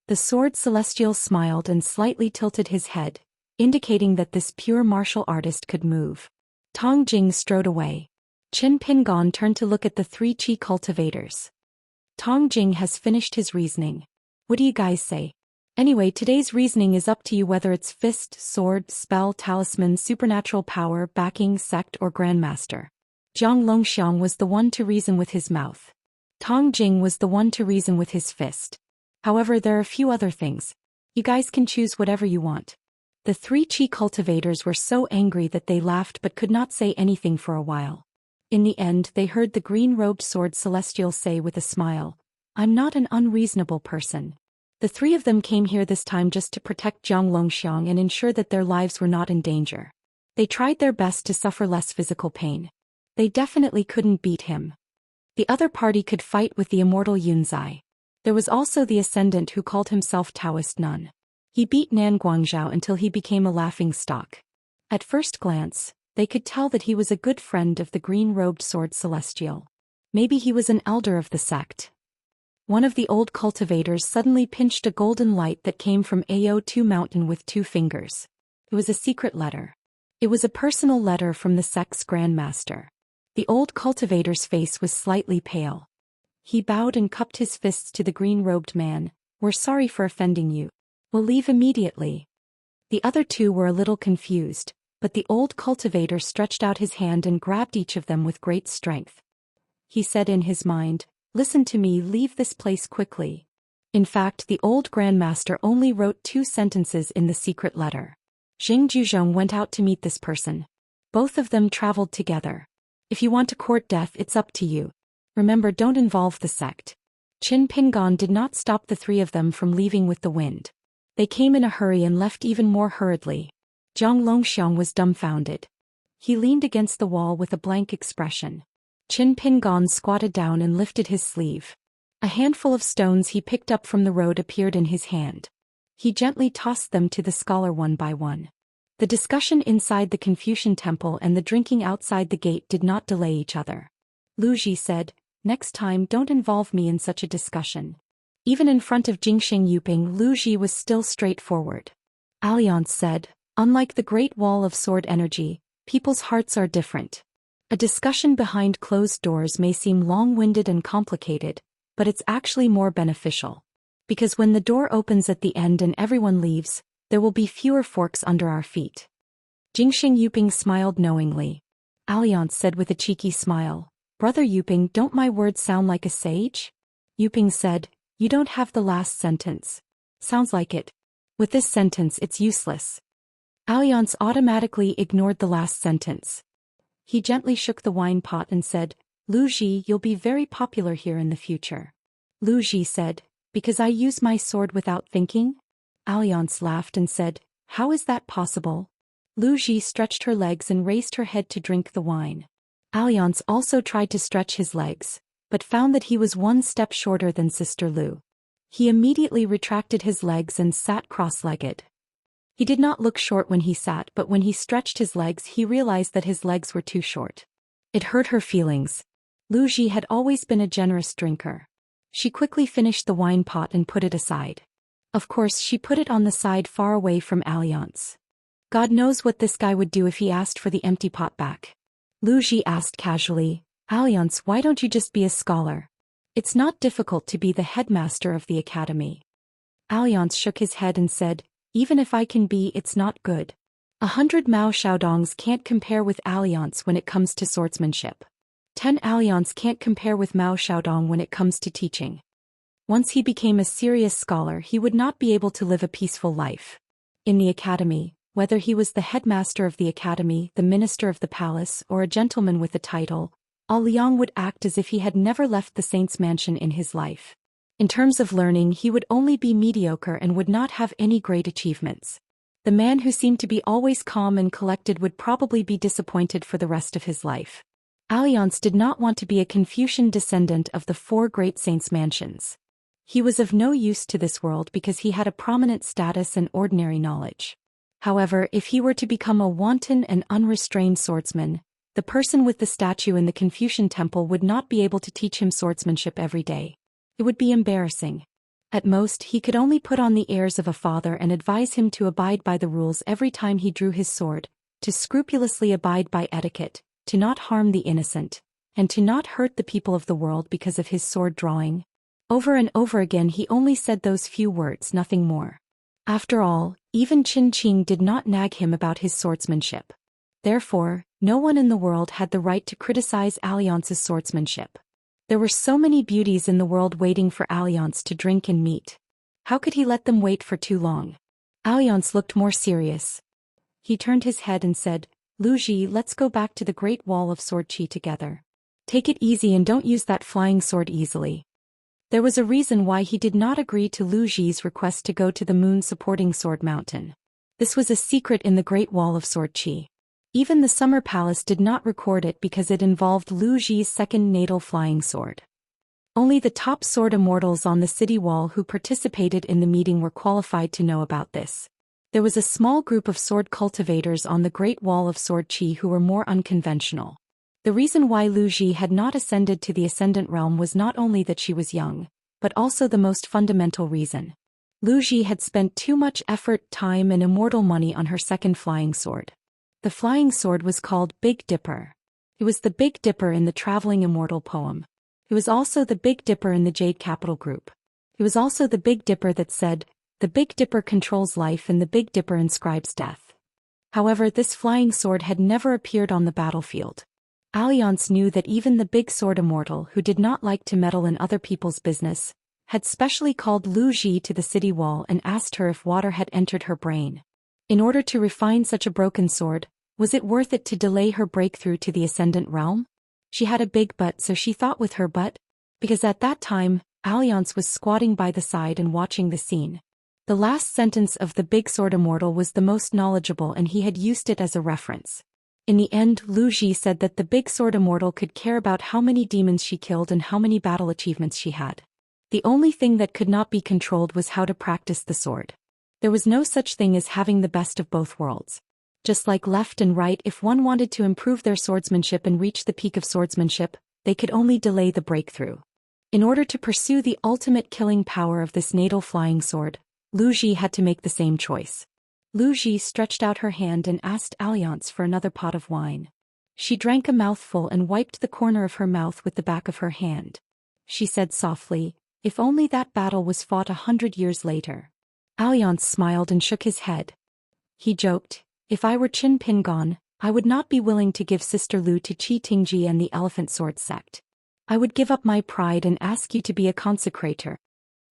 The sword celestial smiled and slightly tilted his head, indicating that this pure martial artist could move. Tong Jing strode away. Qin Pingon turned to look at the three chi cultivators. Tong Jing has finished his reasoning. What do you guys say? Anyway, today's reasoning is up to you, whether it's fist, sword, spell, talisman, supernatural power, backing, sect, or grandmaster. Jiang Longxiang was the one to reason with his mouth. Tong Jing was the one to reason with his fist. However, there are a few other things. You guys can choose whatever you want. The three chi cultivators were so angry that they laughed but could not say anything for a while. In the end, they heard the green-robed sword celestial say with a smile, "I'm not an unreasonable person." The three of them came here this time just to protect Jiang Longxiang and ensure that their lives were not in danger. They tried their best to suffer less physical pain. They definitely couldn't beat him. The other party could fight with the immortal Yunzai. There was also the ascendant who called himself Daoist nun. He beat Nan Guangzhao until he became a laughing stock. At first glance, they could tell that he was a good friend of the green-robed sword celestial. Maybe he was an elder of the sect. One of the old cultivators suddenly pinched a golden light that came from Ao2 Mountain with 2 fingers. It was a secret letter. It was a personal letter from the sect's grandmaster. The old cultivator's face was slightly pale. He bowed and cupped his fists to the green-robed man. "We're sorry for offending you. We'll leave immediately." The other two were a little confused, but the old cultivator stretched out his hand and grabbed each of them with great strength. He said in his mind, "Listen to me, leave this place quickly." In fact, the old grandmaster only wrote 2 sentences in the secret letter. Xing Juzhong went out to meet this person. Both of them traveled together. If you want to court death, it's up to you. Remember, don't involve the sect. Qin Pingon did not stop the 3 of them from leaving with the wind. They came in a hurry and left even more hurriedly. Jiang Longxiang was dumbfounded. He leaned against the wall with a blank expression. Qin Pingon squatted down and lifted his sleeve. A handful of stones he picked up from the road appeared in his hand. He gently tossed them to the scholar one by one. The discussion inside the Confucian temple and the drinking outside the gate did not delay each other. Lu Ji said, "Next time don't involve me in such a discussion." Even in front of Jingxing Yuping, Lu Ji was still straightforward. Alliance said, "Unlike the Great Wall of Sword energy, people's hearts are different. A discussion behind closed doors may seem long-winded and complicated, but it's actually more beneficial. Because when the door opens at the end and everyone leaves, there will be fewer forks under our feet." Jingxing Yuping smiled knowingly. Alliance said with a cheeky smile, "Brother Yuping, don't my words sound like a sage?" Yuping said, "You don't have the last sentence." "Sounds like it. With this sentence it's useless." Alliance automatically ignored the last sentence. He gently shook the wine pot and said, "Lu Ji, you'll be very popular here in the future." Lu Ji said, "Because I use my sword without thinking?" Alliance laughed and said, "How is that possible?" Lu Ji stretched her legs and raised her head to drink the wine. Alliance also tried to stretch his legs, but found that he was one step shorter than Sister Lu. He immediately retracted his legs and sat cross-legged. He did not look short when he sat, but when he stretched his legs he realized that his legs were too short. It hurt her feelings. Lu Ji had always been a generous drinker. She quickly finished the wine pot and put it aside. Of course, she put it on the side far away from Alliance. God knows what this guy would do if he asked for the empty pot back. Lu Ji asked casually, "Alliance, why don't you just be a scholar? It's not difficult to be the headmaster of the academy." Alliance shook his head and said, "Even if I can be, it's not good. 100 Mao Xiaodongs can't compare with Alliance when it comes to swordsmanship. 10 Alliance can't compare with Mao Xiaodong when it comes to teaching." Once he became a serious scholar, he would not be able to live a peaceful life. In the academy, whether he was the headmaster of the academy, the minister of the palace, or a gentleman with a title, Al Liang would act as if he had never left the saint's mansion in his life. In terms of learning, he would only be mediocre and would not have any great achievements. The man who seemed to be always calm and collected would probably be disappointed for the rest of his life. Alliance did not want to be a Confucian descendant of the 4 great saints' mansions. He was of no use to this world because he had a prominent status and ordinary knowledge. However, if he were to become a wanton and unrestrained swordsman, the person with the statue in the Confucian temple would not be able to teach him swordsmanship every day. It would be embarrassing. At most, he could only put on the airs of a father and advise him to abide by the rules every time he drew his sword, to scrupulously abide by etiquette, to not harm the innocent, and to not hurt the people of the world because of his sword drawing. Over and over again he only said those few words, nothing more. After all, even Qin Qing did not nag him about his swordsmanship. Therefore, no one in the world had the right to criticize Alliance's swordsmanship. There were so many beauties in the world waiting for Alliance to drink and meet. How could he let them wait for too long? Alliance looked more serious. He turned his head and said, "Lu Ji, let's go back to the Great Wall of Sword Qi together. Take it easy and don't use that flying sword easily." There was a reason why he did not agree to Lu Ji's request to go to the moon-supporting Sword Mountain. This was a secret in the Great Wall of Sword Qi. Even the Summer Palace did not record it because it involved Lu Ji's second natal flying sword. Only the top sword immortals on the city wall who participated in the meeting were qualified to know about this. There was a small group of sword cultivators on the Great Wall of Sword Qi who were more unconventional. The reason why Lu Ji had not ascended to the Ascendant Realm was not only that she was young, but also the most fundamental reason. Lu Ji had spent too much effort, time and immortal money on her second flying sword. The flying sword was called Big Dipper. It was the Big Dipper in the Traveling Immortal poem. It was also the Big Dipper in the Jade Capital Group. It was also the Big Dipper that said, "The Big Dipper controls life and the Big Dipper inscribes death." However, this flying sword had never appeared on the battlefield. Alliance knew that even the Big Sword Immortal, who did not like to meddle in other people's business, had specially called Lu Ji to the city wall and asked her if water had entered her brain. In order to refine such a broken sword, was it worth it to delay her breakthrough to the Ascendant Realm? She had a big butt, so she thought with her butt, because at that time, Alliance was squatting by the side and watching the scene. The last sentence of the Big Sword Immortal was the most knowledgeable and he had used it as a reference. In the end, Lu Ji said that the Big Sword Immortal could care about how many demons she killed and how many battle achievements she had. The only thing that could not be controlled was how to practice the sword. There was no such thing as having the best of both worlds. Just like left and right, if one wanted to improve their swordsmanship and reach the peak of swordsmanship, they could only delay the breakthrough. In order to pursue the ultimate killing power of this natal flying sword, Lu Ji had to make the same choice. Lu Ji stretched out her hand and asked Alliance for another pot of wine. She drank a mouthful and wiped the corner of her mouth with the back of her hand. She said softly, "If only that battle was fought 100 years later." Alliance smiled and shook his head. He joked, "If I were Qin Pingon, I would not be willing to give Sister Lu to Qi Tingji and the Elephant Sword sect. I would give up my pride and ask you to be a consecrator.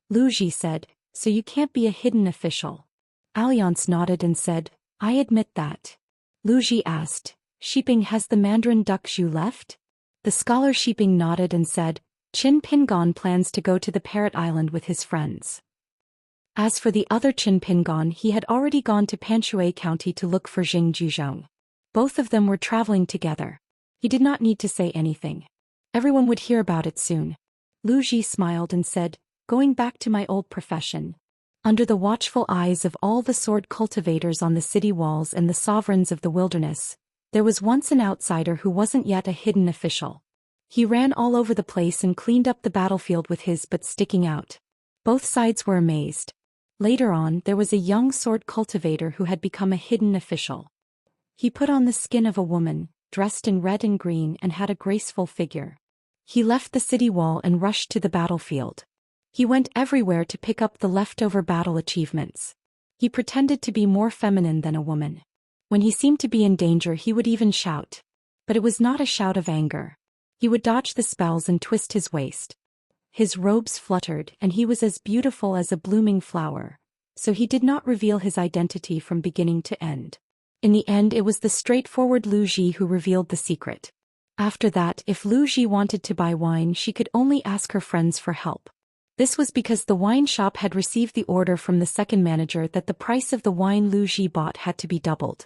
Lu Ji said, so you can't be a hidden official. Alliance nodded and said, I admit that. Lu Ji asked, Shiping, has the Mandarin Duck Zhu left? The scholar Shiping nodded and said, Qin Pingon plans to go to the Parrot Island with his friends. As for the other Qin Pingon, he had already gone to Panshui County to look for Jing Juzhong. Both of them were traveling together. He did not need to say anything. Everyone would hear about it soon. Lu Ji smiled and said, going back to my old profession. Under the watchful eyes of all the sword cultivators on the city walls and the sovereigns of the wilderness, there was once an outsider who wasn't yet a hidden official. He ran all over the place and cleaned up the battlefield with his butt sticking out. Both sides were amazed. Later on, there was a young sword cultivator who had become a hidden official. He put on the skin of a woman, dressed in red and green, and had a graceful figure. He left the city wall and rushed to the battlefield. He went everywhere to pick up the leftover battle achievements. He pretended to be more feminine than a woman. When he seemed to be in danger, he would even shout. But it was not a shout of anger. He would dodge the spells and twist his waist. His robes fluttered, and he was as beautiful as a blooming flower, so he did not reveal his identity from beginning to end. In the end, it was the straightforward Lu Ji who revealed the secret. After that, if Lu Ji wanted to buy wine, she could only ask her friends for help. This was because the wine shop had received the order from the second manager that the price of the wine Lu Ji bought had to be doubled.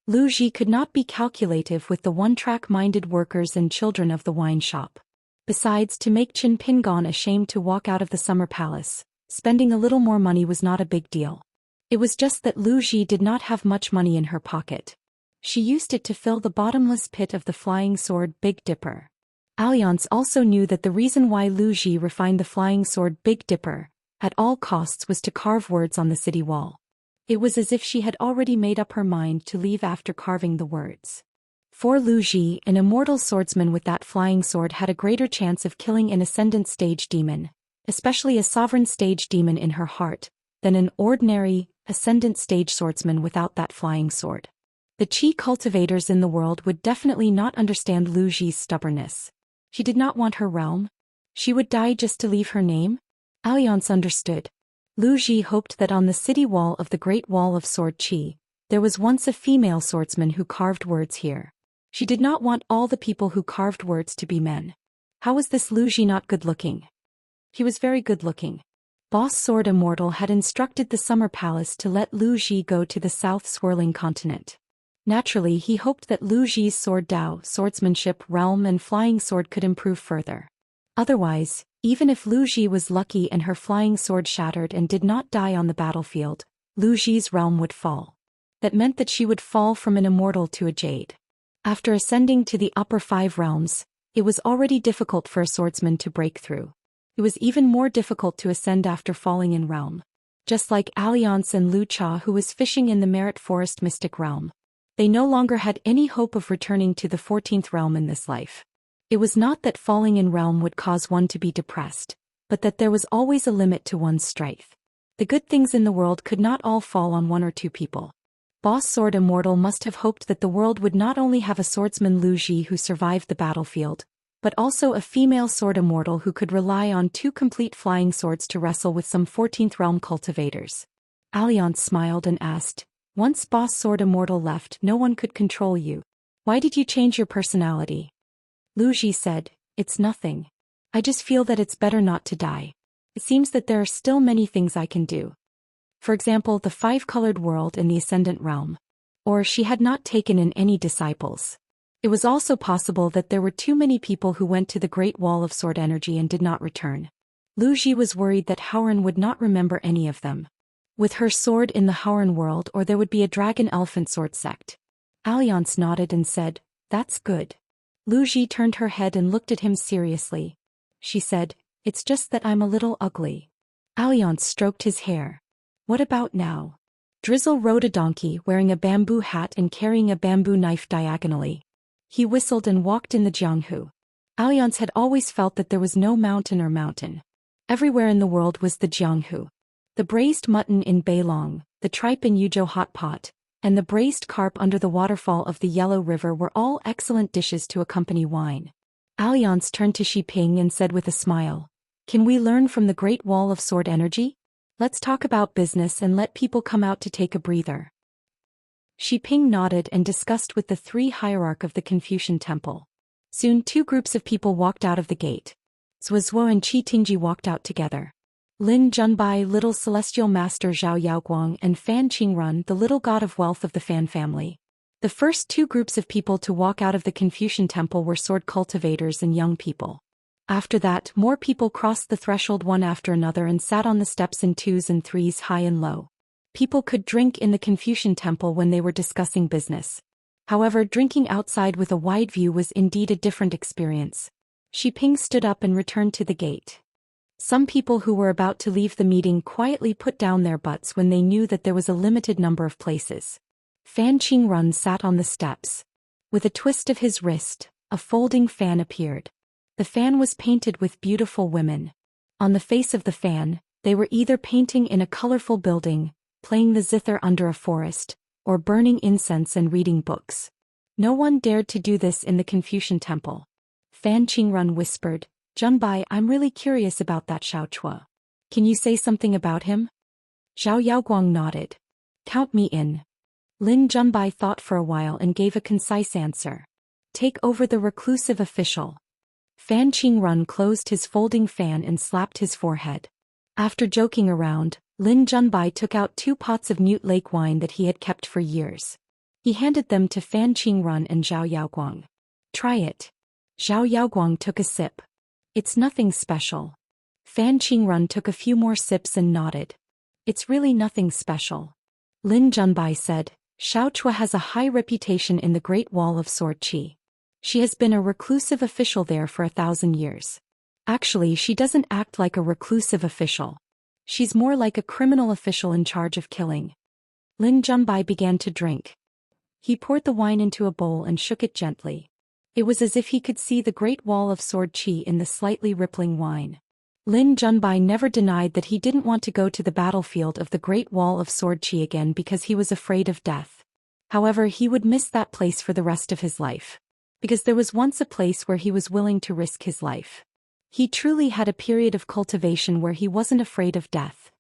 Lu Ji could not be calculative with the one-track-minded workers and children of the wine shop. Besides, to make Qin Pingon ashamed to walk out of the summer palace, spending a little more money was not a big deal. It was just that Lu Ji did not have much money in her pocket. She used it to fill the bottomless pit of the flying sword Big Dipper. Alliance also knew that the reason why Lu Ji refined the flying sword Big Dipper at all costs was to carve words on the city wall. It was as if she had already made up her mind to leave after carving the words. For Lu Ji, an immortal swordsman with that flying sword had a greater chance of killing an ascendant stage demon, especially a sovereign stage demon in her heart, than an ordinary, ascendant stage swordsman without that flying sword. The Qi cultivators in the world would definitely not understand Lu Ji's stubbornness. She did not want her realm. She would die just to leave her name. Alliance understood. Lu Ji hoped that on the city wall of the Great Wall of Sword Qi, there was once a female swordsman who carved words here. She did not want all the people who carved words to be men. How was this Lu Ji not good-looking? He was very good-looking. Boss Sword Immortal had instructed the Summer Palace to let Lu Ji go to the South Swirling Continent. Naturally, he hoped that Lu Ji's sword Dao, swordsmanship, realm and flying sword could improve further. Otherwise, even if Lu Ji was lucky and her flying sword shattered and did not die on the battlefield, Lu Ji's realm would fall. That meant that she would fall from an immortal to a jade. After ascending to the upper 5 realms, it was already difficult for a swordsman to break through. It was even more difficult to ascend after falling in realm. Just like Alliance and Lu Cha, who was fishing in the Merit Forest Mystic realm. They no longer had any hope of returning to the 14th realm in this life. It was not that falling in realm would cause one to be depressed, but that there was always a limit to one's strength. The good things in the world could not all fall on 1 or 2 people. Boss Sword Immortal must have hoped that the world would not only have a swordsman Lu Ji who survived the battlefield, but also a female sword immortal who could rely on 2 complete flying swords to wrestle with some 14th realm cultivators. Alliance smiled and asked, once Boss Sword Immortal left, no one could control you. Why did you change your personality? Lu Ji said, it's nothing. I just feel that it's better not to die. It seems that there are still many things I can do. For example, the 5-colored world in the Ascendant realm. Or she had not taken in any disciples. It was also possible that there were too many people who went to the Great Wall of Sword Energy and did not return. Lu Ji was worried that Howren would not remember any of them. With her sword in the Howren world, or there would be a dragon elephant sword sect. Alliance nodded and said, that's good. Lu Ji turned her head and looked at him seriously. She said, it's just that I'm a little ugly. Alliance stroked his hair. What about now? Drizzle rode a donkey wearing a bamboo hat and carrying a bamboo knife diagonally. He whistled and walked in the Jianghu. Alliance had always felt that there was no mountain or mountain. Everywhere in the world was the Jianghu. The braised mutton in Beilong, the tripe in Yuzhou hot pot, and the braised carp under the waterfall of the Yellow River were all excellent dishes to accompany wine. Alliance turned to Xi Ping and said with a smile, "Can we learn from the Great Wall of Sword energy? Let's talk about business and let people come out to take a breather." Xi Ping nodded and discussed with the three hierarch of the Confucian temple. Soon 2 groups of people walked out of the gate. Zhuo and Qi Tingji walked out together. Lin Junbai, little celestial master Zhao Yaoguang, and Fan Qingrun, the little god of wealth of the Fan family. The first 2 groups of people to walk out of the Confucian temple were sword cultivators and young people. After that, more people crossed the threshold one after another and sat on the steps in 2s and 3s high and low. People could drink in the Confucian temple when they were discussing business. However, drinking outside with a wide view was indeed a different experience. Xi Ping stood up and returned to the gate. Some people who were about to leave the meeting quietly put down their butts when they knew that there was a limited number of places. Fan Qingrun sat on the steps. With a twist of his wrist, a folding fan appeared. The fan was painted with beautiful women. On the face of the fan, they were either painting in a colorful building, playing the zither under a forest, or burning incense and reading books. No one dared to do this in the Confucian temple. Fan Qingrun whispered, "Junbai, I'm really curious about that Xiaochua. Can you say something about him?" Zhao Yaoguang nodded. "Count me in." Lin Junbai thought for a while and gave a concise answer. "Take over the reclusive official." Fan Qingrun closed his folding fan and slapped his forehead. After joking around, Lin Junbai took out 2 pots of Mute Lake wine that he had kept for years. He handed them to Fan Qingrun and Zhao Yaoguang. "Try it." Zhao Yaoguang took a sip. "It's nothing special." Fan Qingrun took a few more sips and nodded. "It's really nothing special." Lin Junbai said, "Xiaochua has a high reputation in the Great Wall of Sword Qi. She has been a reclusive official there for 1,000 years. Actually, she doesn't act like a reclusive official. She's more like a criminal official in charge of killing." Lin Junbai began to drink. He poured the wine into a bowl and shook it gently. It was as if he could see the Great Wall of Sword Qi in the slightly rippling wine. Lin Junbai never denied that he didn't want to go to the battlefield of the Great Wall of Sword Qi again because he was afraid of death. However, he would miss that place for the rest of his life. Because there was once a place where he was willing to risk his life. He truly had a period of cultivation where he wasn't afraid of death.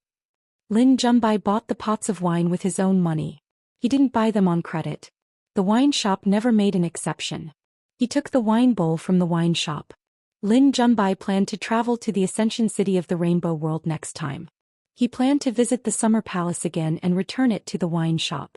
Lin Junbai bought the pots of wine with his own money. He didn't buy them on credit. The wine shop never made an exception. He took the wine bowl from the wine shop. Lin Junbai planned to travel to the Ascension City of the Rainbow World next time. He planned to visit the Summer Palace again and return it to the wine shop.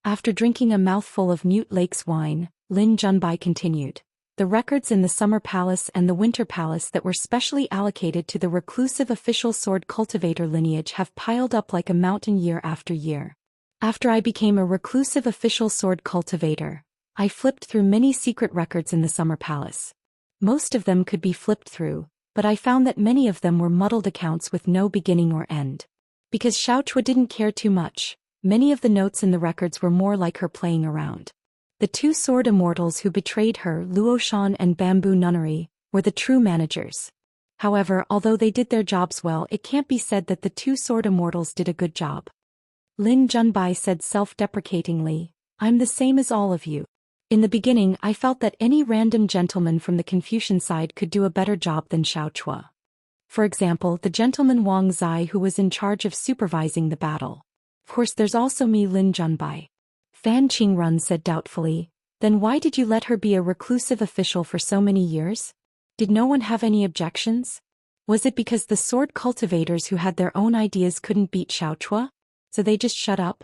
After drinking a mouthful of Mute Lake's wine, Lin Junbai continued. "The records in the Summer Palace and the Winter Palace that were specially allocated to the reclusive official sword cultivator lineage have piled up like a mountain year after year. After I became a reclusive official sword cultivator, I flipped through many secret records in the Summer Palace. Most of them could be flipped through, but I found that many of them were muddled accounts with no beginning or end. Because Xiaochua didn't care too much, many of the notes in the records were more like her playing around. The 2 sword immortals who betrayed her, Luo Shan and Bamboo Nunnery, were the true managers. However, although they did their jobs well, it can't be said that the 2 sword immortals did a good job." Lin Junbai said self-deprecatingly, "I'm the same as all of you. In the beginning, I felt that any random gentleman from the Confucian side could do a better job than Xiaochua. For example, the gentleman Wang Zai who was in charge of supervising the battle. Of course there's also me, Lin Junbai." Fan Qingrun said doubtfully, "Then why did you let her be a reclusive official for so many years? Did no one have any objections? Was it because the sword cultivators who had their own ideas couldn't beat Xiaochua? So they just shut up?"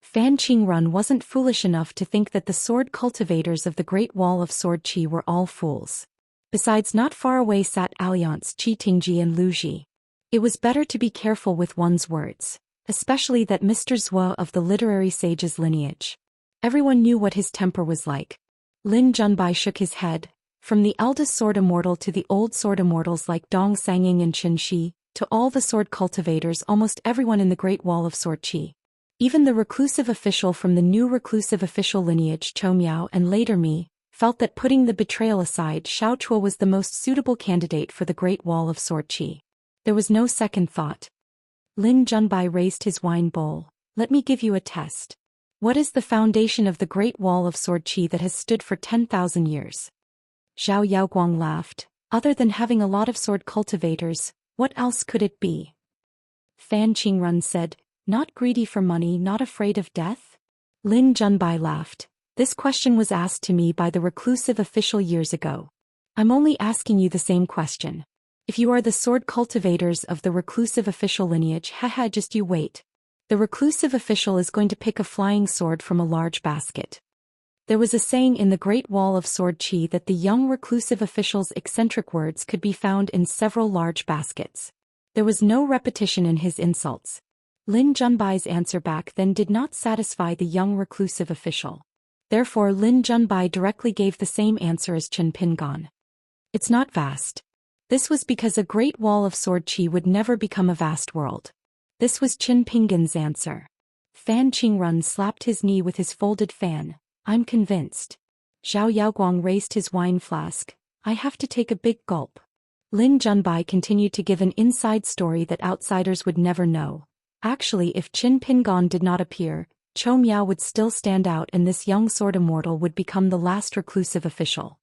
Fan Qingrun wasn't foolish enough to think that the sword cultivators of the Great Wall of Sword Qi were all fools. Besides, not far away sat Alliance, Qi Tingji and Lu Ji. It was better to be careful with one's words, especially that Mr. Zhuo of the literary sage's lineage. Everyone knew what his temper was like. Lin Junbai shook his head. From the eldest sword immortal to the old sword immortals like Dong Sangying and Chen Shi, to all the sword cultivators, almost everyone in the Great Wall of Sword Qi. Even the reclusive official from the new reclusive official lineage Chou Miao and later me, felt that putting the betrayal aside, Xiaochua was the most suitable candidate for the Great Wall of Sword Qi. There was no second thought. Lin Junbai raised his wine bowl. "Let me give you a test. What is the foundation of the Great Wall of Sword Qi that has stood for 10,000 years? Zhao Yaoguang laughed. Other than having a lot of sword cultivators, what else could it be? Fan Qingrun said, not greedy for money, not afraid of death? Lin Junbai laughed. This question was asked to me by the reclusive official years ago. I'm only asking you the same question. If you are the sword cultivators of the reclusive official lineage, haha, just you wait. The reclusive official is going to pick a flying sword from a large basket. There was a saying in the Great Wall of Sword Qi that the young reclusive official's eccentric words could be found in several large baskets. There was no repetition in his insults. Lin Junbai's answer back then did not satisfy the young reclusive official. Therefore Lin Junbai directly gave the same answer as Chen Pingan. It's not vast. This was because a Great Wall of Sword Qi would never become a vast world. This was Chen Pingan's answer. Fan Qingrun slapped his knee with his folded fan. I'm convinced. Zhao Yaoguang raised his wine flask. I have to take a big gulp. Lin Junbai continued to give an inside story that outsiders would never know. Actually, if Qin Pingan did not appear, Chou Miao would still stand out and this young sword immortal would become the last reclusive official.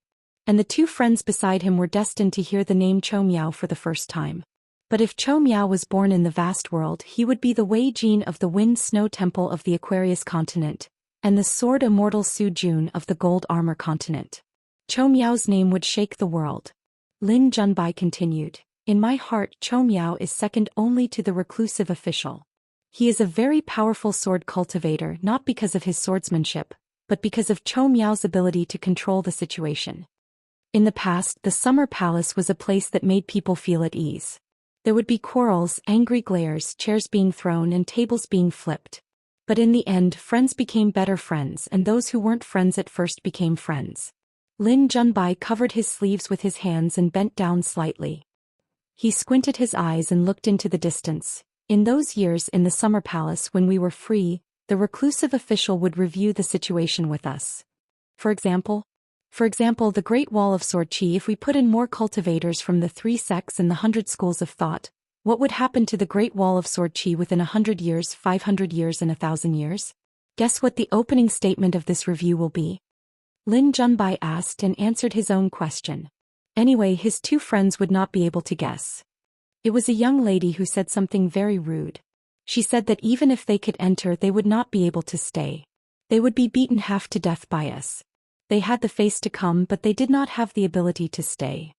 And the two friends beside him were destined to hear the name Chou Miao for the first time. But if Chou Miao was born in the vast world, he would be the Wei Jin of the Wind Snow Temple of the Aquarius continent, and the sword immortal Su Jun of the Gold Armor continent. Chou Miao's name would shake the world. Lin Junbai continued, in my heart Chou Miao is second only to the reclusive official. He is a very powerful sword cultivator not because of his swordsmanship, but because of Chou Miao's ability to control the situation. In the past, the Summer Palace was a place that made people feel at ease. There would be quarrels, angry glares, chairs being thrown and tables being flipped. But in the end, friends became better friends and those who weren't friends at first became friends. Lin Junbai covered his sleeves with his hands and bent down slightly. He squinted his eyes and looked into the distance. In those years in the Summer Palace when we were free, the reclusive official would review the situation with us. For example, the Great Wall of Sword Qi. If we put in more cultivators from the 3 sects and the 100 schools of thought, what would happen to the Great Wall of Sword Qi within 100 years, 500 years and 1,000 years? Guess what the opening statement of this review will be? Lin Junbai asked and answered his own question. Anyway, his two friends would not be able to guess. It was a young lady who said something very rude. She said that even if they could enter, they would not be able to stay. They would be beaten half to death by us. They had the face to come, but they did not have the ability to stay.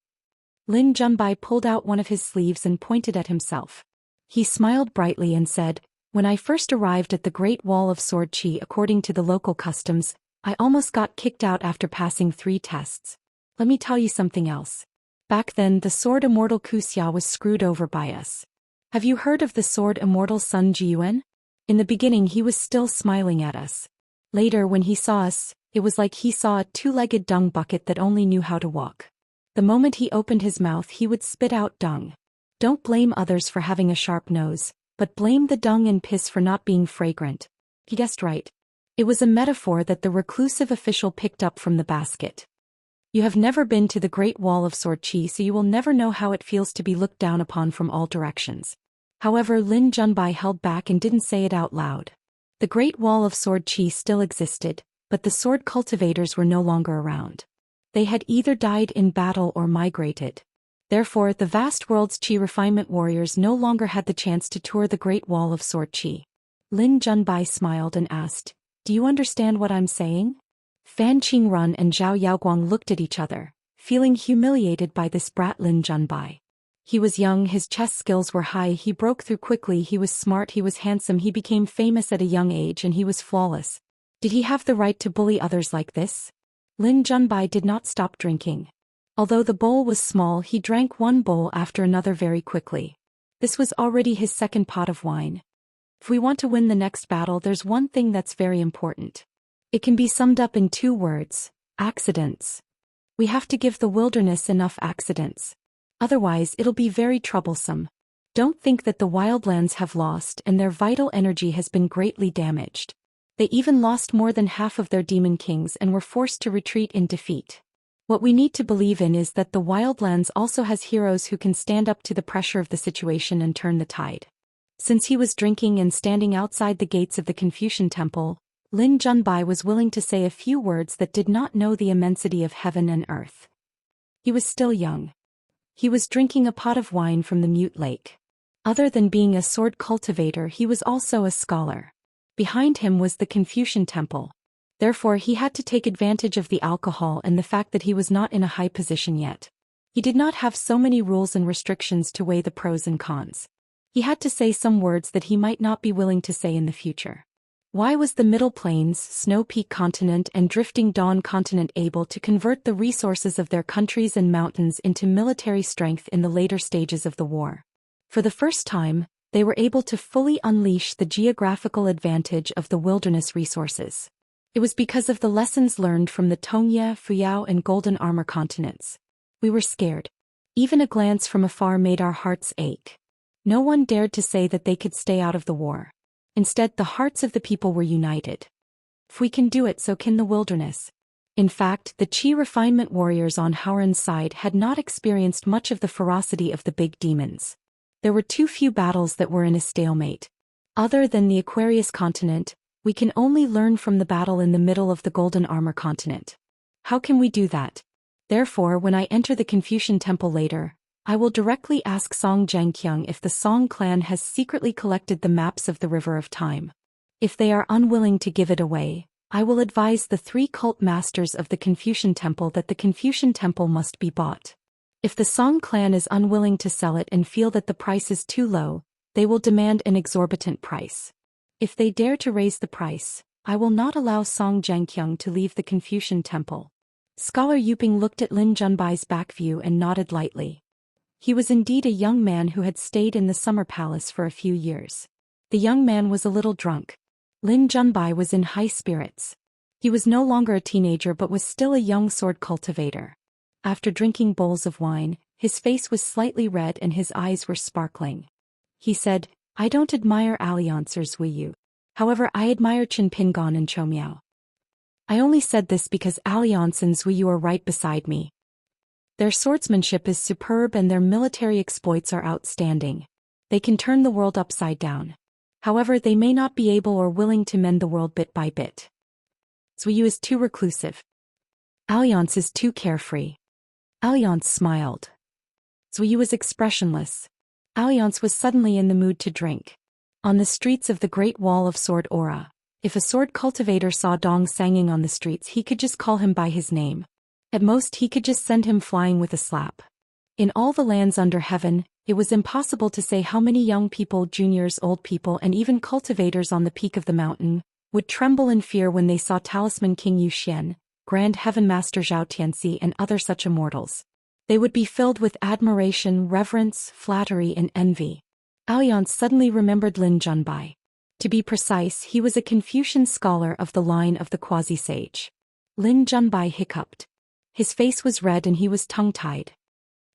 Lin Junbai pulled out one of his sleeves and pointed at himself. He smiled brightly and said, when I first arrived at the Great Wall of Sword Qi according to the local customs, I almost got kicked out after passing 3 tests. Let me tell you something else. Back then the sword immortal Wuxia was screwed over by us. Have you heard of the sword immortal Sun Jiyuan? In the beginning he was still smiling at us. Later when he saw us, it was like he saw a 2-legged dung bucket that only knew how to walk. The moment he opened his mouth he would spit out dung. Don't blame others for having a sharp nose, but blame the dung and piss for not being fragrant. He guessed right. It was a metaphor that the reclusive official picked up from the basket. You have never been to the Great Wall of Sword Qi, so you will never know how it feels to be looked down upon from all directions. However, Lin Junbai held back and didn't say it out loud. The Great Wall of Sword Qi still existed, but the sword cultivators were no longer around. They had either died in battle or migrated. Therefore, the vast world's Qi refinement warriors no longer had the chance to tour the Great Wall of Sword Qi. Lin Junbai smiled and asked, do you understand what I'm saying? Fan Qingrun and Zhao Yaoguang looked at each other, feeling humiliated by this brat Lin Junbai. He was young, his chess skills were high, he broke through quickly, he was smart, he was handsome, he became famous at a young age and he was flawless. Did he have the right to bully others like this? Lin Junbai did not stop drinking. Although the bowl was small, he drank one bowl after another very quickly. This was already his second pot of wine. If we want to win the next battle, there's one thing that's very important. It can be summed up in 2 words: accidents. We have to give the wilderness enough accidents. Otherwise, it'll be very troublesome. Don't think that the wildlands have lost and their vital energy has been greatly damaged. They even lost more than half of their demon kings and were forced to retreat in defeat. What we need to believe in is that the wildlands also has heroes who can stand up to the pressure of the situation and turn the tide. Since he was drinking and standing outside the gates of the Confucian temple, Lin Junbai was willing to say a few words that did not know the immensity of heaven and earth. He was still young. He was drinking a pot of wine from the mute lake. Other than being a sword cultivator, he was also a scholar. Behind him was the Confucian temple. Therefore he had to take advantage of the alcohol and the fact that he was not in a high position yet. He did not have so many rules and restrictions to weigh the pros and cons. He had to say some words that he might not be willing to say in the future. Why was the Middle Plains, Snow Peak continent and Drifting Dawn continent able to convert the resources of their countries and mountains into military strength in the later stages of the war? For the first time, they were able to fully unleash the geographical advantage of the wilderness resources. It was because of the lessons learned from the Tongye, Fuyao and Golden Armor continents. We were scared. Even a glance from afar made our hearts ache. No one dared to say that they could stay out of the war. Instead, the hearts of the people were united. If we can do it, so can the wilderness. In fact, the Qi refinement warriors on Howren's side had not experienced much of the ferocity of the big demons. There were too few battles that were in a stalemate. Other than the Aquarius continent, we can only learn from the battle in the middle of the Golden Armor continent. How can we do that? Therefore, when I enter the Confucian temple later, I will directly ask Song Zhengqiang if the Song clan has secretly collected the maps of the River of Time. If they are unwilling to give it away, I will advise the 3 cult masters of the Confucian temple that the Confucian temple must be bought. If the Song clan is unwilling to sell it and feel that the price is too low, they will demand an exorbitant price. If they dare to raise the price, I will not allow Song Zhengqiang to leave the Confucian temple. Scholar Yuping looked at Lin Junbai's back view and nodded lightly. He was indeed a young man who had stayed in the summer palace for a few years. The young man was a little drunk. Lin Junbai was in high spirits. He was no longer a teenager but was still a young sword cultivator. After drinking bowls of wine, his face was slightly red and his eyes were sparkling. He said, "I don't admire Alliancers Wu Yu. However, I admire Chen Pingon and Chou Miao. I only said this because Alliance and Zhu Yu are right beside me. Their swordsmanship is superb and their military exploits are outstanding. They can turn the world upside down. However, they may not be able or willing to mend the world bit by bit. Zhu Yu is too reclusive. Alliance is too carefree." Alliance smiled. Zhu Yu was expressionless. Alliance was suddenly in the mood to drink. On the streets of the Great Wall of Sword Aura, if a sword cultivator saw Dong sanging on the streets, he could just call him by his name. At most, he could just send him flying with a slap. In all the lands under heaven, it was impossible to say how many young people, juniors, old people, and even cultivators on the peak of the mountain would tremble in fear when they saw Talisman King Zhou Xian, Grand Heaven Master Zhao Tianxi, and other such immortals. They would be filled with admiration, reverence, flattery, and envy. Alliance suddenly remembered Lin Junbai. To be precise, he was a Confucian scholar of the line of the quasi-sage. Lin Junbai hiccuped. His face was red and he was tongue-tied.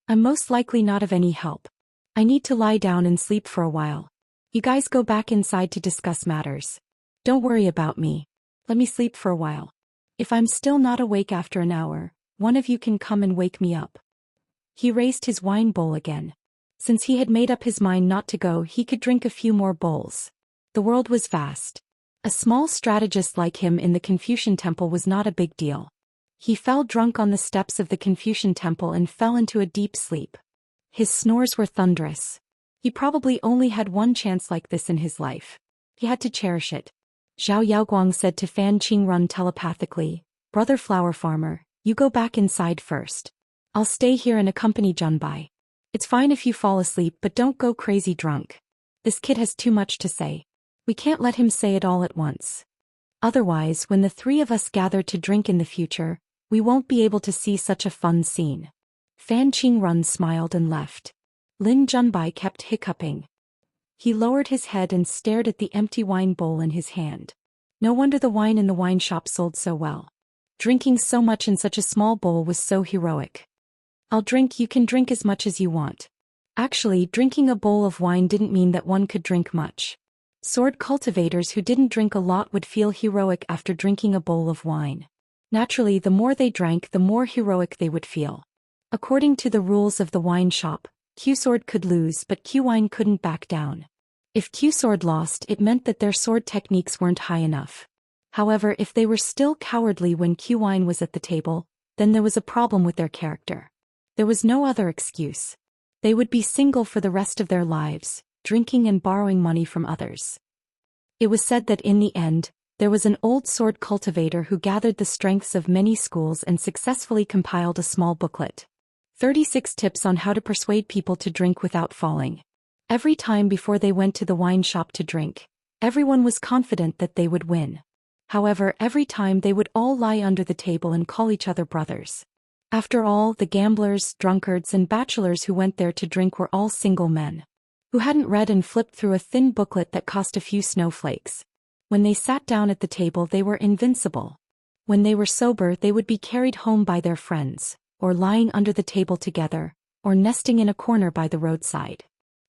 "I'm most likely not of any help. I need to lie down and sleep for a while. You guys go back inside to discuss matters. Don't worry about me. Let me sleep for a while. If I'm still not awake after an hour, one of you can come and wake me up." He raised his wine bowl again. Since he had made up his mind not to go, he could drink a few more bowls. The world was vast. A small strategist like him in the Confucian temple was not a big deal. He fell drunk on the steps of the Confucian temple and fell into a deep sleep. His snores were thunderous. He probably only had one chance like this in his life. He had to cherish it. Zhao Yaoguang said to Fan Qingrun telepathically, "Brother Flower Farmer, you go back inside first. I'll stay here and accompany Junbai. It's fine if you fall asleep, but don't go crazy drunk. This kid has too much to say. We can't let him say it all at once. Otherwise, when the 3 of us gather to drink in the future, we won't be able to see such a fun scene." Fan Qingrun smiled and left. Lin Junbai kept hiccuping. He lowered his head and stared at the empty wine bowl in his hand. No wonder the wine in the wine shop sold so well. Drinking so much in such a small bowl was so heroic. "I'll drink, you can drink as much as you want." Actually, drinking a bowl of wine didn't mean that one could drink much. Sword cultivators who didn't drink a lot would feel heroic after drinking a bowl of wine. Naturally, the more they drank, the more heroic they would feel. According to the rules of the wine shop, Q-Sword could lose but Q-Wine couldn't back down. If Q-Sword lost, it meant that their sword techniques weren't high enough. However, if they were still cowardly when Qwine was at the table, then there was a problem with their character. There was no other excuse. They would be single for the rest of their lives, drinking and borrowing money from others. It was said that in the end, there was an old sword cultivator who gathered the strengths of many schools and successfully compiled a small booklet. 36 tips on how to persuade people to drink without falling. Every time before they went to the wine shop to drink, everyone was confident that they would win. However, every time they would all lie under the table and call each other brothers. After all, the gamblers, drunkards, and bachelors who went there to drink were all single men, who hadn't read and flipped through a thin booklet that cost a few snowflakes. When they sat down at the table, they were invincible. When they were sober, they would be carried home by their friends, or lying under the table together, or nesting in a corner by the roadside.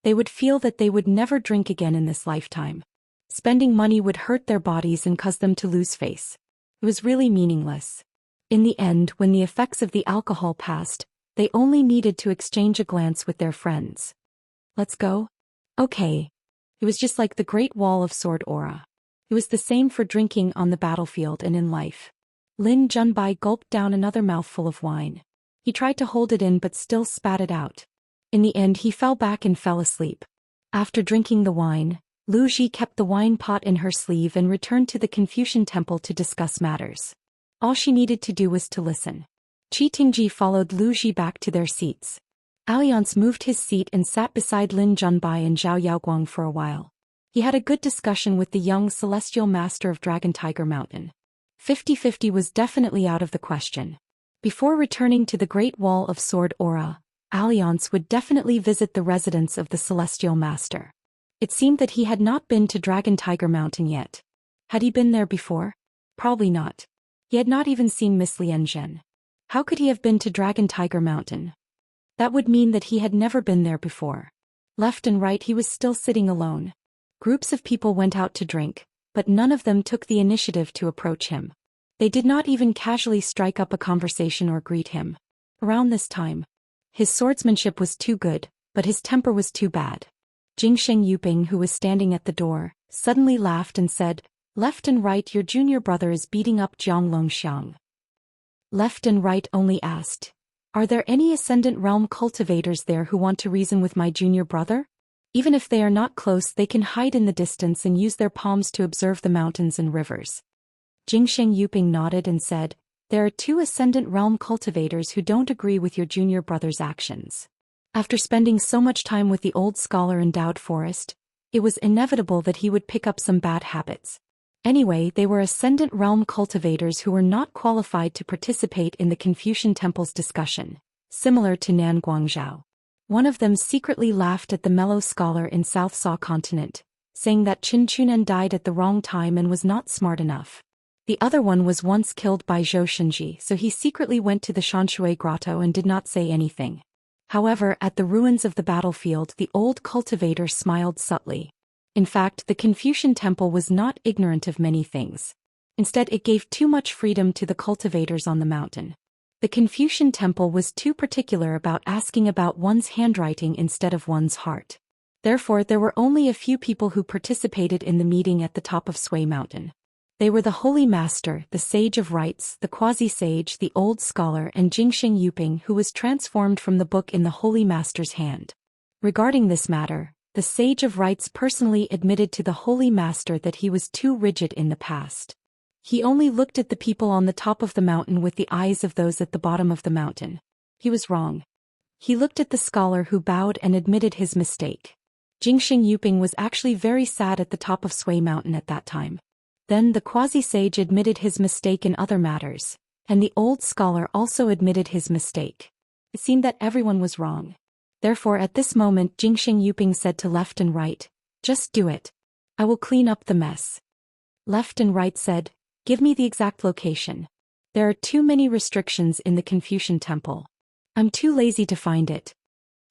They would feel that they would never drink again in this lifetime. Spending money would hurt their bodies and cause them to lose face. It was really meaningless. In the end, when the effects of the alcohol passed, they only needed to exchange a glance with their friends. Let's go? Okay. It was just like the Great Wall of Sword aura. It was the same for drinking on the battlefield and in life. Lin Junbai gulped down another mouthful of wine. He tried to hold it in but still spat it out. In the end, he fell back and fell asleep. After drinking the wine, Lu Ji kept the wine pot in her sleeve and returned to the Confucian temple to discuss matters. All she needed to do was to listen. Qi Tingji followed Lu Ji back to their seats. Alliance moved his seat and sat beside Lin Junbai and Zhao Yaoguang for a while. He had a good discussion with the young celestial master of Dragon Tiger Mountain. 50-50 was definitely out of the question. Before returning to the Great Wall of Sword aura, Alliance would definitely visit the residence of the celestial master. It seemed that he had not been to Dragon Tiger Mountain yet. Had he been there before? Probably not. He had not even seen Miss Lianzhen. How could he have been to Dragon Tiger Mountain? That would mean that he had never been there before. Left and right, he was still sitting alone. Groups of people went out to drink, but none of them took the initiative to approach him. They did not even casually strike up a conversation or greet him. Around this time, his swordsmanship was too good, but his temper was too bad. Jingsheng Yuping, who was standing at the door, suddenly laughed and said, "Left and right, your junior brother is beating up Zhou Xian." Left and right only asked, "Are there any Ascendant Realm cultivators there who want to reason with my junior brother? Even if they are not close, they can hide in the distance and use their palms to observe the mountains and rivers." Jingsheng Yuping nodded and said, "There are 2 Ascendant Realm cultivators who don't agree with your junior brother's actions." After spending so much time with the old scholar in Daoist Forest, it was inevitable that he would pick up some bad habits. Anyway, they were Ascendant Realm cultivators who were not qualified to participate in the Confucian Temple's discussion, similar to Nan Guangzhou. One of them secretly laughed at the mellow scholar in South Sa continent, saying that Qin Chunan died at the wrong time and was not smart enough. The other one was once killed by Zhou Xian, so he secretly went to the Shanshui grotto and did not say anything. However, at the ruins of the battlefield, the old cultivator smiled subtly. In fact, the Confucian Temple was not ignorant of many things. Instead, it gave too much freedom to the cultivators on the mountain. The Confucian Temple was too particular about asking about one's handwriting instead of one's heart. Therefore, there were only a few people who participated in the meeting at the top of Sui Mountain. They were the Holy Master, the Sage of Rites, the Quasi-Sage, the Old Scholar, and Jingsheng Yuping, who was transformed from the book in the Holy Master's hand. Regarding this matter, the Sage of Rites personally admitted to the Holy Master that he was too rigid in the past. He only looked at the people on the top of the mountain with the eyes of those at the bottom of the mountain. He was wrong. He looked at the scholar who bowed and admitted his mistake. Jingsheng Yuping was actually very sad at the top of Sui Mountain at that time. Then the Quasi-Sage admitted his mistake in other matters, and the old scholar also admitted his mistake. It seemed that everyone was wrong. Therefore, at this moment, Jingsheng Yuping said to Left and Right, "Just do it. I will clean up the mess." Left and Right said, "Give me the exact location. There are too many restrictions in the Confucian Temple. I'm too lazy to find it."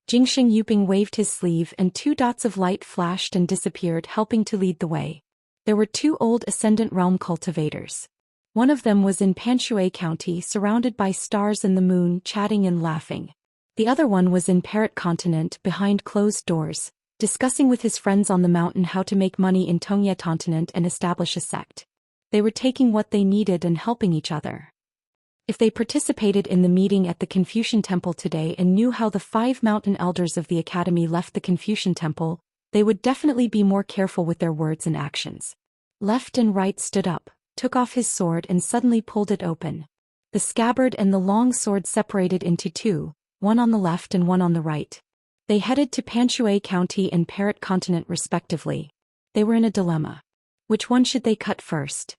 Jingsheng Yuping waved his sleeve and 2 dots of light flashed and disappeared, helping to lead the way. There were 2 old Ascendant Realm cultivators. One of them was in Panshui County, surrounded by stars and the moon, chatting and laughing. The other one was in Parrot Continent, behind closed doors, discussing with his friends on the mountain how to make money in Tongye Continent and establish a sect. They were taking what they needed and helping each other. If they participated in the meeting at the Confucian Temple today and knew how the 5 mountain elders of the academy left the Confucian Temple, they would definitely be more careful with their words and actions. Left and Right stood up, took off his sword and suddenly pulled it open. The scabbard and the long sword separated into 2, one on the left and one on the right. They headed to Panshui County and Parrot Continent respectively. They were in a dilemma. Which one should they cut first?